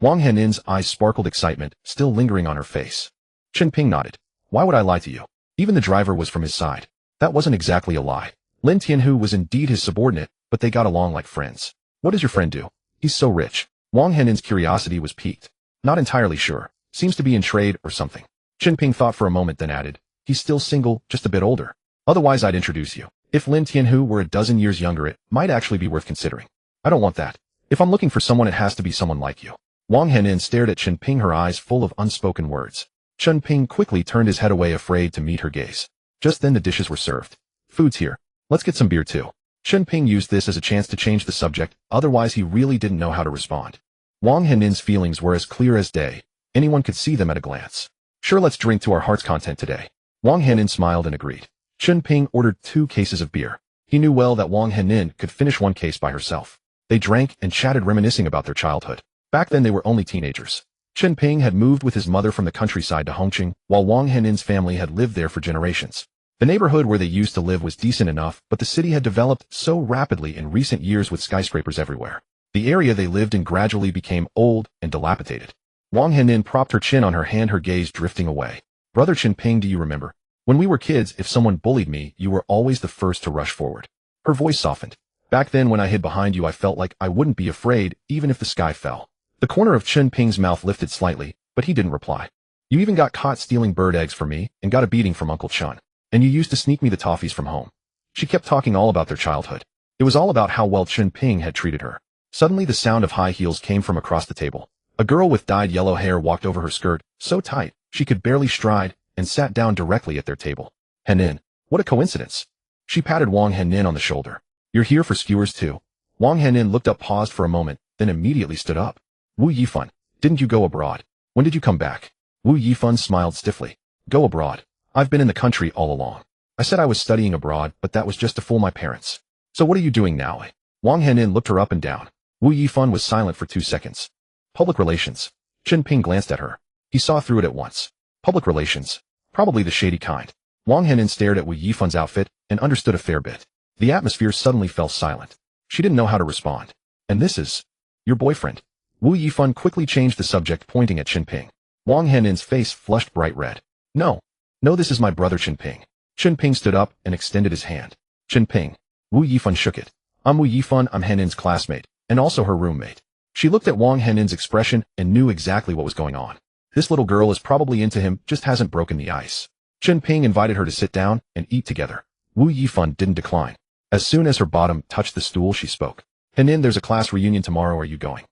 [SPEAKER 1] Wang Henin's eyes sparkled excitement, still lingering on her face. Chen Ping nodded. Why would I lie to you? Even the driver was from his side. That wasn't exactly a lie. Lin Tianhu was indeed his subordinate, but they got along like friends. What does your friend do? He's so rich. Wang Henin's curiosity was piqued. Not entirely sure. Seems to be in trade or something. Chen Ping thought for a moment then added, he's still single, just a bit older. Otherwise I'd introduce you. If Lin Tianhu were a dozen years younger it might actually be worth considering. I don't want that. If I'm looking for someone it has to be someone like you. Wang Henin stared at Chen Ping, her eyes full of unspoken words. Chen Ping quickly turned his head away, afraid to meet her gaze. Just then the dishes were served. Food's here. Let's get some beer too. Chen Ping used this as a chance to change the subject, otherwise he really didn't know how to respond. Wang Henin's feelings were as clear as day. Anyone could see them at a glance. Sure, let's drink to our heart's content today. Wang Henin smiled and agreed. Chen Ping ordered 2 cases of beer. He knew well that Wang Henin could finish 1 case by herself. They drank and chatted, reminiscing about their childhood. Back then they were only teenagers. Chen Ping had moved with his mother from the countryside to Hongcheng, while Wang Henin's family had lived there for generations. The neighborhood where they used to live was decent enough, but the city had developed so rapidly in recent years with skyscrapers everywhere. The area they lived in gradually became old and dilapidated. Wang Henin propped her chin on her hand, her gaze drifting away. Brother Chen Ping, do you remember? When we were kids, if someone bullied me, you were always the first to rush forward. Her voice softened. Back then when I hid behind you I felt like I wouldn't be afraid, even if the sky fell. The corner of Chen Ping's mouth lifted slightly, but he didn't reply. You even got caught stealing bird eggs from me, and got a beating from Uncle Chun. And you used to sneak me the toffees from home. She kept talking all about their childhood. It was all about how well Chen Ping had treated her. Suddenly the sound of high heels came from across the table. A girl with dyed yellow hair walked over her skirt, so tight, she could barely stride, and sat down directly at their table. Henin. What a coincidence. She patted Wang Henin on the shoulder. You're here for skewers too. Wang Henin looked up, paused for a moment, then immediately stood up. Wu Yifan, didn't you go abroad? When did you come back? Wu Yifan smiled stiffly. Go abroad. I've been in the country all along. I said I was studying abroad, but that was just to fool my parents. So what are you doing now? Wang Henin looked her up and down. Wu Yifan was silent for 2 seconds. Public relations. Chen Ping glanced at her. He saw through it at once. Public relations. Probably the shady kind. Wang Henin stared at Wu Yifan's outfit and understood a fair bit. The atmosphere suddenly fell silent. She didn't know how to respond. And this is your boyfriend. Wu Yifan quickly changed the subject, pointing at Chen Ping. Wang Henin's face flushed bright red. No, this is my brother Chen Ping. Chen Ping stood up and extended his hand. Chen Ping. Wu Yifan shook it. I'm Wu Yifan, I'm Henin's classmate, and also her roommate. She looked at Wang Henin's expression and knew exactly what was going on. This little girl is probably into him, just hasn't broken the ice. Chen Ping invited her to sit down and eat together. Wu Yifan didn't decline. As soon as her bottom touched the stool, she spoke. Henin, there's a class reunion tomorrow, are you going?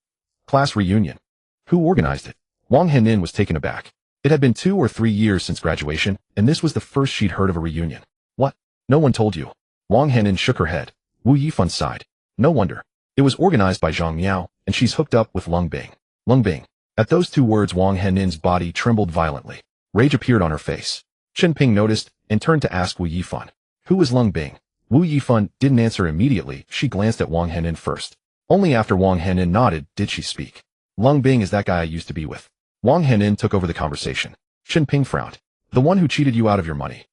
[SPEAKER 1] Class reunion? Who organized it? Wang Henin was taken aback. It had been 2 or 3 years since graduation, and this was the first she'd heard of a reunion. What? No one told you? Wang Henin shook her head. Wu Yifan sighed. No wonder. It was organized by Zhang Miao, and she's hooked up with Lung Bing. Lung Bing. At those 2 words Wang Henin's body trembled violently. Rage appeared on her face. Chen Ping noticed, and turned to ask Wu Yifan. Who is Lung Bing? Wu Yifan didn't answer immediately, she glanced at Wang Henin first. Only after Wang Henin nodded did she speak. Lung Bing is that guy I used to be with. Wang Henin took over the conversation. Chen Ping frowned. The one who cheated you out of your money.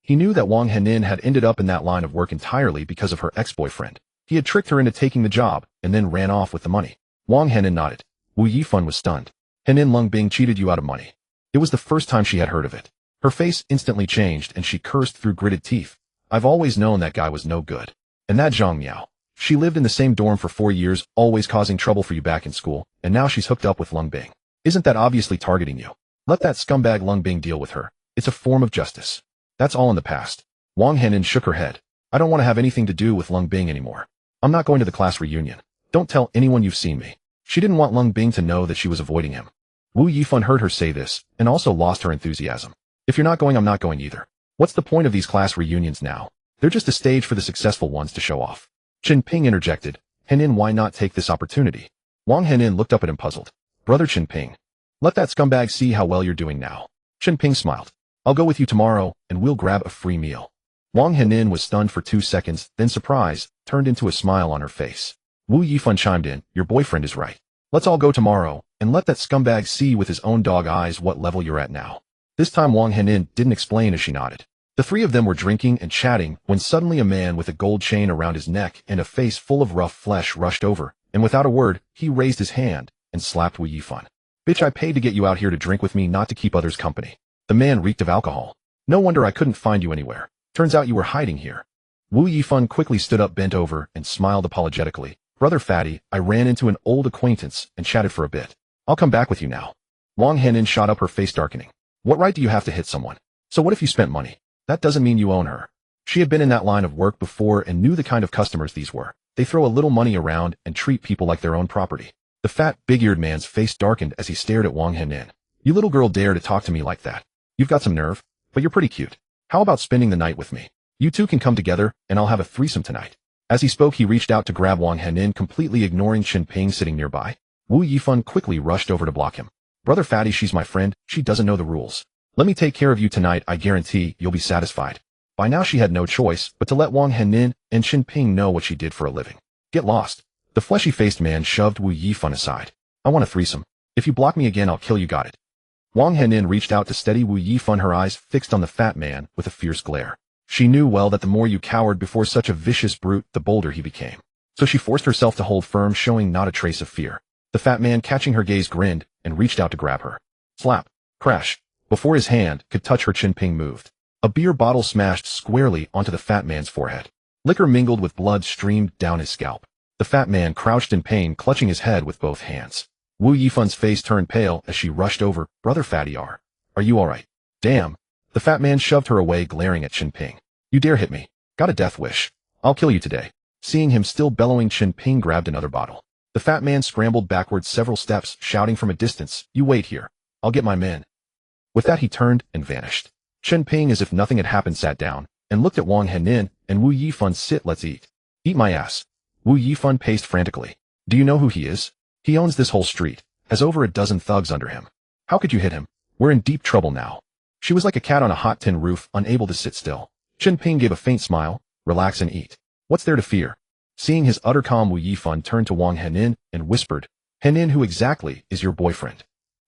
[SPEAKER 1] He knew that Wang Henin had ended up in that line of work entirely because of her ex-boyfriend. He had tricked her into taking the job, and then ran off with the money. Wang Henin nodded. Wu Yifan was stunned. Henin Lung Bing cheated you out of money. It was the first time she had heard of it. Her face instantly changed and she cursed through gritted teeth. I've always known that guy was no good. And that Zhang Miao. She lived in the same dorm for 4 years, always causing trouble for you back in school, and now she's hooked up with Lung Bing. Isn't that obviously targeting you? Let that scumbag Lung Bing deal with her. It's a form of justice. That's all in the past. Wang Henin shook her head. I don't want to have anything to do with Lung Bing anymore. I'm not going to the class reunion. Don't tell anyone you've seen me. She didn't want Lung Bing to know that she was avoiding him. Wu Yifan heard her say this, and also lost her enthusiasm. If you're not going, I'm not going either. What's the point of these class reunions now? They're just a stage for the successful ones to show off. Chen Ping interjected. Henin, why not take this opportunity? Wang Henin looked up at him puzzled. Brother Chen Ping. Let that scumbag see how well you're doing now. Chen Ping smiled. I'll go with you tomorrow, and we'll grab a free meal. Wang Henin was stunned for 2 seconds, then surprise turned into a smile on her face. Wu Yifan chimed in, your boyfriend is right. Let's all go tomorrow, and let that scumbag see with his own dog eyes what level you're at now. This time Wang Henin didn't explain as she nodded. The 3 of them were drinking and chatting when suddenly a man with a gold chain around his neck and a face full of rough flesh rushed over, and without a word, he raised his hand and slapped Wu Yifan. Bitch, I paid to get you out here to drink with me, not to keep others company. The man reeked of alcohol. No wonder I couldn't find you anywhere. Turns out you were hiding here. Wu Yifan quickly stood up, bent over, and smiled apologetically. Brother Fatty, I ran into an old acquaintance and chatted for a bit. I'll come back with you now. Wang Henin shot up, her face darkening. What right do you have to hit someone? So what if you spent money? That doesn't mean you own her. She had been in that line of work before and knew the kind of customers these were. They throw a little money around and treat people like their own property. The fat, big-eared man's face darkened as he stared at Wang Henin. You little girl dare to talk to me like that. You've got some nerve, but you're pretty cute. How about spending the night with me? You two can come together, and I'll have a threesome tonight. As he spoke, he reached out to grab Wang Henin, completely ignoring Chen Ping sitting nearby. Wu Yifan quickly rushed over to block him. Brother Fatty, she's my friend, she doesn't know the rules. Let me take care of you tonight, I guarantee you'll be satisfied. By now she had no choice but to let Wang Henin and Chen Ping know what she did for a living. Get lost. The fleshy-faced man shoved Wu Yifan aside. I want a threesome. If you block me again, I'll kill you, got it? Wang Henin reached out to steady Wu Yifan, her eyes fixed on the fat man with a fierce glare. She knew well that the more you cowered before such a vicious brute, the bolder he became. So she forced herself to hold firm, showing not a trace of fear. The fat man, catching her gaze, grinned and reached out to grab her. Slap. Crash. Before his hand could touch her, Chen Ping moved. A beer bottle smashed squarely onto the fat man's forehead. Liquor mingled with blood streamed down his scalp. The fat man crouched in pain, clutching his head with both hands. Wu Yifan's face turned pale as she rushed over. Brother Fatty, are you alright? Damn. The fat man shoved her away, glaring at Chen Ping. You dare hit me? Got a death wish? I'll kill you today. Seeing him still bellowing, Chen Ping grabbed another bottle. The fat man scrambled backwards several steps, shouting from a distance, you wait here. I'll get my men. With that he turned and vanished. Chen Ping, as if nothing had happened, sat down and looked at Wang Henin and Wu Yifan. Sit, let's eat. Eat my ass. Wu Yifan paced frantically. Do you know who he is? He owns this whole street, has over a dozen thugs under him. How could you hit him? We're in deep trouble now. She was like a cat on a hot tin roof, unable to sit still. Chen Ping gave a faint smile. Relax and eat. What's there to fear? Seeing his utter calm, Wu Yifan turned to Wang Henin and whispered, Henin, who exactly is your boyfriend?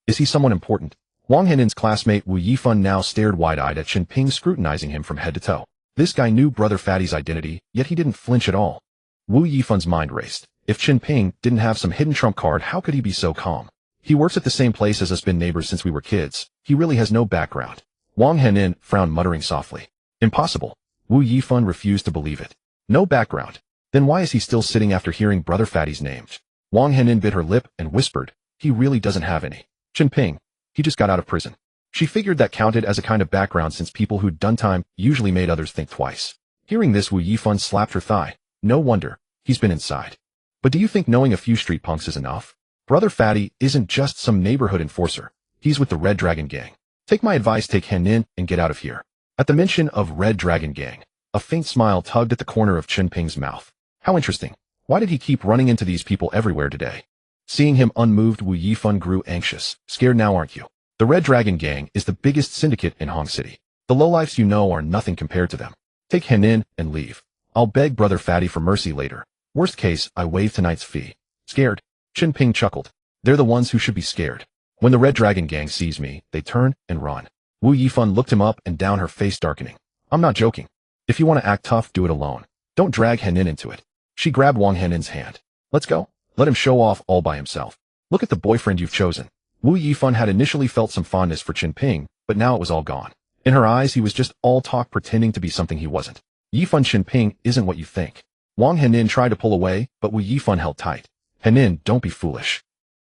[SPEAKER 1] Is he someone important? Wang Henin's classmate Wu Yifan now stared wide-eyed at Chen Ping, scrutinizing him from head to toe. This guy knew Brother Fatty's identity, yet he didn't flinch at all. Wu Yifan's mind raced. If Chen Ping didn't have some hidden trump card, how could he be so calm? He works at the same place as us, been neighbors since we were kids. He really has no background. Wang Henin frowned, muttering softly. Impossible. Wu Yifan refused to believe it. No background. Then why is he still sitting after hearing Brother Fatty's name? Wang Henin bit her lip and whispered, he really doesn't have any. Chen Ping. He just got out of prison. She figured that counted as a kind of background, since people who'd done time usually made others think twice. Hearing this, Wu Yifan slapped her thigh. No wonder. He's been inside. But do you think knowing a few street punks is enough? Brother Fatty isn't just some neighborhood enforcer. He's with the Red Dragon Gang. Take my advice, take Henin and get out of here. At the mention of Red Dragon Gang, a faint smile tugged at the corner of Chen Ping's mouth. How interesting. Why did he keep running into these people everywhere today? Seeing him unmoved, Wu Yifan grew anxious. Scared now, aren't you? The Red Dragon Gang is the biggest syndicate in Hong City. The lowlifes you know are nothing compared to them. Take Henin and leave. I'll beg Brother Fatty for mercy later. Worst case, I waive tonight's fee. Scared? Chen Ping chuckled. They're the ones who should be scared. When the Red Dragon Gang sees me, they turn and run. Wu Yifan looked him up and down, her face darkening. I'm not joking. If you want to act tough, do it alone. Don't drag Henin into it. She grabbed Wang Henin's hand. Let's go. Let him show off all by himself. Look at the boyfriend you've chosen. Wu Yifan had initially felt some fondness for Chen Ping, but now it was all gone. In her eyes, he was just all talk, pretending to be something he wasn't. Yifan, Chen Ping isn't what you think. Wang Henin tried to pull away, but Wu Yifan held tight. Henin, don't be foolish.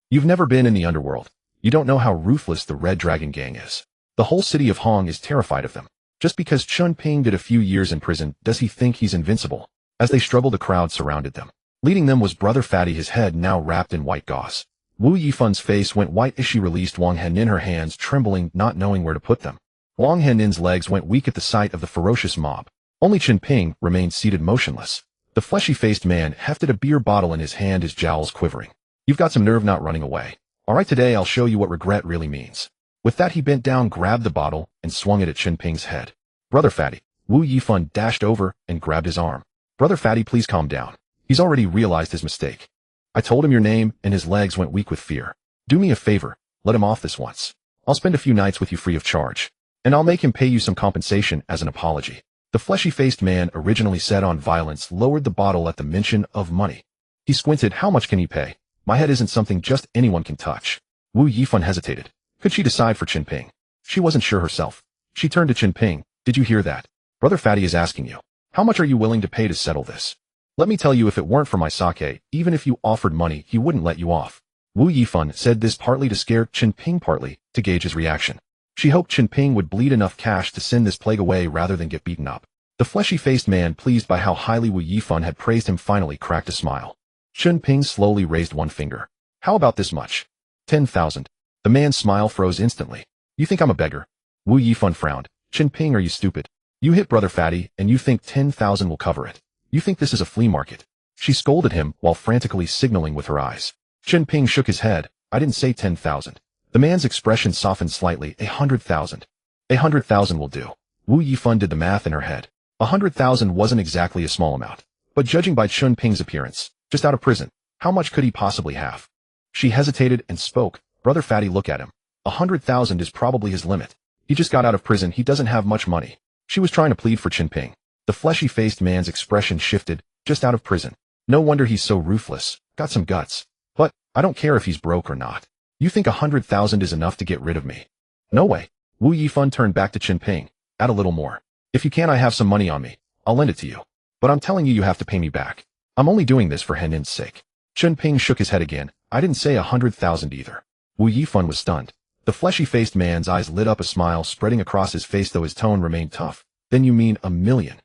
[SPEAKER 1] You've never been in the underworld. You don't know how ruthless the Red Dragon Gang is. The whole city of Hong is terrified of them. Just because Chen Ping did a few years in prison, does he think he's invincible? As they struggled, a crowd surrounded them. Leading them was Brother Fatty, his head now wrapped in white gauze. Wu Yifan's face went white as she released Wang Henin, her hands trembling, not knowing where to put them. Wang Henin's legs went weak at the sight of the ferocious mob. Only Chen Ping remained seated motionless. The fleshy-faced man hefted a beer bottle in his hand, his jowls quivering. You've got some nerve not running away. All right, today I'll show you what regret really means. With that, he bent down, grabbed the bottle, and swung it at Chen Ping's head. Brother Fatty. Wu Yifan dashed over and grabbed his arm. Brother Fatty, please calm down. He's already realized his mistake. I told him your name, and his legs went weak with fear. Do me a favor, let him off this once. I'll spend a few nights with you free of charge. And I'll make him pay you some compensation as an apology. The fleshy-faced man, originally set on violence, lowered the bottle at the mention of money. He squinted. How much can he pay? My head isn't something just anyone can touch. Wu Yifan hesitated. Could she decide for Chen Ping? She wasn't sure herself. She turned to Chen Ping. Did you hear that? Brother Fatty is asking you. How much are you willing to pay to settle this? Let me tell you, if it weren't for my sake, even if you offered money, he wouldn't let you off. Wu Yifan said this partly to scare Chen Ping, partly to gauge his reaction. She hoped Chen Ping would bleed enough cash to send this plague away rather than get beaten up. The fleshy-faced man, pleased by how highly Wu Yifan had praised him, finally cracked a smile. Chen Ping slowly raised one finger. How about this much? 10,000. The man's smile froze instantly. You think I'm a beggar? Wu Yifan frowned. Chen Ping, are you stupid? You hit Brother Fatty, and you think 10,000 will cover it. You think this is a flea market? She scolded him while frantically signaling with her eyes. Chen Ping shook his head. I didn't say 10,000. The man's expression softened slightly. 100,000. 100,000 will do. Wu Yifan did the math in her head. 100,000 wasn't exactly a small amount. But judging by Chen Ping's appearance, just out of prison, how much could he possibly have? She hesitated and spoke. Brother Fatty, look at him. 100,000 is probably his limit. He just got out of prison. He doesn't have much money. She was trying to plead for Chen Ping. The fleshy-faced man's expression shifted. Just out of prison. No wonder he's so ruthless. Got some guts. But I don't care if he's broke or not. You think 100,000 is enough to get rid of me? No way. Wu Yifan turned back to Chen Ping. Add a little more. If you can, I have some money on me. I'll lend it to you. But I'm telling you, you have to pay me back. I'm only doing this for Henin's sake. Chen Ping shook his head again. I didn't say 100,000 either. Wu Yifan was stunned. The fleshy-faced man's eyes lit up, a smile spreading across his face, though his tone remained tough. Then you mean $1 million?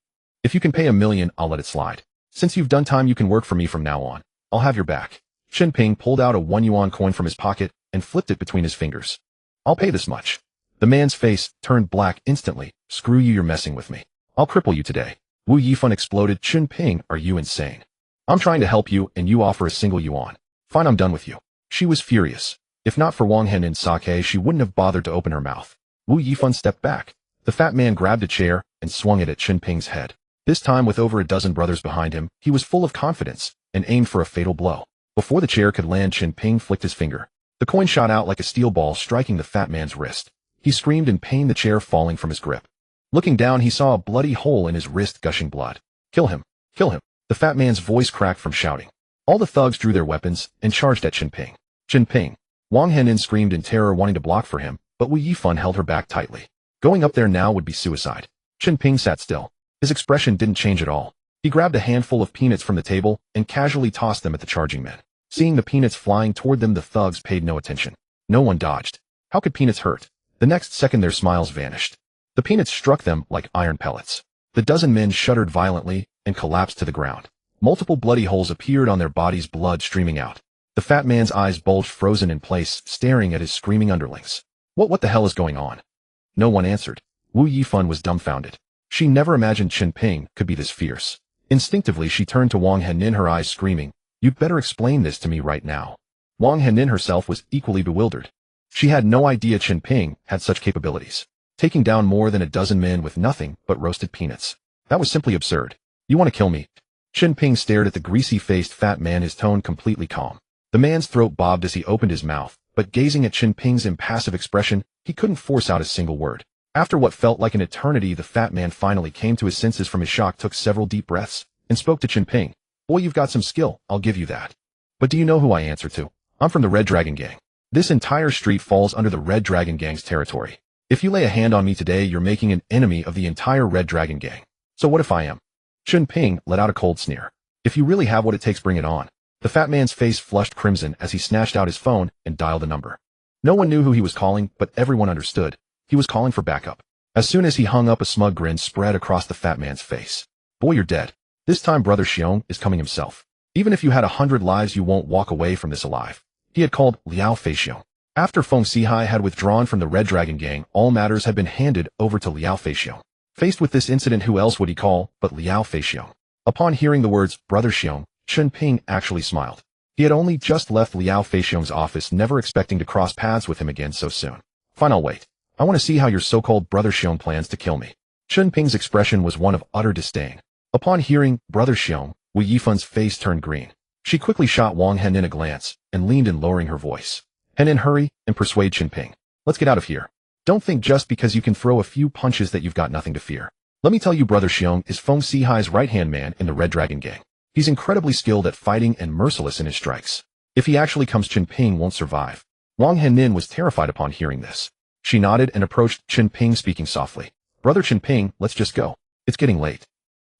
[SPEAKER 1] If you can pay $1 million, I'll let it slide. Since you've done time, you can work for me from now on. I'll have your back. Chen Ping pulled out a 1 yuan coin from his pocket and flipped it between his fingers. I'll pay this much. The man's face turned black instantly. Screw you, you're messing with me. I'll cripple you today. Wu Yifan exploded. Chen Ping, are you insane? I'm trying to help you, and you offer a single yuan. Fine, I'm done with you. She was furious. If not for Wang Henin's sake, she wouldn't have bothered to open her mouth. Wu Yifan stepped back. The fat man grabbed a chair and swung it at Chen Ping's head. This time, with over a dozen brothers behind him, he was full of confidence and aimed for a fatal blow. Before the chair could land, Chen Ping flicked his finger. The coin shot out like a steel ball, striking the fat man's wrist. He screamed in pain, the chair falling from his grip. Looking down, he saw a bloody hole in his wrist, gushing blood. Kill him! Kill him! The fat man's voice cracked from shouting. All the thugs drew their weapons and charged at Chen Ping. Chen Ping! Wang Henin screamed in terror, wanting to block for him, but Wu Yifan held her back tightly. Going up there now would be suicide. Chen Ping sat still. His expression didn't change at all. He grabbed a handful of peanuts from the table and casually tossed them at the charging men. Seeing the peanuts flying toward them, the thugs paid no attention. No one dodged. How could peanuts hurt? The next second, their smiles vanished. The peanuts struck them like iron pellets. The dozen men shuddered violently and collapsed to the ground. Multiple bloody holes appeared on their bodies, blood streaming out. The fat man's eyes bulged, frozen in place, staring at his screaming underlings. What the hell is going on? No one answered. Wu Yifan was dumbfounded. She never imagined Chen Ping could be this fierce. Instinctively, she turned to Wang Henin, her eyes screaming, "You'd better explain this to me right now." Wang Henin herself was equally bewildered. She had no idea Chen Ping had such capabilities, taking down more than a dozen men with nothing but roasted peanuts. That was simply absurd. You want to kill me? Chen Ping stared at the greasy-faced fat man, his tone completely calm. The man's throat bobbed as he opened his mouth, but gazing at Chen Ping's impassive expression, he couldn't force out a single word. After what felt like an eternity, the fat man finally came to his senses from his shock, took several deep breaths, and spoke to Chen Ping. "Boy, you've got some skill, I'll give you that. But do you know who I answer to? I'm from the Red Dragon Gang. This entire street falls under the Red Dragon Gang's territory. If you lay a hand on me today, you're making an enemy of the entire Red Dragon Gang. So what if I am?" Chen Ping let out a cold sneer. "If you really have what it takes, bring it on." The fat man's face flushed crimson as he snatched out his phone and dialed a number. No one knew who he was calling, but everyone understood. He was calling for backup. As soon as he hung up, a smug grin spread across the fat man's face. "Boy, you're dead. This time Brother Xiong is coming himself. Even if you had 100 lives, you won't walk away from this alive." He had called Liao Feixiong. After Feng Sihai had withdrawn from the Red Dragon Gang, all matters had been handed over to Liao Feixiong. Faced with this incident, who else would he call but Liao Feixiong? Upon hearing the words Brother Xiong, Chen Ping actually smiled. He had only just left Liao Feixiong's office, never expecting to cross paths with him again so soon. "Fine, I'll wait. I want to see how your so-called Brother Xiong plans to kill me." Chen Ping's expression was one of utter disdain. Upon hearing Brother Xiong, Wu Yifan's face turned green. She quickly shot Wang Henin a glance and leaned in, lowering her voice. "Henin, hurry and persuade Chen Ping. Let's get out of here. Don't think just because you can throw a few punches that you've got nothing to fear. Let me tell you, Brother Xiong is Feng Sihai's right-hand man in the Red Dragon Gang. He's incredibly skilled at fighting and merciless in his strikes. If he actually comes, Chen Ping won't survive." Wang Henin was terrified upon hearing this. She nodded and approached Chen Ping, speaking softly. "Brother Chen Ping, let's just go. It's getting late."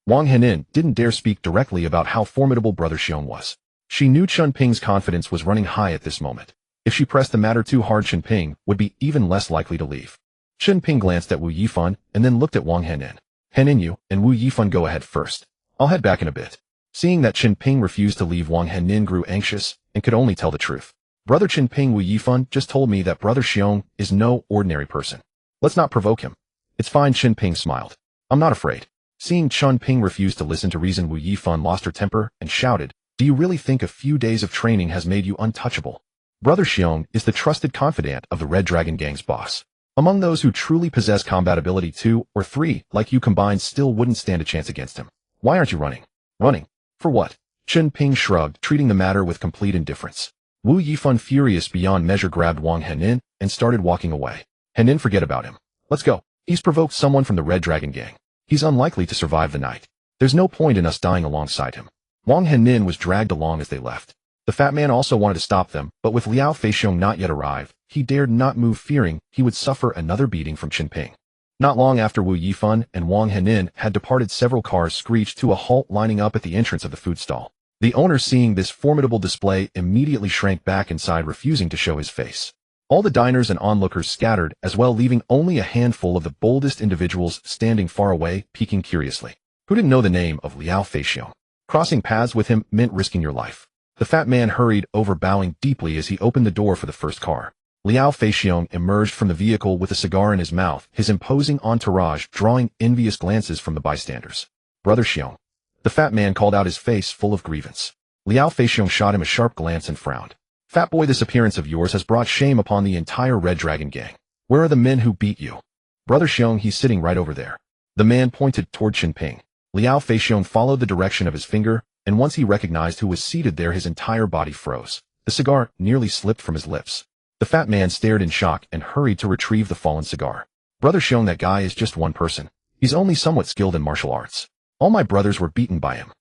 [SPEAKER 1] Wang Henin didn't dare speak directly about how formidable Brother Xiong was. She knew Chen Ping's confidence was running high at this moment. If she pressed the matter too hard, Chen Ping would be even less likely to leave. Chen Ping glanced at Wu Yifan and then looked at Wang Henin. Henin, you and Wu Yifan go ahead first. I'll head back in a bit. Seeing that Chen Ping refused to leave, Wang Henin grew anxious and could only tell the truth. Brother Chen Ping, Wu Yifan just told me that Brother Xiong is no ordinary person. Let's not provoke him. It's fine, Chen Ping smiled. I'm not afraid. Seeing Chen Ping refuse to listen to reason, Wu Yifan lost her temper and shouted, do you really think a few days of training has made you untouchable? Brother Xiong is the trusted confidant of the Red Dragon Gang's boss. Among those who truly possess combat ability, 2 or 3 like you combined still wouldn't stand a chance against him. Why aren't you running? Running? For what? Chen Ping shrugged, treating the matter with complete indifference. Wu Yifan, furious beyond measure, grabbed Wang Henin and started walking away. Henin, forget about him. Let's go. He's provoked someone from the Red Dragon Gang. He's unlikely to survive the night. There's no point in us dying alongside him. Wang Henin was dragged along as they left. The fat man also wanted to stop them, but with Liao Feixiong not yet arrived, he dared not move, fearing he would suffer another beating from Chen Ping. Not long after Wu Yifan and Wang Henin had departed, several cars screeched to a halt, lining up at the entrance of the food stall. The owner, seeing this formidable display, immediately shrank back inside, refusing to show his face. All the diners and onlookers scattered as well, leaving only a handful of the boldest individuals standing far away, peeking curiously. Who didn't know the name of Liao Feixiong? Crossing paths with him meant risking your life. The fat man hurried over, bowing deeply as he opened the door for the first car. Liao Feixiong emerged from the vehicle with a cigar in his mouth, his imposing entourage drawing envious glances from the bystanders. Brother Xiong. The fat man called out, his face full of grievance. Liao Feixiong shot him a sharp glance and frowned. Fat boy, this appearance of yours has brought shame upon the entire Red Dragon Gang. Where are the men who beat you? Brother Xiong, he's sitting right over there. The man pointed toward Chen Ping. Liao Feixiong followed the direction of his finger, and once he recognized who was seated there, his entire body froze. The cigar nearly slipped from his lips. The fat man stared in shock and hurried to retrieve the fallen cigar. Brother Xiong, that guy is just one person. He's only somewhat skilled in martial arts. All my brothers were beaten by him.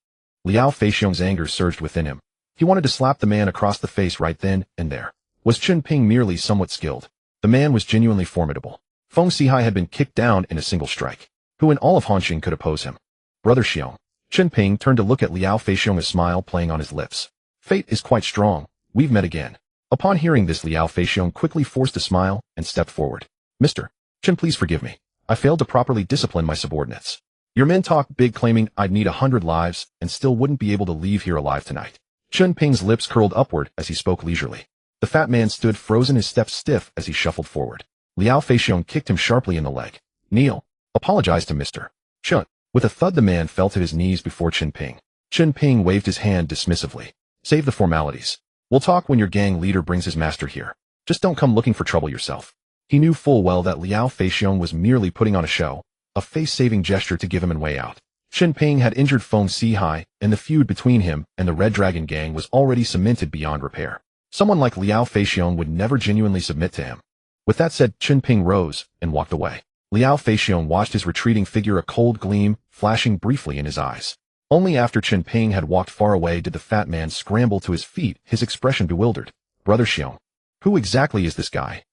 [SPEAKER 1] Liao Feixiong's anger surged within him. He wanted to slap the man across the face right then and there. Was Chen Ping merely somewhat skilled? The man was genuinely formidable. Feng Sihai had been kicked down in a single strike. Who in all of Hongcheng could oppose him? Brother Xiong. Chen Ping turned to look at Liao Feixiong, a smile playing on his lips. Fate is quite strong. We've met again. Upon hearing this, Liao Feixiong quickly forced a smile and stepped forward. Mr. Chen, please forgive me. I failed to properly discipline my subordinates. Your men talk big, claiming I'd need 100 lives and still wouldn't be able to leave here alive tonight. Chen Ping's lips curled upward as he spoke leisurely. The fat man stood frozen, his steps stiff as he shuffled forward. Liao Feixiong kicked him sharply in the leg. Kneel. Apologize to Mr. Chen. With a thud, the man fell to his knees before Chen Ping. Chen Ping waved his hand dismissively. Save the formalities. We'll talk when your gang leader brings his master here. Just don't come looking for trouble yourself. He knew full well that Liao Feixiong was merely putting on a show, a face-saving gesture to give him a way out. Chen Ping had injured Feng Sihai, and the feud between him and the Red Dragon Gang was already cemented beyond repair. Someone like Liao Feixiong would never genuinely submit to him. With that said, Chen Ping rose and walked away. Liao Feixiong watched his retreating figure, a cold gleam flashing briefly in his eyes. Only after Chen Ping had walked far away did the fat man scramble to his feet, his expression bewildered. Brother Xiong. Who exactly is this guy?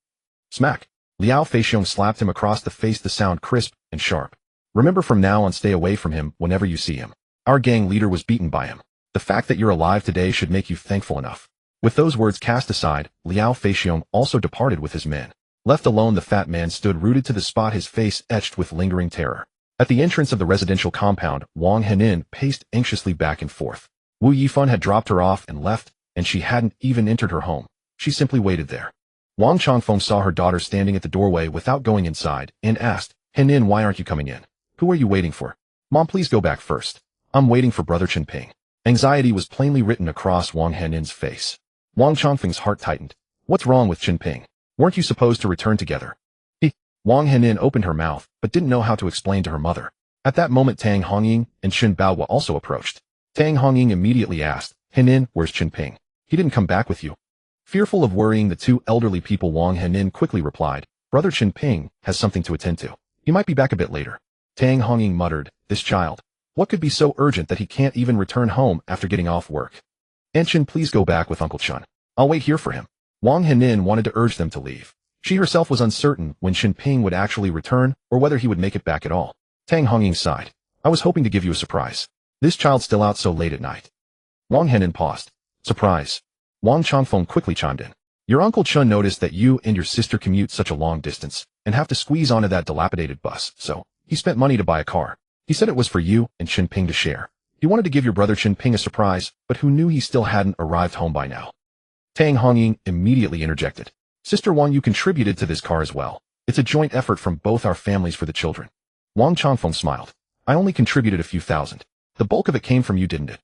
[SPEAKER 1] Smack. Liao Feixiong slapped him across the face, the sound crisp and sharp. Remember, from now on, stay away from him whenever you see him. Our gang leader was beaten by him. The fact that you're alive today should make you thankful enough. With those words cast aside, Liao Feixiong also departed with his men. Left alone, the fat man stood rooted to the spot, his face etched with lingering terror. At the entrance of the residential compound, Wang Henin paced anxiously back and forth. Wu Yifan had dropped her off and left, and she hadn't even entered her home. She simply waited there. Wang Changfeng saw her daughter standing at the doorway without going inside, and asked, Henin, why aren't you coming in? Who are you waiting for? Mom, please go back first. I'm waiting for Brother Chen Ping. Anxiety was plainly written across Wang Henin's face. Wang Changfeng's heart tightened. What's wrong with Chen Ping? Weren't you supposed to return together? Wang Henin opened her mouth, but didn't know how to explain to her mother. At that moment, Tang Hongying and Xin Baohua also approached. Tang Hongying immediately asked, Henin, where's Chen Ping? He didn't come back with you. Fearful of worrying the two elderly people, Wang Henin quickly replied, Brother Chen Ping has something to attend to. He might be back a bit later. Tang Hongying muttered, this child. What could be so urgent that he can't even return home after getting off work? Aunt Chen, please go back with Uncle Chen. I'll wait here for him. Wang Henin wanted to urge them to leave. She herself was uncertain when Chen Ping would actually return or whether he would make it back at all. Tang Hongying sighed. I was hoping to give you a surprise. This child's still out so late at night. Wang Henin paused. Surprise. Wang Changfeng quickly chimed in. Your Uncle Chen noticed that you and your sister commute such a long distance and have to squeeze onto that dilapidated bus, so he spent money to buy a car. He said it was for you and Chen Ping to share. He wanted to give your brother Chen Ping a surprise, but who knew he still hadn't arrived home by now? Tang Hongying immediately interjected. Sister Wang, you contributed to this car as well. It's a joint effort from both our families for the children. Wang Changfeng smiled. I only contributed a few thousand. The bulk of it came from you, didn't it?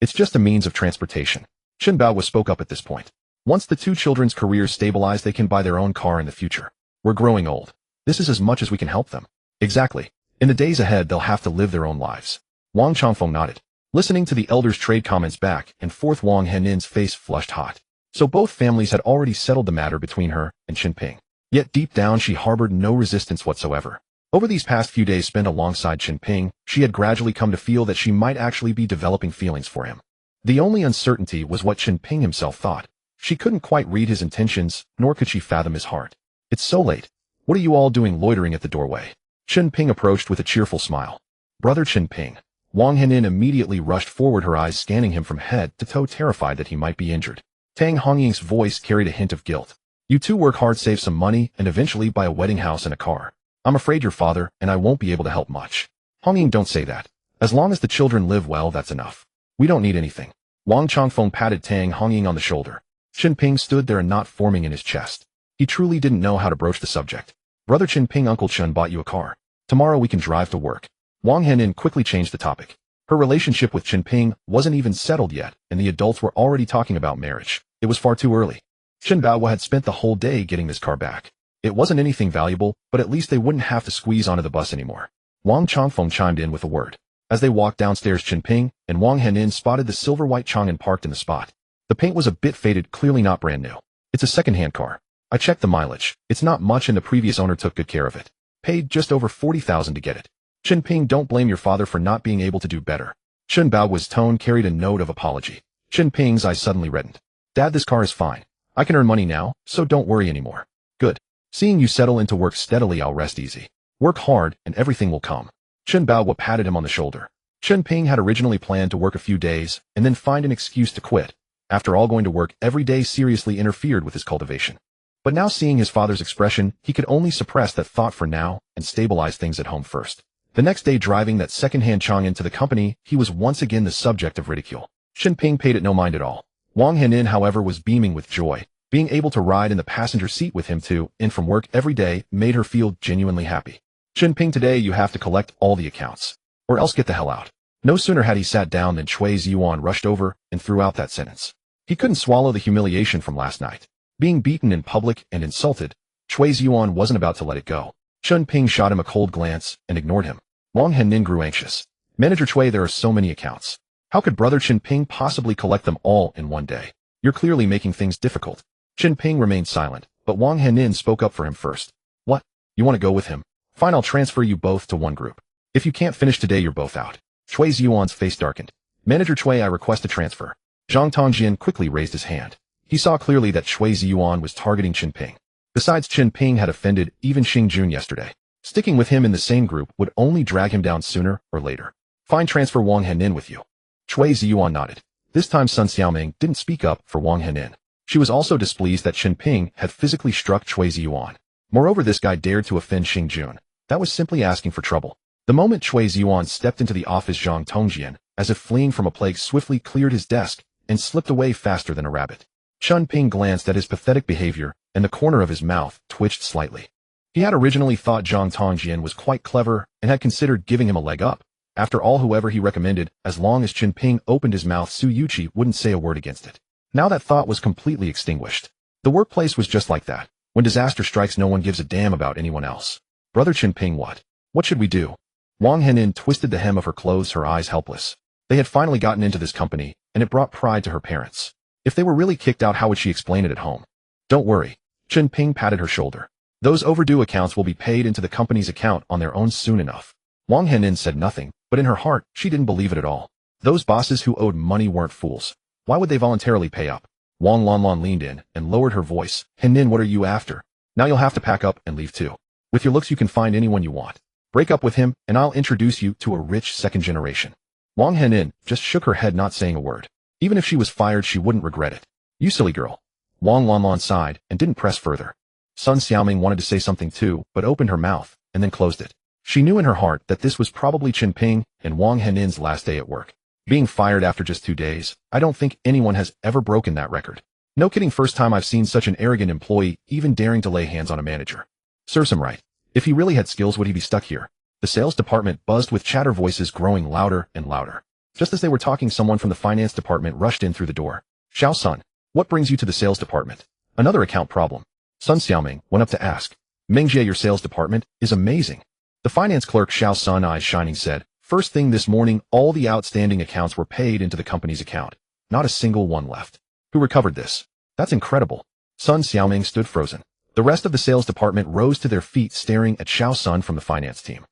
[SPEAKER 1] It's just a means of transportation. Chen Bao spoke up at this point. Once the two children's careers stabilize, they can buy their own car in the future. We're growing old. This is as much as we can help them. Exactly. In the days ahead, they'll have to live their own lives. Wang Changfeng nodded. Listening to the elders' trade comments back and forth, Wang Henin's face flushed hot. So both families had already settled the matter between her and Chen Ping. Yet deep down, she harbored no resistance whatsoever. Over these past few days spent alongside Chen Ping, she had gradually come to feel that she might actually be developing feelings for him. The only uncertainty was what Chen Ping himself thought. She couldn't quite read his intentions, nor could she fathom his heart. It's so late. What are you all doing loitering at the doorway? Chen Ping approached with a cheerful smile. Brother Chen Ping. Wang Henin immediately rushed forward, her eyes scanning him from head to toe, terrified that he might be injured. Tang Hongying's voice carried a hint of guilt. You two work hard, save some money, and eventually buy a wedding house and a car. I'm afraid your father and I won't be able to help much. Hongying, don't say that. As long as the children live well, that's enough. We don't need anything. Wang Changfeng patted Tang Hongying on the shoulder. Chen Ping stood there, a knot forming in his chest. He truly didn't know how to broach the subject. Brother Chen Ping, Uncle Chen bought you a car. Tomorrow we can drive to work. Wang Henin quickly changed the topic. Her relationship with Chen Ping wasn't even settled yet, and the adults were already talking about marriage. It was far too early. Chen Bao had spent the whole day getting this car back. It wasn't anything valuable, but at least they wouldn't have to squeeze onto the bus anymore. Wang Changfeng chimed in with a word. As they walked downstairs, Chen Ping and Wang Henin spotted the silver-white Chang'an parked in the spot. The paint was a bit faded, clearly not brand new. It's a second-hand car. I checked the mileage. It's not much, and the previous owner took good care of it. Paid just over 40,000 to get it. Chen Ping, don't blame your father for not being able to do better. Chen Bao's tone carried a note of apology. Chen Ping's eyes suddenly reddened. Dad, this car is fine. I can earn money now, so don't worry anymore. Good. Seeing you settle into work steadily, I'll rest easy. Work hard, and everything will come. Chen Bao patted him on the shoulder. Chen Ping had originally planned to work a few days and then find an excuse to quit. After all, going to work every day seriously interfered with his cultivation. But now, seeing his father's expression, he could only suppress that thought for now and stabilize things at home first. The next day, driving that second-hand Chang'an to the company, he was once again the subject of ridicule. Chen Ping paid it no mind at all. Wang Henin, however, was beaming with joy. Being able to ride in the passenger seat with him to and from work every day made her feel genuinely happy. Chen Ping, today you have to collect all the accounts. Or else get the hell out. No sooner had he sat down than Chui Ziyuan rushed over and threw out that sentence. He couldn't swallow the humiliation from last night. Being beaten in public and insulted, Chui Ziyuan wasn't about to let it go. Chen Ping shot him a cold glance and ignored him. Wang Henin grew anxious. Manager Chui, there are so many accounts. How could Brother Chen Ping possibly collect them all in one day? You're clearly making things difficult. Chen Ping remained silent, but Wang Henin spoke up for him first. What? You want to go with him? Fine, I'll transfer you both to one group. If you can't finish today, you're both out. Chui Ziyuan's face darkened. Manager Chui, I request a transfer. Zhang Tongjian quickly raised his hand. He saw clearly that Chui Ziyuan was targeting Chen Ping. Besides, Chen Ping had offended even Xing Jun yesterday. Sticking with him in the same group would only drag him down sooner or later. Fine, transfer Wang Henin with you. Chui Ziyuan nodded. This time Sun Xiaoming didn't speak up for Wang Henin. She was also displeased that Chen Ping had physically struck Chui Ziyuan. Moreover, this guy dared to offend Xing Jun. That was simply asking for trouble. The moment Chui Ziyuan stepped into the office, Zhang Tongjian, as if fleeing from a plague, swiftly cleared his desk and slipped away faster than a rabbit. Chen Ping glanced at his pathetic behavior, and the corner of his mouth twitched slightly. He had originally thought Zhang Tongjian was quite clever and had considered giving him a leg up. After all, whoever he recommended, as long as Chen Ping opened his mouth, Su Yuqi wouldn't say a word against it. Now that thought was completely extinguished. The workplace was just like that. When disaster strikes, no one gives a damn about anyone else. Brother Chen Ping, what? What should we do? Wang Henin twisted the hem of her clothes, her eyes helpless. They had finally gotten into this company, and it brought pride to her parents. If they were really kicked out, how would she explain it at home? Don't worry. Chen Ping patted her shoulder. Those overdue accounts will be paid into the company's account on their own soon enough. Wang Henin said nothing, but in her heart, she didn't believe it at all. Those bosses who owed money weren't fools. Why would they voluntarily pay up? Wang Lanlan leaned in and lowered her voice. Henin, what are you after? Now you'll have to pack up and leave too. With your looks, you can find anyone you want. Break up with him, and I'll introduce you to a rich second generation. Wang Henin just shook her head, not saying a word. Even if she was fired, she wouldn't regret it. You silly girl. Wang Lanlan sighed and didn't press further. Sun Xiaoming wanted to say something too, but opened her mouth and then closed it. She knew in her heart that this was probably Chen Ping and Wang Henin's last day at work. Being fired after just 2 days, I don't think anyone has ever broken that record. No kidding, first time I've seen such an arrogant employee even daring to lay hands on a manager. Serves him right. If he really had skills, would he be stuck here? The sales department buzzed with chatter, voices growing louder and louder. Just as they were talking, someone from the finance department rushed in through the door. Xiao Sun, what brings you to the sales department? Another account problem. Sun Xiaoming went up to ask. Mengjie, your sales department is amazing. The finance clerk Xiao Sun, eyes shining, said, first thing this morning, all the outstanding accounts were paid into the company's account. Not a single one left. Who recovered this? That's incredible. Sun Xiaoming stood frozen. The rest of the sales department rose to their feet, staring at Xiao Sun from the finance team.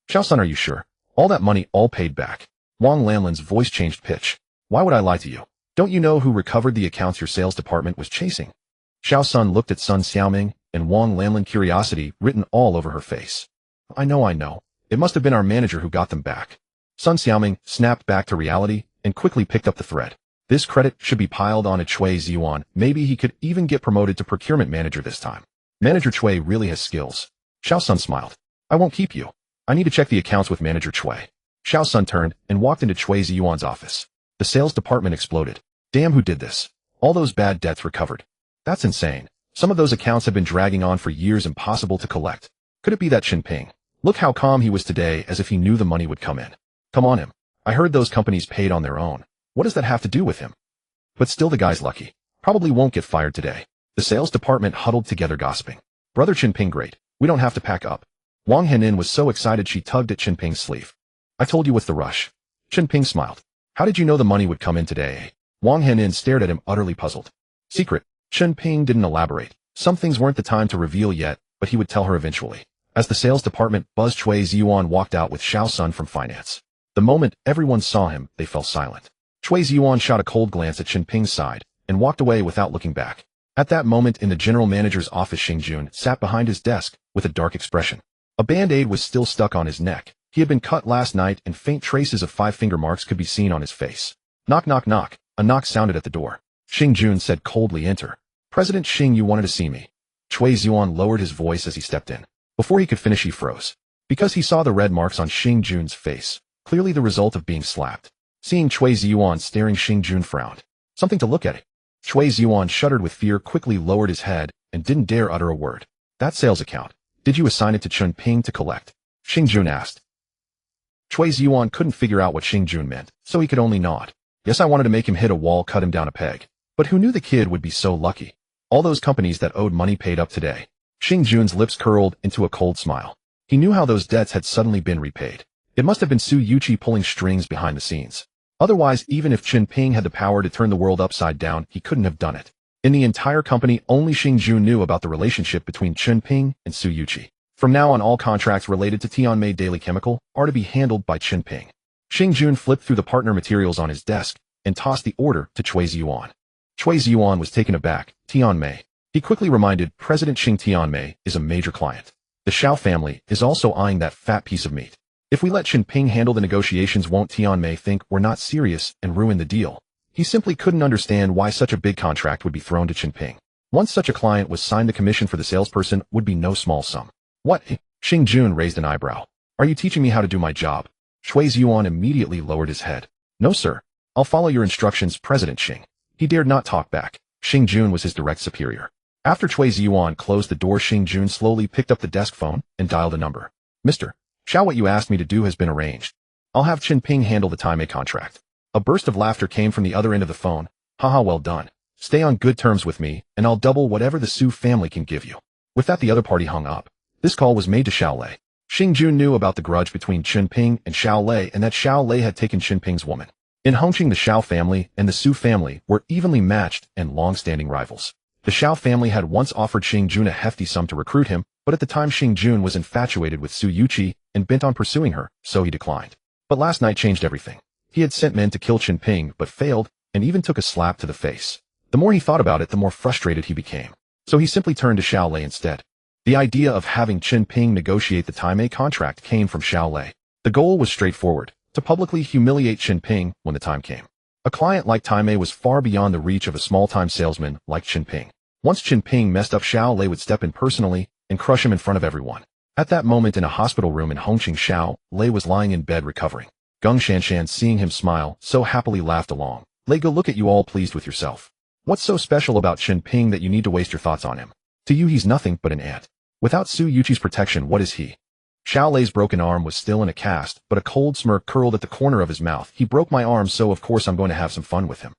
[SPEAKER 1] Xiao Sun, are you sure? All that money all paid back? Wang Lanlan's voice changed pitch. Why would I lie to you? Don't you know who recovered the accounts your sales department was chasing? Xiao Sun looked at Sun Xiaoming, and Wang Lanlan, curiosity written all over her face. I know. It must have been our manager who got them back. Sun Xiaoming snapped back to reality and quickly picked up the thread. This credit should be piled on a Chui Ziyuan. Maybe he could even get promoted to procurement manager this time. Manager Chui really has skills. Xiao Sun smiled. I won't keep you. I need to check the accounts with Manager Chui. Xiao Sun turned and walked into Chui Ziyuan's office. The sales department exploded. Damn, who did this? All those bad debts recovered. That's insane. Some of those accounts have been dragging on for years, impossible to collect. Could it be that Chen Ping? Look how calm he was today, as if he knew the money would come in. Come on him. I heard those companies paid on their own. What does that have to do with him? But still, the guy's lucky. Probably won't get fired today. The sales department huddled together, gossiping. Brother Chen Ping, great. We don't have to pack up. Wang Henin was so excited she tugged at Chen Ping's sleeve. I told you, what's the rush? Chen Ping smiled. How did you know the money would come in today? Wang Henin stared at him, utterly puzzled. Secret. Chen Ping didn't elaborate. Some things weren't the time to reveal yet, but he would tell her eventually. As the sales department buzzed, Chui Ziyuan walked out with Xiao Sun from finance. The moment everyone saw him, they fell silent. Chui Ziyuan shot a cold glance at Chen Ping's side and walked away without looking back. At that moment, in the general manager's office, Xing Jun sat behind his desk with a dark expression. A band-aid was still stuck on his neck. He had been cut last night, and faint traces of 5-finger marks could be seen on his face. Knock, knock, knock. A knock sounded at the door. Xing Jun said coldly, enter. President Xing, you wanted to see me. Chui Ziyuan lowered his voice as he stepped in. Before he could finish, he froze. Because he saw the red marks on Xing Jun's face, clearly the result of being slapped. Seeing Chui Ziyuan staring, Xing Jun frowned. Something to look at. Chui Ziyuan shuddered with fear, quickly lowered his head, and didn't dare utter a word. That sales account. Did you assign it to Chen Ping to collect? Xing Jun asked. Chui Ziyuan couldn't figure out what Xing Jun meant, so he could only nod. Yes, I wanted to make him hit a wall, cut him down a peg. But who knew the kid would be so lucky? All those companies that owed money paid up today. Xing Jun's lips curled into a cold smile. He knew how those debts had suddenly been repaid. It must have been Su Yuqi pulling strings behind the scenes. Otherwise, even if Chen Ping had the power to turn the world upside down, he couldn't have done it. In the entire company, only Xing Jun knew about the relationship between Chen Ping and Su Yuqi. From now on, all contracts related to Tianmei Daily Chemical are to be handled by Chen Ping. Xing Jun flipped through the partner materials on his desk and tossed the order to Chui Ziyuan. Chui Ziyuan was taken aback. Tianmei. He quickly reminded President Xing, Tianmei is a major client. The Xiao family is also eyeing that fat piece of meat. If we let Chen Ping handle the negotiations, won't Tianmei think we're not serious and ruin the deal? He simply couldn't understand why such a big contract would be thrown to Chen Ping. Once such a client was signed, the commission for the salesperson would be no small sum. What? Xing Jun raised an eyebrow. Are you teaching me how to do my job? Chui Ziyuan immediately lowered his head. No, sir. I'll follow your instructions, President Xing. He dared not talk back. Xing Jun was his direct superior. After Chui Ziyuan closed the door, Xing Jun slowly picked up the desk phone and dialed a number. Mr. Xiao, what you asked me to do has been arranged. I'll have Chen Ping handle the Tianmei contract. A burst of laughter came from the other end of the phone. Haha, well done. Stay on good terms with me, and I'll double whatever the Su family can give you. With that, the other party hung up. This call was made to Xiao Lei. Xing Jun knew about the grudge between Chen Ping and Xiao Lei, and that Xiao Lei had taken Chen Ping's woman. In Hongcheng, the Xiao family and the Su family were evenly matched and long-standing rivals. The Xiao family had once offered Xing Jun a hefty sum to recruit him, but at the time Xing Jun was infatuated with Su Yuqi and bent on pursuing her, so he declined. But last night changed everything. He had sent men to kill Chen Ping, but failed, and even took a slap to the face. The more he thought about it, the more frustrated he became. So he simply turned to Xiao Lei instead. The idea of having Chen Ping negotiate the Time contract came from Xiao Lei. The goal was straightforward, to publicly humiliate Chen Ping when the time came. A client like Time was far beyond the reach of a small-time salesman like Chen Ping. Once Chen Ping messed up, Xiao Lei would step in personally and crush him in front of everyone. At that moment in a hospital room in Hongcheng, Xiao Lei was lying in bed recovering. Geng Shanshan, seeing him smile, so happily laughed along. Lei, go look at you all pleased with yourself. What's so special about Chen Ping that you need to waste your thoughts on him? To you he's nothing but an ant. Without Su Yuqi's protection, what is he? Xiao Lei's broken arm was still in a cast, but a cold smirk curled at the corner of his mouth. He broke my arm, so of course I'm going to have some fun with him.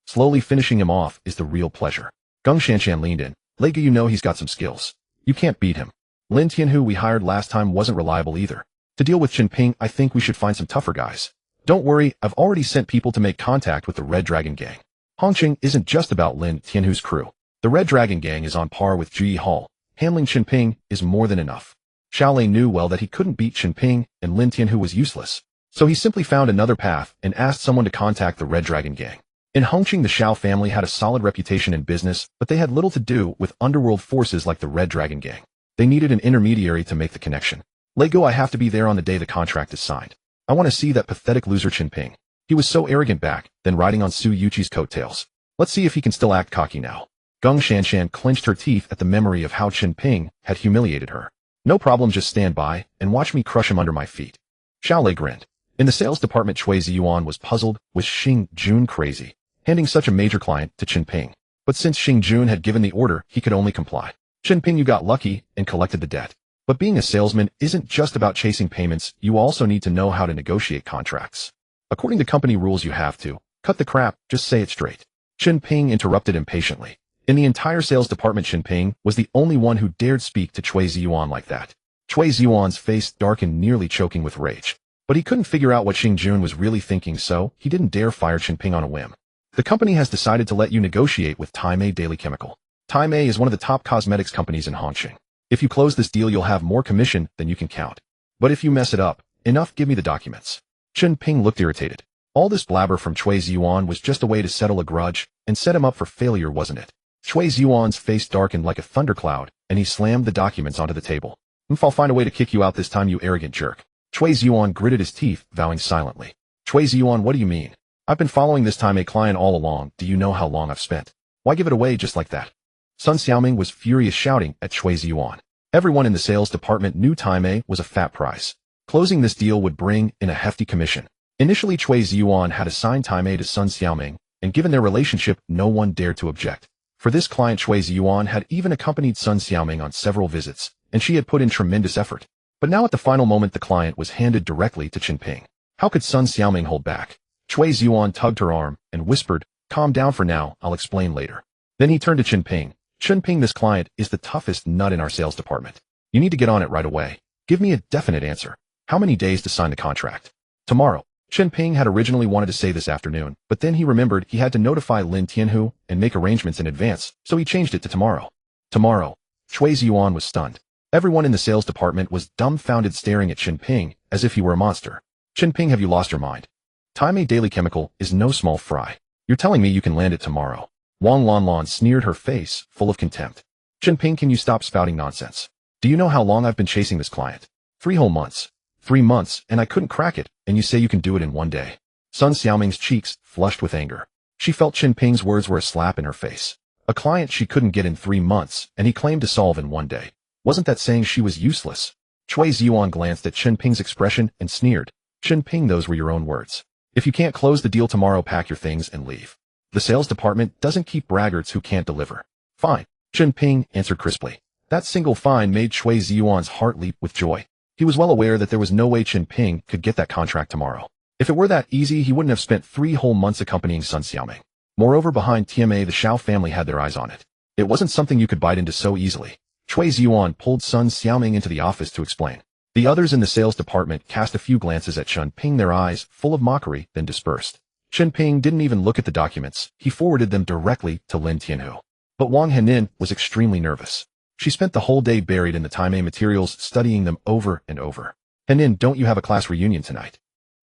[SPEAKER 1] Slowly finishing him off is the real pleasure. Geng Shanshan leaned in. Lei, you know he's got some skills. You can't beat him. Lin Tianhu we hired last time wasn't reliable either. To deal with Chen Ping, I think we should find some tougher guys. Don't worry, I've already sent people to make contact with the Red Dragon Gang. Hongcheng isn't just about Lin Tianhu's crew. The Red Dragon Gang is on par with Ji Hall. Handling Chen Ping is more than enough. Xiao Lei knew well that he couldn't beat Chen Ping, and Lin Tianhu was useless. So he simply found another path and asked someone to contact the Red Dragon Gang. In Hongcheng, the Xiao family had a solid reputation in business, but they had little to do with underworld forces like the Red Dragon Gang. They needed an intermediary to make the connection. Lego, I have to be there on the day the contract is signed. I want to see that pathetic loser Chen Ping. He was so arrogant back then, riding on Su Yuqi's coattails. Let's see if he can still act cocky now. Geng Shanshan clenched her teeth at the memory of how Chen Ping had humiliated her. No problem, just stand by and watch me crush him under my feet. Xiao Lei grinned. In the sales department, Chui Ziyuan was puzzled. Was Xing Jun crazy, handing such a major client to Chen Ping? But since Xing Jun had given the order, he could only comply. Chen Ping, you got lucky and collected the debt. But being a salesman isn't just about chasing payments, you also need to know how to negotiate contracts. According to company rules, you have to. Cut the crap, just say it straight. Chen Ping interrupted impatiently. In the entire sales department, Chen Ping was the only one who dared speak to Chui Ziyuan like that. Chui Ziyuan's face darkened, nearly choking with rage. But he couldn't figure out what Xing Jun was really thinking, so he didn't dare fire Chen Ping on a whim. The company has decided to let you negotiate with Time Daily Chemical. Time is one of the top cosmetics companies in Hongcheng. If you close this deal, you'll have more commission than you can count. But if you mess it up, enough, give me the documents. Chen Ping looked irritated. All this blabber from Chui Ziyuan was just a way to settle a grudge and set him up for failure, wasn't it? Chui Ziyuan's face darkened like a thundercloud, and he slammed the documents onto the table. I'll find a way to kick you out this time, you arrogant jerk. Chui Ziyuan gritted his teeth, vowing silently. Chui Ziyuan, what do you mean? I've been following this Time client all along. Do you know how long I've spent? Why give it away just like that? Sun Xiaoming was furious, shouting at Chui Ziyuan. Everyone in the sales department knew Time was a fat price. Closing this deal would bring in a hefty commission. Initially, Chui Ziyuan had assigned Time to Sun Xiaoming, and given their relationship, no one dared to object. For this client, Chui Ziyuan had even accompanied Sun Xiaoming on several visits, and she had put in tremendous effort. But now at the final moment, the client was handed directly to Chen Ping. How could Sun Xiaoming hold back? Chui Ziyuan tugged her arm and whispered, calm down for now, I'll explain later. Then he turned to Chen Ping. Chen Ping, this client is the toughest nut in our sales department. You need to get on it right away. Give me a definite answer. How many days to sign the contract? Tomorrow. Chen Ping had originally wanted to say this afternoon, but then he remembered he had to notify Lin Tianhu and make arrangements in advance, so he changed it to tomorrow. Tomorrow. Chui Ziyuan was stunned. Everyone in the sales department was dumbfounded, staring at Chen Ping as if he were a monster. Chen Ping, have you lost your mind? Time Daily Chemical is no small fry. You're telling me you can land it tomorrow? Wang Lanlan sneered, her face full of contempt. Chen Ping, can you stop spouting nonsense? Do you know how long I've been chasing this client? 3 whole months. 3 months, and I couldn't crack it, and you say you can do it in 1 day. Sun Xiaoming's cheeks flushed with anger. She felt Chen Ping's words were a slap in her face. A client she couldn't get in 3 months, and he claimed to solve in 1 day. Wasn't that saying she was useless? Chui Ziyuan glanced at Chen Ping's expression and sneered. Chen Ping, those were your own words. If you can't close the deal tomorrow, pack your things and leave. The sales department doesn't keep braggarts who can't deliver. Fine. Chen Ping answered crisply. That single fine made Chui Ziyuan's heart leap with joy. He was well aware that there was no way Chen Ping could get that contract tomorrow. If it were that easy, he wouldn't have spent 3 whole months accompanying Sun Xiaoming. Moreover, behind TMA, the Xiao family had their eyes on it. It wasn't something you could bite into so easily. Chui Ziyuan pulled Sun Xiaoming into the office to explain. The others in the sales department cast a few glances at Chen Ping, their eyes full of mockery, then dispersed. Chen Ping didn't even look at the documents. He forwarded them directly to Lin Tianhu. But Wang Henin was extremely nervous. She spent the whole day buried in the Time materials, studying them over and over. Henin, don't you have a class reunion tonight?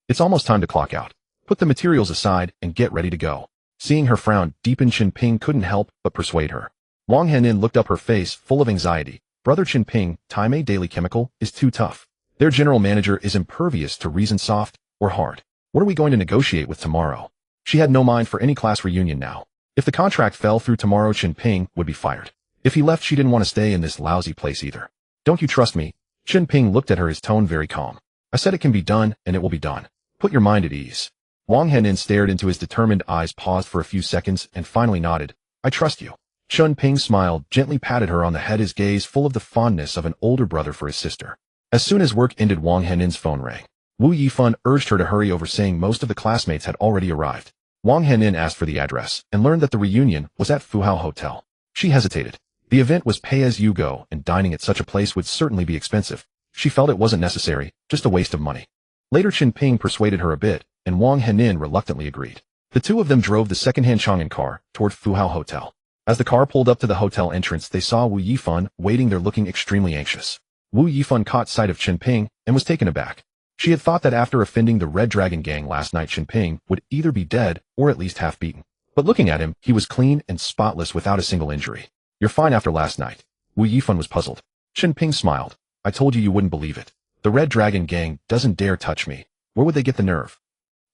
[SPEAKER 1] It's almost time to clock out. Put the materials aside and get ready to go. Seeing her frown deepen, Chen Ping couldn't help but persuade her. Wang Henin looked up, her face full of anxiety. Brother Chen Ping, Time A Daily Chemical, is too tough. Their general manager is impervious to reason soft or hard. What are we going to negotiate with tomorrow? She had no mind for any class reunion now. If the contract fell through tomorrow, Chen Ping would be fired. If he left, she didn't want to stay in this lousy place either. Don't you trust me? Chen Ping looked at her, his tone very calm. I said it can be done, and it will be done. Put your mind at ease. Wang Henin stared into his determined eyes, paused for a few seconds, and finally nodded. I trust you. Chen Ping smiled, gently patted her on the head, his gaze full of the fondness of an older brother for his sister. As soon as work ended, Wang Henin's phone rang. Wu Yifan urged her to hurry over, saying most of the classmates had already arrived. Wang Henin asked for the address and learned that the reunion was at Fuhao Hotel. She hesitated. The event was pay-as-you-go, and dining at such a place would certainly be expensive. She felt it wasn't necessary, just a waste of money. Later, Chen Ping persuaded her a bit, and Wang Henin reluctantly agreed. The two of them drove the second-hand Chang'an car toward Fuhao Hotel. As the car pulled up to the hotel entrance, they saw Wu Yifan waiting there, looking extremely anxious. Wu Yifan caught sight of Chen Ping and was taken aback. She had thought that after offending the Red Dragon gang last night, Chen Ping would either be dead or at least half beaten. But looking at him, he was clean and spotless without a single injury. You're fine after last night. Wu Yifan was puzzled. Chen Ping smiled. I told you wouldn't believe it. The Red Dragon gang doesn't dare touch me. Where would they get the nerve?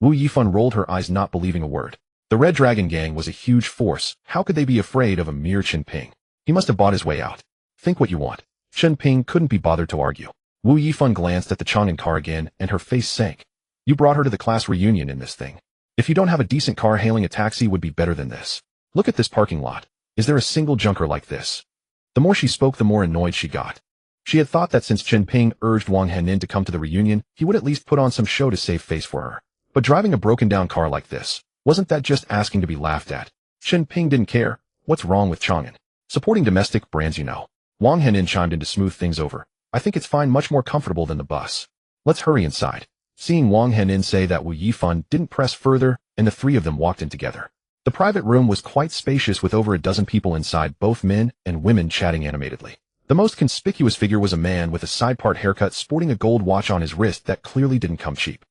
[SPEAKER 1] Wu Yifan rolled her eyes, not believing a word. The Red Dragon gang was a huge force. How could they be afraid of a mere Chen Ping? He must have bought his way out. Think what you want. Chen Ping couldn't be bothered to argue. Wu Yifan glanced at the Chang'an car again, and her face sank. You brought her to the class reunion in this thing. If you don't have a decent car, hailing a taxi would be better than this. Look at this parking lot. Is there a single junker like this? The more she spoke, the more annoyed she got. She had thought that since Chen Ping urged Wang Henin to come to the reunion, he would at least put on some show to save face for her. But driving a broken-down car like this, wasn't that just asking to be laughed at? Chen Ping didn't care. What's wrong with Chang'an? Supporting domestic brands, you know. Wang Henin chimed in to smooth things over. I think it's fine, much more comfortable than the bus. Let's hurry inside. Seeing Wang Henin say that, Wu Yifan didn't press further, and the three of them walked in together. The private room was quite spacious, with over a dozen people inside, both men and women chatting animatedly. The most conspicuous figure was a man with a side-part haircut, sporting a gold watch on his wrist that clearly didn't come cheap.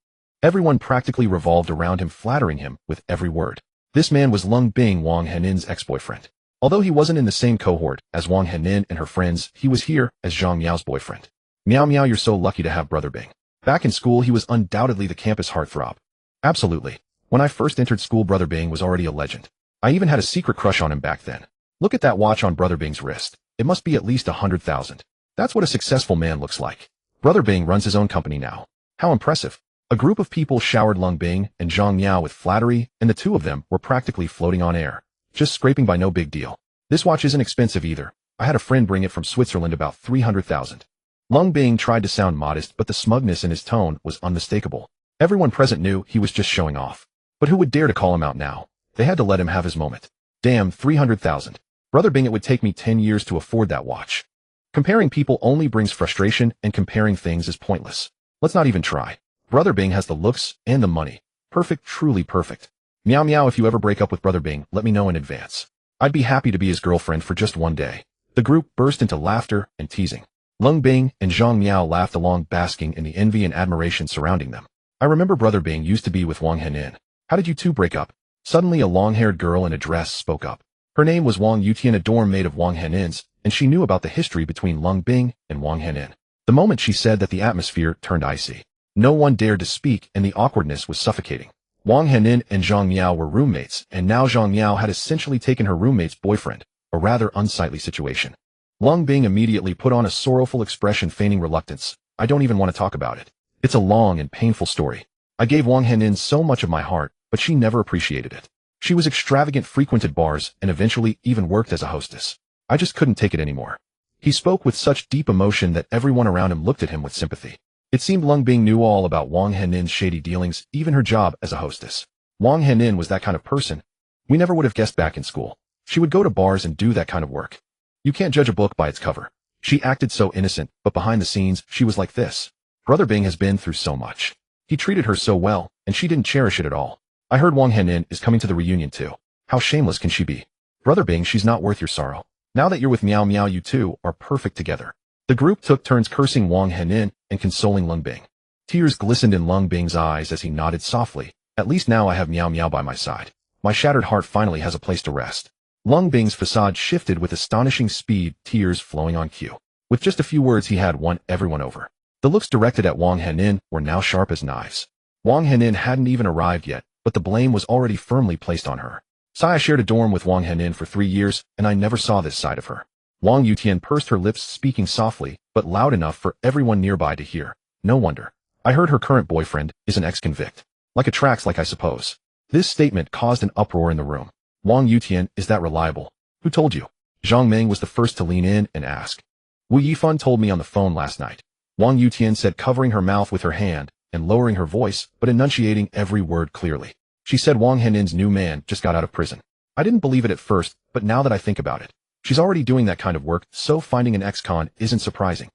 [SPEAKER 1] Everyone practically revolved around him, flattering him with every word. This man was Lung Bing, Wang Henin's ex-boyfriend. Although he wasn't in the same cohort as Wang Henin and her friends, he was here as Zhang Miao's boyfriend. Miao Miao, you're so lucky to have Brother Bing. Back in school, he was undoubtedly the campus heartthrob. Absolutely. When I first entered school, Brother Bing was already a legend. I even had a secret crush on him back then. Look at that watch on Brother Bing's wrist. It must be at least 100,000. That's what a successful man looks like. Brother Bing runs his own company now. How impressive. A group of people showered Lung Bing and Zhang Miao with flattery, and the two of them were practically floating on air. Just scraping by, no big deal. This watch isn't expensive either. I had a friend bring it from Switzerland, about 300,000. Lung Bing tried to sound modest, but the smugness in his tone was unmistakable. Everyone present knew he was just showing off. But who would dare to call him out now? They had to let him have his moment. Damn, 300,000. Brother Bing, it would take me 10 years to afford that watch. Comparing people only brings frustration, and comparing things is pointless. Let's not even try. Brother Bing has the looks and the money. Perfect, truly perfect. Miao Miao, if you ever break up with Brother Bing, let me know in advance. I'd be happy to be his girlfriend for just one day. The group burst into laughter and teasing. Lung Bing and Zhang Miao laughed along, basking in the envy and admiration surrounding them. I remember Brother Bing used to be with Wang Henin. How did you two break up? Suddenly, a long-haired girl in a dress spoke up. Her name was Wang Yutian, a dorm mate of Wang Henin's, and she knew about the history between Lung Bing and Wang Henin. The moment she said that, the atmosphere turned icy. No one dared to speak, and the awkwardness was suffocating. Wang Henin and Zhang Miao were roommates, and now Zhang Miao had essentially taken her roommate's boyfriend, a rather unsightly situation. Lung Bing immediately put on a sorrowful expression, feigning reluctance. I don't even want to talk about it. It's a long and painful story. I gave Wang Henin so much of my heart, but she never appreciated it. She was extravagant, frequented bars, and eventually even worked as a hostess. I just couldn't take it anymore. He spoke with such deep emotion that everyone around him looked at him with sympathy. It seemed Lung Bing knew all about Wang Henin's shady dealings, even her job as a hostess. Wang Henin was that kind of person. We never would have guessed back in school. She would go to bars and do that kind of work. You can't judge a book by its cover. She acted so innocent, but behind the scenes, she was like this. Brother Bing has been through so much. He treated her so well, and she didn't cherish it at all. I heard Wang Henin is coming to the reunion too. How shameless can she be? Brother Bing, she's not worth your sorrow. Now that you're with Miao Miao, you two are perfect together. The group took turns cursing Wang Henin and consoling Lung Bing. Tears glistened in Lung Bing's eyes as he nodded softly. At least now I have Miao Miao by my side. My shattered heart finally has a place to rest. Lung Bing's facade shifted with astonishing speed, tears flowing on cue. With just a few words he had won everyone over. The looks directed at Wang Henin were now sharp as knives. Wang Henin hadn't even arrived yet, but the blame was already firmly placed on her. I shared a dorm with Wang Henin for 3 years, and I never saw this side of her. Wang Yutian pursed her lips, speaking softly, but loud enough for everyone nearby to hear. No wonder. I heard her current boyfriend is an ex-convict. Like attracts like I suppose. This statement caused an uproar in the room. Wang Yutian, is that reliable? Who told you? Zhang Meng was the first to lean in and ask. Wu Yifan told me on the phone last night. Wang Yutian said, covering her mouth with her hand and lowering her voice, but enunciating every word clearly. She said Wang Henin's new man just got out of prison. I didn't believe it at first, but now that I think about it, she's already doing that kind of work, so finding an ex-con isn't surprising.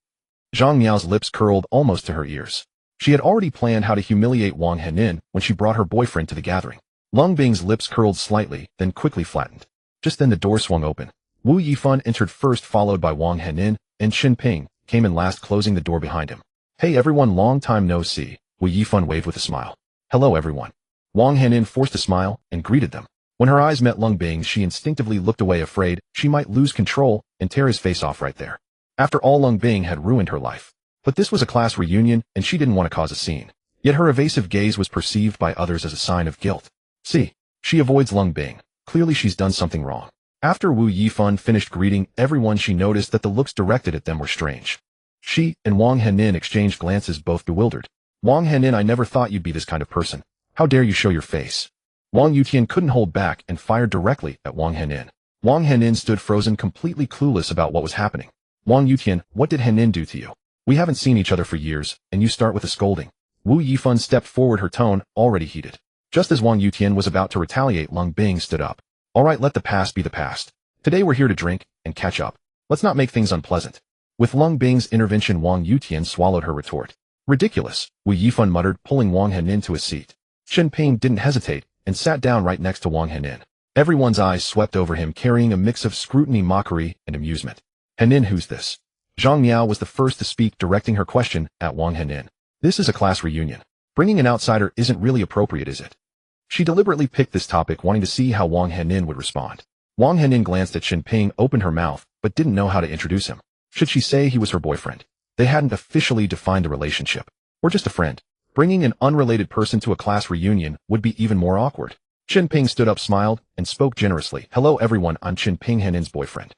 [SPEAKER 1] Zhang Miao's lips curled almost to her ears. She had already planned how to humiliate Wang Henin when she brought her boyfriend to the gathering. Lung Bing's lips curled slightly, then quickly flattened. Just then the door swung open. Wu Yifan entered first, followed by Wang Henin, and Chen Ping came in last, closing the door behind him. Hey everyone, long time no see, Wu Yifan waved with a smile. Hello everyone. Wang Henin forced a smile and greeted them. When her eyes met Lung Bing, she instinctively looked away, afraid she might lose control and tear his face off right there. After all, Lung Bing had ruined her life. But this was a class reunion, and she didn't want to cause a scene. Yet her evasive gaze was perceived by others as a sign of guilt. See, she avoids Lung Bing. Clearly she's done something wrong. After Wu Yifan finished greeting everyone, she noticed that the looks directed at them were strange. She and Wang Henin exchanged glances, both bewildered. Wang Henin, I never thought you'd be this kind of person. How dare you show your face? Wang Yutian couldn't hold back and fired directly at Wang Henin. Wang Henin stood frozen, completely clueless about what was happening. Wang Yutian, what did Henin do to you? We haven't seen each other for years, and you start with a scolding. Wu Yifan stepped forward, her tone already heated. Just as Wang Yutian was about to retaliate, Lung Bing stood up. All right, let the past be the past. Today we're here to drink and catch up. Let's not make things unpleasant. With Lung Bing's intervention, Wang Yutian swallowed her retort. Ridiculous, Wu Yifan muttered, pulling Wang Henin to his seat. Chen Ping didn't hesitate and sat down right next to Wang Henin. Everyone's eyes swept over him, carrying a mix of scrutiny, mockery, and amusement. Henin, who's this? Zhang Miao was the first to speak, directing her question at Wang Henin. This is a class reunion. Bringing an outsider isn't really appropriate, is it? She deliberately picked this topic, wanting to see how Wang Henin would respond. Wang Henin glanced at Chen Ping, opened her mouth, but didn't know how to introduce him. Should she say he was her boyfriend? They hadn't officially defined a relationship. Or just a friend. Bringing an unrelated person to a class reunion would be even more awkward. Chen Ping stood up, smiled, and spoke generously. Hello everyone, I'm Chen Ping, Henin's boyfriend.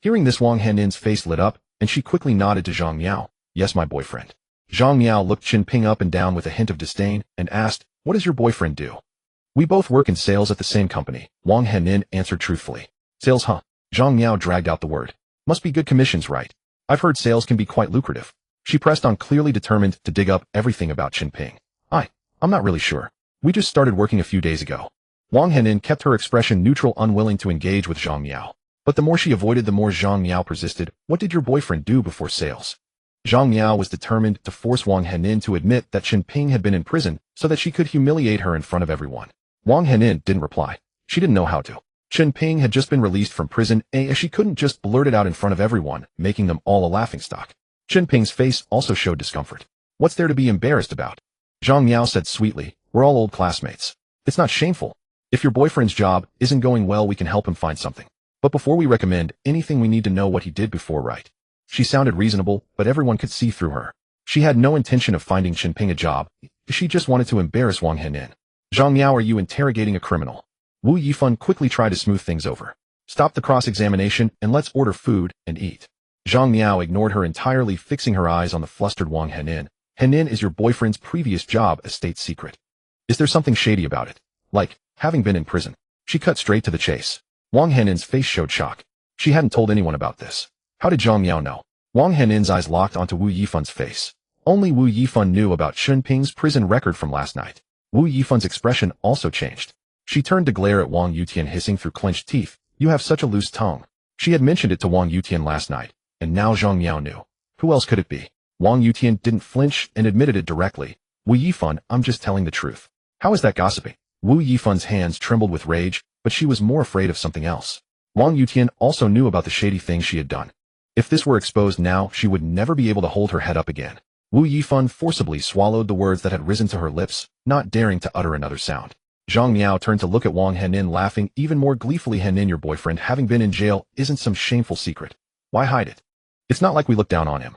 [SPEAKER 1] Hearing this, Wang Henin's face lit up, and she quickly nodded to Zhang Miao. Yes, my boyfriend. Zhang Miao looked Chen Ping up and down with a hint of disdain and asked, what does your boyfriend do? We both work in sales at the same company, Wang Henin answered truthfully. Sales, huh? Zhang Miao dragged out the word. Must be good commissions, right? I've heard sales can be quite lucrative. She pressed on, clearly determined to dig up everything about Chen Ping. I'm not really sure. We just started working a few days ago. Wang Henin kept her expression neutral, unwilling to engage with Zhang Miao. But the more she avoided, the more Zhang Miao persisted. What did your boyfriend do before sales? Zhang Miao was determined to force Wang Henin to admit that Chen Ping had been in prison so that she could humiliate her in front of everyone. Wang Henin didn't reply. She didn't know how to. Chen Ping had just been released from prison, and she couldn't just blurt it out in front of everyone, making them all a laughingstock. Chen Ping's face also showed discomfort. What's there to be embarrassed about? Zhang Miao said sweetly, we're all old classmates. It's not shameful. If your boyfriend's job isn't going well, we can help him find something. But before we recommend anything, we need to know what he did before, right? She sounded reasonable, but everyone could see through her. She had no intention of finding Chen Ping a job. She just wanted to embarrass Wang Henin. Zhang Miao, are you interrogating a criminal? Wu Yifan quickly tried to smooth things over. Stop the cross-examination and let's order food and eat. Zhang Miao ignored her entirely, fixing her eyes on the flustered Wang Henin. Henin is your boyfriend's previous job, a state secret. Is there something shady about it? Like, having been in prison? She cut straight to the chase. Wang Henin's face showed shock. She hadn't told anyone about this. How did Zhang Miao know? Wang Henin's eyes locked onto Wu Yifan's face. Only Wu Yifan knew about Chen Ping's prison record from last night. Wu Yifan's expression also changed. She turned to glare at Wang Yutian, hissing through clenched teeth. You have such a loose tongue. She had mentioned it to Wang Yutian last night, and now Zhang Miao knew. Who else could it be? Wang Yutian didn't flinch and admitted it directly. Wu Yifan, I'm just telling the truth. How is that gossiping? Wu Yifan's hands trembled with rage, but she was more afraid of something else. Wang Yutian also knew about the shady things she had done. If this were exposed now, she would never be able to hold her head up again. Wu Yifan forcibly swallowed the words that had risen to her lips, not daring to utter another sound. Zhang Miao turned to look at Wang Henin, laughing even more gleefully. Henin, your boyfriend having been in jail isn't some shameful secret. Why hide it? It's not like we look down on him.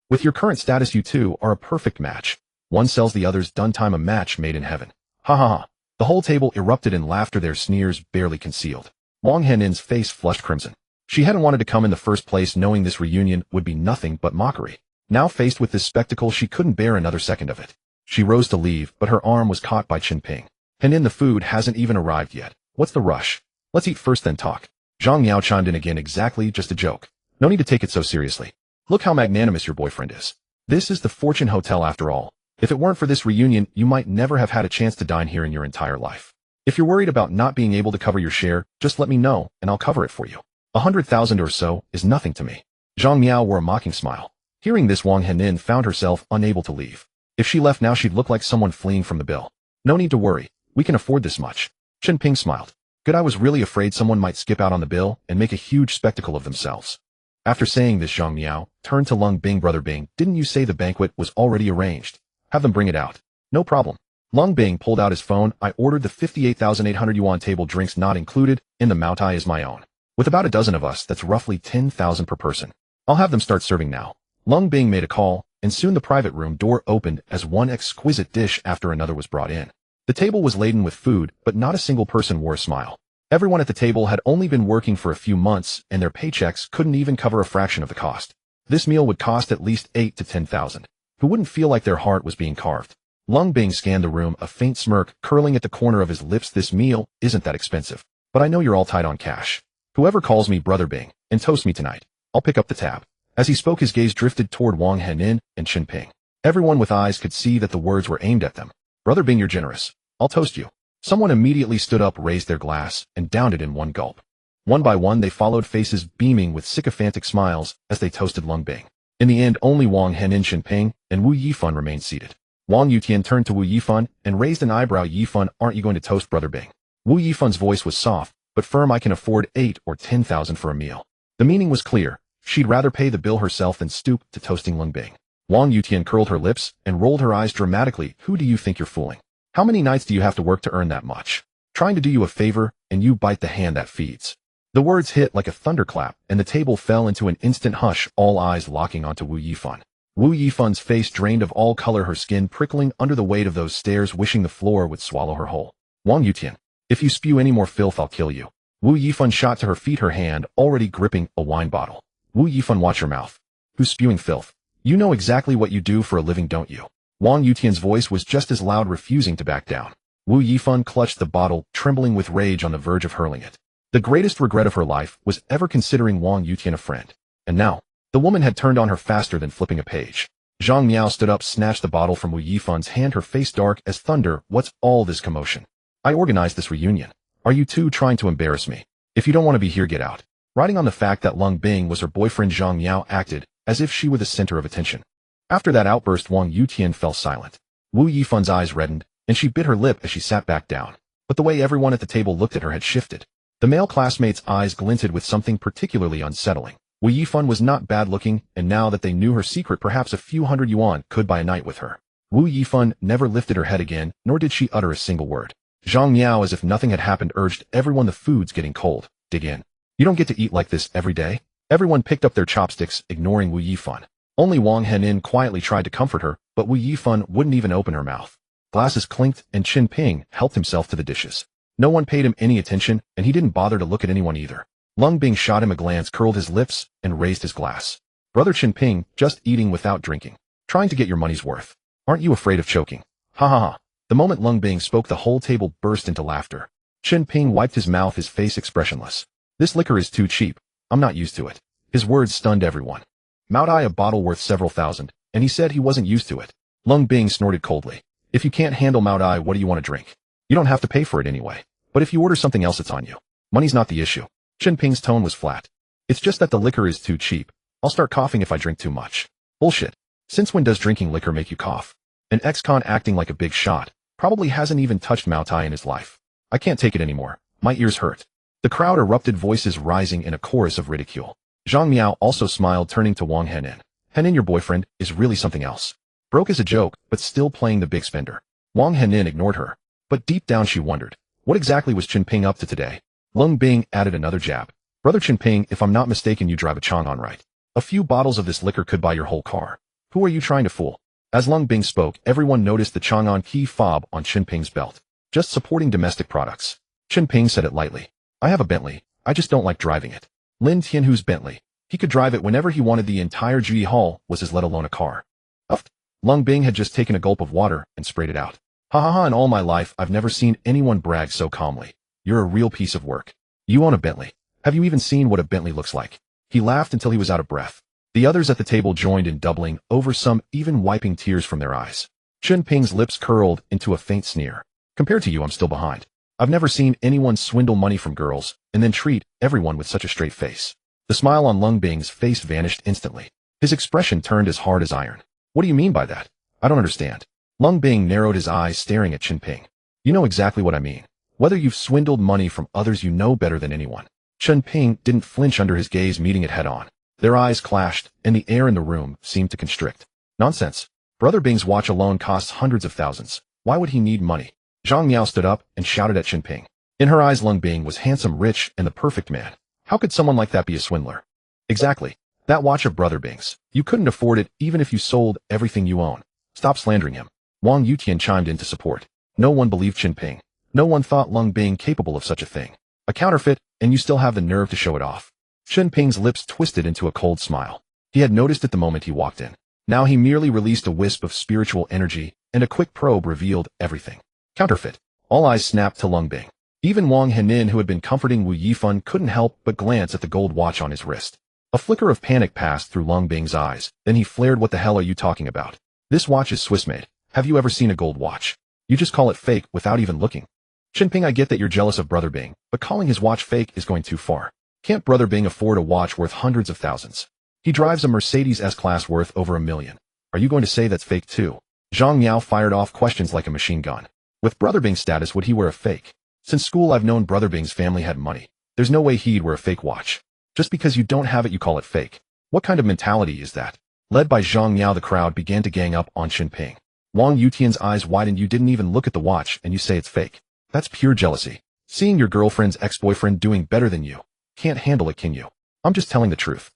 [SPEAKER 1] With your current status, you two are a perfect match. One sells the other's done time, a match made in heaven. Ha ha ha. The whole table erupted in laughter, their sneers barely concealed. Wang Henin's face flushed crimson. She hadn't wanted to come in the first place, knowing this reunion would be nothing but mockery. Now faced with this spectacle, she couldn't bear another second of it. She rose to leave, but her arm was caught by Chen Ping. Henin, the food hasn't even arrived yet. What's the rush? Let's eat first then talk. Zhang Yao chimed in again. Exactly, just a joke. No need to take it so seriously. Look how magnanimous your boyfriend is. This is the Fortune Hotel after all. If it weren't for this reunion, you might never have had a chance to dine here in your entire life. If you're worried about not being able to cover your share, just let me know, and I'll cover it for you. 100,000 or so is nothing to me. Zhang Miao wore a mocking smile. Hearing this, Wang Henin found herself unable to leave. If she left now, she'd look like someone fleeing from the bill. No need to worry. We can afford this much. Chen Ping smiled. Good, I was really afraid someone might skip out on the bill and make a huge spectacle of themselves. After saying this, Zhang Miao turned to Lung Bing. Brother Bing, didn't you say the banquet was already arranged? Have them bring it out. No problem. Lung Bing pulled out his phone. I ordered the 58,800 yuan table, drinks not included, and the Mao Tai is my own. With about a dozen of us, that's roughly 10,000 per person. I'll have them start serving now. Lung Bing made a call, and soon the private room door opened as one exquisite dish after another was brought in. The table was laden with food, but not a single person wore a smile. Everyone at the table had only been working for a few months, and their paychecks couldn't even cover a fraction of the cost. This meal would cost at least 8 to 10,000. Who wouldn't feel like their heart was being carved? Lung Bing scanned the room, a faint smirk curling at the corner of his lips. This meal isn't that expensive, but I know you're all tight on cash. Whoever calls me Brother Bing and toasts me tonight, I'll pick up the tab. As he spoke, his gaze drifted toward Wang Henin and Chen Ping. Everyone with eyes could see that the words were aimed at them. Brother Bing, you're generous. I'll toast you. Someone immediately stood up, raised their glass, and downed it in one gulp. One by one, they followed, faces beaming with sycophantic smiles as they toasted Lung Bing. In the end, only Wang Henin, Chen Ping, and Wu Yifan remained seated. Wang Yutian turned to Wu Yifan and raised an eyebrow. Yifan, aren't you going to toast Brother Bing? Wu Yifan's voice was soft, but firm. I can afford 8 or 10,000 for a meal. The meaning was clear. She'd rather pay the bill herself than stoop to toasting Lung Bing. Wang Yutian curled her lips and rolled her eyes dramatically. Who do you think you're fooling? How many nights do you have to work to earn that much? Trying to do you a favor, and you bite the hand that feeds. The words hit like a thunderclap, and the table fell into an instant hush, all eyes locking onto Wu Yifan. Wu Yifan's face drained of all color, her skin prickling under the weight of those stares, wishing the floor would swallow her whole. Wang Yutian, if you spew any more filth, I'll kill you. Wu Yifan shot to her feet, her hand already gripping a wine bottle. Wu Yifan, watch your mouth. Who's spewing filth? You know exactly what you do for a living, don't you? Wang Yutian's voice was just as loud, refusing to back down. Wu Yifan clutched the bottle, trembling with rage on the verge of hurling it. The greatest regret of her life was ever considering Wang Yutian a friend. And now, the woman had turned on her faster than flipping a page. Zhang Miao stood up, snatched the bottle from Wu Yifan's hand, her face dark as thunder. What's all this commotion? I organized this reunion. Are you two trying to embarrass me? If you don't want to be here, get out. Riding on the fact that Lung Bing was her boyfriend, Zhang Miao acted as if she were the center of attention. After that outburst, Wang Yutian fell silent. Wu Yifan's eyes reddened, and she bit her lip as she sat back down. But the way everyone at the table looked at her had shifted. The male classmates' eyes glinted with something particularly unsettling. Wu Yifan was not bad-looking, and now that they knew her secret, perhaps a few hundred yuan could buy a night with her. Wu Yifan never lifted her head again, nor did she utter a single word. Zhang Miao, as if nothing had happened, urged everyone, the food's getting cold. Dig in. You don't get to eat like this every day. Everyone picked up their chopsticks, ignoring Wu Yifan. Only Wang Henin quietly tried to comfort her, but Wu Yifan wouldn't even open her mouth. Glasses clinked, and Chen Ping helped himself to the dishes. No one paid him any attention, and he didn't bother to look at anyone either. Lung Bing shot him a glance, curled his lips, and raised his glass. Brother Chen Ping, just eating without drinking. Trying to get your money's worth. Aren't you afraid of choking? Ha ha ha. The moment Lung Bing spoke, the whole table burst into laughter. Chen Ping wiped his mouth, his face expressionless. This liquor is too cheap. I'm not used to it. His words stunned everyone. Mao Tai, a bottle worth several thousand, and he said he wasn't used to it. Lung Bing snorted coldly. If you can't handle Mao Tai, what do you want to drink? You don't have to pay for it anyway. But if you order something else, it's on you. Money's not the issue. Chen Ping's tone was flat. It's just that the liquor is too cheap. I'll start coughing if I drink too much. Bullshit. Since when does drinking liquor make you cough? An ex-con acting like a big shot, probably hasn't even touched Mao Tai in his life. I can't take it anymore. My ears hurt. The crowd erupted, voices rising in a chorus of ridicule. Zhang Miao also smiled, turning to Wang Henin. Henin, your boyfriend is really something else. Broke as a joke, but still playing the big spender. Wang Henin ignored her. But deep down she wondered, what exactly was Chen Ping up to today? Lung Bing added another jab. Brother Chen Ping, if I'm not mistaken, you drive a Chang'an, right? A few bottles of this liquor could buy your whole car. Who are you trying to fool? As Lung Bing spoke, everyone noticed the Chang'an key fob on Chen Ping's belt. Just supporting domestic products. Chen Ping said it lightly. I have a Bentley. I just don't like driving it. Lin Tianhu's Bentley. He could drive it whenever he wanted. The entire Ji Hall was his, let alone a car. Uffed. Lung Bing had just taken a gulp of water and sprayed it out. Ha ha ha, in all my life I've never seen anyone brag so calmly. You're a real piece of work. You own a Bentley. Have you even seen what a Bentley looks like? He laughed until he was out of breath. The others at the table joined in doubling over, some even wiping tears from their eyes. Chen Ping's lips curled into a faint sneer. Compared to you, I'm still behind. I've never seen anyone swindle money from girls and then treat everyone with such a straight face. The smile on Lung Bing's face vanished instantly. His expression turned as hard as iron. What do you mean by that? I don't understand. Lung Bing narrowed his eyes, staring at Chen Ping. You know exactly what I mean. Whether you've swindled money from others, you know better than anyone. Chen Ping didn't flinch under his gaze, meeting it head on. Their eyes clashed, and the air in the room seemed to constrict. Nonsense. Brother Bing's watch alone costs hundreds of thousands. Why would he need money? Zhang Miao stood up and shouted at Chen Ping. In her eyes, Lung Bing was handsome, rich, and the perfect man. How could someone like that be a swindler? Exactly. That watch of Brother Bing's. You couldn't afford it even if you sold everything you own. Stop slandering him. Wang Yutian chimed in to support. No one believed Chen Ping. No one thought Lung Bing capable of such a thing. A counterfeit, and you still have the nerve to show it off. Chen Ping's lips twisted into a cold smile. He had noticed it the moment he walked in. Now he merely released a wisp of spiritual energy, and a quick probe revealed everything. Counterfeit. All eyes snapped to Lung Bing. Even Wang Henin, who had been comforting Wu Yifan, couldn't help but glance at the gold watch on his wrist. A flicker of panic passed through Lung Bing's eyes, then he flared, what the hell are you talking about? This watch is Swiss-made. Have you ever seen a gold watch? You just call it fake without even looking. Chen Ping, I get that you're jealous of Brother Bing, but calling his watch fake is going too far. Can't Brother Bing afford a watch worth hundreds of thousands? He drives a Mercedes S-Class worth over $1 million. Are you going to say that's fake too? Zhang Miao fired off questions like a machine gun. With Brother Bing's status, would he wear a fake? Since school, I've known Brother Bing's family had money. There's no way he'd wear a fake watch. Just because you don't have it, you call it fake. What kind of mentality is that? Led by Zhang Miao, the crowd began to gang up on Chen Ping. Wang Yutian's eyes widened. You didn't even look at the watch and you say it's fake. That's pure jealousy. Seeing your girlfriend's ex-boyfriend doing better than you. Can't handle it, can you? I'm just telling the truth.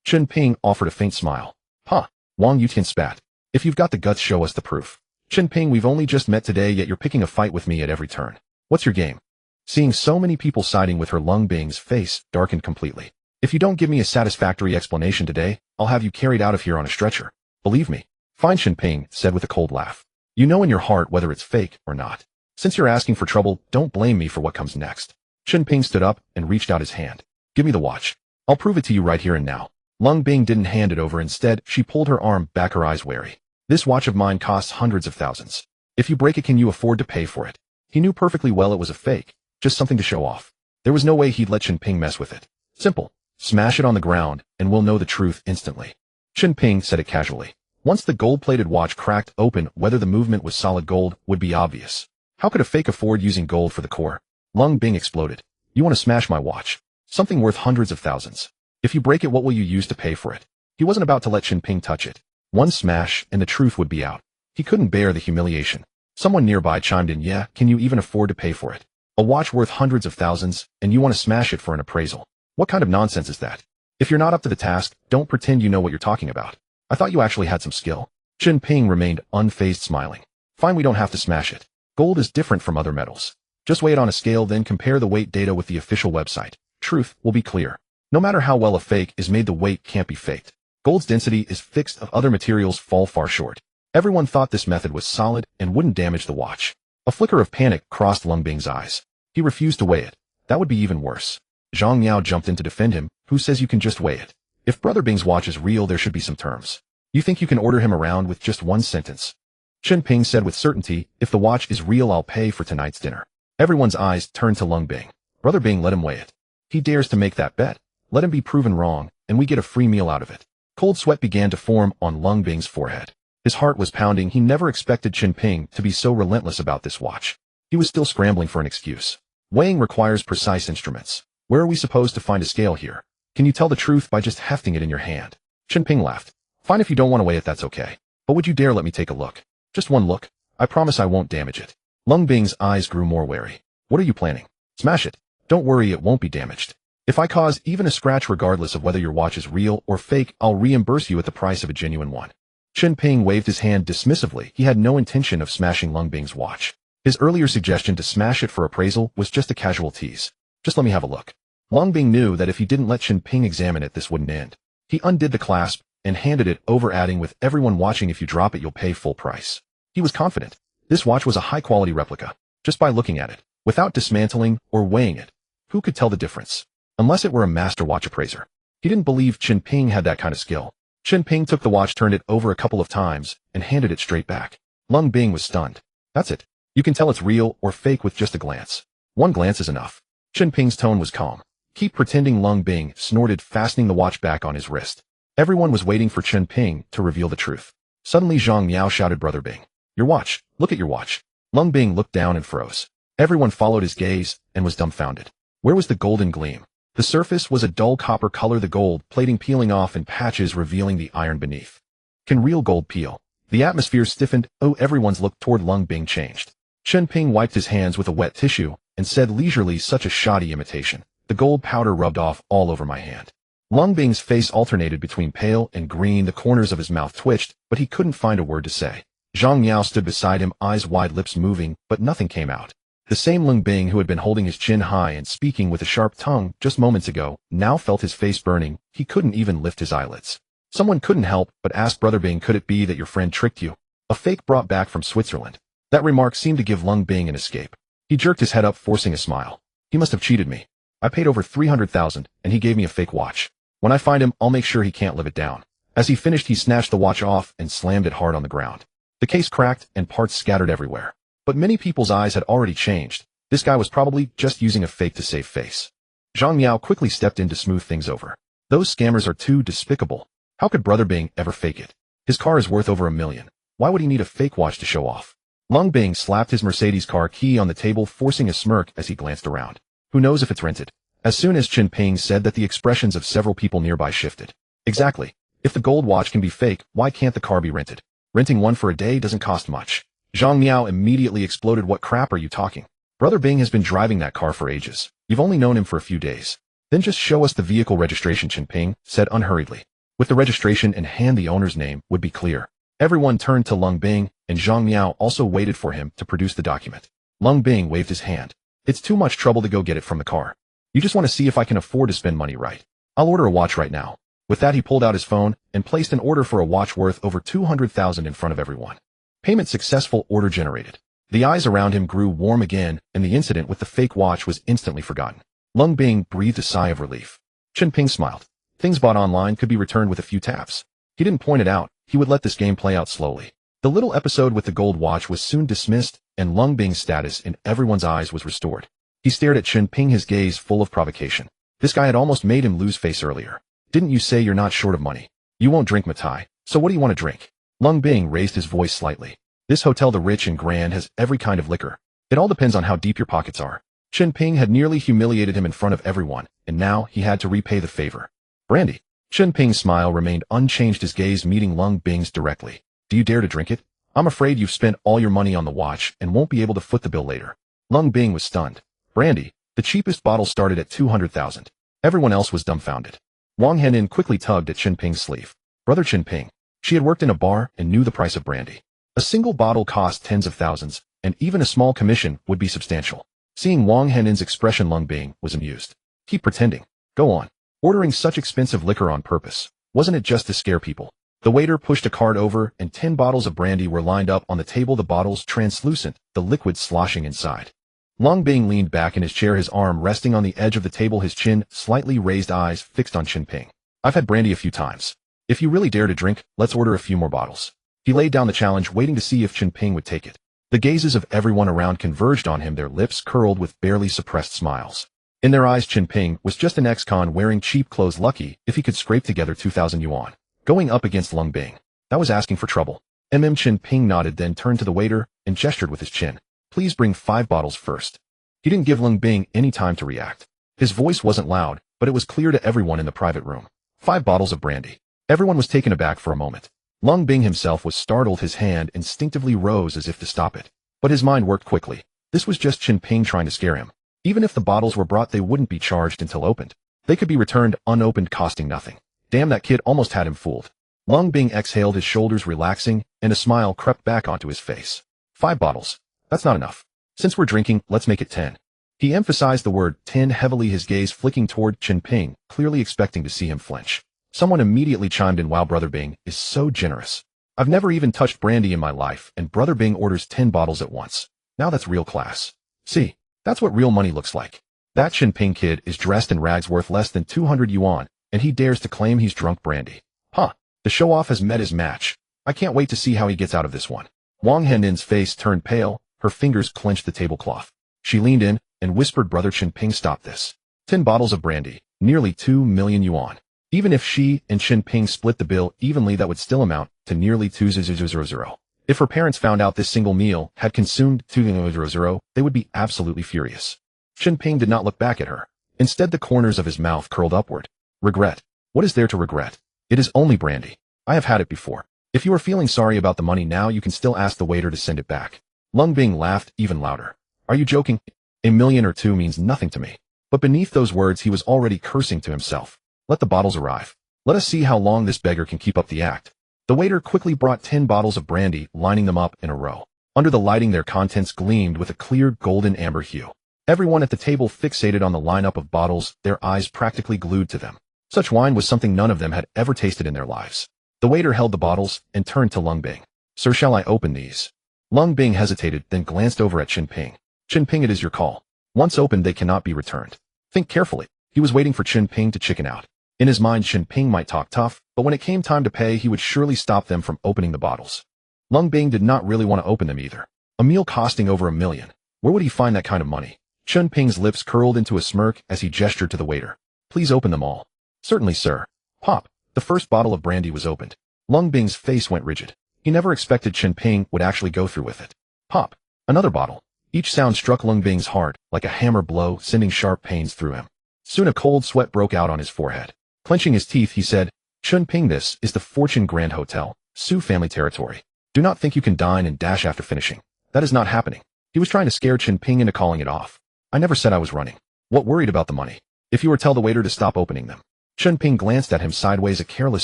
[SPEAKER 1] Chen Ping offered a faint smile. Huh. Wang Yutian spat. If you've got the guts, show us the proof. Chen Ping, we've only just met today, yet you're picking a fight with me at every turn. What's your game? Seeing so many people siding with her, Lung Bing's face darkened completely. If you don't give me a satisfactory explanation today, I'll have you carried out of here on a stretcher. Believe me. Fine, Chen Ping said with a cold laugh. You know in your heart whether it's fake or not. Since you're asking for trouble, don't blame me for what comes next. Chen Ping stood up and reached out his hand. Give me the watch. I'll prove it to you right here and now. Lung Bing didn't hand it over. Instead, she pulled her arm back, her eyes wary. This watch of mine costs hundreds of thousands. If you break it, can you afford to pay for it? He knew perfectly well it was a fake, just something to show off. There was no way he'd let Chen Ping mess with it. Simple. Smash it on the ground, and we'll know the truth instantly. Chen Ping said it casually. Once the gold-plated watch cracked open, whether the movement was solid gold would be obvious. How could a fake afford using gold for the core? Lung Bing exploded. You want to smash my watch? Something worth hundreds of thousands. If you break it, what will you use to pay for it? He wasn't about to let Chen Ping touch it. One smash, and the truth would be out. He couldn't bear the humiliation. Someone nearby chimed in. Yeah, can you even afford to pay for it? A watch worth hundreds of thousands, and you want to smash it for an appraisal. What kind of nonsense is that? If you're not up to the task, don't pretend you know what you're talking about. I thought you actually had some skill. Chen Ping remained unfazed, smiling. Fine, we don't have to smash it. Gold is different from other metals. Just weigh it on a scale, then compare the weight data with the official website. Truth will be clear. No matter how well a fake is made, the weight can't be faked. Gold's density is fixed, of other materials fall far short. Everyone thought this method was solid and wouldn't damage the watch. A flicker of panic crossed Lung Bing's eyes. He refused to weigh it. That would be even worse. Zhang Miao jumped in to defend him. Who says you can just weigh it? If Brother Bing's watch is real, there should be some terms. You think you can order him around with just one sentence? Chen Ping said with certainty, if the watch is real, I'll pay for tonight's dinner. Everyone's eyes turned to Lung Bing. Brother Bing, let him weigh it. He dares to make that bet. Let him be proven wrong, and we get a free meal out of it. Cold sweat began to form on Lung Bing's forehead. His heart was pounding. He never expected Chen Ping to be so relentless about this watch. He was still scrambling for an excuse. Weighing requires precise instruments. Where are we supposed to find a scale here? Can you tell the truth by just hefting it in your hand? Chen Ping laughed. Fine, if you don't want to weigh it, that's okay. But would you dare let me take a look? Just one look. I promise I won't damage it. Lung Bing's eyes grew more wary. What are you planning? Smash it. Don't worry, it won't be damaged. If I cause even a scratch regardless of whether your watch is real or fake, I'll reimburse you at the price of a genuine one. Chen Ping waved his hand dismissively. He had no intention of smashing Lung Bing's watch. His earlier suggestion to smash it for appraisal was just a casual tease. Just let me have a look. Lung Bing knew that if he didn't let Chen Ping examine it, this wouldn't end. He undid the clasp and handed it over, adding, with everyone watching, if you drop it, you'll pay full price. He was confident. This watch was a high-quality replica, just by looking at it, without dismantling or weighing it. Who could tell the difference? Unless it were a master watch appraiser. He didn't believe Chen Ping had that kind of skill. Chen Ping took the watch, turned it over a couple of times, and handed it straight back. Lung Bing was stunned. That's it. You can tell it's real or fake with just a glance. One glance is enough. Chen Ping's tone was calm. Keep pretending, Lung Bing snorted, fastening the watch back on his wrist. Everyone was waiting for Chen Ping to reveal the truth. Suddenly Zhang Miao shouted, Brother Bing. Your watch. Look at your watch. Lung Bing looked down and froze. Everyone followed his gaze and was dumbfounded. Where was the golden gleam? The surface was a dull copper color, the gold plating peeling off in patches, revealing the iron beneath. Can real gold peel? The atmosphere stiffened. Oh, everyone's look toward Lung Bing changed. Chen Ping wiped his hands with a wet tissue and said leisurely, such a shoddy imitation. The gold powder rubbed off all over my hand. Lung Bing's face alternated between pale and green. The corners of his mouth twitched, but he couldn't find a word to say. Zhang Miao stood beside him, eyes wide, lips moving, but nothing came out. The same Lung Bing who had been holding his chin high and speaking with a sharp tongue just moments ago, now felt his face burning. He couldn't even lift his eyelids. Someone couldn't help but ask, Brother Bing, could it be that your friend tricked you? A fake brought back from Switzerland. That remark seemed to give Lung Bing an escape. He jerked his head up, forcing a smile. He must have cheated me. I paid over 300,000, and he gave me a fake watch. When I find him, I'll make sure he can't live it down. As he finished, he snatched the watch off and slammed it hard on the ground. The case cracked and parts scattered everywhere. But many people's eyes had already changed. This guy was probably just using a fake to save face. Zhang Miao quickly stepped in to smooth things over. Those scammers are too despicable. How could Brother Bing ever fake it? His car is worth over $1 million. Why would he need a fake watch to show off? Lung Bing slapped his Mercedes car key on the table, forcing a smirk as he glanced around. Who knows if it's rented? As soon as Chen Ping said that, the expressions of several people nearby shifted. Exactly. If the gold watch can be fake, why can't the car be rented? Renting one for a day doesn't cost much. Zhang Miao immediately exploded. What crap are you talking? Brother Bing has been driving that car for ages. You've only known him for a few days. Then just show us the vehicle registration, Chen Ping said unhurriedly. With the registration in hand, the owner's name would be clear. Everyone turned to Lung Bing, and Zhang Miao also waited for him to produce the document. Lung Bing waved his hand. It's too much trouble to go get it from the car. You just want to see if I can afford to spend money, right? I'll order a watch right now. With that, he pulled out his phone and placed an order for a watch worth over 200,000 in front of everyone. Payment successful, order generated. The eyes around him grew warm again, and the incident with the fake watch was instantly forgotten. Lung Bing breathed a sigh of relief. Chen Ping smiled. Things bought online could be returned with a few taps. He didn't point it out. He would let this game play out slowly. The little episode with the gold watch was soon dismissed, and Lung Bing's status in everyone's eyes was restored. He stared at Chen Ping, his gaze full of provocation. This guy had almost made him lose face earlier. Didn't you say you're not short of money? You won't drink Matai, so what do you want to drink? Lung Bing raised his voice slightly. This hotel, the Rich and Grand, has every kind of liquor. It all depends on how deep your pockets are. Chen Ping had nearly humiliated him in front of everyone, and now he had to repay the favor. Brandy. Chen Ping's smile remained unchanged, his gaze meeting Lung Bing's directly. Do you dare to drink it? I'm afraid you've spent all your money on the watch and won't be able to foot the bill later. Lung Bing was stunned. Brandy. The cheapest bottle started at 200,000. Everyone else was dumbfounded. Wang Henin quickly tugged at Chen Ping's sleeve. Brother Chen Ping. She had worked in a bar and knew the price of brandy. A single bottle cost tens of thousands, and even a small commission would be substantial. Seeing Wang Henin's expression, Lung Bing was amused. Keep pretending. Go on. Ordering such expensive liquor on purpose. Wasn't it just to scare people? The waiter pushed a cart over, and 10 bottles of brandy were lined up on the table, the bottles translucent, the liquid sloshing inside. Lung Bing leaned back in his chair, his arm resting on the edge of the table, his chin slightly raised, eyes fixed on Chen Ping. I've had brandy a few times. If you really dare to drink, let's order a few more bottles. He laid down the challenge, waiting to see if Chen Ping would take it. The gazes of everyone around converged on him, their lips curled with barely suppressed smiles. In their eyes, Chen Ping was just an ex-con wearing cheap clothes, lucky if he could scrape together 2,000 yuan. Going up against Lung Bing. That was asking for trouble. Chen Ping nodded, then turned to the waiter and gestured with his chin. Please bring 5 bottles first. He didn't give Lung Bing any time to react. His voice wasn't loud, but it was clear to everyone in the private room. 5 bottles of brandy. Everyone was taken aback for a moment. Lung Bing himself was startled. His hand instinctively rose as if to stop it. But his mind worked quickly. This was just Chen Ping trying to scare him. Even if the bottles were brought, they wouldn't be charged until opened. They could be returned unopened, costing nothing. Damn, that kid almost had him fooled. Lung Bing exhaled, his shoulders relaxing, and a smile crept back onto his face. 5 bottles. That's not enough. Since we're drinking, let's make it 10. He emphasized the word 10 heavily, his gaze flicking toward Chen Ping, clearly expecting to see him flinch. Someone immediately chimed in, wow, Brother Bing is so generous. I've never even touched brandy in my life, and Brother Bing orders 10 bottles at once. Now that's real class. See, that's what real money looks like. That Chen Ping kid is dressed in rags worth less than 200 yuan, and he dares to claim he's drunk brandy. Huh, the show-off has met his match. I can't wait to see how he gets out of this one. Wang Henin's face turned pale, her fingers clenched the tablecloth. She leaned in and whispered, Brother Chen Ping, stop this. 10 bottles of brandy, nearly 2 million yuan. Even if she and Chen Ping split the bill evenly, that would still amount to nearly 2,000. If her parents found out this single meal had consumed 2,000, they would be absolutely furious. Chen Ping did not look back at her. Instead, the corners of his mouth curled upward. Regret. What is there to regret? It is only brandy. I have had it before. If you are feeling sorry about the money now, you can still ask the waiter to send it back. Lung Bing laughed even louder. Are you joking? A million or two means nothing to me. But beneath those words, he was already cursing to himself. Let the bottles arrive. Let us see how long this beggar can keep up the act. The waiter quickly brought 10 bottles of brandy, lining them up in a row. Under the lighting, their contents gleamed with a clear golden amber hue. Everyone at the table fixated on the lineup of bottles, their eyes practically glued to them. Such wine was something none of them had ever tasted in their lives. The waiter held the bottles and turned to Lung Bing. Sir, shall I open these? Lung Bing hesitated, then glanced over at Chen Ping. Chen Ping, it is your call. Once opened, they cannot be returned. Think carefully. He was waiting for Chen Ping to chicken out. In his mind, Chen Ping might talk tough, but when it came time to pay, he would surely stop them from opening the bottles. Lung Bing did not really want to open them either. A meal costing over 1 million. Where would he find that kind of money? Chen Ping's lips curled into a smirk as he gestured to the waiter. Please open them all. Certainly, sir. Pop. The first bottle of brandy was opened. Lung Bing's face went rigid. He never expected Chen Ping would actually go through with it. Pop. Another bottle. Each sound struck Lung Bing's heart like a hammer blow, sending sharp pains through him. Soon a cold sweat broke out on his forehead. Clenching his teeth, he said, Chen Ping, this is the Fortune Grand Hotel, Su family territory. Do not think you can dine and dash after finishing. That is not happening. He was trying to scare Chen Ping into calling it off. I never said I was running. What worried about the money? If you were, tell the waiter to stop opening them. Chen Ping glanced at him sideways, a careless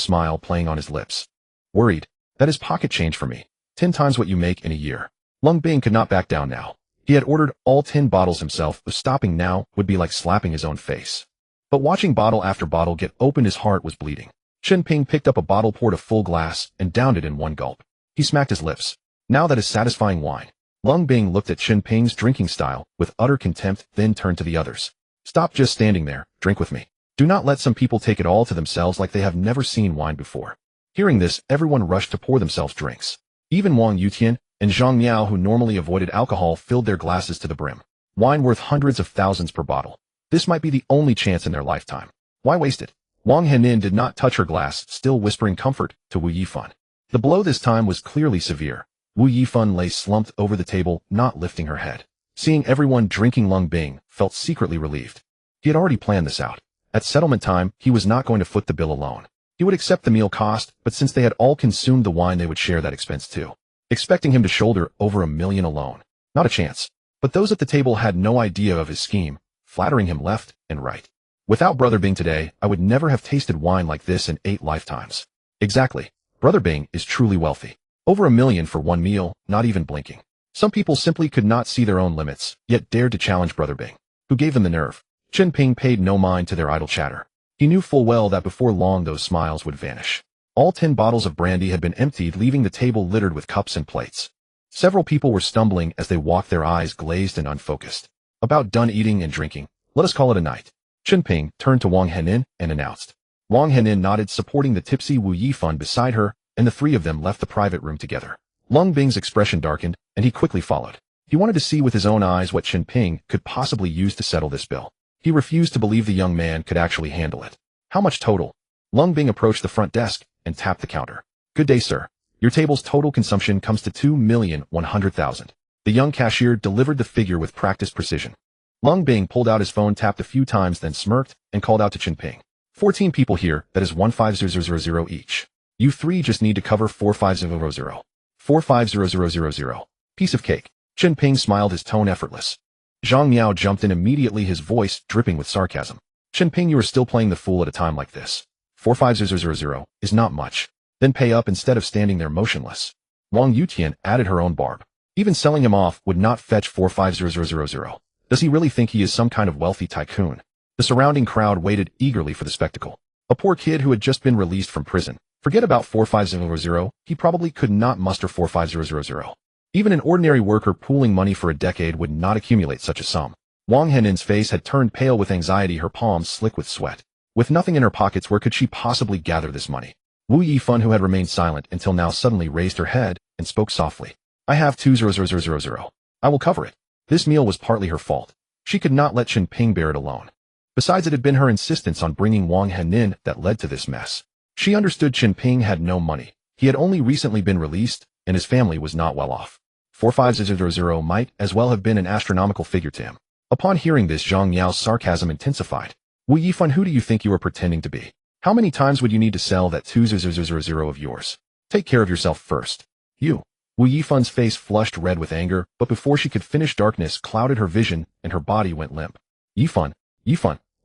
[SPEAKER 1] smile playing on his lips. Worried? That is pocket change for me. 10 times what you make in a year. Lung Bing could not back down now. He had ordered all 10 bottles himself, but stopping now would be like slapping his own face. But watching bottle after bottle get opened, his heart was bleeding. Chen Ping picked up a bottle, poured a full glass, and downed it in one gulp. He smacked his lips. Now that is satisfying wine. Lung Bing looked at Chen Ping's drinking style with utter contempt, then turned to the others. Stop just standing there, drink with me. Do not let some people take it all to themselves like they have never seen wine before. Hearing this, everyone rushed to pour themselves drinks. Even Wang Yutian and Zhang Miao, who normally avoided alcohol, filled their glasses to the brim. Wine worth hundreds of thousands per bottle. This might be the only chance in their lifetime. Why waste it? Wang Henin did not touch her glass, still whispering comfort to Wu Yifan. The blow this time was clearly severe. Wu Yifan lay slumped over the table, not lifting her head. Seeing everyone drinking, Lung Bing felt secretly relieved. He had already planned this out. At settlement time, he was not going to foot the bill alone. He would accept the meal cost, but since they had all consumed the wine, they would share that expense too. Expecting him to shoulder over 1 million alone. Not a chance. But those at the table had no idea of his scheme, flattering him left and right. Without Brother Bing today, I would never have tasted wine like this in 8 lifetimes. Exactly. Brother Bing is truly wealthy. Over 1 million for one meal, not even blinking. Some people simply could not see their own limits, yet dared to challenge Brother Bing. Who gave them the nerve? Chen Ping paid no mind to their idle chatter. He knew full well that before long those smiles would vanish. All 10 bottles of brandy had been emptied, leaving the table littered with cups and plates. Several people were stumbling as they walked, their eyes glazed and unfocused. About done eating and drinking, let us call it a night. Chen Ping turned to Wang Henin and announced. Wang Henin nodded, supporting the tipsy Wu Yifan beside her, and the 3 of them left the private room together. Lung Bing's expression darkened, and he quickly followed. He wanted to see with his own eyes what Chen Ping could possibly use to settle this bill. He refused to believe the young man could actually handle it. How much total? Lung Bing approached the front desk and tapped the counter. Good day, sir. Your table's total consumption comes to 2,100,000. The young cashier delivered the figure with practiced precision. Lung Bing pulled out his phone, tapped a few times, then smirked and called out to Chen Ping. 14 people here, that is 150,000 each. You 3 just need to cover 450,000. 450,000. Piece of cake. Chen Ping smiled, his tone effortless. Zhang Miao jumped in immediately, his voice dripping with sarcasm. Chen Ping, you are still playing the fool at a time like this. 45000 is not much. Then pay up instead of standing there motionless. Wang Yutian added her own barb. Even selling him off would not fetch 45000. Does he really think he is some kind of wealthy tycoon? The surrounding crowd waited eagerly for the spectacle. A poor kid who had just been released from prison. Forget about 45000, he probably could not muster 45000. Even an ordinary worker pooling money for a decade would not accumulate such a sum. Wang Henin's face had turned pale with anxiety, her palms slick with sweat. With nothing in her pockets, where could she possibly gather this money? Wu Yifan, who had remained silent until now, suddenly raised her head and spoke softly. I have 200,000. I will cover it. This meal was partly her fault. She could not let Chen Ping bear it alone. Besides, it had been her insistence on bringing Wang Henin that led to this mess. She understood Chen Ping had no money. He had only recently been released, and his family was not well off. 45000 might as well have been an astronomical figure to him. Upon hearing this, Zhang Miao's sarcasm intensified. Wu Yifan, who do you think you are pretending to be? How many times would you need to sell that 200,000 of yours? Take care of yourself first. You. Wu Yifan's face flushed red with anger, but before she could finish, darkness clouded her vision and her body went limp. Yifan.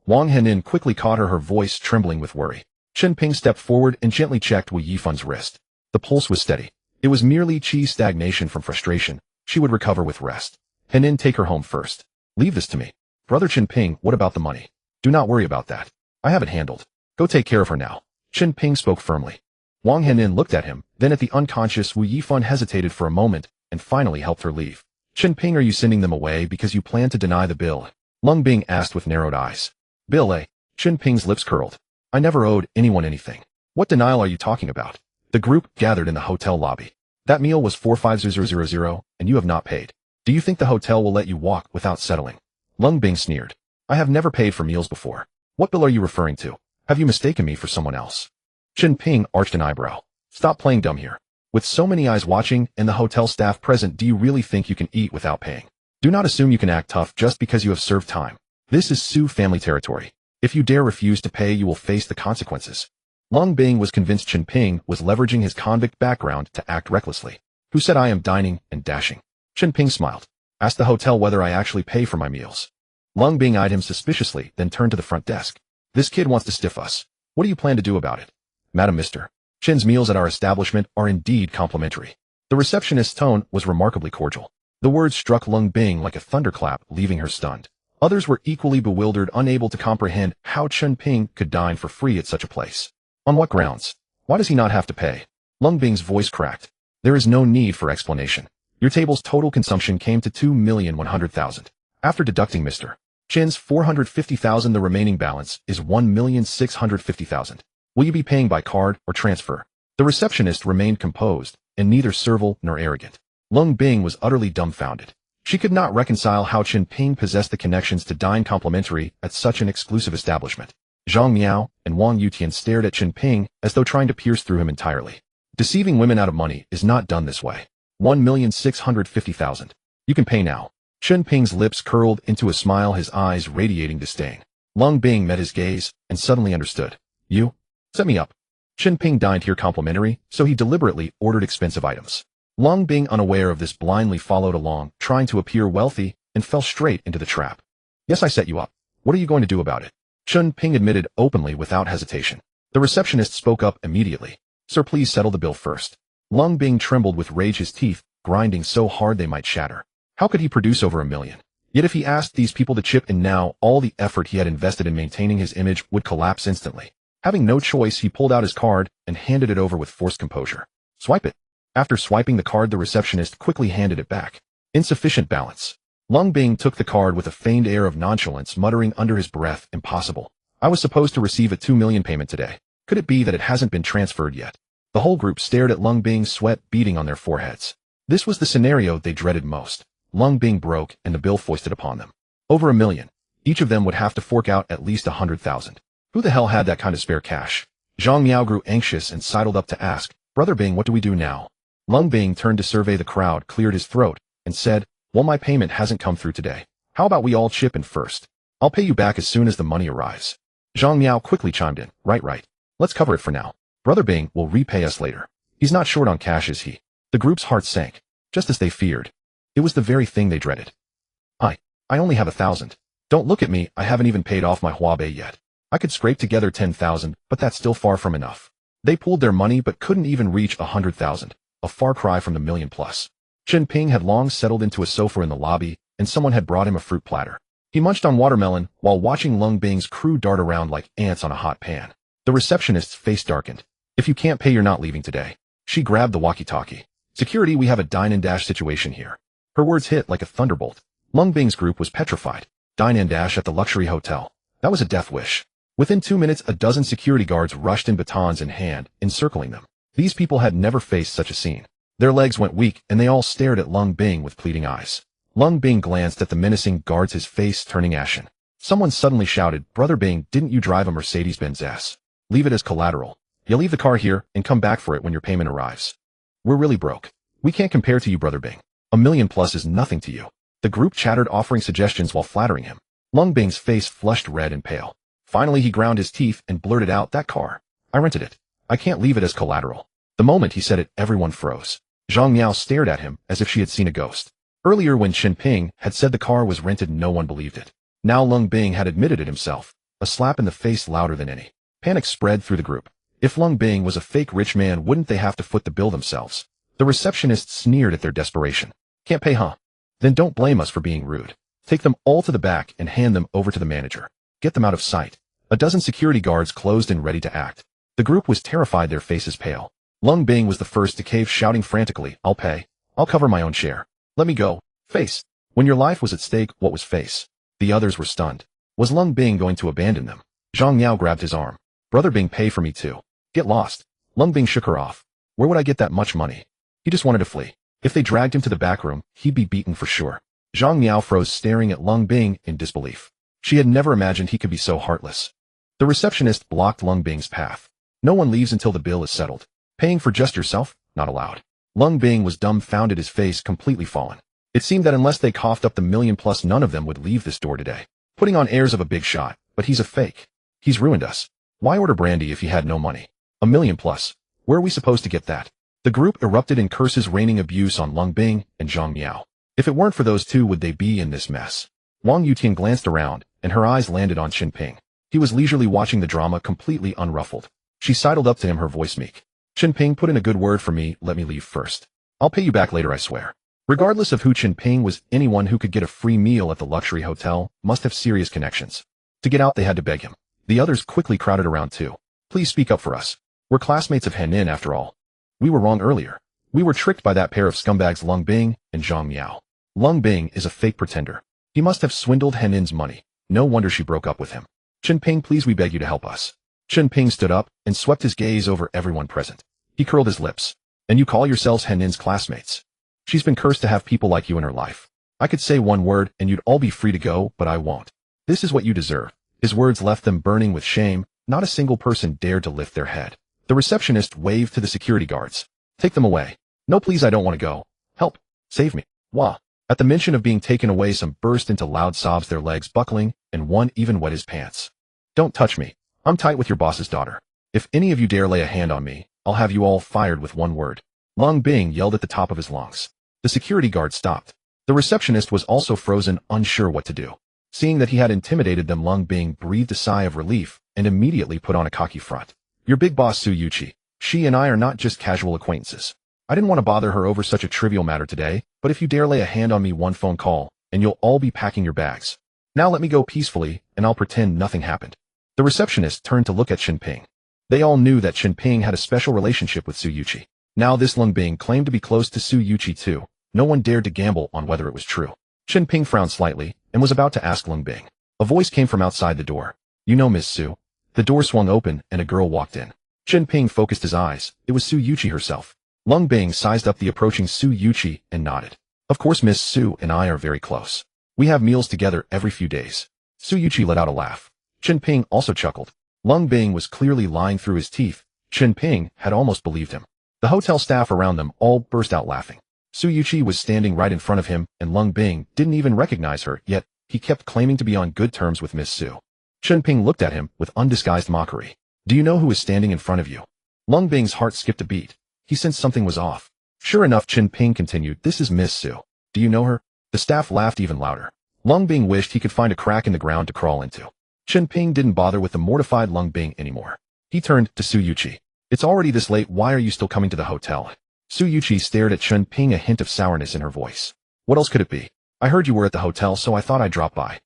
[SPEAKER 1] Wang Henin quickly caught her voice trembling with worry. Chen Ping stepped forward and gently checked Wu Yifan's wrist. The pulse was steady. It was merely qi stagnation from frustration. She would recover with rest. Henin, take her home first. Leave this to me. Brother Chen Ping, what about the money? Do not worry about that. I have it handled. Go take care of her now. Chen Ping spoke firmly. Wang Henin looked at him, then at the unconscious Wu Yifan, hesitated for a moment, and finally helped her leave. Chen Ping, are you sending them away because you plan to deny the bill? Lung Bing asked with narrowed eyes. Bill, eh? Chen Ping's lips curled. I never owed anyone anything. What denial are you talking about? The group gathered in the hotel lobby. That meal was 45000, and you have not paid. Do you think the hotel will let you walk without settling? Lung Bing sneered. I have never paid for meals before. What bill are you referring to? Have you mistaken me for someone else? Chen Ping arched an eyebrow. Stop playing dumb here. With so many eyes watching and the hotel staff present, do you really think you can eat without paying? Do not assume you can act tough just because you have served time. This is Su family territory. If you dare refuse to pay, you will face the consequences. Lung Bing was convinced Chen Ping was leveraging his convict background to act recklessly. Who said I am dining and dashing? Chen Ping smiled. Ask the hotel whether I actually pay for my meals. Lung Bing eyed him suspiciously, then turned to the front desk. This kid wants to stiff us. What do you plan to do about it? Madam, Mr. Chen's meals at our establishment are indeed complimentary. The receptionist's tone was remarkably cordial. The words struck Lung Bing like a thunderclap, leaving her stunned. Others were equally bewildered, unable to comprehend how Chen Ping could dine for free at such a place. On what grounds? Why does he not have to pay? Lung Bing's voice cracked. There is no need for explanation. Your table's total consumption came to 2,100,000. After deducting Mr. Chen's 450,000, the remaining balance is 1,650,000. Will you be paying by card or transfer? The receptionist remained composed, and neither servile nor arrogant. Lung Bing was utterly dumbfounded. She could not reconcile how Chen Ping possessed the connections to dine complimentary at such an exclusive establishment. Zhang Miao and Wang Yutian stared at Chen Ping as though trying to pierce through him entirely. Deceiving women out of money is not done this way. 1,650,000. You can pay now. Chen Ping's lips curled into a smile, his eyes radiating disdain. Lung Bing met his gaze and suddenly understood. You? Set me up. Chen Ping dined here complimentary, so he deliberately ordered expensive items. Lung Bing, unaware of this, blindly followed along, trying to appear wealthy, and fell straight into the trap. Yes, I set you up. What are you going to do about it? Chen Ping admitted openly without hesitation. The receptionist spoke up immediately. Sir, please settle the bill first. Lung Bing trembled with rage, his teeth grinding so hard they might shatter. How could he produce over 1 million? Yet if he asked these people to chip in now, all the effort he had invested in maintaining his image would collapse instantly. Having no choice, he pulled out his card and handed it over with forced composure. Swipe it. After swiping the card, the receptionist quickly handed it back. Insufficient balance. Lung Bing took the card with a feigned air of nonchalance, muttering under his breath, impossible. I was supposed to receive a 2 million payment today. Could it be that it hasn't been transferred yet? The whole group stared at Lung Bing, sweat beading on their foreheads. This was the scenario they dreaded most. Lung Bing broke and the bill foisted upon them. Over 1 million. Each of them would have to fork out at least 100,000. Who the hell had that kind of spare cash? Zhang Miao grew anxious and sidled up to ask, Brother Bing, what do we do now? Lung Bing turned to survey the crowd, cleared his throat, and said, well, my payment hasn't come through today. How about we all chip in first? I'll pay you back as soon as the money arrives. Zhang Miao quickly chimed in, right. Let's cover it for now. Brother Bing will repay us later. He's not short on cash, is he? The group's hearts sank, just as they feared. It was the very thing they dreaded. I only have 1,000. Don't look at me, I haven't even paid off my Huabei yet. I could scrape together 10,000, but that's still far from enough. They pooled their money but couldn't even reach 100,000, a far cry from the million plus. Chen Ping had long settled into a sofa in the lobby, and someone had brought him a fruit platter. He munched on watermelon while watching Lung Bing's crew dart around like ants on a hot pan. The receptionist's face darkened. If you can't pay, you're not leaving today. She grabbed the walkie-talkie. Security, we have a dine and dash situation here. Her words hit like a thunderbolt. Lung Bing's group was petrified. Dine and dash at the luxury hotel. That was a death wish. Within 2 minutes, a dozen security guards rushed in, batons in hand, encircling them. These people had never faced such a scene. Their legs went weak, and they all stared at Lung Bing with pleading eyes. Lung Bing glanced at the menacing guards, his face turning ashen. Someone suddenly shouted, "Brother Bing, didn't you drive a Mercedes-Benz S? Leave it as collateral. You'll leave the car here and come back for it when your payment arrives. We're really broke. We can't compare to you, Brother Bing. $1 million plus is nothing to you." The group chattered, offering suggestions while flattering him. Lung Bing's face flushed red and pale. Finally, he ground his teeth and blurted out, "That car. I rented it. I can't leave it as collateral." The moment he said it, everyone froze. Zhang Miao stared at him as if she had seen a ghost. Earlier, when Chen Ping had said the car was rented, no one believed it. Now Lung Bing had admitted it himself. A slap in the face louder than any. Panic spread through the group. If Lung Bing was a fake rich man, wouldn't they have to foot the bill themselves? The receptionist sneered at their desperation. "Can't pay, huh? Then don't blame us for being rude. Take them all to the back and hand them over to the manager. Get them out of sight." A dozen security guards closed in, ready to act. The group was terrified, their faces pale. Lung Bing was the first to cave, shouting frantically, "I'll pay. I'll cover my own share. Let me go." Face. When your life was at stake, what was face? The others were stunned. Was Lung Bing going to abandon them? Zhang Miao grabbed his arm. "Brother Bing, pay for me too. Get lost." Lung Bing shook her off. Where would I get that much money? He just wanted to flee. If they dragged him to the back room, he'd be beaten for sure. Zhang Miao froze, staring at Lung Bing in disbelief. She had never imagined he could be so heartless. The receptionist blocked Lung Bing's path. "No one leaves until the bill is settled. Paying for just yourself? Not allowed." Lung Bing was dumbfounded, his face completely fallen. It seemed that unless they coughed up the $1 million plus, none of them would leave this door today. Putting on airs of a big shot, but he's a fake. He's ruined us. Why order brandy if he had no money? $1 million plus. Where are we supposed to get that? The group erupted in curses, raining abuse on Lung Bing and Zhang Miao. If it weren't for those two, would they be in this mess? Wang Yutian glanced around, and her eyes landed on Chen Ping. He was leisurely watching the drama, completely unruffled. She sidled up to him, her voice meek. "Chen Ping, put in a good word for me, let me leave first. I'll pay you back later, I swear." Regardless of who Chen Ping was, anyone who could get a free meal at the luxury hotel must have serious connections. To get out, they had to beg him. The others quickly crowded around too. "Please speak up for us. We're classmates of Henin after all. We were wrong earlier. We were tricked by that pair of scumbags Lung Bing and Zhang Miao. Lung Bing is a fake pretender. He must have swindled Henin's money. No wonder she broke up with him. Chen Ping, please, we beg you to help us." Chen Ping stood up and swept his gaze over everyone present. He curled his lips. "And you call yourselves Henin's classmates? She's been cursed to have people like you in her life. I could say one word and you'd all be free to go, but I won't. This is what you deserve." His words left them burning with shame. Not a single person dared to lift their head. The receptionist waved to the security guards. "Take them away." "No, please, I don't want to go. Help. Save me." Wah. At the mention of being taken away, some burst into loud sobs, their legs buckling, and one even wet his pants. "Don't touch me. I'm tight with your boss's daughter. If any of you dare lay a hand on me, I'll have you all fired with one word." Lung Bing yelled at the top of his lungs. The security guard stopped. The receptionist was also frozen, unsure what to do. Seeing that he had intimidated them, Lung Bing breathed a sigh of relief and immediately put on a cocky front. "Your big boss, Su Yuqi. She and I are not just casual acquaintances. I didn't want to bother her over such a trivial matter today, but if you dare lay a hand on me, one phone call, and you'll all be packing your bags. Now let me go peacefully, and I'll pretend nothing happened." The receptionist turned to look at Chen Ping. They all knew that Chen Ping had a special relationship with Su Yuqi. Now this Lung Bing claimed to be close to Su Yuqi too. No one dared to gamble on whether it was true. Chen Ping frowned slightly and was about to ask Lung Bing. A voice came from outside the door. "You know Miss Su." The door swung open and a girl walked in. Chen Ping focused his eyes. It was Su Yuqi herself. Lung Bing sized up the approaching Su Yuqi and nodded. "Of course, Miss Su and I are very close. We have meals together every few days." Su Yuqi let out a laugh. Chen Ping also chuckled. Lung Bing was clearly lying through his teeth. Chen Ping had almost believed him. The hotel staff around them all burst out laughing. Su Yuqi was standing right in front of him, and Lung Bing didn't even recognize her, yet he kept claiming to be on good terms with Miss Su. Chen Ping looked at him with undisguised mockery. "Do you know who is standing in front of you?" Lung Bing's heart skipped a beat. He sensed something was off. "Sure enough," Chen Ping continued, "this is Miss Su. Do you know her?" The staff laughed even louder. Lung Bing wished he could find a crack in the ground to crawl into. Chen Ping didn't bother with the mortified Lung Bing anymore. He turned to Su Yuqi. It's already this late, why are you still coming to the hotel? Su Yuqi stared at Chen Ping, a hint of sourness in her voice. What else could it be? I heard you were at the hotel, so I thought I'd drop by.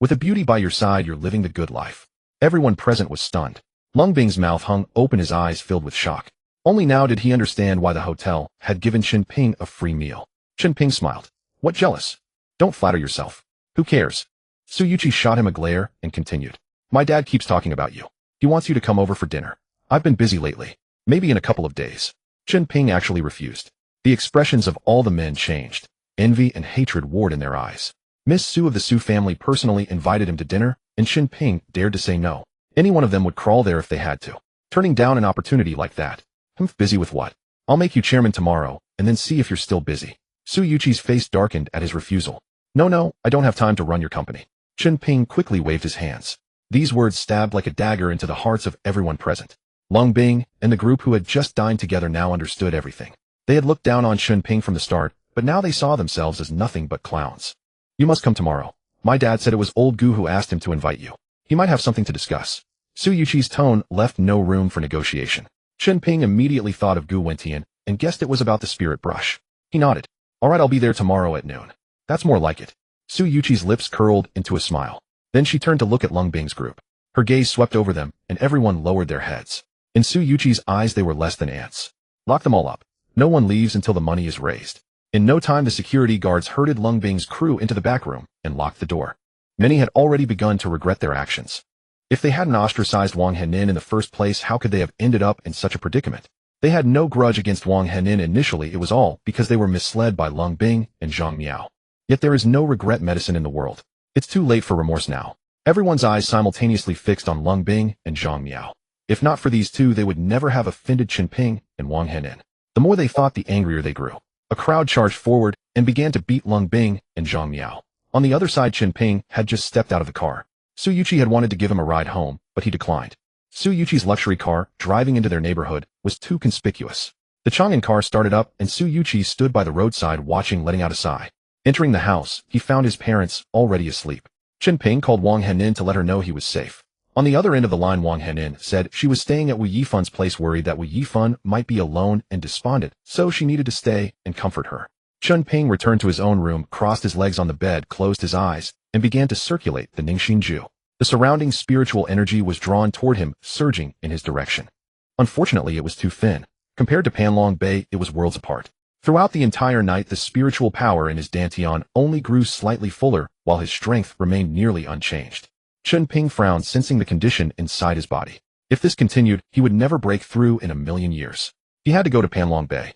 [SPEAKER 1] With a beauty by your side, you're living the good life. Everyone present was stunned. Lung Bing's mouth hung open, his eyes filled with shock. Only now did he understand why the hotel had given Chen Ping a free meal. Chen Ping smiled. What jealous? Don't flatter yourself. Who cares? Su Yuqi shot him a glare and continued. My dad keeps talking about you. He wants you to come over for dinner. I've been busy lately. Maybe in a couple of days. Chen Ping actually refused. The expressions of all the men changed. Envy and hatred warred in their eyes. Miss Su of the Su family personally invited him to dinner, and Chen Ping dared to say no. Any one of them would crawl there if they had to. Turning down an opportunity like that. Busy with what? I'll make you chairman tomorrow, and then see if you're still busy. Su Yuqi's face darkened at his refusal. No, I don't have time to run your company. Chen Ping quickly waved his hands. These words stabbed like a dagger into the hearts of everyone present. Lung Bing and the group who had just dined together now understood everything. They had looked down on Chen Ping from the start, but now they saw themselves as nothing but clowns. You must come tomorrow. My dad said it was old Gu who asked him to invite you. He might have something to discuss. Su Yuqi's tone left no room for negotiation. Chen Ping immediately thought of Gu Wentian and guessed it was about the spirit brush. He nodded. All right, I'll be there tomorrow at noon. That's more like it. Su Yuqi's lips curled into a smile. Then she turned to look at Lung Bing's group. Her gaze swept over them, and everyone lowered their heads. In Su Yuqi's eyes, they were less than ants. Lock them all up. No one leaves until the money is raised. In no time, the security guards herded Lung Bing's crew into the back room and locked the door. Many had already begun to regret their actions. If they hadn't ostracized Wang Henin in the first place, how could they have ended up in such a predicament? They had no grudge against Wang Henin initially, it was all because they were misled by Lung Bing and Zhang Miao. Yet there is no regret medicine in the world. It's too late for remorse now. Everyone's eyes simultaneously fixed on Lung Bing and Zhang Miao. If not for these two, they would never have offended Chen Ping and Wang Henin. The more they thought, the angrier they grew. A crowd charged forward and began to beat Lung Bing and Zhang Miao. On the other side, Chen Ping had just stepped out of the car. Su Yuqi had wanted to give him a ride home, but he declined. Su Yuqi's luxury car, driving into their neighborhood, was too conspicuous. The Chang'an car started up, and Su Yuqi stood by the roadside watching, letting out a sigh. Entering the house, he found his parents already asleep. Chen Ping called Wang Henin to let her know he was safe. On the other end of the line, Wang Henin said she was staying at Wu Yifun's place, worried that Wu Yifun might be alone and despondent, so she needed to stay and comfort her. Chen Ping returned to his own room, crossed his legs on the bed, closed his eyes, and began to circulate the Ningxinju. The surrounding spiritual energy was drawn toward him, surging in his direction. Unfortunately, it was too thin. Compared to Panlong Bay, it was worlds apart. Throughout the entire night, the spiritual power in his dantian only grew slightly fuller, while his strength remained nearly unchanged. Chen Ping frowned, sensing the condition inside his body. If this continued, he would never break through in a million years. He had to go to Panlong Bay.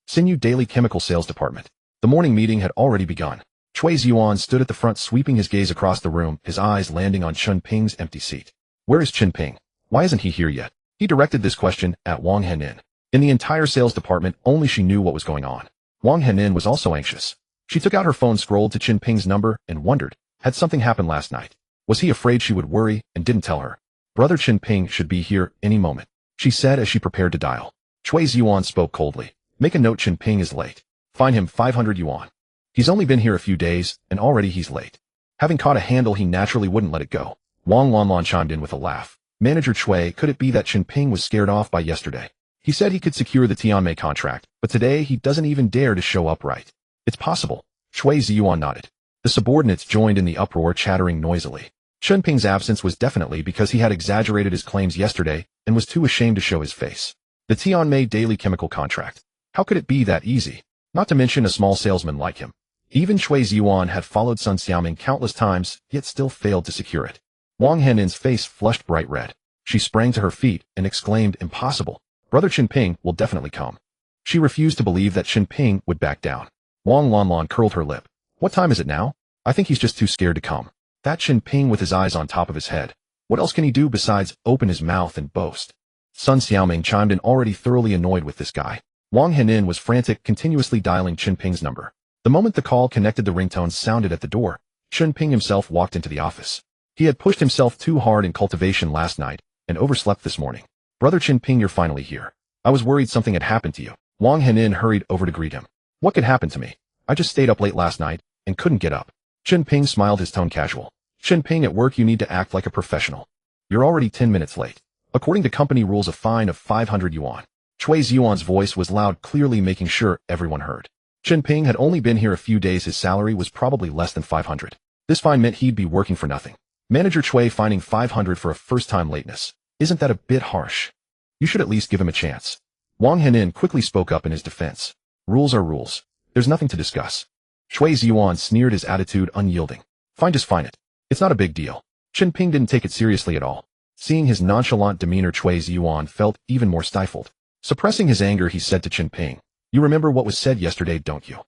[SPEAKER 1] Sinew Daily Chemical Sales Department. The morning meeting had already begun. Chui Ziyuan stood at the front, sweeping his gaze across the room, his eyes landing on Chen Ping's empty seat. Where is Chen Ping? Why isn't he here yet? He directed this question at Wang Henin. In the entire sales department, only she knew what was going on. Wang Henin was also anxious. She took out her phone, scrolled to Chen Ping's number, and wondered, had something happened last night? Was he afraid she would worry and didn't tell her? Brother Chen Ping should be here any moment, she said as she prepared to dial. Chui Ziyuan spoke coldly. Make a note, Chen Ping is late. Fine him 500 yuan. He's only been here a few days, and already he's late. Having caught a handle, he naturally wouldn't let it go. Wang Lanlan chimed in with a laugh. Manager Chui, could it be that Chen Ping was scared off by yesterday? He said he could secure the Tianmei contract, but today he doesn't even dare to show up right. It's possible. Chui Ziyuan nodded. The subordinates joined in the uproar, chattering noisily. Chen Ping's absence was definitely because he had exaggerated his claims yesterday and was too ashamed to show his face. The Tianmei daily chemical contract. How could it be that easy? Not to mention a small salesman like him. Even Chui Ziyuan had followed Sun Xiaoming countless times, yet still failed to secure it. Wang Henin's face flushed bright red. She sprang to her feet and exclaimed, impossible. Brother Chen Ping will definitely come. She refused to believe that Chen Ping would back down. Wang Lanlan curled her lip. What time is it now? I think he's just too scared to come. That Chen Ping with his eyes on top of his head. What else can he do besides open his mouth and boast? Sun Xiaoming chimed in, already thoroughly annoyed with this guy. Wang Henin was frantic, continuously dialing Chen Ping's number. The moment the call connected, the ringtone sounded at the door. Chen Ping himself walked into the office. He had pushed himself too hard in cultivation last night and overslept this morning. Brother Chen Ping, you're finally here. I was worried something had happened to you. Wang Henin hurried over to greet him. What could happen to me? I just stayed up late last night and couldn't get up. Chen Ping smiled, his tone casual. Chen Ping, at work you need to act like a professional. You're already 10 minutes late. According to company rules, a fine of 500 yuan. Chui Ziyuan's voice was loud, clearly making sure everyone heard. Chen Ping had only been here a few days. His salary was probably less than 500. This fine meant he'd be working for nothing. Manager Chui fining 500 for a first-time lateness. Isn't that a bit harsh? You should at least give him a chance. Wang Henin quickly spoke up in his defense. Rules are rules. There's nothing to discuss. Chui Ziyuan sneered, his attitude unyielding. Fine, just fine it. It's not a big deal. Chen Ping didn't take it seriously at all. Seeing his nonchalant demeanor, Chui Ziyuan felt even more stifled. Suppressing his anger, he said to Chen Ping, "You remember what was said yesterday, don't you?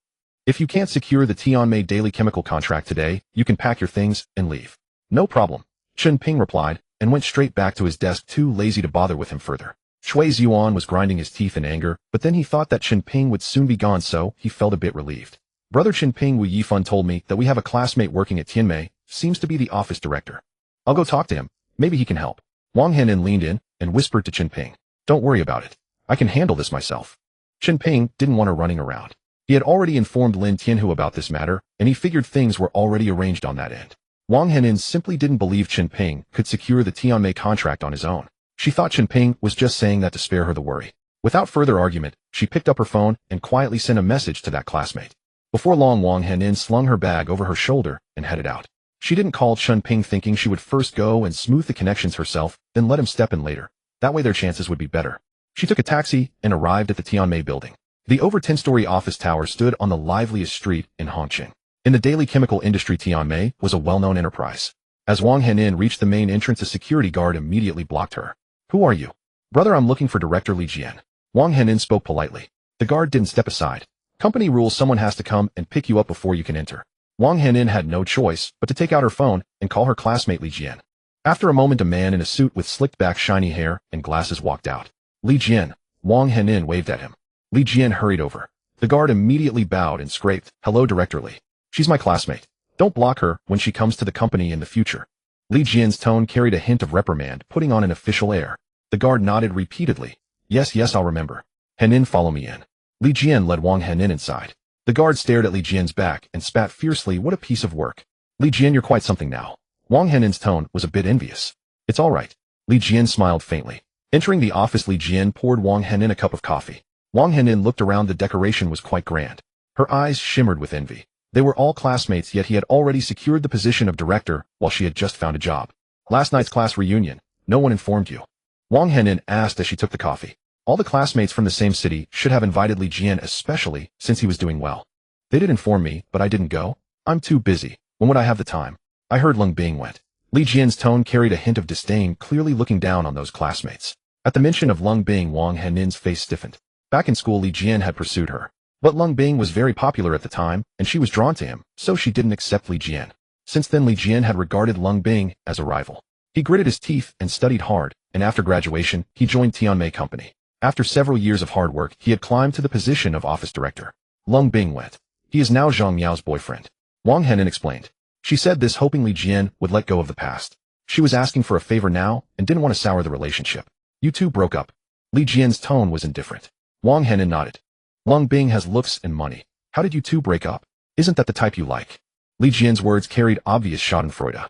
[SPEAKER 1] If you can't secure the Tianmei daily chemical contract today, you can pack your things and leave." "No problem," Chen Ping replied, and went straight back to his desk, too lazy to bother with him further. Chui Ziyuan was grinding his teeth in anger, but then he thought that Chen Ping would soon be gone, so he felt a bit relieved. "Brother Chen Ping, Wu Yifan told me that we have a classmate working at Tianmei, seems to be the office director. I'll go talk to him, maybe he can help." Wang Henin leaned in and whispered to Chen Ping, "Don't worry about it. I can handle this myself." Chen Ping didn't want her running around. He had already informed Lin Tianhu about this matter, and he figured things were already arranged on that end. Wang Henin simply didn't believe Chen Ping could secure the Tianmei contract on his own. She thought Chen Ping was just saying that to spare her the worry. Without further argument, she picked up her phone and quietly sent a message to that classmate. Before long, Wang Henin slung her bag over her shoulder and headed out. She didn't call Chen Ping, thinking she would first go and smooth the connections herself, then let him step in later. That way their chances would be better. She took a taxi and arrived at the Tianmei building. The over 10-story office tower stood on the liveliest street in Hongcheng. In the daily chemical industry, Tianmei was a well-known enterprise. As Wang Henin reached the main entrance, a security guard immediately blocked her. "Who are you?" "Brother, I'm looking for Director Li Jian." Wang Henin spoke politely. The guard didn't step aside. "Company rules, someone has to come and pick you up before you can enter." Wang Henin had no choice but to take out her phone and call her classmate Li Jian. After a moment, a man in a suit with slicked-back shiny hair and glasses walked out. "Li Jian." Wang Henin waved at him. Li Jian hurried over. The guard immediately bowed and scraped, "Hello, Director Li. She's my classmate. Don't block her when she comes to the company in the future." Li Jian's tone carried a hint of reprimand, putting on an official air. The guard nodded repeatedly. Yes, I'll remember." "Henin, follow me in." Li Jian led Wang Henin inside. The guard stared at Li Jian's back and spat fiercely. "What a piece of work. Li Jian, you're quite something now." Wang Henin's tone was a bit envious. "It's all right." Li Jian smiled faintly. Entering the office, Li Jian poured Wang Henin a cup of coffee. Wang Henin looked around. The decoration was quite grand. Her eyes shimmered with envy. They were all classmates, yet he had already secured the position of director while she had just found a job. "Last night's class reunion, no one informed you?" Wang Henin asked as she took the coffee. All the classmates from the same city should have invited Li Jian, especially since he was doing well. "They did inform me, but I didn't go. I'm too busy. When would I have the time? I heard Lung Bing went." Li Jian's tone carried a hint of disdain, clearly looking down on those classmates. At the mention of Lung Bing, Wang Henin's face stiffened. Back in school, Li Jian had pursued her. But Lung Bing was very popular at the time, and she was drawn to him, so she didn't accept Li Jian. Since then, Li Jian had regarded Lung Bing as a rival. He gritted his teeth and studied hard, and after graduation, he joined Tianmei Company. After several years of hard work, he had climbed to the position of office director. Lung Bing went. He is now Zhang Miao's boyfriend. Wang Henin explained. She said this hoping Li Jian would let go of the past. She was asking for a favor now and didn't want to sour the relationship. "You two broke up." Li Jian's tone was indifferent. Wang Henin nodded. "Lung Bing has looks and money. How did you two break up? Isn't that the type you like?" Li Jian's words carried obvious schadenfreude.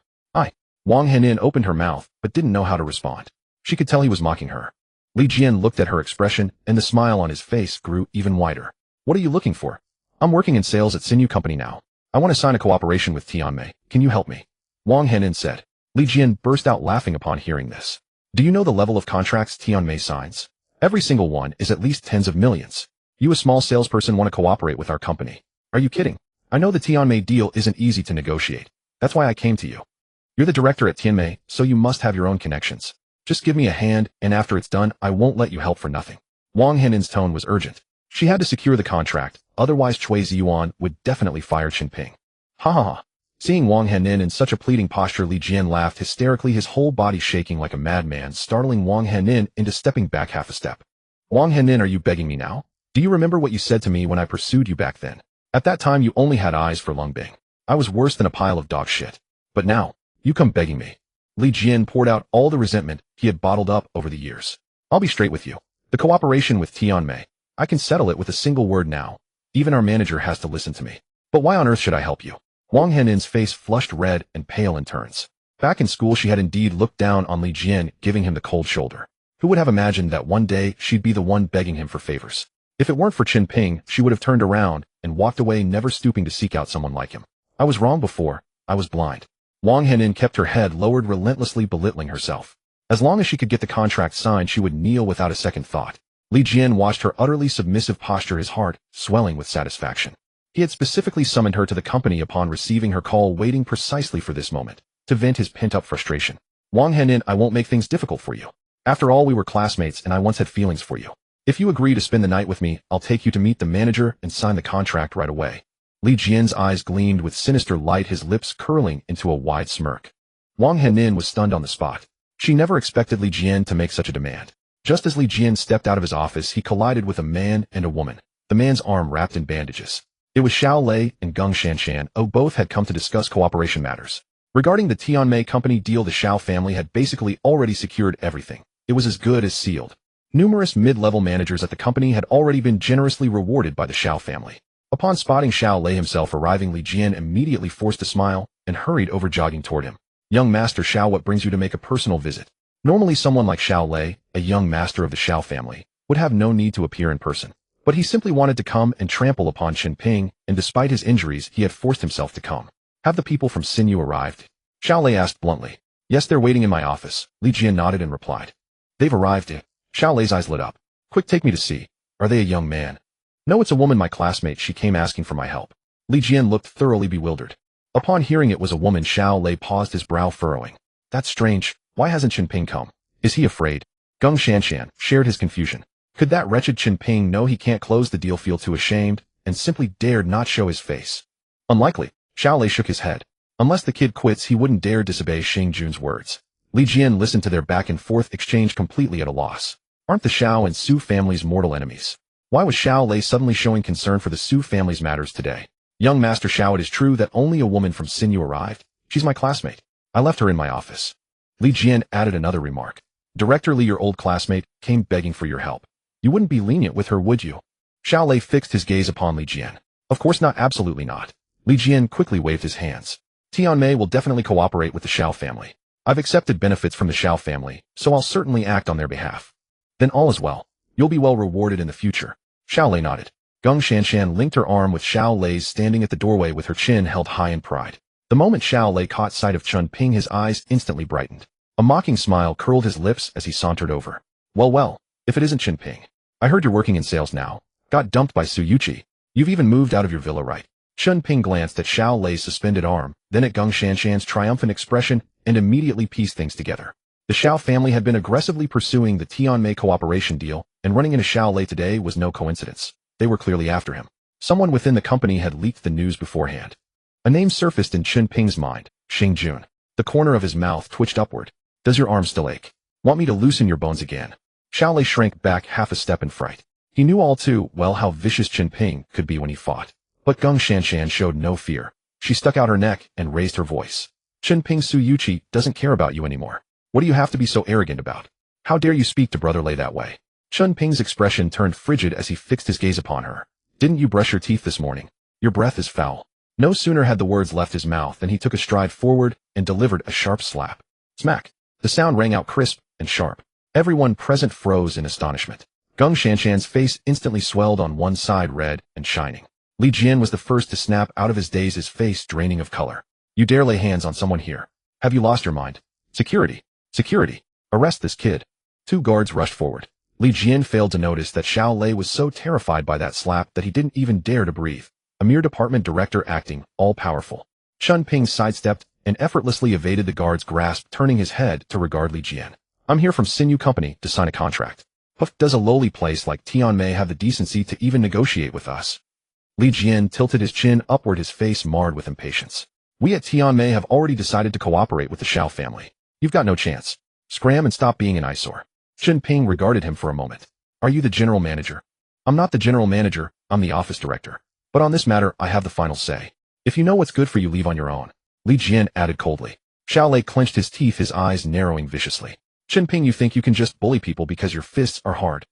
[SPEAKER 1] Wang Henin opened her mouth, but didn't know how to respond. She could tell he was mocking her. Li Jian looked at her expression, and the smile on his face grew even wider. "What are you looking for?" "I'm working in sales at Sinew Company now. I want to sign a cooperation with Tianmei. Can you help me?" Wang Henin said. Li Jian burst out laughing upon hearing this. "Do you know the level of contracts Tianmei signs? Every single one is at least tens of millions. You, a small salesperson, want to cooperate with our company? Are you kidding? I know the Tianmei deal isn't easy to negotiate. That's why I came to you. You're the director at Tianmei, so you must have your own connections. Just give me a hand, and after it's done, I won't let you help for nothing." Wang Henin's tone was urgent. She had to secure the contract, otherwise Chui Ziyuan would definitely fire Chen Ping. Ha ha ha. Seeing Wang Henin in such a pleading posture, Li Jian laughed hysterically, his whole body shaking like a madman, startling Wang Henin into stepping back half a step. "Wang Henin, are you begging me now? Do you remember what you said to me when I pursued you back then? At that time, you only had eyes for Lung Bing. I was worse than a pile of dog shit. But now, you come begging me." Li Jian poured out all the resentment he had bottled up over the years. "I'll be straight with you. The cooperation with Tianmei, I can settle it with a single word now. Even our manager has to listen to me. But why on earth should I help you? Wang Henin's face flushed red and pale in turns. Back in school she had indeed looked down on Li Jian, giving him the cold shoulder. Who would have imagined that one day she'd be the one begging him for favors? If it weren't for Chen Ping, she would have turned around and walked away, never stooping to seek out someone like him. I was wrong before. I was blind. Wang Henin kept her head lowered, relentlessly belittling herself. As long as she could get the contract signed, she would kneel without a second thought. Li Jian watched her utterly submissive posture, his heart swelling with satisfaction. He had specifically summoned her to the company upon receiving her call, waiting precisely for this moment, to vent his pent-up frustration. Wang Henin, I won't make things difficult for you. After all, we were classmates and I once had feelings for you. If you agree to spend the night with me, I'll take you to meet the manager and sign the contract right away. Li Jian's eyes gleamed with sinister light, his lips curling into a wide smirk. Wang Henin was stunned on the spot. She never expected Li Jian to make such a demand. Just as Li Jian stepped out of his office, he collided with a man and a woman, the man's arm wrapped in bandages. It was Xiao Lei and Geng Shanshan. Both had come to discuss cooperation matters. Regarding the Tianmei company deal, the Xiao family had basically already secured everything. It was as good as sealed. Numerous mid-level managers at the company had already been generously rewarded by the Xiao family. Upon spotting Xiao Lei himself arriving, Li Jian immediately forced a smile and hurried over, jogging toward him. Young Master Xiao, what brings you to make a personal visit? Normally someone like Xiao Lei, a young master of the Xiao family, would have no need to appear in person. But he simply wanted to come and trample upon Chen Ping, and despite his injuries, he had forced himself to come. Have the people from Sinyu arrived? Xiao Lei asked bluntly. Yes, they're waiting in my office. Li Jian nodded and replied. They've arrived. Xiao Lei's eyes lit up. Quick, take me to see. Are they a young man? No, it's a woman, my classmate. She came asking for my help. Li Jian looked thoroughly bewildered. Upon hearing it was a woman, Xiao Lei paused, his brow furrowing. That's strange. Why hasn't Chen Ping come? Is he afraid? Geng Shanshan shared his confusion. Could that wretched Chen Ping know he can't close the deal, feel too ashamed, and simply dared not show his face? Unlikely. Xiao Lei shook his head. Unless the kid quits, he wouldn't dare disobey Xing Jun's words. Li Jian listened to their back and forth exchange, completely at a loss. Aren't the Xiao and Su families mortal enemies? Why was Xiao Lei suddenly showing concern for the Su family's matters today? Young Master Xiao, it is true that only a woman from Sinyu arrived. She's my classmate. I left her in my office. Li Jian added another remark. Director Li, your old classmate, came begging for your help. You wouldn't be lenient with her, would you? Xiao Lei fixed his gaze upon Li Jian. Of course not, absolutely not. Li Jian quickly waved his hands. Tianmei will definitely cooperate with the Xiao family. I've accepted benefits from the Xiao family, so I'll certainly act on their behalf. Then all is well. You'll be well rewarded in the future. Xiao Lei nodded. Geng Shanshan linked her arm with Xiao Lei's, standing at the doorway with her chin held high in pride. The moment Xiao Lei caught sight of Chen Ping, his eyes instantly brightened. A mocking smile curled his lips as he sauntered over. Well, if it isn't Chen Ping. I heard you're working in sales now. Got dumped by Su Yuqi. You've even moved out of your villa, right? Chen Ping glanced at Xiao Lei's suspended arm, then at Geng Shanshan's triumphant expression, and immediately pieced things together. The Xiao family had been aggressively pursuing the Tianmei cooperation deal, and running into Xiao Lei today was no coincidence. They were clearly after him. Someone within the company had leaked the news beforehand. A name surfaced in Chen Ping's mind, Xing Jun. The corner of his mouth twitched upward. Does your arm still ache? Want me to loosen your bones again? Xiao Lei shrank back half a step in fright. He knew all too well how vicious Chen Ping could be when he fought. But Geng Shanshan showed no fear. She stuck out her neck and raised her voice. Chen Ping, Su Yuqi doesn't care about you anymore. What do you have to be so arrogant about? How dare you speak to Brother Lei that way? Chen Ping's expression turned frigid as he fixed his gaze upon her. Didn't you brush your teeth this morning? Your breath is foul. No sooner had the words left his mouth than he took a stride forward and delivered a sharp slap. Smack! The sound rang out crisp and sharp. Everyone present froze in astonishment. Geng Shanshan's face instantly swelled on one side, red and shining. Li Jian was the first to snap out of his daze, his face draining of color. You dare lay hands on someone here? Have you lost your mind? Security! Security! Arrest this kid! 2 guards rushed forward. Li Jian failed to notice that Xiao Lei was so terrified by that slap that he didn't even dare to breathe. A mere department director acting all-powerful. Chen Ping sidestepped and effortlessly evaded the guard's grasp, turning his head to regard Li Jian. I'm here from Sinyu Company to sign a contract. Puff, does a lowly place like Tianmei have the decency to even negotiate with us? Li Jian tilted his chin upward, his face marred with impatience. We at Tianmei have already decided to cooperate with the Xiao family. You've got no chance. Scram and stop being an eyesore. Chen Ping regarded him for a moment. Are you the general manager? I'm not the general manager, I'm the office director. But on this matter, I have the final say. If you know what's good for you, leave on your own. Li Jian added coldly. Xiao Lei clenched his teeth, his eyes narrowing viciously. Chen Ping, you think you can just bully people because your fists are hard?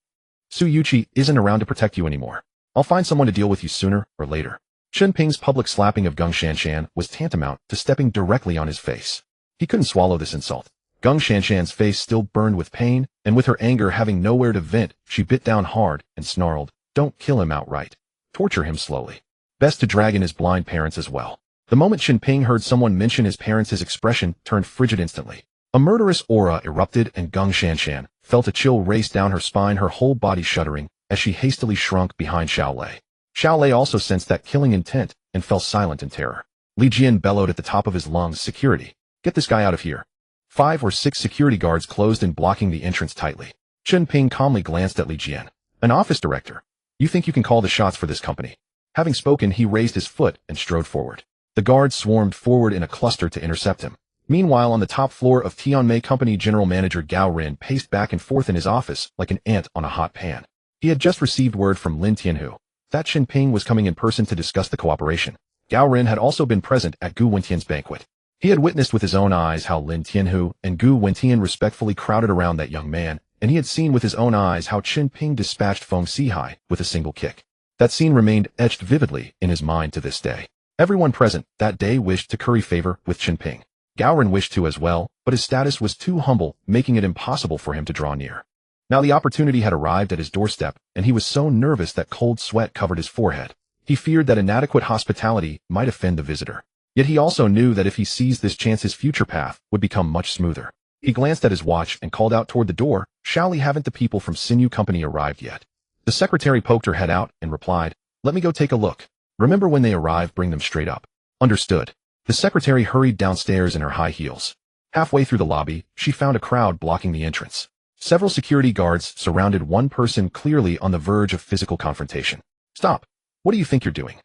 [SPEAKER 1] Su Yuqi isn't around to protect you anymore. I'll find someone to deal with you sooner or later. Chen Ping's public slapping of Gung Shanshan was tantamount to stepping directly on his face. He couldn't swallow this insult. Gung Shanshan's face still burned with pain, and with her anger having nowhere to vent, she bit down hard and snarled, "Don't kill him outright. Torture him slowly. Best to drag in his blind parents as well." The moment Chen Ping heard someone mention his parents, his expression turned frigid instantly. A murderous aura erupted, and Gung Shanshan felt a chill race down her spine, her whole body shuddering, as she hastily shrunk behind Xiao Lei. Xiao Lei also sensed that killing intent and fell silent in terror. Li Jian bellowed at the top of his lungs, "Security! Get this guy out of here." 5 or 6 security guards closed in, blocking the entrance tightly. Chen Ping calmly glanced at Li Jian. "An office director. You think you can call the shots for this company?" Having spoken, he raised his foot and strode forward. The guards swarmed forward in a cluster to intercept him. Meanwhile, on the top floor of Tianmei Company, General Manager Gao Ren paced back and forth in his office like an ant on a hot pan. He had just received word from Lin Tianhu that Chen Ping was coming in person to discuss the cooperation. Gao Ren had also been present at Gu Wentian's banquet. He had witnessed with his own eyes how Lin Tianhu and Gu Wentian respectfully crowded around that young man, and he had seen with his own eyes how Chen Ping dispatched Feng Sihai with a single kick. That scene remained etched vividly in his mind to this day. Everyone present that day wished to curry favor with Chen Ping. Gao Ren wished to as well, but his status was too humble, making it impossible for him to draw near. Now the opportunity had arrived at his doorstep, and he was so nervous that cold sweat covered his forehead. He feared that inadequate hospitality might offend the visitor. Yet he also knew that if he seized this chance, his future path would become much smoother. He glanced at his watch and called out toward the door, "Shall haven't the people from Sinew Company arrived yet?" The secretary poked her head out and replied, "Let me go take a look. Remember, when they arrive, bring them straight up." "Understood." The secretary hurried downstairs in her high heels. Halfway through the lobby, she found a crowd blocking the entrance. Several security guards surrounded one person, clearly on the verge of physical confrontation. "Stop! What do you think you're doing?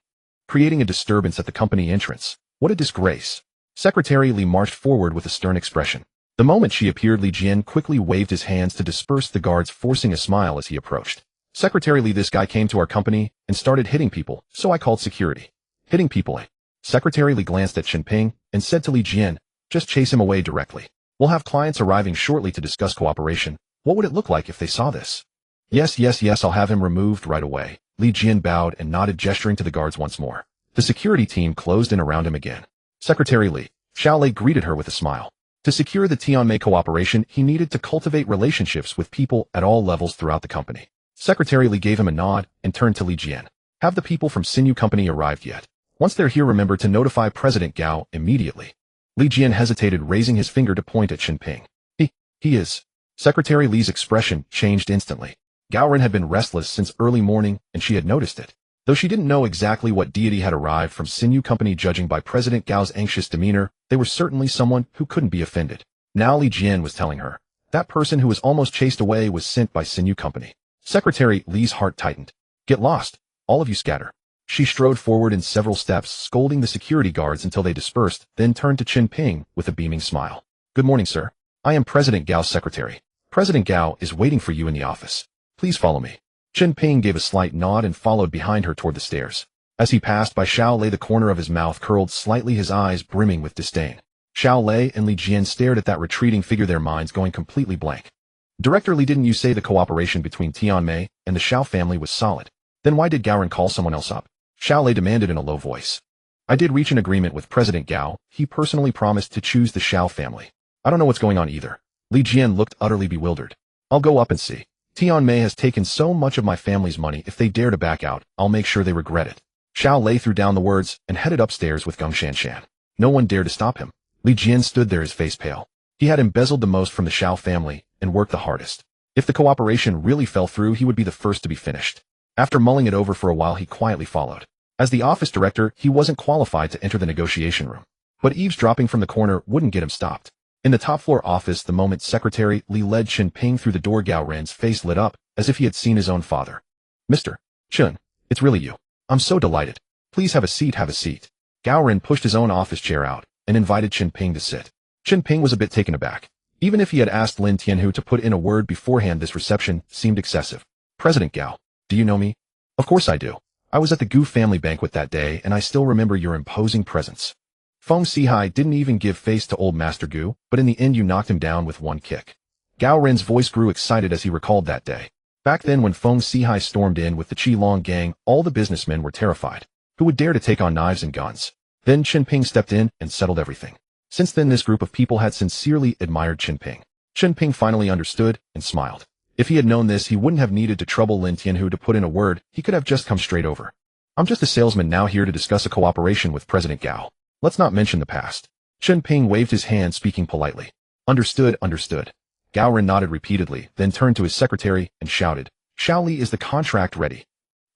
[SPEAKER 1] Creating a disturbance at the company entrance. What a disgrace." Secretary Li marched forward with a stern expression. The moment she appeared, Li Jian quickly waved his hands to disperse the guards, forcing a smile as he approached. "Secretary Li, this guy came to our company and started hitting people, so I called security." "Hitting people, eh?" Secretary Li glanced at Chen Ping and said to Li Jian, "Just chase him away directly. We'll have clients arriving shortly to discuss cooperation. What would it look like if they saw this?" Yes, I'll have him removed right away." Li Jian bowed and nodded, gesturing to the guards once more. The security team closed in around him again. Secretary Li, Xiao Lei greeted her with a smile. To secure the Tianmei cooperation, he needed to cultivate relationships with people at all levels throughout the company. Secretary Li gave him a nod and turned to Li Jian. "Have the people from Sinew Company arrived yet? Once they're here, remember to notify President Gao immediately." Li Jian hesitated, raising his finger to point at Chen Ping. He is." Secretary Li's expression changed instantly. Gao Ren had been restless since early morning, and she had noticed it. Though she didn't know exactly what deity had arrived from Sinew Company, judging by President Gao's anxious demeanor, they were certainly someone who couldn't be offended. Now Li Jian was telling her, that person who was almost chased away was sent by Sinew Company. Secretary Li's heart tightened. "Get lost. All of you scatter." She strode forward in several steps, scolding the security guards until they dispersed, then turned to Chen Ping with a beaming smile. "Good morning, sir. I am President Gao's secretary. President Gao is waiting for you in the office. Please follow me." Chen Ping gave a slight nod and followed behind her toward the stairs. As he passed by Xiao Lei, the corner of his mouth curled slightly, his eyes brimming with disdain. Xiao Lei and Li Jian stared at that retreating figure, their minds going completely blank. "Director Li, didn't you say the cooperation between Tianmei and the Xiao family was solid? Then why did Gao Ren call someone else up?" Xiao Lei demanded in a low voice. "I did reach an agreement with President Gao. He personally promised to choose the Xiao family. I don't know what's going on either." Li Jian looked utterly bewildered. "I'll go up and see. Tianmei has taken so much of my family's money. If they dare to back out, I'll make sure they regret it." Xiao Lei threw down the words and headed upstairs with Gung Shanshan. No one dared to stop him. Li Jian stood there, his face pale. He had embezzled the most from the Xiao family and worked the hardest. If the cooperation really fell through, he would be the first to be finished. After mulling it over for a while, he quietly followed. As the office director, he wasn't qualified to enter the negotiation room. But eavesdropping from the corner wouldn't get him stopped. In the top-floor office, the moment Secretary Li led Chen Ping through the door, Gao Ren's face lit up, as if he had seen his own father. "Mr. Chen, it's really you. I'm so delighted. Please have a seat, have a seat." Gao Ren pushed his own office chair out and invited Chen Ping to sit. Chen Ping was a bit taken aback. Even if he had asked Lin Tianhu to put in a word beforehand, this reception seemed excessive. "President Gao, do you know me?" "Of course I do. I was at the Gu family banquet that day, and I still remember your imposing presence. Feng Sihai didn't even give face to old Master Gu, but in the end you knocked him down with one kick." Gao Ren's voice grew excited as he recalled that day. Back then, when Feng Sihai stormed in with the Qilong gang, all the businessmen were terrified. Who would dare to take on knives and guns? Then Chen Ping stepped in and settled everything. Since then, this group of people had sincerely admired Chen Ping. Chen Ping finally understood and smiled. If he had known this, he wouldn't have needed to trouble Lin Tianhu to put in a word. He could have just come straight over. I'm just a salesman now here to discuss a cooperation with President Gao. Let's not mention the past. Chen Ping waved his hand, speaking politely. Understood, understood. Gao Ren nodded repeatedly, then turned to his secretary and shouted, Xiao Li, is the contract ready?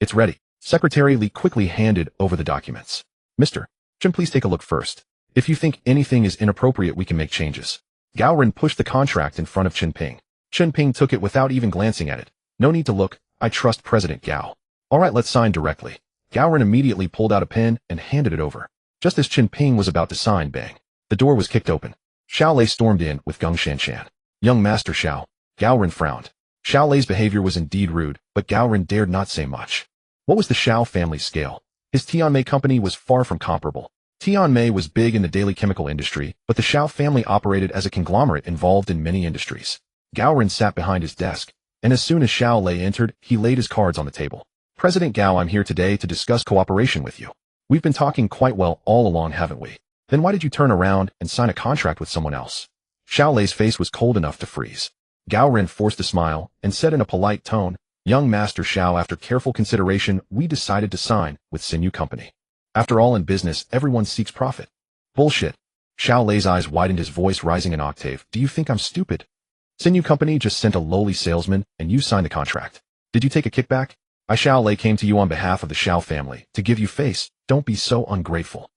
[SPEAKER 1] It's ready. Secretary Li quickly handed over the documents. Mr. Chen, please take a look first. If you think anything is inappropriate, we can make changes. Gao Ren pushed the contract in front of Chen Ping. Chen Ping took it without even glancing at it. No need to look. I trust President Gao. All right, let's sign directly. Gao Ren immediately pulled out a pen and handed it over. Just as Chen Ping was about to sign, bang. The door was kicked open. Xiao Lei stormed in with Geng Shanshan. Young Master Xiao. Gao Ren frowned. Xiao Lei's behavior was indeed rude, but Gao Ren dared not say much. What was the Xiao family's scale? His Tianmei company was far from comparable. Tianmei was big in the daily chemical industry, but the Xiao family operated as a conglomerate involved in many industries. Gao Ren sat behind his desk, and as soon as Xiao Lei entered, he laid his cards on the table. President Gao, I'm here today to discuss cooperation with you. We've been talking quite well all along, haven't we? Then why did you turn around and sign a contract with someone else? Xiao Lei's face was cold enough to freeze. Gao Ren forced a smile and said in a polite tone, Young Master Xiao, after careful consideration, we decided to sign with Sinew Company. After all, in business, everyone seeks profit. Bullshit. Xiao Lei's eyes widened, his voice rising an octave. Do you think I'm stupid? Sinew Company just sent a lowly salesman, and you signed the contract. Did you take a kickback? Xiao Lei came to you on behalf of the Xiao family, to give you face. Don't be so ungrateful.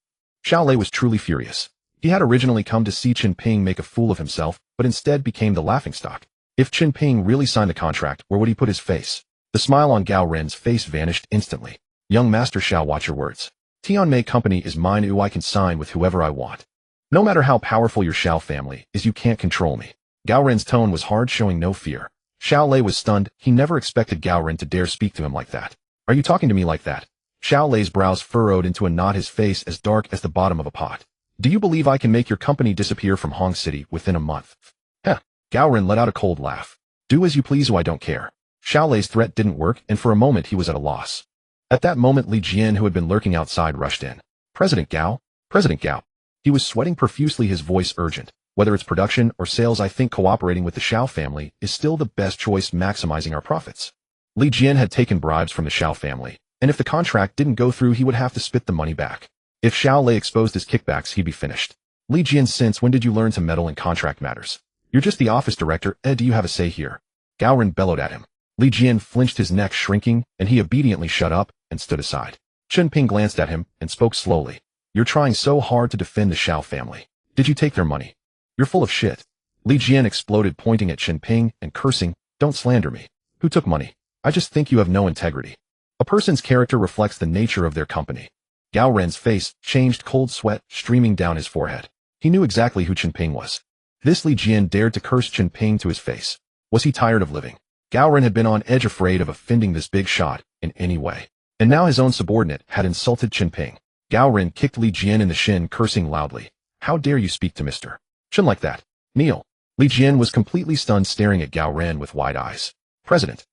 [SPEAKER 1] Xiao Lei was truly furious. He had originally come to see Chen Ping make a fool of himself, but instead became the laughingstock. If Chen Ping really signed the contract, where would he put his face? The smile on Gao Ren's face vanished instantly. Young Master Xiao, watch your words. Tianmei Company is mine, who I can sign with whoever I want. No matter how powerful your Xiao family is, you can't control me. Gao Ren's tone was hard, showing no fear. Xiao Lei was stunned. He never expected Gao Ren to dare speak to him like that. Are you talking to me like that? Xiao Lei's brows furrowed into a knot, his face as dark as the bottom of a pot. Do you believe I can make your company disappear from Hong City within a month? Heh. Gao Ren let out a cold laugh. Do as you please, who I don't care. Xiao Lei's threat didn't work, and for a moment he was at a loss. At that moment, Li Jian, who had been lurking outside, rushed in. President Gao? President Gao. He was sweating profusely, his voice urgent. Whether it's production or sales, I think cooperating with the Xiao family is still the best choice, maximizing our profits. Li Jian had taken bribes from the Xiao family, and if the contract didn't go through, he would have to spit the money back. If Xiao Lei exposed his kickbacks, he'd be finished. Li Jian, since when did you learn to meddle in contract matters? You're just the office director. Do you have a say here? Gao Ren bellowed at him. Li Jian flinched, his neck shrinking, and he obediently shut up and stood aside. Chen Ping glanced at him and spoke slowly. You're trying so hard to defend the Xiao family. Did you take their money? You're full of shit. Li Jian exploded, pointing at Chen Ping and cursing. Don't slander me. Who took money? I just think you have no integrity. A person's character reflects the nature of their company. Gao Ren's face changed, cold sweat streaming down his forehead. He knew exactly who Chen Ping was. This Li Jian dared to curse Chen Ping to his face. Was he tired of living? Gao Ren had been on edge, afraid of offending this big shot in any way. And now his own subordinate had insulted Chen Ping. Gao Ren kicked Li Jian in the shin, cursing loudly. How dare you speak to Mr. Chen like that? Kneel. Li Jian was completely stunned, staring at Gao Ren with wide eyes. President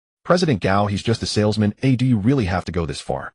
[SPEAKER 1] Gao, he's just a salesman. Do you really have to go this far?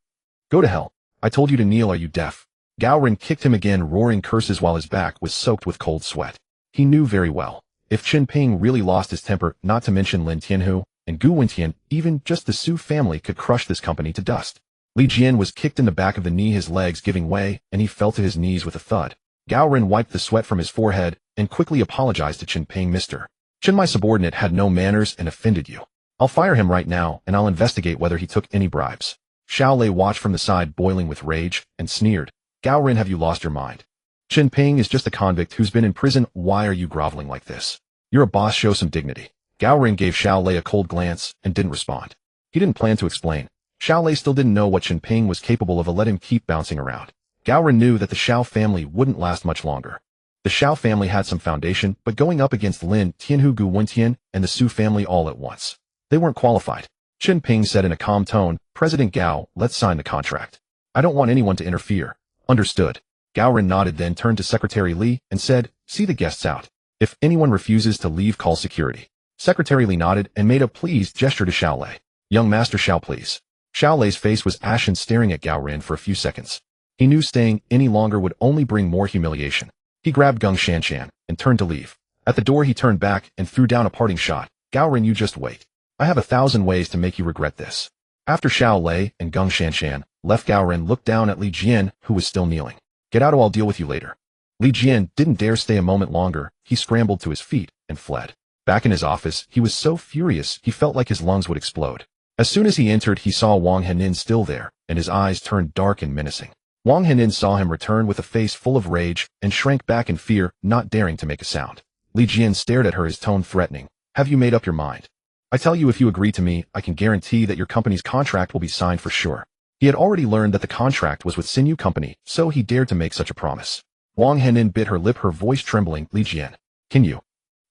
[SPEAKER 1] Go to hell. I told you to kneel. Are you deaf? Gao Ren kicked him again, roaring curses while his back was soaked with cold sweat. He knew very well. If Chen Ping really lost his temper, not to mention Lin Tianhu and Gu Wentian, even just the Su family could crush this company to dust. Li Jian was kicked in the back of the knee, his legs giving way, and he fell to his knees with a thud. Gao Ren wiped the sweat from his forehead and quickly apologized to Chen Ping. Mr. Chen, my subordinate had no manners and offended you. I'll fire him right now, and I'll investigate whether he took any bribes. Xiao Lei watched from the side, boiling with rage, and sneered. Gao Ren, have you lost your mind? Chen Ping is just a convict who's been in prison. Why are you groveling like this? You're a boss, show some dignity. Gao Ren gave Xiao Lei a cold glance and didn't respond. He didn't plan to explain. Xiao Lei still didn't know what Chen Ping was capable of. Let him keep bouncing around. Gao Ren knew that the Xiao family wouldn't last much longer. The Xiao family had some foundation, but going up against Lin Tianhu, Gu Wentian, and the Su family all at once, they weren't qualified. Chen Ping said in a calm tone, President Gao, let's sign the contract. I don't want anyone to interfere. Understood. Gao Ren nodded, then turned to Secretary Li and said, see the guests out. If anyone refuses to leave, call security. Secretary Li nodded and made a pleased gesture to Xiao Lei. Young Master Xiao, please. Xiao Lei's face was ashen, staring at Gao Ren for a few seconds. He knew staying any longer would only bring more humiliation. He grabbed Geng Shanshan and turned to leave. At the door he turned back and threw down a parting shot. Gao Ren, you just wait. I have 1,000 ways to make you regret this. After Xiao Lei and Geng Shanshan left, Gao Ren looked down at Li Jian, who was still kneeling. Get out or I'll deal with you later. Li Jian didn't dare stay a moment longer. He scrambled to his feet and fled. Back in his office, he was so furious he felt like his lungs would explode. As soon as he entered, he saw Wang Henin still there, and his eyes turned dark and menacing. Wang Henin saw him return with a face full of rage and shrank back in fear, not daring to make a sound. Li Jian stared at her, his tone threatening. Have you made up your mind? I tell you, if you agree to me, I can guarantee that your company's contract will be signed for sure. He had already learned that the contract was with Sinew Company, so he dared to make such a promise. Wang Henin bit her lip, her voice trembling. Li Jian, can you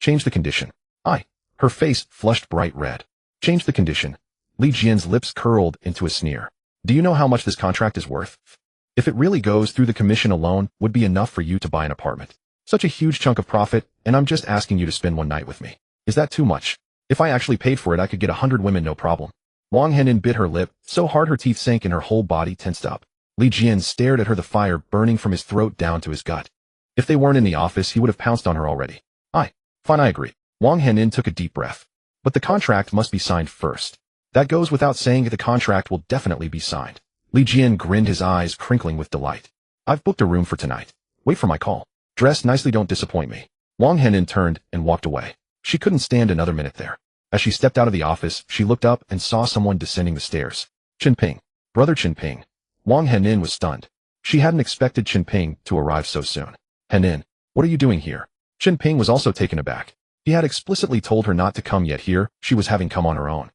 [SPEAKER 1] change the condition? Her face flushed bright red. Change the condition. Li Jian's lips curled into a sneer. Do you know how much this contract is worth? If it really goes through, the commission alone would be enough for you to buy an apartment. Such a huge chunk of profit, and I'm just asking you to spend one night with me. Is that too much? If I actually paid for it, I could get 100 women, no problem. Wang Henin bit her lip so hard her teeth sank and her whole body tensed up. Li Jian stared at her, the fire burning from his throat down to his gut. If they weren't in the office, he would have pounced on her already. Fine, I agree. Wang Henin took a deep breath. But the contract must be signed first. That goes without saying. The contract will definitely be signed. Li Jian grinned, his eyes crinkling with delight. I've booked a room for tonight. Wait for my call. Dress nicely, don't disappoint me. Wang Henin turned and walked away. She couldn't stand another minute there. As she stepped out of the office, she looked up and saw someone descending the stairs. Chen Ping. Brother Chen Ping. Wang Henin was stunned. She hadn't expected Chen Ping to arrive so soon. Henin, what are you doing here? Chen Ping was also taken aback. He had explicitly told her not to come, yet here she was having come on her own.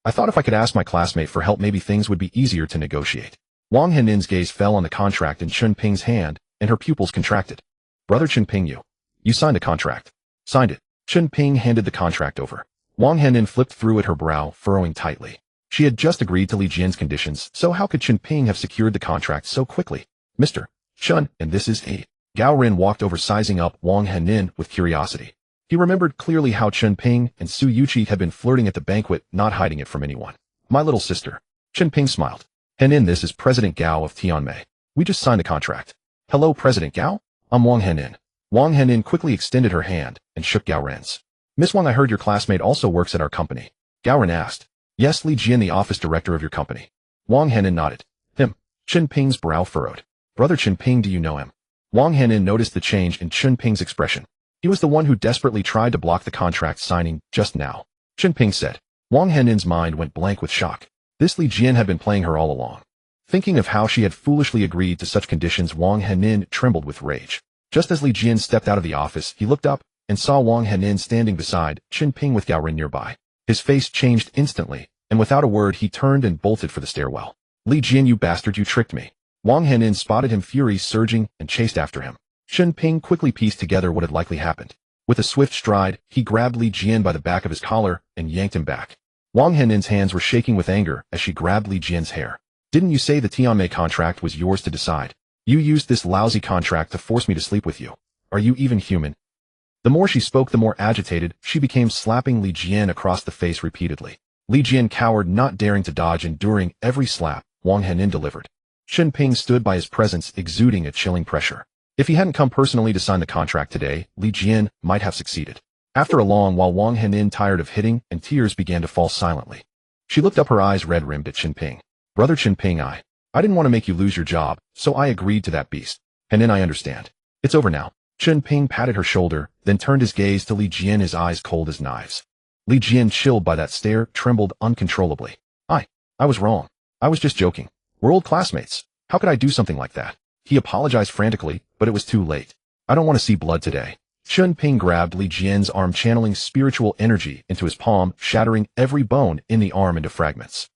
[SPEAKER 1] I thought if I could ask my classmate for help, maybe things would be easier to negotiate. Wang Henin's gaze fell on the contract in Chen Ping's hand, and her pupils contracted. Brother Chen Ping, you signed a contract. Signed it. Chen Ping handed the contract over. Wang Henin flipped through it, her brow furrowing tightly. She had just agreed to Li Jian's conditions, so how could Chen Ping have secured the contract so quickly? Mr. Chen, and this is a... Gao Ren walked over, sizing up Wang Henin with curiosity. He remembered clearly how Chen Ping and Su Yuqi had been flirting at the banquet, not hiding it from anyone. My little sister. Chen Ping smiled. Henin, this is President Gao of Tianmei. We just signed the contract. Hello, President Gao? I'm Wang Henin. Wang Henin quickly extended her hand and shook Gao Ren's. Miss Wang, I heard your classmate also works at our company. Gao Ren asked. Yes, Li Jian, the office director of your company. Wang Henin nodded. Him. Chen Ping's brow furrowed. Brother Chen Ping, do you know him? Wang Henin noticed the change in Chen Ping's expression. He was the one who desperately tried to block the contract signing just now. Chen Ping said. Wang Henin's mind went blank with shock. This Li Jian had been playing her all along. Thinking of how she had foolishly agreed to such conditions, Wang Henin trembled with rage. Just as Li Jian stepped out of the office, he looked up and saw Wang Henin standing beside Chen Ping with Gao Ren nearby. His face changed instantly, and without a word he turned and bolted for the stairwell. Li Jian, you bastard, you tricked me. Wang Henin spotted him, fury surging, and chased after him. Chen Ping quickly pieced together what had likely happened. With a swift stride, he grabbed Li Jian by the back of his collar and yanked him back. Wang Henin's hands were shaking with anger as she grabbed Li Jian's hair. Didn't you say the Tianmei contract was yours to decide? You used this lousy contract to force me to sleep with you. Are you even human? The more she spoke, the more agitated she became, slapping Li Jian across the face repeatedly. Li Jian cowered, not daring to dodge, enduring every slap Wang Henin delivered. Chen Ping stood by, his presence exuding a chilling pressure. If he hadn't come personally to sign the contract today, Li Jian might have succeeded. After a long while, Wang Henin, tired of hitting, and tears began to fall silently. She looked up, her eyes red-rimmed, at Chen Ping. Brother Chen Ping, I didn't want to make you lose your job, so I agreed to that beast. Henin, I understand. It's over now. Chen Ping patted her shoulder, then turned his gaze to Li Jian, his eyes cold as knives. Li Jian, chilled by that stare, trembled uncontrollably. I was wrong. I was just joking. We're old classmates. How could I do something like that? He apologized frantically, but it was too late. I don't want to see blood today. Chen Ping grabbed Li Jian's arm, channeling spiritual energy into his palm, shattering every bone in the arm into fragments.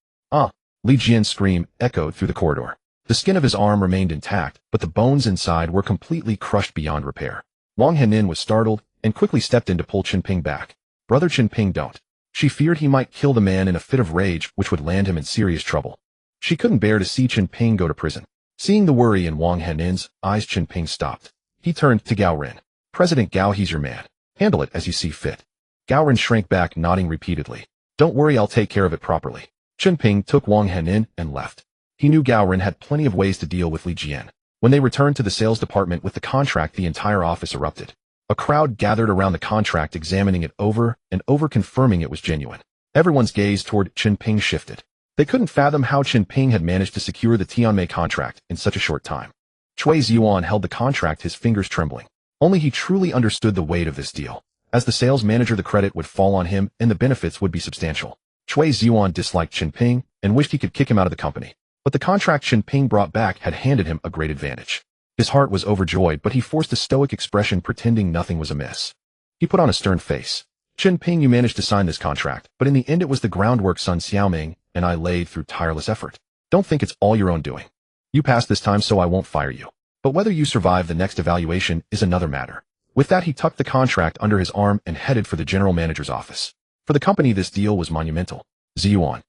[SPEAKER 1] Li Jian's scream echoed through the corridor. The skin of his arm remained intact, but the bones inside were completely crushed beyond repair. Wang Henin was startled and quickly stepped in to pull Chen Ping back. Brother Chen Ping, don't. She feared he might kill the man in a fit of rage, which would land him in serious trouble. She couldn't bear to see Chen Ping go to prison. Seeing the worry in Wang Henin's eyes, Chen Ping stopped. He turned to Gao Ren. President Gao, he's your man. Handle it as you see fit. Gao Ren shrank back, nodding repeatedly. Don't worry, I'll take care of it properly. Chen Ping took Wang Hen in and left. He knew Gao Ren had plenty of ways to deal with Li Jian. When they returned to the sales department with the contract, the entire office erupted. A crowd gathered around the contract, examining it over and over, confirming it was genuine. Everyone's gaze toward Chen Ping shifted. They couldn't fathom how Chen Ping had managed to secure the Tianmei contract in such a short time. Chui Ziyuan held the contract, his fingers trembling. Only he truly understood the weight of this deal. As the sales manager, the credit would fall on him and the benefits would be substantial. Chui Ziyuan disliked Chen Ping and wished he could kick him out of the company. But the contract Chen Ping brought back had handed him a great advantage. His heart was overjoyed, but he forced a stoic expression, pretending nothing was amiss. He put on a stern face. Chen Ping, you managed to sign this contract, but in the end it was the groundwork Sun Xiaoming and I laid through tireless effort. Don't think it's all your own doing. You passed this time, so I won't fire you. But whether you survive the next evaluation is another matter. With that, he tucked the contract under his arm and headed for the general manager's office. For the company, this deal was monumental. Ziyuan.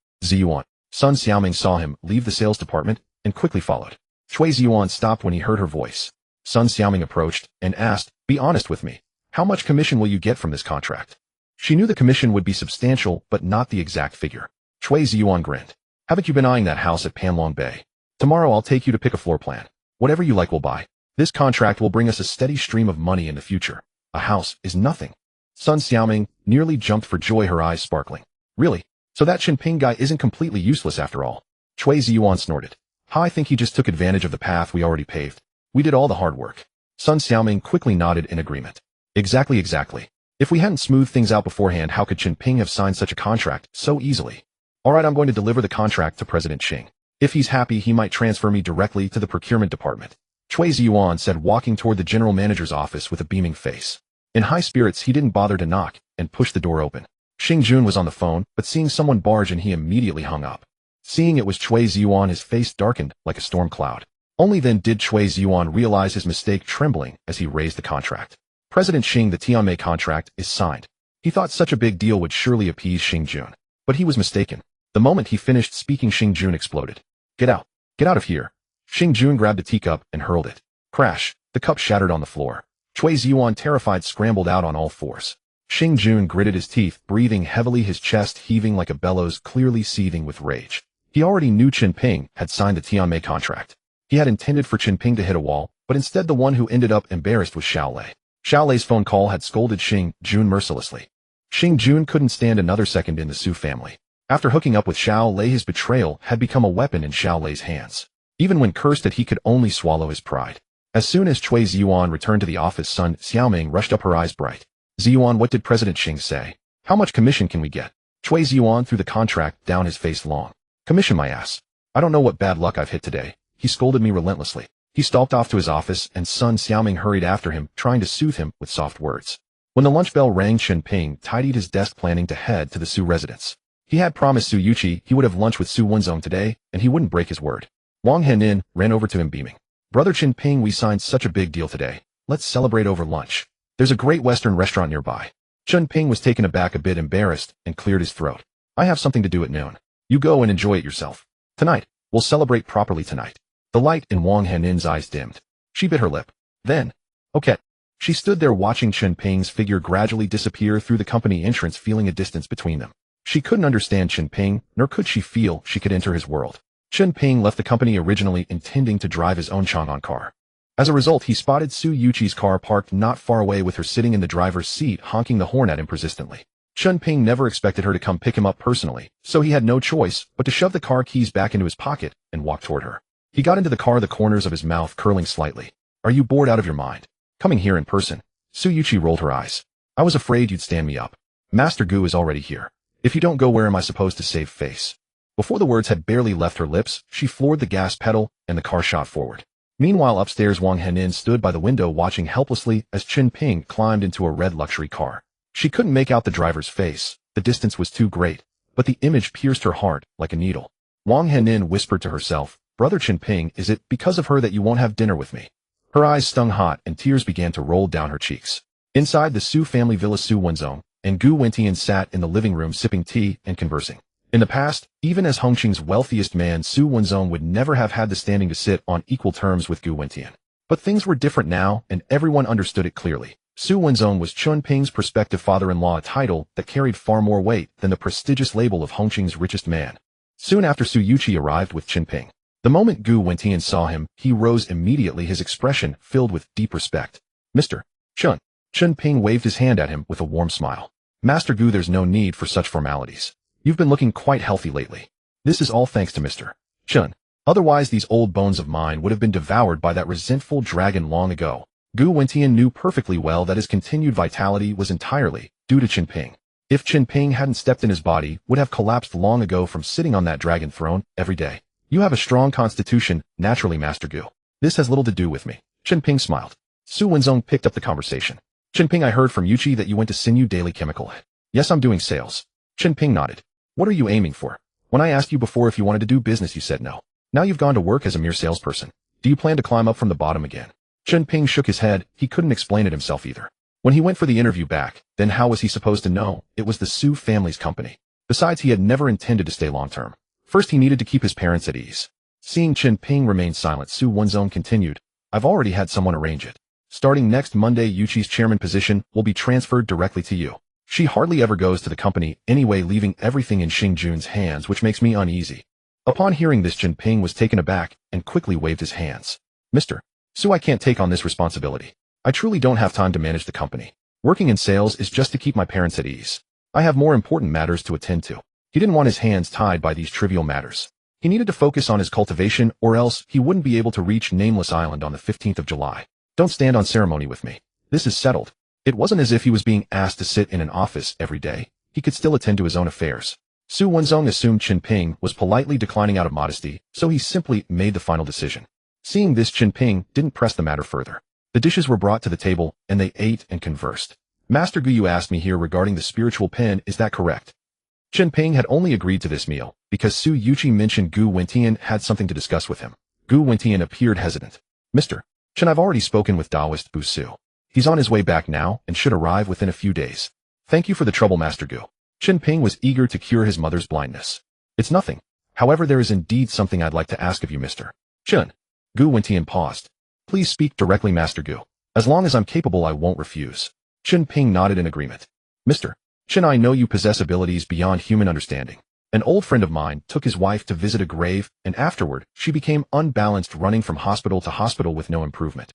[SPEAKER 1] Sun Xiaoming saw him leave the sales department and quickly followed. Chui Ziyuan stopped when he heard her voice. Sun Xiaoming approached and asked, "Be honest with me. How much commission will you get from this contract?" She knew the commission would be substantial, but not the exact figure. Chui Ziyuan grinned. "Haven't you been eyeing that house at Panlong Bay? Tomorrow I'll take you to pick a floor plan. Whatever you like we'll buy. This contract will bring us a steady stream of money in the future. A house is nothing." Sun Xiaoming nearly jumped for joy, her eyes sparkling. "Really? So that Chen Ping guy isn't completely useless after all?" Chui Ziyuan snorted. "I think he just took advantage of the path we already paved. We did all the hard work." Sun Xiaoming quickly nodded in agreement. Exactly. If we hadn't smoothed things out beforehand, how could Chen Ping have signed such a contract so easily? All right, I'm going to deliver the contract to President Xing. If he's happy, he might transfer me directly to the procurement department," Chui Ziyuan said, walking toward the general manager's office with a beaming face. In high spirits, he didn't bother to knock and pushed the door open. Xing Jun was on the phone, but seeing someone barge in, he immediately hung up. Seeing it was Chui Ziyuan, his face darkened like a storm cloud. Only then did Chui Ziyuan realize his mistake, trembling as he raised the contract. "President Xing, the Tianmei contract is signed." He thought such a big deal would surely appease Xing Jun. But he was mistaken. The moment he finished speaking, Xing Jun exploded. Get out of here." Xing Jun grabbed a teacup and hurled it. Crash! The cup shattered on the floor. Chui Ziyuan, terrified, scrambled out on all fours. Xing Jun gritted his teeth, breathing heavily, his chest heaving like a bellows, clearly seething with rage. He already knew Chen Ping had signed the Tianmei contract. He had intended for Chen Ping to hit a wall, but instead the one who ended up embarrassed was Xiao Lei. Xiao Lei's phone call had scolded Xing Jun mercilessly. Xing Jun couldn't stand another second in the Su family. After hooking up with Xiao Lei, his betrayal had become a weapon in Xiao Lei's hands. Even when cursed at, he could only swallow his pride. As soon as Chui Ziyuan returned to the office, Sun Xiaoming rushed up, her eyes bright. "Ziyuan, what did President Xing say? How much commission can we get?" Chui Ziyuan threw the contract down, his face long. "Commission, my ass. I don't know what bad luck I've hit today." He scolded me relentlessly. He stalked off to his office, and Sun Xiaoming hurried after him, trying to soothe him with soft words. When the lunch bell rang, Chen Ping tidied his desk, planning to head to the Su residence. He had promised Su Yuqi he would have lunch with Su Wenzong today, and he wouldn't break his word. Wang Henin ran over to him, beaming. "Brother Chen Ping, we signed such a big deal today. Let's celebrate over lunch. There's a great Western restaurant nearby." Chen Ping was taken aback, a bit embarrassed, and cleared his throat. "I have something to do at noon. You go and enjoy it yourself. Tonight, we'll celebrate properly tonight." The light in Wang Henin's eyes dimmed. She bit her lip. Then, "Okay." She stood there watching Chen Ping's figure gradually disappear through the company entrance, feeling a distance between them. She couldn't understand Chen Ping, nor could she feel she could enter his world. Chen Ping left the company originally intending to drive his own Chang'an car. As a result, he spotted Su Yuqi's car parked not far away, with her sitting in the driver's seat, honking the horn at him persistently. Chen Ping never expected her to come pick him up personally, so he had no choice but to shove the car keys back into his pocket and walk toward her. He got into the car, the corners of his mouth curling slightly. "Are you bored out of your mind? Coming here in person?" Su Yuqi rolled her eyes. "I was afraid you'd stand me up. Master Gu is already here. If you don't go, where am I supposed to save face?" Before the words had barely left her lips, she floored the gas pedal, and the car shot forward. Meanwhile, upstairs, Wang Henin stood by the window, watching helplessly as Chen Ping climbed into a red luxury car. She couldn't make out the driver's face. The distance was too great, but the image pierced her heart like a needle. Wang Henin whispered to herself, "Brother Chen Ping, is it because of her that you won't have dinner with me?" Her eyes stung hot, and tears began to roll down her cheeks. Inside the Su family villa, Su Wenzong and Gu Wentian sat in the living room, sipping tea and conversing. In the past, even as Hongqing's wealthiest man, Su Wenzong would never have had the standing to sit on equal terms with Gu Wentian. But things were different now, and everyone understood it clearly. Su Wenzong was Chen Ping's prospective father-in-law, a title that carried far more weight than the prestigious label of Hongqing's richest man. Soon after Su Yuqi arrived with Chen Ping. The moment Gu Wentian saw him, he rose immediately, his expression filled with deep respect. Mr. Chen. Chen Ping waved his hand at him with a warm smile. Master Gu, there's no need for such formalities. You've been looking quite healthy lately. This is all thanks to Mr. Chen. Otherwise these old bones of mine would have been devoured by that resentful dragon long ago. Gu Wentian knew perfectly well that his continued vitality was entirely due to Chen Ping. If Chen Ping hadn't stepped in, his body would have collapsed long ago from sitting on that dragon throne every day. You have a strong constitution, naturally, Master Gu. This has little to do with me. Chen Ping smiled. Su Wenzong picked up the conversation. Chen Ping, I heard from Yuqi that you went to Sinew Daily Chemical. Yes, I'm doing sales. Chen Ping nodded. What are you aiming for? When I asked you before if you wanted to do business, you said no. Now you've gone to work as a mere salesperson. Do you plan to climb up from the bottom again? Chen Ping shook his head. He couldn't explain it himself either. When he went for the interview back, then how was he supposed to know it was the Su family's company? Besides, he had never intended to stay long-term. First, he needed to keep his parents at ease. Seeing Chen Ping remain silent, Su Wenzong continued, I've already had someone arrange it. Starting next Monday, Yuqi's chairman position will be transferred directly to you. She hardly ever goes to the company anyway, leaving everything in Xing Jun's hands, which makes me uneasy. Upon hearing this, Chen Ping was taken aback and quickly waved his hands. Mr. Su, I can't take on this responsibility. I truly don't have time to manage the company. Working in sales is just to keep my parents at ease. I have more important matters to attend to. He didn't want his hands tied by these trivial matters. He needed to focus on his cultivation, or else he wouldn't be able to reach Nameless Island on the 15th of July. Don't stand on ceremony with me. This is settled. It wasn't as if he was being asked to sit in an office every day. He could still attend to his own affairs. Su Wenzong assumed Chen Ping was politely declining out of modesty, so he simply made the final decision. Seeing this, Chen Ping didn't press the matter further. The dishes were brought to the table, and they ate and conversed. Master Gu, you asked me here regarding the spiritual pen, is that correct? Chen Ping had only agreed to this meal because Su Yuqi mentioned Gu Wentian had something to discuss with him. Gu Wentian appeared hesitant. Mr. Chen, I've already spoken with Taoist Bu Su. He's on his way back now and should arrive within a few days. Thank you for the trouble, Master Gu. Chen Ping was eager to cure his mother's blindness. It's nothing. However, there is indeed something I'd like to ask of you, Mr. Chen. Gu Wentian paused. Please speak directly, Master Gu. As long as I'm capable, I won't refuse. Chen Ping nodded in agreement. Mr. Chen, I know you possess abilities beyond human understanding. An old friend of mine took his wife to visit a grave, and afterward, she became unbalanced, running from hospital to hospital with no improvement.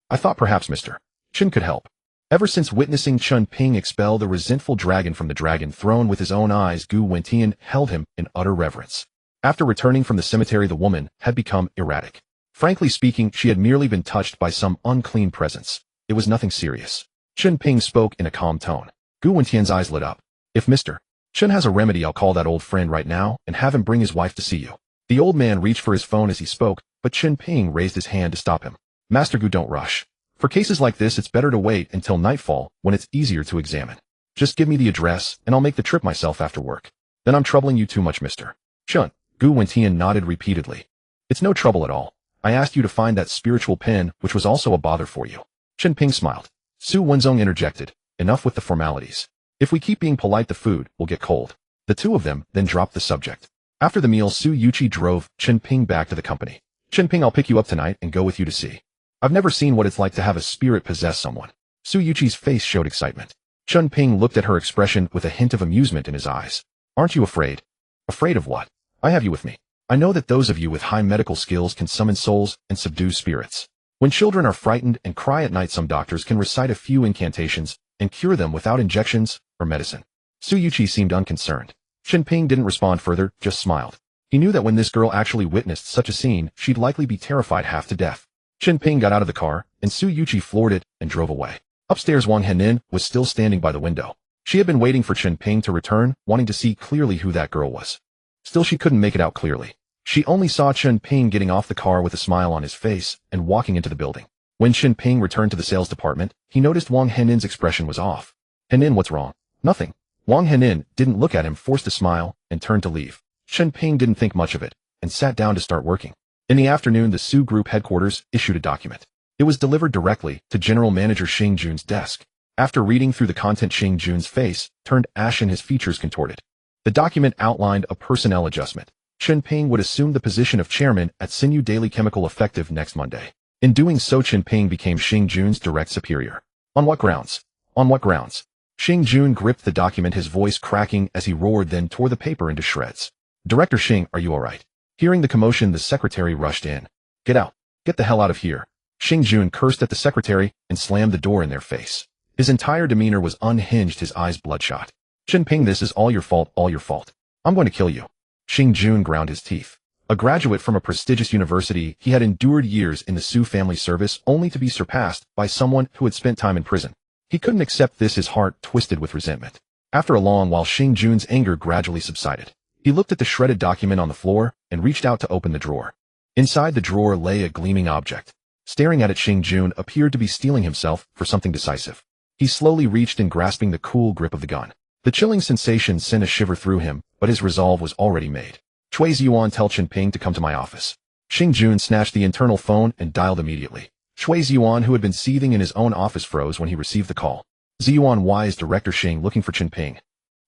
[SPEAKER 1] I thought perhaps Mr. Chen could help. Ever since witnessing Chen Ping expel the resentful dragon from the dragon throne with his own eyes, Gu Wentian held him in utter reverence. After returning from the cemetery, the woman had become erratic. Frankly speaking, she had merely been touched by some unclean presence. It was nothing serious. Chen Ping spoke in a calm tone. Gu Wentian's eyes lit up. If Mr. Chen has a remedy, I'll call that old friend right now and have him bring his wife to see you. The old man reached for his phone as he spoke, but Chen Ping raised his hand to stop him. Master Gu, don't rush. For cases like this, it's better to wait until nightfall when it's easier to examine. Just give me the address and I'll make the trip myself after work. Then I'm troubling you too much, Mr. Chen. Gu Wentian nodded repeatedly. It's no trouble at all. I asked you to find that spiritual pen, which was also a bother for you. Chen Ping smiled. Su Wenzong interjected. Enough with the formalities. If we keep being polite, the food will get cold. The two of them then dropped the subject. After the meal, Su Yuqi drove Chen Ping back to the company. Chen Ping, I'll pick you up tonight and go with you to see. I've never seen what it's like to have a spirit possess someone. Su Yuqi's face showed excitement. Chen Ping looked at her expression with a hint of amusement in his eyes. Aren't you afraid? Afraid of what? I have you with me. I know that those of you with high medical skills can summon souls and subdue spirits. When children are frightened and cry at night, some doctors can recite a few incantations and cure them without injections or medicine. Su Yuqi seemed unconcerned. Chen Ping didn't respond further, just smiled. He knew that when this girl actually witnessed such a scene, she'd likely be terrified half to death. Chen Ping got out of the car, and Su Yuqi floored it and drove away. Upstairs, Wang Henin was still standing by the window. She had been waiting for Chen Ping to return, wanting to see clearly who that girl was. Still, she couldn't make it out clearly. She only saw Chen Ping getting off the car with a smile on his face and walking into the building. When Chen Ping returned to the sales department, he noticed Wang Henin's expression was off. Henin, what's wrong? Nothing. Wang Henin didn't look at him, forced a smile, and turned to leave. Chen Ping didn't think much of it, and sat down to start working. In the afternoon, the Su Group headquarters issued a document. It was delivered directly to General Manager Xing Jun's desk. After reading through the content, Xing Jun's face turned ashen, his features contorted. The document outlined a personnel adjustment. Chen Ping would assume the position of chairman at Sinew Daily Chemical effective next Monday. In doing so, Chen Ping became Xing Jun's direct superior. On what grounds? On what grounds? Xing Jun gripped the document, his voice cracking as he roared, then tore the paper into shreds. Director Xing, are you alright? Hearing the commotion, the secretary rushed in. Get out. Get the hell out of here. Xing Jun cursed at the secretary and slammed the door in their face. His entire demeanor was unhinged, his eyes bloodshot. Chen Ping, this is all your fault, all your fault. I'm going to kill you. Xing Jun ground his teeth. A graduate from a prestigious university, he had endured years in the Su family service only to be surpassed by someone who had spent time in prison. He couldn't accept this, his heart twisted with resentment. After a long while, Xing Jun's anger gradually subsided. He looked at the shredded document on the floor and reached out to open the drawer. Inside the drawer lay a gleaming object. Staring at it, Xing Jun appeared to be steeling himself for something decisive. He slowly reached in, grasping the cool grip of the gun. The chilling sensation sent a shiver through him, but his resolve was already made. Chui Ziyuan, tell Chen Ping to come to my office. Xing Jun snatched the internal phone and dialed immediately. Chui Ziyuan, who had been seething in his own office, froze when he received the call. Ziyuan, why is Director Xing looking for Chen Ping?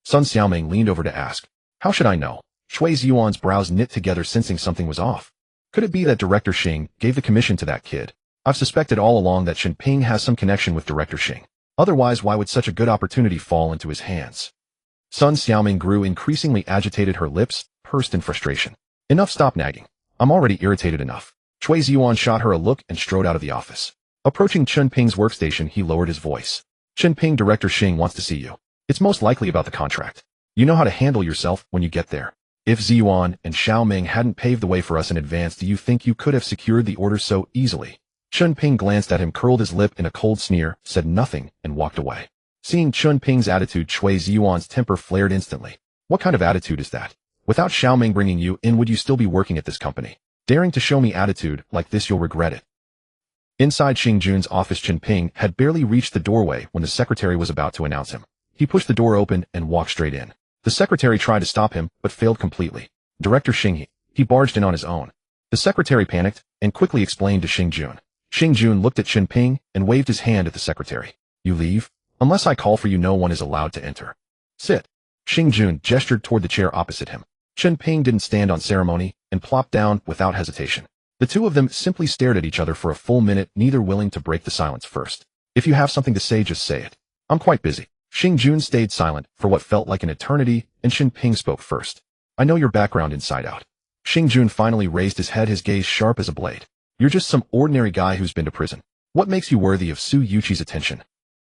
[SPEAKER 1] Sun Xiaoming leaned over to ask. How should I know? Chui Ziyuan's brows knit together, sensing something was off. Could it be that Director Xing gave the commission to that kid? I've suspected all along that Chen Ping has some connection with Director Xing. Otherwise, why would such a good opportunity fall into his hands? Sun Xiaoming grew increasingly agitated, her lips pursed in frustration. Enough, stop nagging. I'm already irritated enough. Chui Ziyuan shot her a look and strode out of the office. Approaching Chen Ping's workstation, he lowered his voice. Chen Ping, Director Xing wants to see you. It's most likely about the contract. You know how to handle yourself when you get there. If Ziyuan and Xiaoming hadn't paved the way for us in advance, do you think you could have secured the order so easily? Chen Ping glanced at him, curled his lip in a cold sneer, said nothing, and walked away. Seeing Chen Ping's attitude, Chui Ziyuan's temper flared instantly. What kind of attitude is that? Without Xiaoming bringing you in, would you still be working at this company? Daring to show me attitude like this, you'll regret it. Inside Xing Jun's office, Chen Ping had barely reached the doorway when the secretary was about to announce him. He pushed the door open and walked straight in. The secretary tried to stop him, but failed completely. Director Xing, he barged in on his own. The secretary panicked and quickly explained to Xing Jun. Xing Jun looked at Chen Ping and waved his hand at the secretary. You leave? Unless I call for you, no one is allowed to enter. Sit. Xing Jun gestured toward the chair opposite him. Chen Ping didn't stand on ceremony and plopped down without hesitation. The two of them simply stared at each other for a full minute, neither willing to break the silence first. If you have something to say, just say it. I'm quite busy. Xing Jun stayed silent for what felt like an eternity, and Chen Ping spoke first. I know your background inside out. Xing Jun finally raised his head, his gaze sharp as a blade. You're just some ordinary guy who's been to prison. What makes you worthy of Su Yuqi's attention?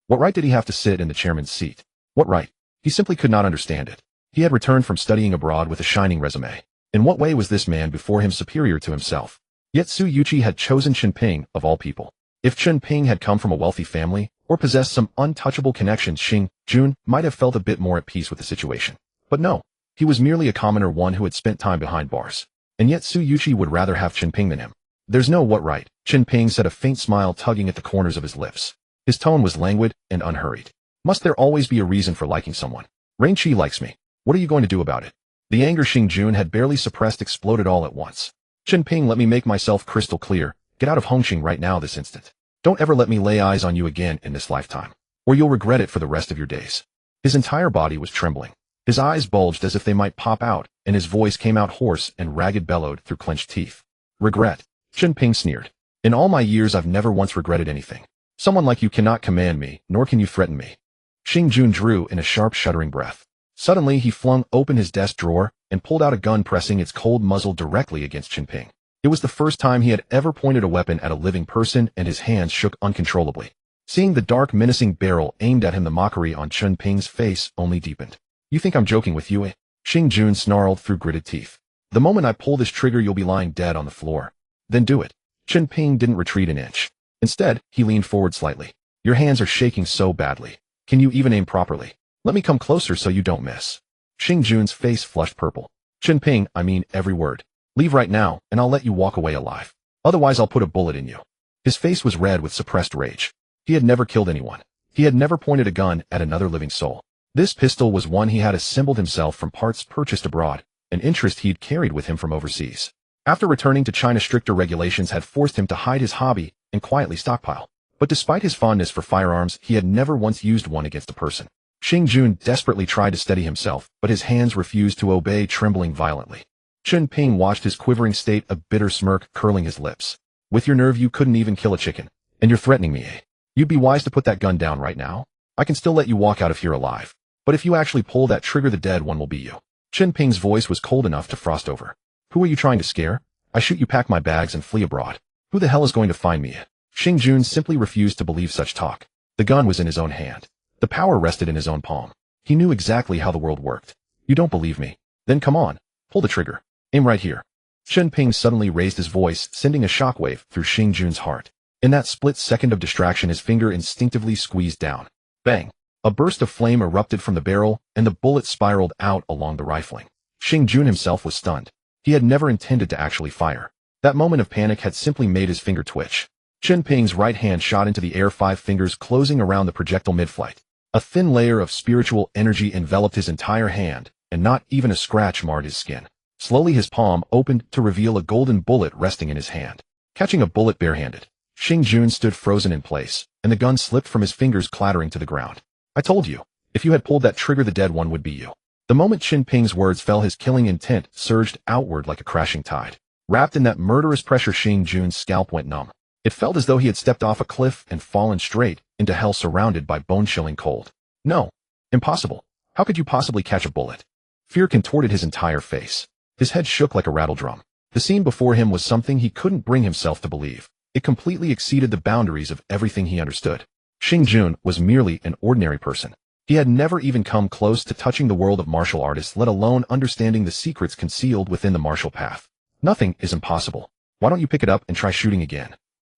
[SPEAKER 1] What right did he have to sit in the chairman's seat? What right? He simply could not understand it. He had returned from studying abroad with a shining resume. In what way was this man before him superior to himself? Yet Su Yuqi had chosen Chen Ping, of all people. If Chen Ping had come from a wealthy family, or possessed some untouchable connections, Xing Jun might have felt a bit more at peace with the situation. But no, he was merely a commoner, one who had spent time behind bars. And yet Su Yuqi would rather have Chen Ping than him. There's no what right, Chen Ping said, a faint smile tugging at the corners of his lips. His tone was languid and unhurried. Must there always be a reason for liking someone? Rain Chi likes me. What are you going to do about it? The anger Xing Jun had barely suppressed exploded all at once. Chen Ping, let me make myself crystal clear. Get out of Hongcheng right now, this instant. Don't ever let me lay eyes on you again in this lifetime, or you'll regret it for the rest of your days. His entire body was trembling. His eyes bulged as if they might pop out, and his voice came out hoarse and ragged, bellowed through clenched teeth. Regret? Chen Ping sneered. In all my years, I've never once regretted anything. Someone like you cannot command me, nor can you threaten me. Xing Jun drew in a sharp, shuddering breath. Suddenly, he flung open his desk drawer and pulled out a gun, pressing its cold muzzle directly against Chen Ping. It was the first time he had ever pointed a weapon at a living person, and his hands shook uncontrollably. Seeing the dark, menacing barrel aimed at him, the mockery on Chen Ping's face only deepened. You think I'm joking with you, eh? Xing Jun snarled through gritted teeth. The moment I pull this trigger, you'll be lying dead on the floor. Then do it. Chen Ping didn't retreat an inch. Instead, he leaned forward slightly. Your hands are shaking so badly. Can you even aim properly? Let me come closer so you don't miss. Xing Jun's face flushed purple. Chen Ping, I mean every word. Leave right now, and I'll let you walk away alive. Otherwise, I'll put a bullet in you. His face was red with suppressed rage. He had never killed anyone. He had never pointed a gun at another living soul. This pistol was one he had assembled himself from parts purchased abroad, an interest he'd carried with him from overseas. After returning to China, stricter regulations had forced him to hide his hobby and quietly stockpile. But despite his fondness for firearms, he had never once used one against a person. Xing Jun desperately tried to steady himself, but his hands refused to obey, trembling violently. Chen Ping watched his quivering state, a bitter smirk curling his lips. With your nerve, you couldn't even kill a chicken. And you're threatening me, eh? You'd be wise to put that gun down right now. I can still let you walk out of here alive. But if you actually pull that trigger, the dead one will be you. Chen Ping's voice was cold enough to frost over. Who are you trying to scare? I shoot you, pack my bags, and flee abroad. Who the hell is going to find me? Xing Jun simply refused to believe such talk. The gun was in his own hand. The power rested in his own palm. He knew exactly how the world worked. You don't believe me? Then come on. Pull the trigger. Aim right here. Chen Ping suddenly raised his voice, sending a shockwave through Xing Jun's heart. In that split second of distraction, his finger instinctively squeezed down. Bang! A burst of flame erupted from the barrel, and the bullet spiraled out along the rifling. Xing Jun himself was stunned. He had never intended to actually fire. That moment of panic had simply made his finger twitch. Chen Ping's right hand shot into the air, 5 fingers closing around the projectile mid-flight. A thin layer of spiritual energy enveloped his entire hand, and not even a scratch marred his skin. Slowly his palm opened to reveal a golden bullet resting in his hand. Catching a bullet barehanded, Xing Jun stood frozen in place, and the gun slipped from his fingers, clattering to the ground. I told you, if you had pulled that trigger, the dead one would be you. The moment Chen Ping's words fell, his killing intent surged outward like a crashing tide. Wrapped in that murderous pressure, Xing Jun's scalp went numb. It felt as though he had stepped off a cliff and fallen straight into hell, surrounded by bone-chilling cold. No. Impossible. How could you possibly catch a bullet? Fear contorted his entire face. His head shook like a rattledrum. The scene before him was something he couldn't bring himself to believe. It completely exceeded the boundaries of everything he understood. Xing Jun was merely an ordinary person. He had never even come close to touching the world of martial artists, let alone understanding the secrets concealed within the martial path. Nothing is impossible. Why don't you pick it up and try shooting again?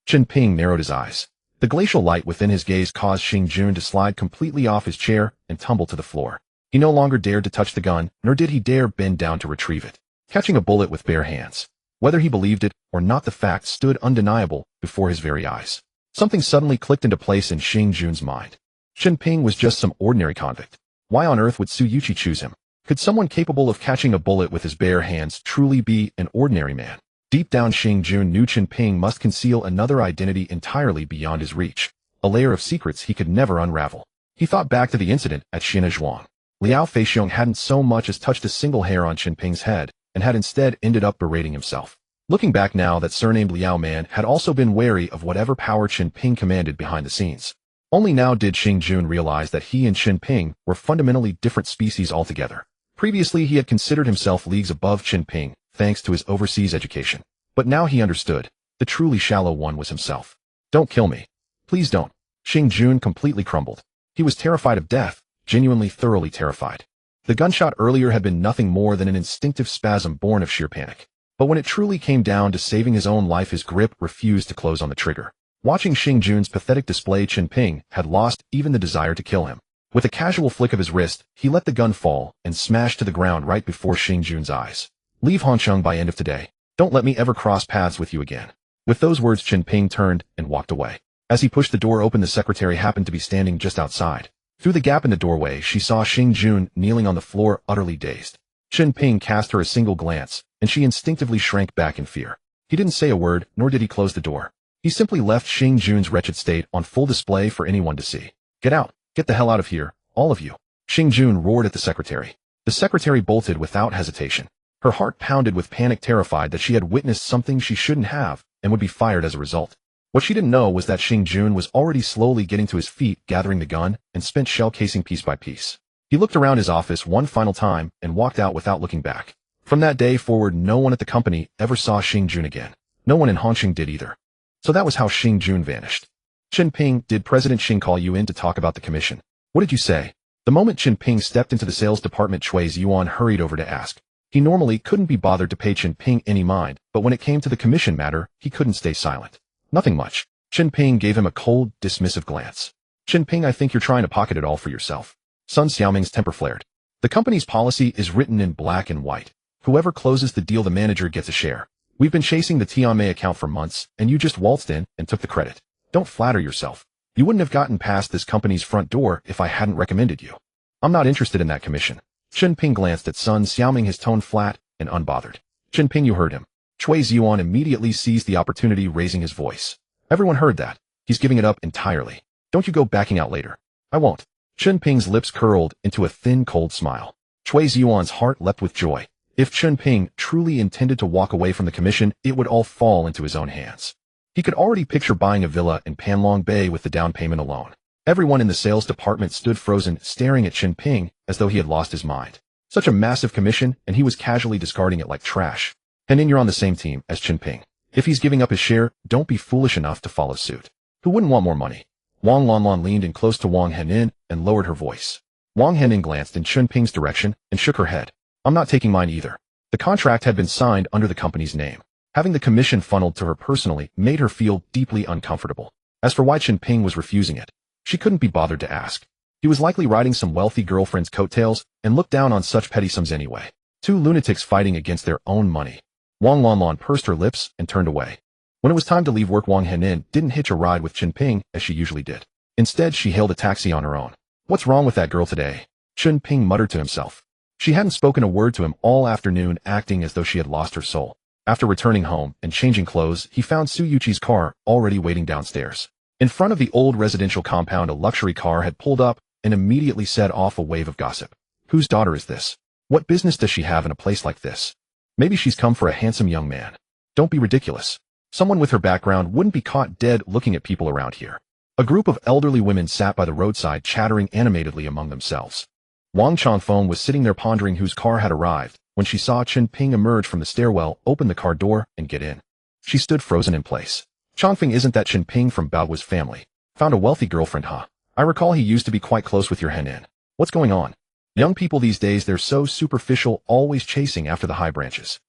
[SPEAKER 1] Chen Ping narrowed his eyes. The glacial light within his gaze caused Xing Jun to slide completely off his chair and tumble to the floor. He no longer dared to touch the gun, nor did he dare bend down to retrieve it. Catching a bullet with bare hands. Whether he believed it or not, the fact stood undeniable before his very eyes. Something suddenly clicked into place in Xing Jun's mind. Chen Ping was just some ordinary convict. Why on earth would Su Yuqi choose him? Could someone capable of catching a bullet with his bare hands truly be an ordinary man? Deep down, Xing Jun knew Chen Ping must conceal another identity entirely beyond his reach, a layer of secrets he could never unravel. He thought back to the incident at Xinazhuang. Liao Feixiong hadn't so much as touched a single hair on Chen Ping's head, and had instead ended up berating himself. Looking back now, that surnamed Liao man had also been wary of whatever power Chen Ping commanded behind the scenes. Only now did Xing Jun realize that he and Chen Ping were fundamentally different species altogether. Previously, he had considered himself leagues above Chen Ping, thanks to his overseas education. But now he understood. The truly shallow one was himself. Don't kill me. Please don't. Xing Jun completely crumbled. He was terrified of death, genuinely thoroughly terrified. The gunshot earlier had been nothing more than an instinctive spasm born of sheer panic. But when it truly came down to saving his own life, his grip refused to close on the trigger. Watching Xing Jun's pathetic display, Chen Ping had lost even the desire to kill him. With a casual flick of his wrist, he let the gun fall and smash to the ground right before Xing Jun's eyes. Leave Hongcheng by end of today. Don't let me ever cross paths with you again. With those words, Chen Ping turned and walked away. As he pushed the door open, the secretary happened to be standing just outside. Through the gap in the doorway, she saw Xing Jun kneeling on the floor, utterly dazed. Chen Ping cast her a single glance, and she instinctively shrank back in fear. He didn't say a word, nor did he close the door. He simply left Xing Jun's wretched state on full display for anyone to see. Get out. Get the hell out of here, all of you. Xing Jun roared at the secretary. The secretary bolted without hesitation. Her heart pounded with panic, terrified that she had witnessed something she shouldn't have and would be fired as a result. What she didn't know was that Xing Jun was already slowly getting to his feet, gathering the gun and spent shell casing piece by piece. He looked around his office one final time and walked out without looking back. From that day forward, no one at the company ever saw Xing Jun again. No one in Hongcheng did either. So that was how Xing Jun vanished. Chen Ping, did President Xing call you in to talk about the commission? What did you say? The moment Chen Ping stepped into the sales department, Chui Ziyuan hurried over to ask. He normally couldn't be bothered to pay Chen Ping any mind, but when it came to the commission matter, he couldn't stay silent. Nothing much. Chen Ping gave him a cold, dismissive glance. Chen Ping, I think you're trying to pocket it all for yourself. Sun Xiaoming's temper flared. The company's policy is written in black and white. Whoever closes the deal, the manager gets a share. We've been chasing the Tianmei account for months, and you just waltzed in and took the credit. Don't flatter yourself. You wouldn't have gotten past this company's front door if I hadn't recommended you. I'm not interested in that commission. Chen Ping glanced at Sun Xiaoming, his tone flat and unbothered. Chen Ping, you heard him. Chui Ziyuan immediately seized the opportunity, raising his voice. Everyone heard that. He's giving it up entirely. Don't you go backing out later. I won't. Chen Ping's lips curled into a thin, cold smile. Chui Ziyuan's heart leapt with joy. If Chen Ping truly intended to walk away from the commission, it would all fall into his own hands. He could already picture buying a villa in Panlong Bay with the down payment alone. Everyone in the sales department stood frozen, staring at Chen Ping as though he had lost his mind. Such a massive commission, and he was casually discarding it like trash. And then you're on the same team as Chen Ping. If he's giving up his share, don't be foolish enough to follow suit. Who wouldn't want more money? Wang Lanlan leaned in close to Wang Henin and lowered her voice. Wang Henin glanced in Chen Ping's direction and shook her head. I'm not taking mine either. The contract had been signed under the company's name. Having the commission funneled to her personally made her feel deeply uncomfortable. As for why Chen Ping was refusing it, she couldn't be bothered to ask. He was likely riding some wealthy girlfriend's coattails and looked down on such petty sums anyway. Two lunatics fighting against their own money. Wang Lanlan pursed her lips and turned away. When it was time to leave work, Wang Henin didn't hitch a ride with Chen Ping as she usually did. Instead, she hailed a taxi on her own. What's wrong with that girl today? Chen Ping muttered to himself. She hadn't spoken a word to him all afternoon, acting as though she had lost her soul. After returning home and changing clothes, he found Su Yuqi's car already waiting downstairs. In front of the old residential compound, a luxury car had pulled up and immediately set off a wave of gossip. Whose daughter is this? What business does she have in a place like this? Maybe she's come for a handsome young man. Don't be ridiculous. Someone with her background wouldn't be caught dead looking at people around here. A group of elderly women sat by the roadside chattering animatedly among themselves. Wang Changfeng was sitting there pondering whose car had arrived when she saw Chen Ping emerge from the stairwell, open the car door, and get in. She stood frozen in place. Changfeng, isn't that Chen Ping from Bao's family? Found a wealthy girlfriend, huh? I recall he used to be quite close with your Henin. What's going on? Young people these days, they're so superficial, always chasing after the high branches.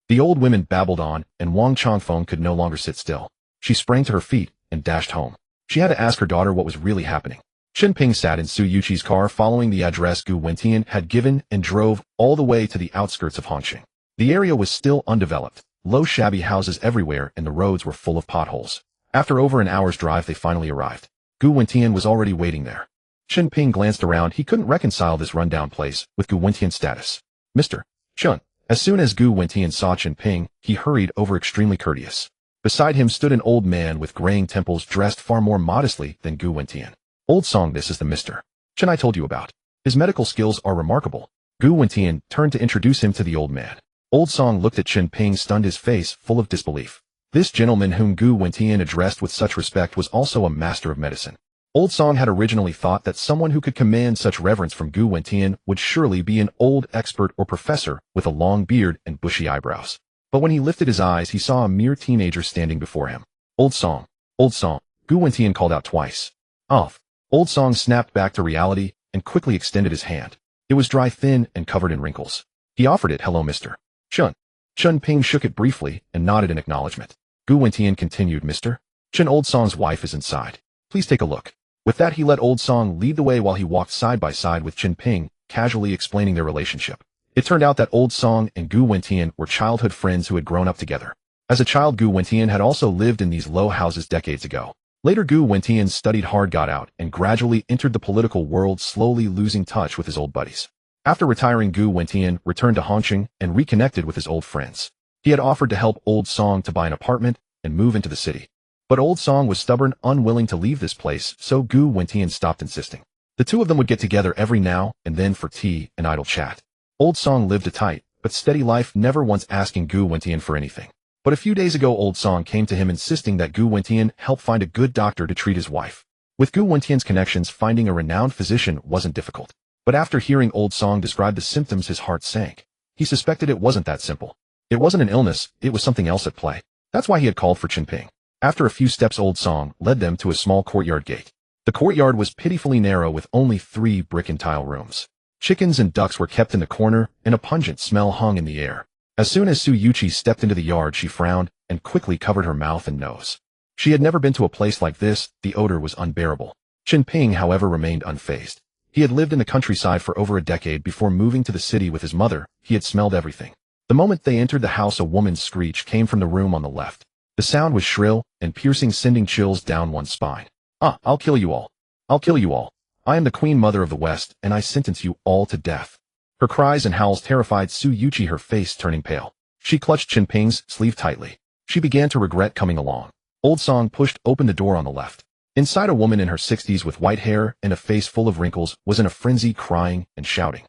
[SPEAKER 1] The old women babbled on, and Wang Changfeng could no longer sit still. She sprang to her feet and dashed home. She had to ask her daughter what was really happening. Chen Ping sat in Su Yuqi's car following the address Gu Wentian had given and drove all the way to the outskirts of Hongcheng. The area was still undeveloped, low shabby houses everywhere, and the roads were full of potholes. After over an hour's drive, they finally arrived. Gu Wentian was already waiting there. Chen Ping glanced around. He couldn't reconcile this rundown place with Gu Wentian's status. Mr. Chen. As soon as Gu Wentian saw Chen Ping, he hurried over, extremely courteous. Beside him stood an old man with graying temples, dressed far more modestly than Gu Wentian. Old Song, this is the Mr. Chen I told you about. His medical skills are remarkable. Gu Wentian turned to introduce him to the old man. Old Song looked at Chen Ping, stunned, his face full of disbelief. This gentleman whom Gu Wentian addressed with such respect was also a master of medicine. Old Song had originally thought that someone who could command such reverence from Gu Wentian would surely be an old expert or professor with a long beard and bushy eyebrows. But when he lifted his eyes, he saw a mere teenager standing before him. Old Song, Gu Wentian called out twice. Off. Old Song snapped back to reality and quickly extended his hand. It was dry, thin, and covered in wrinkles. He offered it. Hello, Mr. Chen. Chen Ping shook it briefly and nodded in acknowledgement. Gu Wentian continued, Mr. Chen, Old Song's wife is inside. Please take a look. With that, he let Old Song lead the way while he walked side by side with Chen Ping, casually explaining their relationship. It turned out that Old Song and Gu Wentian were childhood friends who had grown up together. As a child, Gu Wentian had also lived in these low houses decades ago. Later, Gu Wentian studied hard, got out, and gradually entered the political world, slowly losing touch with his old buddies. After retiring, Gu Wentian returned to Hongcheng and reconnected with his old friends. He had offered to help Old Song to buy an apartment and move into the city. But Old Song was stubborn, unwilling to leave this place, so Gu Wentian stopped insisting. The two of them would get together every now and then for tea and idle chat. Old Song lived a tight but steady life, never once asking Gu Wentian for anything. But a few days ago, Old Song came to him insisting that Gu Wentian help find a good doctor to treat his wife. With Gu Wentian's connections, finding a renowned physician wasn't difficult. But after hearing Old Song describe the symptoms, his heart sank. He suspected it wasn't that simple. It wasn't an illness, it was something else at play. That's why he had called for Chen Ping. After a few steps, Old Song led them to a small courtyard gate. The courtyard was pitifully narrow with only 3 brick and tile rooms. Chickens and ducks were kept in the corner, and a pungent smell hung in the air. As soon as Su Yuqi stepped into the yard, she frowned and quickly covered her mouth and nose. She had never been to a place like this. The odor was unbearable. Chen Ping, however, remained unfazed. He had lived in the countryside for over a decade before moving to the city with his mother. He had smelled everything. The moment they entered the house, a woman's screech came from the room on the left. The sound was shrill and piercing, sending chills down one's spine. I'll kill you all. I'll kill you all. I am the Queen Mother of the West, and I sentence you all to death. Her cries and howls terrified Su Yuqi, her face turning pale. She clutched Chen Ping's sleeve tightly. She began to regret coming along. Old Song pushed open the door on the left. Inside, a woman in her 60s with white hair and a face full of wrinkles was in a frenzy, crying and shouting.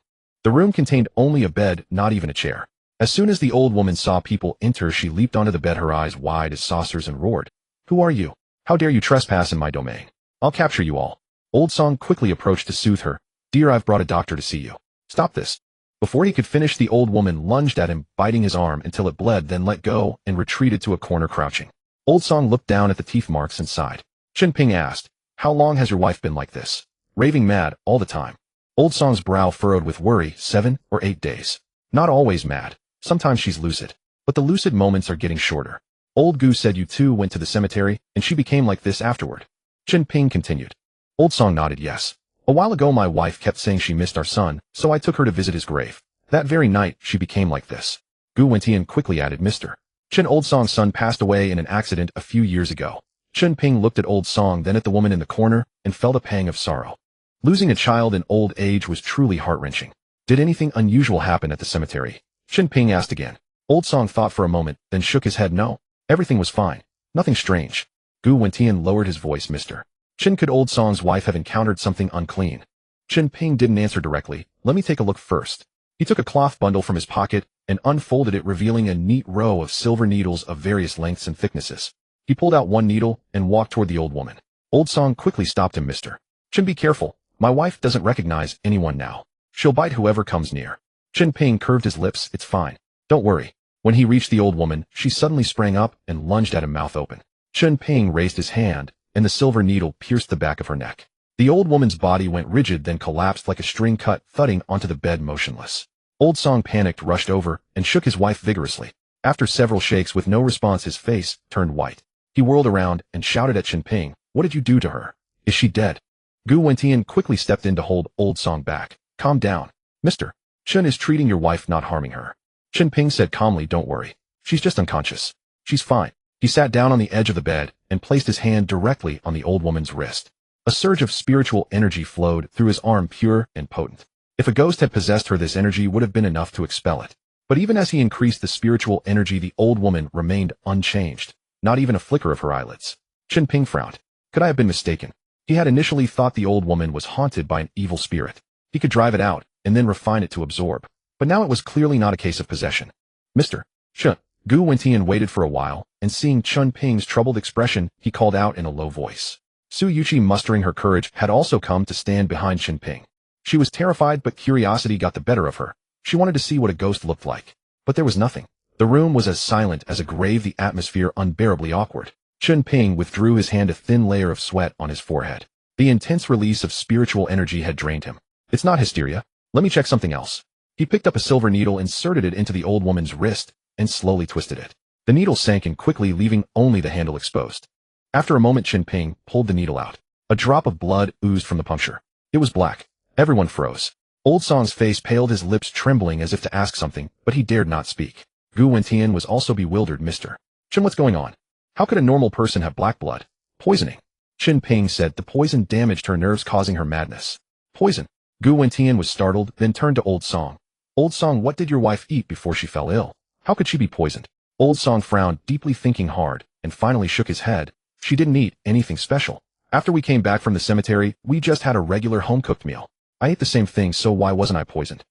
[SPEAKER 1] The room contained only a bed, not even a chair. As soon as the old woman saw people enter, she leaped onto the bed, her eyes wide as saucers, and roared, "Who are you? How dare you trespass in my domain? I'll capture you all." Old Song quickly approached to soothe her. "Dear, I've brought a doctor to see you. Stop this." Before he could finish, the old woman lunged at him, biting his arm until it bled, then let go and retreated to a corner crouching. Old Song looked down at the teeth marks and sighed. Chen Ping asked, "How long has your wife been like this? Raving mad all the time?" Old Song's brow furrowed with worry. 7 or 8 days. Not always mad. Sometimes she's lucid. But the lucid moments are getting shorter. Old Gu said you two went to the cemetery, and she became like this afterward. Chen Ping continued. Old Song nodded yes. A while ago my wife kept saying she missed our son, so I took her to visit his grave. That very night, she became like this. Gu Wentian quickly added, Mr. Chen. Old Song's son passed away in an accident a few years ago. Chen Ping looked at Old Song, then at the woman in the corner, and felt a pang of sorrow. Losing a child in old age was truly heart-wrenching. Did anything unusual happen at the cemetery? Chen Ping asked again. Old Song thought for a moment, then shook his head. No. Everything was fine. Nothing strange. Gu Wentian lowered his voice. Mr. Chen, could Old Song's wife have encountered something unclean? Chen Ping didn't answer directly. Let me take a look first. He took a cloth bundle from his pocket and unfolded it, revealing a neat row of silver needles of various lengths and thicknesses. He pulled out one needle and walked toward the old woman. Old Song quickly stopped him. Mr. Chen, be careful. My wife doesn't recognize anyone now. She'll bite whoever comes near. Chen Ping curved his lips. It's fine. Don't worry. When he reached the old woman, she suddenly sprang up and lunged at him, mouth open. Chen Ping raised his hand, and the silver needle pierced the back of her neck. The old woman's body went rigid, then collapsed like a string cut, thudding onto the bed motionless. Old Song panicked, rushed over, and shook his wife vigorously. After several shakes with no response, his face turned white. He whirled around and shouted at Chen Ping, "What did you do to her? Is she dead?" Gu Wentian quickly stepped in to hold Old Song back. Calm down. Mr. Chen is treating your wife, not harming her. Chen Ping said calmly, don't worry. She's just unconscious. She's fine. He sat down on the edge of the bed and placed his hand directly on the old woman's wrist. A surge of spiritual energy flowed through his arm, pure and potent. If a ghost had possessed her, this energy would have been enough to expel it. But even as he increased the spiritual energy, the old woman remained unchanged, not even a flicker of her eyelids. Chen Ping frowned. Could I have been mistaken? He had initially thought the old woman was haunted by an evil spirit. He could drive it out and then refine it to absorb. But now it was clearly not a case of possession. Mr. Chen. Gu Wentian waited for a while, and seeing Chen Ping's troubled expression, he called out in a low voice. Su Yuqi, mustering her courage, had also come to stand behind Chen Ping. She was terrified, but curiosity got the better of her. She wanted to see what a ghost looked like. But there was nothing. The room was as silent as a grave, the atmosphere unbearably awkward. Chen Ping withdrew his hand, a thin layer of sweat on his forehead. The intense release of spiritual energy had drained him. It's not hysteria. Let me check something else. He picked up a silver needle, inserted it into the old woman's wrist, and slowly twisted it. The needle sank in quickly, leaving only the handle exposed. After a moment, Chen Ping pulled the needle out. A drop of blood oozed from the puncture. It was black. Everyone froze. Old Song's face paled, his lips trembling as if to ask something, but he dared not speak. Gu Wentian was also bewildered. Mr. Chen, what's going on? How could a normal person have black blood? Poisoning. Chen Ping said the poison damaged her nerves, causing her madness. Poison. Gu Wentian was startled, then turned to Old Song. Old Song, what did your wife eat before she fell ill? How could she be poisoned? Old Song frowned, deeply thinking hard, and finally shook his head. She didn't eat anything special. After we came back from the cemetery, we just had a regular home-cooked meal. I ate the same thing, so why wasn't I poisoned?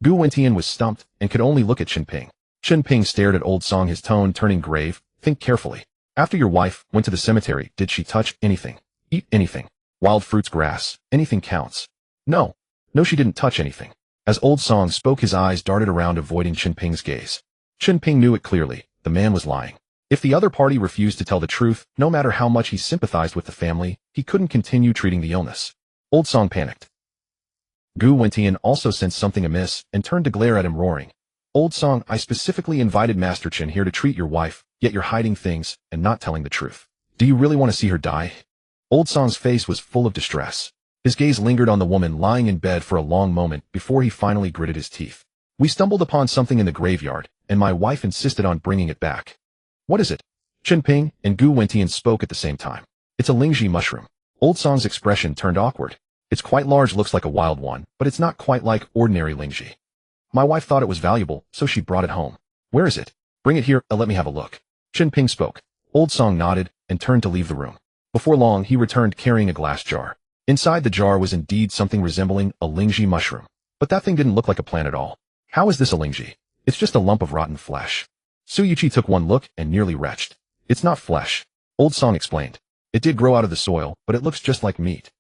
[SPEAKER 1] Gu Wentian was stumped and could only look at Chen Ping. Chen Ping stared at Old Song, his tone turning grave. Think carefully. After your wife went to the cemetery, did she touch anything? Eat anything? Wild fruits, grass, anything counts. No. No, she didn't touch anything. As Old Song spoke, his eyes darted around, avoiding Chen Ping's gaze. Chen Ping knew it clearly. The man was lying. If the other party refused to tell the truth, no matter how much he sympathized with the family, he couldn't continue treating the illness. Old Song panicked. Gu Wentian also sensed something amiss and turned to glare at him, roaring. Old Song, I specifically invited Master Chen here to treat your wife, yet you're hiding things and not telling the truth. Do you really want to see her die? Old Song's face was full of distress. His gaze lingered on the woman lying in bed for a long moment before he finally gritted his teeth. We stumbled upon something in the graveyard, and my wife insisted on bringing it back. What is it? Chen Ping and Gu Wentian spoke at the same time. It's a lingji mushroom. Old Song's expression turned awkward. It's quite large, looks like a wild one, but it's not quite like ordinary lingji. My wife thought it was valuable, so she brought it home. Where is it? Bring it here, let me have a look. Chen Ping spoke. Old Song nodded and turned to leave the room. Before long, he returned carrying a glass jar. Inside the jar was indeed something resembling a lingji mushroom. But that thing didn't look like a plant at all. How is this a lingji? It's just a lump of rotten flesh. Su Yuqi took one look and nearly retched. It's not flesh. Old Song explained. It did grow out of the soil, but it looks just like meat.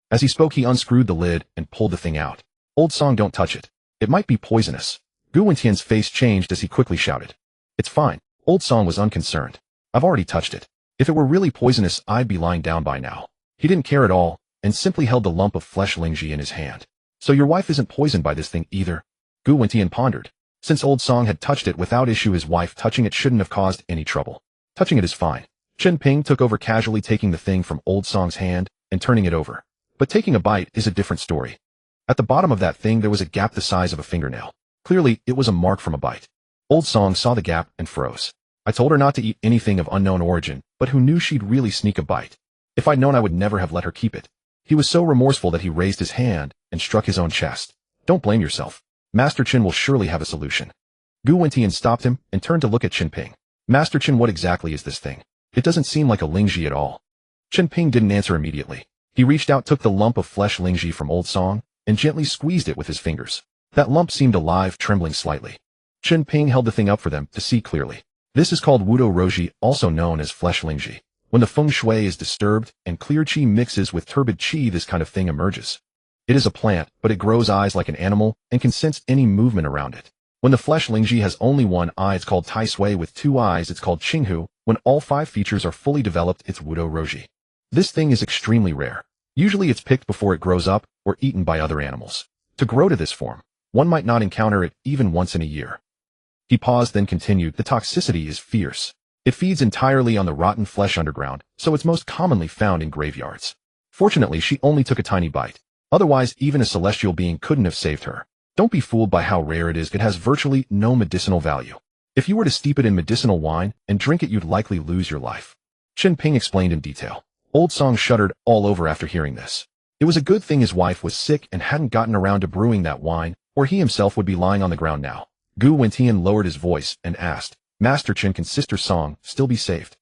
[SPEAKER 1] As he spoke, he unscrewed the lid and pulled the thing out. Old Song, don't touch it. It might be poisonous. Gu Wentian's face changed as he quickly shouted. It's fine. Old Song was unconcerned. I've already touched it. If it were really poisonous, I'd be lying down by now. He didn't care at all, and simply held the lump of flesh Lingji in his hand. So your wife isn't poisoned by this thing either? Gu Wentian pondered. Since Old Song had touched it without issue, his wife touching it shouldn't have caused any trouble. Touching it is fine. Chen Ping took over, casually taking the thing from Old Song's hand and turning it over. But taking a bite is a different story. At the bottom of that thing there was a gap the size of a fingernail. Clearly, it was a mark from a bite. Old Song saw the gap and froze. I told her not to eat anything of unknown origin, but who knew she'd really sneak a bite? If I'd known, I would never have let her keep it. He was so remorseful that he raised his hand and struck his own chest. Don't blame yourself. Master Chen will surely have a solution. Gu Wentian stopped him and turned to look at Chen Ping. Master Chen, what exactly is this thing? It doesn't seem like a Lingji at all. Chen Ping didn't answer immediately. He reached out, took the lump of flesh Lingji from Old Song, and gently squeezed it with his fingers. That lump seemed alive, trembling slightly. Chen Ping held the thing up for them to see clearly. This is called Wudo Roji, also known as flesh Lingji. When the feng shui is disturbed and clear qi mixes with turbid qi, this kind of thing emerges. It is a plant, but it grows eyes like an animal and can sense any movement around it. When the flesh Lingji has only one eye, it's called Tai Sui. With 2 eyes, it's called Qinghu. When all 5 features are fully developed, it's Wudo Roji. This thing is extremely rare. Usually it's picked before it grows up or eaten by other animals. To grow to this form, one might not encounter it even once in a year. He paused, then continued, the toxicity is fierce. It feeds entirely on the rotten flesh underground, so it's most commonly found in graveyards. Fortunately, she only took a tiny bite. Otherwise, even a celestial being couldn't have saved her. Don't be fooled by how rare it is. It has virtually no medicinal value. If you were to steep it in medicinal wine and drink it, you'd likely lose your life. Chen Ping explained in detail. Old Song shuddered all over after hearing this. It was a good thing his wife was sick and hadn't gotten around to brewing that wine, or he himself would be lying on the ground now. Gu Wentian lowered his voice and asked, Master Chen, can Sister Song still be saved?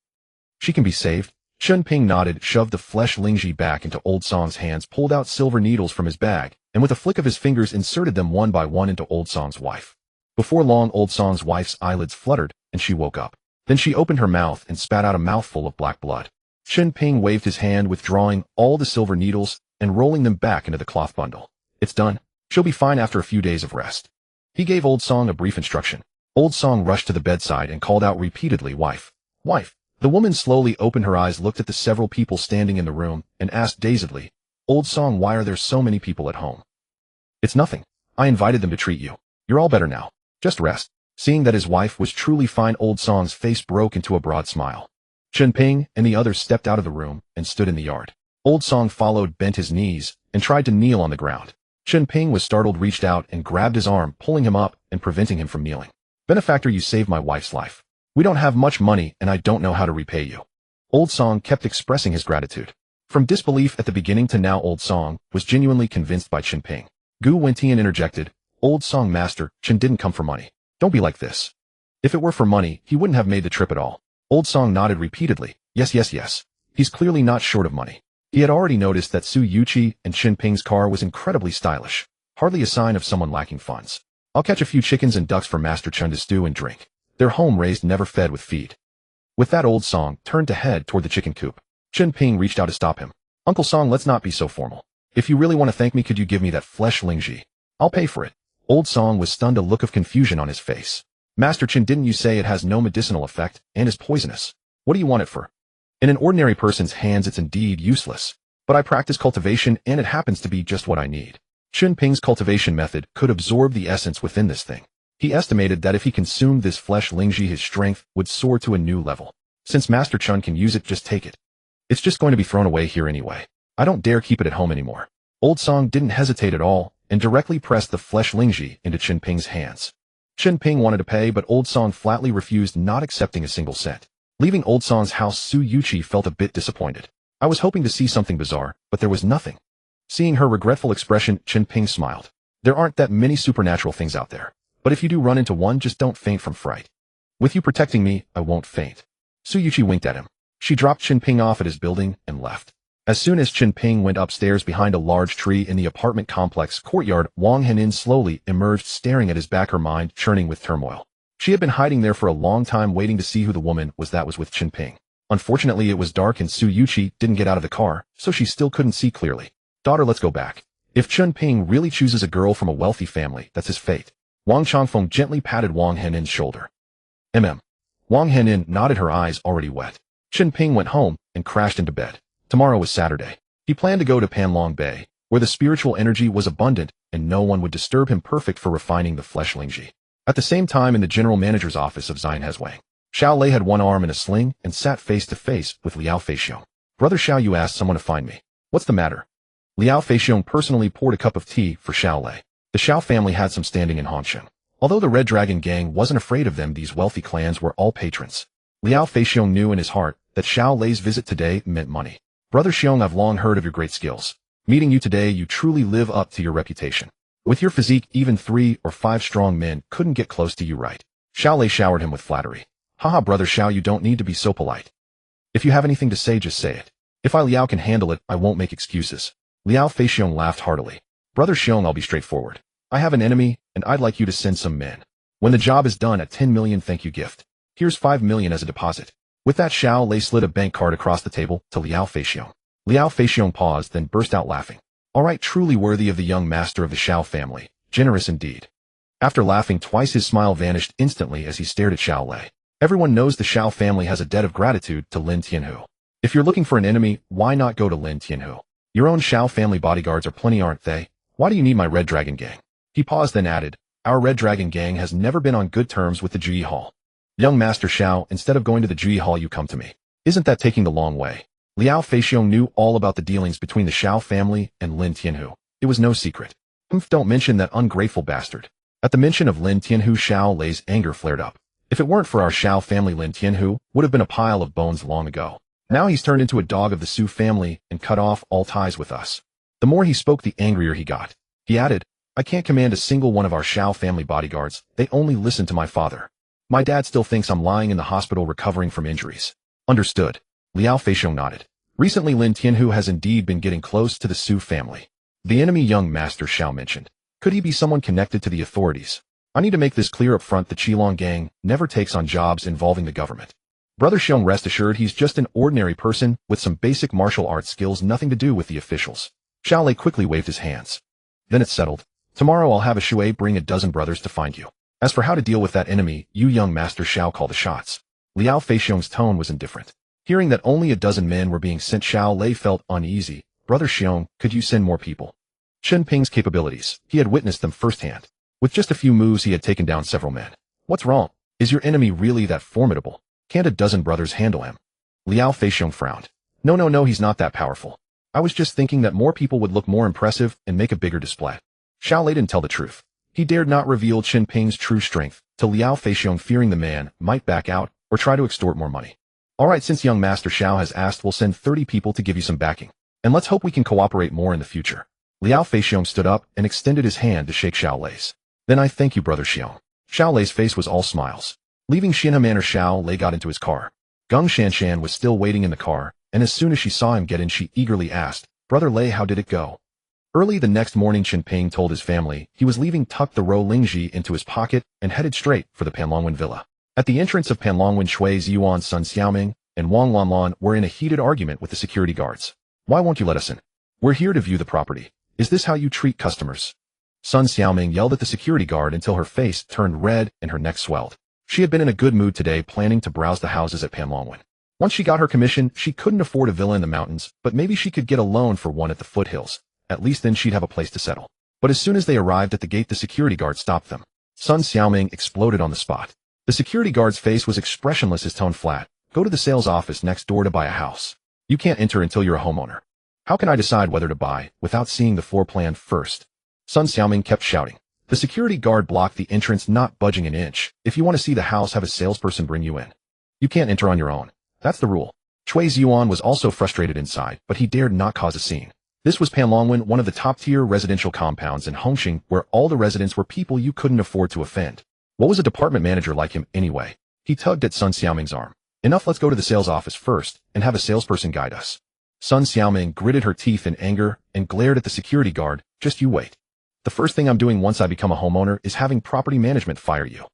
[SPEAKER 1] She can be saved. Chen Ping nodded, shoved the flesh Lingji back into Old Song's hands, pulled out silver needles from his bag, and with a flick of his fingers inserted them one by one into Old Song's wife. Before long, Old Song's wife's eyelids fluttered, and she woke up. Then she opened her mouth and spat out a mouthful of black blood. Chen Ping waved his hand, withdrawing all the silver needles and rolling them back into the cloth bundle. It's done. She'll be fine after a few days of rest. He gave Old Song a brief instruction. Old Song rushed to the bedside and called out repeatedly, Wife, wife. The woman slowly opened her eyes, looked at the several people standing in the room, and asked dazedly, Old Song, why are there so many people at home? It's nothing. I invited them to treat you. You're all better now. Just rest. Seeing that his wife was truly fine, Old Song's face broke into a broad smile. Chen Ping and the others stepped out of the room and stood in the yard. Old Song followed, bent his knees, and tried to kneel on the ground. Chen Ping was startled, reached out and grabbed his arm, pulling him up and preventing him from kneeling. Benefactor, you saved my wife's life. We don't have much money and I don't know how to repay you. Old Song kept expressing his gratitude. From disbelief at the beginning to now, Old Song was genuinely convinced by Chen Ping. Gu Wentian interjected, Old Song, Master Chen didn't come for money. Don't be like this. If it were for money, he wouldn't have made the trip at all. Old Song nodded repeatedly. Yes, yes, yes. He's clearly not short of money. He had already noticed that Su Yuqi and Chen Ping's car was incredibly stylish. Hardly a sign of someone lacking funds. I'll catch a few chickens and ducks for Master Chen to stew and drink. They're home-raised, never fed with feed. With that, Old Song turned to head toward the chicken coop. Chen Ping reached out to stop him. Uncle Song, let's not be so formal. If you really want to thank me, could you give me that flesh Lingji? I'll pay for it. Old Song was stunned, a look of confusion on his face. Master Chen, didn't you say it has no medicinal effect and is poisonous? What do you want it for? In an ordinary person's hands, it's indeed useless. But I practice cultivation and it happens to be just what I need. Chen Ping's cultivation method could absorb the essence within this thing. He estimated that if he consumed this flesh Lingji, his strength would soar to a new level. Since Master Chen can use it, just take it. It's just going to be thrown away here anyway. I don't dare keep it at home anymore. Old Song didn't hesitate at all and directly pressed the flesh Lingji into Chen Ping's hands. Chen Ping wanted to pay, but Old Song flatly refused, not accepting a single cent. Leaving Old Song's house, Su Yuqi felt a bit disappointed. I was hoping to see something bizarre, but there was nothing. Seeing her regretful expression, Chen Ping smiled. There aren't that many supernatural things out there. But if you do run into one, just don't faint from fright. With you protecting me, I won't faint. Su Yuqi winked at him. She dropped Chen Ping off at his building and left. As soon as Chen Ping went upstairs behind a large tree in the apartment complex courtyard, Wang Henin slowly emerged, staring at his back, her mind churning with turmoil. She had been hiding there for a long time, waiting to see who the woman was that was with Chen Ping. Unfortunately, it was dark and Su Yuqi didn't get out of the car, so she still couldn't see clearly. Daughter, let's go back. If Chen Ping really chooses a girl from a wealthy family, that's his fate. Wang Changfeng gently patted Wang Henin's shoulder. Wang Henin nodded, her eyes already wet. Chen Ping went home and crashed into bed. Tomorrow was Saturday. He planned to go to Panlong Bay, where the spiritual energy was abundant and no one would disturb him, perfect for refining the flesh Lingji. At the same time, in the general manager's office of Xian Hezwang, Xiao Lei had one arm in a sling and sat face to face with Liao Feixiong. Brother Xiao, you asked someone to find me. What's the matter? Liao Feixiong personally poured a cup of tea for Xiao Lei. The Xiao family had some standing in Hongcheng. Although the Red Dragon gang wasn't afraid of them, these wealthy clans were all patrons. Liao Feixiong knew in his heart that Xiao Lei's visit today meant money. Brother Xiong, I've long heard of your great skills. Meeting you today, you truly live up to your reputation. With your physique, even 3 or 5 strong men couldn't get close to you, right? Xiao Lei showered him with flattery. Haha, Brother Xiao, you don't need to be so polite. If you have anything to say, just say it. If I Liao can handle it, I won't make excuses. Liao Feixiong laughed heartily. Brother Xiong, I'll be straightforward. I have an enemy, and I'd like you to send some men. When the job is done, a 10 million thank you gift. Here's 5 million as a deposit. With that, Xiao Lei slid a bank card across the table to Liao Feixiong. Liao Feixiong paused, then burst out laughing. All right, truly worthy of the young master of the Xiao family. Generous indeed. After laughing twice, his smile vanished instantly as he stared at Xiao Lei. Everyone knows the Xiao family has a debt of gratitude to Lin Tianhu. If you're looking for an enemy, why not go to Lin Tianhu? Your own Xiao family bodyguards are plenty, aren't they? Why do you need my Red Dragon gang? He paused, then added, our Red Dragon gang has never been on good terms with the Jui Hall. Young Master Xiao, instead of going to the Jui Hall, you come to me. Isn't that taking the long way? Liao Feixiong knew all about the dealings between the Xiao family and Lin Tianhu. It was no secret. Don't mention that ungrateful bastard. At the mention of Lin Tianhu, Xiao Lei's anger flared up. If it weren't for our Xiao family, Lin Tianhu would have been a pile of bones long ago. Now he's turned into a dog of the Su family and cut off all ties with us. The more he spoke, the angrier he got. He added, I can't command a single one of our Xiao family bodyguards. They only listen to my father. My dad still thinks I'm lying in the hospital recovering from injuries. Understood. Liao Feixiong nodded. Recently, Lin Tianhu has indeed been getting close to the Su family. The enemy young Master Xiao mentioned. Could he be someone connected to the authorities? I need to make this clear up front. The Qilong gang never takes on jobs involving the government. Brother Xiong, rest assured, he's just an ordinary person with some basic martial arts skills, nothing to do with the officials. Xiao Lei quickly waved his hands. Then it's settled. Tomorrow I'll have a Shui bring a dozen brothers to find you. As for how to deal with that enemy, you young Master Xiao call the shots. Liao Feixiong's tone was indifferent. Hearing that only a dozen men were being sent, Xiao Lei felt uneasy. Brother Xiong, could you send more people? Chen Ping's capabilities, he had witnessed them firsthand. With just a few moves, he had taken down several men. What's wrong? Is your enemy really that formidable? Can't a dozen brothers handle him? Liao Feixiong frowned. No, he's not that powerful. I was just thinking that more people would look more impressive and make a bigger display. Xiao Lei didn't tell the truth. He dared not reveal Chen Ping's true strength to Liao Feixiong, fearing the man might back out or try to extort more money. All right, since young Master Xiao has asked, we'll send 30 people to give you some backing. And let's hope we can cooperate more in the future. Liao Feixiong stood up and extended his hand to shake Xiao Lei's. Then I thank you, Brother Xiong. Xiao Lei's face was all smiles. Leaving Xinhe Manor, Xiao Lei got into his car. Geng Shanshan was still waiting in the car, and as soon as she saw him get in, she eagerly asked, Brother Lei, how did it go? Early the next morning, Chen Ping told his family he was leaving, tucked the Ro Lingji into his pocket, and headed straight for the Panlongwen villa. At the entrance of Panlongwen, Shui Ziyuan's son Xiaoming and Wang Lanlan were in a heated argument with the security guards. Why won't you let us in? We're here to view the property. Is this how you treat customers? Son Xiaoming yelled at the security guard until her face turned red and her neck swelled. She had been in a good mood today, planning to browse the houses at Panlongwen. Once she got her commission, she couldn't afford a villa in the mountains, but maybe she could get a loan for one at the foothills. At least then she'd have a place to settle. But as soon as they arrived at the gate, the security guard stopped them. Son Xiaoming exploded on the spot. The security guard's face was expressionless, his tone flat. Go to the sales office next door to buy a house. You can't enter until you're a homeowner. How can I decide whether to buy without seeing the floor plan first? Son Xiaoming kept shouting. The security guard blocked the entrance, not budging an inch. If you want to see the house, have a salesperson bring you in. You can't enter on your own. That's the rule. Shui Ziyuan was also frustrated inside, but he dared not cause a scene. This was Panlongwen, one of the top-tier residential compounds in Hongcheng, where all the residents were people you couldn't afford to offend. What was a department manager like him anyway? He tugged at Son Xiaoming's arm. Enough, let's go to the sales office first and have a salesperson guide us. Son Xiaoming gritted her teeth in anger and glared at the security guard. Just you wait. The first thing I'm doing once I become a homeowner is having property management fire you.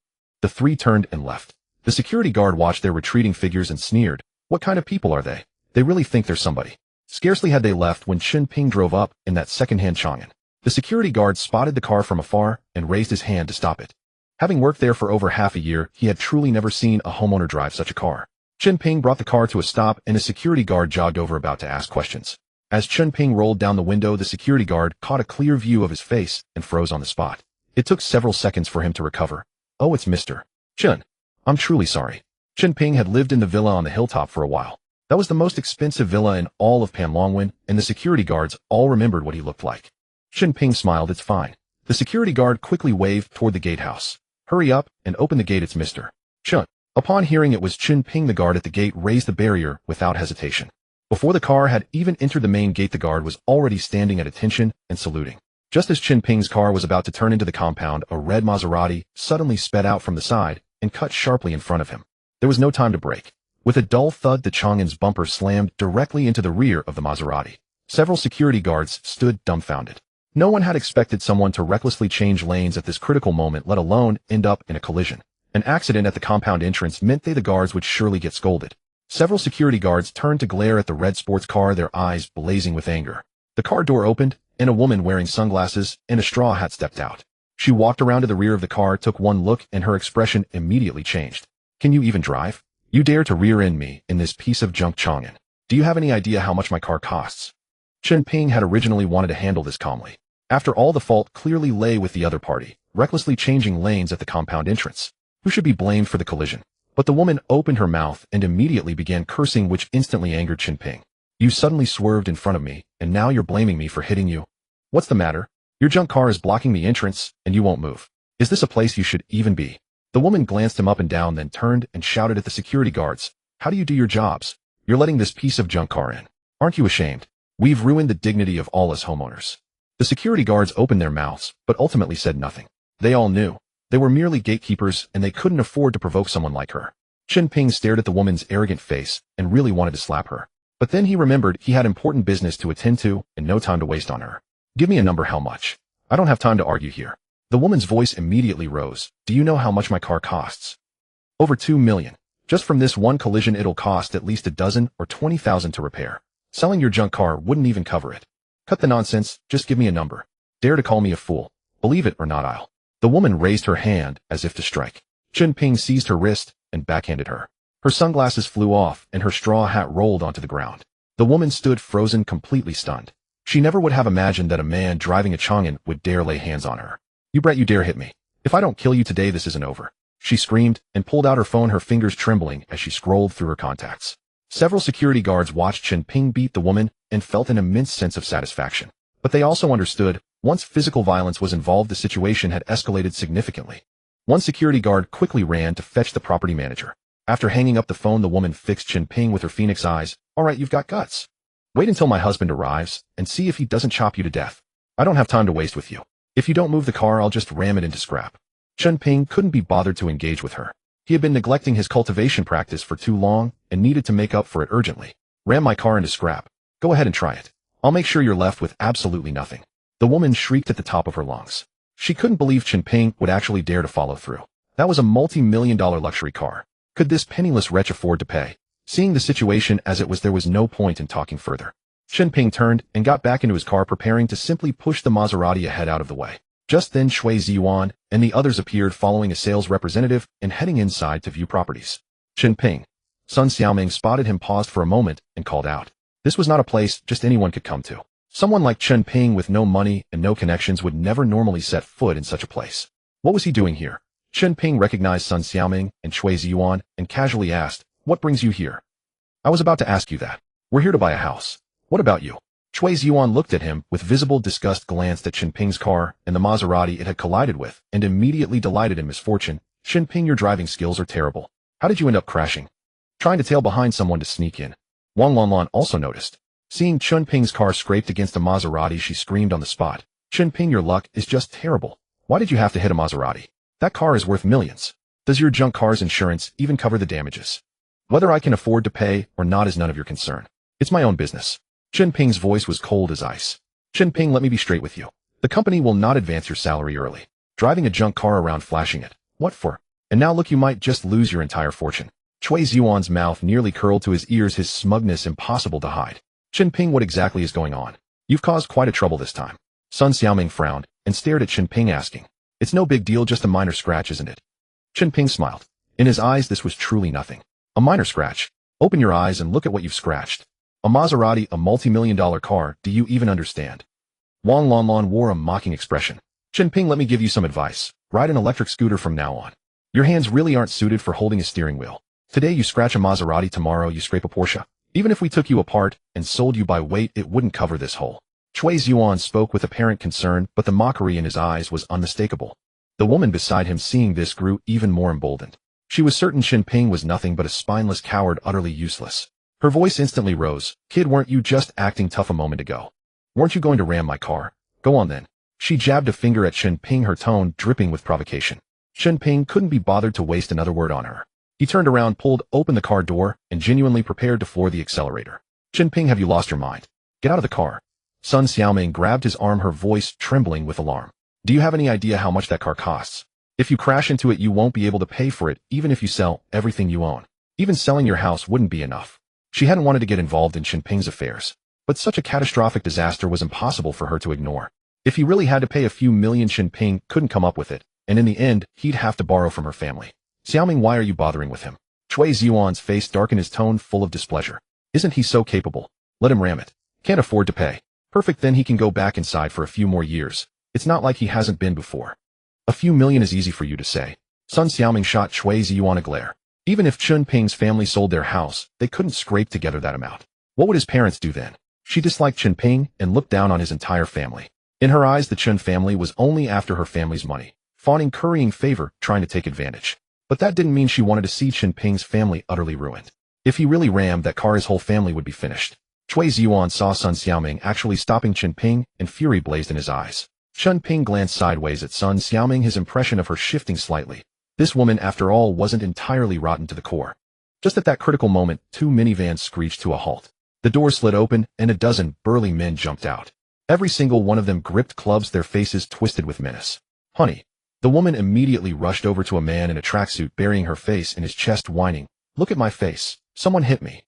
[SPEAKER 1] The three turned and left. The security guard watched their retreating figures and sneered. What kind of people are they? They really think they're somebody. Scarcely had they left when Chen Ping drove up in that second-hand Chang'an. The security guard spotted the car from afar and raised his hand to stop it. Having worked there for over half a year, he had truly never seen a homeowner drive such a car. Chen Ping brought the car to a stop and a security guard jogged over about to ask questions. As Chen Ping rolled down the window, the security guard caught a clear view of his face and froze on the spot. It took several seconds for him to recover. "Oh, it's Mr. Chen. I'm truly sorry." Chen Ping had lived in the villa on the hilltop for a while. That was the most expensive villa in all of Panlongwen, and the security guards all remembered what he looked like. Chen Ping smiled. "It's fine." The security guard quickly waved toward the gatehouse. "Hurry up and open the gate, it's Mr. Chen." Upon hearing it was Chen Ping, the guard at the gate raised the barrier without hesitation. Before the car had even entered the main gate, the guard was already standing at attention and saluting. Just as Chen Ping's car was about to turn into the compound, a red Maserati suddenly sped out from the side and cut sharply in front of him. There was no time to brake. With a dull thud, the Chang'an's bumper slammed directly into the rear of the Maserati. Several security guards stood dumbfounded. No one had expected someone to recklessly change lanes at this critical moment, let alone end up in a collision. An accident at the compound entrance meant the guards would surely get scolded. Several security guards turned to glare at the red sports car, their eyes blazing with anger. The car door opened, and a woman wearing sunglasses and a straw hat stepped out. She walked around to the rear of the car, took one look, and her expression immediately changed. "Can you even drive? You dare to rear-end me in this piece of junk, Chang'an. Do you have any idea how much my car costs?" Chen Ping had originally wanted to handle this calmly. After all, the fault clearly lay with the other party, recklessly changing lanes at the compound entrance. Who should be blamed for the collision? But the woman opened her mouth and immediately began cursing, which instantly angered Chen Ping. "You suddenly swerved in front of me, and now you're blaming me for hitting you? What's the matter? Your junk car is blocking the entrance, and you won't move. Is this a place you should even be?" The woman glanced him up and down, then turned and shouted at the security guards. "How do you do your jobs? You're letting this piece of junk car in. Aren't you ashamed? We've ruined the dignity of all us homeowners." The security guards opened their mouths, but ultimately said nothing. They all knew. They were merely gatekeepers, and they couldn't afford to provoke someone like her. Chen Ping stared at the woman's arrogant face and really wanted to slap her. But then he remembered he had important business to attend to and no time to waste on her. "Give me a number. How much? I don't have time to argue here." The woman's voice immediately rose. "Do you know how much my car costs?" "Over 2 million. Just from this one collision it'll cost at least a dozen or 20,000 to repair. Selling your junk car wouldn't even cover it." "Cut the nonsense, just give me a number. Dare to call me a fool. Believe it or not, I'll." The woman raised her hand as if to strike. Chen Ping seized her wrist and backhanded her. Her sunglasses flew off and her straw hat rolled onto the ground. The woman stood frozen, completely stunned. She never would have imagined that a man driving a Chang'an would dare lay hands on her. "You brat, you dare hit me. If I don't kill you today, this isn't over," she screamed and pulled out her phone, her fingers trembling as she scrolled through her contacts. Several security guards watched Chen Ping beat the woman and felt an immense sense of satisfaction. But they also understood, once physical violence was involved, the situation had escalated significantly. One security guard quickly ran to fetch the property manager. After hanging up the phone, the woman fixed Chen Ping with her phoenix eyes. "All right, you've got guts. Wait until my husband arrives and see if he doesn't chop you to death. I don't have time to waste with you. If you don't move the car, I'll just ram it into scrap." Chen Ping couldn't be bothered to engage with her. He had been neglecting his cultivation practice for too long and needed to make up for it urgently. "Ram my car into scrap? Go ahead and try it. I'll make sure you're left with absolutely nothing." The woman shrieked at the top of her lungs. She couldn't believe Chen Ping would actually dare to follow through. That was a multi-million-dollar luxury car. Could this penniless wretch afford to pay? Seeing the situation as it was, there was no point in talking further. Chen Ping turned and got back into his car, preparing to simply push the Maserati ahead out of the way. Just then Shui Ziyuan and the others appeared, following a sales representative and heading inside to view properties. "Chen Ping." Sun Xiaoming spotted him, paused for a moment, and called out. This was not a place just anyone could come to. Someone like Chen Ping with no money and no connections would never normally set foot in such a place. What was he doing here? Chen Ping recognized Sun Xiaoming and Shui Ziyuan and casually asked, "What brings you here?" "I was about to ask you that. We're here to buy a house. What about you?" Shui Ziyuan looked at him with visible disgust, glanced at Chen Ping's car and the Maserati it had collided with, and immediately delighted in misfortune. "Chen Ping, your driving skills are terrible. How did you end up crashing? Trying to tail behind someone to sneak in." Wang Lanlan also noticed. Seeing Chen Ping's car scraped against a Maserati, she screamed on the spot. "Chen Ping, your luck is just terrible. Why did you have to hit a Maserati? That car is worth millions. Does your junk car's insurance even cover the damages? Whether I can afford to pay or not is none of your concern. It's my own business." Chen Ping's voice was cold as ice. "Chen Ping, let me be straight with you. The company will not advance your salary early. Driving a junk car around, flashing it. What for? And now look, you might just lose your entire fortune." Shui Ziyuan's mouth nearly curled to his ears, his smugness impossible to hide. "Chen Ping, what exactly is going on? You've caused quite a trouble this time." Sun Xiaoming frowned and stared at Chen Ping asking, "It's no big deal, just a minor scratch, isn't it?" Chen Ping smiled. In his eyes this was truly nothing. A minor scratch? Open your eyes and look at what you've scratched. A Maserati, a multi-million-dollar car, do you even understand? Wang Lanlan wore a mocking expression. Chen Ping, let me give you some advice. Ride an electric scooter from now on. Your hands really aren't suited for holding a steering wheel. Today you scratch a Maserati, tomorrow you scrape a Porsche. Even if we took you apart and sold you by weight, it wouldn't cover this hole. Chui Zhuan spoke with apparent concern, but the mockery in his eyes was unmistakable. The woman beside him, seeing this, grew even more emboldened. She was certain Chen Ping was nothing but a spineless coward, utterly useless. Her voice instantly rose. "Kid, weren't you just acting tough a moment ago? Weren't you going to ram my car? Go on then." She jabbed a finger at Chen Ping, her tone dripping with provocation. Chen Ping couldn't be bothered to waste another word on her. He turned around, pulled open the car door, and genuinely prepared to floor the accelerator. "Chen Ping, have you lost your mind? Get out of the car." Sun Xiaoming grabbed his arm, her voice trembling with alarm. "Do you have any idea how much that car costs? If you crash into it, you won't be able to pay for it, even if you sell everything you own. Even selling your house wouldn't be enough." She hadn't wanted to get involved in Chen Ping's affairs, but such a catastrophic disaster was impossible for her to ignore. If he really had to pay a few million, Chen Ping couldn't come up with it, and in the end, he'd have to borrow from her family. "Xiaoming, why are you bothering with him?" Chui Zhuan's face darkened, his tone full of displeasure. "Isn't he so capable? Let him ram it. Can't afford to pay. Perfect, then he can go back inside for a few more years. It's not like he hasn't been before." "A few million is easy for you to say." Sun Xiaoming shot Chui Zhuan a glare. Even if Chen Ping's family sold their house, they couldn't scrape together that amount. What would his parents do then? She disliked Chen Ping and looked down on his entire family. In her eyes, the Chen family was only after her family's money, fawning, currying favor, trying to take advantage. But that didn't mean she wanted to see Chen Ping's family utterly ruined. If he really rammed that car, his whole family would be finished. Chui Zhuan saw Sun Xiaoming actually stopping Chen Ping, and fury blazed in his eyes. Chen Ping glanced sideways at Sun Xiaoming, his impression of her shifting slightly. This woman, after all, wasn't entirely rotten to the core. Just at that critical moment, two minivans screeched to a halt. The doors slid open, and a dozen burly men jumped out. Every single one of them gripped clubs, their faces twisted with menace. "Honey." The woman immediately rushed over to a man in a tracksuit, burying her face in his chest, whining, "Look at my face. Someone hit me."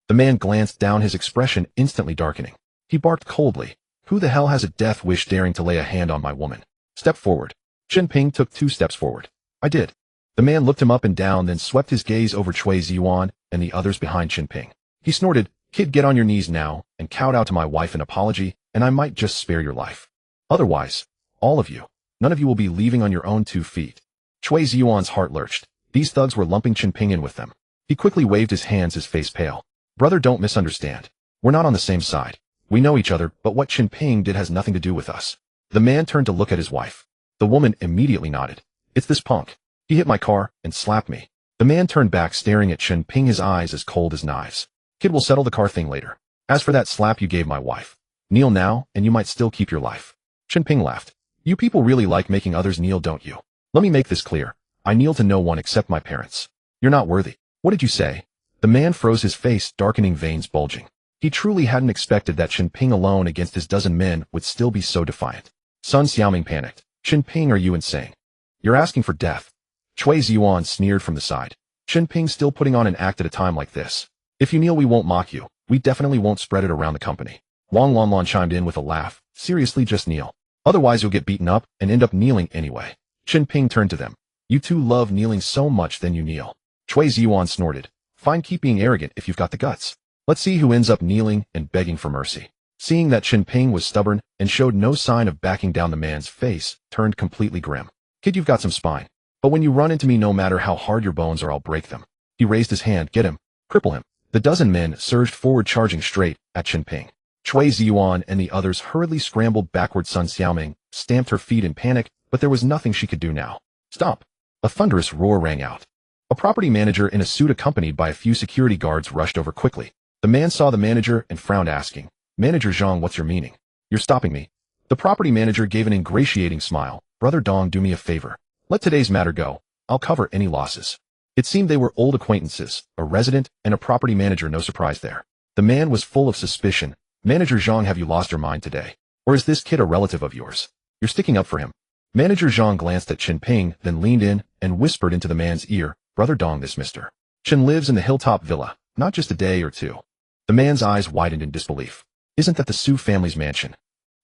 [SPEAKER 1] The man glanced down, his expression instantly darkening. He barked coldly, "Who the hell has a death wish daring to lay a hand on my woman? Step forward." Chen Ping took 2 steps forward. "I did." The man looked him up and down, then swept his gaze over Chui Zhuan and the others behind Chen Ping. He snorted, "Kid, get on your knees now and kowtow out to my wife an apology, and I might just spare your life. Otherwise, all of you, none of you will be leaving on your own 2 feet. Chui Zhuan's heart lurched. These thugs were lumping Chen Ping in with them. He quickly waved his hands, his face pale. "Brother, don't misunderstand. We're not on the same side. We know each other, but what Chen Ping did has nothing to do with us." The man turned to look at his wife. The woman immediately nodded. "It's this punk. He hit my car and slapped me." The man turned back, staring at Chen Ping, his eyes as cold as knives. "Kid, we'll settle the car thing later. As for that slap you gave my wife, kneel now and you might still keep your life." Chen Ping laughed. "You people really like making others kneel, don't you? Let me make this clear. I kneel to no one except my parents. You're not worthy." "What did you say?" The man froze, his face darkening, veins bulging. He truly hadn't expected that Chen Ping alone against his dozen men would still be so defiant. Sun Xiaoming panicked. "Chen Ping, are you insane? You're asking for death." Chui Zhuan sneered from the side. "Chen Ping still putting on an act at a time like this. If you kneel, we won't mock you. We definitely won't spread it around the company." Wang Lanlan chimed in with a laugh. "Seriously, just kneel. Otherwise you'll get beaten up and end up kneeling anyway." Chen Ping turned to them. "You two love kneeling so much, then you kneel." Chui Zhuan snorted. "Fine, keep being arrogant if you've got the guts. Let's see who ends up kneeling and begging for mercy." Seeing that Chen Ping was stubborn and showed no sign of backing down, the man's face turned completely grim. "Kid, you've got some spine. But when you run into me, no matter how hard your bones are, I'll break them." He raised his hand. "Get him. Cripple him." The dozen men surged forward, charging straight at Chen Ping. Chui Zhuan and the others hurriedly scrambled backward. Sun Xiaoming stamped her feet in panic, but there was nothing she could do now. "Stop!" A thunderous roar rang out. A property manager in a suit accompanied by a few security guards rushed over quickly. The man saw the manager and frowned, asking, "Manager Zhang, what's your meaning? You're stopping me." The property manager gave an ingratiating smile. "Brother Dong, do me a favor. Let today's matter go. I'll cover any losses." It seemed they were old acquaintances, a resident and a property manager, no surprise there. The man was full of suspicion. "Manager Zhang, have you lost your mind today? Or is this kid a relative of yours? You're sticking up for him." Manager Zhang glanced at Chen Ping, then leaned in and whispered into the man's ear, "Brother Dong, this Mr. Chen lives in the Hilltop Villa, not just a day or two." The man's eyes widened in disbelief. "Isn't that the Su family's mansion?"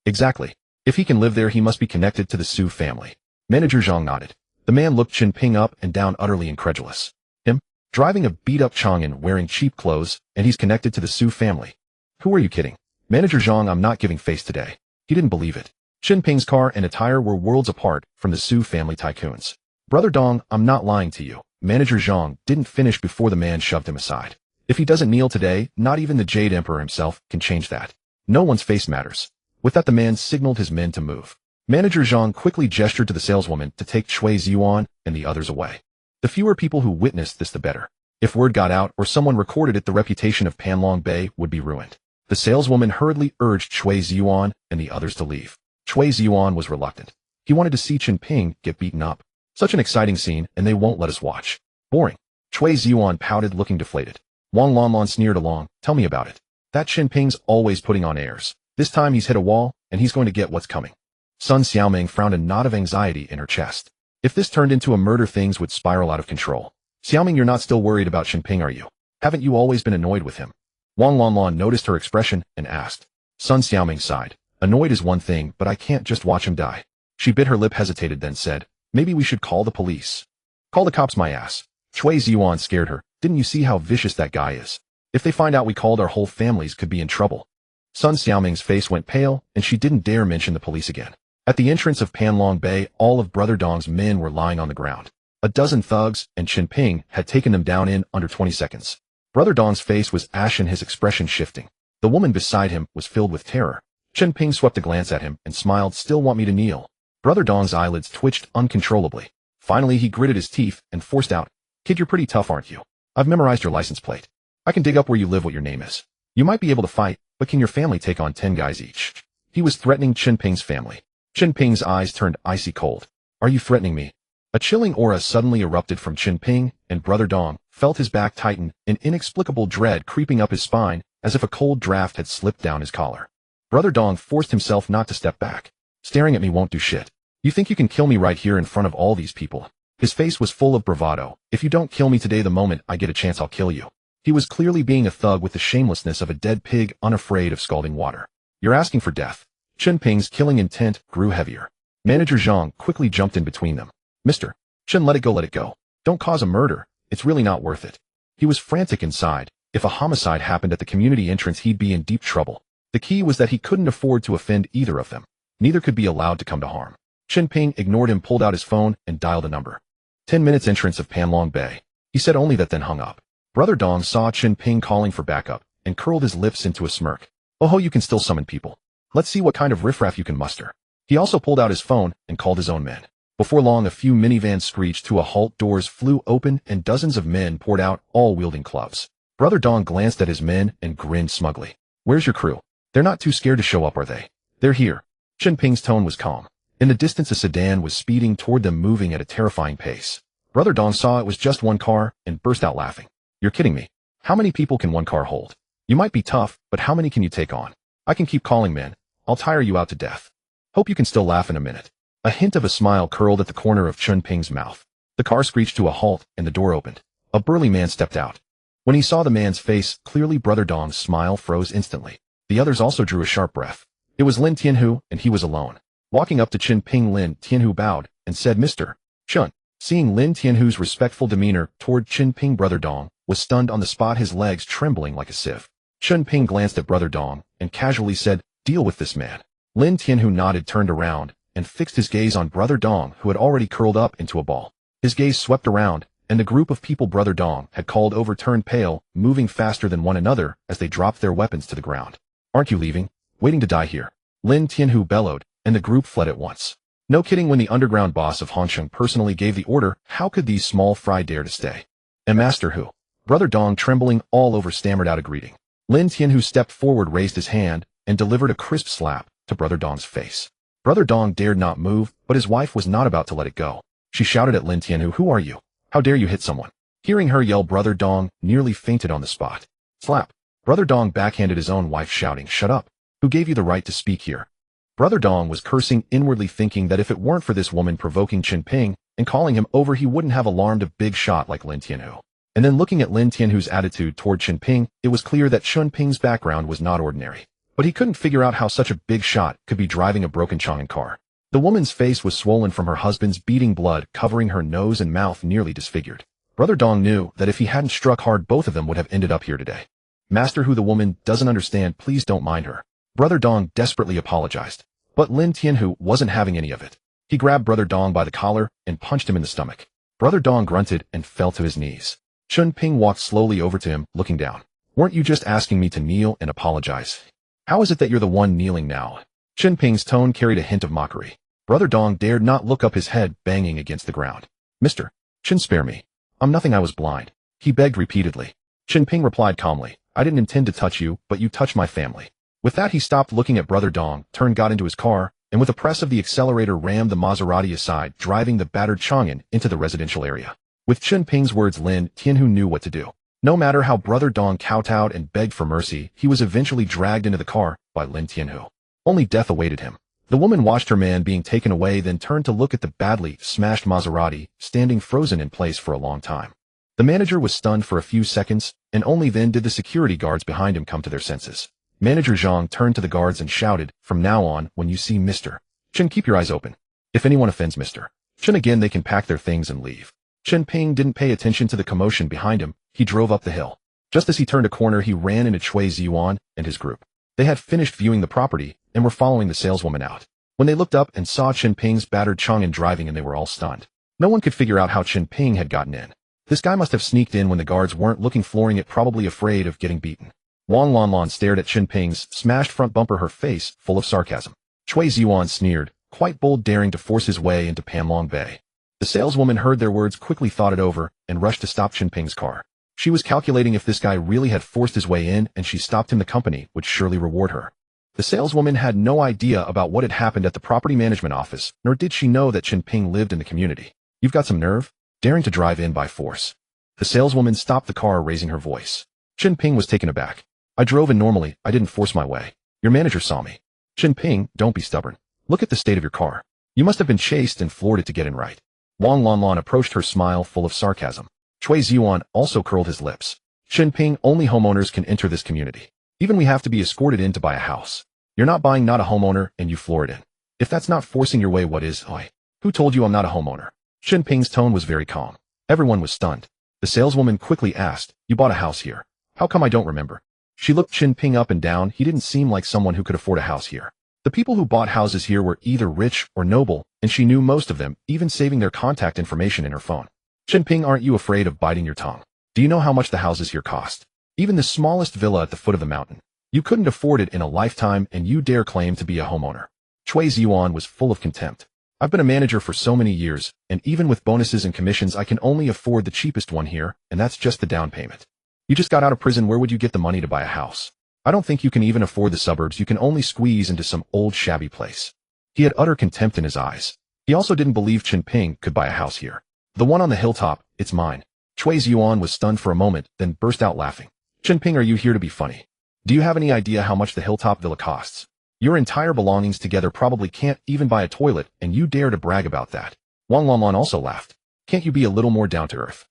[SPEAKER 1] "Exactly. If he can live there, he must be connected to the Su family. Manager Zhang nodded. The man looked Chen Ping up and down, utterly incredulous. Him? Driving a beat-up Chang'an, wearing cheap clothes, and he's connected to the Su family. Who are you kidding? Manager Zhang, I'm not giving face today. He didn't believe it. Chen Ping's car and attire were worlds apart from the Su family tycoons. Brother Dong, I'm not lying to you. Manager Zhang didn't finish before the man shoved him aside. If he doesn't kneel today, not even the Jade Emperor himself can change that. No one's face matters. With that, the man signaled his men to move. Manager Zhang quickly gestured to the saleswoman to take Chui Ziyuan and the others away. The fewer people who witnessed this, the better. If word got out or someone recorded it, the reputation of Panlong Bay would be ruined. The saleswoman hurriedly urged Chui Ziyuan and the others to leave. Chui Ziyuan was reluctant. He wanted to see Chen Ping get beaten up. Such an exciting scene, and they won't let us watch. Boring. Chui Ziyuan pouted, looking deflated. Wang Lanlan sneered along. Tell me about it. That Chen Ping's always putting on airs. This time he's hit a wall, and he's going to get what's coming. Sun Xiaoming frowned, a knot of anxiety in her chest. If this turned into a murder, things would spiral out of control. Xiaoming, you're not still worried about Chen Ping, are you? Haven't you always been annoyed with him? Wang Lanlan noticed her expression and asked. Sun Xiaoming sighed. Annoyed is one thing, but I can't just watch him die. She bit her lip, hesitated, then said, maybe we should call the police. Call the cops, my ass. Chui Ziyuan scared her. Didn't you see how vicious that guy is? If they find out we called, our whole families could be in trouble. Sun Xiaoming's face went pale, and she didn't dare mention the police again. At the entrance of Panlong Bay, all of Brother Dong's men were lying on the ground. A dozen thugs and Chen Ping had taken them down in under 20 seconds. Brother Dong's face was ashen, his expression shifting. The woman beside him was filled with terror. Chen Ping swept a glance at him and smiled. Still want me to kneel? Brother Dong's eyelids twitched uncontrollably. Finally, he gritted his teeth and forced out, kid, you're pretty tough, aren't you? I've memorized your license plate. I can dig up where you live, what your name is. You might be able to fight, but can your family take on 10 guys each? He was threatening Chen Ping's family. Chen Ping's eyes turned icy cold. Are you threatening me? A chilling aura suddenly erupted from Chen Ping, and Brother Dong felt his back tighten, an inexplicable dread creeping up his spine, as if a cold draft had slipped down his collar. Brother Dong forced himself not to step back. Staring at me won't do shit. You think you can kill me right here in front of all these people? His face was full of bravado. If you don't kill me today, the moment I get a chance, I'll kill you. He was clearly being a thug with the shamelessness of a dead pig, unafraid of scalding water. You're asking for death. Chen Ping's killing intent grew heavier. Manager Zhang quickly jumped in between them. Mr. Chen, let it go, let it go. Don't cause a murder. It's really not worth it. He was frantic inside. If a homicide happened at the community entrance, he'd be in deep trouble. The key was that he couldn't afford to offend either of them. Neither could be allowed to come to harm. Chen Ping ignored him, pulled out his phone, and dialed a number. 10 minutes entrance of Panlong Bay. He said only that, then hung up. Brother Dong saw Chen Ping calling for backup and curled his lips into a smirk. Oh ho, you can still summon people. Let's see what kind of riffraff you can muster. He also pulled out his phone and called his own men. Before long, a few minivans screeched to a halt, doors flew open, and dozens of men poured out, all wielding clubs. Brother Dong glanced at his men and grinned smugly. Where's your crew? They're not too scared to show up, are they? They're here. Chen Ping's tone was calm. In the distance, a sedan was speeding toward them, moving at a terrifying pace. Brother Dong saw it was just one car and burst out laughing. You're kidding me. How many people can one car hold? You might be tough, but how many can you take on? I can keep calling, man. I'll tire you out to death. Hope you can still laugh in a minute. A hint of a smile curled at the corner of Chen Ping's mouth. The car screeched to a halt and the door opened. A burly man stepped out. When he saw the man's face, clearly Brother Dong's smile froze instantly. The others also drew a sharp breath. It was Lin Tianhu, and he was alone. Walking up to Chen Ping, Lin Tianhu bowed and said, Mr. Chen. Seeing Lin Tianhu's respectful demeanor toward Chen Ping, Brother Dong was stunned on the spot, his legs trembling like a sieve. Chen Ping glanced at Brother Dong and casually said, deal with this man. Lin Tianhu nodded, turned around, and fixed his gaze on Brother Dong, who had already curled up into a ball. His gaze swept around, and the group of people Brother Dong had called over turned pale, moving faster than one another as they dropped their weapons to the ground. Aren't you leaving? Waiting to die here? Lin Tianhu bellowed, and the group fled at once. No kidding, when the underground boss of Hongcheng personally gave the order, how could these small fry dare to stay? And Master Hu? Brother Dong, trembling all over, stammered out a greeting. Lin Tianhu stepped forward, raised his hand, and delivered a crisp slap to Brother Dong's face. Brother Dong dared not move, but his wife was not about to let it go. She shouted at Lin Tianhu, who are you? How dare you hit someone? Hearing her yell, Brother Dong nearly fainted on the spot. Slap. Brother Dong backhanded his own wife, shouting, shut up. Who gave you the right to speak here? Brother Dong was cursing inwardly, thinking that if it weren't for this woman provoking Chen Ping and calling him over, he wouldn't have alarmed a big shot like Lin Tianhu. And then looking at Lin Tianhu's attitude toward Chen Ping, it was clear that Chen Ping's background was not ordinary. but he couldn't figure out how such a big shot could be driving a broken Chang'an car. The woman's face was swollen from her husband's beating blood, covering her nose and mouth nearly disfigured. Brother Dong knew that if he hadn't struck hard, both of them would have ended up here today. Master Hu, the woman doesn't understand, please don't mind her. Brother Dong desperately apologized. But Lin Tianhu wasn't having any of it. He grabbed Brother Dong by the collar and punched him in the stomach. Brother Dong grunted and fell to his knees. Chen Ping walked slowly over to him, looking down. Weren't you just asking me to kneel and apologize? How is it that you're the one kneeling now? Chen Ping's tone carried a hint of mockery. Brother Dong dared not look up, his head banging against the ground. Mr. Chen, spare me. I'm nothing, I was blind. He begged repeatedly. Chen Ping replied calmly, I didn't intend to touch you, but you touched my family. With that, he stopped looking at Brother Dong, got into his car, and with a press of the accelerator rammed the Maserati aside, driving the battered Chang'an into the residential area. With Chen Ping's words, Lin Tianhu knew what to do. No matter how Brother Dong kowtowed and begged for mercy, he was eventually dragged into the car by Lin Tianhu. Only death awaited him. The woman watched her man being taken away, then turned to look at the badly smashed Maserati, standing frozen in place for a long time. The manager was stunned for a few seconds, and only then did the security guards behind him come to their senses. Manager Zhang turned to the guards and shouted, from now on, when you see Mr. Chen, keep your eyes open. If anyone offends Mr. Chen again, they can pack their things and leave. Chen Ping didn't pay attention to the commotion behind him. He drove up the hill. Just as he turned a corner, he ran into Chui Ziyuan and his group. They had finished viewing the property and were following the saleswoman out. When they looked up and saw Chen Ping's battered Chang'an driving in, they were all stunned. No one could figure out how Chen Ping had gotten in. This guy must have sneaked in when the guards weren't looking, flooring it, probably afraid of getting beaten. Wang Lanlan stared at Chen Ping's smashed front bumper, her face full of sarcasm. Chui Ziyuan sneered, quite bold, daring to force his way into Panlong Bay. The saleswoman heard their words, quickly thought it over, and rushed to stop Chen Ping's car. She was calculating if this guy really had forced his way in and she stopped him, the company would surely reward her. The saleswoman had no idea about what had happened at the property management office, nor did she know that Chen Ping lived in the community. You've got some nerve? Daring to drive in by force. The saleswoman stopped the car, raising her voice. Chen Ping was taken aback. I drove in normally, I didn't force my way. Your manager saw me. Chen Ping, don't be stubborn. Look at the state of your car. You must have been chased and floored it to get in right. Wang Lanlan approached her, smile full of sarcasm. Chui Ziyuan also curled his lips. Chen Ping, only homeowners can enter this community. Even we have to be escorted in to buy a house. You're not buying, not a homeowner, and you floor it in. If that's not forcing your way, what is? Oi. Who told you I'm not a homeowner? Chen Ping's tone was very calm. Everyone was stunned. The saleswoman quickly asked, you bought a house here. How come I don't remember? She looked Chen Ping up and down. He didn't seem like someone who could afford a house here. The people who bought houses here were either rich or noble, and she knew most of them, even saving their contact information in her phone. Chen Ping, aren't you afraid of biting your tongue? Do you know how much the houses here cost? Even the smallest villa at the foot of the mountain. You couldn't afford it in a lifetime, and you dare claim to be a homeowner. Chui Ziyuan was full of contempt. I've been a manager for so many years, and even with bonuses and commissions, I can only afford the cheapest one here, and that's just the down payment. You just got out of prison, where would you get the money to buy a house? I don't think you can even afford the suburbs, you can only squeeze into some old shabby place. He had utter contempt in his eyes. He also didn't believe Chen Ping could buy a house here. The one on the hilltop, it's mine. Chui Ziyuan was stunned for a moment, then burst out laughing. Chen Ping, are you here to be funny? Do you have any idea how much the hilltop villa costs? Your entire belongings together probably can't even buy a toilet, and you dare to brag about that. Wang Lanlan also laughed. Can't you be a little more down to earth?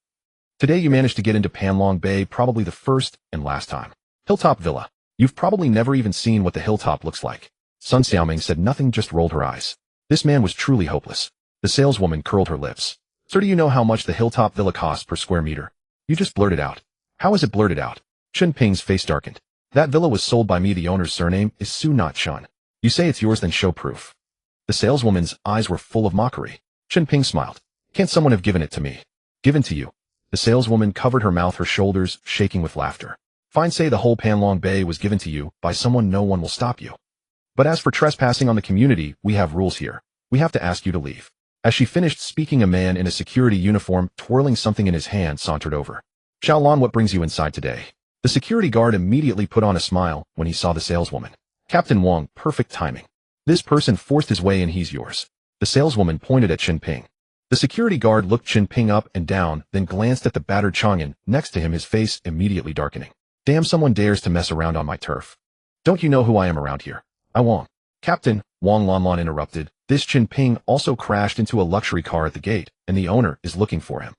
[SPEAKER 1] Today you managed to get into Panlong Bay, probably the first and last time. Hilltop villa. You've probably never even seen what the hilltop looks like. Sun Xiaoming said nothing, just rolled her eyes. This man was truly hopeless. The saleswoman curled her lips. Sir, do you know how much the hilltop villa costs per square meter? You just blurted out. How is it blurted out? Chen Ping's face darkened. That villa was sold by me, the owner's surname is Su, not Chun. You say it's yours, then show proof. The saleswoman's eyes were full of mockery. Chen Ping smiled. Can't someone have given it to me? Given to you. The saleswoman covered her mouth, her shoulders shaking with laughter. Fine, say the whole Panlong Bay was given to you by someone, no one will stop you. But as for trespassing on the community, we have rules here. We have to ask you to leave. As she finished speaking, a man in a security uniform, twirling something in his hand, sauntered over. Xiaolan, what brings you inside today? The security guard immediately put on a smile when he saw the saleswoman. Captain Wang, perfect timing. This person forced his way in, he's yours. The saleswoman pointed at Chen Ping. The security guard looked Chen Ping up and down, then glanced at the battered Chang'an next to him, his face immediately darkening. Damn, someone dares to mess around on my turf. Don't you know who I am around here? I won't. Captain, Wang Lanlan interrupted. This Chen Ping also crashed into a luxury car at the gate, and the owner is looking for him.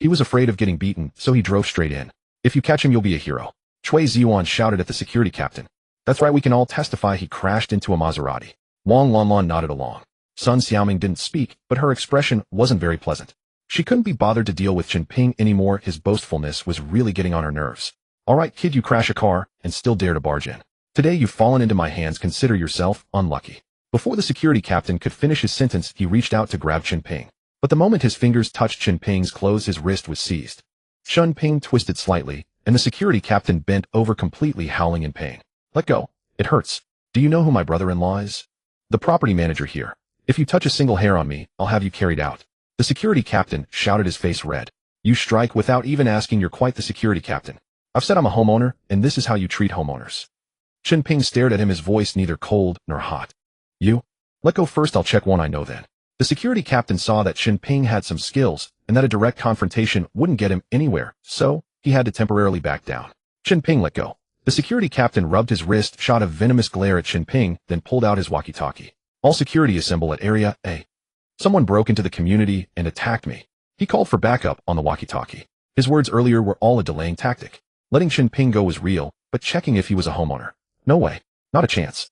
[SPEAKER 1] He was afraid of getting beaten, so he drove straight in. If you catch him, you'll be a hero. Chui Ziyuan shouted at the security captain. That's right, we can all testify he crashed into a Maserati. Wang Lanlan nodded along. Sun Xiaoming didn't speak, but her expression wasn't very pleasant. She couldn't be bothered to deal with Chen Ping anymore. His boastfulness was really getting on her nerves. All right, kid, you crash a car and still dare to barge in. Today you've fallen into my hands. Consider yourself unlucky. Before the security captain could finish his sentence, he reached out to grab Chen Ping. But the moment his fingers touched Chen Ping's clothes, his wrist was seized. Chen Ping twisted slightly, and the security captain bent over completely howling in pain. Let go. It hurts. Do you know who my brother-in-law is? The property manager here. If you touch a single hair on me, I'll have you carried out. The security captain shouted, his face red. You strike without even asking. You're quite the security captain. I've said I'm a homeowner, and this is how you treat homeowners. Chen Ping stared at him, his voice neither cold nor hot. You? Let go first, I'll check one I know then. The security captain saw that Chen Ping had some skills, and that a direct confrontation wouldn't get him anywhere, so he had to temporarily back down. Chen Ping, let go. The security captain rubbed his wrist, shot a venomous glare at Chen Ping, then pulled out his walkie-talkie. All security assemble at Area A. Someone broke into the community and attacked me. He called for backup on the walkie-talkie. His words earlier were all a delaying tactic. Letting Chen Ping go was real, but checking if he was a homeowner. No way. Not a chance.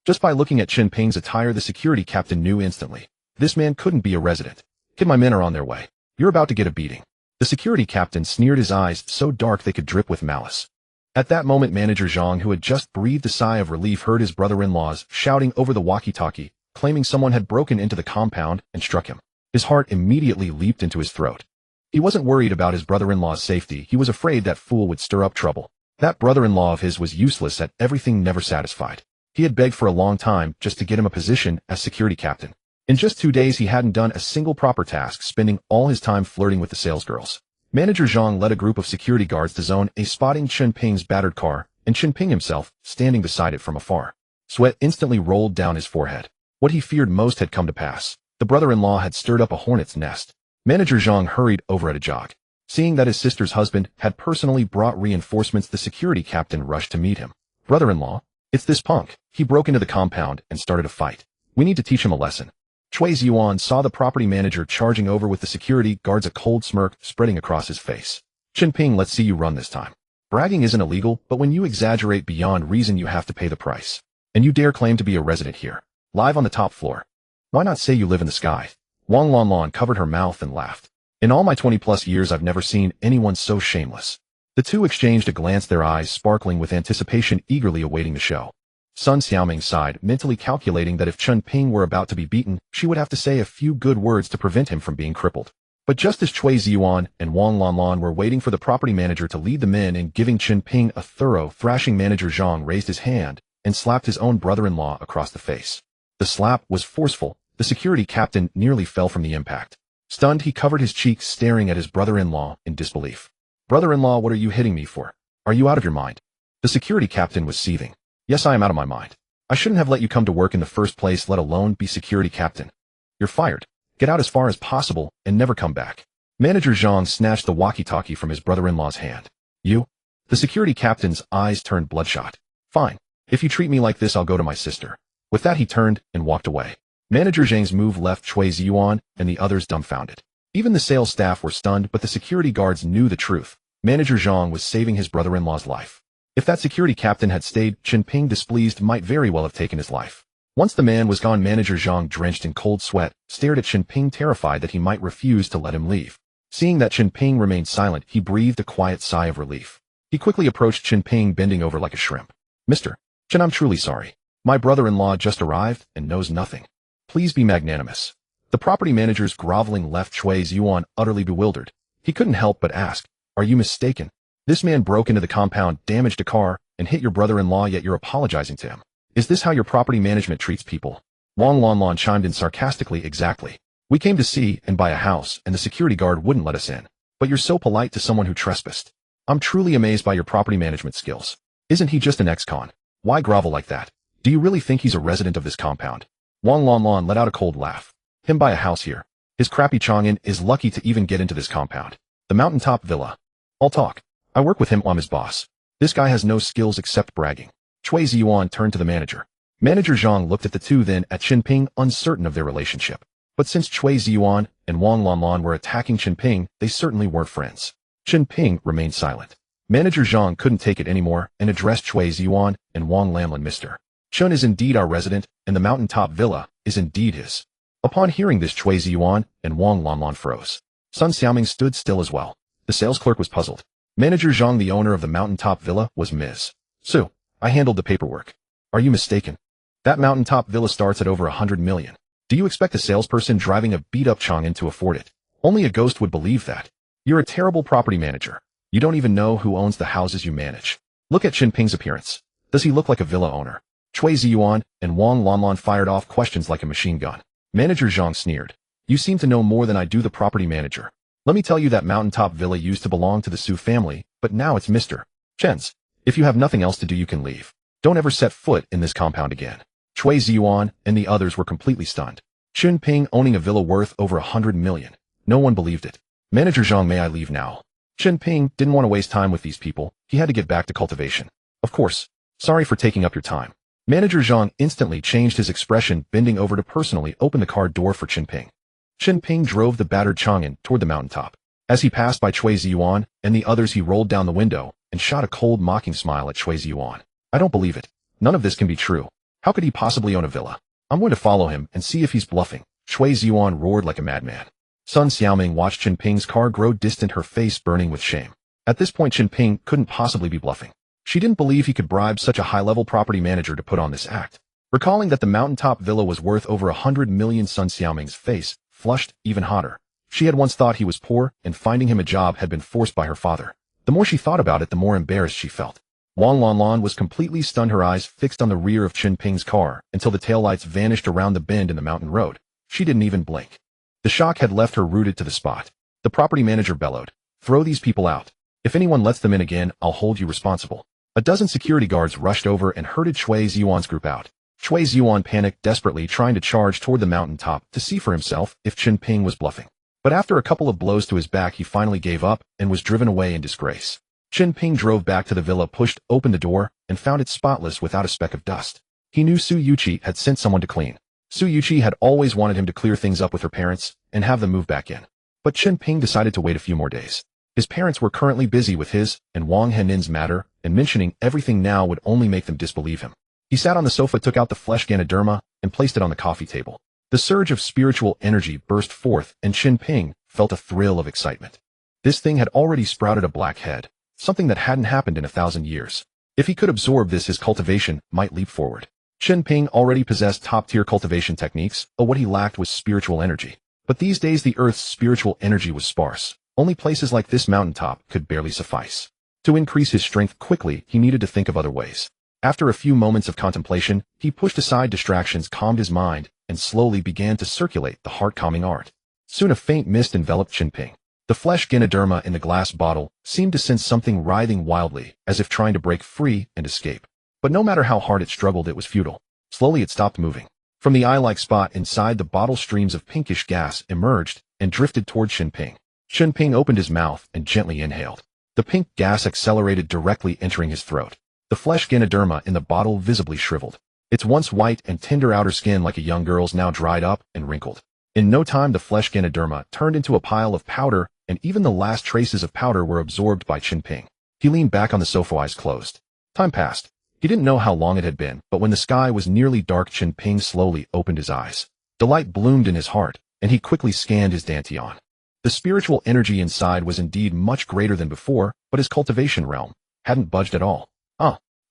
[SPEAKER 1] Just by looking at Chen Ping's attire, the security captain knew instantly. This man couldn't be a resident. Kid, my men are on their way. You're about to get a beating. The security captain sneered, his eyes so dark they could drip with malice. At that moment, Manager Zhang, who had just breathed a sigh of relief, heard his brother-in-law's shouting over the walkie-talkie, claiming someone had broken into the compound and struck him. His heart immediately leaped into his throat. He wasn't worried about his brother-in-law's safety. He was afraid that fool would stir up trouble. That brother-in-law of his was useless at everything, never satisfied. He had begged for a long time just to get him a position as security captain. In just 2 days, he hadn't done a single proper task, spending all his time flirting with the salesgirls. Manager Zhang led a group of security guards to Zone A, spotting Chen Ping's battered car, and Chen Ping himself standing beside it from afar. Sweat instantly rolled down his forehead. What he feared most had come to pass. The brother-in-law had stirred up a hornet's nest. Manager Zhang hurried over at a jog. Seeing that his sister's husband had personally brought reinforcements, the security captain rushed to meet him. Brother-in-law? It's this punk. He broke into the compound and started a fight. We need to teach him a lesson. Chui Ziyuan saw the property manager charging over with the security guards, a cold smirk spreading across his face. Chen Ping, let's see you run this time. Bragging isn't illegal, but when you exaggerate beyond reason, you have to pay the price. And you dare claim to be a resident here. Live on the top floor. Why not say you live in the sky? Wang Lanlan covered her mouth and laughed. In all my 20+ years, I've never seen anyone so shameless. The two exchanged a glance, their eyes sparkling with anticipation, eagerly awaiting the show. Sun Xiaoming sighed, mentally calculating that if Chen Ping were about to be beaten, she would have to say a few good words to prevent him from being crippled. But just as Chui Ziyuan and Wang Lanlan were waiting for the property manager to lead the men in giving Chen Ping a thorough thrashing, Manager Zhang raised his hand and slapped his own brother-in-law across the face. The slap was forceful. The security captain nearly fell from the impact. Stunned, he covered his cheeks, staring at his brother-in-law in disbelief. Brother-in-law, what are you hitting me for? Are you out of your mind? The security captain was seething. Yes, I am out of my mind. I shouldn't have let you come to work in the first place, let alone be security captain. You're fired. Get out as far as possible and never come back. Manager Zhang snatched the walkie-talkie from his brother-in-law's hand. You? The security captain's eyes turned bloodshot. Fine. If you treat me like this, I'll go to my sister. With that, he turned and walked away. Manager Zhang's move left Chui Ziyuan and the others dumbfounded. Even the sales staff were stunned, but the security guards knew the truth. Manager Zhang was saving his brother-in-law's life. If that security captain had stayed, Chen Ping, displeased, might very well have taken his life. Once the man was gone, Manager Zhang, drenched in cold sweat, stared at Chen Ping, terrified that he might refuse to let him leave. Seeing that Chen Ping remained silent, he breathed a quiet sigh of relief. He quickly approached Chen Ping, bending over like a shrimp. Mr. Chen, I'm truly sorry. My brother-in-law just arrived and knows nothing. Please be magnanimous. The property manager's groveling left Chui Ziyuan utterly bewildered. He couldn't help but ask, are you mistaken? This man broke into the compound, damaged a car, and hit your brother-in-law, yet you're apologizing to him. Is this how your property management treats people? Wang Lanlan chimed in sarcastically. Exactly. We came to see and buy a house, and the security guard wouldn't let us in. But you're so polite to someone who trespassed. I'm truly amazed by your property management skills. Isn't he just an ex-con? Why grovel like that? Do you really think he's a resident of this compound? Wang Lanlan let out a cold laugh. Him buy a house here. His crappy Chang'an is lucky to even get into this compound. The mountaintop villa. I'll talk. I work with him, I'm his boss. This guy has no skills except bragging. Chui Ziyuan turned to the manager. Manager Zhang looked at the two, then at Chen Ping, uncertain of their relationship. But since Chui Ziyuan and Wang Lanlan were attacking Chen Ping, they certainly weren't friends. Chen Ping remained silent. Manager Zhang couldn't take it anymore and addressed Chui Ziyuan and Wang Lamlin. Mr. Chen is indeed our resident, and the mountaintop villa is indeed his. Upon hearing this, Chui Ziyuan and Wang Lamlin froze. Sun Xiaoming stood still as well. The sales clerk was puzzled. Manager Zhang, the owner of the mountaintop villa, was Ms. Su. I handled the paperwork. Are you mistaken? That mountaintop villa starts at over 100 million. Do you expect a salesperson driving a beat-up Chang'an to afford it? Only a ghost would believe that. You're a terrible property manager. You don't even know who owns the houses you manage. Look at Chen Ping's appearance. Does he look like a villa owner? Chui Ziyuan and Wang Lanlan fired off questions like a machine gun. Manager Zhang sneered. You seem to know more than I do, the property manager. Let me tell you, that mountaintop villa used to belong to the Su family, but now it's Mr. Chen's. If you have nothing else to do, you can leave. Don't ever set foot in this compound again. Chui Ziyuan and the others were completely stunned. Chen Ping owning a villa worth over 100 million. No one believed it. Manager Zhang, may I leave now? Chen Ping didn't want to waste time with these people. He had to get back to cultivation. Of course. Sorry for taking up your time. Manager Zhang instantly changed his expression, bending over to personally open the car door for Chen Ping. Chen Ping drove the battered Chang'an toward the mountaintop. As he passed by Chui Ziyuan and the others, he rolled down the window and shot a cold, mocking smile at Chui Ziyuan. I don't believe it. None of this can be true. How could he possibly own a villa? I'm going to follow him and see if he's bluffing. Chui Ziyuan roared like a madman. Sun Xiaoming watched Chen Ping's car grow distant, her face burning with shame. At this point, Chen Ping couldn't possibly be bluffing. She didn't believe he could bribe such a high-level property manager to put on this act. Recalling that the mountaintop villa was worth over 100 million, Sun Xiaoming's face flushed even hotter. She had once thought he was poor, and finding him a job had been forced by her father. The more she thought about it, the more embarrassed she felt. Wang Lanlan was completely stunned, her eyes fixed on the rear of Chen Ping's car until the taillights vanished around the bend in the mountain road. She didn't even blink. The shock had left her rooted to the spot. The property manager bellowed, "Throw these people out. If anyone lets them in again, I'll hold you responsible." A dozen security guards rushed over and herded Chui Ziyuan's group out. Chui Ziyuan panicked, desperately trying to charge toward the mountaintop to see for himself if Chen Ping was bluffing. But after a couple of blows to his back, he finally gave up and was driven away in disgrace. Chen Ping drove back to the villa, pushed open the door, and found it spotless without a speck of dust. He knew Su Yuqi had sent someone to clean. Su Yuqi had always wanted him to clear things up with her parents and have them move back in. But Chen Ping decided to wait a few more days. His parents were currently busy with his and Wang Henin's matter, and mentioning everything now would only make them disbelieve him. He sat on the sofa, took out the flesh Ganoderma, and placed it on the coffee table. The surge of spiritual energy burst forth, and Chen Ping felt a thrill of excitement. This thing had already sprouted a black head, something that hadn't happened in 1,000 years. If he could absorb this, his cultivation might leap forward. Chen Ping already possessed top-tier cultivation techniques, but what he lacked was spiritual energy. But these days the Earth's spiritual energy was sparse. Only places like this mountaintop could barely suffice. To increase his strength quickly, he needed to think of other ways. After a few moments of contemplation, he pushed aside distractions, calmed his mind, and slowly began to circulate the heart-calming art. Soon a faint mist enveloped Chen Ping. The flesh Ganoderma in the glass bottle seemed to sense something writhing wildly, as if trying to break free and escape. But no matter how hard it struggled, it was futile. Slowly it stopped moving. From the eye-like spot inside the bottle, streams of pinkish gas emerged and drifted toward Chen Ping. Chen Ping opened his mouth and gently inhaled. The pink gas accelerated, directly entering his throat. The flesh Ganoderma in the bottle visibly shriveled. Its once white and tender outer skin, like a young girl's, now dried up and wrinkled. In no time, the flesh Ganoderma turned into a pile of powder, and even the last traces of powder were absorbed by Chen Ping. He leaned back on the sofa, eyes closed. Time passed. He didn't know how long it had been, but when the sky was nearly dark, Chen Ping slowly opened his eyes. Delight bloomed in his heart, and he quickly scanned his dantian. The spiritual energy inside was indeed much greater than before, but his cultivation realm hadn't budged at all.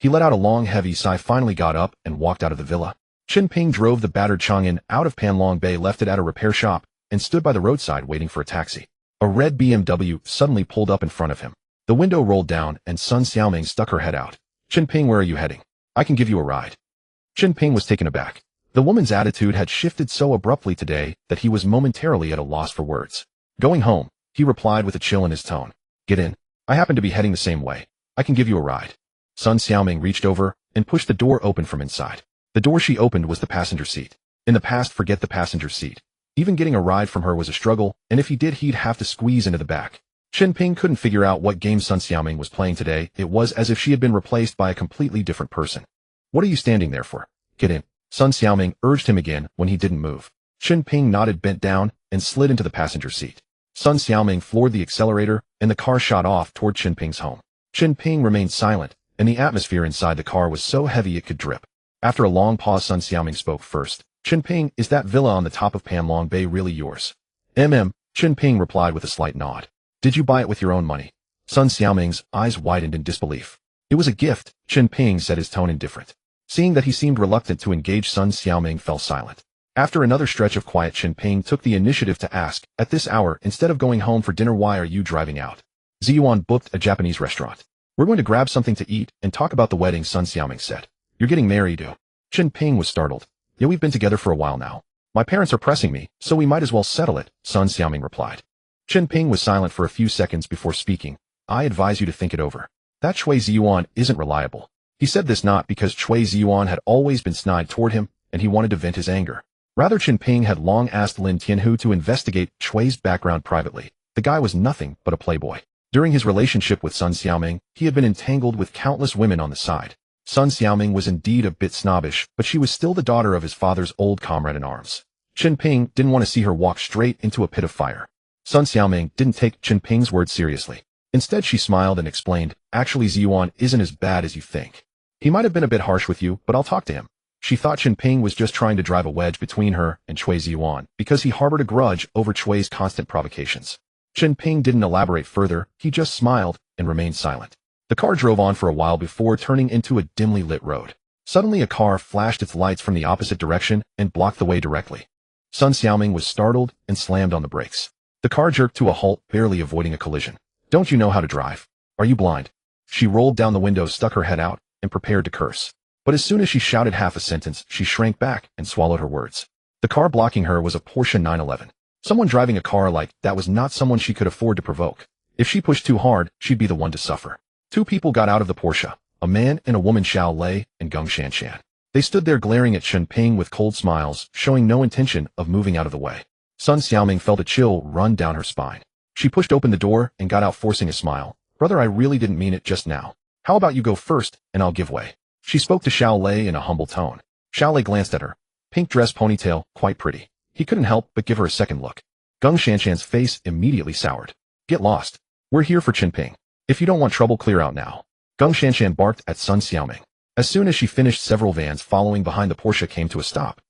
[SPEAKER 1] He let out a long, heavy sigh, finally got up and walked out of the villa. Chen Ping drove the battered Chang'an out of Panlong Bay, left it at a repair shop, and stood by the roadside waiting for a taxi. A red BMW suddenly pulled up in front of him. The window rolled down, and Sun Xiaoming stuck her head out. "Chen Ping, where are you heading? I can give you a ride." Chen Ping was taken aback. The woman's attitude had shifted so abruptly today that he was momentarily at a loss for words. "Going home," he replied with a chill in his tone. "Get in. I happen to be heading the same way. I can give you a ride." Sun Xiaoming reached over and pushed the door open from inside. The door she opened was the passenger seat. In the past, forget the passenger seat. Even getting a ride from her was a struggle, and if he did, he'd have to squeeze into the back. Chen Ping couldn't figure out what game Sun Xiaoming was playing today. It was as if she had been replaced by a completely different person. "What are you standing there for? Get in." Sun Xiaoming urged him again when he didn't move. Chen Ping nodded, bent down, and slid into the passenger seat. Sun Xiaoming floored the accelerator, and the car shot off toward Chen Ping's home. Chen Ping remained silent, and the atmosphere inside the car was so heavy it could drip. After a long pause, Sun Xiaoming spoke first. Chen Ping, is that villa on the top of Panlong Bay really yours? Chen Ping replied with a slight nod. Did you buy it with your own money? Sun Xiaoming's eyes widened in disbelief. It was a gift, Chen Ping said, his tone indifferent. Seeing that he seemed reluctant to engage, Sun Xiaoming fell silent. After another stretch of quiet, Chen Ping took the initiative to ask, at this hour, instead of going home for dinner, why are you driving out? Ziyuan booked a Japanese restaurant. We're going to grab something to eat and talk about the wedding, Sun Xiaoming said. You're getting married, Chen Ping was startled. Yeah, we've been together for a while now. My parents are pressing me, so we might as well settle it, Sun Xiaoming replied. Chen Ping was silent for a few seconds before speaking. I advise you to think it over. That Chui Ziyuan isn't reliable. He said this not because Chui Ziyuan had always been snide toward him, and he wanted to vent his anger. Rather, Chen Ping had long asked Lin Tianhu to investigate Chui's background privately. The guy was nothing but a playboy. During his relationship with Sun Xiaoming, he had been entangled with countless women on the side. Sun Xiaoming was indeed a bit snobbish, but she was still the daughter of his father's old comrade in arms. Chen Ping didn't want to see her walk straight into a pit of fire. Sun Xiaoming didn't take Chen Ping's words seriously. Instead, she smiled and explained, actually Ziyuan isn't as bad as you think. He might have been a bit harsh with you, but I'll talk to him. She thought Chen Ping was just trying to drive a wedge between her and Chui Ziyuan because he harbored a grudge over Chui's constant provocations. Chen Ping didn't elaborate further, he just smiled and remained silent. The car drove on for a while before turning into a dimly lit road. Suddenly a car flashed its lights from the opposite direction and blocked the way directly. Sun Xiaoming was startled and slammed on the brakes. The car jerked to a halt, barely avoiding a collision. Don't you know how to drive? Are you blind? She rolled down the window, stuck her head out, and prepared to curse. But as soon as she shouted half a sentence, she shrank back and swallowed her words. The car blocking her was a Porsche 911. Someone driving a car like that was not someone she could afford to provoke. If she pushed too hard, she'd be the one to suffer. Two people got out of the Porsche, a man and a woman, Xiao Lei and Geng Shanshan. They stood there glaring at Chen Ping with cold smiles, showing no intention of moving out of the way. Sun Xiaoming felt a chill run down her spine. She pushed open the door and got out, forcing a smile. Brother, I really didn't mean it just now. How about you go first, and I'll give way. She spoke to Xiao Lei in a humble tone. Xiao Lei glanced at her. Pink dress, ponytail, quite pretty. He couldn't help but give her a second look. Geng Shanshan's face immediately soured. Get lost. We're here for Chen Ping. If you don't want trouble, clear out now. Geng Shanshan barked at Sun Xiaoming. As soon as she finished, several vans following behind the Porsche came to a stop.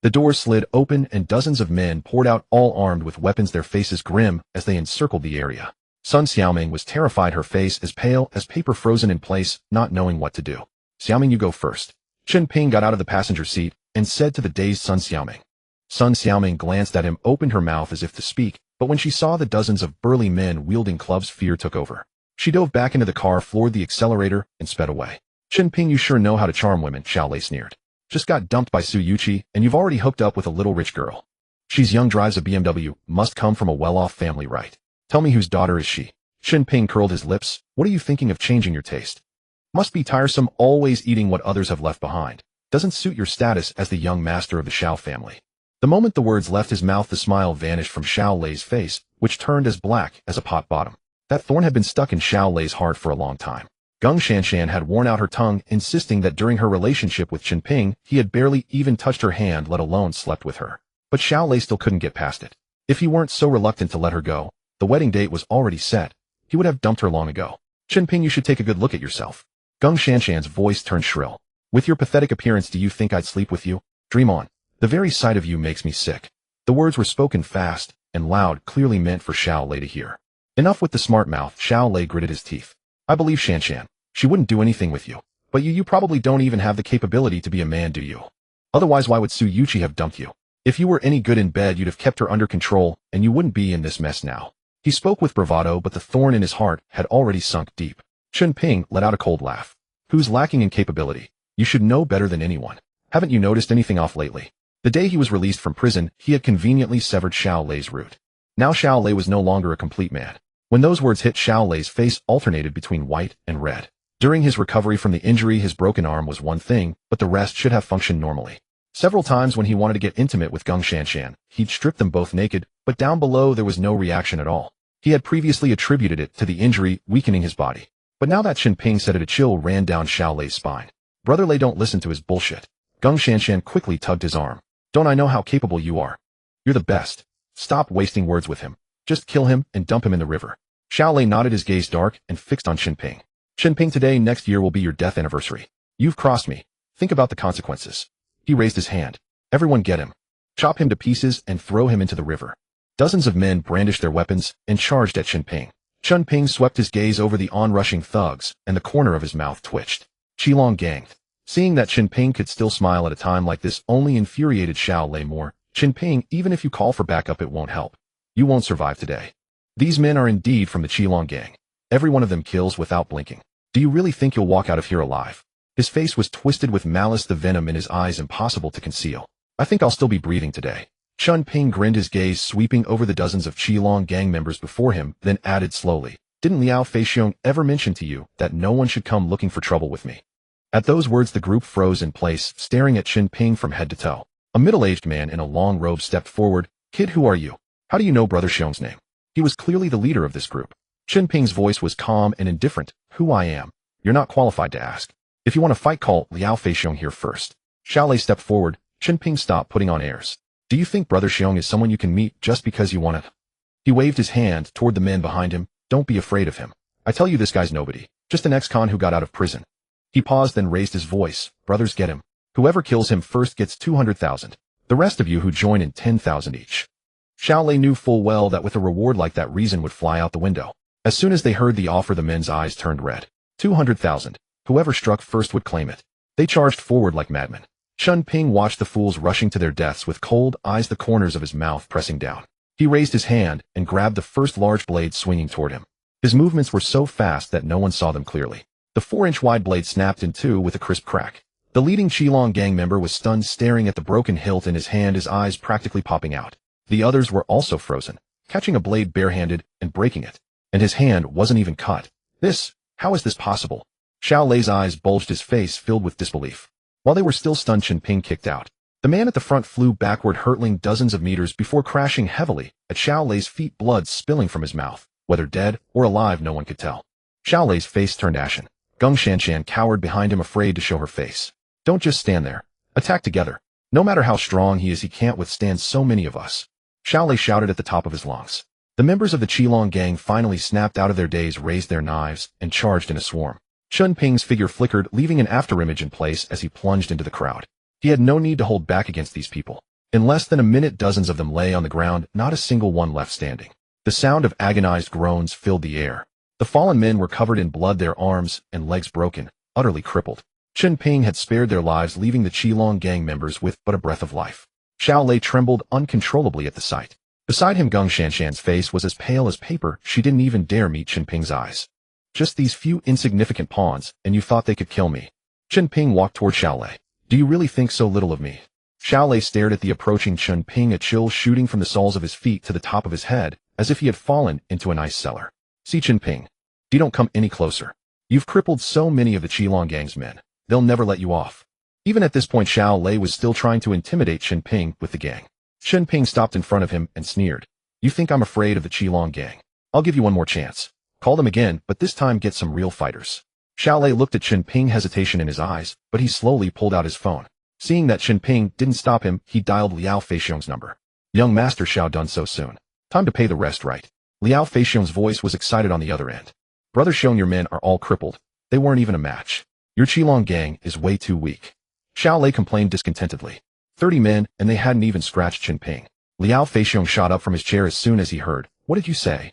[SPEAKER 1] The doors slid open and dozens of men poured out, all armed with weapons, their faces grim as they encircled the area. Sun Xiaoming was terrified, her face as pale as paper, frozen in place, not knowing what to do. Xiaoming, you go first. Chen Ping got out of the passenger seat and said to the dazed Sun Xiaoming. Sun Xiaoming glanced at him, opened her mouth as if to speak, but when she saw the dozens of burly men wielding clubs, fear took over. She dove back into the car, floored the accelerator, and sped away. Chen Ping, you sure know how to charm women, Xiao Lei sneered. Just got dumped by Su Yuqi, and you've already hooked up with a little rich girl. She's young, drives a BMW, must come from a well-off family, right? Tell me, whose daughter is she? Chen Ping curled his lips. What are you thinking of changing your taste? Must be tiresome, always eating what others have left behind. Doesn't suit your status as the young master of the Xiao family. The moment the words left his mouth, the smile vanished from Xiao Lei's face, which turned as black as a pot bottom. That thorn had been stuck in Xiao Lei's heart for a long time. Geng Shanshan had worn out her tongue, insisting that during her relationship with Chen Ping, he had barely even touched her hand, let alone slept with her. But Xiao Lei still couldn't get past it. If he weren't so reluctant to let her go, the wedding date was already set. He would have dumped her long ago. Chen Ping, you should take a good look at yourself. Geng Shanshan's voice turned shrill. With your pathetic appearance, do you think I'd sleep with you? Dream on. The very sight of you makes me sick. The words were spoken fast and loud, clearly meant for Xiao Lei to hear. Enough with the smart mouth, Xiao Lei gritted his teeth. I believe Shanshan. She wouldn't do anything with you. But you probably don't even have the capability to be a man, do you? Otherwise, why would Su Yuqi have dumped you? If you were any good in bed, you'd have kept her under control, and you wouldn't be in this mess now. He spoke with bravado, but the thorn in his heart had already sunk deep. Chen Ping let out a cold laugh. Who's lacking in capability? You should know better than anyone. Haven't you noticed anything off lately? The day he was released from prison, he had conveniently severed Xiao Lei's root. Now Xiao Lei was no longer a complete man. When those words hit, Xiao Lei's face alternated between white and red. During his recovery from the injury, his broken arm was one thing, but the rest should have functioned normally. Several times when he wanted to get intimate with Geng Shanshan, he'd strip them both naked, but down below there was no reaction at all. He had previously attributed it to the injury weakening his body. But now that Chen Ping said it, a chill ran down Xiao Lei's spine. Brother Lei, don't listen to his bullshit. Geng Shanshan quickly tugged his arm. Don't I know how capable you are? You're the best. Stop wasting words with him. Just kill him and dump him in the river. Xiao Lei nodded, his gaze dark and fixed on Chen Ping. Chen Ping, today next year will be your death anniversary. You've crossed me. Think about the consequences. He raised his hand. Everyone get him. Chop him to pieces and throw him into the river. Dozens of men brandished their weapons and charged at Chen Ping. Chen Ping swept his gaze over the onrushing thugs, and the corner of his mouth twitched. Qilong gang. Seeing that Chen Ping could still smile at a time like this only infuriated Xiao Lei more. Chen Ping, even if you call for backup, it won't help. You won't survive today. These men are indeed from the Qilong gang. Every one of them kills without blinking. Do you really think you'll walk out of here alive? His face was twisted with malice, the venom in his eyes impossible to conceal. I think I'll still be breathing today. Chen Ping grinned, his gaze sweeping over the dozens of Qilong gang members before him, then added slowly, "Didn't Liao Feixiong ever mention to you that no one should come looking for trouble with me?" At those words the group froze in place, staring at Chen Ping from head to toe. A middle-aged man in a long robe stepped forward. "Kid, who are you? How do you know Brother Xiong's name?" He was clearly the leader of this group. Chen Ping's voice was calm and indifferent. "Who I am? You're not qualified to ask. If you want to fight, call Liao Feixiong here first." Xiao Lei stepped forward. Chen Ping stopped putting on airs. "Do you think Brother Xiong is someone you can meet just because you want it?" He waved his hand toward the men behind him. "Don't be afraid of him. I tell you, this guy's nobody. Just an ex-con who got out of prison." He paused, then raised his voice. "Brothers, get him. Whoever kills him first gets 200,000. The rest of you who join in 10,000 each." Xiao Lei knew full well that with a reward like that, reason would fly out the window. As soon as they heard the offer, the men's eyes turned red. 200,000. Whoever struck first would claim it. They charged forward like madmen. Chen Ping watched the fools rushing to their deaths with cold eyes, the corners of his mouth pressing down. He raised his hand and grabbed the first large blade swinging toward him. His movements were so fast that no one saw them clearly. The 4-inch wide blade snapped in two with a crisp crack. The leading Qilong gang member was stunned, staring at the broken hilt in his hand, his eyes practically popping out. The others were also frozen, catching a blade barehanded and breaking it. And his hand wasn't even cut. How is this possible? Xiao Lei's eyes bulged, his face filled with disbelief. While they were still stunned, Chen Ping kicked out. The man at the front flew backward, hurtling dozens of meters before crashing heavily at Xiao Lei's feet, blood spilling from his mouth. Whether dead or alive, no one could tell. Xiao Lei's face turned ashen. Geng Shanshan cowered behind him, afraid to show her face. "Don't just stand there. Attack together. No matter how strong he is, he can't withstand so many of us." Xiao Lei shouted at the top of his lungs. The members of the Qilong gang finally snapped out of their daze, raised their knives, and charged in a swarm. Chen Ping's figure flickered, leaving an afterimage in place as he plunged into the crowd. He had no need to hold back against these people. In less than a minute, dozens of them lay on the ground, not a single one left standing. The sound of agonized groans filled the air. The fallen men were covered in blood, their arms and legs broken, utterly crippled. Chen Ping had spared their lives, leaving the Qilong gang members with but a breath of life. Xiao Lei trembled uncontrollably at the sight. Beside him, Geng Shanshan's face was as pale as paper. She didn't even dare meet Chen Ping's eyes. "Just these few insignificant pawns, and you thought they could kill me?" Chen Ping walked toward Xiao Lei. "Do you really think so little of me?" Xiao Lei stared at the approaching Chen Ping, a chill shooting from the soles of his feet to the top of his head, as if he had fallen into an ice cellar. "See, Chen Ping, don't come any closer. You've crippled so many of the Qilong gang's men. They'll never let you off." Even at this point, Xiao Lei was still trying to intimidate Chen Ping with the gang. Chen Ping stopped in front of him and sneered. "You think I'm afraid of the Qilong gang? I'll give you one more chance. Call them again, but this time get some real fighters." Xiao Lei looked at Chen Ping, hesitation in his eyes, but he slowly pulled out his phone. Seeing that Chen Ping didn't stop him, he dialed Liao Feixiong's number. "Young Master Xiao, done so soon. Time to pay the rest, right?" Liao Feixiong's voice was excited on the other end. "Brother Xiong, your men are all crippled. They weren't even a match. Your Qilong gang is way too weak." Xiao Lei complained discontentedly. 30 men, and they hadn't even scratched Chen Ping. Liao Feixiong shot up from his chair as soon as he heard. "What did you say?"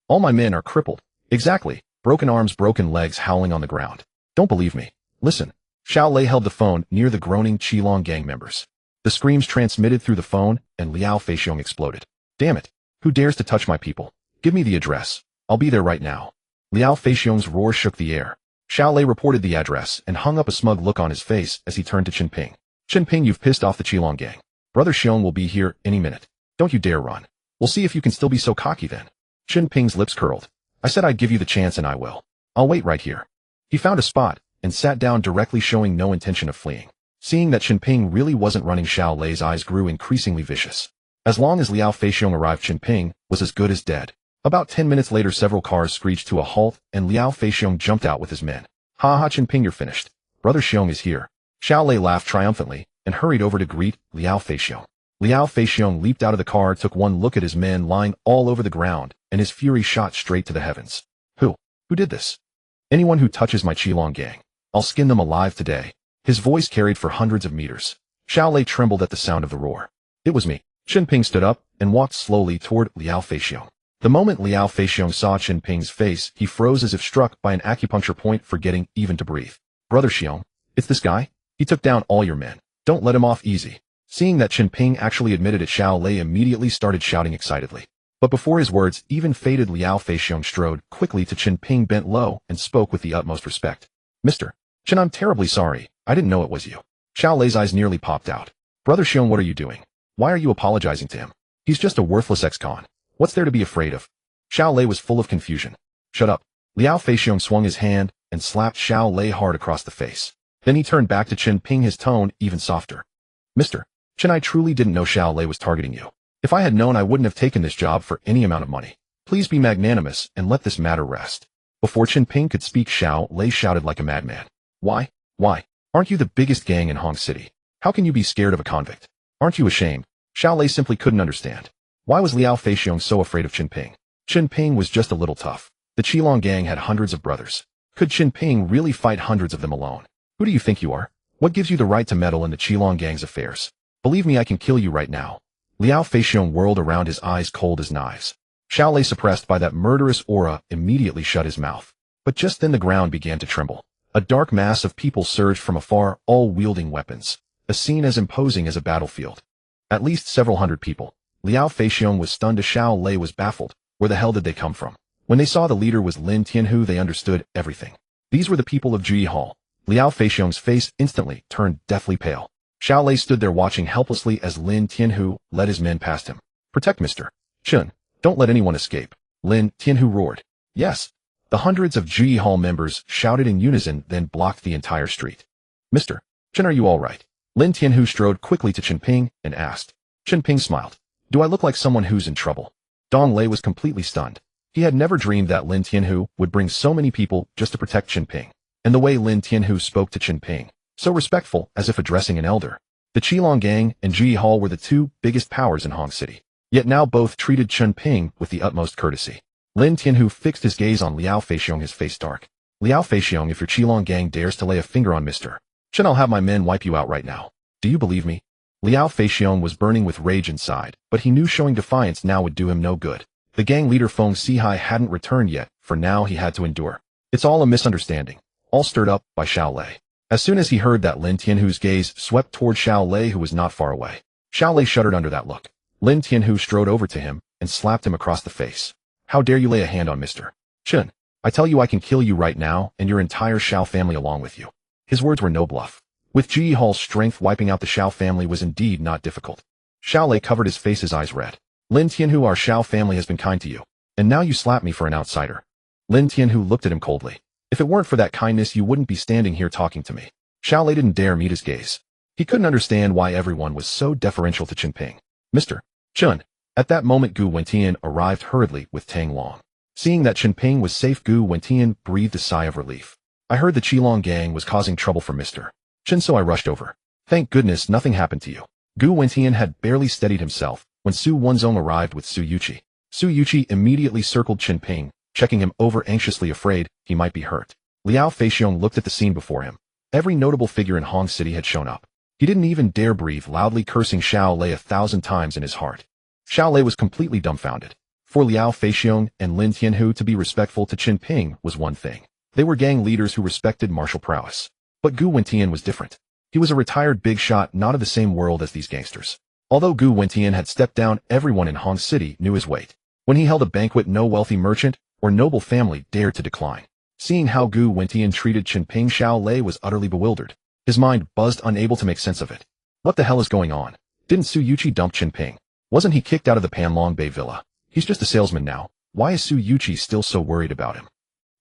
[SPEAKER 1] "All my men are crippled." "Exactly. Broken arms, broken legs, howling on the ground." "Don't believe me. Listen." Xiao Lei held the phone near the groaning Qilong gang members. The screams transmitted through the phone, and Liao Feixiong exploded. "Damn it. Who dares to touch my people? Give me the address. I'll be there right now." Liao Feixiong's roar shook the air. Xiao Lei reported the address and hung up a smug look on his face as he turned to Chen Ping. "Chen Ping, you've pissed off the Qilong gang. Brother Xiong will be here any minute. Don't you dare run. We'll see if you can still be so cocky then." Chen Ping's lips curled. "I said I'd give you the chance, and I will. I'll wait right here." He found a spot and sat down directly, showing no intention of fleeing. Seeing that Chen Ping really wasn't running, Xiao Lei's eyes grew increasingly vicious. As long as Liao Feixiong arrived, Chen Ping was as good as dead. About 10 minutes later, several cars screeched to a halt, and Liao Feixiong jumped out with his men. "Ha ha, Chen Ping, you're finished. Brother Xiong is here." Xiao Lei laughed triumphantly and hurried over to greet Liao Feixiong. Liao Feixiong leaped out of the car, took one look at his men lying all over the ground, and his fury shot straight to the heavens. Who did this?" Anyone who touches my Qilong gang, I'll skin them alive today. His voice carried for hundreds of meters. Xiao Lei trembled at the sound of the roar. It was me. Chen Ping stood up and walked slowly toward Liao Feixiong. The moment Liao Feixiong saw Chen Ping's face, he froze as if struck by an acupuncture point, forgetting even to breathe. Brother Xiong, it's this guy? He took down all your men. Don't let him off easy. Seeing that Chen Ping actually admitted it, Xiao Lei immediately started shouting excitedly. But before his words even faded, Liao Feixiong strode quickly to Chen Ping, bent low, and spoke with the utmost respect. Mr. Chen, I'm terribly sorry. I didn't know it was you. Xiao Lei's eyes nearly popped out. Brother Xiong, what are you doing? Why are you apologizing to him? He's just a worthless ex-con. What's there to be afraid of? Xiao Lei was full of confusion. Shut up. Liao Feixiong swung his hand and slapped Xiao Lei hard across the face. Then he turned back to Chen Ping, his tone even softer. Mr. Chen, I truly didn't know Xiao Lei was targeting you. If I had known, I wouldn't have taken this job for any amount of money. Please be magnanimous and let this matter rest. Before Chen Ping could speak, Xiao Lei shouted like a madman. Why? Why? Aren't you the biggest gang in Hong City? How can you be scared of a convict? Aren't you ashamed? Xiao Lei simply couldn't understand. Why was Liao Feixiong so afraid of Chen Ping? Chen Ping was just a little tough. The Qilong gang had hundreds of brothers. Could Chen Ping really fight hundreds of them alone? Who do you think you are? What gives you the right to meddle in the Qilong gang's affairs? Believe me, I can kill you right now. Liao Feixiong whirled around, his eyes cold as knives. Xiao Lei, suppressed by that murderous aura, immediately shut his mouth. But just then the ground began to tremble. A dark mass of people surged from afar, all wielding weapons. A scene as imposing as a battlefield. At least several hundred people. Liao Feixiong was stunned as Xiao Lei was baffled. Where the hell did they come from? When they saw the leader was Lin Tianhu, they understood everything. These were the people of Ji Hall. Liao Feixiong's face instantly turned deathly pale. Xiao Lei stood there watching helplessly as Lin Tianhu led his men past him. Protect Mr. Chen. Don't let anyone escape. Lin Tianhu roared. Yes. The hundreds of Ji Hall members shouted in unison, then blocked the entire street. Mr. Chen, are you all right? Lin Tianhu strode quickly to Chen Ping and asked. Chen Ping smiled. Do I look like someone who's in trouble? Dong Lei was completely stunned. He had never dreamed that Lin Tianhu would bring so many people just to protect Chen Ping. And the way Lin Tianhu spoke to Chen Ping, so respectful as if addressing an elder. The Qilong gang and Ji Hall were the two biggest powers in Hong City. Yet now both treated Chen Ping with the utmost courtesy. Lin Tianhu fixed his gaze on Liao Feixiong, his face dark. Liao Feixiong, if your Qilong gang dares to lay a finger on Mr. Chen, I'll have my men wipe you out right now. Do you believe me? Liao Feixiong was burning with rage inside, but he knew showing defiance now would do him no good. The gang leader Feng Sihai hadn't returned yet, for now he had to endure. It's all a misunderstanding. All stirred up by Xiao Lei. As soon as he heard that, Lin Tianhu's gaze swept toward Xiao Lei, who was not far away. Xiao Lei shuddered under that look. Lin Tianhu strode over to him and slapped him across the face. How dare you lay a hand on Mr. Chen? I tell you I can kill you right now and your entire Xiao family along with you. His words were no bluff. With Ji Hall's strength, wiping out the Xiao family was indeed not difficult. Xiao Lei covered his face, his eyes red. Lin Tianhu, our Xiao family has been kind to you. And now you slap me for an outsider. Lin Tianhu looked at him coldly. If it weren't for that kindness, you wouldn't be standing here talking to me. Xiao Lei didn't dare meet his gaze. He couldn't understand why everyone was so deferential to Chen Ping. Mr. Chen. At that moment, Gu Wentian arrived hurriedly with Tang Long. Seeing that Chen Ping was safe, Gu Wentian breathed a sigh of relief. I heard the Qilong gang was causing trouble for Mr. Chen, so I rushed over. Thank goodness nothing happened to you. Gu Wentian had barely steadied himself when Su Wenzong arrived with Su Yuqi. Su Yuqi immediately circled Chen Ping, checking him over, anxiously afraid he might be hurt. Liao Feixiong looked at the scene before him. Every notable figure in Hong City had shown up. He didn't even dare breathe, loudly cursing Xiao Lei 1,000 times in his heart. Xiao Lei was completely dumbfounded. For Liao Feixiong and Lin Tianhu to be respectful to Chen Ping was one thing. They were gang leaders who respected martial prowess. But Gu Wentian was different. He was a retired big shot, not of the same world as these gangsters. Although Gu Wentian had stepped down, everyone in Hong City knew his weight. When he held a banquet, no wealthy merchant or noble family dared to decline. Seeing how Gu Wentian treated Chen Ping, Xiao Lei was utterly bewildered. His mind buzzed, unable to make sense of it. What the hell is going on? Didn't Su Yuqi dump Chen Ping? Wasn't he kicked out of the Panlong Bay villa? He's just a salesman now. Why is Su Yuqi still so worried about him?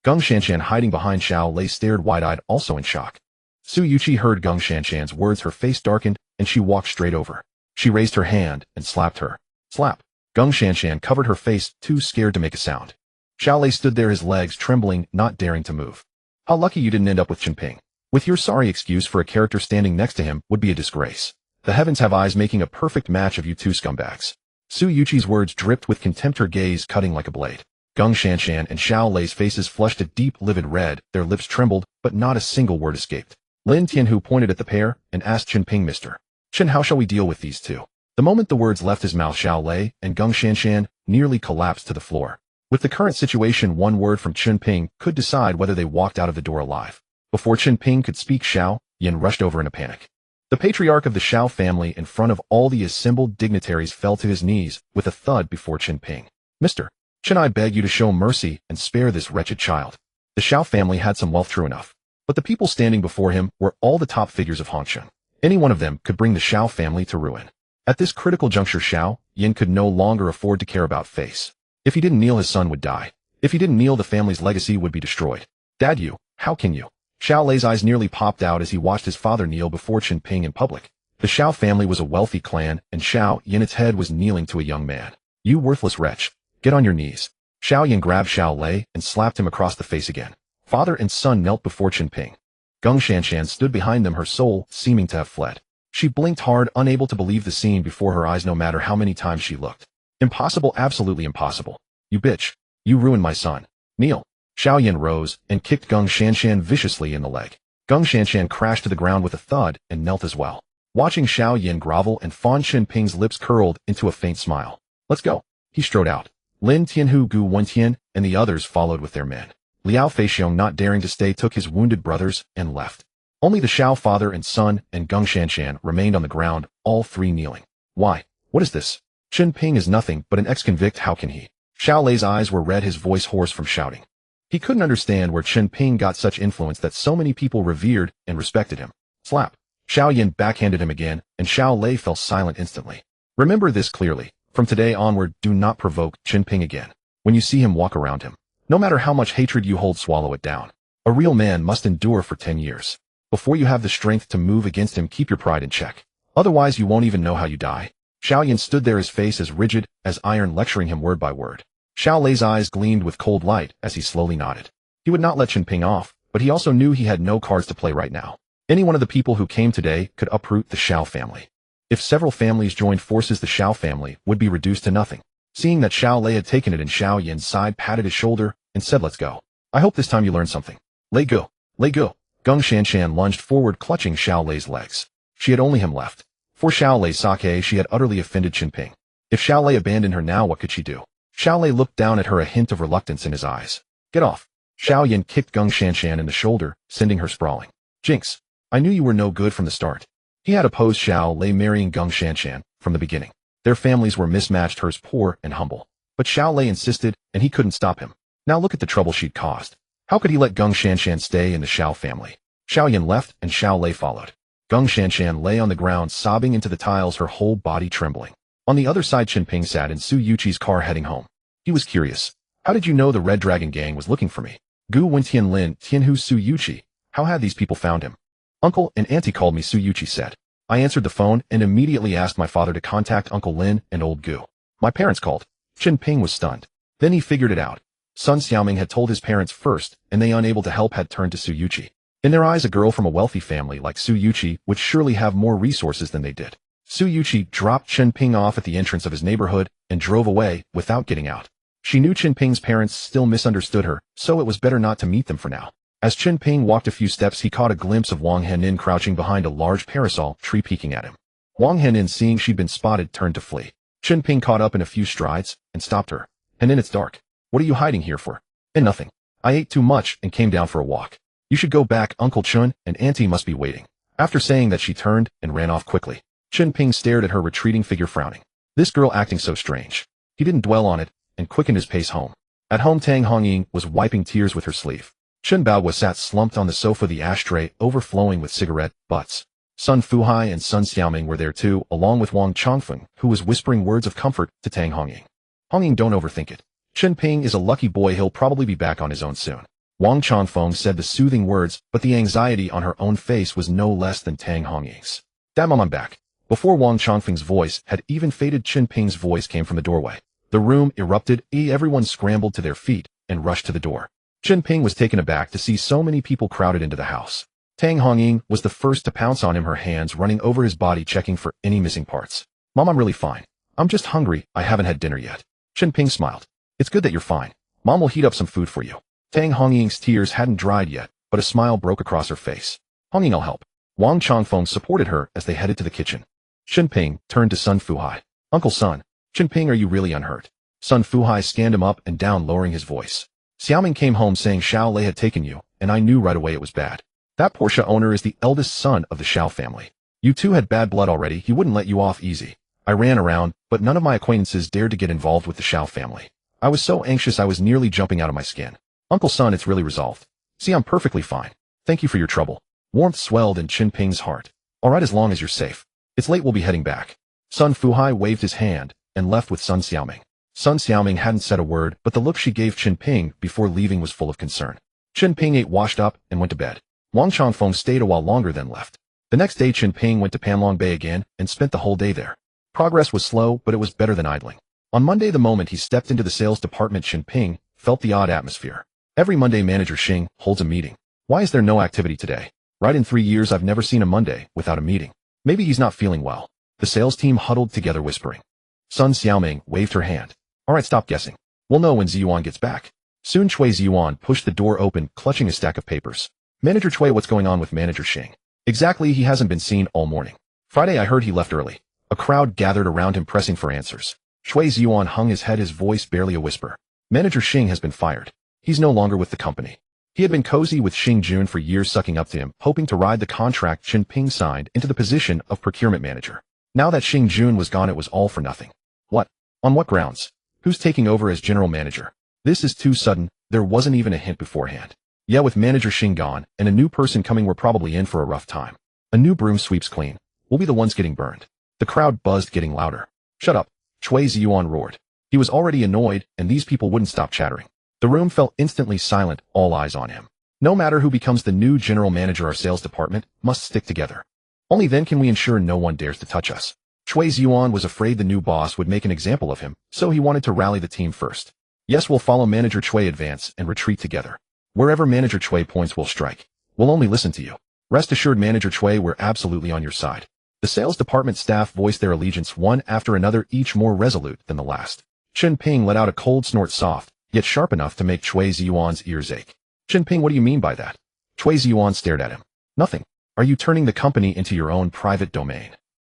[SPEAKER 1] Gung Shanshan, hiding behind Xiao Lei, stared wide-eyed, also in shock. Su Yuqi heard Gung Shanshan's words. Her face darkened, and she walked straight over. She raised her hand and slapped her. Slap. Gung Shanshan covered her face, too scared to make a sound. Xiao Lei stood there, his legs trembling, not daring to move. How lucky you didn't end up with Chen Ping. With your sorry excuse for a character standing next to him would be a disgrace. The heavens have eyes, making a perfect match of you two scumbags. Su Yuqi's words dripped with contempt, her gaze cutting like a blade. Geng Shanshan and Xiao Lei's faces flushed a deep, livid red, their lips trembled, but not a single word escaped. Lin Tianhu pointed at the pair and asked Chen Ping, Mr. Chen, how shall we deal with these two? The moment the words left his mouth, Xiao Lei and Geng Shanshan nearly collapsed to the floor. With the current situation, one word from Chen Ping could decide whether they walked out of the door alive. Before Chen Ping could speak, Xiao Yan rushed over in a panic. The patriarch of the Xiao family in front of all the assembled dignitaries fell to his knees with a thud before Chen Ping. Mr. Chen, I beg you to show mercy and spare this wretched child. The Xiao family had some wealth, true enough, but the people standing before him were all the top figures of Hongcheng. Any one of them could bring the Xiao family to ruin. At this critical juncture, Xiao Yan could no longer afford to care about face. If he didn't kneel, his son would die. If he didn't kneel, the family's legacy would be destroyed. Dad, you, how can you? Xiao Lei's eyes nearly popped out as he watched his father kneel before Chen Ping in public. The Xiao family was a wealthy clan, and Xiao Yan's head was kneeling to a young man. You worthless wretch, get on your knees. Xiao Yan grabbed Xiao Lei and slapped him across the face again. Father and son knelt before Chen Ping. Geng Shanshan stood behind them, her soul seeming to have fled. She blinked hard, unable to believe the scene before her eyes no matter how many times she looked. Impossible, absolutely impossible. You bitch. You ruined my son. Kneel. Xiao Yan rose and kicked Geng Shanshan viciously in the leg. Geng Shanshan crashed to the ground with a thud and knelt as well. Watching Xiao Yan grovel and fawn, Chen Ping's lips curled into a faint smile. Let's go. He strode out. Lin Tianhu, Gu Wentian, and the others followed with their men. Liao Feixiong, not daring to stay, took his wounded brothers and left. Only the Xiao father and son and Geng Shanshan remained on the ground, all three kneeling. Why? What is this? Chen Ping is nothing but an ex-convict, how can he? Xiao Lei's eyes were red, his voice hoarse from shouting. He couldn't understand where Chen Ping got such influence that so many people revered and respected him. Slap. Xiao Yan backhanded him again, and Xiao Lei fell silent instantly. Remember this clearly. From today onward, do not provoke Chen Ping again. When you see him, walk around him. No matter how much hatred you hold, swallow it down. A real man must endure for 10 years. Before you have the strength to move against him, keep your pride in check. Otherwise, you won't even know how you die. Xiao Yan stood there, his face as rigid as iron, lecturing him word by word. Xiao Lei's eyes gleamed with cold light as he slowly nodded. He would not let Chen Ping off, but he also knew he had no cards to play right now. Any one of the people who came today could uproot the Xiao family. If several families joined forces, the Xiao family would be reduced to nothing. Seeing that Xiao Lei had taken it, and Xiao Yan's side patted his shoulder and said, let's go. I hope this time you learn something. Lei go. Lei go. Geng Shanshan lunged forward, clutching Xiao Lei's legs. She had only him left. For Xiao Lei's sake, she had utterly offended Chen Ping. If Xiao Lei abandoned her now, what could she do? Xiao Lei looked down at her, a hint of reluctance in his eyes. Get off. Xiao Yan kicked Geng Shanshan in the shoulder, sending her sprawling. Jinx. I knew you were no good from the start. He had opposed Xiao Lei marrying Geng Shanshan from the beginning. Their families were mismatched, hers poor and humble. But Xiao Lei insisted, and he couldn't stop him. Now look at the trouble she'd caused. How could he let Geng Shanshan stay in the Xiao family? Xiao Yan left, and Xiao Lei followed. Geng Shanshan lay on the ground, sobbing into the tiles, her whole body trembling. On the other side, Chen Ping sat in Su Yuqi's car heading home. He was curious. How did you know the Red Dragon gang was looking for me? Gu Wentian, Lin Tianhu, Su Yuqi. How had these people found him? Uncle and Auntie called me, Su Yuqi said. I answered the phone and immediately asked my father to contact Uncle Lin and old Gu. My parents called. Chen Ping was stunned. Then he figured it out. Sun Xiaoming had told his parents first, and they, unable to help, had turned to Su Yuqi. In their eyes, a girl from a wealthy family like Su Yuqi would surely have more resources than they did. Su Yuqi dropped Chen Ping off at the entrance of his neighborhood and drove away without getting out. She knew Chen Ping's parents still misunderstood her, so it was better not to meet them for now. As Chen Ping walked a few steps, he caught a glimpse of Wang Henin crouching behind a large parasol tree, peeking at him. Wang Henin, seeing she'd been spotted, turned to flee. Chen Ping caught up in a few strides and stopped her. Henin, it's dark. What are you hiding here for? And nothing. I ate too much and came down for a walk. You should go back. Uncle Chun and Auntie must be waiting. After saying that, she turned and ran off quickly. Chen Ping stared at her retreating figure, frowning. This girl acting so strange. He didn't dwell on it and quickened his pace home. At home, Tang Hongying was wiping tears with her sleeve. Chen Baohua sat slumped on the sofa, the ashtray overflowing with cigarette butts. Sun Fuhai and Sun Xiaoming were there too, along with Wang Chongfeng, who was whispering words of comfort to Tang Hongying. Hongying, don't overthink it. Chen Ping is a lucky boy, he'll probably be back on his own soon. Wang Chongfeng said the soothing words, but the anxiety on her own face was no less than Tang Hongying's. Dad, Mom, I'm back. Before Wang Chongfeng's voice had even faded, Chen Ping's voice came from the doorway. The room erupted. Everyone scrambled to their feet and rushed to the door. Chen Ping was taken aback to see so many people crowded into the house. Tang Hongying was the first to pounce on him, her hands running over his body, checking for any missing parts. Mom, I'm really fine. I'm just hungry. I haven't had dinner yet. Chen Ping smiled. It's good that you're fine. Mom will heat up some food for you. Tang Hongying's tears hadn't dried yet, but a smile broke across her face. Hongying, I'll help. Wang Changfeng supported her as they headed to the kitchen. Chen Ping turned to Sun Fuhai. Uncle Sun, Chen Ping, are you really unhurt? Sun Fuhai scanned him up and down, lowering his voice. Xiaoming came home saying Xiao Lei had taken you, and I knew right away it was bad. That Porsche owner is the eldest son of the Xiao family. You two had bad blood already, he wouldn't let you off easy. I ran around, but none of my acquaintances dared to get involved with the Xiao family. I was so anxious I was nearly jumping out of my skin. Uncle Sun, it's really resolved. See, I'm perfectly fine. Thank you for your trouble. Warmth swelled in Chen Ping's heart. All right, as long as you're safe. It's late, we'll be heading back. Sun Fuhai waved his hand and left with Sun Xiaoming. Sun Xiaoming hadn't said a word, but the look she gave Chen Ping before leaving was full of concern. Chen Ping ate, washed up, and went to bed. Wang Changfeng stayed a while longer then left. The next day Chen Ping went to Panlong Bay again and spent the whole day there. Progress was slow, but it was better than idling. On Monday, the moment he stepped into the sales department, Chen Ping felt the odd atmosphere. Every Monday Manager Xing holds a meeting. Why is there no activity today? Right, in 3 years I've never seen a Monday without a meeting. Maybe he's not feeling well. The sales team huddled together whispering. Sun Xiaoming waved her hand. All right, stop guessing. We'll know when Ziyuan gets back. Soon Chui Ziyuan pushed the door open, clutching a stack of papers. Manager Chui, what's going on with Manager Xing? Exactly, he hasn't been seen all morning. Friday I heard he left early. A crowd gathered around him pressing for answers. Chui Ziyuan hung his head, his voice barely a whisper. Manager Xing has been fired. He's no longer with the company. He had been cozy with Xing Jun for years, sucking up to him, hoping to ride the contract Chen Ping signed into the position of procurement manager. Now that Xing Jun was gone, it was all for nothing. What? On what grounds? Who's taking over as general manager? This is too sudden. There wasn't even a hint beforehand. Yeah, with Manager Xing gone and a new person coming, we're probably in for a rough time. A new broom sweeps clean. We'll be the ones getting burned. The crowd buzzed, getting louder. Shut up, Chui Ziyuan roared. He was already annoyed, and these people wouldn't stop chattering. The room fell instantly silent, all eyes on him. No matter who becomes the new general manager, our sales department must stick together. Only then can we ensure no one dares to touch us. Chui Ziyuan was afraid the new boss would make an example of him, so he wanted to rally the team first. Yes, we'll follow Manager Chui, advance and retreat together. Wherever Manager Chui points, we'll strike. We'll only listen to you. Rest assured, Manager Chui, we're absolutely on your side. The sales department staff voiced their allegiance one after another, each more resolute than the last. Chen Ping let out a cold snort, soft, yet sharp enough to make Chui Ziyuan's ears ache. Chen Ping, what do you mean by that? Chui Ziyuan stared at him. Nothing. Are you turning the company into your own private domain?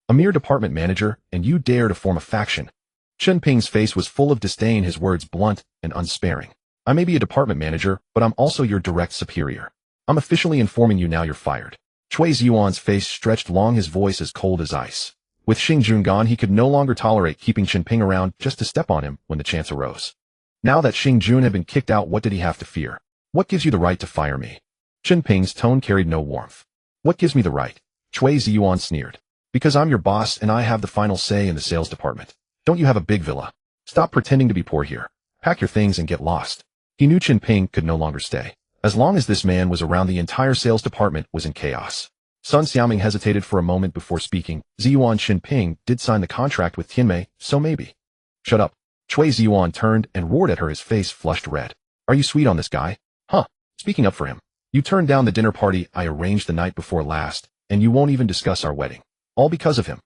[SPEAKER 1] A mere department manager, and you dare to form a faction? Chen Ping's face was full of disdain, his words blunt and unsparing. I may be a department manager, but I'm also your direct superior. I'm officially informing you now, you're fired. Chui Ziyuan's face stretched long, his voice as cold as ice. With Xing Jun gone, he could no longer tolerate keeping Chen Ping around just to step on him when the chance arose. Now that Xing Jun had been kicked out, what did he have to fear? What gives you the right to fire me? Chen Ping's tone carried no warmth. What gives me the right? Chui Ziyuan sneered. Because I'm your boss and I have the final say in the sales department. Don't you have a big villa? Stop pretending to be poor here. Pack your things and get lost. He knew Chen Ping could no longer stay. As long as this man was around, the entire sales department was in chaos. Sun Xiaoming hesitated for a moment before speaking. Ziyuan, Chen Ping did sign the contract with Tianmei, so maybe. Shut up. Chui Ziyuan turned and roared at her, his face flushed red. Are you sweet on this guy? Huh. Speaking up for him. You turned down the dinner party I arranged the night before last, and you won't even discuss our wedding. All because of him.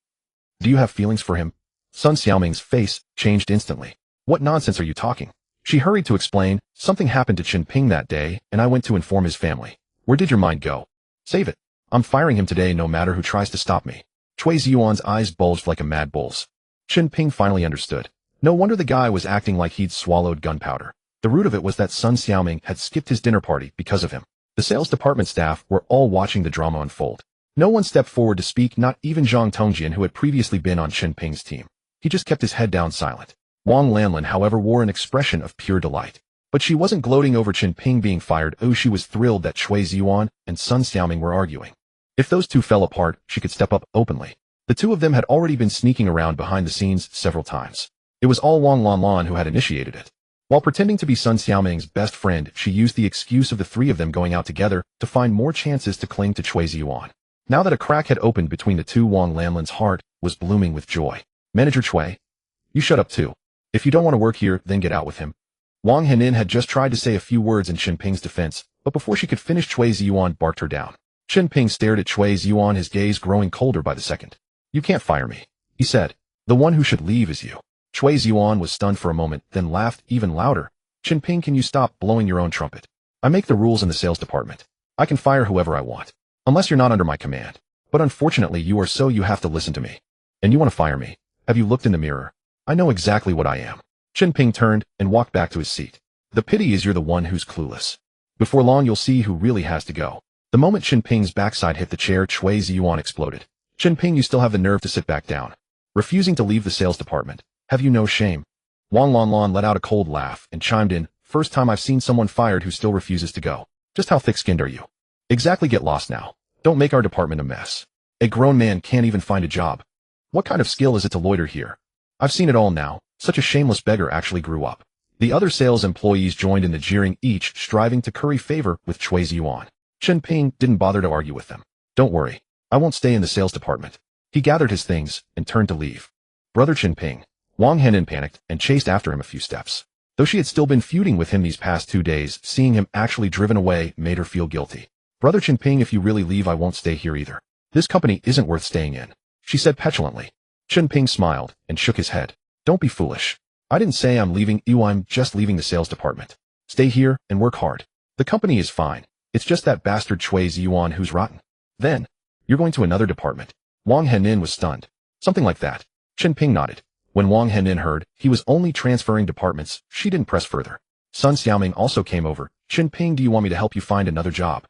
[SPEAKER 1] Do you have feelings for him? Sun Xiaoming's face changed instantly. What nonsense are you talking? She hurried to explain. Something happened to Chen Ping that day, and I went to inform his family. Where did your mind go? Save it. I'm firing him today, no matter who tries to stop me. Chui Ziyuan's eyes bulged like a mad bull's. Chen Ping finally understood. No wonder the guy was acting like he'd swallowed gunpowder. The root of it was that Sun Xiaoming had skipped his dinner party because of him. The sales department staff were all watching the drama unfold. No one stepped forward to speak, not even Zhang Tongjian, who had previously been on Chen Ping's team. He just kept his head down, silent. Wang Lanlin, however, wore an expression of pure delight. But she wasn't gloating over Chen Ping being fired. Oh, she was thrilled that Chui Ziyuan and Sun Xiaoming were arguing. If those two fell apart, she could step up openly. The two of them had already been sneaking around behind the scenes several times. It was all Wang Lanlan who had initiated it. While pretending to be Sun Xiaoming's best friend, she used the excuse of the three of them going out together to find more chances to cling to Chui Ziyuan. Now that a crack had opened between the two, Wang Lanlin's heart was blooming with joy. Manager Chui, you shut up too. If you don't want to work here, then get out with him. Wang Henin had just tried to say a few words in Chen Ping's defense, but before she could finish, Chui Ziyuan barked her down. Chen Ping stared at Chui Ziyuan, his gaze growing colder by the second. You can't fire me, he said. The one who should leave is you. Chui Ziyuan was stunned for a moment, then laughed even louder. Chen Ping, can you stop blowing your own trumpet? I make the rules in the sales department. I can fire whoever I want. Unless you're not under my command. But unfortunately you are, so you have to listen to me. And you want to fire me? Have you looked in the mirror? I know exactly what I am. Chen Ping turned and walked back to his seat. The pity is you're the one who's clueless. Before long you'll see who really has to go. The moment Chen Ping's backside hit the chair, Chui Ziyuan exploded. Chen Ping, you still have the nerve to sit back down. Refusing to leave the sales department. Have you no shame? Wang Lanlan let out a cold laugh and chimed in, first time I've seen someone fired who still refuses to go. Just how thick-skinned are you? Exactly, get lost now. Don't make our department a mess. A grown man can't even find a job. What kind of skill is it to loiter here? I've seen it all now. Such a shameless beggar actually grew up. The other sales employees joined in the jeering, each striving to curry favor with Chui Ziyuan. Chen Ping didn't bother to argue with them. Don't worry. I won't stay in the sales department. He gathered his things and turned to leave. Brother Chen Ping. Wang Henin panicked and chased after him a few steps. Though she had still been feuding with him these past 2 days, seeing him actually driven away made her feel guilty. Brother Chen Ping, if you really leave, I won't stay here either. This company isn't worth staying in, she said petulantly. Chen Ping smiled and shook his head. Don't be foolish. I didn't say I'm leaving you, I'm just leaving the sales department. Stay here and work hard. The company is fine. It's just that bastard Chui Ziyuan who's rotten. Then, you're going to another department. Wang Henin was stunned. Something like that. Chen Ping nodded. When Wang Henin heard he was only transferring departments, she didn't press further. Sun Xiaoming also came over. Chen Ping, do you want me to help you find another job?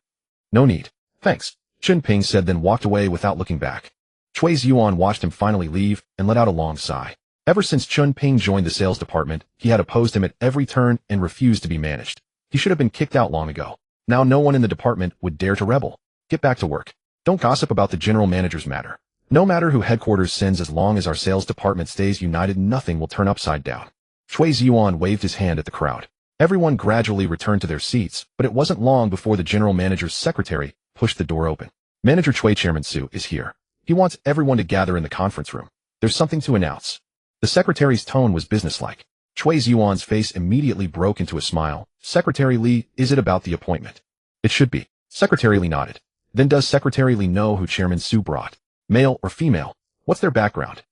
[SPEAKER 1] No need. Thanks. Chen Ping said, then walked away without looking back. Chui Ziyuan watched him finally leave and let out a long sigh. Ever since Chen Ping joined the sales department, he had opposed him at every turn and refused to be managed. He should have been kicked out long ago. Now no one in the department would dare to rebel. Get back to work. Don't gossip about the general manager's matter. No matter who headquarters sends, as long as our sales department stays united, nothing will turn upside down. Chui Ziyuan waved his hand at the crowd. Everyone gradually returned to their seats, but it wasn't long before the general manager's secretary pushed the door open. Manager Chui, Chairman Su is here. He wants everyone to gather in the conference room. There's something to announce. The secretary's tone was businesslike. Chui Ziyuan's face immediately broke into a smile. Secretary Li, is it about the appointment? It should be. Secretary Li nodded. Then does Secretary Li know who Chairman Su brought? Male or female? What's their background?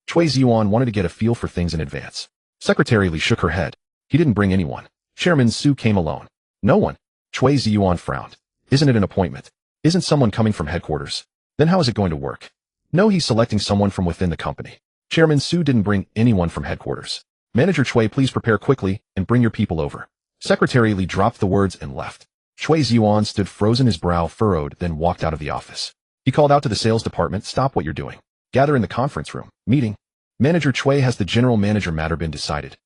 [SPEAKER 1] Chui Ziyuan wanted to get a feel for things in advance. Secretary Li shook her head. He didn't bring anyone. Chairman Su came alone. No one. Chui Ziyuan frowned. Isn't it an appointment? Isn't someone coming from headquarters? Then how is it going to work? No, he's selecting someone from within the company. Chairman Su didn't bring anyone from headquarters. Manager Chui, please prepare quickly and bring your people over. Secretary Li dropped the words and left. Chui Ziyuan stood frozen, his brow furrowed, then walked out of the office. He called out to the sales department, stop what you're doing. Gather in the conference room. Meeting. Manager Chui, has the general manager matter been decided?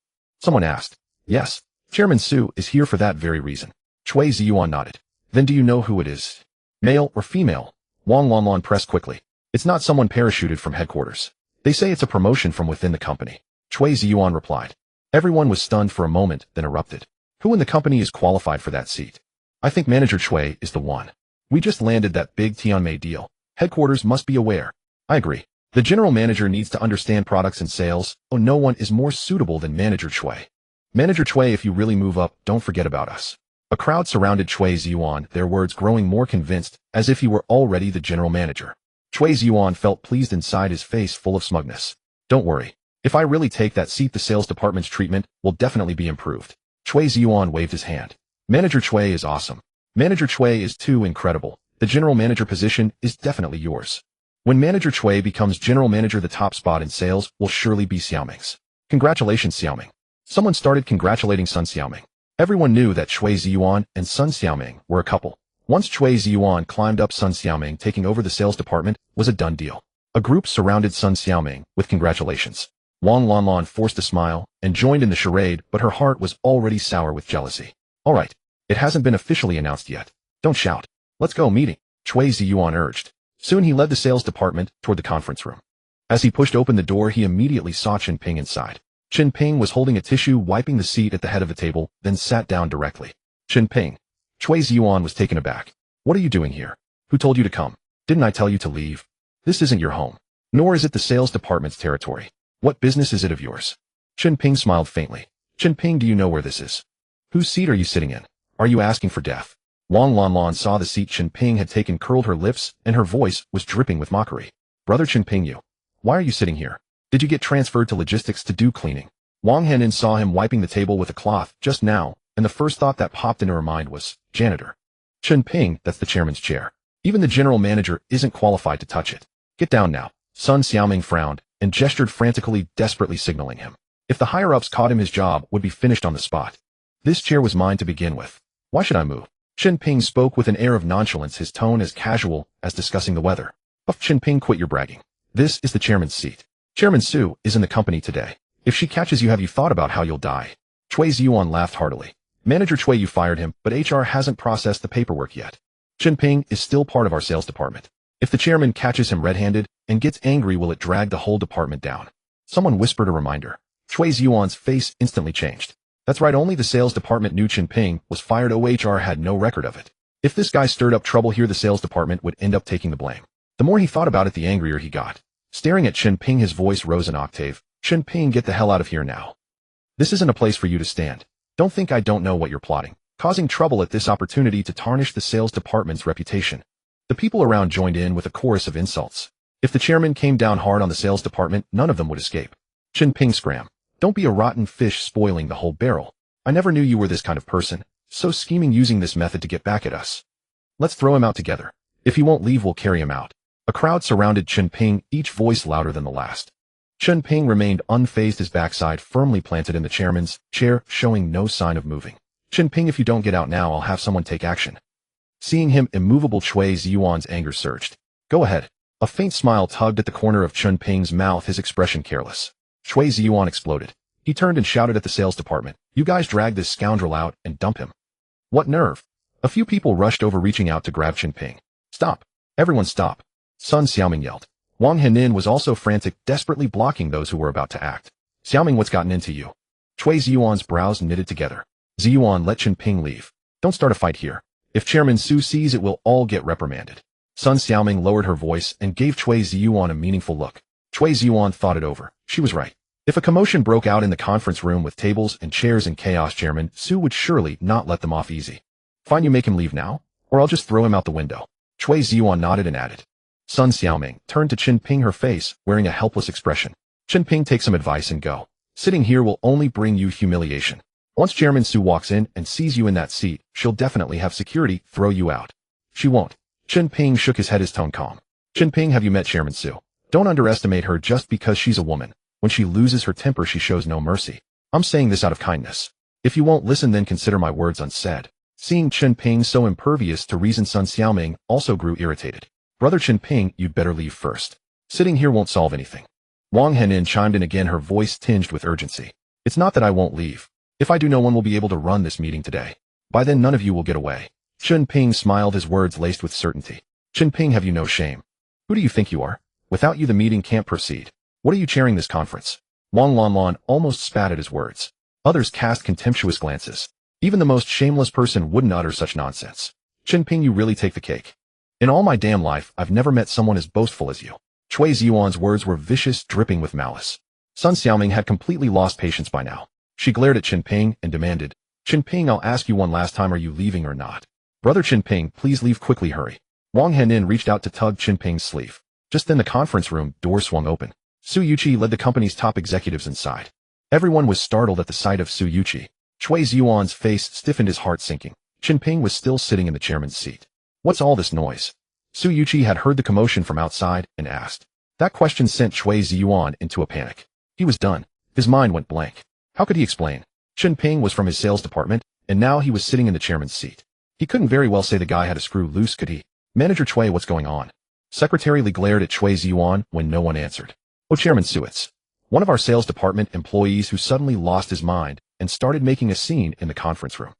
[SPEAKER 1] Someone asked. Yes. Chairman Su is here for that very reason. Chui Ziyuan nodded. Then do you know who it is? Male or female? Wang Lanlan pressed quickly. It's not someone parachuted from headquarters. They say it's a promotion from within the company. Chui Ziyuan replied. Everyone was stunned for a moment, then erupted. Who in the company is qualified for that seat? I think Manager Chui is the one. We just landed that big Tianmei deal. Headquarters must be aware. I agree. The general manager needs to understand products and sales. Oh, no one is more suitable than Manager Chui. Manager Chui, if you really move up, don't forget about us. A crowd surrounded Chui Ziyuan, their words growing more convinced, as if he were already the general manager. Chui Ziyuan felt pleased inside, his face full of smugness. Don't worry. If I really take that seat, the sales department's treatment will definitely be improved. Chui Ziyuan waved his hand. Manager Chui is awesome. Manager Chui is too incredible. The general manager position is definitely yours. When Manager Chui becomes general manager, the top spot in sales will surely be Xiaoming's. Congratulations, Xiaoming. Someone started congratulating Sun Xiaoming. Everyone knew that Chui Ziyuan and Sun Xiaoming were a couple. Once Chui Ziyuan climbed up, Sun Xiaoming taking over the sales department was a done deal. A group surrounded Sun Xiaoming with congratulations. Wang Lanlan forced a smile and joined in the charade, but her heart was already sour with jealousy. All right. It hasn't been officially announced yet. Don't shout. Let's go, meeting, Chui Ziyuan urged. Soon he led the sales department toward the conference room. As he pushed open the door, he immediately saw Chen Ping inside. Chen Ping was holding a tissue, wiping the seat at the head of the table, then sat down directly. Chen Ping. Chui Ziyuan was taken aback. What are you doing here? Who told you to come? Didn't I tell you to leave? This isn't your home. Nor is it the sales department's territory. What business is it of yours? Chen Ping smiled faintly. Chen Ping, do you know where this is? Whose seat are you sitting in? Are you asking for death? Wang Lanlan saw the seat Chen Ping had taken, curled her lips, and her voice was dripping with mockery. Brother Chen Ping, why are you sitting here? Did you get transferred to logistics to do cleaning? Wang Henin saw him wiping the table with a cloth just now, and the first thought that popped into her mind was, janitor. Chen Ping, that's the chairman's chair. Even the general manager isn't qualified to touch it. Get down now. Sun Xiaoming frowned and gestured frantically, desperately signaling him. If the higher-ups caught him, his job would be finished on the spot. This chair was mine to begin with. Why should I move? Chen Ping spoke with an air of nonchalance, his tone as casual as discussing the weather. Chen Ping, quit your bragging. This is the chairman's seat. Chairman Su is in the company today. If she catches you, have you thought about how you'll die? Chui Ziyuan laughed heartily. Manager Chui, you fired him, but HR hasn't processed the paperwork yet. Chen Ping is still part of our sales department. If the chairman catches him red-handed and gets angry, will it drag the whole department down? Someone whispered a reminder. Chui Ziyuan's face instantly changed. That's right, only the sales department knew Chen Ping was fired. OHR had no record of it. If this guy stirred up trouble here, the sales department would end up taking the blame. The more he thought about it, the angrier he got. Staring at Chen Ping, his voice rose an octave. Chen Ping, get the hell out of here now. This isn't a place for you to stand. Don't think I don't know what you're plotting. Causing trouble at this opportunity to tarnish the sales department's reputation. The people around joined in with a chorus of insults. If the chairman came down hard on the sales department, none of them would escape. Chen Ping scram. Don't be a rotten fish spoiling the whole barrel. I never knew you were this kind of person, so scheming using this method to get back at us. Let's throw him out together. If he won't leave, we'll carry him out. A crowd surrounded Chen Ping, each voice louder than the last. Chen Ping remained unfazed, his backside firmly planted in the chairman's chair, showing no sign of moving. Chen Ping, if you don't get out now, I'll have someone take action. Seeing him immovable, Chui Ziyuan's anger surged. Go ahead. A faint smile tugged at the corner of Chen Ping's mouth, his expression careless. Chui Ziyuan exploded. He turned and shouted at the sales department. You guys drag this scoundrel out and dump him. What nerve? A few people rushed over, reaching out to grab Chen Ping. Stop. Everyone stop. Sun Xiaoming yelled. Wang Henin was also frantic, desperately blocking those who were about to act. Xiaoming, what's gotten into you? Chui Ziyuan's brows knitted together. Ziyuan, let Chen Ping leave. Don't start a fight here. If Chairman Su sees it, we'll all get reprimanded. Sun Xiaoming lowered her voice and gave Chui Ziyuan a meaningful look. Chui Ziyuan thought it over. She was right. If a commotion broke out in the conference room with tables and chairs and chaos, Chairman Su would surely not let them off easy. Fine, you make him leave now, or I'll just throw him out the window. Chui Ziyuan nodded and added. Sun Xiaoming turned to Chen Ping, her face wearing a helpless expression. Chen Ping, take some advice and go. Sitting here will only bring you humiliation. Once Chairman Su walks in and sees you in that seat, she'll definitely have security throw you out. She won't. Chen Ping shook his head, his tone calm. Chen Ping, have you met Chairman Su? Don't underestimate her just because she's a woman. When she loses her temper, she shows no mercy. I'm saying this out of kindness. If you won't listen, then consider my words unsaid. Seeing Chen Ping so impervious to reason, Sun Xiaoming also grew irritated. Brother Chen Ping, you'd better leave first. Sitting here won't solve anything. Wang Henin chimed in again, her voice tinged with urgency. It's not that I won't leave. If I do, no one will be able to run this meeting today. By then, none of you will get away. Chen Ping smiled, his words laced with certainty. Chen Ping, have you no shame? Who do you think you are? Without you, the meeting can't proceed. What are you chairing this conference? Wang Lanlan almost spat at his words. Others cast contemptuous glances. Even the most shameless person wouldn't utter such nonsense. Chen Ping, you really take the cake. In all my damn life, I've never met someone as boastful as you. Chui Ziyuan's words were vicious, dripping with malice. Sun Xiaoming had completely lost patience by now. She glared at Chen Ping and demanded, Chen Ping, I'll ask you one last time, are you leaving or not? Brother Chen Ping, please leave quickly, hurry. Wang Henin reached out to tug Chen Ping's sleeve. Just then the conference room door swung open. Su Yuqi led the company's top executives inside. Everyone was startled at the sight of Su Yuqi. Chui Ziyuan's face stiffened, his heart sinking. Chen Ping was still sitting in the chairman's seat. What's all this noise? Su Yuqi had heard the commotion from outside and asked. That question sent Chui Ziyuan into a panic. He was done. His mind went blank. How could he explain? Chen Ping was from his sales department, and now he was sitting in the chairman's seat. He couldn't very well say the guy had a screw loose, could he? Manager Chui, what's going on? Secretary Li glared at Chui Ziyuan when no one answered. Oh, Chairman Su, it's one of our sales department employees who suddenly lost his mind and started making a scene in the conference room.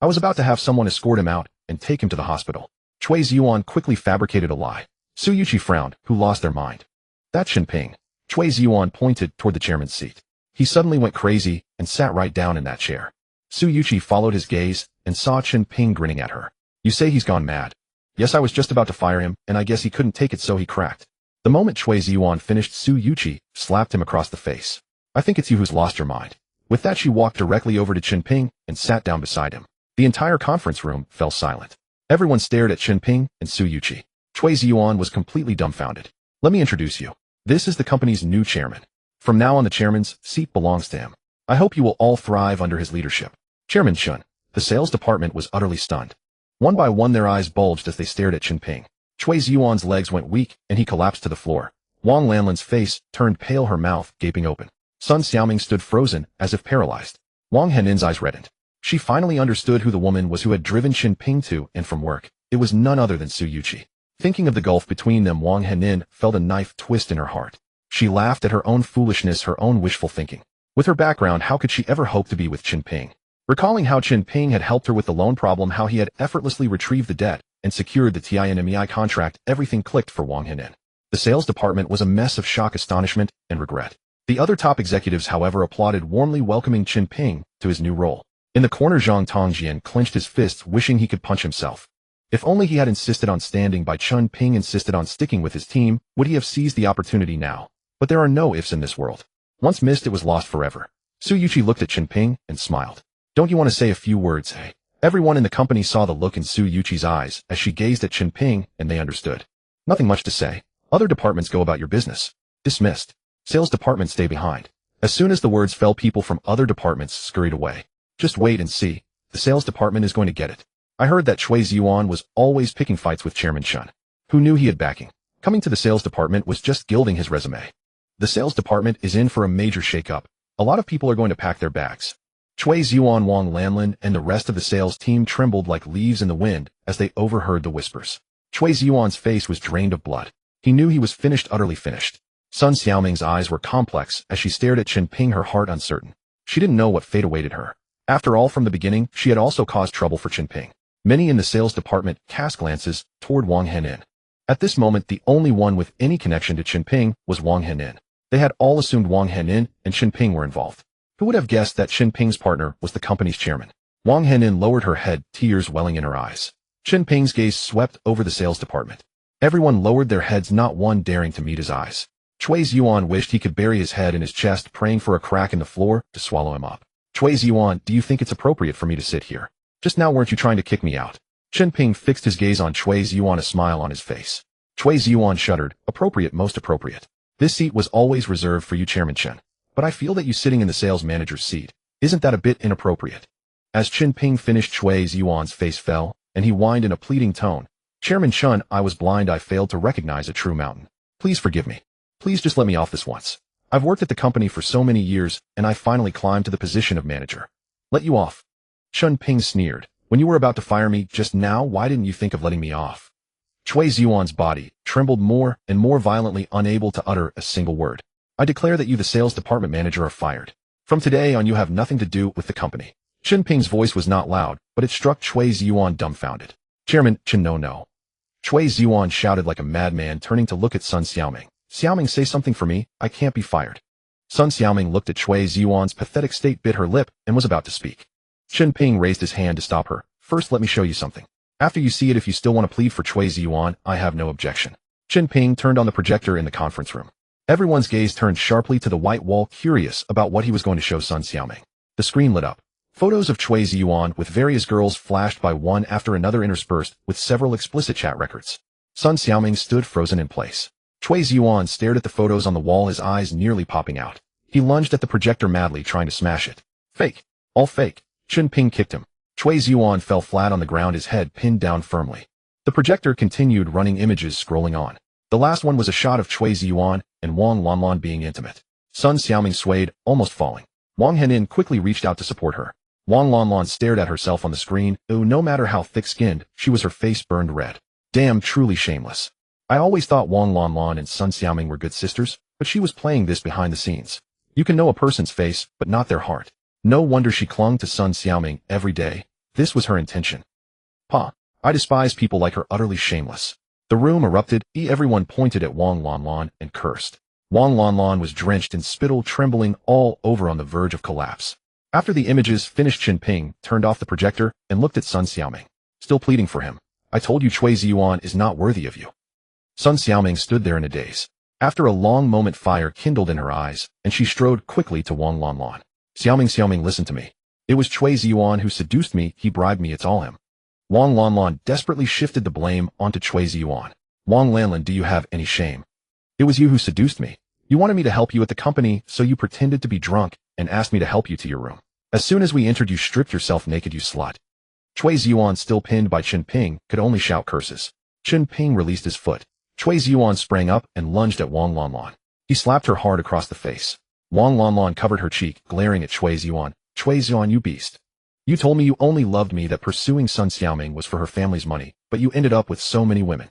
[SPEAKER 1] I was about to have someone escort him out and take him to the hospital. Chui Ziyuan quickly fabricated a lie. Su Yuqi frowned, who lost their mind. That's Chen Ping. Chui Ziyuan pointed toward the chairman's seat. He suddenly went crazy and sat right down in that chair. Su Yuqi followed his gaze and saw Chen Ping grinning at her. You say he's gone mad? Yes, I was just about to fire him, and I guess he couldn't take it, so he cracked. The moment Chui Ziyuan finished, Su Yuqi slapped him across the face. I think it's you who's lost your mind. With that, she walked directly over to Chen Ping and sat down beside him. The entire conference room fell silent. Everyone stared at Chen Ping and Su Yuqi. Chui Ziyuan was completely dumbfounded. Let me introduce you. This is the company's new chairman. From now on, the chairman's seat belongs to him. I hope you will all thrive under his leadership. Chairman Chen. The sales department was utterly stunned. One by one their eyes bulged as they stared at Chen Ping. Chui Ziyuan's legs went weak, and he collapsed to the floor. Wang Lanlan's face turned pale, her mouth gaping open. Sun Xiaoming stood frozen, as if paralyzed. Wang Henin's eyes reddened. She finally understood who the woman was who had driven Chen Ping to and from work. It was none other than Su Yuqi. Thinking of the gulf between them, Wang Henin felt a knife twist in her heart. She laughed at her own foolishness, her own wishful thinking. With her background, how could she ever hope to be with Chen Ping? Recalling how Chen Ping had helped her with the loan problem, how he had effortlessly retrieved the debt and secured the TINMEI contract, everything clicked for Wang Henin. The sales department was a mess of shock, astonishment, and regret. The other top executives, however, applauded warmly, welcoming Chen Ping to his new role. In the corner, Zhang Tongjian clenched his fists, wishing he could punch himself. If only he had insisted on standing by Chen Ping, insisted on sticking with his team, would he have seized the opportunity now? But there are no ifs in this world. Once missed, it was lost forever. Su Yuqi looked at Chen Ping and smiled. Don't you want to say a few words, hey? Everyone in the company saw the look in Su Yuqi's eyes as she gazed at Chen Ping, and they understood. Nothing much to say. Other departments go about your business. Dismissed. Sales department stay behind. As soon as the words fell, people from other departments scurried away. Just wait and see. The sales department is going to get it. I heard that Chui Ziyuan was always picking fights with Chairman Chen. Who knew he had backing? Coming to the sales department was just gilding his resume. The sales department is in for a major shake-up. A lot of people are going to pack their bags. Chui Ziyuan, Wang Lanlan, and the rest of the sales team trembled like leaves in the wind as they overheard the whispers. Chui Ziyuan's face was drained of blood. He knew he was finished, utterly finished. Sun Xiaoming's eyes were complex as she stared at Chen Ping, her heart uncertain. She didn't know what fate awaited her. After all, from the beginning, she had also caused trouble for Chen Ping. Many in the sales department cast glances toward Wang Henin. At this moment, the only one with any connection to Chen Ping was Wang Henin. They had all assumed Wang Henin and Chen Ping were involved. Who would have guessed that Chen Ping's partner was the company's chairman? Wang Henin lowered her head, tears welling in her eyes. Chen Ping's gaze swept over the sales department. Everyone lowered their heads, not one daring to meet his eyes. Chui Ziyuan wished he could bury his head in his chest, praying for a crack in the floor to swallow him up. Chui Ziyuan, do you think it's appropriate for me to sit here? Just now weren't you trying to kick me out? Chen Ping fixed his gaze on Chui Ziyuan, a smile on his face. Chui Ziyuan shuddered. Appropriate, most appropriate. This seat was always reserved for you, Chairman Chen. But I feel that you sitting in the sales manager's seat. Isn't that a bit inappropriate? As Chen Ping finished, Chui Ziyuan's face fell, and he whined in a pleading tone. Chairman Chen, I was blind. I failed to recognize a true mountain. Please forgive me. Please just let me off this once. I've worked at the company for so many years, and I finally climbed to the position of manager. Let you off? Chen Ping sneered. When you were about to fire me just now, why didn't you think of letting me off? Chui Ziyuan's body trembled more and more violently, unable to utter a single word. I declare that you, the sales department manager, are fired. From today on, you have nothing to do with the company. Chen Ping's voice was not loud, but it struck Chui Ziyuan dumbfounded. Chairman Chen, no. Chui Ziyuan shouted like a madman, turning to look at Sun Xiaoming. Xiaoming, say something for me. I can't be fired. Sun Xiaoming looked at Chui Ziyuan's pathetic state, bit her lip, and was about to speak. Chen Ping raised his hand to stop her. First, let me show you something. After you see it, if you still want to plead for Chui Ziyuan, I have no objection. Chen Ping turned on the projector in the conference room. Everyone's gaze turned sharply to the white wall, curious about what he was going to show Sun Xiaoming. The screen lit up. Photos of Chui Ziyuan with various girls flashed by one after another, interspersed with several explicit chat records. Sun Xiaoming stood frozen in place. Chui Ziyuan stared at the photos on the wall, his eyes nearly popping out. He lunged at the projector madly, trying to smash it. Fake. All fake. Chen Ping kicked him. Chui Ziyuan fell flat on the ground, his head pinned down firmly. The projector continued running, images scrolling on. The last one was a shot of Chui Ziyuan and Wang Lanlan being intimate. Sun Xiaoming swayed, almost falling. Wang Henin quickly reached out to support her. Wang Lanlan stared at herself on the screen. No matter how thick-skinned she was, her face burned red. Damn, truly shameless. I always thought Wang Lanlan and Sun Xiaoming were good sisters, but she was playing this behind the scenes. You can know a person's face, but not their heart. No wonder she clung to Sun Xiaoming every day. This was her intention. Pa, I despise people like her, utterly shameless. The room erupted. Everyone pointed at Wang Lanlan and cursed. Wang Lanlan was drenched in spittle, trembling all over, on the verge of collapse. After the images finished, Chen Ping turned off the projector and looked at Sun Xiaoming, still pleading for him. I told you Chui Ziyuan is not worthy of you. Sun Xiaoming stood there in a daze. After a long moment, fire kindled in her eyes, and she strode quickly to Wang Lanlan. Xiaoming, listen to me. It was Chui Ziyuan who seduced me. He bribed me. It's all him. Wang Lanlan desperately shifted the blame onto Chui Ziyuan. Wang Lanlan, do you have any shame? It was you who seduced me. You wanted me to help you at the company, so you pretended to be drunk and asked me to help you to your room. As soon as we entered, you stripped yourself naked, you slut. Chui Ziyuan, still pinned by Chen Ping, could only shout curses. Chen Ping released his foot. Chui Ziyuan sprang up and lunged at Wang Lanlan. He slapped her hard across the face. Wang Lanlan covered her cheek, glaring at Chui Ziyuan. Chui Ziyuan, you beast. You told me you only loved me, that pursuing Sun Xiaoming was for her family's money, but you ended up with so many women.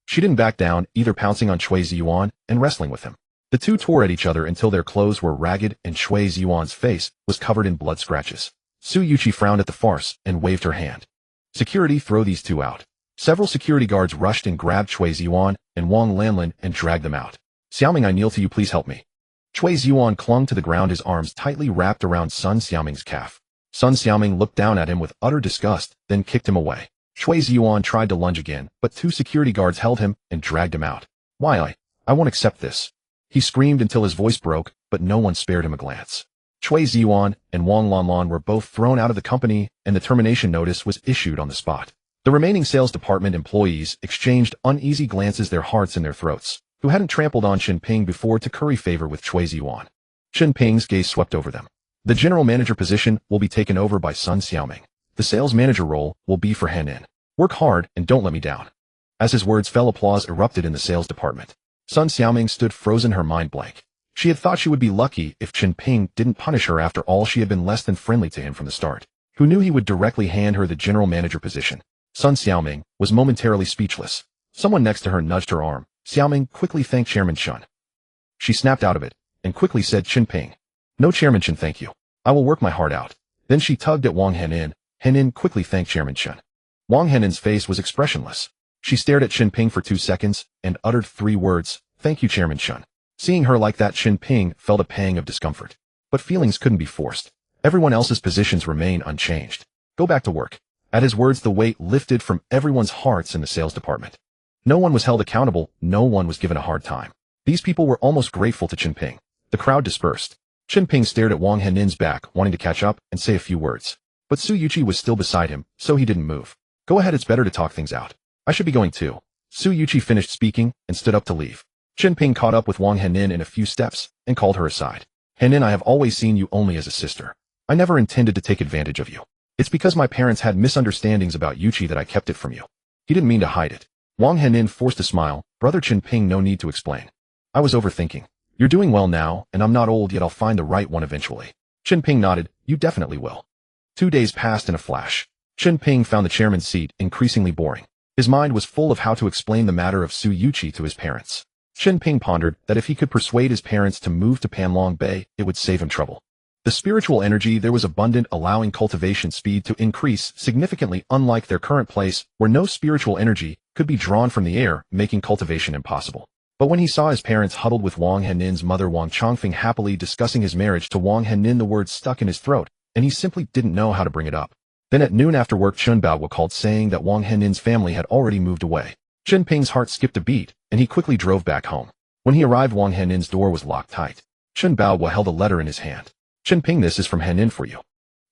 [SPEAKER 1] She didn't back down, either pouncing on Chui Ziyuan and wrestling with him. The two tore at each other until their clothes were ragged and Chui Ziyuan's face was covered in blood scratches. Su Yuqi frowned at the farce and waved her hand. Security, throw these two out. Several security guards rushed and grabbed Chui Ziyuan and Wang Lanlan and dragged them out. Xiaoming, I kneel to you, please help me. Chui Ziyuan clung to the ground, his arms tightly wrapped around Sun Xiaoming's calf. Sun Xiaoming looked down at him with utter disgust, then kicked him away. Chui Ziyuan tried to lunge again, but two security guards held him and dragged him out. Why, I won't accept this. He screamed until his voice broke, but no one spared him a glance. Chui Ziyuan and Wang Lanlan were both thrown out of the company, and the termination notice was issued on the spot. The remaining sales department employees exchanged uneasy glances, their hearts in their throats, who hadn't trampled on Chen Ping before to curry favor with Chui Ziyuan. Chen Ping's gaze swept over them. The general manager position will be taken over by Sun Xiaoming. The sales manager role will be for Han Nin. Work hard and don't let me down. As his words fell, applause erupted in the sales department. Sun Xiaoming stood frozen, her mind blank. She had thought she would be lucky if Chen Ping didn't punish her. After all, she had been less than friendly to him from the start. Who knew he would directly hand her the general manager position? Sun Xiaoming was momentarily speechless. Someone next to her nudged her arm. Xiaoming, quickly thank Chairman Chen. She snapped out of it and quickly said, Chen Ping. No, Chairman Chen, thank you. I will work my heart out. Then she tugged at Wang Henin. Henin, quickly thank Chairman Chen. Wang Henin's face was expressionless. She stared at Chen Ping for 2 seconds and uttered 3 words, thank you, Chairman Chen. Seeing her like that, Chen Ping felt a pang of discomfort. But feelings couldn't be forced. Everyone else's positions remain unchanged. Go back to work. At his words, the weight lifted from everyone's hearts in the sales department. No one was held accountable, no one was given a hard time. These people were almost grateful to Chen Ping. The crowd dispersed. Chen Ping stared at Wang Henin's back, wanting to catch up and say a few words. But Su Yuqi was still beside him, so he didn't move. Go ahead, it's better to talk things out. I should be going too. Su Yuqi finished speaking and stood up to leave. Chen Ping caught up with Wang Henin in a few steps and called her aside. Henin, I have always seen you only as a sister. I never intended to take advantage of you. It's because my parents had misunderstandings about Yuqi that I kept it from you. He didn't mean to hide it. Wang Henin forced a smile. Brother Chen Ping, no need to explain. I was overthinking. You're doing well now, and I'm not old yet. I'll find the right one eventually. Chen Ping nodded. You definitely will. 2 days passed in a flash. Chen Ping found the chairman's seat increasingly boring. His mind was full of how to explain the matter of Su Yuqi to his parents. Chen Ping pondered that if he could persuade his parents to move to Panlong Bay, it would save him trouble. The spiritual energy there was abundant, allowing cultivation speed to increase significantly, unlike their current place, where no spiritual energy could be drawn from the air, making cultivation impossible. But when he saw his parents huddled with Wang Henin's mother Wang Chongfeng happily discussing his marriage to Wang Henin, the words stuck in his throat, and he simply didn't know how to bring it up. Then at noon after work, Chen Baoguo called saying that Wang Henin's family had already moved away. Chen Ping's heart skipped a beat, and he quickly drove back home. When he arrived, Wang Henin's door was locked tight. Chen Baoguo held a letter in his hand. Chen Ping, this is from Henin for you.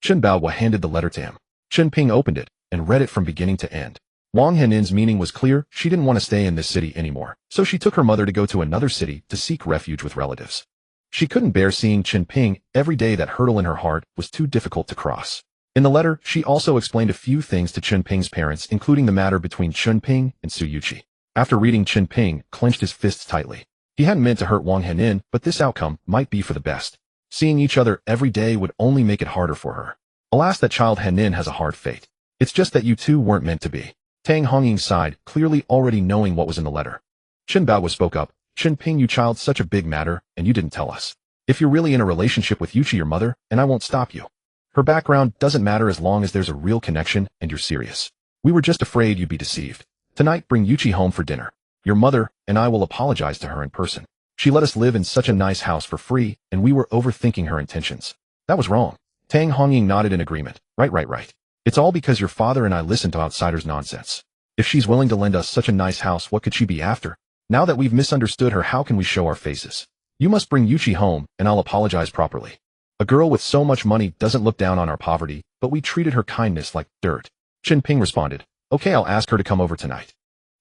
[SPEAKER 1] Chen Baoguo handed the letter to him. Chen Ping opened it and read it from beginning to end. Wang Henin's meaning was clear. She didn't want to stay in this city anymore, so she took her mother to go to another city to seek refuge with relatives. She couldn't bear seeing Chen Ping every day. That hurdle in her heart was too difficult to cross. In the letter, she also explained a few things to Chen Ping's parents, including the matter between Chen Ping and Su Yuqi. After reading, Chen Ping clenched his fists tightly. He hadn't meant to hurt Wang Henin, but this outcome might be for the best. Seeing each other every day would only make it harder for her. Alas, that child Henin has a hard fate. It's just that you two weren't meant to be. Tang Hongying sighed, clearly already knowing what was in the letter. Chen Baoguo spoke up. Chen Ping, you child, such a big matter, and you didn't tell us. If you're really in a relationship with Yuqi, your mother, and I won't stop you. Her background doesn't matter as long as there's a real connection and you're serious. We were just afraid you'd be deceived. Tonight, bring Yuqi home for dinner. Your mother and I will apologize to her in person. She let us live in such a nice house for free, and we were overthinking her intentions. That was wrong. Tang Hongying nodded in agreement. Right. It's all because your father and I listened to outsiders' nonsense. If she's willing to lend us such a nice house, what could she be after? Now that we've misunderstood her, how can we show our faces? You must bring Yuqi home, and I'll apologize properly. A girl with so much money doesn't look down on our poverty, but we treated her kindness like dirt. Chen Ping responded. Okay, I'll ask her to come over tonight.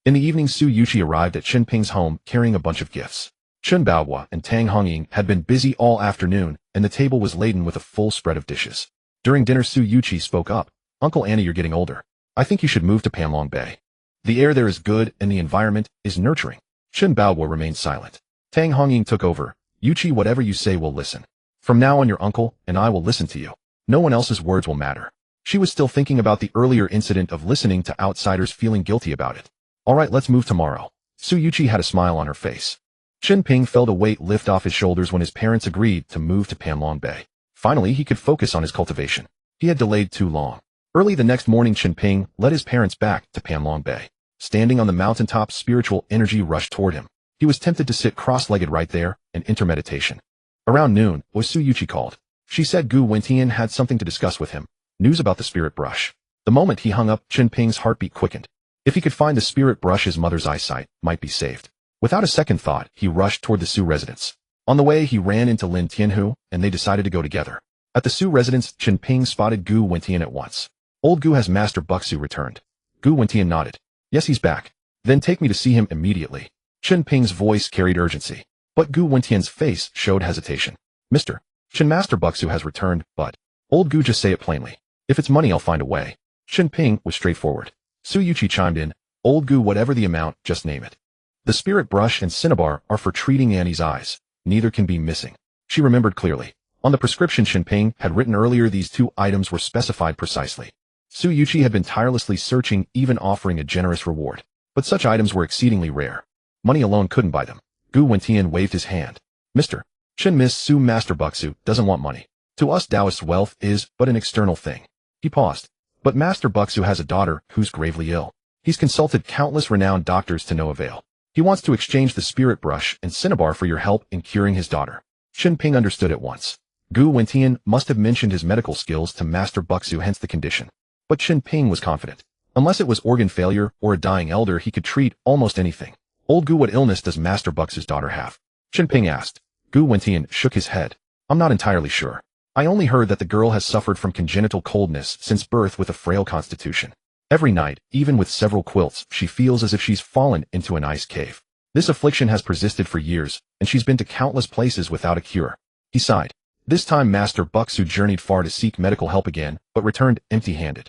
[SPEAKER 1] In the evening, Su Yuqi arrived at Chen Ping's home carrying a bunch of gifts. Chen Baohua and Tang Hongying had been busy all afternoon, and the table was laden with a full spread of dishes. During dinner, Su Yuqi spoke up. Uncle Annie, you're getting older. I think you should move to Panlong Bay. The air there is good and the environment is nurturing. Chen Baohua remained silent. Tang Hongying took over. Yuqi, whatever you say, we'll listen. From now on, your uncle and I will listen to you. No one else's words will matter. She was still thinking about the earlier incident of listening to outsiders, feeling guilty about it. All right, let's move tomorrow. Su Yuqi had a smile on her face. Chen Ping felt a weight lift off his shoulders when his parents agreed to move to Panlong Bay. Finally, he could focus on his cultivation. He had delayed too long. Early the next morning, Chen Ping led his parents back to Panlong Bay. Standing on the mountaintop, spiritual energy rushed toward him. He was tempted to sit cross-legged right there and enter meditation. Around noon, Su Yuqi called. She said Gu Wentian had something to discuss with him. News about the spirit brush. The moment he hung up, Chen Ping's heartbeat quickened. If he could find the spirit brush, his mother's eyesight might be saved. Without a second thought, he rushed toward the Su residence. On the way, he ran into Lin Tianhu, and they decided to go together. At the Su residence, Chen Ping spotted Gu Wentian at once. Old Gu, has Master Buxu returned? Gu Wentian nodded. Yes, he's back. Then take me to see him immediately. Chen Ping's voice carried urgency. But Gu Wentian's face showed hesitation. Mr. Chen, Master Buxu has returned, but... Old Gu, just say it plainly. If it's money, I'll find a way. Chen Ping was straightforward. Su Yuqi chimed in. Old Gu, whatever the amount, just name it. The spirit brush and cinnabar are for treating Annie's eyes. Neither can be missing. She remembered clearly. On the prescription Chen Ping had written earlier, these two items were specified precisely. Su Yuqi had been tirelessly searching, even offering a generous reward. But such items were exceedingly rare. Money alone couldn't buy them. Gu Wentian waved his hand. Mr. Chen, Miss Su, Master Buxu doesn't want money. To us Taoists, wealth is but an external thing. He paused. But Master Buxu has a daughter who's gravely ill. He's consulted countless renowned doctors to no avail. He wants to exchange the spirit brush and cinnabar for your help in curing his daughter. Chen Ping understood at once. Gu Wentian must have mentioned his medical skills to Master Buxu, hence the condition. But Chen Ping was confident. Unless it was organ failure or a dying elder, he could treat almost anything. Old Gu, what illness does Master Buxu's daughter have? Chen Ping asked. Gu Wentian shook his head. I'm not entirely sure. I only heard that the girl has suffered from congenital coldness since birth with a frail constitution. Every night, even with several quilts, she feels as if she's fallen into an ice cave. This affliction has persisted for years, and she's been to countless places without a cure. He sighed. This time Master Buxu journeyed far to seek medical help again, but returned empty-handed.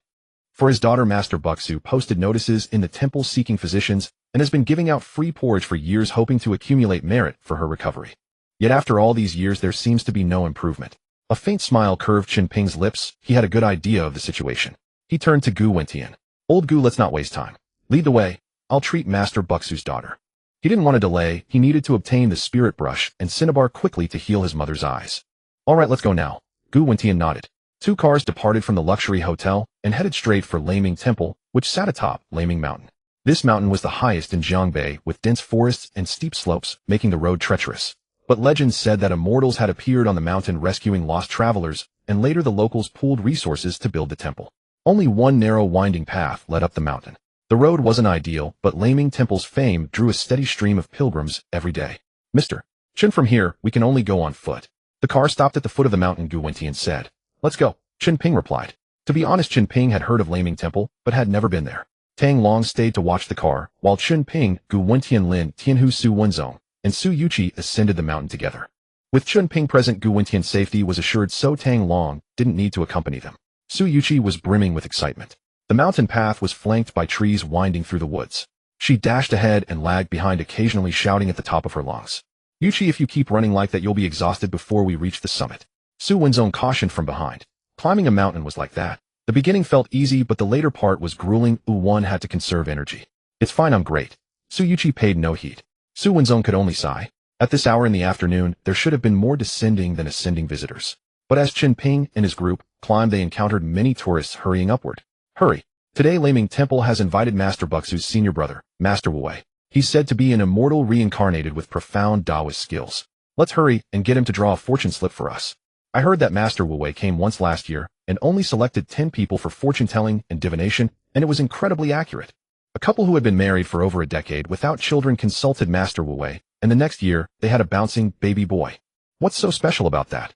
[SPEAKER 1] For his daughter, Master Buxu posted notices in the temple seeking physicians and has been giving out free porridge for years, hoping to accumulate merit for her recovery. Yet after all these years, there seems to be no improvement. A faint smile curved Chen Ping's lips. He had a good idea of the situation. He turned to Gu Wentian. Old Gu, let's not waste time. Lead the way. I'll treat Master Buxu's daughter. He didn't want to delay. He needed to obtain the spirit brush and cinnabar quickly to heal his mother's eyes. All right, let's go now. Gu Wentian nodded. Two cars departed from the luxury hotel and headed straight for Laming Temple, which sat atop Laming Mountain. This mountain was the highest in Jiangbei, with dense forests and steep slopes, making the road treacherous. But legends said that immortals had appeared on the mountain rescuing lost travelers, and later the locals pooled resources to build the temple. Only one narrow winding path led up the mountain. The road wasn't ideal, but Laming Temple's fame drew a steady stream of pilgrims every day. Mr. Chen, from here, we can only go on foot. The car stopped at the foot of the mountain, Gu Wentian said. Let's go, Chen Ping replied. To be honest, Chen Ping had heard of Laming Temple, but had never been there. Tang Long stayed to watch the car, while Chen Ping, Gu Wentian, Lin Tianhu, Su Wenzong, and Su Yuqi ascended the mountain together. With Chen Ping present, Gu Wentian's safety was assured, so Tang Long didn't need to accompany them. Su Yuqi was brimming with excitement. The mountain path was flanked by trees winding through the woods. She dashed ahead and lagged behind, occasionally shouting at the top of her lungs. Yuqi, if you keep running like that, you'll be exhausted before we reach the summit. Su Wenzong cautioned from behind. Climbing a mountain was like that. The beginning felt easy, but the later part was grueling. One had to conserve energy. It's fine, I'm great. Su Yuqi paid no heed. Su Wenzong could only sigh. At this hour in the afternoon, there should have been more descending than ascending visitors. But as Chen Ping and his group climbed, they encountered many tourists hurrying upward. Hurry. Today Laming Temple has invited Master Buxu's senior brother, Master Wu. He's said to be an immortal reincarnated with profound Taoist skills. Let's hurry and get him to draw a fortune slip for us. I heard that Master Wu came once last year and only selected 10 people for fortune-telling and divination, and it was incredibly accurate. A couple who had been married for over a decade without children consulted Master Wu, and the next year they had a bouncing baby boy. What's so special about that?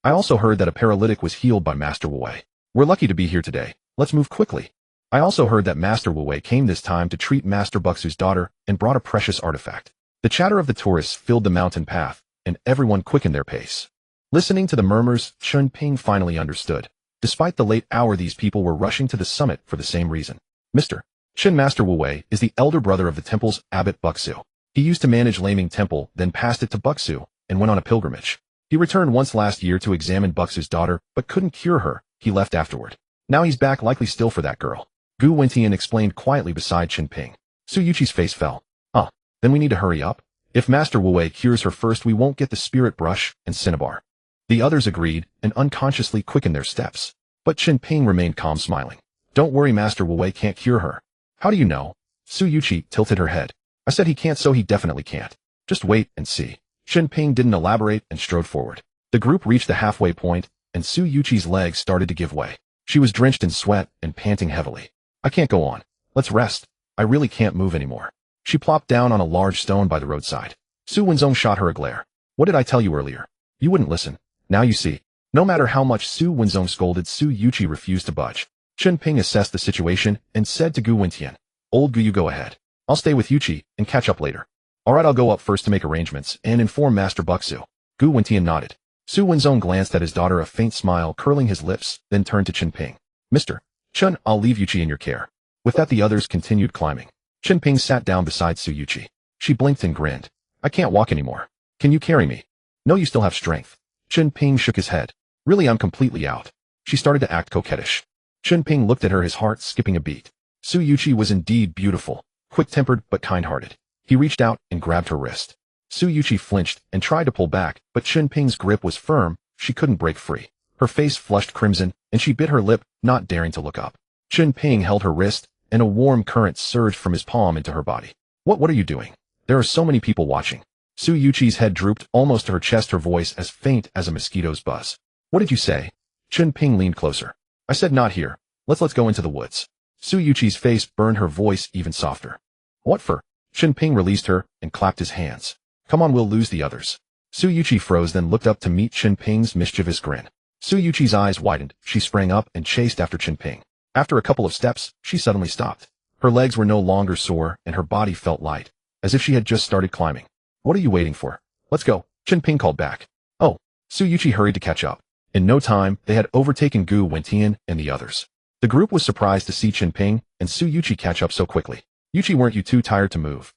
[SPEAKER 1] I also heard that a paralytic was healed by Master Wu. We're lucky to be here today. Let's move quickly. I also heard that Master Wu came this time to treat Master Buxu's daughter and brought a precious artifact. The chatter of the tourists filled the mountain path, and everyone quickened their pace. Listening to the murmurs, Chen Ping finally understood. Despite the late hour, these people were rushing to the summit for the same reason. Mr. Chen Master Wu Wei is the elder brother of the temple's abbot Buxu. He used to manage Laming Temple, then passed it to Buxu, and went on a pilgrimage. He returned once last year to examine Buxu's daughter, but couldn't cure her. He left afterward. Now he's back, likely still for that girl. Gu Wentian explained quietly beside Chen Ping. Su Yuqi's face fell. Then we need to hurry up. If Master Wu Wei cures her first, we won't get the spirit brush and cinnabar. The others agreed and unconsciously quickened their steps. But Chen Ping remained calm, smiling. Don't worry, Master Wu Wei can't cure her. How do you know? Su Yuqi tilted her head. I said he can't, so he definitely can't. Just wait and see. Chen Ping didn't elaborate and strode forward. The group reached the halfway point, and Su Yuqi's legs started to give way. She was drenched in sweat and panting heavily. I can't go on. Let's rest. I really can't move anymore. She plopped down on a large stone by the roadside. Su Wenzong shot her a glare. What did I tell you earlier? You wouldn't listen. Now you see. No matter how much Su Wenzong scolded, Su Yuqi refused to budge. Chen Ping assessed the situation and said to Gu Wentian, Old Gu, you go ahead. I'll stay with Yuqi and catch up later. Alright, I'll go up first to make arrangements and inform Master Buxu. Gu Wentian nodded. Su Wenzong glanced at his daughter, a faint smile curling his lips, then turned to Chen Ping. Mr. Chen, I'll leave Yuqi in your care. With that, the others continued climbing. Chen Ping sat down beside Su Yuqi. She blinked and grinned. I can't walk anymore. Can you carry me? No, you still have strength. Chen Ping shook his head. Really, I'm completely out. She started to act coquettish. Chen Ping looked at her, his heart skipping a beat. Su Yuqi was indeed beautiful, quick-tempered but kind-hearted. He reached out and grabbed her wrist. Su Yuqi flinched and tried to pull back, but Chen Ping's grip was firm. She couldn't break free. Her face flushed crimson, and she bit her lip, not daring to look up. Chen Ping held her wrist, and a warm current surged from his palm into her body. What are you doing? There are so many people watching. Su Yuqi's head drooped almost to her chest, her voice as faint as a mosquito's buzz. What did you say? Chen Ping leaned closer. I said not here. Let's go into the woods. Su Yuqi's face burned, her voice even softer. What for? Chen Ping released her and clapped his hands. Come on, we'll lose the others. Su Yuqi froze, then looked up to meet Chen Ping's mischievous grin. Su Yuqi's eyes widened. She sprang up and chased after Chen Ping. After a couple of steps, she suddenly stopped. Her legs were no longer sore, and her body felt light, as if she had just started climbing. What are you waiting for? Let's go, Chen Ping called back. Oh. Su Yuqi hurried to catch up. In no time, they had overtaken Gu Wentian and the others. The group was surprised to see Chen Ping and Su Yuqi catch up so quickly. Yuqi, weren't you too tired to move?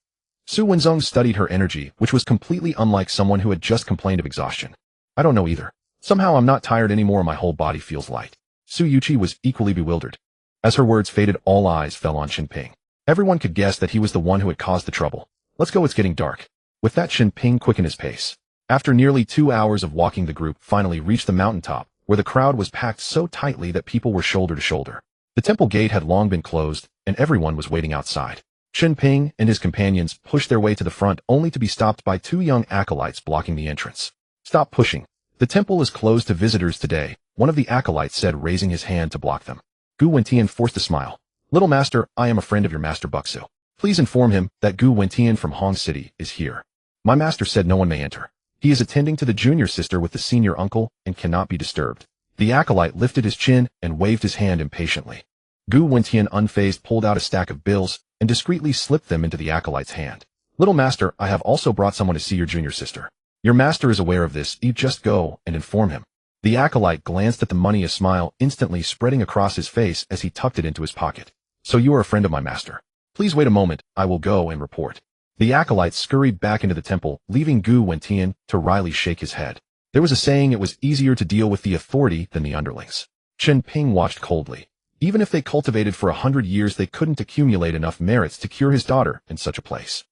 [SPEAKER 1] Su Wenzong studied her energy, which was completely unlike someone who had just complained of exhaustion. I don't know either. Somehow I'm not tired anymore, my whole body feels light. Su Yuqi was equally bewildered. As her words faded, all eyes fell on Chen Ping. Everyone could guess that he was the one who had caused the trouble. Let's go, it's getting dark. With that, Chen Ping quickened his pace. After nearly 2 hours of walking, the group finally reached the mountaintop, where the crowd was packed so tightly that people were shoulder to shoulder. The temple gate had long been closed, and everyone was waiting outside. Chen Ping and his companions pushed their way to the front, only to be stopped by 2 young acolytes blocking the entrance. Stop pushing. The temple is closed to visitors today, one of the acolytes said, raising his hand to block them. Gu Wentian forced a smile. Little master, I am a friend of your master Buxu. Please inform him that Gu Wentian from Hong City is here. My master said no one may enter. He is attending to the junior sister with the senior uncle and cannot be disturbed. The acolyte lifted his chin and waved his hand impatiently. Gu Wentian, unfazed, pulled out a stack of bills and discreetly slipped them into the acolyte's hand. Little master, I have also brought someone to see your junior sister. Your master is aware of this. You just go and inform him. The acolyte glanced at the money, a smile instantly spreading across his face as he tucked it into his pocket. So you are a friend of my master. Please wait a moment, I will go and report. The acolyte scurried back into the temple, leaving Gu Wentian to wryly shake his head. There was a saying, it was easier to deal with the authority than the underlings. Chen Ping watched coldly. Even if they cultivated for 100 years, they couldn't accumulate enough merits to cure his daughter in such a place.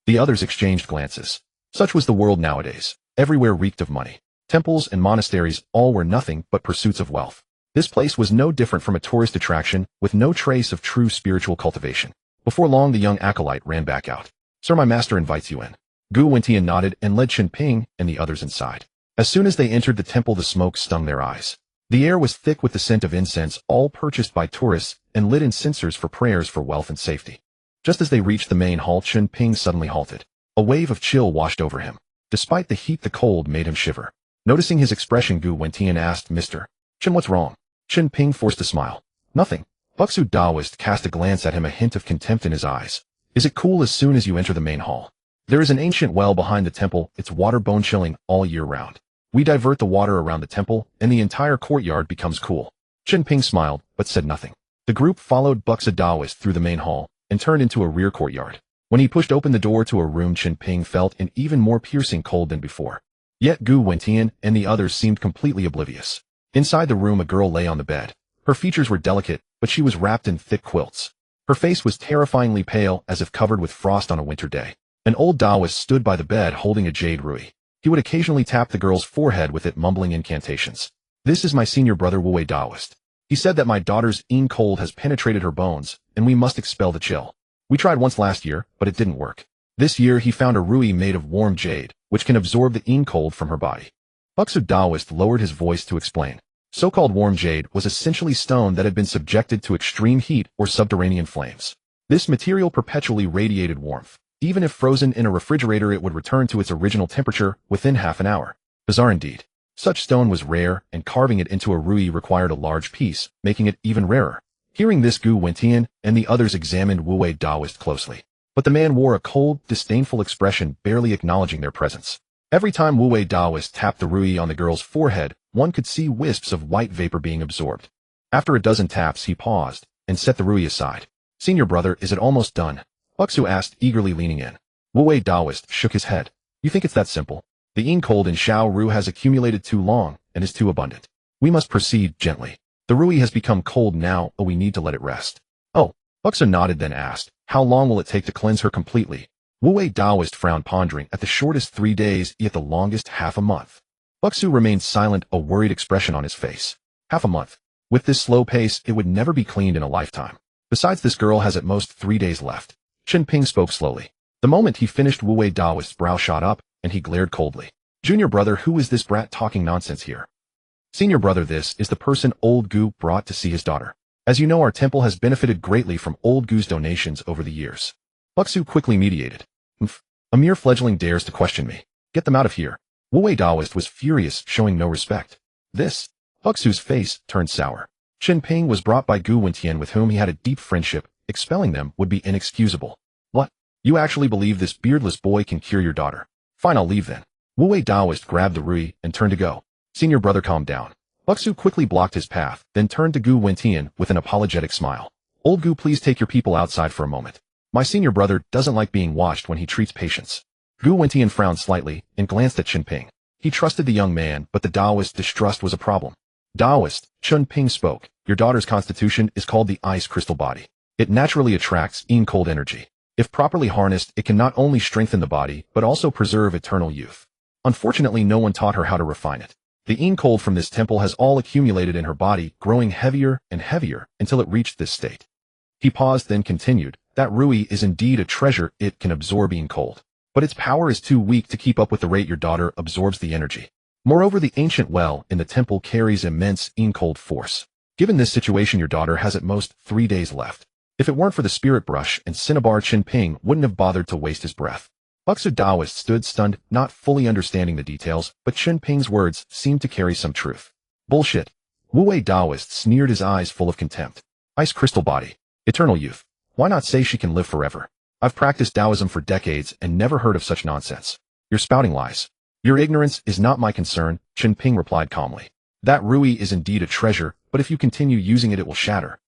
[SPEAKER 1] The others exchanged glances. Such was the world nowadays. Everywhere reeked of money. Temples and monasteries all were nothing but pursuits of wealth. This place was no different from a tourist attraction, with no trace of true spiritual cultivation. Before long, the young acolyte ran back out. Sir, my master invites you in. Gu Wentian nodded and led Chen Ping and the others inside. As soon as they entered the temple, the smoke stung their eyes. The air was thick with the scent of incense, all purchased by tourists and lit in censers for prayers for wealth and safety. Just as they reached the main hall, Chen Ping suddenly halted. A wave of chill washed over him. Despite the heat, the cold made him shiver. Noticing his expression, Gu Wentian asked, Mr. Chen, what's wrong? Chen Ping forced a smile. Nothing. Buxu Daoist cast a glance at him, a hint of contempt in his eyes. Is it cool as soon as you enter the main hall? There is an ancient well behind the temple, its water bone-chilling all year round. We divert the water around the temple, and the entire courtyard becomes cool. Chen Ping smiled, but said nothing. The group followed Buxa Daoist through the main hall, and turned into a rear courtyard. When he pushed open the door to a room, Chen Ping felt an even more piercing cold than before. Yet Gu Wentian and the others seemed completely oblivious. Inside the room, a girl lay on the bed. Her features were delicate, but she was wrapped in thick quilts. Her face was terrifyingly pale, as if covered with frost on a winter day. An old Taoist stood by the bed holding a jade rui. He would occasionally tap the girl's forehead with it, mumbling incantations. "This is my senior brother Wu Taoist. He said that my daughter's yin cold has penetrated her bones, and we must expel the chill. We tried once last year, but it didn't work. This year he found a rui made of warm jade, which can absorb the yin cold from her body." Buxa Daoist lowered his voice to explain. So-called warm jade was essentially stone that had been subjected to extreme heat or subterranean flames. This material perpetually radiated warmth. Even if frozen in a refrigerator, it would return to its original temperature within half an hour. Bizarre indeed. Such stone was rare, and carving it into a rui required a large piece, making it even rarer. Hearing this, Gu Wentian and the others examined Wu Taoist closely. But the man wore a cold, disdainful expression, barely acknowledging their presence. Every time Wu Taoist tapped the rui on the girl's forehead, one could see wisps of white vapor being absorbed. After a dozen taps, he paused and set the rui aside. "Senior brother, is it almost done?" Buxu asked, eagerly leaning in. Wu Taoist shook his head. "You think it's that simple? The yin cold in Shao Ru has accumulated too long and is too abundant. We must proceed gently. The rui has become cold now, but we need to let it rest." "Oh." Buxu nodded, then asked, "How long will it take to cleanse her completely?" Wu Taoist frowned, pondering. "At the shortest 3 days, yet the longest half a month." Buxu remained silent, a worried expression on his face. Half a month. With this slow pace, it would never be cleaned in a lifetime. Besides, this girl has at most 3 days left. Chen Ping spoke slowly. The moment he finished, Wu Taoist's brow shot up, and he glared coldly. "Junior brother, who is this brat talking nonsense here?" "Senior brother, this is the person old Gu brought to see his daughter. As you know, our temple has benefited greatly from old Gu's donations over the years." Buxu quickly mediated. "Humph, a mere fledgling dares to question me. Get them out of here." Wu Taoist was furious, showing no respect. "This?" Buxu's face turned sour. Chen Ping was brought by Gu Wentian, with whom he had a deep friendship. Expelling them would be inexcusable. "What? You actually believe this beardless boy can cure your daughter? Fine, I'll leave then." Wu Taoist grabbed the rui and turned to go. "Senior brother, calm down." Buxu quickly blocked his path, then turned to Gu Wentian with an apologetic smile. "Old Gu, please take your people outside for a moment. My senior brother doesn't like being watched when he treats patients." Gu Wentian frowned slightly and glanced at Chen Ping. He trusted the young man, but the Taoist distrust was a problem. "Taoist," Chen Ping spoke, "your daughter's constitution is called the ice crystal body. It naturally attracts yin cold energy. If properly harnessed, it can not only strengthen the body, but also preserve eternal youth. Unfortunately, no one taught her how to refine it. The yin cold from this temple has all accumulated in her body, growing heavier and heavier until it reached this state." He paused, then continued, "That rui is indeed a treasure. It can absorb yin cold. But its power is too weak to keep up with the rate your daughter absorbs the energy. Moreover, the ancient well in the temple carries immense yin cold force. Given this situation, your daughter has at most 3 days left. If it weren't for the spirit brush and cinnabar, Chen Ping wouldn't have bothered to waste his breath." Buxu Daoist stood stunned, not fully understanding the details, but Chen Ping's words seemed to carry some truth. "Bullshit." Wu Daoist sneered, his eyes full of contempt. "Ice crystal body. Eternal youth. Why not say she can live forever? I've practiced Taoism for decades and never heard of such nonsense. You're spouting lies." "Your ignorance is not my concern," Chen Ping replied calmly. "That rui is indeed a treasure, but if you continue using it, it will shatter."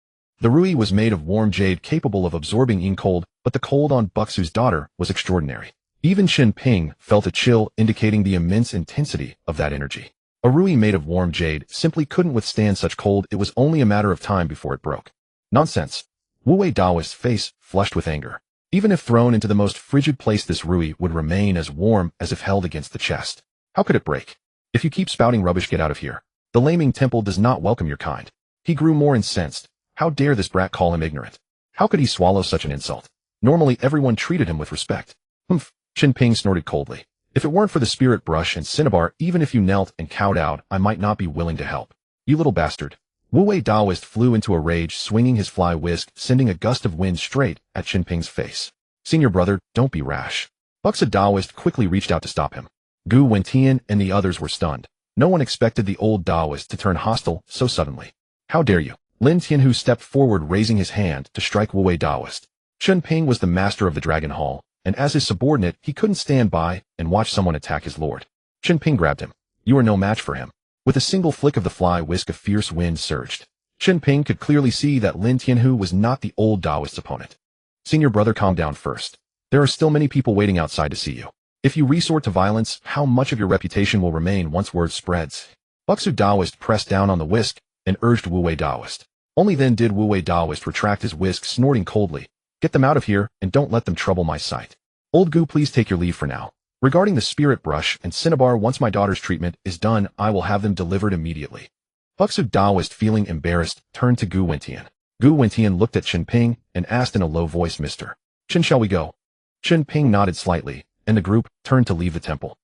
[SPEAKER 1] The rui was made of warm jade, capable of absorbing yin cold, but the cold on Buxu's daughter was extraordinary. Even Chen Ping felt a chill, indicating the immense intensity of that energy. A rui made of warm jade simply couldn't withstand such cold. It was only a matter of time before it broke. "Nonsense." Wu Daoist's face flushed with anger. Even if thrown into the most frigid place, this rui would remain as warm as if held against the chest. How could it break? "If you keep spouting rubbish, get out of here. The Laming Temple does not welcome your kind." He grew more incensed. How dare this brat call him ignorant? How could he swallow such an insult? Normally everyone treated him with respect. "Humph," Chen Ping snorted coldly. "If it weren't for the spirit brush and cinnabar, even if you knelt and cowed out, I might not be willing to help. You little bastard." Wu Daoist flew into a rage, swinging his fly whisk, sending a gust of wind straight at Chen Ping's face. "Senior brother, don't be rash." Buxa Daoist quickly reached out to stop him. Gu Wentian and the others were stunned. No one expected the old Taoist to turn hostile so suddenly. "How dare you!" Lin Tianhu stepped forward, raising his hand to strike Wu Daoist. Chen Ping was the master of the Dragon Hall, and as his subordinate, he couldn't stand by and watch someone attack his lord. Chen Ping grabbed him. You are no match for him. With a single flick of the fly whisk, a fierce wind surged. Chen Ping could clearly see that Lin Tianhu was not the old Taoist's opponent. Senior brother, calm down first. There are still many people waiting outside to see you. If you resort to violence, how much of your reputation will remain once word spreads? Buxu Taoist pressed down on the whisk and urged Wu Wei Taoist. Only then did Wu Wei Taoist retract his whisk, snorting coldly. Get them out of here and don't let them trouble my sight. Old Gu, please take your leave for now. Regarding the spirit brush and cinnabar, once my daughter's treatment is done, I will have them delivered immediately. Buxu Taoist, feeling embarrassed, turned to Gu Wentian. Gu Wentian looked at Chen Ping and asked in a low voice, Mr. Chen, shall we go? Chen Ping nodded slightly, and the group turned to leave the temple.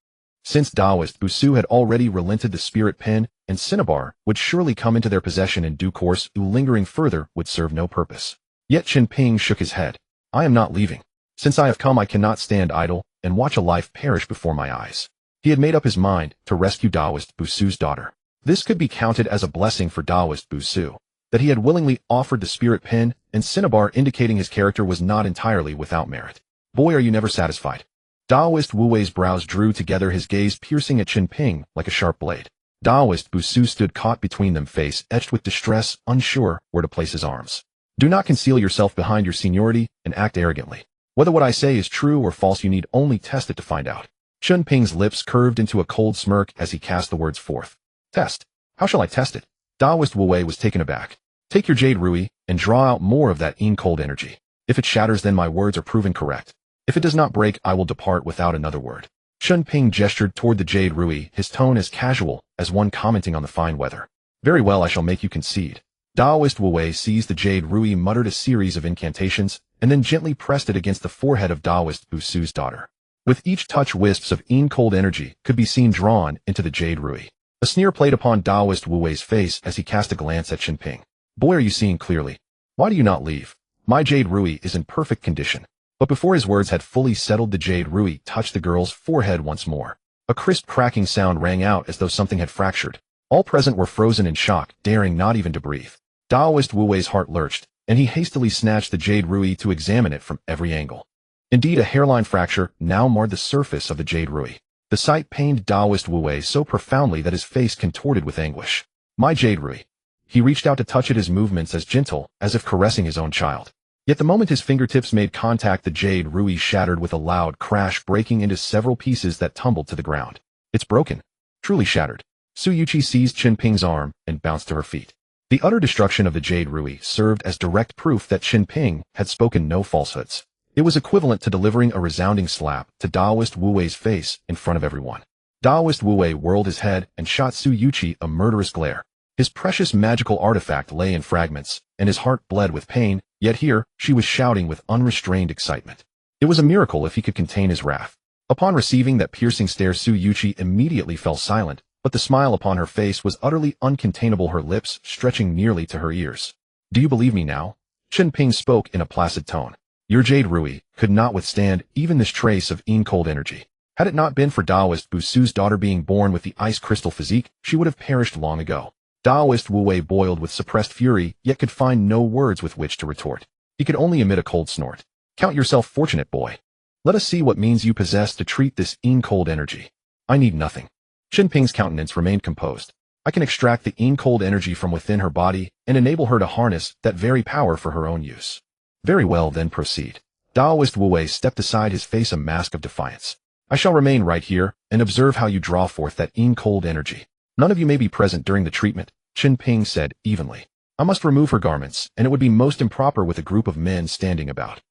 [SPEAKER 1] Since Taoist Busu had already relented, the spirit pen and cinnabar would surely come into their possession in due course. Lingering further would serve no purpose. Yet Chen Ping shook his head. I am not leaving. Since I have come, I cannot stand idle and watch a life perish before my eyes. He had made up his mind to rescue Taoist Busu's daughter. This could be counted as a blessing for Taoist Busu, that he had willingly offered the spirit pen and cinnabar, indicating his character was not entirely without merit. Boy, are you never satisfied. Taoist Wu Wei's brows drew together, his gaze piercing at Chen Ping like a sharp blade. Taoist Busu stood caught between them, face etched with distress, unsure where to place his arms. Do not conceal yourself behind your seniority and act arrogantly. Whether what I say is true or false, you need only test it to find out. Chen Ping's lips curved into a cold smirk as he cast the words forth. Test? How shall I test it? Taoist Wu Wei was taken aback. Take your jade rui and draw out more of that cold energy. If it shatters, then my words are proven correct. If it does not break, I will depart without another word. Chen Ping gestured toward the jade rui, his tone as casual as one commenting on the fine weather. Very well, I shall make you concede. Taoist Wu Wei seized the jade rui, muttered a series of incantations, and then gently pressed it against the forehead of Taoist Busu's daughter. With each touch, wisps of cold energy could be seen drawn into the jade rui. A sneer played upon Taoist Wu Wei's face as he cast a glance at Chen Ping. Boy, are you seeing clearly? Why do you not leave? My jade rui is in perfect condition. But before his words had fully settled, the jade rui touched the girl's forehead once more. A crisp cracking sound rang out as though something had fractured. All present were frozen in shock, daring not even to breathe. Taoist Wu Wei's heart lurched, and he hastily snatched the jade rui to examine it from every angle. Indeed, a hairline fracture now marred the surface of the jade rui. The sight pained Taoist Wu Wei so profoundly that his face contorted with anguish. My jade rui. He reached out to touch it, his movements as gentle as if caressing his own child. Yet the moment his fingertips made contact, the jade rui shattered with a loud crash, breaking into several pieces that tumbled to the ground. It's broken. Truly shattered. Su Yuqi seized Chen Ping's arm and bounced to her feet. The utter destruction of the jade rui served as direct proof that Chen Ping had spoken no falsehoods. It was equivalent to delivering a resounding slap to Taoist Wu Wei's face in front of everyone. Taoist Wu Wei whirled his head and shot Su Yuqi a murderous glare. His precious magical artifact lay in fragments, and his heart bled with pain, yet here, she was shouting with unrestrained excitement. It was a miracle if he could contain his wrath. Upon receiving that piercing stare, Su Yuqi immediately fell silent, but the smile upon her face was utterly uncontainable, her lips stretching nearly to her ears. Do you believe me now? Chen Ping spoke in a placid tone. Your jade rui could not withstand even this trace of cold energy. Had it not been for Taoist Busu's daughter being born with the ice crystal physique, she would have perished long ago. Taoist Wu Wei boiled with suppressed fury, yet could find no words with which to retort. He could only emit a cold snort. Count yourself fortunate, boy. Let us see what means you possess to treat this cold energy. I need nothing. Chen Ping's countenance remained composed. I can extract the cold energy from within her body and enable her to harness that very power for her own use. Very well, then proceed. Taoist Wu Wei stepped aside, his face a mask of defiance. I shall remain right here and observe how you draw forth that cold energy. None of you may be present during the treatment, Chen Ping said evenly. I must remove her garments, and it would be most improper with a group of men standing about.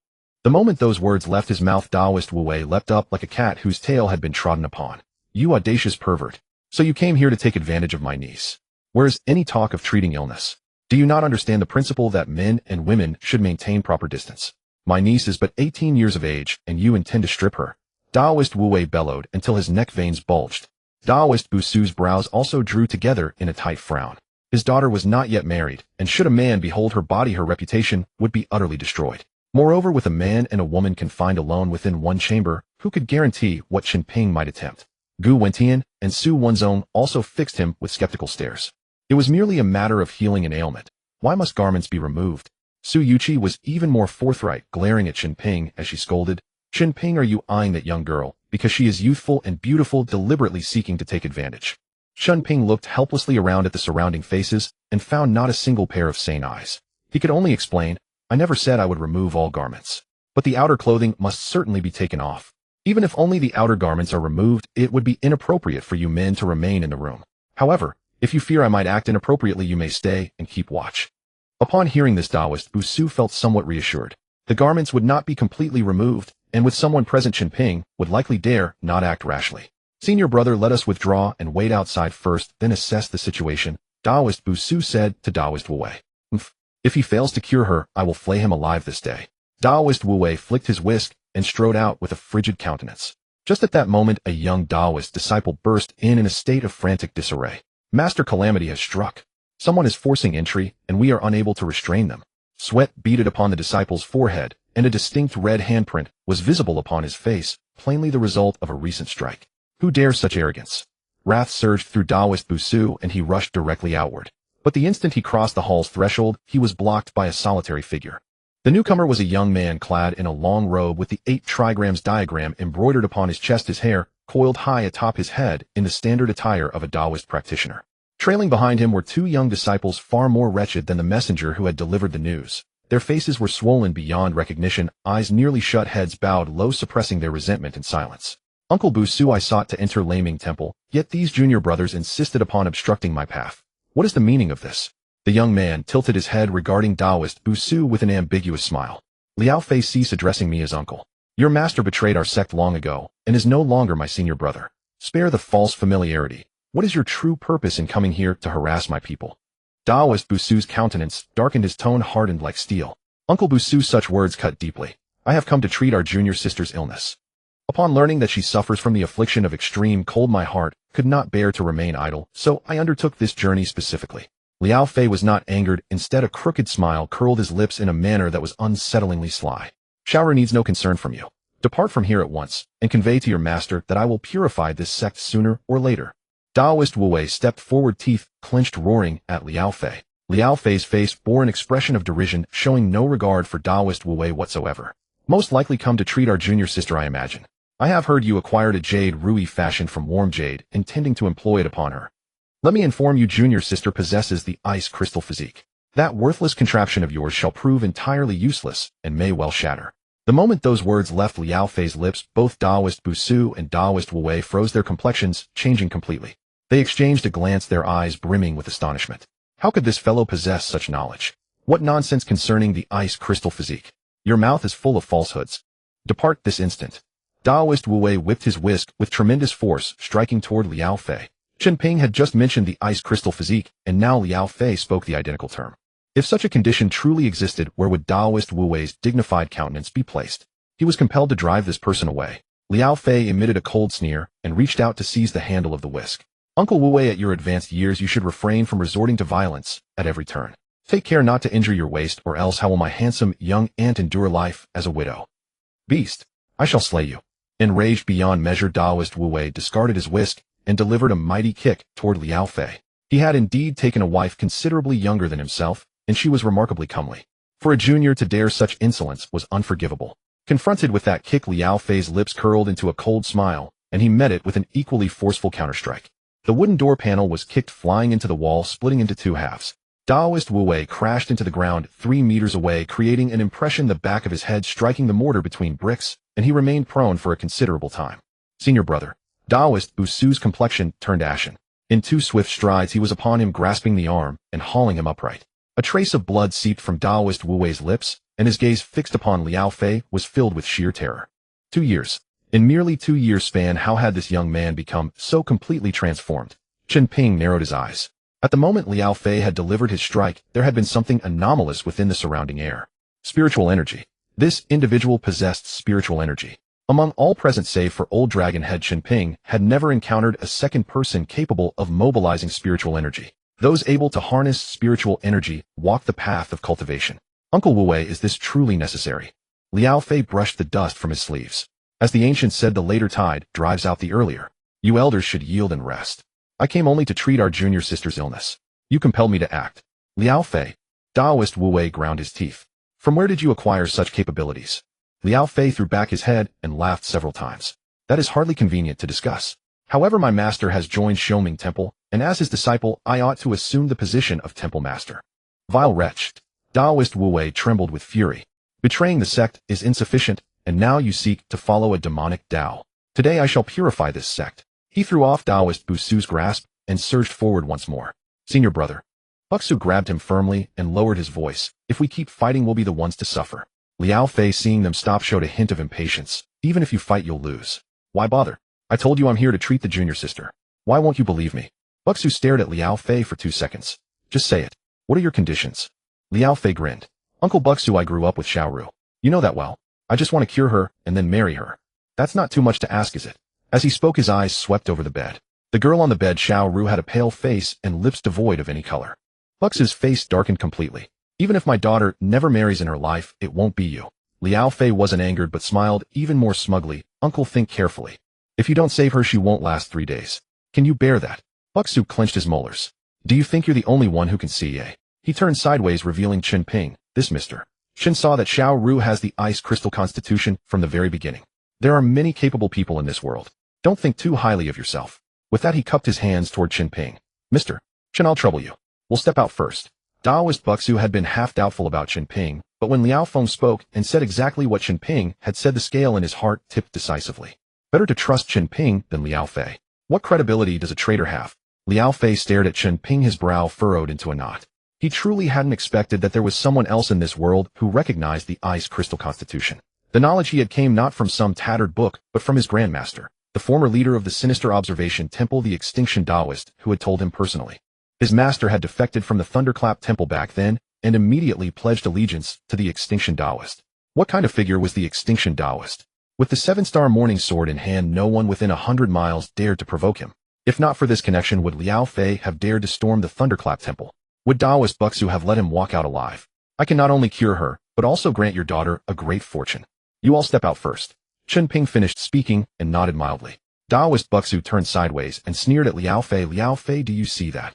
[SPEAKER 1] The moment those words left his mouth, Taoist Wu Wei leapt up like a cat whose tail had been trodden upon. You audacious pervert. So you came here to take advantage of my niece. Where's any talk of treating illness? Do you not understand the principle that men and women should maintain proper distance? My niece is but 18 years of age, and you intend to strip her. Taoist Wu Wei bellowed until his neck veins bulged. Taoist Busu's brows also drew together in a tight frown. His daughter was not yet married, and should a man behold her body, her reputation would be utterly destroyed. Moreover, with a man and a woman confined alone within one chamber, who could guarantee what Chen Ping might attempt? Gu Wentian and Su Wenzong also fixed him with skeptical stares. It was merely a matter of healing an ailment. Why must garments be removed? Su Yuqi was even more forthright, glaring at Chen Ping as she scolded. Chen Ping, are you eyeing that young girl because she is youthful and beautiful, deliberately seeking to take advantage? Chen Ping looked helplessly around at the surrounding faces and found not a single pair of sane eyes. He could only explain, I never said I would remove all garments. But the outer clothing must certainly be taken off. Even if only the outer garments are removed, it would be inappropriate for you men to remain in the room. However, if you fear I might act inappropriately, you may stay and keep watch. Upon hearing this, Taoist Busu felt somewhat reassured. The garments would not be completely removed, and with someone present, Chen Ping would likely dare not act rashly. Senior brother, let us withdraw and wait outside first, then assess the situation, Taoist Busu said to Taoist Wu Wei. If he fails to cure her, I will flay him alive this day. Taoist Wu Wei flicked his whisk and strode out with a frigid countenance. Just at that moment, a young Taoist disciple burst in a state of frantic disarray. Master, calamity has struck. Someone is forcing entry, and we are unable to restrain them. Sweat beaded upon the disciple's forehead, and a distinct red handprint was visible upon his face, plainly the result of a recent strike. Who dares such arrogance? Wrath surged through Taoist Busu, and he rushed directly outward. But the instant he crossed the hall's threshold, he was blocked by a solitary figure. The newcomer was a young man clad in a long robe with the 8 trigrams diagram embroidered upon his chest, his hair coiled high atop his head in the standard attire of a Taoist practitioner. Trailing behind him were 2 young disciples far more wretched than the messenger who had delivered the news. Their faces were swollen beyond recognition, eyes nearly shut, heads bowed low, suppressing their resentment in silence. Uncle Busu, I sought to enter Laming Temple, yet these junior brothers insisted upon obstructing my path. What is the meaning of this? The young man tilted his head regarding Taoist Busu with an ambiguous smile. Liao Fei, cease addressing me as uncle. Your master betrayed our sect long ago, and is no longer my senior brother. Spare the false familiarity. What is your true purpose in coming here to harass my people? Taoist Busu's countenance darkened, his tone hardened like steel. Uncle Busu, such words cut deeply. I have come to treat our junior sister's illness. Upon learning that she suffers from the affliction of extreme cold, my heart could not bear to remain idle, so I undertook this journey specifically. Liao Fei was not angered, instead a crooked smile curled his lips in a manner that was unsettlingly sly. Shaora needs no concern from you. Depart from here at once, and convey to your master that I will purify this sect sooner or later. Taoist Wu Wei stepped forward, teeth clenched, roaring at Liao Fei. Liao Fei's face bore an expression of derision, showing no regard for Taoist Wu Wei whatsoever. Most likely come to treat our junior sister, I imagine. I have heard you acquired a jade ruby fashioned from warm jade, intending to employ it upon her. Let me inform you, junior sister possesses the ice crystal physique. That worthless contraption of yours shall prove entirely useless, and may well shatter. The moment those words left Liao Fei's lips, both Taoist Busu and Taoist Wu Wei froze, their complexions changing completely. They exchanged a glance, their eyes brimming with astonishment. How could this fellow possess such knowledge? What nonsense concerning the ice crystal physique? Your mouth is full of falsehoods. Depart this instant. Taoist Wu Wei whipped his whisk with tremendous force, striking toward Liao Fei. Chen Ping had just mentioned the ice crystal physique, and now Liao Fei spoke the identical term. If such a condition truly existed, where would Taoist Wu Wei's dignified countenance be placed? He was compelled to drive this person away. Liao Fei emitted a cold sneer and reached out to seize the handle of the whisk. Uncle Wu Wei, at your advanced years, you should refrain from resorting to violence at every turn. Take care not to injure your waist, or else how will my handsome young aunt endure life as a widow? Beast, I shall slay you. Enraged beyond measure, Taoist Wu Wei discarded his whisk and delivered a mighty kick toward Liao Fei. He had indeed taken a wife considerably younger than himself, and she was remarkably comely. For a junior to dare such insolence was unforgivable. Confronted with that kick, Liao Fei's lips curled into a cold smile, and he met it with an equally forceful counterstrike. The wooden door panel was kicked flying into the wall, splitting into 2 halves. Taoist Wu Wei crashed into the ground 3 meters away, creating an impression, the back of his head striking the mortar between bricks, and he remained prone for a considerable time. Senior brother. Taoist Busu's complexion turned ashen. In 2 swift strides he was upon him, grasping the arm and hauling him upright. A trace of blood seeped from Taoist Wu Wei's lips, and his gaze, fixed upon Liao Fei, was filled with sheer terror. 2 years. In merely 2 years' span, how had this young man become so completely transformed? Chen Ping narrowed his eyes. At the moment Liao Fei had delivered his strike, there had been something anomalous within the surrounding air. Spiritual energy. This individual possessed spiritual energy. Among all present, save for old dragon head Chen Ping, had never encountered a second person capable of mobilizing spiritual energy. Those able to harness spiritual energy walk the path of cultivation. Uncle Wu Wei, is this truly necessary? Liao Fei brushed the dust from his sleeves. As the ancients said, the later tide drives out the earlier. You elders should yield and rest. I came only to treat our junior sister's illness. You compelled me to act. Liao Fei. Taoist Wu Wei ground his teeth. From where did you acquire such capabilities? Liao Fei threw back his head and laughed several times. That is hardly convenient to discuss. However, my master has joined Xiaoming Temple, and as his disciple, I ought to assume the position of temple master. Vile wretch! Taoist Wu Wei trembled with fury. Betraying the sect is insufficient, and now you seek to follow a demonic Tao. Today I shall purify this sect. He threw off Taoist Busu's grasp and surged forward once more. Senior brother. Buxu grabbed him firmly and lowered his voice. If we keep fighting, we'll be the ones to suffer. Liao Fei, seeing them stop, showed a hint of impatience. Even if you fight, you'll lose. Why bother? I told you I'm here to treat the junior sister. Why won't you believe me? Buxu stared at Liao Fei for 2 seconds. Just say it. What are your conditions? Liao Fei grinned. Uncle Buxu, I grew up with Xiaoru. You know that well. I just want to cure her and then marry her. That's not too much to ask, is it? As he spoke, his eyes swept over the bed. The girl on the bed, Xiaoru, had a pale face and lips devoid of any color. Buxu's face darkened completely. Even if my daughter never marries in her life, it won't be you. Liao Fei wasn't angered but smiled even more smugly. Uncle, think carefully. If you don't save her, she won't last 3 days. Can you bear that? Buxu clenched his molars. Do you think you're the only one who can see, eh? He turned sideways, revealing Chen Ping. This Mr. Chen saw that Xiaoru has the ice crystal constitution from the very beginning. There are many capable people in this world. Don't think too highly of yourself. With that, he cupped his hands toward Chen Ping. Mr. Chen, I'll trouble you. We'll step out first. Taoist Buxu had been half doubtful about Chen Ping, but when Liao Feng spoke and said exactly what Chen Ping had said, the scale in his heart tipped decisively. Better to trust Chen Ping than Liao Fei. What credibility does a traitor have? Liao Fei stared at Chen Ping, his brow furrowed into a knot. He truly hadn't expected that there was someone else in this world who recognized the ice crystal constitution. The knowledge he had came not from some tattered book, but from his grandmaster, the former leader of the sinister observation temple, the extinction Taoist, who had told him personally. His master had defected from the Thunderclap temple back then, and immediately pledged allegiance to the extinction Taoist. What kind of figure was the extinction Taoist? With the 7-star morning sword in hand, no one within 100 miles dared to provoke him. If not for this connection, would Liao Fei have dared to storm the Thunderclap temple? Would Taoist Buxu have let him walk out alive? I can not only cure her, but also grant your daughter a great fortune. You all step out first. Chen Ping finished speaking and nodded mildly. Taoist Buxu turned sideways and sneered at Liao Fei. Liao Fei, do you see that?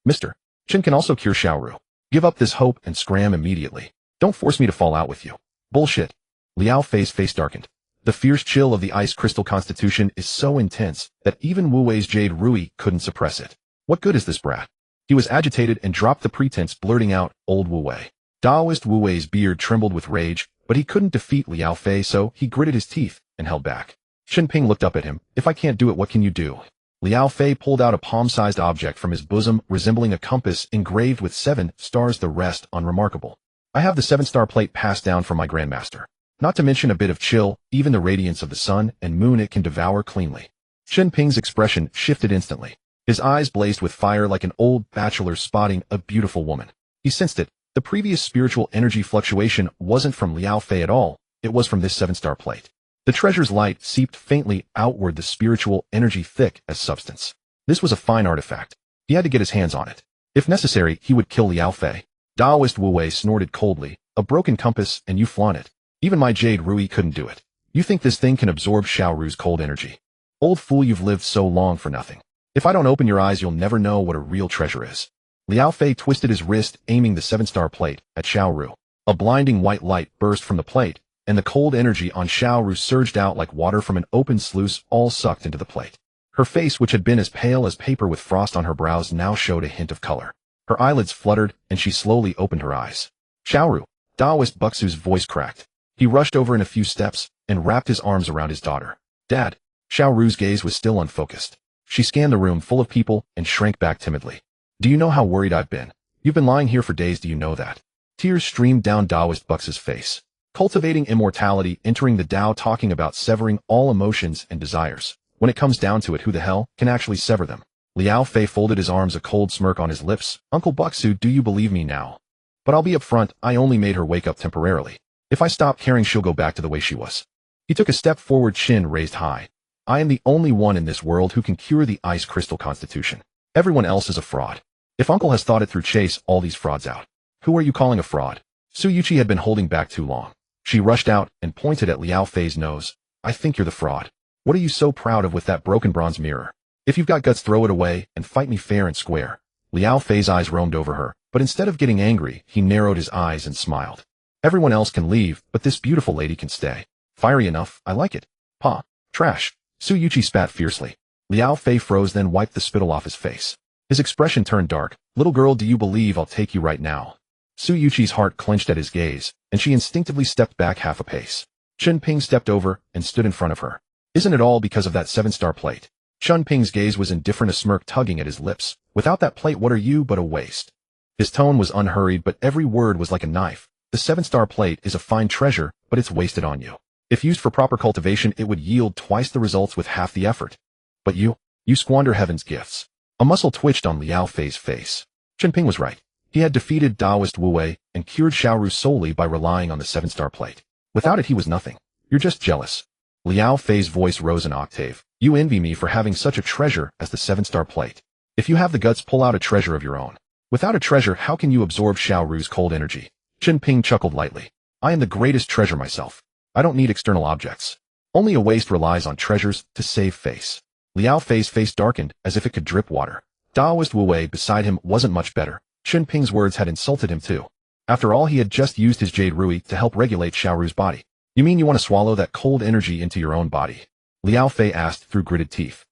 [SPEAKER 1] Mr. Chen can also cure Xiaoru. Give up this hope and scram immediately. Don't force me to fall out with you. Bullshit. Liao Fei's face darkened. The fierce chill of the ice crystal constitution is so intense that even Wu Wei's Jade Rui couldn't suppress it. What good is this brat? He was agitated and dropped the pretense, blurting out, Old Wu Wei. Taoist Wu Wei's beard trembled with rage, but he couldn't defeat Liao Fei, so he gritted his teeth and held back. Chen Ping looked up at him. If I can't do it, what can you do? Liao Fei pulled out a palm-sized object from his bosom, resembling a compass engraved with 7 stars, the rest unremarkable. I have the 7-star plate passed down from my grandmaster. Not to mention a bit of chill, even the radiance of the sun and moon it can devour cleanly. Chen Ping's expression shifted instantly. His eyes blazed with fire like an old bachelor spotting a beautiful woman. He sensed it. The previous spiritual energy fluctuation wasn't from Liao Fei at all. It was from this 7-star plate. The treasure's light seeped faintly outward, the spiritual energy thick as substance. This was a fine artifact. He had to get his hands on it. If necessary, he would kill Liao Fei. Taoist Wu Wei snorted coldly. A broken compass, and you flaunt it. Even my Jade Rui couldn't do it. You think this thing can absorb Xiaoru's cold energy? Old fool, you've lived so long for nothing. If I don't open your eyes, you'll never know what a real treasure is. Liao Fei twisted his wrist, aiming the 7-star plate at Xiaoru. A blinding white light burst from the plate, and the cold energy on Xiaoru surged out like water from an open sluice, all sucked into the plate. Her face, which had been as pale as paper with frost on her brows, now showed a hint of color. Her eyelids fluttered, and she slowly opened her eyes. Xiaoru! Taoist Buxu's voice cracked. He rushed over in a few steps and wrapped his arms around his daughter. Dad! Xiaoru's gaze was still unfocused. She scanned the room full of people and shrank back timidly. Do you know how worried I've been? You've been lying here for days, do you know that? Tears streamed down Taoist Buxu's face. Cultivating immortality, entering the Tao, talking about severing all emotions and desires. When it comes down to it, who the hell can actually sever them? Liao Fei folded his arms, a cold smirk on his lips. Uncle Buxu, do you believe me now? But I'll be upfront, I only made her wake up temporarily. If I stop caring, she'll go back to the way she was. He took a step forward, chin raised high. I am the only one in this world who can cure the ice crystal constitution. Everyone else is a fraud. If Uncle has thought it through, chase all these frauds out. Who are you calling a fraud? Su Yuqi had been holding back too long. She rushed out and pointed at Liao Fei's nose. I think you're the fraud. What are you so proud of with that broken bronze mirror? If you've got guts, throw it away and fight me fair and square. Liao Fei's eyes roamed over her, but instead of getting angry, he narrowed his eyes and smiled. Everyone else can leave, but this beautiful lady can stay. Fiery enough, I like it. Pa. Trash. Su Yuchi spat fiercely. Liao Fei froze, then wiped the spittle off his face. His expression turned dark. Little girl, do you believe I'll take you right now? Su Yuchi's heart clenched at his gaze, and she instinctively stepped back half a pace. Chen Ping stepped over and stood in front of her. Isn't it all because of that 7-star plate? Chen Ping's gaze was indifferent, a smirk tugging at his lips. Without that plate, what are you but a waste? His tone was unhurried, but every word was like a knife. The 7-star plate is a fine treasure, but it's wasted on you. If used for proper cultivation, it would yield twice the results with half the effort. But you squander heaven's gifts. A muscle twitched on Liao Fei's face. Chen Ping was right. He had defeated Taoist Wu Wei and cured Xiaoru solely by relying on the 7-star plate. Without it, he was nothing. You're just jealous. Liao Fei's voice rose an octave. You envy me for having such a treasure as the 7-star plate. If you have the guts, pull out a treasure of your own. Without a treasure, how can you absorb Xiaoru's cold energy? Chen Ping chuckled lightly. I am the greatest treasure myself. I don't need external objects. Only a waste relies on treasures to save face. Liao Fei's face darkened as if it could drip water. Taoist Wu Wei beside him wasn't much better. Chen Ping's words had insulted him too. After all, he had just used his Jade Rui to help regulate Xiaoru's body. You mean you want to swallow that cold energy into your own body? Liao Fei asked through gritted teeth.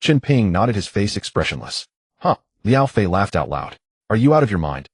[SPEAKER 1] Chen Ping nodded, his face expressionless. Huh. Liao Fei laughed out loud. Are you out of your mind?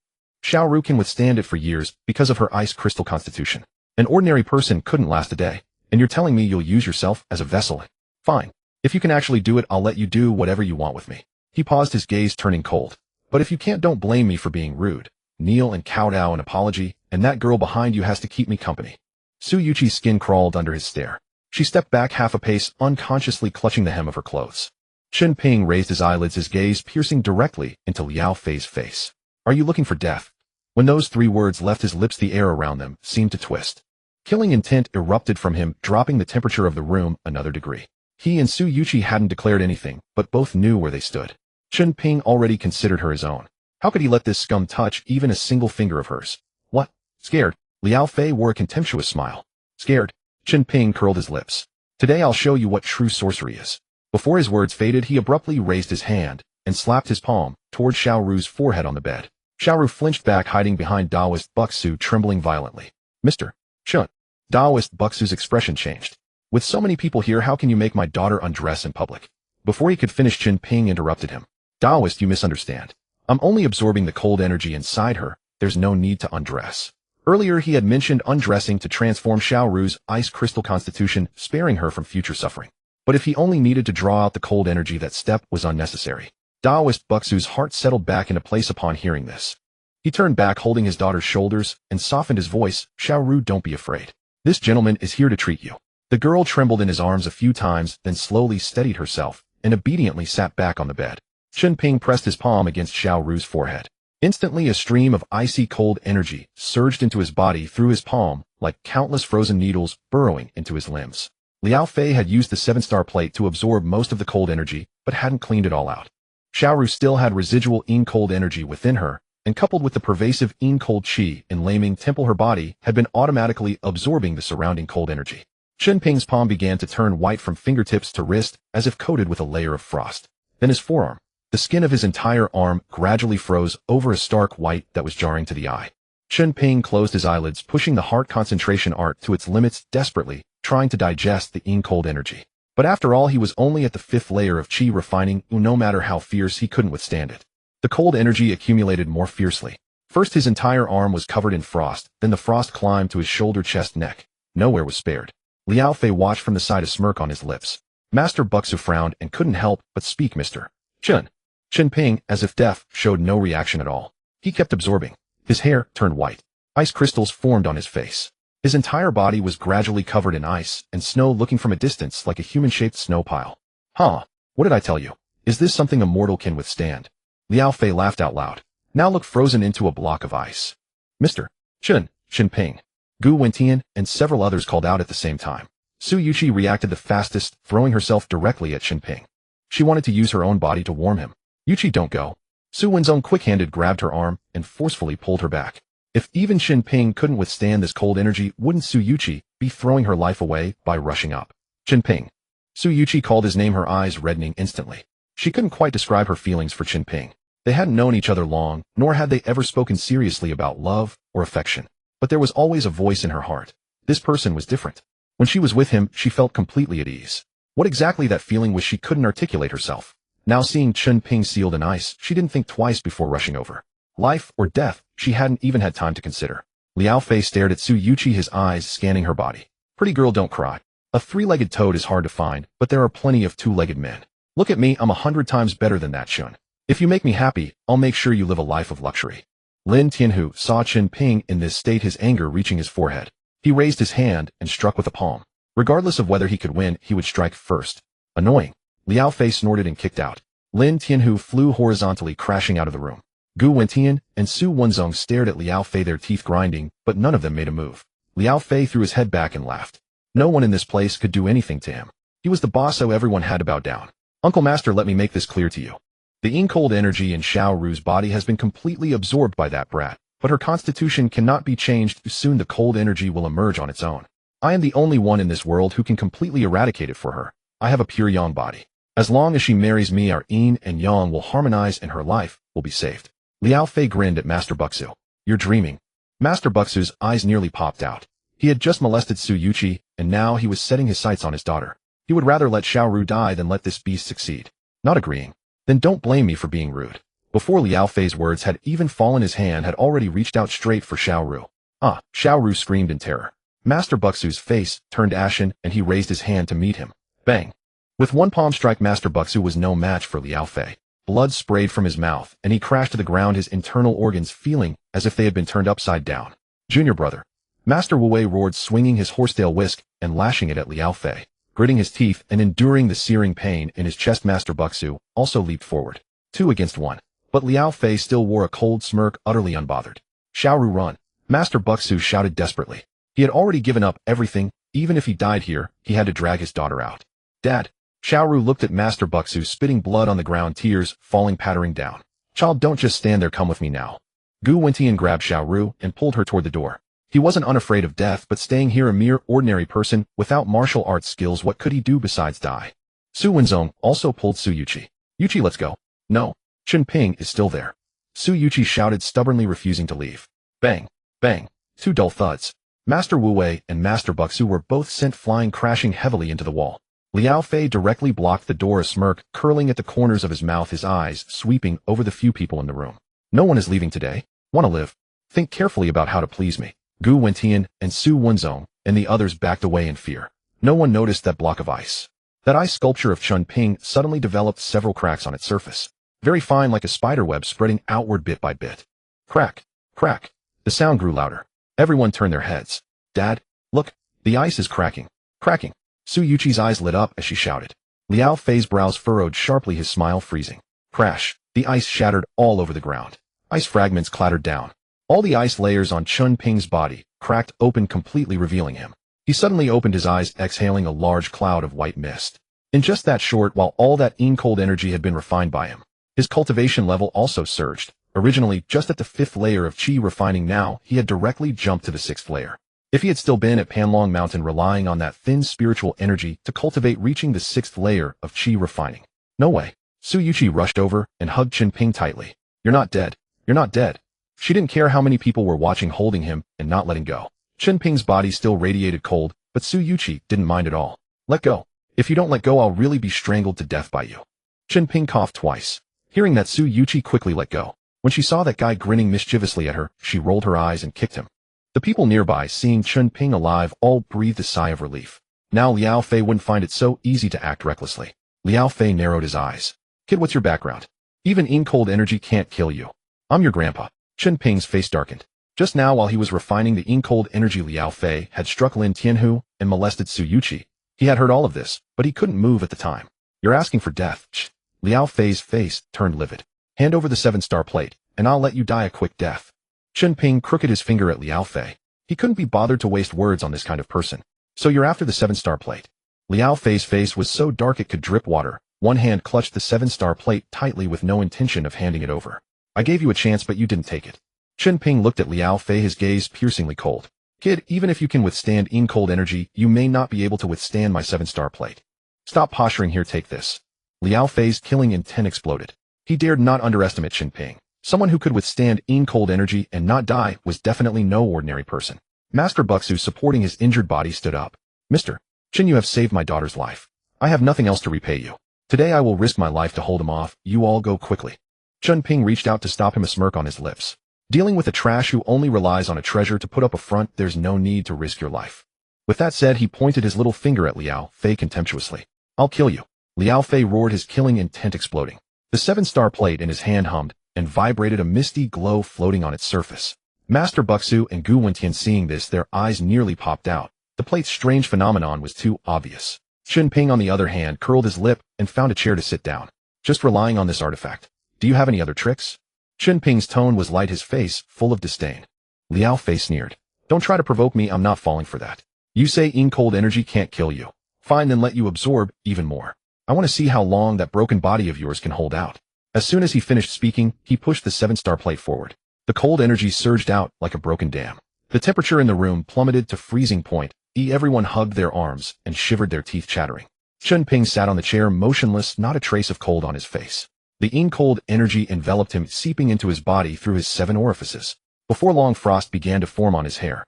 [SPEAKER 1] Xiaoru can withstand it for years because of her ice crystal constitution. An ordinary person couldn't last a day, and you're telling me you'll use yourself as a vessel? Fine. If you can actually do it, I'll let you do whatever you want with me. He paused, his gaze turning cold. But if you can't, don't blame me for being rude. Kneel and kowtow an apology, and that girl behind you has to keep me company. Su Yuchi's skin crawled under his stare. She stepped back half a pace, unconsciously clutching the hem of her clothes. Chen Ping raised his eyelids, his gaze piercing directly into Liao Fei's face. Are you looking for death? When those 3 words left his lips, the air around them seemed to twist. Killing intent erupted from him, dropping the temperature of the room another degree. He and Su Yuchi hadn't declared anything, but both knew where they stood. Chen Ping already considered her his own. How could he let this scum touch even a single finger of hers? What? Scared? Liao Fei wore a contemptuous smile. Scared? Chen Ping curled his lips. Today I'll show you what true sorcery is. Before his words faded, he abruptly raised his hand and slapped his palm toward Xiaoru's forehead on the bed. Xiaoru flinched back, hiding behind Taoist Buxu, trembling violently. Mr. Chen. Taoist Buxu's expression changed. With so many people here, how can you make my daughter undress in public? Before he could finish, Chen Ping interrupted him. Taoist, you misunderstand. I'm only absorbing the cold energy inside her. There's no need to undress. Earlier he had mentioned undressing to transform Xiaoru's ice crystal constitution, sparing her from future suffering. But if he only needed to draw out the cold energy, that step was unnecessary. Taoist Buxu's heart settled back into place upon hearing this. He turned back, holding his daughter's shoulders, and softened his voice. Xiaoru, don't be afraid. This gentleman is here to treat you. The girl trembled in his arms a few times, then slowly steadied herself, and obediently sat back on the bed. Chen Ping pressed his palm against Xiaoru's forehead. Instantly, a stream of icy cold energy surged into his body through his palm, like countless frozen needles burrowing into his limbs. Liao Fei had used the 7-star plate to absorb most of the cold energy, but hadn't cleaned it all out. Xiaoru still had residual cold energy within her, and coupled with the pervasive cold qi in Laming Temple, her body had been automatically absorbing the surrounding cold energy. Chen Ping's palm began to turn white from fingertips to wrist, as if coated with a layer of frost. Then his forearm. The skin of his entire arm gradually froze over a stark white that was jarring to the eye. Chen Ping closed his eyelids, pushing the heart concentration art to its limits, desperately trying to digest the cold energy. But after all, he was only at the 5th layer of qi refining, no matter how fierce, he couldn't withstand it. The cold energy accumulated more fiercely. First his entire arm was covered in frost, then the frost climbed to his shoulder, chest, neck. Nowhere was spared. Liao Fei watched from the side, a smirk on his lips. Master Buxu frowned and couldn't help but speak. Mr. Chen. Chen Ping, as if deaf, showed no reaction at all. He kept absorbing. His hair turned white. Ice crystals formed on his face. His entire body was gradually covered in ice and snow, looking from a distance like a human-shaped snow pile. Huh? What did I tell you? Is this something a mortal can withstand? Liao Fei laughed out loud. Now look, frozen into a block of ice. Mr. Chen Ping. Gu Wentian and several others called out at the same time. Su Yuchi reacted the fastest, throwing herself directly at Chen Ping. She wanted to use her own body to warm him. Yuchi, don't go. Su Wenzong quick-handed grabbed her arm and forcefully pulled her back. If even Chen Ping couldn't withstand this cold energy, wouldn't Su Yuchi be throwing her life away by rushing up? Chen Ping. Su Yuchi called his name, her eyes reddening instantly. She couldn't quite describe her feelings for Chen Ping. They hadn't known each other long, nor had they ever spoken seriously about love or affection. But there was always a voice in her heart. This person was different. When she was with him, she felt completely at ease. What exactly that feeling was she couldn't articulate herself. Now seeing Chen Ping sealed in ice, she didn't think twice before rushing over. Life or death, she hadn't even had time to consider. Liao Fei stared at Su Yuqi, his eyes scanning her body. Pretty girl, don't cry. A three-legged toad is hard to find, but there are plenty of two-legged men. Look at me, I'm 100 times better than that, Chun. If you make me happy, I'll make sure you live a life of luxury. Lin Tianhu saw Chen Ping in this state, his anger reaching his forehead. He raised his hand and struck with a palm. Regardless of whether he could win, he would strike first. Annoying. Liao Fei snorted and kicked out. Lin Tianhu flew horizontally, crashing out of the room. Gu Wentian and Su Wenzong stared at Liao Fei, their teeth grinding, but none of them made a move. Liao Fei threw his head back and laughed. No one in this place could do anything to him. He was the boss, so everyone had to bow down. Uncle Master, let me make this clear to you. The ink-cold energy in Xiao Ru's body has been completely absorbed by that brat, but her constitution cannot be changed. Soon the cold energy will emerge on its own. I am the only one in this world who can completely eradicate it for her. I have a pure yang body. As long as she marries me, our yin and yang will harmonize and her life will be saved. Liao Fei grinned at Master Buxu. You're dreaming. Master Buxu's eyes nearly popped out. He had just molested Su Yuqi, and now he was setting his sights on his daughter. He would rather let Xiao Ru die than let this beast succeed. Not agreeing. Then don't blame me for being rude. Before Liao Fei's words had even fallen, his hand had already reached out straight for Xiao Ru. Ah! Xiao Ru screamed in terror. Master Buxu's face turned ashen, and he raised his hand to meet him. Bang! With one palm strike, Master Buxu was no match for Liao Fei. Blood sprayed from his mouth, and he crashed to the ground, his internal organs feeling as if they had been turned upside down. Junior brother. Master Wu Wei roared, swinging his horsetail whisk and lashing it at Liao Fei. Gritting his teeth and enduring the searing pain in his chest, Master Buxu also leaped forward. 2 against 1. But Liao Fei still wore a cold smirk, utterly unbothered. Xiao Ru, run! Master Buxu shouted desperately. He had already given up everything. Even if he died here, he had to drag his daughter out. Dad! Xiao Ru looked at Master Buxu, spitting blood on the ground, tears falling pattering down. Child, don't just stand there, come with me now. Gu Wentian grabbed Xiao Ru and pulled her toward the door. He wasn't unafraid of death, but staying here, a mere ordinary person without martial arts skills, what could he do besides die? Su Wenzong also pulled Su Yuqi. Yuqi, let's go. No. Chen Ping is still there. Su Yuqi shouted, stubbornly refusing to leave. Bang! Bang! 2 dull thuds. Master Wu Wei and Master Buxu were both sent flying, crashing heavily into the wall. Liao Fei directly blocked the door, a smirk curling at the corners of his mouth, his eyes sweeping over the few people in the room. No one is leaving today. Want to live? Think carefully about how to please me. Gu Wentian and Su Wenzong and the others backed away in fear. No one noticed that block of ice. That ice sculpture of Chen Ping suddenly developed several cracks on its surface. Very fine, like a spider web spreading outward bit by bit. Crack! Crack! The sound grew louder. Everyone turned their heads. Dad, look! The ice is cracking. Cracking! Su Yuqi's eyes lit up as she shouted. Liao Fei's brows furrowed sharply, his smile freezing. Crash! The ice shattered all over the ground. Ice fragments clattered down. All the ice layers on Chen Ping's body cracked open, completely revealing him. He suddenly opened his eyes, exhaling a large cloud of white mist. In just that short while, all that cold energy had been refined by him. His cultivation level also surged. Originally just at the 5th layer of qi refining, now he had directly jumped to the 6th layer. If he had still been at Panlong Mountain relying on that thin spiritual energy to cultivate, reaching the 6th layer of qi refining. No way. Su Yuqi rushed over and hugged Chen Ping tightly. You're not dead. You're not dead. She didn't care how many people were watching, holding him and not letting go. Chen Ping's body still radiated cold, but Su Yuqi didn't mind at all. Let go. If you don't let go, I'll really be strangled to death by you. Chen Ping coughed twice. Hearing that, Su Yuqi quickly let go. When she saw that guy grinning mischievously at her, she rolled her eyes and kicked him. The people nearby, seeing Chen Ping alive, all breathed a sigh of relief. Now Liao Fei wouldn't find it so easy to act recklessly. Liao Fei narrowed his eyes. Kid, what's your background? Even cold energy can't kill you. I'm your grandpa. Chen Ping's face darkened. Just now, while he was refining the cold energy, Liao Fei had struck Lin Tianhu and molested Su Yuqi. He had heard all of this, but he couldn't move at the time. You're asking for death. Shh. Liao Fei's face turned livid. Hand over the 7-star plate, and I'll let you die a quick death. Chen Ping crooked his finger at Liao Fei. He couldn't be bothered to waste words on this kind of person. So you're after the 7-star plate. Liao Fei's face was so dark it could drip water. One hand clutched the 7-star plate tightly with no intention of handing it over. I gave you a chance, but you didn't take it. Chen Ping looked at Liao Fei, his gaze piercingly cold. Kid, even if you can withstand cold energy, you may not be able to withstand my 7-star plate. Stop posturing here, take this. Liao Fei's killing intent exploded. He dared not underestimate Chen Ping. Someone who could withstand cold energy and not die was definitely no ordinary person. Master Buxu, supporting his injured body, stood up. Mr. Chen, you have saved my daughter's life. I have nothing else to repay you. Today I will risk my life to hold him off. You all go quickly. Chen Ping reached out to stop him, a smirk on his lips. Dealing with a trash who only relies on a treasure to put up a front, there's no need to risk your life. With that said, he pointed his little finger at Liao Fei contemptuously. I'll kill you. Liao Fei roared, his killing intent exploding. The 7-star plate in his hand hummed and vibrated, a misty glow floating on its surface. Master Buxu and Gu Wentian, seeing this, their eyes nearly popped out. The plate's strange phenomenon was too obvious. Chen Ping, on the other hand, curled his lip and found a chair to sit down. Just relying on this artifact. Do you have any other tricks? Chen Ping's tone was light, his face full of disdain. Liao Fei sneered. Don't try to provoke me, I'm not falling for that. You say cold energy can't kill you. Fine, then let you absorb even more. I want to see how long that broken body of yours can hold out. As soon as he finished speaking, he pushed the 7-star plate forward. The cold energy surged out like a broken dam. The temperature in the room plummeted to freezing point. Everyone hugged their arms and shivered, their teeth chattering. Chen Ping sat on the chair motionless, not a trace of cold on his face. The cold energy enveloped him, seeping into his body through his 7 orifices. Before long, frost began to form on his hair.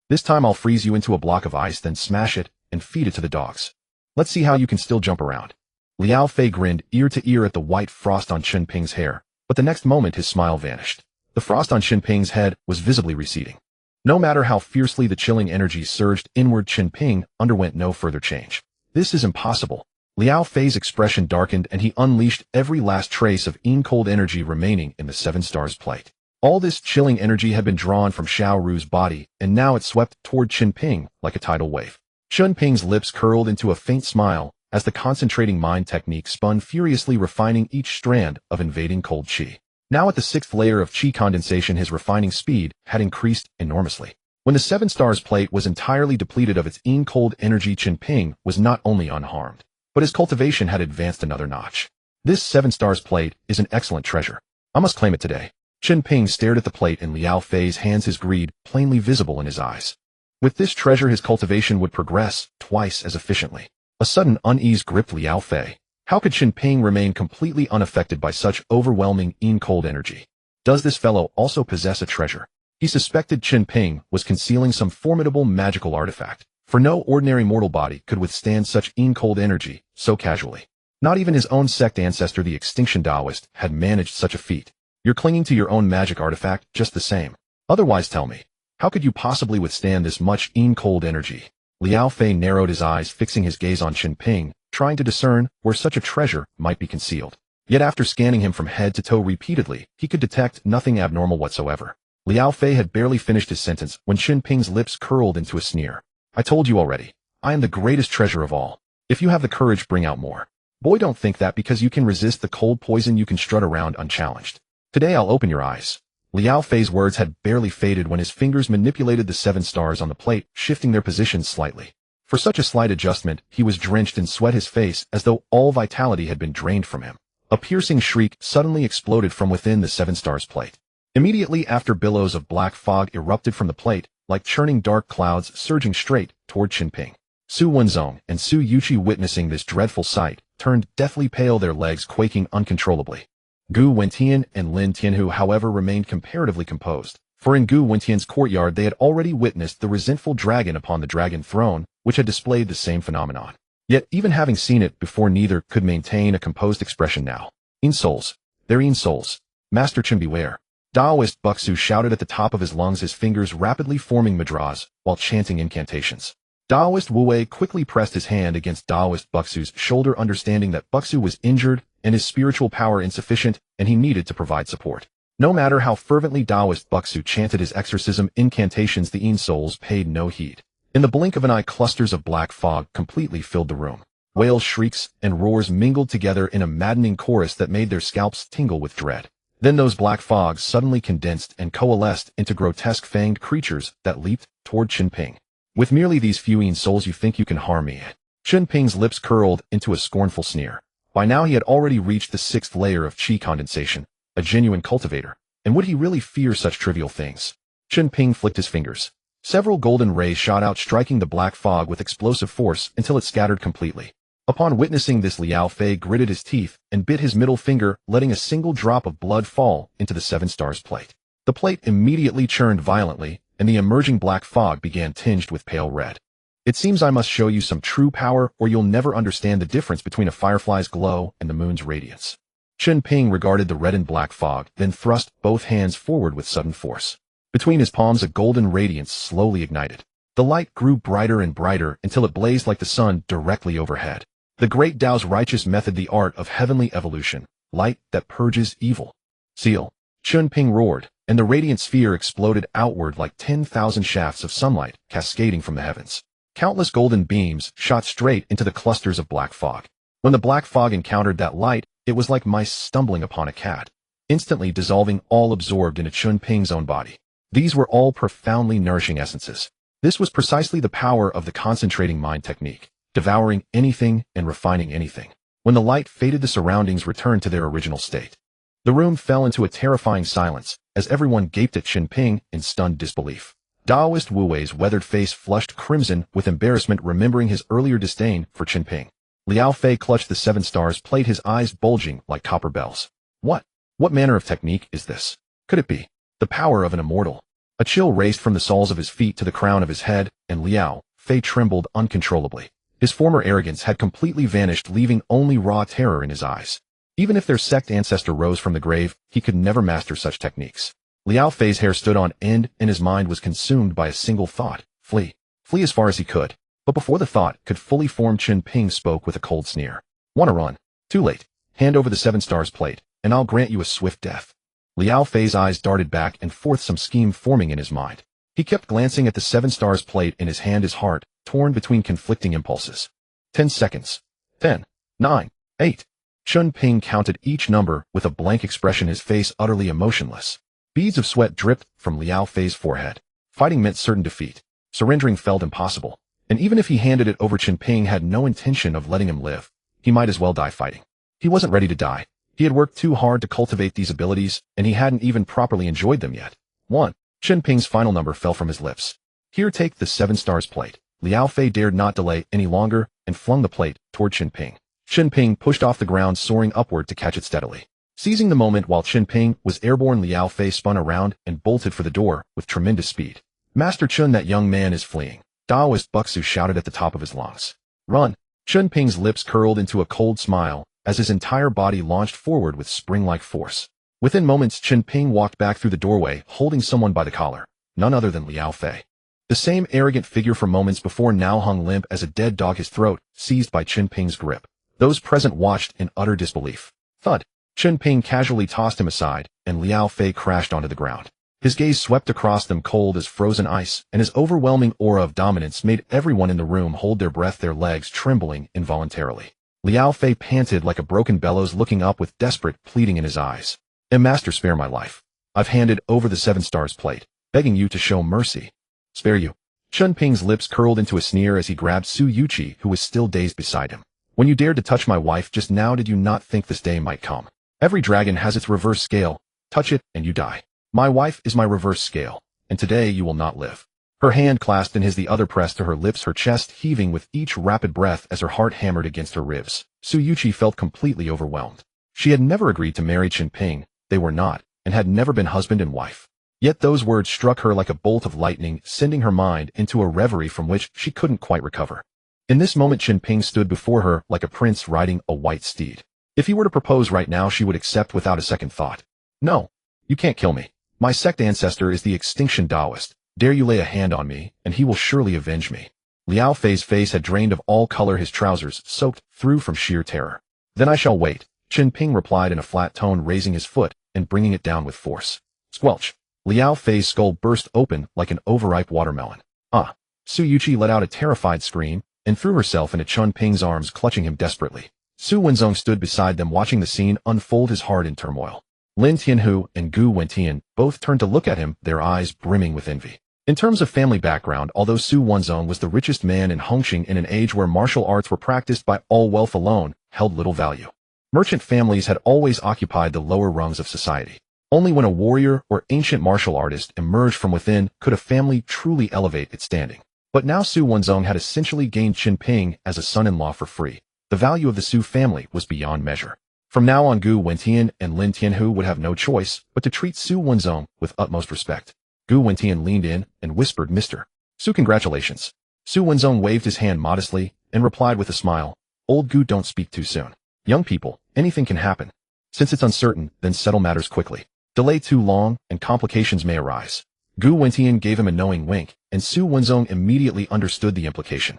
[SPEAKER 1] This time I'll freeze you into a block of ice, then smash it and feed it to the dogs. Let's see how you can still jump around. Liao Fei grinned ear to ear at the white frost on Chen Ping's hair, but the next moment his smile vanished. The frost on Chen Ping's head was visibly receding. No matter how fiercely the chilling energy surged inward, Chen Ping underwent no further change. This is impossible. Liao Fei's expression darkened and he unleashed every last trace of cold energy remaining in the 7 stars plate. All this chilling energy had been drawn from Xiao Ru's body, and now it swept toward Chen Ping like a tidal wave. Chen Ping's lips curled into a faint smile as the concentrating mind technique spun furiously, refining each strand of invading cold qi. Now at the 6th layer of qi condensation, his refining speed had increased enormously. When the 7 stars plate was entirely depleted of its cold energy, Chen Ping was not only unharmed, but his cultivation had advanced another notch. This 7 stars plate is an excellent treasure. I must claim it today. Chen Ping stared at the plate in Liao Fei's hands, his greed plainly visible in his eyes. With this treasure, his cultivation would progress twice as efficiently. A sudden unease gripped Liao Fei. How could Chen Ping remain completely unaffected by such overwhelming cold energy? Does this fellow also possess a treasure? He suspected Chen Ping was concealing some formidable magical artifact, for no ordinary mortal body could withstand such cold energy so casually. Not even his own sect ancestor, the extinction Taoist, had managed such a feat. You're clinging to your own magic artifact just the same. Otherwise, tell me, how could you possibly withstand this much cold energy? Liao Fei narrowed his eyes, fixing his gaze on Chen Ping, trying to discern where such a treasure might be concealed. Yet after scanning him from head to toe repeatedly, he could detect nothing abnormal whatsoever. Liao Fei had barely finished his sentence when Chen Ping's lips curled into a sneer. I told you already. I am the greatest treasure of all. If you have the courage, bring out more. Boy, don't think that because you can resist the cold poison you can strut around unchallenged. Today I'll open your eyes. Liao Fei's words had barely faded when his fingers manipulated the 7 stars on the plate, shifting their positions slightly. For such a slight adjustment, he was drenched in sweat, his face as though all vitality had been drained from him. A piercing shriek suddenly exploded from within the 7 stars plate. Immediately after, billows of black fog erupted from the plate, like churning dark clouds surging straight toward Chen Ping. Su Wenzong and Su Yuqi, witnessing this dreadful sight, turned deathly pale, their legs quaking uncontrollably. Gu Wentian and Lin Tianhu, however, remained comparatively composed, for in Gu Wentian's courtyard they had already witnessed the resentful dragon upon the dragon throne, which had displayed the same phenomenon. Yet, even having seen it before, neither could maintain a composed expression now. Souls. They're souls. Master Chen, beware. Taoist Buxu shouted at the top of his lungs, his fingers rapidly forming mudras while chanting incantations. Taoist Wu Wei quickly pressed his hand against Taoist Buxu's shoulder, understanding that Buxu was injured and his spiritual power insufficient, and he needed to provide support. No matter how fervently Taoist Buxu chanted his exorcism incantations, the souls paid no heed. In the blink of an eye, clusters of black fog completely filled the room. Wails, shrieks, and roars mingled together in a maddening chorus that made their scalps tingle with dread. Then those black fogs suddenly condensed and coalesced into grotesque fanged creatures that leaped toward Chen Ping. With merely these few souls, you think you can harm me? Chen Ping's lips curled into a scornful sneer. By now he had already reached the 6th layer of qi condensation, a genuine cultivator, and would he really fear such trivial things? Chen Ping flicked his fingers. Several golden rays shot out, striking the black fog with explosive force until it scattered completely. Upon witnessing this, Liao Fei gritted his teeth and bit his middle finger, letting a single drop of blood fall into the 7 stars plate. The plate immediately churned violently, and the emerging black fog began tinged with pale red. It seems I must show you some true power or you'll never understand the difference between a firefly's glow and the moon's radiance. Chen Ping regarded the red and black fog, then thrust both hands forward with sudden force. Between his palms a golden radiance slowly ignited. The light grew brighter and brighter until it blazed like the sun directly overhead. The great Tao's righteous method, the art of heavenly evolution, light that purges evil. Seal. Chen Ping roared, and the radiant sphere exploded outward like 10,000 shafts of sunlight cascading from the heavens. Countless golden beams shot straight into the clusters of black fog. When the black fog encountered that light, it was like mice stumbling upon a cat, instantly dissolving, all absorbed into Chen Ping's own body. These were all profoundly nourishing essences. This was precisely the power of the concentrating mind technique, devouring anything and refining anything. When the light faded, the surroundings returned to their original state. The room fell into a terrifying silence as everyone gaped at Chen Ping in stunned disbelief. Taoist Wu Wei's weathered face flushed crimson with embarrassment, remembering his earlier disdain for Chen Ping. Liao Fei clutched the 7 stars plate, his eyes bulging like copper bells. What manner of technique is this? Could it be the power of an immortal? A chill raced from the soles of his feet to the crown of his head, and Liao Fei trembled uncontrollably. His former arrogance had completely vanished, leaving only raw terror in his eyes. Even if their sect ancestor rose from the grave, he could never master such techniques. Liao Fei's hair stood on end, and his mind was consumed by a single thought: flee. Flee as far as he could. But before the thought could fully form, Chen Ping spoke with a cold sneer. "Wanna run? Too late. Hand over the 7 stars plate, and I'll grant you a swift death." Liao Fei's eyes darted back and forth, some scheme forming in his mind. He kept glancing at the 7 stars plate in his hand, his heart torn between conflicting impulses. 10 seconds. 10, 9, 8. Chen Ping counted each number with a blank expression, his face utterly emotionless. Beads of sweat dripped from Liao Fei's forehead. Fighting meant certain defeat. Surrendering felt impossible. And even if he handed it over, Chen Ping had no intention of letting him live. He might as well die fighting. He wasn't ready to die. He had worked too hard to cultivate these abilities, and he hadn't even properly enjoyed them yet. 1. Chen Ping's final number fell from his lips. "Here, take the 7 stars plate." Liao Fei dared not delay any longer and flung the plate toward Chen Ping. Chen Ping pushed off the ground, soaring upward to catch it steadily. Seizing the moment while Chen Ping was airborne, Liao Fei spun around and bolted for the door with tremendous speed. "Master Chen, that young man is fleeing." Taoist Buxu shouted at the top of his lungs. "Run!" Chen Ping's lips curled into a cold smile as his entire body launched forward with spring-like force. Within moments, Chen Ping walked back through the doorway, holding someone by the collar, none other than Liao Fei. The same arrogant figure from moments before now hung limp as a dead dog, his throat seized by Chen Ping's grip. Those present watched in utter disbelief. Thud! Chen Ping casually tossed him aside, and Liao Fei crashed onto the ground. His gaze swept across them, cold as frozen ice, and his overwhelming aura of dominance made everyone in the room hold their breath, their legs trembling involuntarily. Liao Fei panted like a broken bellows, looking up with desperate pleading in his eyes. "Master, spare my life. I've handed over the 7 stars plate, begging you to show mercy." "Spare you?" Chen Ping's lips curled into a sneer as he grabbed Su Yuqi, who was still dazed beside him. "When you dared to touch my wife just now, did you not think this day might come? Every dragon has its reverse scale. Touch it and you die. My wife is my reverse scale, and today you will not live." Her hand clasped in his, the other pressed to her lips, her chest heaving with each rapid breath as her heart hammered against her ribs. Su Yuqi felt completely overwhelmed. She had never agreed to marry Chen Ping, they were not, and had never been husband and wife. Yet those words struck her like a bolt of lightning, sending her mind into a reverie from which she couldn't quite recover. In this moment, Chen Ping stood before her like a prince riding a white steed. If he were to propose right now, she would accept without a second thought. "No, you can't kill me. My sect ancestor is the extinction Taoist. Dare you lay a hand on me, and he will surely avenge me." Liao Fei's face had drained of all color, his trousers soaked through from sheer terror. "Then I shall wait," Chen Ping replied in a flat tone, raising his foot and bringing it down with force. Squelch! Liao Fei's skull burst open like an overripe watermelon. "Ah!" Su Yuqi let out a terrified scream and threw herself into Chen Ping's arms, clutching him desperately. Su Wenzong stood beside them, watching the scene unfold, his heart in turmoil. Lin Tianhu and Gu Wentian both turned to look at him, their eyes brimming with envy. In terms of family background, although Su Wenzong was the richest man in Hongcheng in an age where martial arts were practiced by all, wealth alone held little value. Merchant families had always occupied the lower rungs of society. Only when a warrior or ancient martial artist emerged from within could a family truly elevate its standing. But now Su Wenzong had essentially gained Chen Ping as a son-in-law for free. The value of the Su family was beyond measure. From now on, Gu Wentian and Lin Tianhu would have no choice but to treat Su Wenzong with utmost respect. Gu Wentian leaned in and whispered, "Mr. Su, congratulations. Su Wenzong waved his hand modestly and replied with a smile, "Old Gu, don't speak too soon. Young people, anything can happen. Since it's uncertain, then settle matters quickly. Delay too long, and complications may arise." Gu Wentian gave him a knowing wink, and Su Wenzong immediately understood the implication.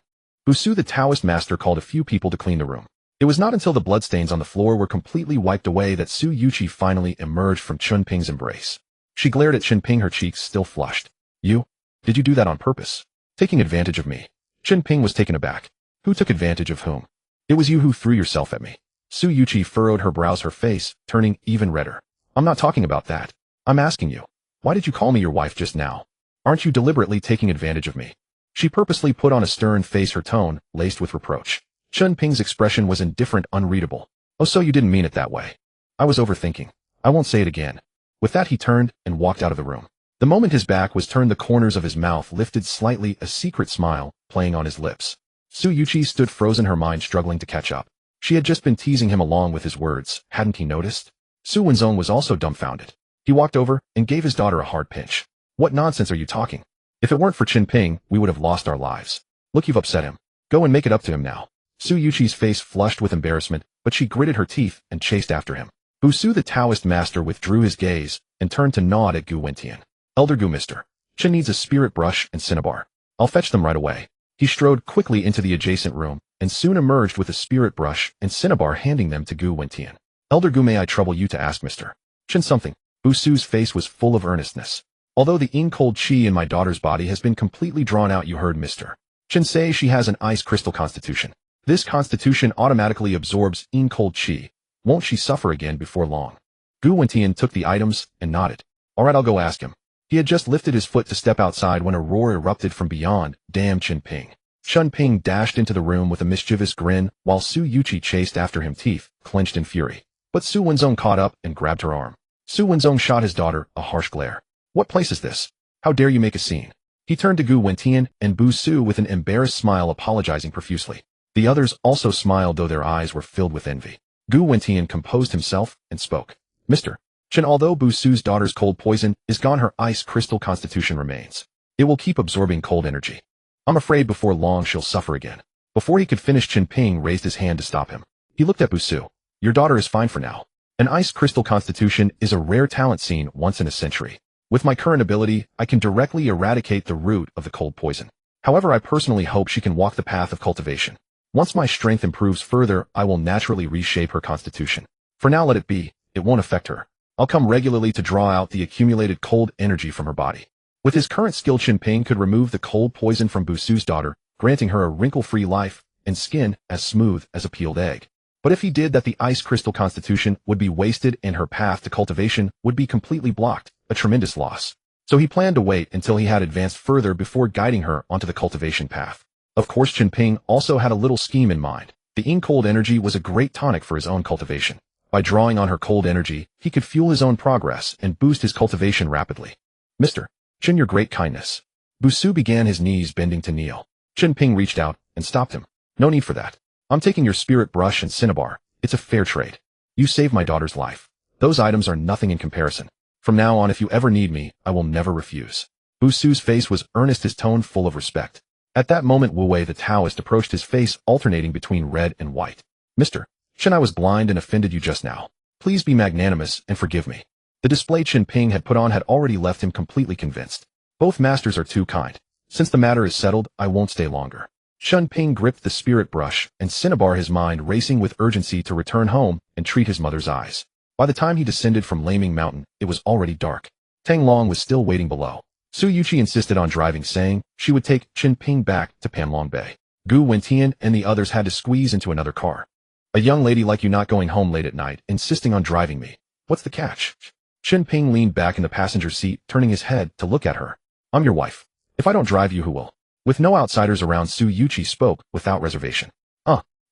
[SPEAKER 1] Busu the Taoist master called a few people to clean the room. It was not until the bloodstains on the floor were completely wiped away that Su Yuqi finally emerged from Chen Ping's embrace. She glared at Chen Ping, her cheeks still flushed. "You? Did you do that on purpose? Taking advantage of me?" Chen Ping was taken aback. "Who took advantage of whom?" "It was you who threw yourself at me." Su Yuqi furrowed her brows, her face turning even redder. "I'm not talking about that. I'm asking you, why did you call me your wife just now? Aren't you deliberately taking advantage of me?" She purposely put on a stern face, her tone laced with reproach. Chen Ping's expression was indifferent, unreadable. "Oh, so you didn't mean it that way. I was overthinking. I won't say it again." With that, he turned and walked out of the room. The moment his back was turned, the corners of his mouth lifted slightly, a secret smile playing on his lips. Su Yuqi stood frozen, her mind struggling to catch up. She had just been teasing him along with his words. Hadn't he noticed? Su Wenzong was also dumbfounded. He walked over and gave his daughter a hard pinch. "What nonsense are you talking? If it weren't for Chen Ping, we would have lost our lives. Look, you've upset him. Go and make it up to him now." Su Yuqi's face flushed with embarrassment, but she gritted her teeth and chased after him. Busu the Taoist master withdrew his gaze and turned to nod at Gu Wentian. "Elder Gu, Mr. Chen needs a spirit brush and cinnabar. I'll fetch them right away." He strode quickly into the adjacent room and soon emerged with a spirit brush and cinnabar, handing them to Gu Wentian. "Elder Gu, may I trouble you to ask Mr. Chen something?" Busu's face was full of earnestness. "Although the yin-cold qi in my daughter's body has been completely drawn out, you heard Mr. Chen say she has an ice crystal constitution. This constitution automatically absorbs yin-cold qi. Won't she suffer again before long?" Gu Wentian took the items and nodded. "All right, I'll go ask him." He had just lifted his foot to step outside when a roar erupted from beyond. "Damn Chen Ping." Chen Ping dashed into the room with a mischievous grin, while Su Yuqi chased after him, teeth clenched in fury. But Su Wenzong caught up and grabbed her arm. Su Wenzong shot his daughter a harsh glare. "What place is this? How dare you make a scene?" He turned to Gu Wentian and Bu Su with an embarrassed smile, apologizing profusely. The others also smiled, though their eyes were filled with envy. Gu Wentian composed himself and spoke. "Mr. Chen, although Bu Su's daughter's cold poison is gone, her ice crystal constitution remains. It will keep absorbing cold energy. I'm afraid before long she'll suffer again." Before he could finish, Chen Ping raised his hand to stop him. He looked at Bu Su. "Your daughter is fine for now. An ice crystal constitution is a rare talent seen once in a century. With my current ability, I can directly eradicate the root of the cold poison. However, I personally hope she can walk the path of cultivation. Once my strength improves further, I will naturally reshape her constitution. For now, let it be. It won't affect her. I'll come regularly to draw out the accumulated cold energy from her body." With his current skill, Chen Ping could remove the cold poison from Busu's daughter, granting her a wrinkle-free life and skin as smooth as a peeled egg. But if he did that, the ice crystal constitution would be wasted and her path to cultivation would be completely blocked, a tremendous loss. So he planned to wait until he had advanced further before guiding her onto the cultivation path. Of course, Chen Ping also had a little scheme in mind. The yin-cold energy was a great tonic for his own cultivation. By drawing on her cold energy, he could fuel his own progress and boost his cultivation rapidly. "Mr. Chen, your great kindness." Busu began, his knees bending to kneel. Chen Ping reached out and stopped him. "No need for that. I'm taking your spirit brush and cinnabar. It's a fair trade. You saved my daughter's life. Those items are nothing in comparison. From now on, if you ever need me, I will never refuse." Busu's face was earnest, his tone full of respect. At that moment, Wu Wei the Taoist approached, his face alternating between red and white. "Mr. Chen, I was blind and offended you just now. Please be magnanimous and forgive me." The display Chen Ping had put on had already left him completely convinced. Both masters are too kind. Since the matter is settled, I won't stay longer. Chen Ping gripped the spirit brush and cinnabar, his mind racing with urgency to return home and treat his mother's eyes. By the time he descended from Laming Mountain, it was already dark. Tang Long was still waiting below. Su Yuqi insisted on driving, saying she would take Chen Ping back to Panlong Bay. Gu Wentian and the others had to squeeze into another car. "A young lady like you not going home late at night, insisting on driving me. What's the catch?" Chen Ping leaned back in the passenger seat, turning his head to look at her. "I'm your wife. If I don't drive you, who will?" With no outsiders around, Su Yuqi spoke without reservation.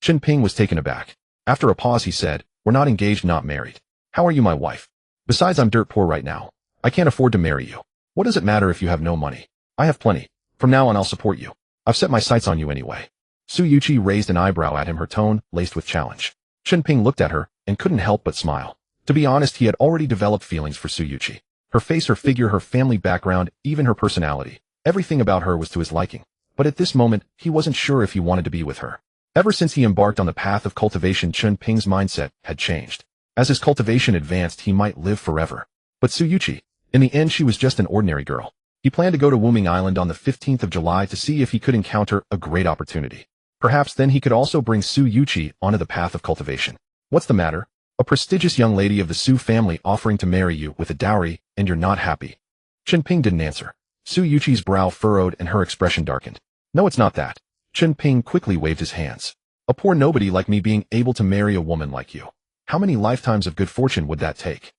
[SPEAKER 1] Chen Ping was taken aback. After a pause, he said, "We're not engaged, not married. How are you my wife? Besides, I'm dirt poor right now. I can't afford to marry you. What does it matter if you have no money? I have plenty. From now on, I'll support you. I've set my sights on you anyway." Su Yuqi raised an eyebrow at him, her tone laced with challenge. Chen Ping looked at her and couldn't help but smile. To be honest, he had already developed feelings for Su Yuqi. Her face, her figure, her family background, even her personality. Everything about her was to his liking. but at this moment, he wasn't sure if he wanted to be with her. Ever since he embarked on the path of cultivation, Chen Ping's mindset had changed. As his cultivation advanced, he might live forever. But Su Yuqi, in the end, she was just an ordinary girl. He planned to go to Wuming Island on the 15th of July to see if he could encounter a great opportunity. Perhaps then he could also bring Su Yuqi onto the path of cultivation. What's the matter? A prestigious young lady of the Su family offering to marry you with a dowry, and you're not happy. Chen Ping didn't answer. Su Yuqi's brow furrowed and her expression darkened. No, it's not that. Chen Ping quickly waved his hands. A poor nobody like me being able to marry a woman like you. How many lifetimes of good fortune would that take?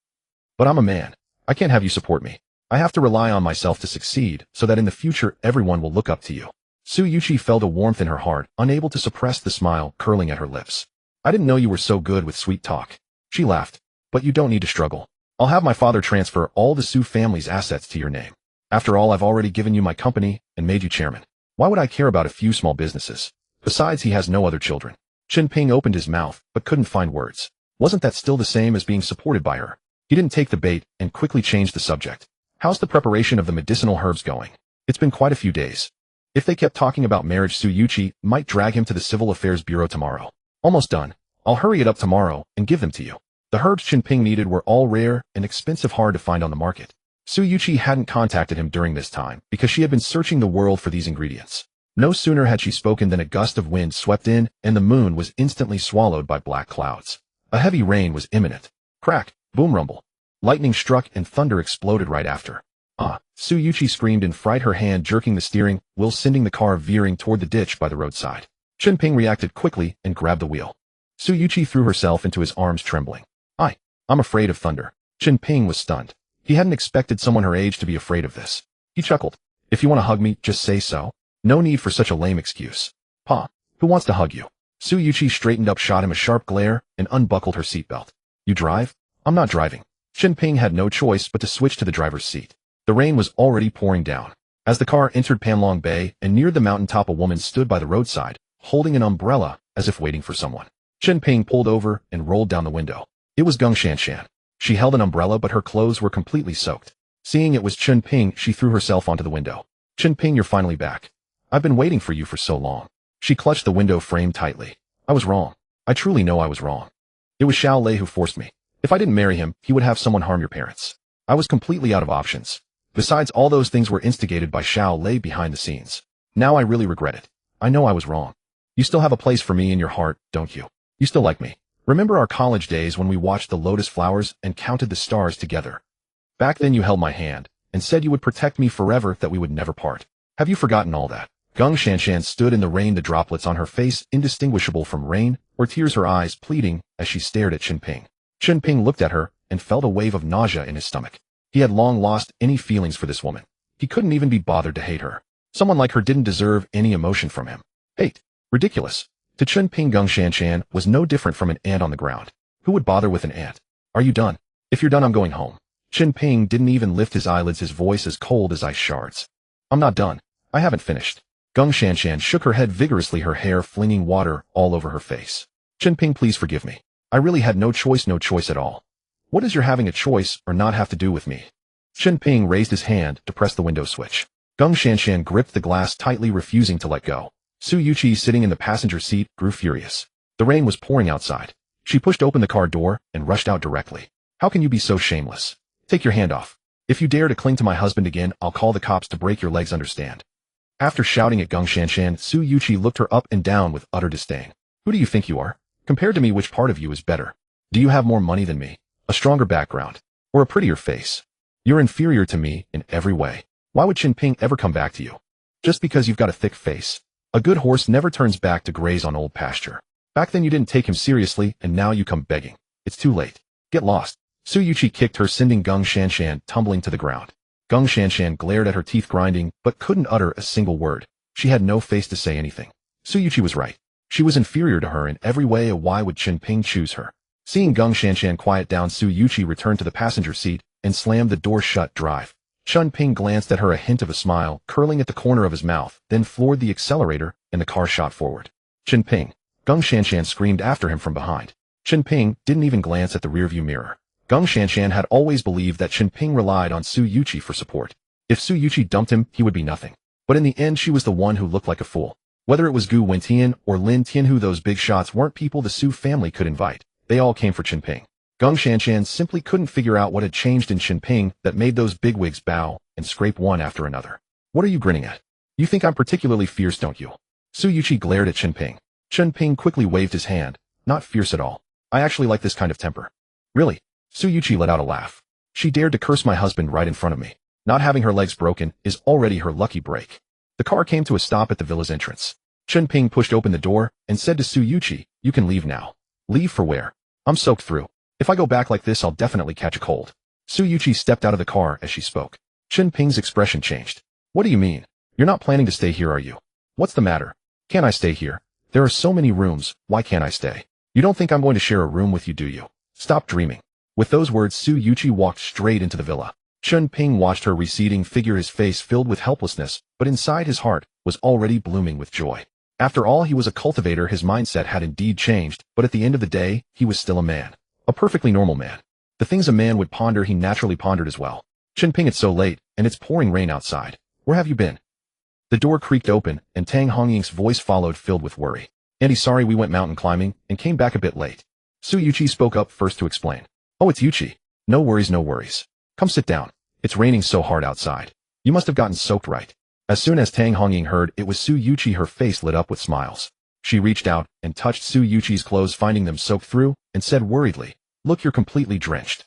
[SPEAKER 1] But I'm a man. I can't have you support me. I have to rely on myself to succeed, so that in the future everyone will look up to you. Su Yuqi felt a warmth in her heart, unable to suppress the smile curling at her lips. I didn't know you were so good with sweet talk. She laughed. But you don't need to struggle. I'll have my father transfer all the Su family's assets to your name. After all, I've already given you my company and made you chairman. Why would I care about a few small businesses? Besides, he has no other children. Chen Ping opened his mouth, but couldn't find words. Wasn't that still the same as being supported by her? He didn't take the bait and quickly changed the subject. How's the preparation of the medicinal herbs going? It's been quite a few days. If they kept talking about marriage, Su Yuqi might drag him to the Civil Affairs Bureau tomorrow. Almost done. I'll hurry it up tomorrow and give them to you. The herbs Chen Ping needed were all rare and expensive, hard to find on the market. Su Yuqi hadn't contacted him during this time because she had been searching the world for these ingredients. No sooner had she spoken than a gust of wind swept in and the moon was instantly swallowed by black clouds. A heavy rain was imminent. Crack, boom, rumble. Lightning struck and thunder exploded right after. Su Yuqi screamed in fright, her hand jerking the steering wheel, sending the car veering toward the ditch by the roadside. Chen Ping reacted quickly and grabbed the wheel. Su Yuqi threw herself into his arms, trembling. I'm afraid of thunder. Chen Ping was stunned. He hadn't expected someone her age to be afraid of this. He chuckled. If you want to hug me, just say so. No need for such a lame excuse. Pa, who wants to hug you? Su Yuqi straightened up, shot him a sharp glare, and unbuckled her seatbelt. You drive? I'm not driving. Chen Ping had no choice but to switch to the driver's seat. The rain was already pouring down. As the car entered Panlong Bay and neared the mountaintop, a woman stood by the roadside, holding an umbrella as if waiting for someone. Chen Ping pulled over and rolled down the window. It was Geng Shanshan. She held an umbrella, but her clothes were completely soaked. Seeing it was Chen Ping, she threw herself onto the window. Chen Ping, you're finally back. I've been waiting for you for so long. She clutched the window frame tightly. I was wrong. I truly know I was wrong. It was Xiao Lei who forced me. If I didn't marry him, he would have someone harm your parents. I was completely out of options. Besides, all those things were instigated by Xiao Lei behind the scenes. Now I really regret it. I know I was wrong. You still have a place for me in your heart, don't you? You still like me. Remember our college days when we watched the lotus flowers and counted the stars together? Back then you held my hand and said you would protect me forever, that we would never part. Have you forgotten all that? Geng Shanshan stood in the rain, the droplets on her face indistinguishable from rain or tears, her eyes pleading as she stared at Chen Ping. Chen Ping looked at her and felt a wave of nausea in his stomach. He had long lost any feelings for this woman. He couldn't even be bothered to hate her. Someone like her didn't deserve any emotion from him. Hate. Ridiculous. To Chen Ping, Geng Shanshan was no different from an ant on the ground. Who would bother with an ant? Are you done? If you're done, I'm going home. Chen Ping didn't even lift his eyelids, his voice as cold as ice shards. I'm not done. I haven't finished. Geng Shanshan shook her head vigorously, her hair flinging water all over her face. Chen Ping, please forgive me. I really had no choice at all. What does your having a choice or not have to do with me? Chen Ping raised his hand to press the window switch. Geng Shanshan gripped the glass tightly, refusing to let go. Su Yuqi, sitting in the passenger seat, grew furious. The rain was pouring outside. She pushed open the car door and rushed out directly. How can you be so shameless? Take your hand off. If you dare to cling to my husband again, I'll call the cops to break your legs, understand? After shouting at Geng Shanshan, Su Yuqi looked her up and down with utter disdain. Who do you think you are? Compared to me, which part of you is better? Do you have more money than me? A stronger background? Or a prettier face? You're inferior to me in every way. Why would Chen Ping ever come back to you? Just because you've got a thick face. A good horse never turns back to graze on old pasture. Back then you didn't take him seriously, and now you come begging. It's too late. Get lost. Su Yuqi kicked her, sending Geng Shanshan tumbling to the ground. Geng Shanshan glared at her, teeth grinding, but couldn't utter a single word. She had no face to say anything. Su Yuqi was right. She was inferior to her in every way. Why would Chen Ping choose her? Seeing Geng Shanshan quiet down, Su Yuqi returned to the passenger seat and slammed the door shut. Drive. Chen Ping glanced at her, a hint of a smile curling at the corner of his mouth, then floored the accelerator, and the car shot forward. Chen Ping. Geng Shanshan screamed after him from behind. Chen Ping didn't even glance at the rearview mirror. Geng Shanshan had always believed that Chen Ping relied on Su Yuqi for support. If Su Yuqi dumped him, he would be nothing. But in the end she was the one who looked like a fool. Whether it was Gu Wentian or Lin Tianhu, those big shots weren't people the Su family could invite. They all came for Chen Ping. Geng Shanshan simply couldn't figure out what had changed in Chen Ping that made those bigwigs bow and scrape one after another. What are you grinning at? You think I'm particularly fierce, don't you? Su Yuqi glared at Chen Ping. Chen Ping quickly waved his hand. Not fierce at all. I actually like this kind of temper. Really? Su Yuqi let out a laugh. She dared to curse my husband right in front of me. Not having her legs broken is already her lucky break. The car came to a stop at the villa's entrance. Chen Ping pushed open the door and said to Su Yuqi, "You can leave now." "Leave for where? I'm soaked through. If I go back like this I'll definitely catch a cold." Su Yuqi stepped out of the car as she spoke. Chen Ping's expression changed. "What do you mean? You're not planning to stay here, are you? What's the matter? Can't I stay here? There are so many rooms, why can't I stay? You don't think I'm going to share a room with you, do you? Stop dreaming." With those words Su Yuqi walked straight into the villa. Chen Ping watched her receding figure, his face filled with helplessness, but inside his heart was already blooming with joy. After all, he was a cultivator, his mindset had indeed changed, but at the end of the day, he was still a man. A perfectly normal man. The things a man would ponder he naturally pondered as well. "Chen Ping, it's so late, and it's pouring rain outside. Where have you been?" The door creaked open, and Tang Hongying's voice followed, filled with worry. "Auntie, sorry, we went mountain climbing, and came back a bit late." Su Yuqi spoke up first to explain. "Oh, it's Yuqi. No worries, no worries. Come sit down. It's raining so hard outside. You must have gotten soaked, right?" As soon as Tang Hongying heard it was Su Yuqi, her face lit up with smiles. She reached out and touched Su Yuqi's clothes, finding them soaked through, and said worriedly, "Look, you're completely drenched."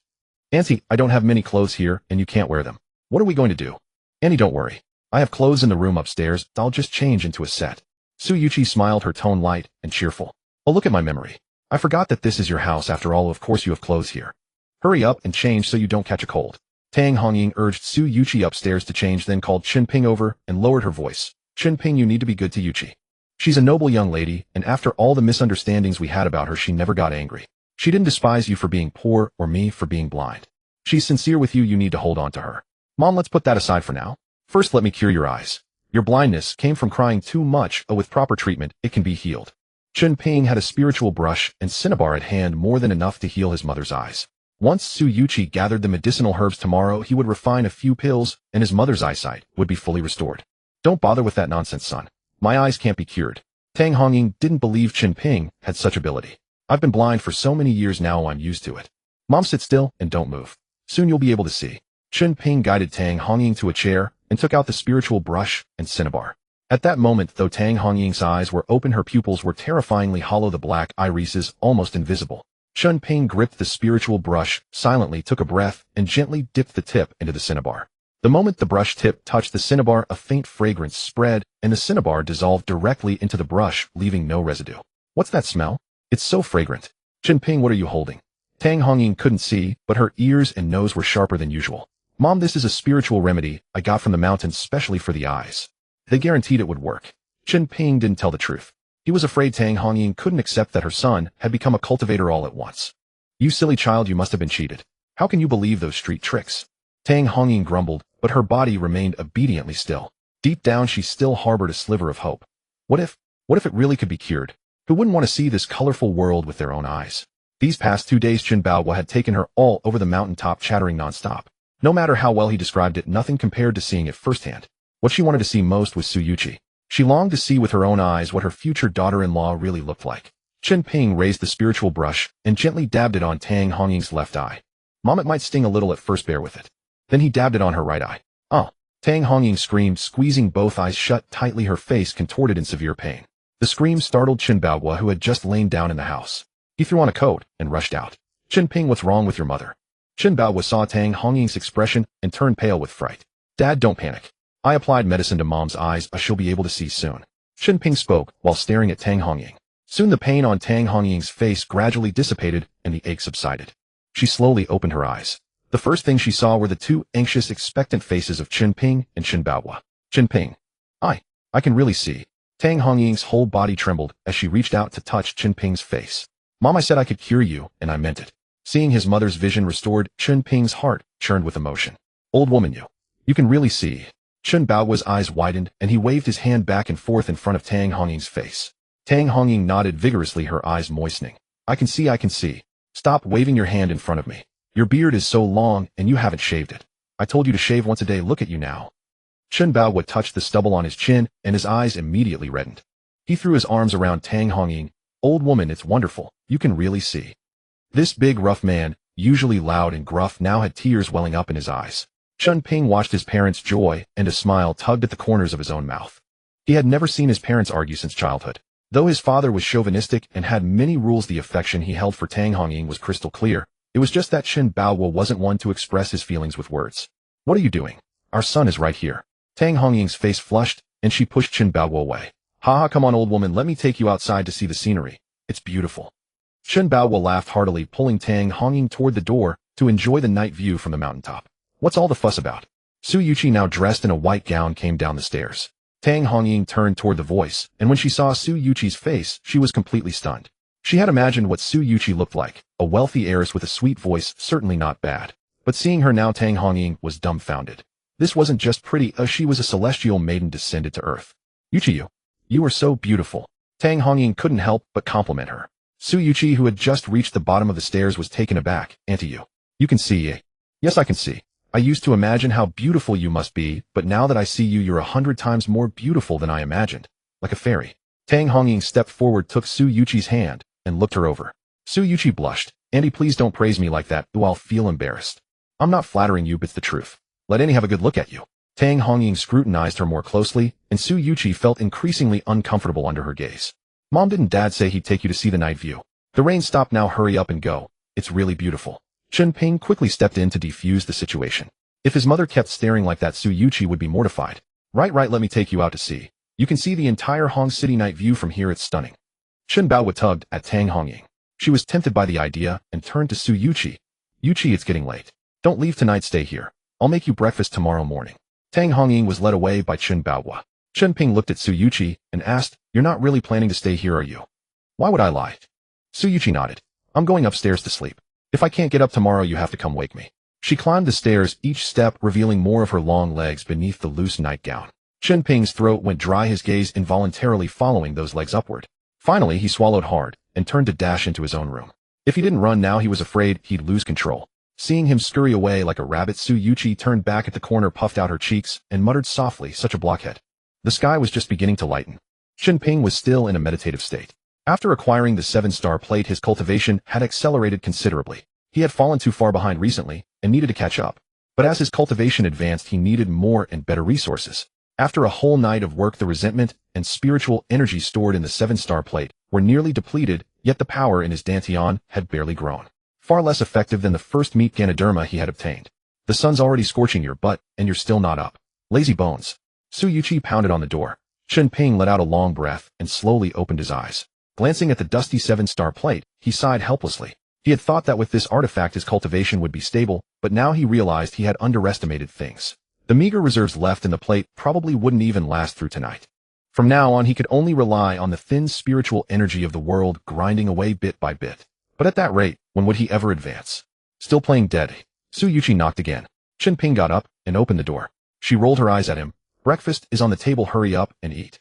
[SPEAKER 1] "Auntie, I don't have many clothes here, and you can't wear them. What are we going to do?" "Auntie, don't worry. I have clothes in the room upstairs. I'll just change into a set." Su Yuqi smiled, her tone light and cheerful. "Oh, look at my memory. I forgot that this is your house after all. Of course you have clothes here. Hurry up and change so you don't catch a cold." Tang Hongying urged Su Yuqi upstairs to change, then called Chen Ping over and lowered her voice. "Chen Ping, you need to be good to Yuqi. She's a noble young lady, and after all the misunderstandings we had about her, she never got angry. She didn't despise you for being poor or me for being blind. She's sincere with you. You need to hold on to her. Mom, let's put that aside for now. First, let me cure your eyes. Your blindness came from crying too much. With proper treatment, it can be healed." Chen Ping had a spiritual brush and cinnabar at hand, more than enough to heal his mother's eyes. Once Su Yuqi gathered the medicinal herbs, tomorrow he would refine a few pills, and his mother's eyesight would be fully restored. "Don't bother with that nonsense, son. My eyes can't be cured." Tang Hongying didn't believe Chen Ping had such ability. "I've been blind for so many years now, I'm used to it. Mom, sit still and don't move. Soon you'll be able to see." Chen Ping guided Tang Hongying to a chair and took out the spiritual brush and cinnabar. At that moment, though Tang Hongying's eyes were open, her pupils were terrifyingly hollow, the black irises almost invisible. Chen Ping gripped the spiritual brush, silently took a breath, and gently dipped the tip into the cinnabar. The moment the brush tip touched the cinnabar, a faint fragrance spread, and the cinnabar dissolved directly into the brush, leaving no residue. "What's that smell? It's so fragrant." "Chen Ping, what are you holding?" Tang Hongying couldn't see, but her ears and nose were sharper than usual. "Mom, this is a spiritual remedy I got from the mountains specially for the eyes. They guaranteed it would work." Chen Ping didn't tell the truth. He was afraid Tang Hongying couldn't accept that her son had become a cultivator all at once. "You silly child, you must have been cheated. How can you believe those street tricks?" Tang Hongying grumbled, but her body remained obediently still. Deep down she still harbored a sliver of hope. What if it really could be cured? Who wouldn't want to see this colorful world with their own eyes? These past 2 days Chen Baoguo had taken her all over the mountaintop, chattering nonstop. No matter how well he described it, nothing compared to seeing it firsthand. What she wanted to see most was Su Yuqi. She longed to see with her own eyes what her future daughter-in-law really looked like. Chen Ping raised the spiritual brush and gently dabbed it on Tang Hongying's left eye. "Mom, it might sting a little at first, bear with it." Then he dabbed it on her right eye. "Oh!" Tang Hongying screamed, squeezing both eyes shut tightly, her face contorted in severe pain. The scream startled Chen Baoguo, who had just lain down in the house. He threw on a coat and rushed out. "Chen Ping, what's wrong with your mother?" Chen Baoguo saw Tang Hongying's expression and turned pale with fright. "Dad, don't panic. I applied medicine to Mom's eyes. She'll be able to see soon." Chen Ping spoke while staring at Tang Hongying. Soon the pain on Tang Hongying's face gradually dissipated and the ache subsided. She slowly opened her eyes. The first thing she saw were the two anxious, expectant faces of Chen Ping and Chen Baoguo. "Chen Ping. I can really see." Tang Hongying's whole body trembled as she reached out to touch Chen Ping's face. "Mom, I said I could cure you, and I meant it." Seeing his mother's vision restored, Chen Ping's heart churned with emotion. "Old woman, you can really see." Chen Baoguo's eyes widened, and he waved his hand back and forth in front of Tang Hongying's face. Tang Hongying nodded vigorously, her eyes moistening. I can see. Stop waving your hand in front of me. Your beard is so long, and you haven't shaved it. I told you to shave once a day. Look at you now." Chen Baowu touched the stubble on his chin, and his eyes immediately reddened. He threw his arms around Tang Hongying. Old woman, it's wonderful. You can really see. This big, rough man, usually loud and gruff, now had tears welling up in his eyes. Chen Ping watched his parents' joy, and a smile tugged at the corners of his own mouth. He had never seen his parents argue since childhood. Though his father was chauvinistic and had many rules, the affection he held for Tang Hongying was crystal clear. It was just that Chen Baowu wasn't one to express his feelings with words. What are you doing? Our son is right here. Tang Hongying's face flushed, and she pushed Chen Baowu away. Haha, come on old woman, let me take you outside to see the scenery. It's beautiful. Chen Baowu laughed heartily, pulling Tang Hongying toward the door to enjoy the night view from the mountaintop. What's all the fuss about? Su Yuqi, now dressed in a white gown, came down the stairs. Tang Hongying turned toward the voice, and when she saw Su Yuqi's face, she was completely stunned. She had imagined what Su Yuqi looked like, a wealthy heiress with a sweet voice, certainly not bad. But seeing her now, Tang Hongying was dumbfounded. This wasn't just pretty, she was a celestial maiden descended to earth. Yuqi, you are so beautiful. Tang Hongying couldn't help but compliment her. Su Yuqi, who had just reached the bottom of the stairs, was taken aback. Auntie, you can see, eh? Yes, I can see. I used to imagine how beautiful you must be, but now that I see you, you're 100 times more beautiful than I imagined. Like a fairy. Tang Hongying stepped forward, took Su Yuqi's hand, and looked her over. Su Yuqi blushed. Auntie, please don't praise me like that, or I'll feel embarrassed. I'm not flattering you, but it's the truth. Let Annie have a good look at you. Tang Hongying scrutinized her more closely, and Su Yuqi felt increasingly uncomfortable under her gaze. Mom, didn't Dad say he'd take you to see the night view? The rain stopped now, hurry up and go. It's really beautiful. Chen Ping quickly stepped in to defuse the situation. If his mother kept staring like that, Su Yuqi would be mortified. Right, let me take you out to see. You can see the entire Hong City night view from here, it's stunning. Chen Baowu tugged at Tang Hongying. She was tempted by the idea and turned to Su Yuqi. Yuqi, it's getting late. Don't leave tonight, stay here. I'll make you breakfast tomorrow morning. Tang Hongying was led away by Chen Baowu. Chen Ping looked at Su Yuqi and asked, you're not really planning to stay here, are you? Why would I lie? Su Yuqi nodded. I'm going upstairs to sleep. If I can't get up tomorrow, you have to come wake me. She climbed the stairs, each step revealing more of her long legs beneath the loose nightgown. Chen Ping's throat went dry, his gaze involuntarily following those legs upward. Finally, he swallowed hard and turned to dash into his own room. If he didn't run now, he was afraid he'd lose control. Seeing him scurry away like a rabbit, Su Yuqi turned back at the corner, puffed out her cheeks, and muttered softly, such a blockhead. The sky was just beginning to lighten. Chen Ping was still in a meditative state. After acquiring the 7-star plate, his cultivation had accelerated considerably. He had fallen too far behind recently and needed to catch up. But as his cultivation advanced, he needed more and better resources. After a whole night of work, the resentment and spiritual energy stored in the 7-star plate were nearly depleted, yet the power in his dantian had barely grown. Far less effective than the first meat Ganoderma he had obtained. The sun's already scorching your butt, and you're still not up. Lazy bones. Su Yuqi pounded on the door. Chen Ping let out a long breath and slowly opened his eyes. Glancing at the dusty 7-star plate, he sighed helplessly. He had thought that with this artifact his cultivation would be stable, but now he realized he had underestimated things. The meager reserves left in the plate probably wouldn't even last through tonight. From now on, he could only rely on the thin spiritual energy of the world grinding away bit by bit. But at that rate, when would he ever advance? Still playing dead. Su Yuqi knocked again. Chen Ping got up and opened the door. She rolled her eyes at him. Breakfast is on the table, hurry up and eat.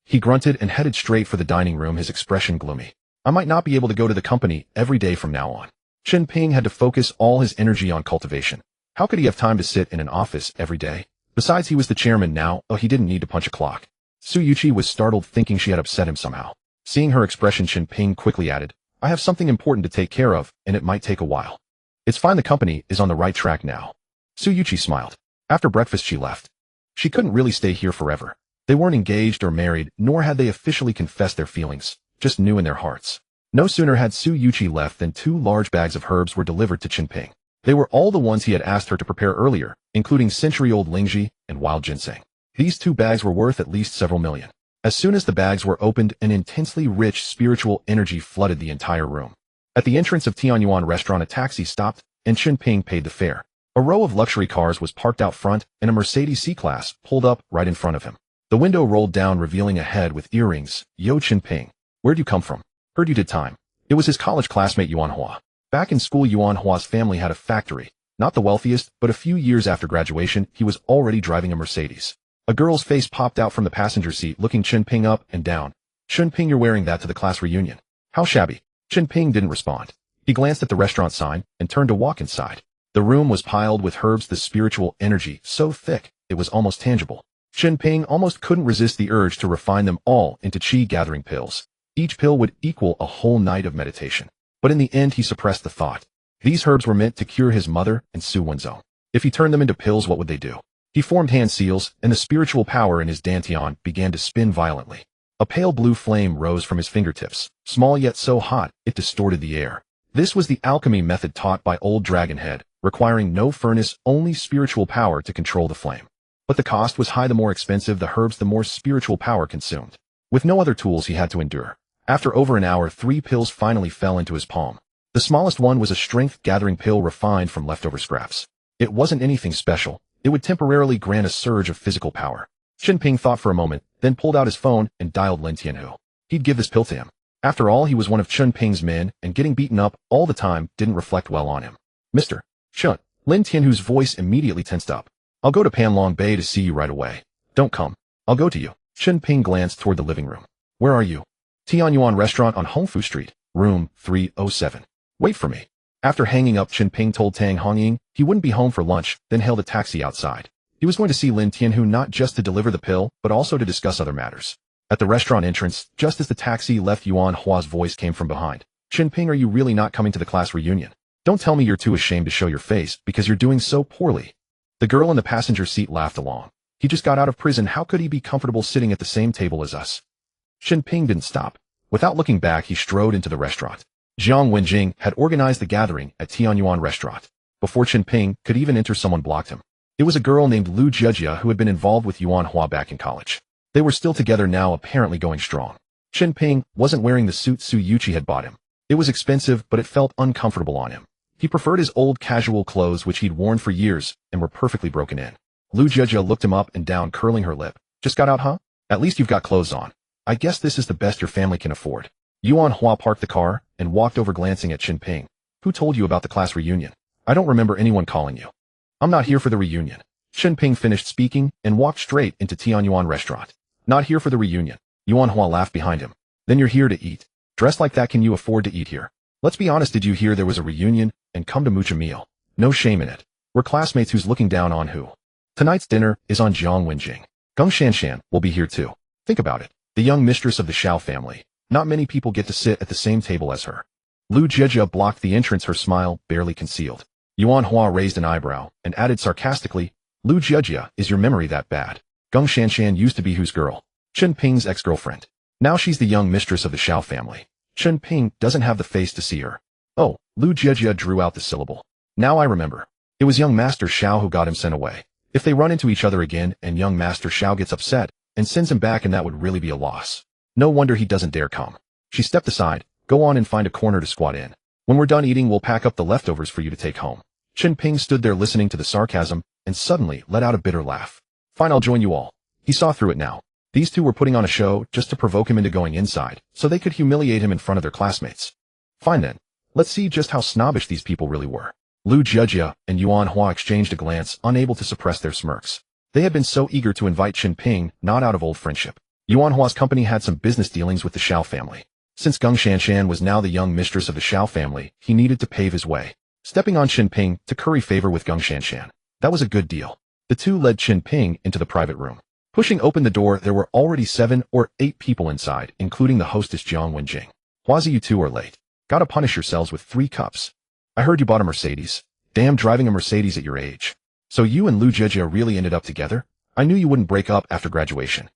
[SPEAKER 1] He grunted and headed straight for the dining room, his expression gloomy. I might not be able to go to the company every day from now on. Chen Ping had to focus all his energy on cultivation. How could he have time to sit in an office every day? Besides, he was the chairman now, he didn't need to punch a clock. Su Yuqi was startled, thinking she had upset him somehow. Seeing her expression, Chen Ping quickly added, I have something important to take care of, and it might take a while. It's fine, the company is on the right track now. Su Yuqi smiled. After breakfast, she left. She couldn't really stay here forever. They weren't engaged or married, nor had they officially confessed their feelings, just knew in their hearts. No sooner had Su Yuqi left than 2 large bags of herbs were delivered to Chen Ping. They were all the ones he had asked her to prepare earlier, including century-old lingji and wild ginseng. These 2 bags were worth at least several million. As soon as the bags were opened, an intensely rich spiritual energy flooded the entire room. At the entrance of Tianyuan restaurant, a taxi stopped, and Chen Ping paid the fare. A row of luxury cars was parked out front, and a Mercedes C-Class pulled up right in front of him. The window rolled down, revealing a head with earrings. Yo, Chen Ping. Where'd you come from? Heard you did time. It was his college classmate Yuan Hua. Back in school, Yuan Hua's family had a factory. Not the wealthiest, but a few years after graduation, he was already driving a Mercedes. A girl's face popped out from the passenger seat, looking Chen Ping up and down. Chen Ping, you're wearing that to the class reunion. How shabby. Chen Ping didn't respond. He glanced at the restaurant sign and turned to walk inside. The The room was piled with herbs, the spiritual energy so thick it was almost tangible. Chen Ping almost couldn't resist the urge to refine them all into qi-gathering pills. Each pill would equal a whole night of meditation. But in the end he suppressed the thought. These herbs were meant to cure his mother and Su Wenzhong. If he turned them into pills, what would they do? He formed hand seals, and the spiritual power in his dantian began to spin violently. A pale blue flame rose from his fingertips, small yet so hot it distorted the air. This was the alchemy method taught by old Dragonhead, requiring no furnace, only spiritual power to control the flame. But the cost was high. The more expensive the herbs, the more spiritual power consumed. With no other tools, he had to endure. After over an hour, 3 pills finally fell into his palm. The smallest one was a strength-gathering pill refined from leftover scraps. It wasn't anything special. It would temporarily grant a surge of physical power. Chen Ping thought for a moment, then pulled out his phone and dialed Lin Tianhu. He'd give this pill to him. After all, he was one of Chen Ping's men, and getting beaten up all the time didn't reflect well on him. Mr. Chen, Lin Tianhu's voice immediately tensed up. I'll go to Panlong Bay to see you right away. Don't come. I'll go to you. Chen Ping glanced toward the living room. Where are you? Tianyuan Restaurant on Hongfu Street, room 307. Wait for me. After hanging up, Chen Ping told Tang Hongying he wouldn't be home for lunch, then hailed a taxi outside. He was going to see Lin Tianhu not just to deliver the pill, but also to discuss other matters. At the restaurant entrance, just as the taxi left, Yuan Hua's voice came from behind. Chen Ping, are you really not coming to the class reunion? Don't tell me you're too ashamed to show your face because you're doing so poorly. The girl in the passenger seat laughed along. He just got out of prison. How could he be comfortable sitting at the same table as us? Chen Ping didn't stop. Without looking back, he strode into the restaurant. Jiang Wenjing had organized the gathering at Tianyuan Restaurant. Before Chen Ping could even enter, someone blocked him. It was a girl named Lu Jiejia who had been involved with Yuan Hua back in college. They were still together now, apparently going strong. Chen Ping wasn't wearing the suit Su Yuqi had bought him. It was expensive, but it felt uncomfortable on him. He preferred his old casual clothes, which he'd worn for years and were perfectly broken in. Lu Jiejia looked him up and down, curling her lip. Just got out, huh? At least you've got clothes on. I guess this is the best your family can afford. Yuan Hua parked the car and walked over, glancing at Chen Ping. Who told you about the class reunion? I don't remember anyone calling you. I'm not here for the reunion. Chen Ping finished speaking and walked straight into Tianyuan Restaurant. Not here for the reunion. Yuan Hua laughed behind him. Then you're here to eat. Dressed like that, can you afford to eat here? Let's be honest, did you hear there was a reunion and come to mooch a meal? No shame in it. We're classmates. Who's looking down on who? Tonight's dinner is on Jiang Wenjing. Geng Shanshan will be here too. Think about it. The young mistress of the Xiao family. Not many people get to sit at the same table as her. Lu Jiejia blocked the entrance, her smile barely concealed. Yuan Hua raised an eyebrow and added sarcastically, Lu Jiejia, is your memory that bad? Geng Shanshan used to be whose girl? Chen Ping's ex-girlfriend. Now she's the young mistress of the Xiao family. Chen Ping doesn't have the face to see her. Oh, Lu Jiejia drew out the syllable. Now I remember. It was young Master Xiao who got him sent away. If they run into each other again and young Master Xiao gets upset and sends him back, and that would really be a loss. No wonder he doesn't dare come. She stepped aside. Go on and find a corner to squat in. When we're done eating, we'll pack up the leftovers for you to take home. Chen Ping stood there listening to the sarcasm and suddenly let out a bitter laugh. Fine, I'll join you all. He saw through it now. These two were putting on a show just to provoke him into going inside, so they could humiliate him in front of their classmates. Fine then. Let's see just how snobbish these people really were. Lu Jiejia and Yuan Hua exchanged a glance, unable to suppress their smirks. They had been so eager to invite Chen Ping, not out of old friendship. Yuan Hua's company had some business dealings with the Xiao family. Since Geng Shanshan was now the young mistress of the Xiao family, he needed to pave his way, stepping on Chen Ping to curry favor with Geng Shanshan. That was a good deal. The two led Chen Ping into the private room. Pushing open the door, there were already 7 or 8 people inside, including the hostess Jiang Wenjing. Huazi, you two are late. Gotta punish yourselves with 3 cups. I heard you bought a Mercedes. Damn, driving a Mercedes at your age. So you and Lu Jiejia really ended up together? I knew you wouldn't break up after graduation.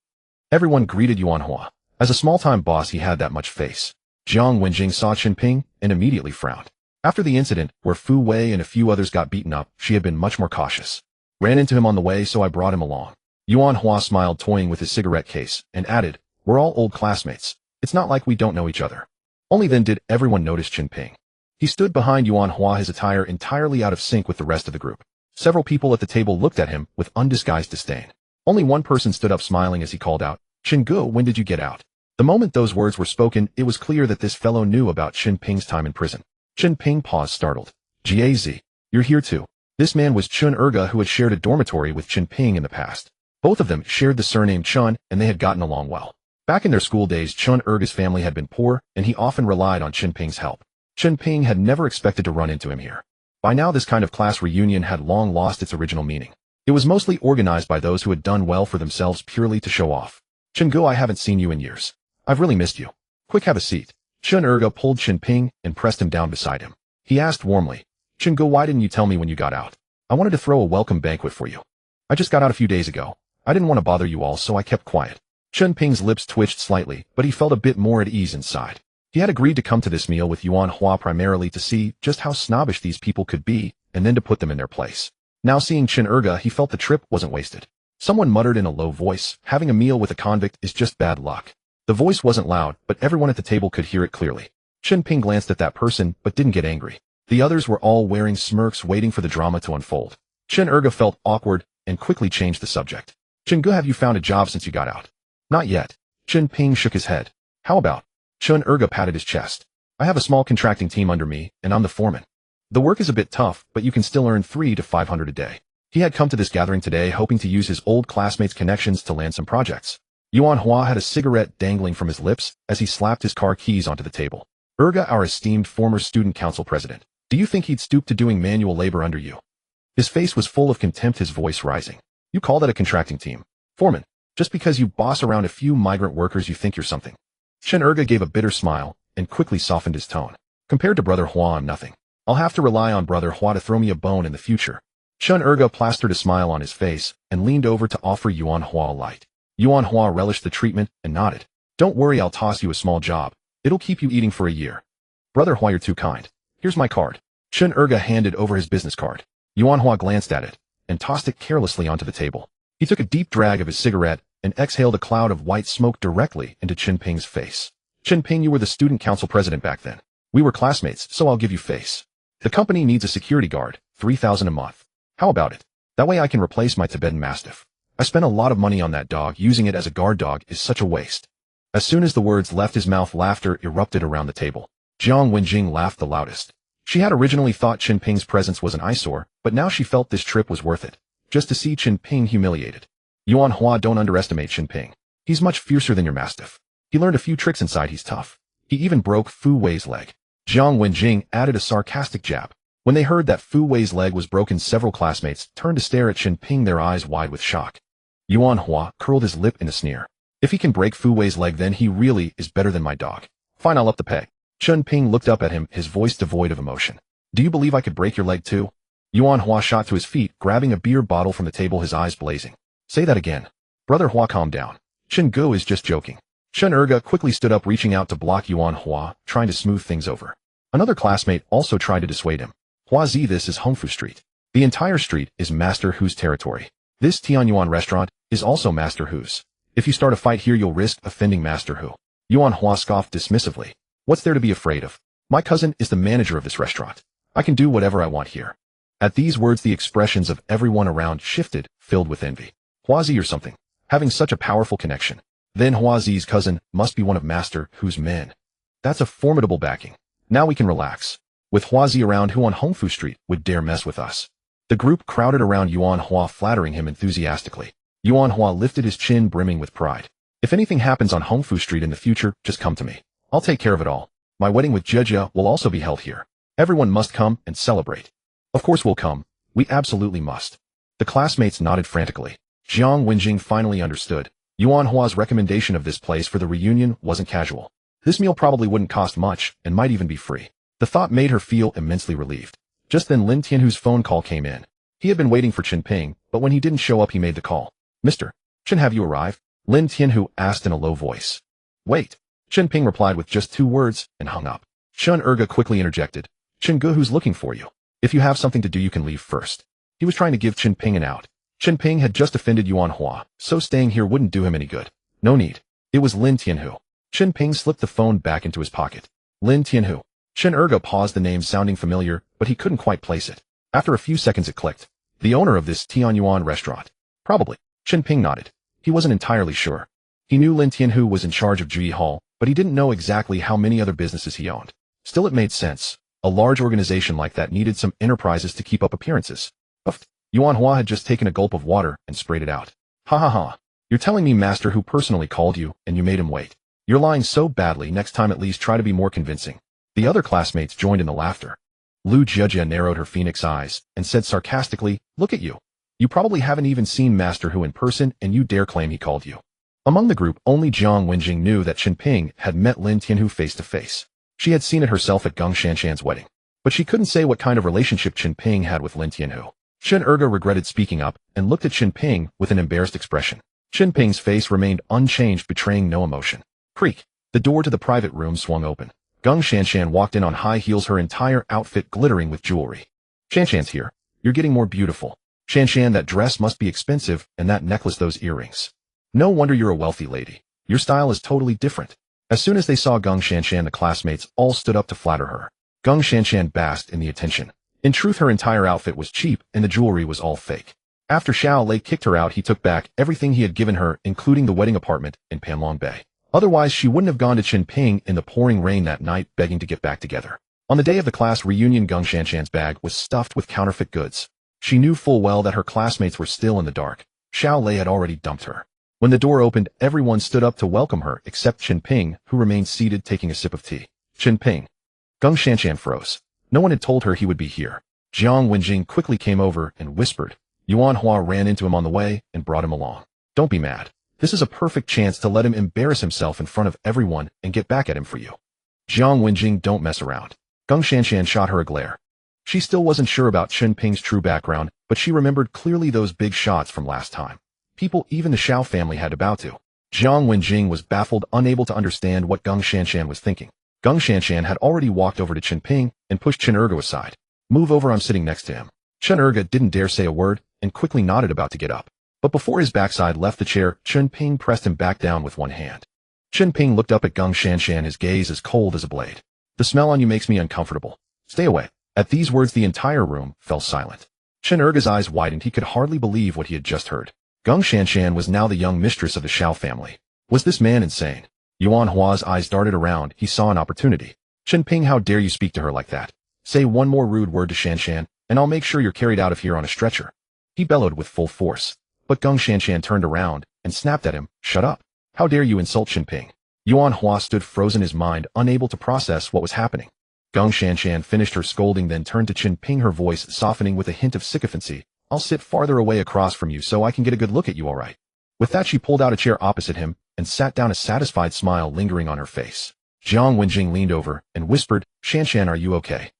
[SPEAKER 1] Everyone greeted Yuan Hua. As a small-time boss, he had that much face. Jiang Wenjing saw Chen Ping and immediately frowned. After the incident, where Fu Wei and a few others got beaten up, she had been much more cautious. Ran into him on the way, so I brought him along. Yuan Hua smiled, toying with his cigarette case, and added, we're all old classmates. It's not like we don't know each other. Only then did everyone notice Chen Ping. He stood behind Yuan Hua, his attire entirely out of sync with the rest of the group. Several people at the table looked at him with undisguised disdain. Only one person stood up, smiling as he called out, Chen Gu, when did you get out? The moment those words were spoken, it was clear that this fellow knew about Chen Ping's time in prison. Chen Ping paused, startled. Gaz, you're here too. This man was Chun Erga, who had shared a dormitory with Chen Ping in the past. Both of them shared the surname Chun, and they had gotten along well. Back in their school days, Chun Erga's family had been poor, and he often relied on Chen Ping's help. Chen Ping had never expected to run into him here. By now this kind of class reunion had long lost its original meaning. It was mostly organized by those who had done well for themselves purely to show off. Chen, I haven't seen you in years. I've really missed you. Quick, have a seat. Chen pulled Chen Ping and pressed him down beside him. He asked warmly, Chen, why didn't you tell me when you got out? I wanted to throw a welcome banquet for you. I just got out a few days ago. I didn't want to bother you all, so I kept quiet. Chen Ping's lips twitched slightly, but he felt a bit more at ease inside. He had agreed to come to this meal with Yuan Hua primarily to see just how snobbish these people could be, and then to put them in their place. Now seeing Chen, he felt the trip wasn't wasted. Someone muttered in a low voice, having a meal with a convict is just bad luck. The voice wasn't loud, but everyone at the table could hear it clearly. Chen Ping glanced at that person, but didn't get angry. The others were all wearing smirks waiting for the drama to unfold. Chen felt awkward, and quickly changed the subject. Chen, have you found a job since you got out? Not yet. Chen Ping shook his head. How about? Chen patted his chest. I have a small contracting team under me, and I'm the foreman. The work is a bit tough, but you can still earn $300 to $500 a day. He had come to this gathering today hoping to use his old classmates' connections to land some projects. Yuan Hua had a cigarette dangling from his lips as he slapped his car keys onto the table. Our esteemed former student council president. Do you think he'd stoop to doing manual labor under you? His face was full of contempt, his voice rising. You call that a contracting team? Foreman, just because you boss around a few migrant workers you think you're something. Chen gave a bitter smile and quickly softened his tone. Compared to Brother Hua, I'm nothing. I'll have to rely on Brother Hua to throw me a bone in the future. Chen plastered a smile on his face and leaned over to offer Yuan Hua a light. Yuan Hua relished the treatment and nodded. Don't worry, I'll toss you a small job. It'll keep you eating for a year. Brother Hua, you're too kind. Here's my card. Chen handed over his business card. Yuan Hua glanced at it and tossed it carelessly onto the table. He took a deep drag of his cigarette and exhaled a cloud of white smoke directly into Chen Ping's face. Chen Ping, you were the student council president back then. We were classmates, so I'll give you face. The company needs a security guard, $3,000 a month. How about it? That way I can replace my Tibetan Mastiff. I spent a lot of money on that dog. Using it as a guard dog is such a waste. As soon as the words left his mouth, laughter erupted around the table. Jiang Wenjing laughed the loudest. She had originally thought Chen Ping's presence was an eyesore, but now she felt this trip was worth it. Just to see Chen Ping humiliated. Yuan Hua, don't underestimate Chen Ping. He's much fiercer than your Mastiff. He learned a few tricks inside, he's tough. He even broke Fu Wei's leg. Jiang Wenjing added a sarcastic jab. When they heard that Fu Wei's leg was broken, several classmates turned to stare at Chen Ping, their eyes wide with shock. Yuan Hua curled his lip in a sneer. If he can break Fu Wei's leg, then he really is better than my dog. Fine, I'll up the pay. Chen Ping looked up at him, his voice devoid of emotion. Do you believe I could break your leg too? Yuan Hua shot to his feet, grabbing a beer bottle from the table, his eyes blazing. Say that again. Brother Hua, calm down. Chen is just joking. Chen quickly stood up, reaching out to block Yuan Hua, trying to smooth things over. Another classmate also tried to dissuade him. Hua Zi, this is Hongfu Street. The entire street is Master Hu's territory. This Tianyuan restaurant is also Master Hu's. If you start a fight here, you'll risk offending Master Hu. Yuan Hua scoffed dismissively. What's there to be afraid of? My cousin is the manager of this restaurant. I can do whatever I want here. At these words, the expressions of everyone around shifted, filled with envy. Hua Zi or something, having such a powerful connection. Then Hua Zi's cousin must be one of Master Hu's men. That's a formidable backing. Now we can relax. With Hua Zi around, who on Hongfu Street would dare mess with us? The group crowded around Yuan Hua, flattering him enthusiastically. Yuan Hua lifted his chin, brimming with pride. If anything happens on Hongfu Street in the future, just come to me. I'll take care of it all. My wedding with Jejia will also be held here. Everyone must come and celebrate. Of course we'll come. We absolutely must. The classmates nodded frantically. Jiang Wenjing finally understood. Yuan Hua's recommendation of this place for the reunion wasn't casual. This meal probably wouldn't cost much and might even be free. The thought made her feel immensely relieved. Just then Lin Tianhu's phone call came in. He had been waiting for Chen Ping, but when he didn't show up, he made the call. Mr. Chen, have you arrived? Lin Tianhu asked in a low voice. Wait. Chen Ping replied with just 2 words and hung up. Chen quickly interjected. Chen who's looking for you. If you have something to do, you can leave first. He was trying to give Chen Ping an out. Chen Ping had just offended Yuan Hua, so staying here wouldn't do him any good. No need. It was Lin Tianhu. Chen Ping slipped the phone back into his pocket. Lin Tianhu. Chen paused, the name sounding familiar, but he couldn't quite place it. After a few seconds it clicked. The owner of this Tianyuan restaurant. Probably. Chen Ping nodded. He wasn't entirely sure. He knew Lin Tianhu was in charge of Ji Hall, but he didn't know exactly how many other businesses he owned. Still, it made sense. A large organization like that needed some enterprises to keep up appearances. Uffed. Yuan Hua had just taken a gulp of water and sprayed it out. Ha ha ha. You're telling me Master Hu personally called you and you made him wait. You're lying so badly. Next time at least try to be more convincing. The other classmates joined in the laughter. Lu Jejia narrowed her phoenix eyes and said sarcastically, "Look at you. You probably haven't even seen Master Hu in person and you dare claim he called you." Among the group, only Jiang Wenjing knew that Chen Ping had met Lin Tianhu face to face. She had seen it herself at Geng Shanshan's wedding. But she couldn't say what kind of relationship Chen Ping had with Lin Tianhu. Chen Erge regretted speaking up and looked at Chen Ping with an embarrassed expression. Chen Ping's face remained unchanged, betraying no emotion. Creak. The door to the private room swung open. Geng Shanshan walked in on high heels, her entire outfit glittering with jewelry. "Shanshan's here. You're getting more beautiful. Shanshan, that dress must be expensive, and that necklace, those earrings. No wonder you're a wealthy lady. Your style is totally different." As soon as they saw Geng Shanshan, the classmates all stood up to flatter her. Geng Shanshan basked in the attention. In truth, her entire outfit was cheap, and the jewelry was all fake. After Xiao Lei kicked her out, he took back everything he had given her, including the wedding apartment in Panlong Bay. Otherwise, she wouldn't have gone to Chen Ping in the pouring rain that night, begging to get back together. On the day of the class reunion, Geng Shanshan's bag was stuffed with counterfeit goods. She knew full well that her classmates were still in the dark. Xiao Lei had already dumped her. When the door opened, everyone stood up to welcome her, except Chen Ping, who remained seated taking a sip of tea. "Chen Ping." Geng Shanshan froze. No one had told her he would be here. Jiang Wenjing quickly came over and whispered. Yuan Hua ran into him on the way and brought him along. "Don't be mad. This is a perfect chance to let him embarrass himself in front of everyone and get back at him for you." Jiang Wenjing, don't mess around. Geng Shanshan shot her a glare. She still wasn't sure about Chen Ping's true background, but she remembered clearly those big shots from last time. People, even the Xiao family, had to bow to. Jiang Wenjing was baffled, unable to understand what Geng Shanshan was thinking. Geng Shanshan had already walked over to Chen Ping and pushed Chen Erge aside. "Move over, I'm sitting next to him." Chen Erge didn't dare say a word and quickly nodded, about to get up. But before his backside left the chair, Chen Ping pressed him back down with one hand. Chen Ping looked up at Geng Shanshan, his gaze as cold as a blade. "The smell on you makes me uncomfortable. Stay away." At these words, the entire room fell silent. Chen Erge's eyes widened. He could hardly believe what he had just heard. Geng Shanshan was now the young mistress of the Xiao family. Was this man insane? Yuan Hua's eyes darted around. He saw an opportunity. "Chen Ping, how dare you speak to her like that? Say one more rude word to Shanshan, and I'll make sure you're carried out of here on a stretcher." He bellowed with full force. But Geng Shanshan turned around and snapped at him. "Shut up. How dare you insult Chen Ping?" Yuan Hua stood frozen, his mind unable to process what was happening. Geng Shanshan finished her scolding, then turned to Chen Ping, her voice softening with a hint of sycophancy. "I'll sit farther away across from you so I can get a good look at you, all right?" With that, she pulled out a chair opposite him and sat down, a satisfied smile lingering on her face. Jiang Wenjing leaned over and whispered, "Shanshan, are you okay?"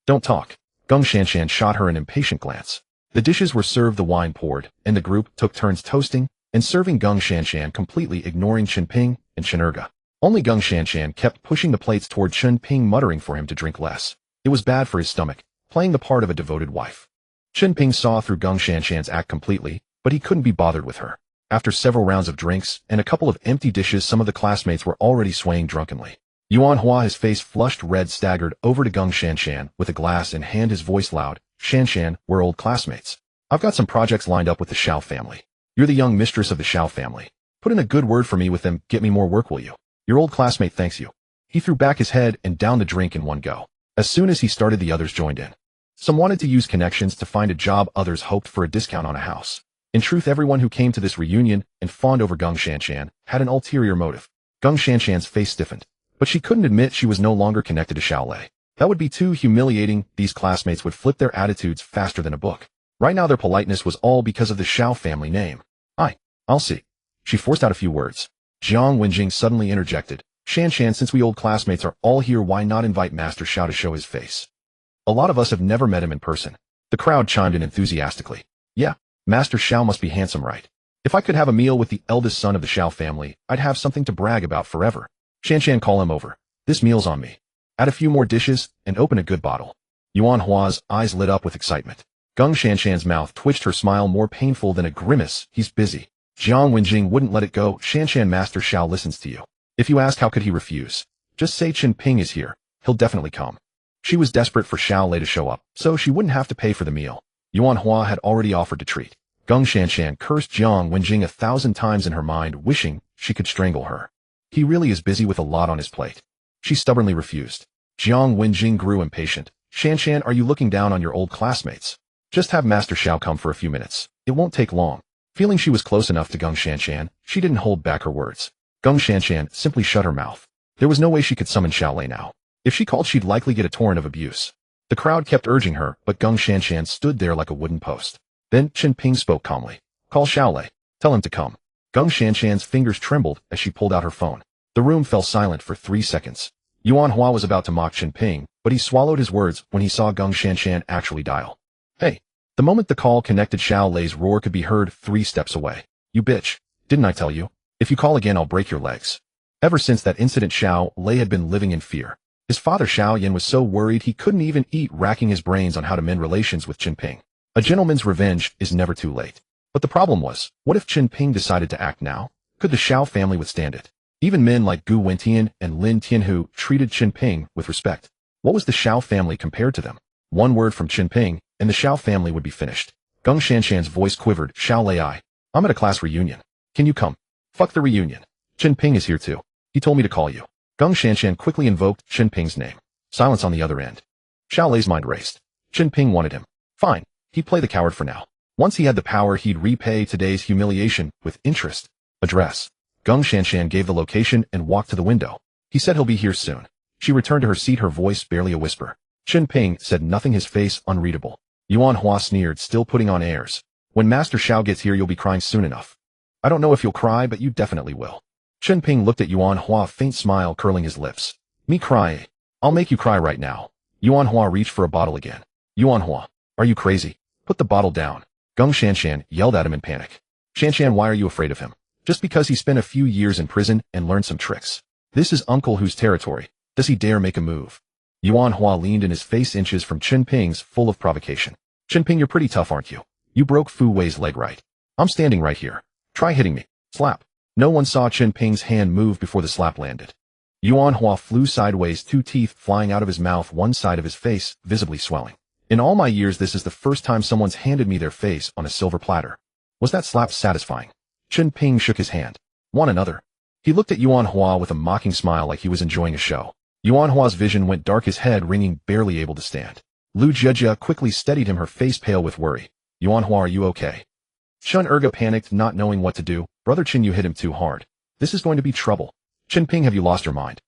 [SPEAKER 1] "Don't talk." Geng Shanshan shot her an impatient glance. The dishes were served, the wine poured, and the group took turns toasting and serving Geng Shanshan, completely ignoring Chen Ping and Chen Erge. Only Geng Shanshan kept pushing the plates toward Chen Ping, muttering for him to drink less. It was bad for his stomach, playing the part of a devoted wife. Chen Ping saw through Geng Shanshan's act completely, but he couldn't be bothered with her. After several rounds of drinks and a couple of empty dishes, some of the classmates were already swaying drunkenly. Yuan Hua, his face flushed red, staggered over to Geng Shanshan with a glass in hand, his voice loud. "Shanshan, we're old classmates. I've got some projects lined up with the Xiao family. You're the young mistress of the Xiao family. Put in a good word for me with them, get me more work, will you? Your old classmate thanks you." He threw back his head and downed the drink in one go. As soon as he started, the others joined in. Some wanted to use connections to find a job, others hoped for a discount on a house. In truth, everyone who came to this reunion and fawned over Geng Shanshan had an ulterior motive. Geng Shanshan's face stiffened, but she couldn't admit she was no longer connected to Xiao Lei. That would be too humiliating. These classmates would flip their attitudes faster than a book. Right now, their politeness was all because of the Xiao family name. I'll see." She forced out a few words. Jiang Wenjing suddenly interjected. "Shanshan, since we old classmates are all here, why not invite Master Xiao to show his face? A lot of us have never met him in person." The crowd chimed in enthusiastically. "Yeah, Master Xiao must be handsome, right? If I could have a meal with the eldest son of the Xiao family, I'd have something to brag about forever. Shanshan, call him over. This meal's on me. Add a few more dishes and open a good bottle." Yuan Hua's eyes lit up with excitement. Geng Shanshan's mouth twitched, her smile more painful than a grimace. "He's busy." Jiang Wenjing wouldn't let it go. "Shanshan, Master Xiao listens to you. If you ask, how could he refuse? Just say Chen Ping is here. He'll definitely come." She was desperate for Xiao Lei to show up, so she wouldn't have to pay for the meal. Yuan Hua had already offered to treat. Geng Shanshan cursed Jiang Wenjing 1,000 times in her mind, wishing she could strangle her. He really is busy with a lot on his plate. She stubbornly refused. Jiang Wenjing grew impatient. "Shanshan, are you looking down on your old classmates? Just have Master Xiao come for a few minutes. It won't take long." Feeling she was close enough to Geng Shanshan, she didn't hold back her words. Geng Shanshan simply shut her mouth. There was no way she could summon Xiao Lei now. If she called, she'd likely get a torrent of abuse. The crowd kept urging her, but Gung Shanshan stood there like a wooden post. Then Chen Ping spoke calmly. Call Xiaolei. Tell him to come. Gung Shanshan's fingers trembled as she pulled out her phone. The room fell silent for 3 seconds. Yuan Hua was about to mock Chen Ping, but he swallowed his words when he saw Gung Shanshan actually dial. Hey! The moment the call connected, Xiaolei's roar could be heard 3 steps away. You bitch! Didn't I tell you? If you call again, I'll break your legs. Ever since that incident, Xiao Lei had been living in fear. His father Xiao Yan was so worried he couldn't even eat, racking his brains on how to mend relations with Chen Ping. A gentleman's revenge is never too late. But the problem was, what if Chen Ping decided to act now? Could the Xiao family withstand it? Even men like Gu Wentian and Lin Tianhu treated Chen Ping with respect. What was the Xiao family compared to them? One word from Chen Ping, and the Xiao family would be finished. Gung Shanshan's voice quivered. Xiaolei, I'm at a class reunion. Can you come? Fuck the reunion. Chen Ping is here too. He told me to call you. Gung Shanshan quickly invoked Chen Ping's name. Silence on the other end. Xiaolei's mind raced. Chen Ping wanted him. Fine. He'd play the coward for now. Once he had the power, he'd repay today's humiliation with interest. Address. Gung Shanshan gave the location and walked to the window. He said he'll be here soon. She returned to her seat, her voice barely a whisper. Chen Ping said nothing, his face unreadable. Yuan Hua sneered, still putting on airs. When Master Xiao gets here, you'll be crying soon enough. I don't know if you'll cry, but you definitely will. Chen Ping looked at Yuan Hua, a faint smile curling his lips. Me cry? I'll make you cry right now. Yuan Hua reached for a bottle again. Yuan Hua, are you crazy? Put the bottle down. Gung Shanshan yelled at him in panic. Shanshan, why are you afraid of him? Just because he spent a few years in prison and learned some tricks. This is Uncle Hu's territory. Does he dare make a move? Yuan Hua leaned in, his face inches from Chen Ping's, full of provocation. Chen Ping, you're pretty tough, aren't you? You broke Fu Wei's leg, right? I'm standing right here. Try hitting me. Slap. No one saw Chen Ping's hand move before the slap landed. Yuan Hua flew sideways, 2 teeth flying out of his mouth, one side of his face visibly swelling. In all my years, this is the first time someone's handed me their face on a silver platter. Was that slap satisfying? Chen Ping shook his hand. Want another? He looked at Yuan Hua with a mocking smile, like he was enjoying a show. Yuan Hua's vision went dark, his head ringing, barely able to stand. Lu Jejia quickly steadied him, her face pale with worry. Yuan Hua, are you okay? Chen Erga panicked, not knowing what to do. Brother Chen, you hit him too hard. This is going to be trouble. Chen Ping, have you lost your mind?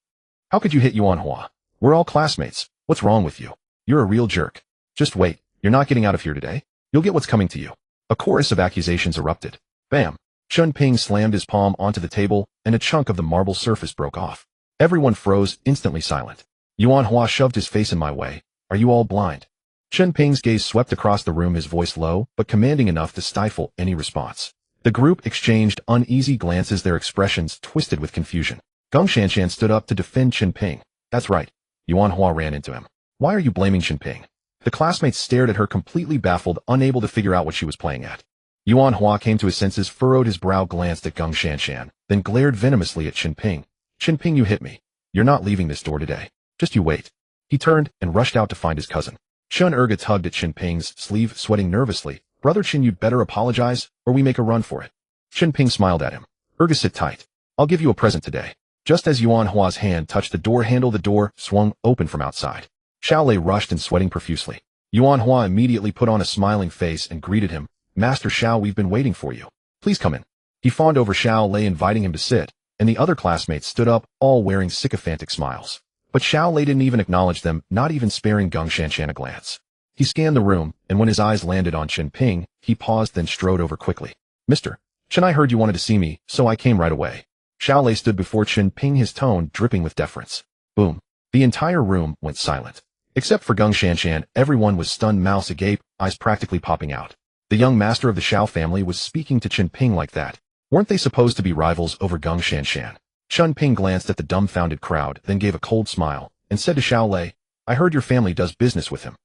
[SPEAKER 1] How could you hit Yuan Hua? We're all classmates. What's wrong with you? You're a real jerk. Just wait. You're not getting out of here today. You'll get what's coming to you. A chorus of accusations erupted. Bam! Chen Ping slammed his palm onto the table, and a chunk of the marble surface broke off. Everyone froze, instantly silent. Yuan Hua shoved his face in my way. Are you all blind? Chen Ping's gaze swept across the room, his voice low, but commanding enough to stifle any response. The group exchanged uneasy glances, their expressions twisted with confusion. Gung Shanshan stood up to defend Chen Ping. That's right. Yuan Hua ran into him. Why are you blaming Chen Ping? The classmates stared at her, completely baffled, unable to figure out what she was playing at. Yuan Hua came to his senses, furrowed his brow, glanced at Gung Shanshan, then glared venomously at Chen Ping. Chen Ping, you hit me. You're not leaving this door today. Just you wait. He turned and rushed out to find his cousin. Chen Erga tugged at Chen Ping's sleeve, sweating nervously. Brother Chen, you'd better apologize, or we make a run for it. Chen Ping smiled at him. Erga, sit tight. I'll give you a present today. Just as Yuan Hua's hand touched the door handle, the door swung open from outside. Xiaolei rushed in, sweating profusely. Yuan Hua immediately put on a smiling face and greeted him. Master Xiao, we've been waiting for you. Please come in. He fawned over Xiaolei, inviting him to sit, and the other classmates stood up, all wearing sycophantic smiles. But Xiaolei didn't even acknowledge them, not even sparing Gung Shanshan a glance. He scanned the room, and when his eyes landed on Chen Ping, he paused, then strode over quickly. Mr. Chen, I heard you wanted to see me, so I came right away. Xiaolei stood before Chen Ping, his tone dripping with deference. Boom. The entire room went silent. Except for Gung Shanshan, everyone was stunned, mouths agape, eyes practically popping out. The young master of the Xiao family was speaking to Chen Ping like that. Weren't they supposed to be rivals over Gung Shanshan? Chen Ping glanced at the dumbfounded crowd, then gave a cold smile, and said to Xiaolei, I heard your family does business with him.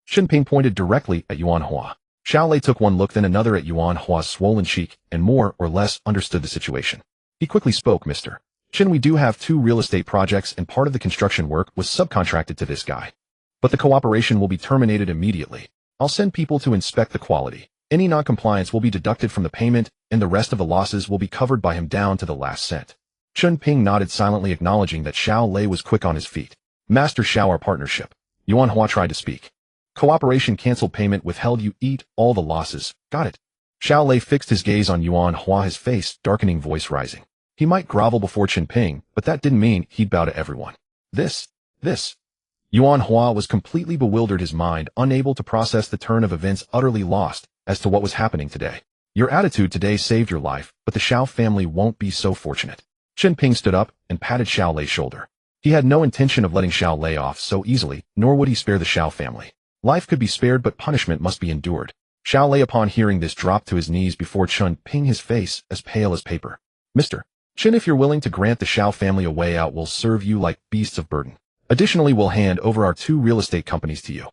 [SPEAKER 1] Chen Ping pointed directly at Yuan Hua. Xiaolei took one look, then another at Yuan Hua's swollen cheek, and more or less understood the situation. He quickly spoke, Mr. Chen, we do have 2 real estate projects, and part of the construction work was subcontracted to this guy. But the cooperation will be terminated immediately. I'll send people to inspect the quality. Any non-compliance will be deducted from the payment, and the rest of the losses will be covered by him down to the last cent. Chen Ping nodded silently, acknowledging that Xiaolei was quick on his feet. Master Xiao, our partnership. Yuan Hua tried to speak. Cooperation canceled, payment withheld, you eat all the losses. Got it. Xiaolei fixed his gaze on Yuan Hua, his face darkening, voice rising. He might grovel before Chen Ping, but that didn't mean he'd bow to everyone. This. Yuan Hua was completely bewildered, his mind unable to process the turn of events, utterly lost as to what was happening today. Your attitude today saved your life, but the Xiao family won't be so fortunate. Chen Ping stood up and patted Xiao Lei's shoulder. He had no intention of letting Xiao Lei off so easily, nor would he spare the Xiao family. Life could be spared, but punishment must be endured. Xiao Lei, upon hearing this, dropped to his knees before Chen Ping, his face as pale as paper. Mr. Chen, if you're willing to grant the Xiao family a way out, we'll serve you like beasts of burden. Additionally, we'll hand over our 2 real estate companies to you.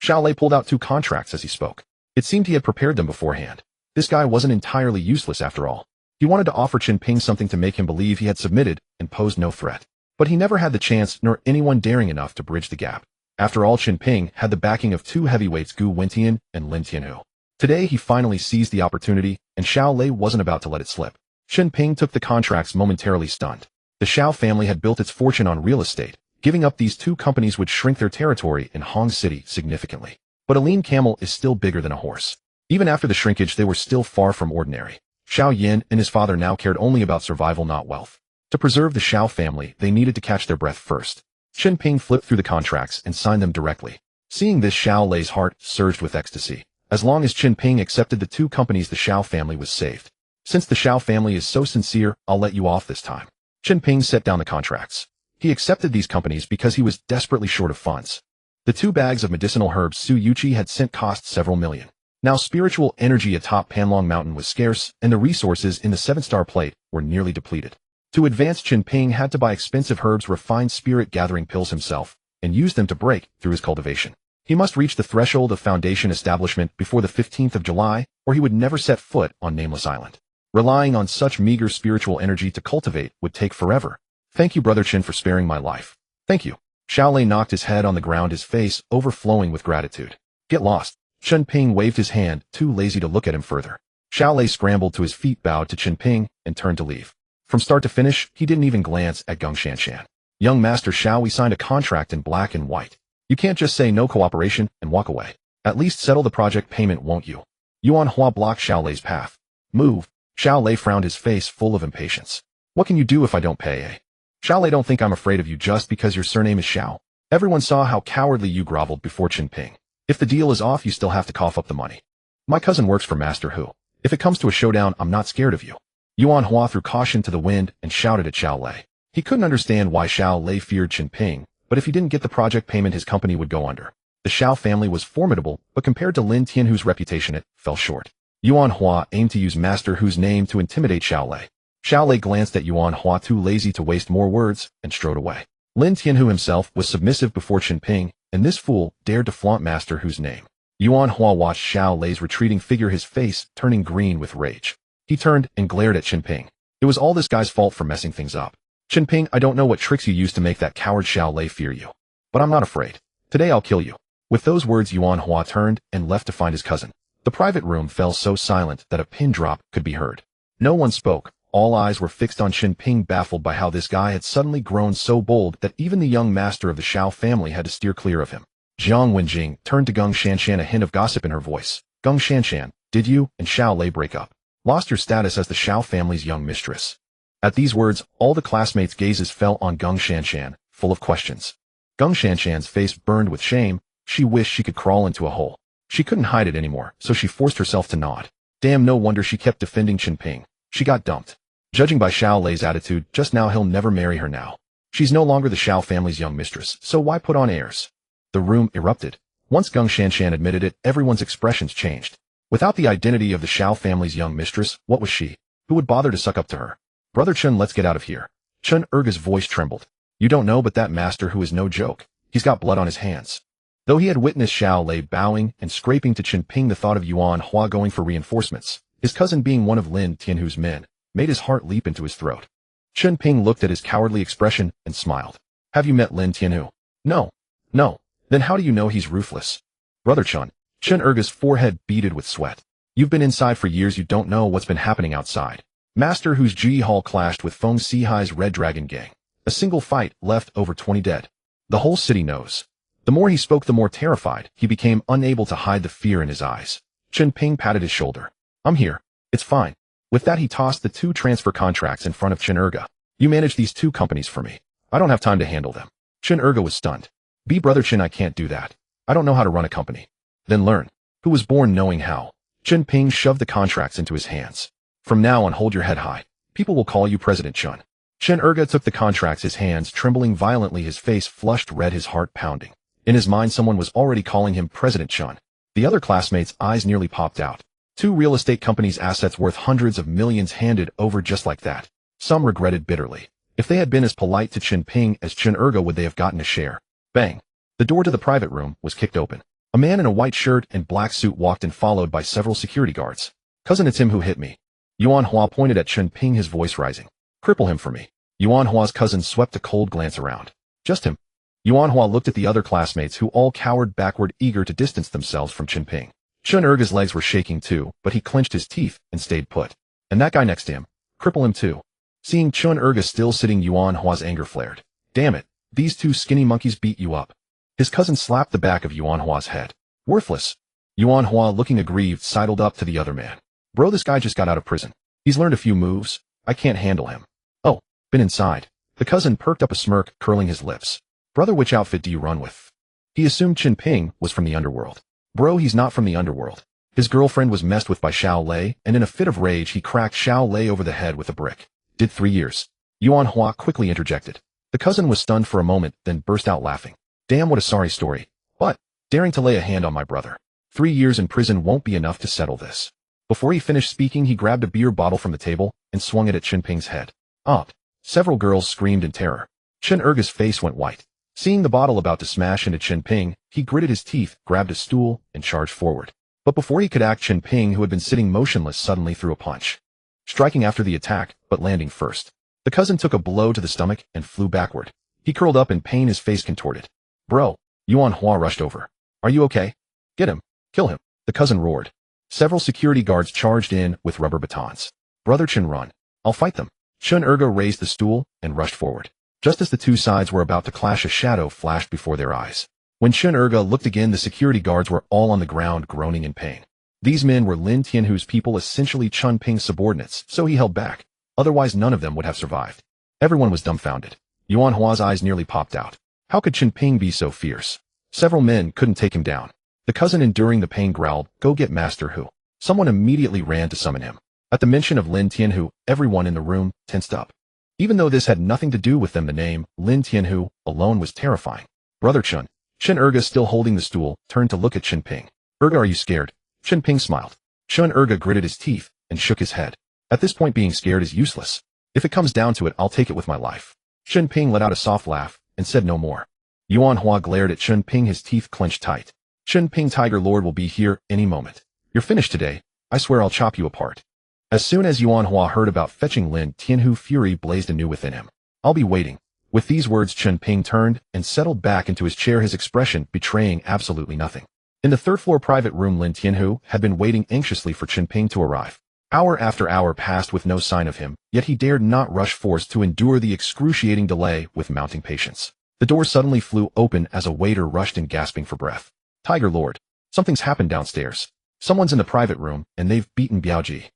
[SPEAKER 1] Xiao Lei pulled out 2 contracts as he spoke. It seemed he had prepared them beforehand. This guy wasn't entirely useless after all. He wanted to offer Chen Ping something to make him believe he had submitted and posed no threat. But he never had the chance, nor anyone daring enough to bridge the gap. After all, Chen Ping had the backing of 2 heavyweights, Gu Wentian and Lin Tianhu. Today he finally seized the opportunity, and Xiao Lei wasn't about to let it slip. Chen Ping took the contracts, momentarily stunned. The Xiao family had built its fortune on real estate. Giving up these 2 companies would shrink their territory in Hong City significantly. But a lean camel is still bigger than a horse. Even after the shrinkage, they were still far from ordinary. Xiao Yin and his father now cared only about survival, not wealth. To preserve the Xiao family, they needed to catch their breath first. Chen Ping flipped through the contracts and signed them directly. Seeing this, Xiao Lei's heart surged with ecstasy. As long as Chen Ping accepted the 2 companies, the Xiao family was saved. Since the Xiao family is so sincere, I'll let you off this time. Chen Ping set down the contracts. He accepted these companies because he was desperately short of funds. The 2 bags of medicinal herbs Su Yuqi had sent cost several million. Now spiritual energy atop Panlong Mountain was scarce, and the resources in the 7-star plate were nearly depleted. To advance, Chen Ping had to buy expensive herbs, refined spirit-gathering pills himself, and use them to break through his cultivation. He must reach the threshold of foundation establishment before the 15th of July, or he would never set foot on Nameless Island. Relying on such meager spiritual energy to cultivate would take forever. Thank you, Brother Chen, for sparing my life. Thank you. Xiao Lei knocked his head on the ground, his face overflowing with gratitude. Get lost. Chen Ping waved his hand, too lazy to look at him further. Xiao Lei scrambled to his feet, bowed to Chen Ping, and turned to leave. From start to finish, he didn't even glance at Geng Shanshan. Young Master Xiao, we signed a contract in black and white. You can't just say no cooperation and walk away. At least settle the project payment, won't you? Yuan Hua blocked Xiao Lei's path. Move. Xiao Lei frowned, his face full of impatience. What can you do if I don't pay, eh? Xiao Lei, don't think I'm afraid of you just because your surname is Xiao. Everyone saw how cowardly you groveled before Chen Ping. If the deal is off, you still have to cough up the money. My cousin works for Master Hu. If it comes to a showdown, I'm not scared of you. Yuan Hua threw caution to the wind and shouted at Xiao Lei. He couldn't understand why Xiao Lei feared Chen Ping, but if he didn't get the project payment, his company would go under. The Xiao family was formidable, but compared to Lin Tianhu's reputation, it fell short. Yuan Hua aimed to use Master Hu's name to intimidate Xiao Lei. Xiao Lei glanced at Yuan Hua, too lazy to waste more words, and strode away. Lin Tianhu himself was submissive before Chen Ping, and this fool dared to flaunt Master Hu's name. Yuan Hua watched Xiao Lei's retreating figure, his face turning green with rage. He turned and glared at Chen Ping. It was all this guy's fault for messing things up. Chen Ping, I don't know what tricks you used to make that coward Xiao Lei fear you. But I'm not afraid. Today I'll kill you. With those words, Yuan Hua turned and left to find his cousin. The private room fell so silent that a pin drop could be heard. No one spoke. All eyes were fixed on Chen Ping, baffled by how this guy had suddenly grown so bold that even the young master of the Xiao family had to steer clear of him. Jiang Wenjing turned to Geng Shanshan, a hint of gossip in her voice. Geng Shanshan, did you and Xiao Lei break up? Lost your status as the Xiao family's young mistress? At these words, all the classmates' gazes fell on Geng Shanshan, full of questions. Geng Shanshan's face burned with shame. She wished she could crawl into a hole. She couldn't hide it anymore, so she forced herself to nod. Damn, no wonder she kept defending Chen Ping. She got dumped. Judging by Xiao Lei's attitude just now, he'll never marry her now. She's no longer the Xiao family's young mistress, so why put on airs? The room erupted. Once Geng Shanshan admitted it, everyone's expressions changed. Without the identity of the Xiao family's young mistress, what was she? Who would bother to suck up to her? Brother Chen, let's get out of here. Chen Erga's voice trembled. You don't know, but that Master Hu is no joke. He's got blood on his hands. Though he had witnessed Xiao Lei bowing and scraping to Chen Ping, the thought of Yuan Hua going for reinforcements, his cousin being one of Lin Tianhu's men, made his heart leap into his throat. Chen Ping looked at his cowardly expression and smiled. Have you met Lin Tianhu? No. No. Then how do you know he's ruthless? Brother Chen. Chen Erga's forehead beaded with sweat. You've been inside for years, you don't know what's been happening outside. Master Hu's Ji Hall clashed with Feng Sihai's Red Dragon gang. A single fight left over 20 dead. The whole city knows. The more he spoke, the more terrified he became, unable to hide the fear in his eyes. Chen Ping patted his shoulder. I'm here. It's fine. With that, he tossed the 2 transfer contracts in front of Chen Erga. You manage these 2 companies for me. I don't have time to handle them. Chen Erga was stunned. Be brother Chen, I can't do that. I don't know how to run a company. Then learn. Who was born knowing how? Chen Ping shoved the contracts into his hands. From now on, hold your head high. People will call you President Chen. Chen took the contracts, his hands trembling violently, his face flushed red, his heart pounding. In his mind, someone was already calling him President Chen. The other classmates' eyes nearly popped out. 2 real estate companies' assets worth hundreds of millions handed over just like that. Some regretted bitterly. If they had been as polite to Chen Ping as Chen would they have gotten a share. Bang! The door to the private room was kicked open. A man in a white shirt and black suit walked in, followed by several security guards. Cousin, it's him who hit me. Yuan Hua pointed at Chen Ping, his voice rising. Cripple him for me. Yuan Hua's cousin swept a cold glance around. Just him. Yuan Hua looked at the other classmates, who all cowered backward, eager to distance themselves from Chen Ping. Chen legs were shaking too, but he clenched his teeth and stayed put. And that guy next to him. Cripple him too. Seeing Chen still sitting, Yuan Hua's anger flared. Damn it, these 2 skinny monkeys beat you up. His cousin slapped the back of Yuan Hua's head. Worthless. Yuan Hua, looking aggrieved, sidled up to the other man. Bro, this guy just got out of prison. He's learned a few moves. I can't handle him. Oh, been inside. The cousin perked up a smirk, curling his lips. Brother, which outfit do you run with? He assumed Chen Ping was from the underworld. Bro, he's not from the underworld. His girlfriend was messed with by Xiao Lei, and in a fit of rage he cracked Xiao Lei over the head with a brick. Did 3 years. Yuan Hua quickly interjected. The cousin was stunned for a moment, then burst out laughing. Damn, what a sorry story. But, daring to lay a hand on my brother. 3 years in prison won't be enough to settle this. Before he finished speaking, he grabbed a beer bottle from the table and swung it at Chen Ping's head. Up. Several girls screamed in terror. Chen face went white. Seeing the bottle about to smash into Chen Ping, he gritted his teeth, grabbed a stool, and charged forward. But before he could act, Chen Ping, who had been sitting motionless, suddenly threw a punch. Striking after the attack, but landing first. The cousin took a blow to the stomach and flew backward. He curled up in pain, his face contorted. Bro. Yuan Hua rushed over. Are you okay? Get him. Kill him. The cousin roared. Several security guards charged in with rubber batons. Brother Chen, run. I'll fight them. Chen raised the stool and rushed forward. Just as the 2 sides were about to clash, a shadow flashed before their eyes. When Chen looked again, the security guards were all on the ground, groaning in pain. These men were Lin Tianhu's people, essentially Chen Ping's subordinates, so he held back. Otherwise, none of them would have survived. Everyone was dumbfounded. Yuan Hua's eyes nearly popped out. How could Chen Ping be so fierce? Several men couldn't take him down. The cousin, enduring the pain, growled, Go get Master Hu. Someone immediately ran to summon him. At the mention of Lin Tianhu, everyone in the room tensed up. Even though this had nothing to do with them, the name Lin Tianhu alone was terrifying. Brother Chen. Chen still holding the stool, turned to look at Chen Ping. Are you scared? Chen Ping smiled. Chen gritted his teeth and shook his head. At this point, being scared is useless. If it comes down to it, I'll take it with my life. Chen Ping let out a soft laugh and said no more. Yuan Hua glared at Chen Ping, his teeth clenched tight. Chen Ping, Tiger Lord will be here any moment. You're finished today. I swear I'll chop you apart. As soon as Yuan Hua heard about fetching Lin Tianhu, fury blazed anew within him. I'll be waiting. With these words, Chen Ping turned and settled back into his chair, his expression betraying absolutely nothing. In the 3rd floor private room, Lin Tianhu had been waiting anxiously for Chen Ping to arrive. Hour after hour passed with no sign of him, yet he dared not rush, forced to endure the excruciating delay with mounting patience. The door suddenly flew open as a waiter rushed in, gasping for breath. Tiger Lord. Something's happened downstairs. Someone's in the private room, and they've beaten Biaoji.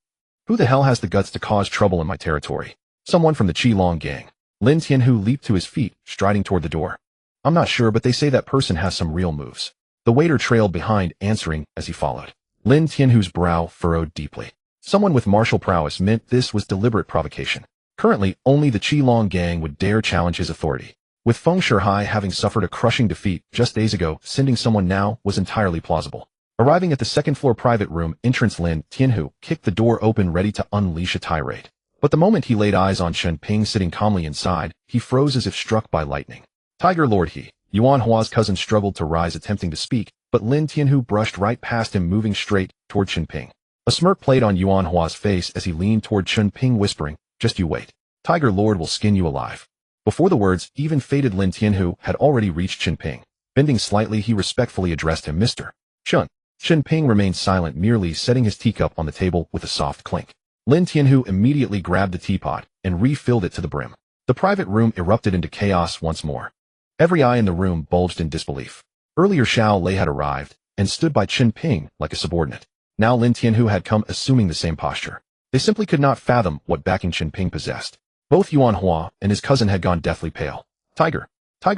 [SPEAKER 1] Who the hell has the guts to cause trouble in my territory? Someone from the Qilong gang. Lin Tianhu leaped to his feet, striding toward the door. I'm not sure, but they say that person has some real moves. The waiter trailed behind, answering as he followed. Lin Tianhu's brow furrowed deeply. Someone with martial prowess meant this was deliberate provocation. Currently, only the Qilong gang would dare challenge his authority. With Feng Shihai having suffered a crushing defeat just days ago, sending someone now was entirely plausible. Arriving at the 2nd floor private room entrance, Lin Tianhu kicked the door open, ready to unleash a tirade. But the moment he laid eyes on Chen Ping sitting calmly inside, he froze as if struck by lightning. Tiger Lord, Yuan Hua's cousin struggled to rise, attempting to speak, but Lin Tianhu brushed right past him, moving straight toward Chen Ping. A smirk played on Yuan Hua's face as he leaned toward Chen Ping, whispering, Just you wait. Tiger Lord will skin you alive. Before the words even faded, Lin Tianhu had already reached Chen Ping. Bending slightly, he respectfully addressed him, Mr. Chen. Chen Ping remained silent, merely setting his teacup on the table with a soft clink. Lin Tianhu immediately grabbed the teapot and refilled it to the brim. The private room erupted into chaos once more. Every eye in the room bulged in disbelief. Earlier, Xiao Lei had arrived and stood by Chen Ping like a subordinate. Now Lin Tianhu had come, assuming the same posture. They simply could not fathom what backing Chen Ping possessed. Both Yuan Hua and his cousin had gone deathly pale. Tiger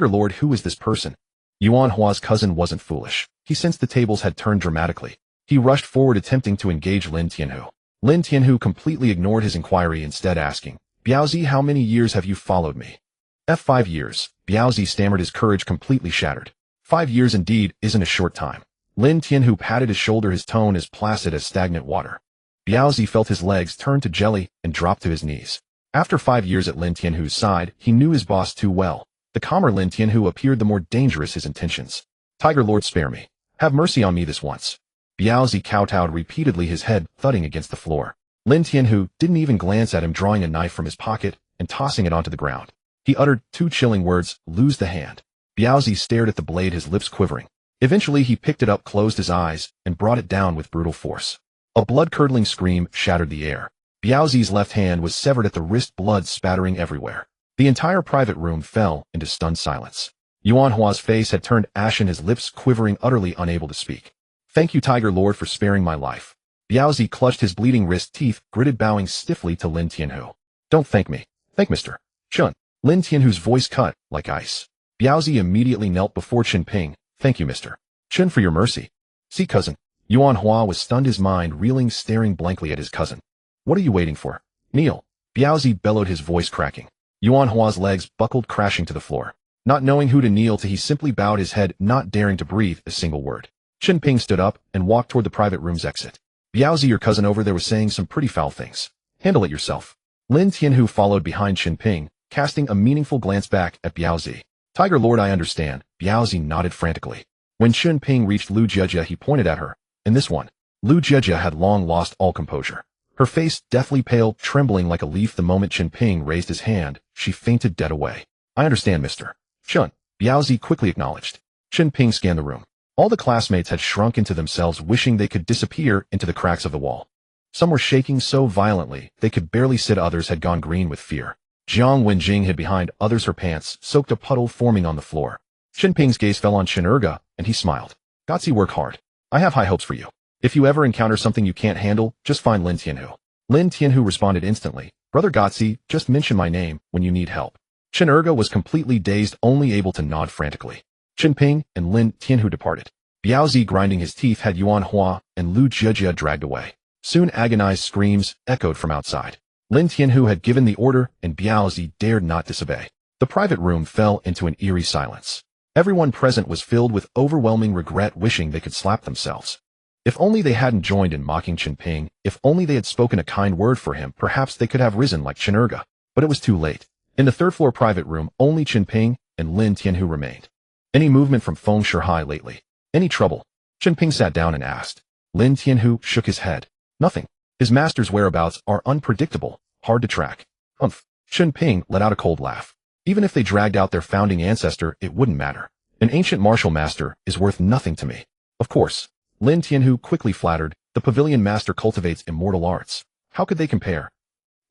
[SPEAKER 1] Lord, who is this person? Yuan Hua's cousin wasn't foolish. He sensed the tables had turned dramatically. He rushed forward attempting to engage Lin Tianhu. Lin Tianhu completely ignored his inquiry, instead asking, "Biaozi, how many years have you followed me?" "5 years," Biaozi stammered, his courage completely shattered. 5 years indeed isn't a short time. Lin Tianhu patted his shoulder, his tone as placid as stagnant water. Biaozi felt his legs turn to jelly and dropped to his knees. After 5 years at Lin Tianhu's side, he knew his boss too well. The calmer Lin Tianhu appeared, the more dangerous his intentions. "Tiger Lord, spare me. Have mercy on me this once." Biaozi kowtowed repeatedly, his head thudding against the floor. Lin Tianhu didn't even glance at him, drawing a knife from his pocket and tossing it onto the ground. He uttered 2 chilling words, "Lose the hand." Biaozi stared at the blade, his lips quivering. Eventually he picked it up, closed his eyes, and brought it down with brutal force. A blood-curdling scream shattered the air. Biaozi's left hand was severed at the wrist, blood spattering everywhere. The entire private room fell into stunned silence. Yuan Hua's face had turned ashen, his lips quivering, utterly unable to speak. "Thank you, Tiger Lord, for sparing my life." Biaozi clutched his bleeding wrist, teeth gritted, bowing stiffly to Lin Tianhu. "Don't thank me. Thank Mr. Chen." Lin Tianhu's voice cut like ice. Biaozi immediately knelt before Chen Ping. "Thank you, Mr. Chen, for your mercy." "See, cousin." Yuan Hua was stunned, his mind reeling, staring blankly at his cousin. "What are you waiting for? Kneel." Biaozi bellowed, his voice cracking. Yuan Hua's legs buckled, crashing to the floor. Not knowing who to kneel to, he simply bowed his head, not daring to breathe a single word. Chen Ping stood up and walked toward the private room's exit. "Biaozi, your cousin over there was saying some pretty foul things. Handle it yourself." Lin Tianhu followed behind Chen Ping, casting a meaningful glance back at Biaozi. "Tiger Lord, I understand." Biaozi nodded frantically. When Chen Ping reached Lu Jiejie, he pointed at her. "And this one." Lu Jiejie had long lost all composure. Her face deathly pale, trembling like a leaf. The moment Chen Ping raised his hand, she fainted dead away. "I understand, Mr. Chen," Biaozi quickly acknowledged. Chen Ping scanned the room. All the classmates had shrunk into themselves, wishing they could disappear into the cracks of the wall. Some were shaking so violently they could barely sit, others had gone green with fear. Jiang Wenjing hid behind others, her pants soaked, a puddle forming on the floor. Chen Ping's gaze fell on Chen Erge, and he smiled. "Gotzi, work hard. I have high hopes for you. If you ever encounter something you can't handle, just find Lin Tianhu." Lin Tianhu responded instantly. "Brother Gotzi, just mention my name when you need help." Chen Erge was completely dazed, only able to nod frantically. Chen Ping and Lin Tianhu departed. Biaozi, grinding his teeth, had Yuan Hua and Lu Jiejie dragged away. Soon agonized screams echoed from outside. Lin Tianhu had given the order, and Biaozi dared not disobey. The private room fell into an eerie silence. Everyone present was filled with overwhelming regret, wishing they could slap themselves. If only they hadn't joined in mocking Chen Ping, if only they had spoken a kind word for him, perhaps they could have risen like Chen Erge. But it was too late. In the third-floor private room, only Chen Ping and Lin Tianhu remained. "Any movement from Feng Shihai lately? Any trouble?" Chen Ping sat down and asked. Lin Tianhu shook his head. "Nothing. His master's whereabouts are unpredictable, hard to track." "Humph." Chen Ping let out a cold laugh. "Even if they dragged out their founding ancestor, it wouldn't matter. An ancient martial master is worth nothing to me." "Of course." Lin Tianhu quickly flattered. "The pavilion master cultivates immortal arts. How could they compare?"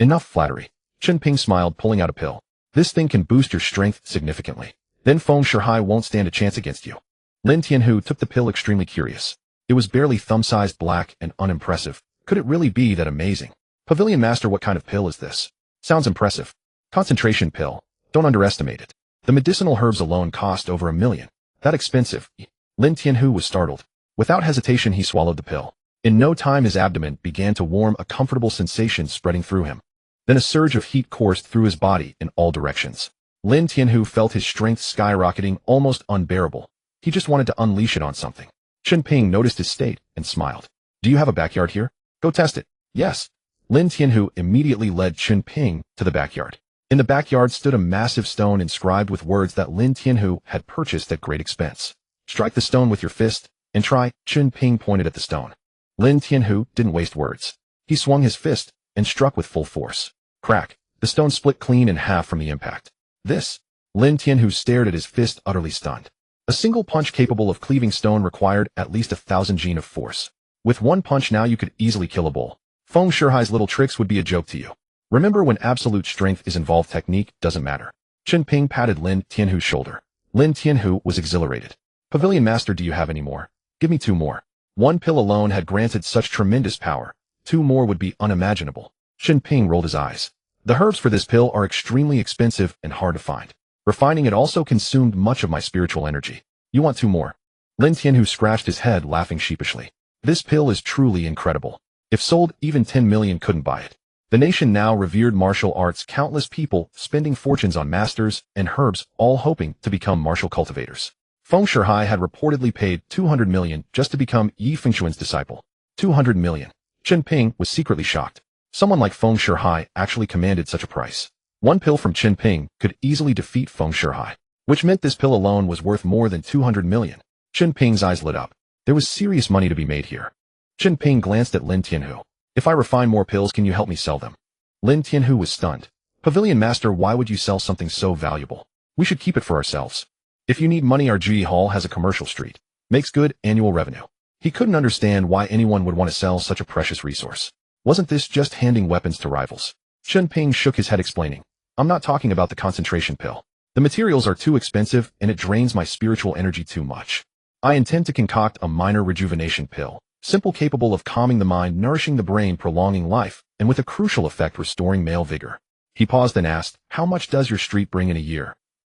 [SPEAKER 1] "Enough flattery." Chen Ping smiled, pulling out a pill. "This thing can boost your strength significantly. Then Feng Shihai won't stand a chance against you." Lin Tianhu took the pill, extremely curious. It was barely thumb-sized, black, and unimpressive. Could it really be that amazing? "Pavilion master, what kind of pill is this?" "Sounds impressive. Concentration pill. Don't underestimate it. The medicinal herbs alone cost over $1 million. That expensive?" Lin Tianhu was startled. Without hesitation, he swallowed the pill. In no time, his abdomen began to warm, a comfortable sensation spreading through him. Then a surge of heat coursed through his body in all directions. Lin Tianhu felt his strength skyrocketing, almost unbearable. He just wanted to unleash it on something. Chen Ping noticed his state and smiled. "Do you have a backyard here? Go test it." "Yes." Lin Tianhu immediately led Chen Ping to the backyard. In the backyard stood a massive stone inscribed with words that Lin Tianhu had purchased at great expense. "Strike the stone with your fist and try." Chen Ping pointed at the stone. Lin Tianhu didn't waste words. He swung his fist and struck with full force. Crack! The stone split clean in half from the impact. "This?" Lin Tianhu stared at his fist, utterly stunned. A single punch capable of cleaving stone required at least 1,000 Jin of force. With one punch now you could easily kill a bull. Feng Shihai's little tricks would be a joke to you. Remember, when absolute strength is involved, technique doesn't matter. Chen Ping patted Lin Tianhu's shoulder. Lin Tianhu was exhilarated. "Pavilion master, do you have any more?" "Give me 2 more. One pill alone had granted such tremendous power. 2 more would be unimaginable." Chen Ping rolled his eyes. "The herbs for this pill are extremely expensive and hard to find. Refining it also consumed much of my spiritual energy. You want 2 more? Lin Tianhu scratched his head, laughing sheepishly. This pill is truly incredible. If sold, even 10 million couldn't buy it. The nation now revered martial arts, countless people spending fortunes on masters and herbs, all hoping to become martial cultivators. Feng Shihai had reportedly paid 200 million just to become Yi Fengxuan's disciple. 200 million. Chen Ping was secretly shocked. Someone like Feng Shihai actually commanded such a price. 1 pill from Chen Ping could easily defeat Feng Shihai, which meant this pill alone was worth more than 200 million. Chen Ping's eyes lit up. There was serious money to be made here. Chen Ping glanced at Lin Tianhu. If I refine more pills, can you help me sell them? Lin Tianhu was stunned. Pavilion Master, why would you sell something so valuable? We should keep it for ourselves. If you need money, our Ji Hall has a commercial street. Makes good annual revenue. He couldn't understand why anyone would want to sell such a precious resource. Wasn't this just handing weapons to rivals? Chen Ping shook his head, explaining, I'm not talking about the concentration pill. The materials are too expensive and it drains my spiritual energy too much. I intend to concoct a minor rejuvenation pill. Simple, capable of calming the mind, nourishing the brain, prolonging life, and with a crucial effect restoring male vigor. He paused and asked, how much does your street bring in a year?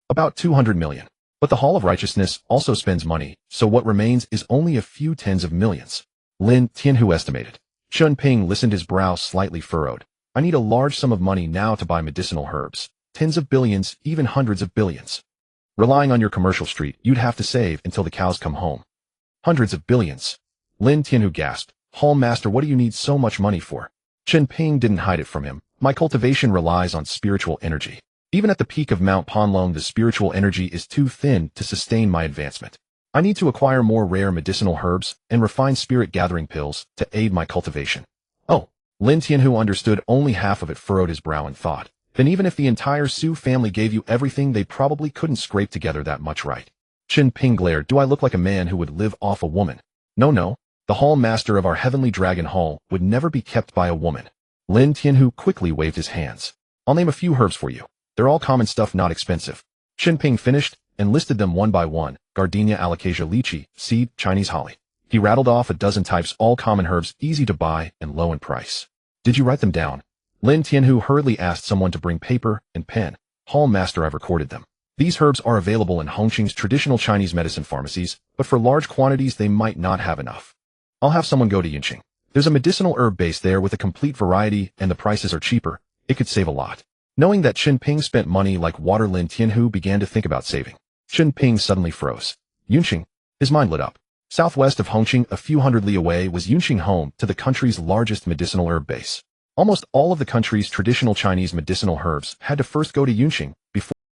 [SPEAKER 1] About 200 million. But the Hall of Righteousness also spends money, so what remains is only a few tens of millions. Lin Tianhu estimated. Chen Ping listened, his brow slightly furrowed. I need a large sum of money now to buy medicinal herbs. Tens of billions, even hundreds of billions. Relying on your commercial street, you'd have to save until the cows come home. Hundreds of billions. Lin Tianhu gasped. Hall Master, what do you need so much money for? Chen Ping didn't hide it from him. My cultivation relies on spiritual energy. Even at the peak of Mount Panlong, the spiritual energy is too thin to sustain my advancement. I need to acquire more rare medicinal herbs and refined spirit-gathering pills to aid my cultivation. Oh, Lin Tianhu understood only half of it, furrowed his brow and thought. Then even if the entire Su family gave you everything, they probably couldn't scrape together that much, right? Chen Ping glared. Do I look like a man who would live off a woman? No. The Hall Master of our Heavenly Dragon Hall would never be kept by a woman. Lin Tianhu quickly waved his hands. I'll name a few herbs for you. They're all common stuff, not expensive. Chen Ping finished and listed them one by one. Gardenia, alocasia, lychee, seed, Chinese holly. He rattled off a dozen types, all common herbs, easy to buy and low in price. Did you write them down? Lin Tianhu hurriedly asked someone to bring paper and pen. Hall Master, I've recorded them. These herbs are available in Hongcheng's traditional Chinese medicine pharmacies, but for large quantities they might not have enough. I'll have someone go to Yunqing. There's a medicinal herb base there with a complete variety, and the prices are cheaper. It could save a lot. Knowing that Chen Ping spent money like water, Lin Tianhu began to think about saving. Chen Ping suddenly froze. Yunqing. His mind lit up. Southwest of Hongcheng, a few hundred li away, was Yunqing, home to the country's largest medicinal herb base. Almost all of the country's traditional Chinese medicinal herbs had to first go to Yunqing before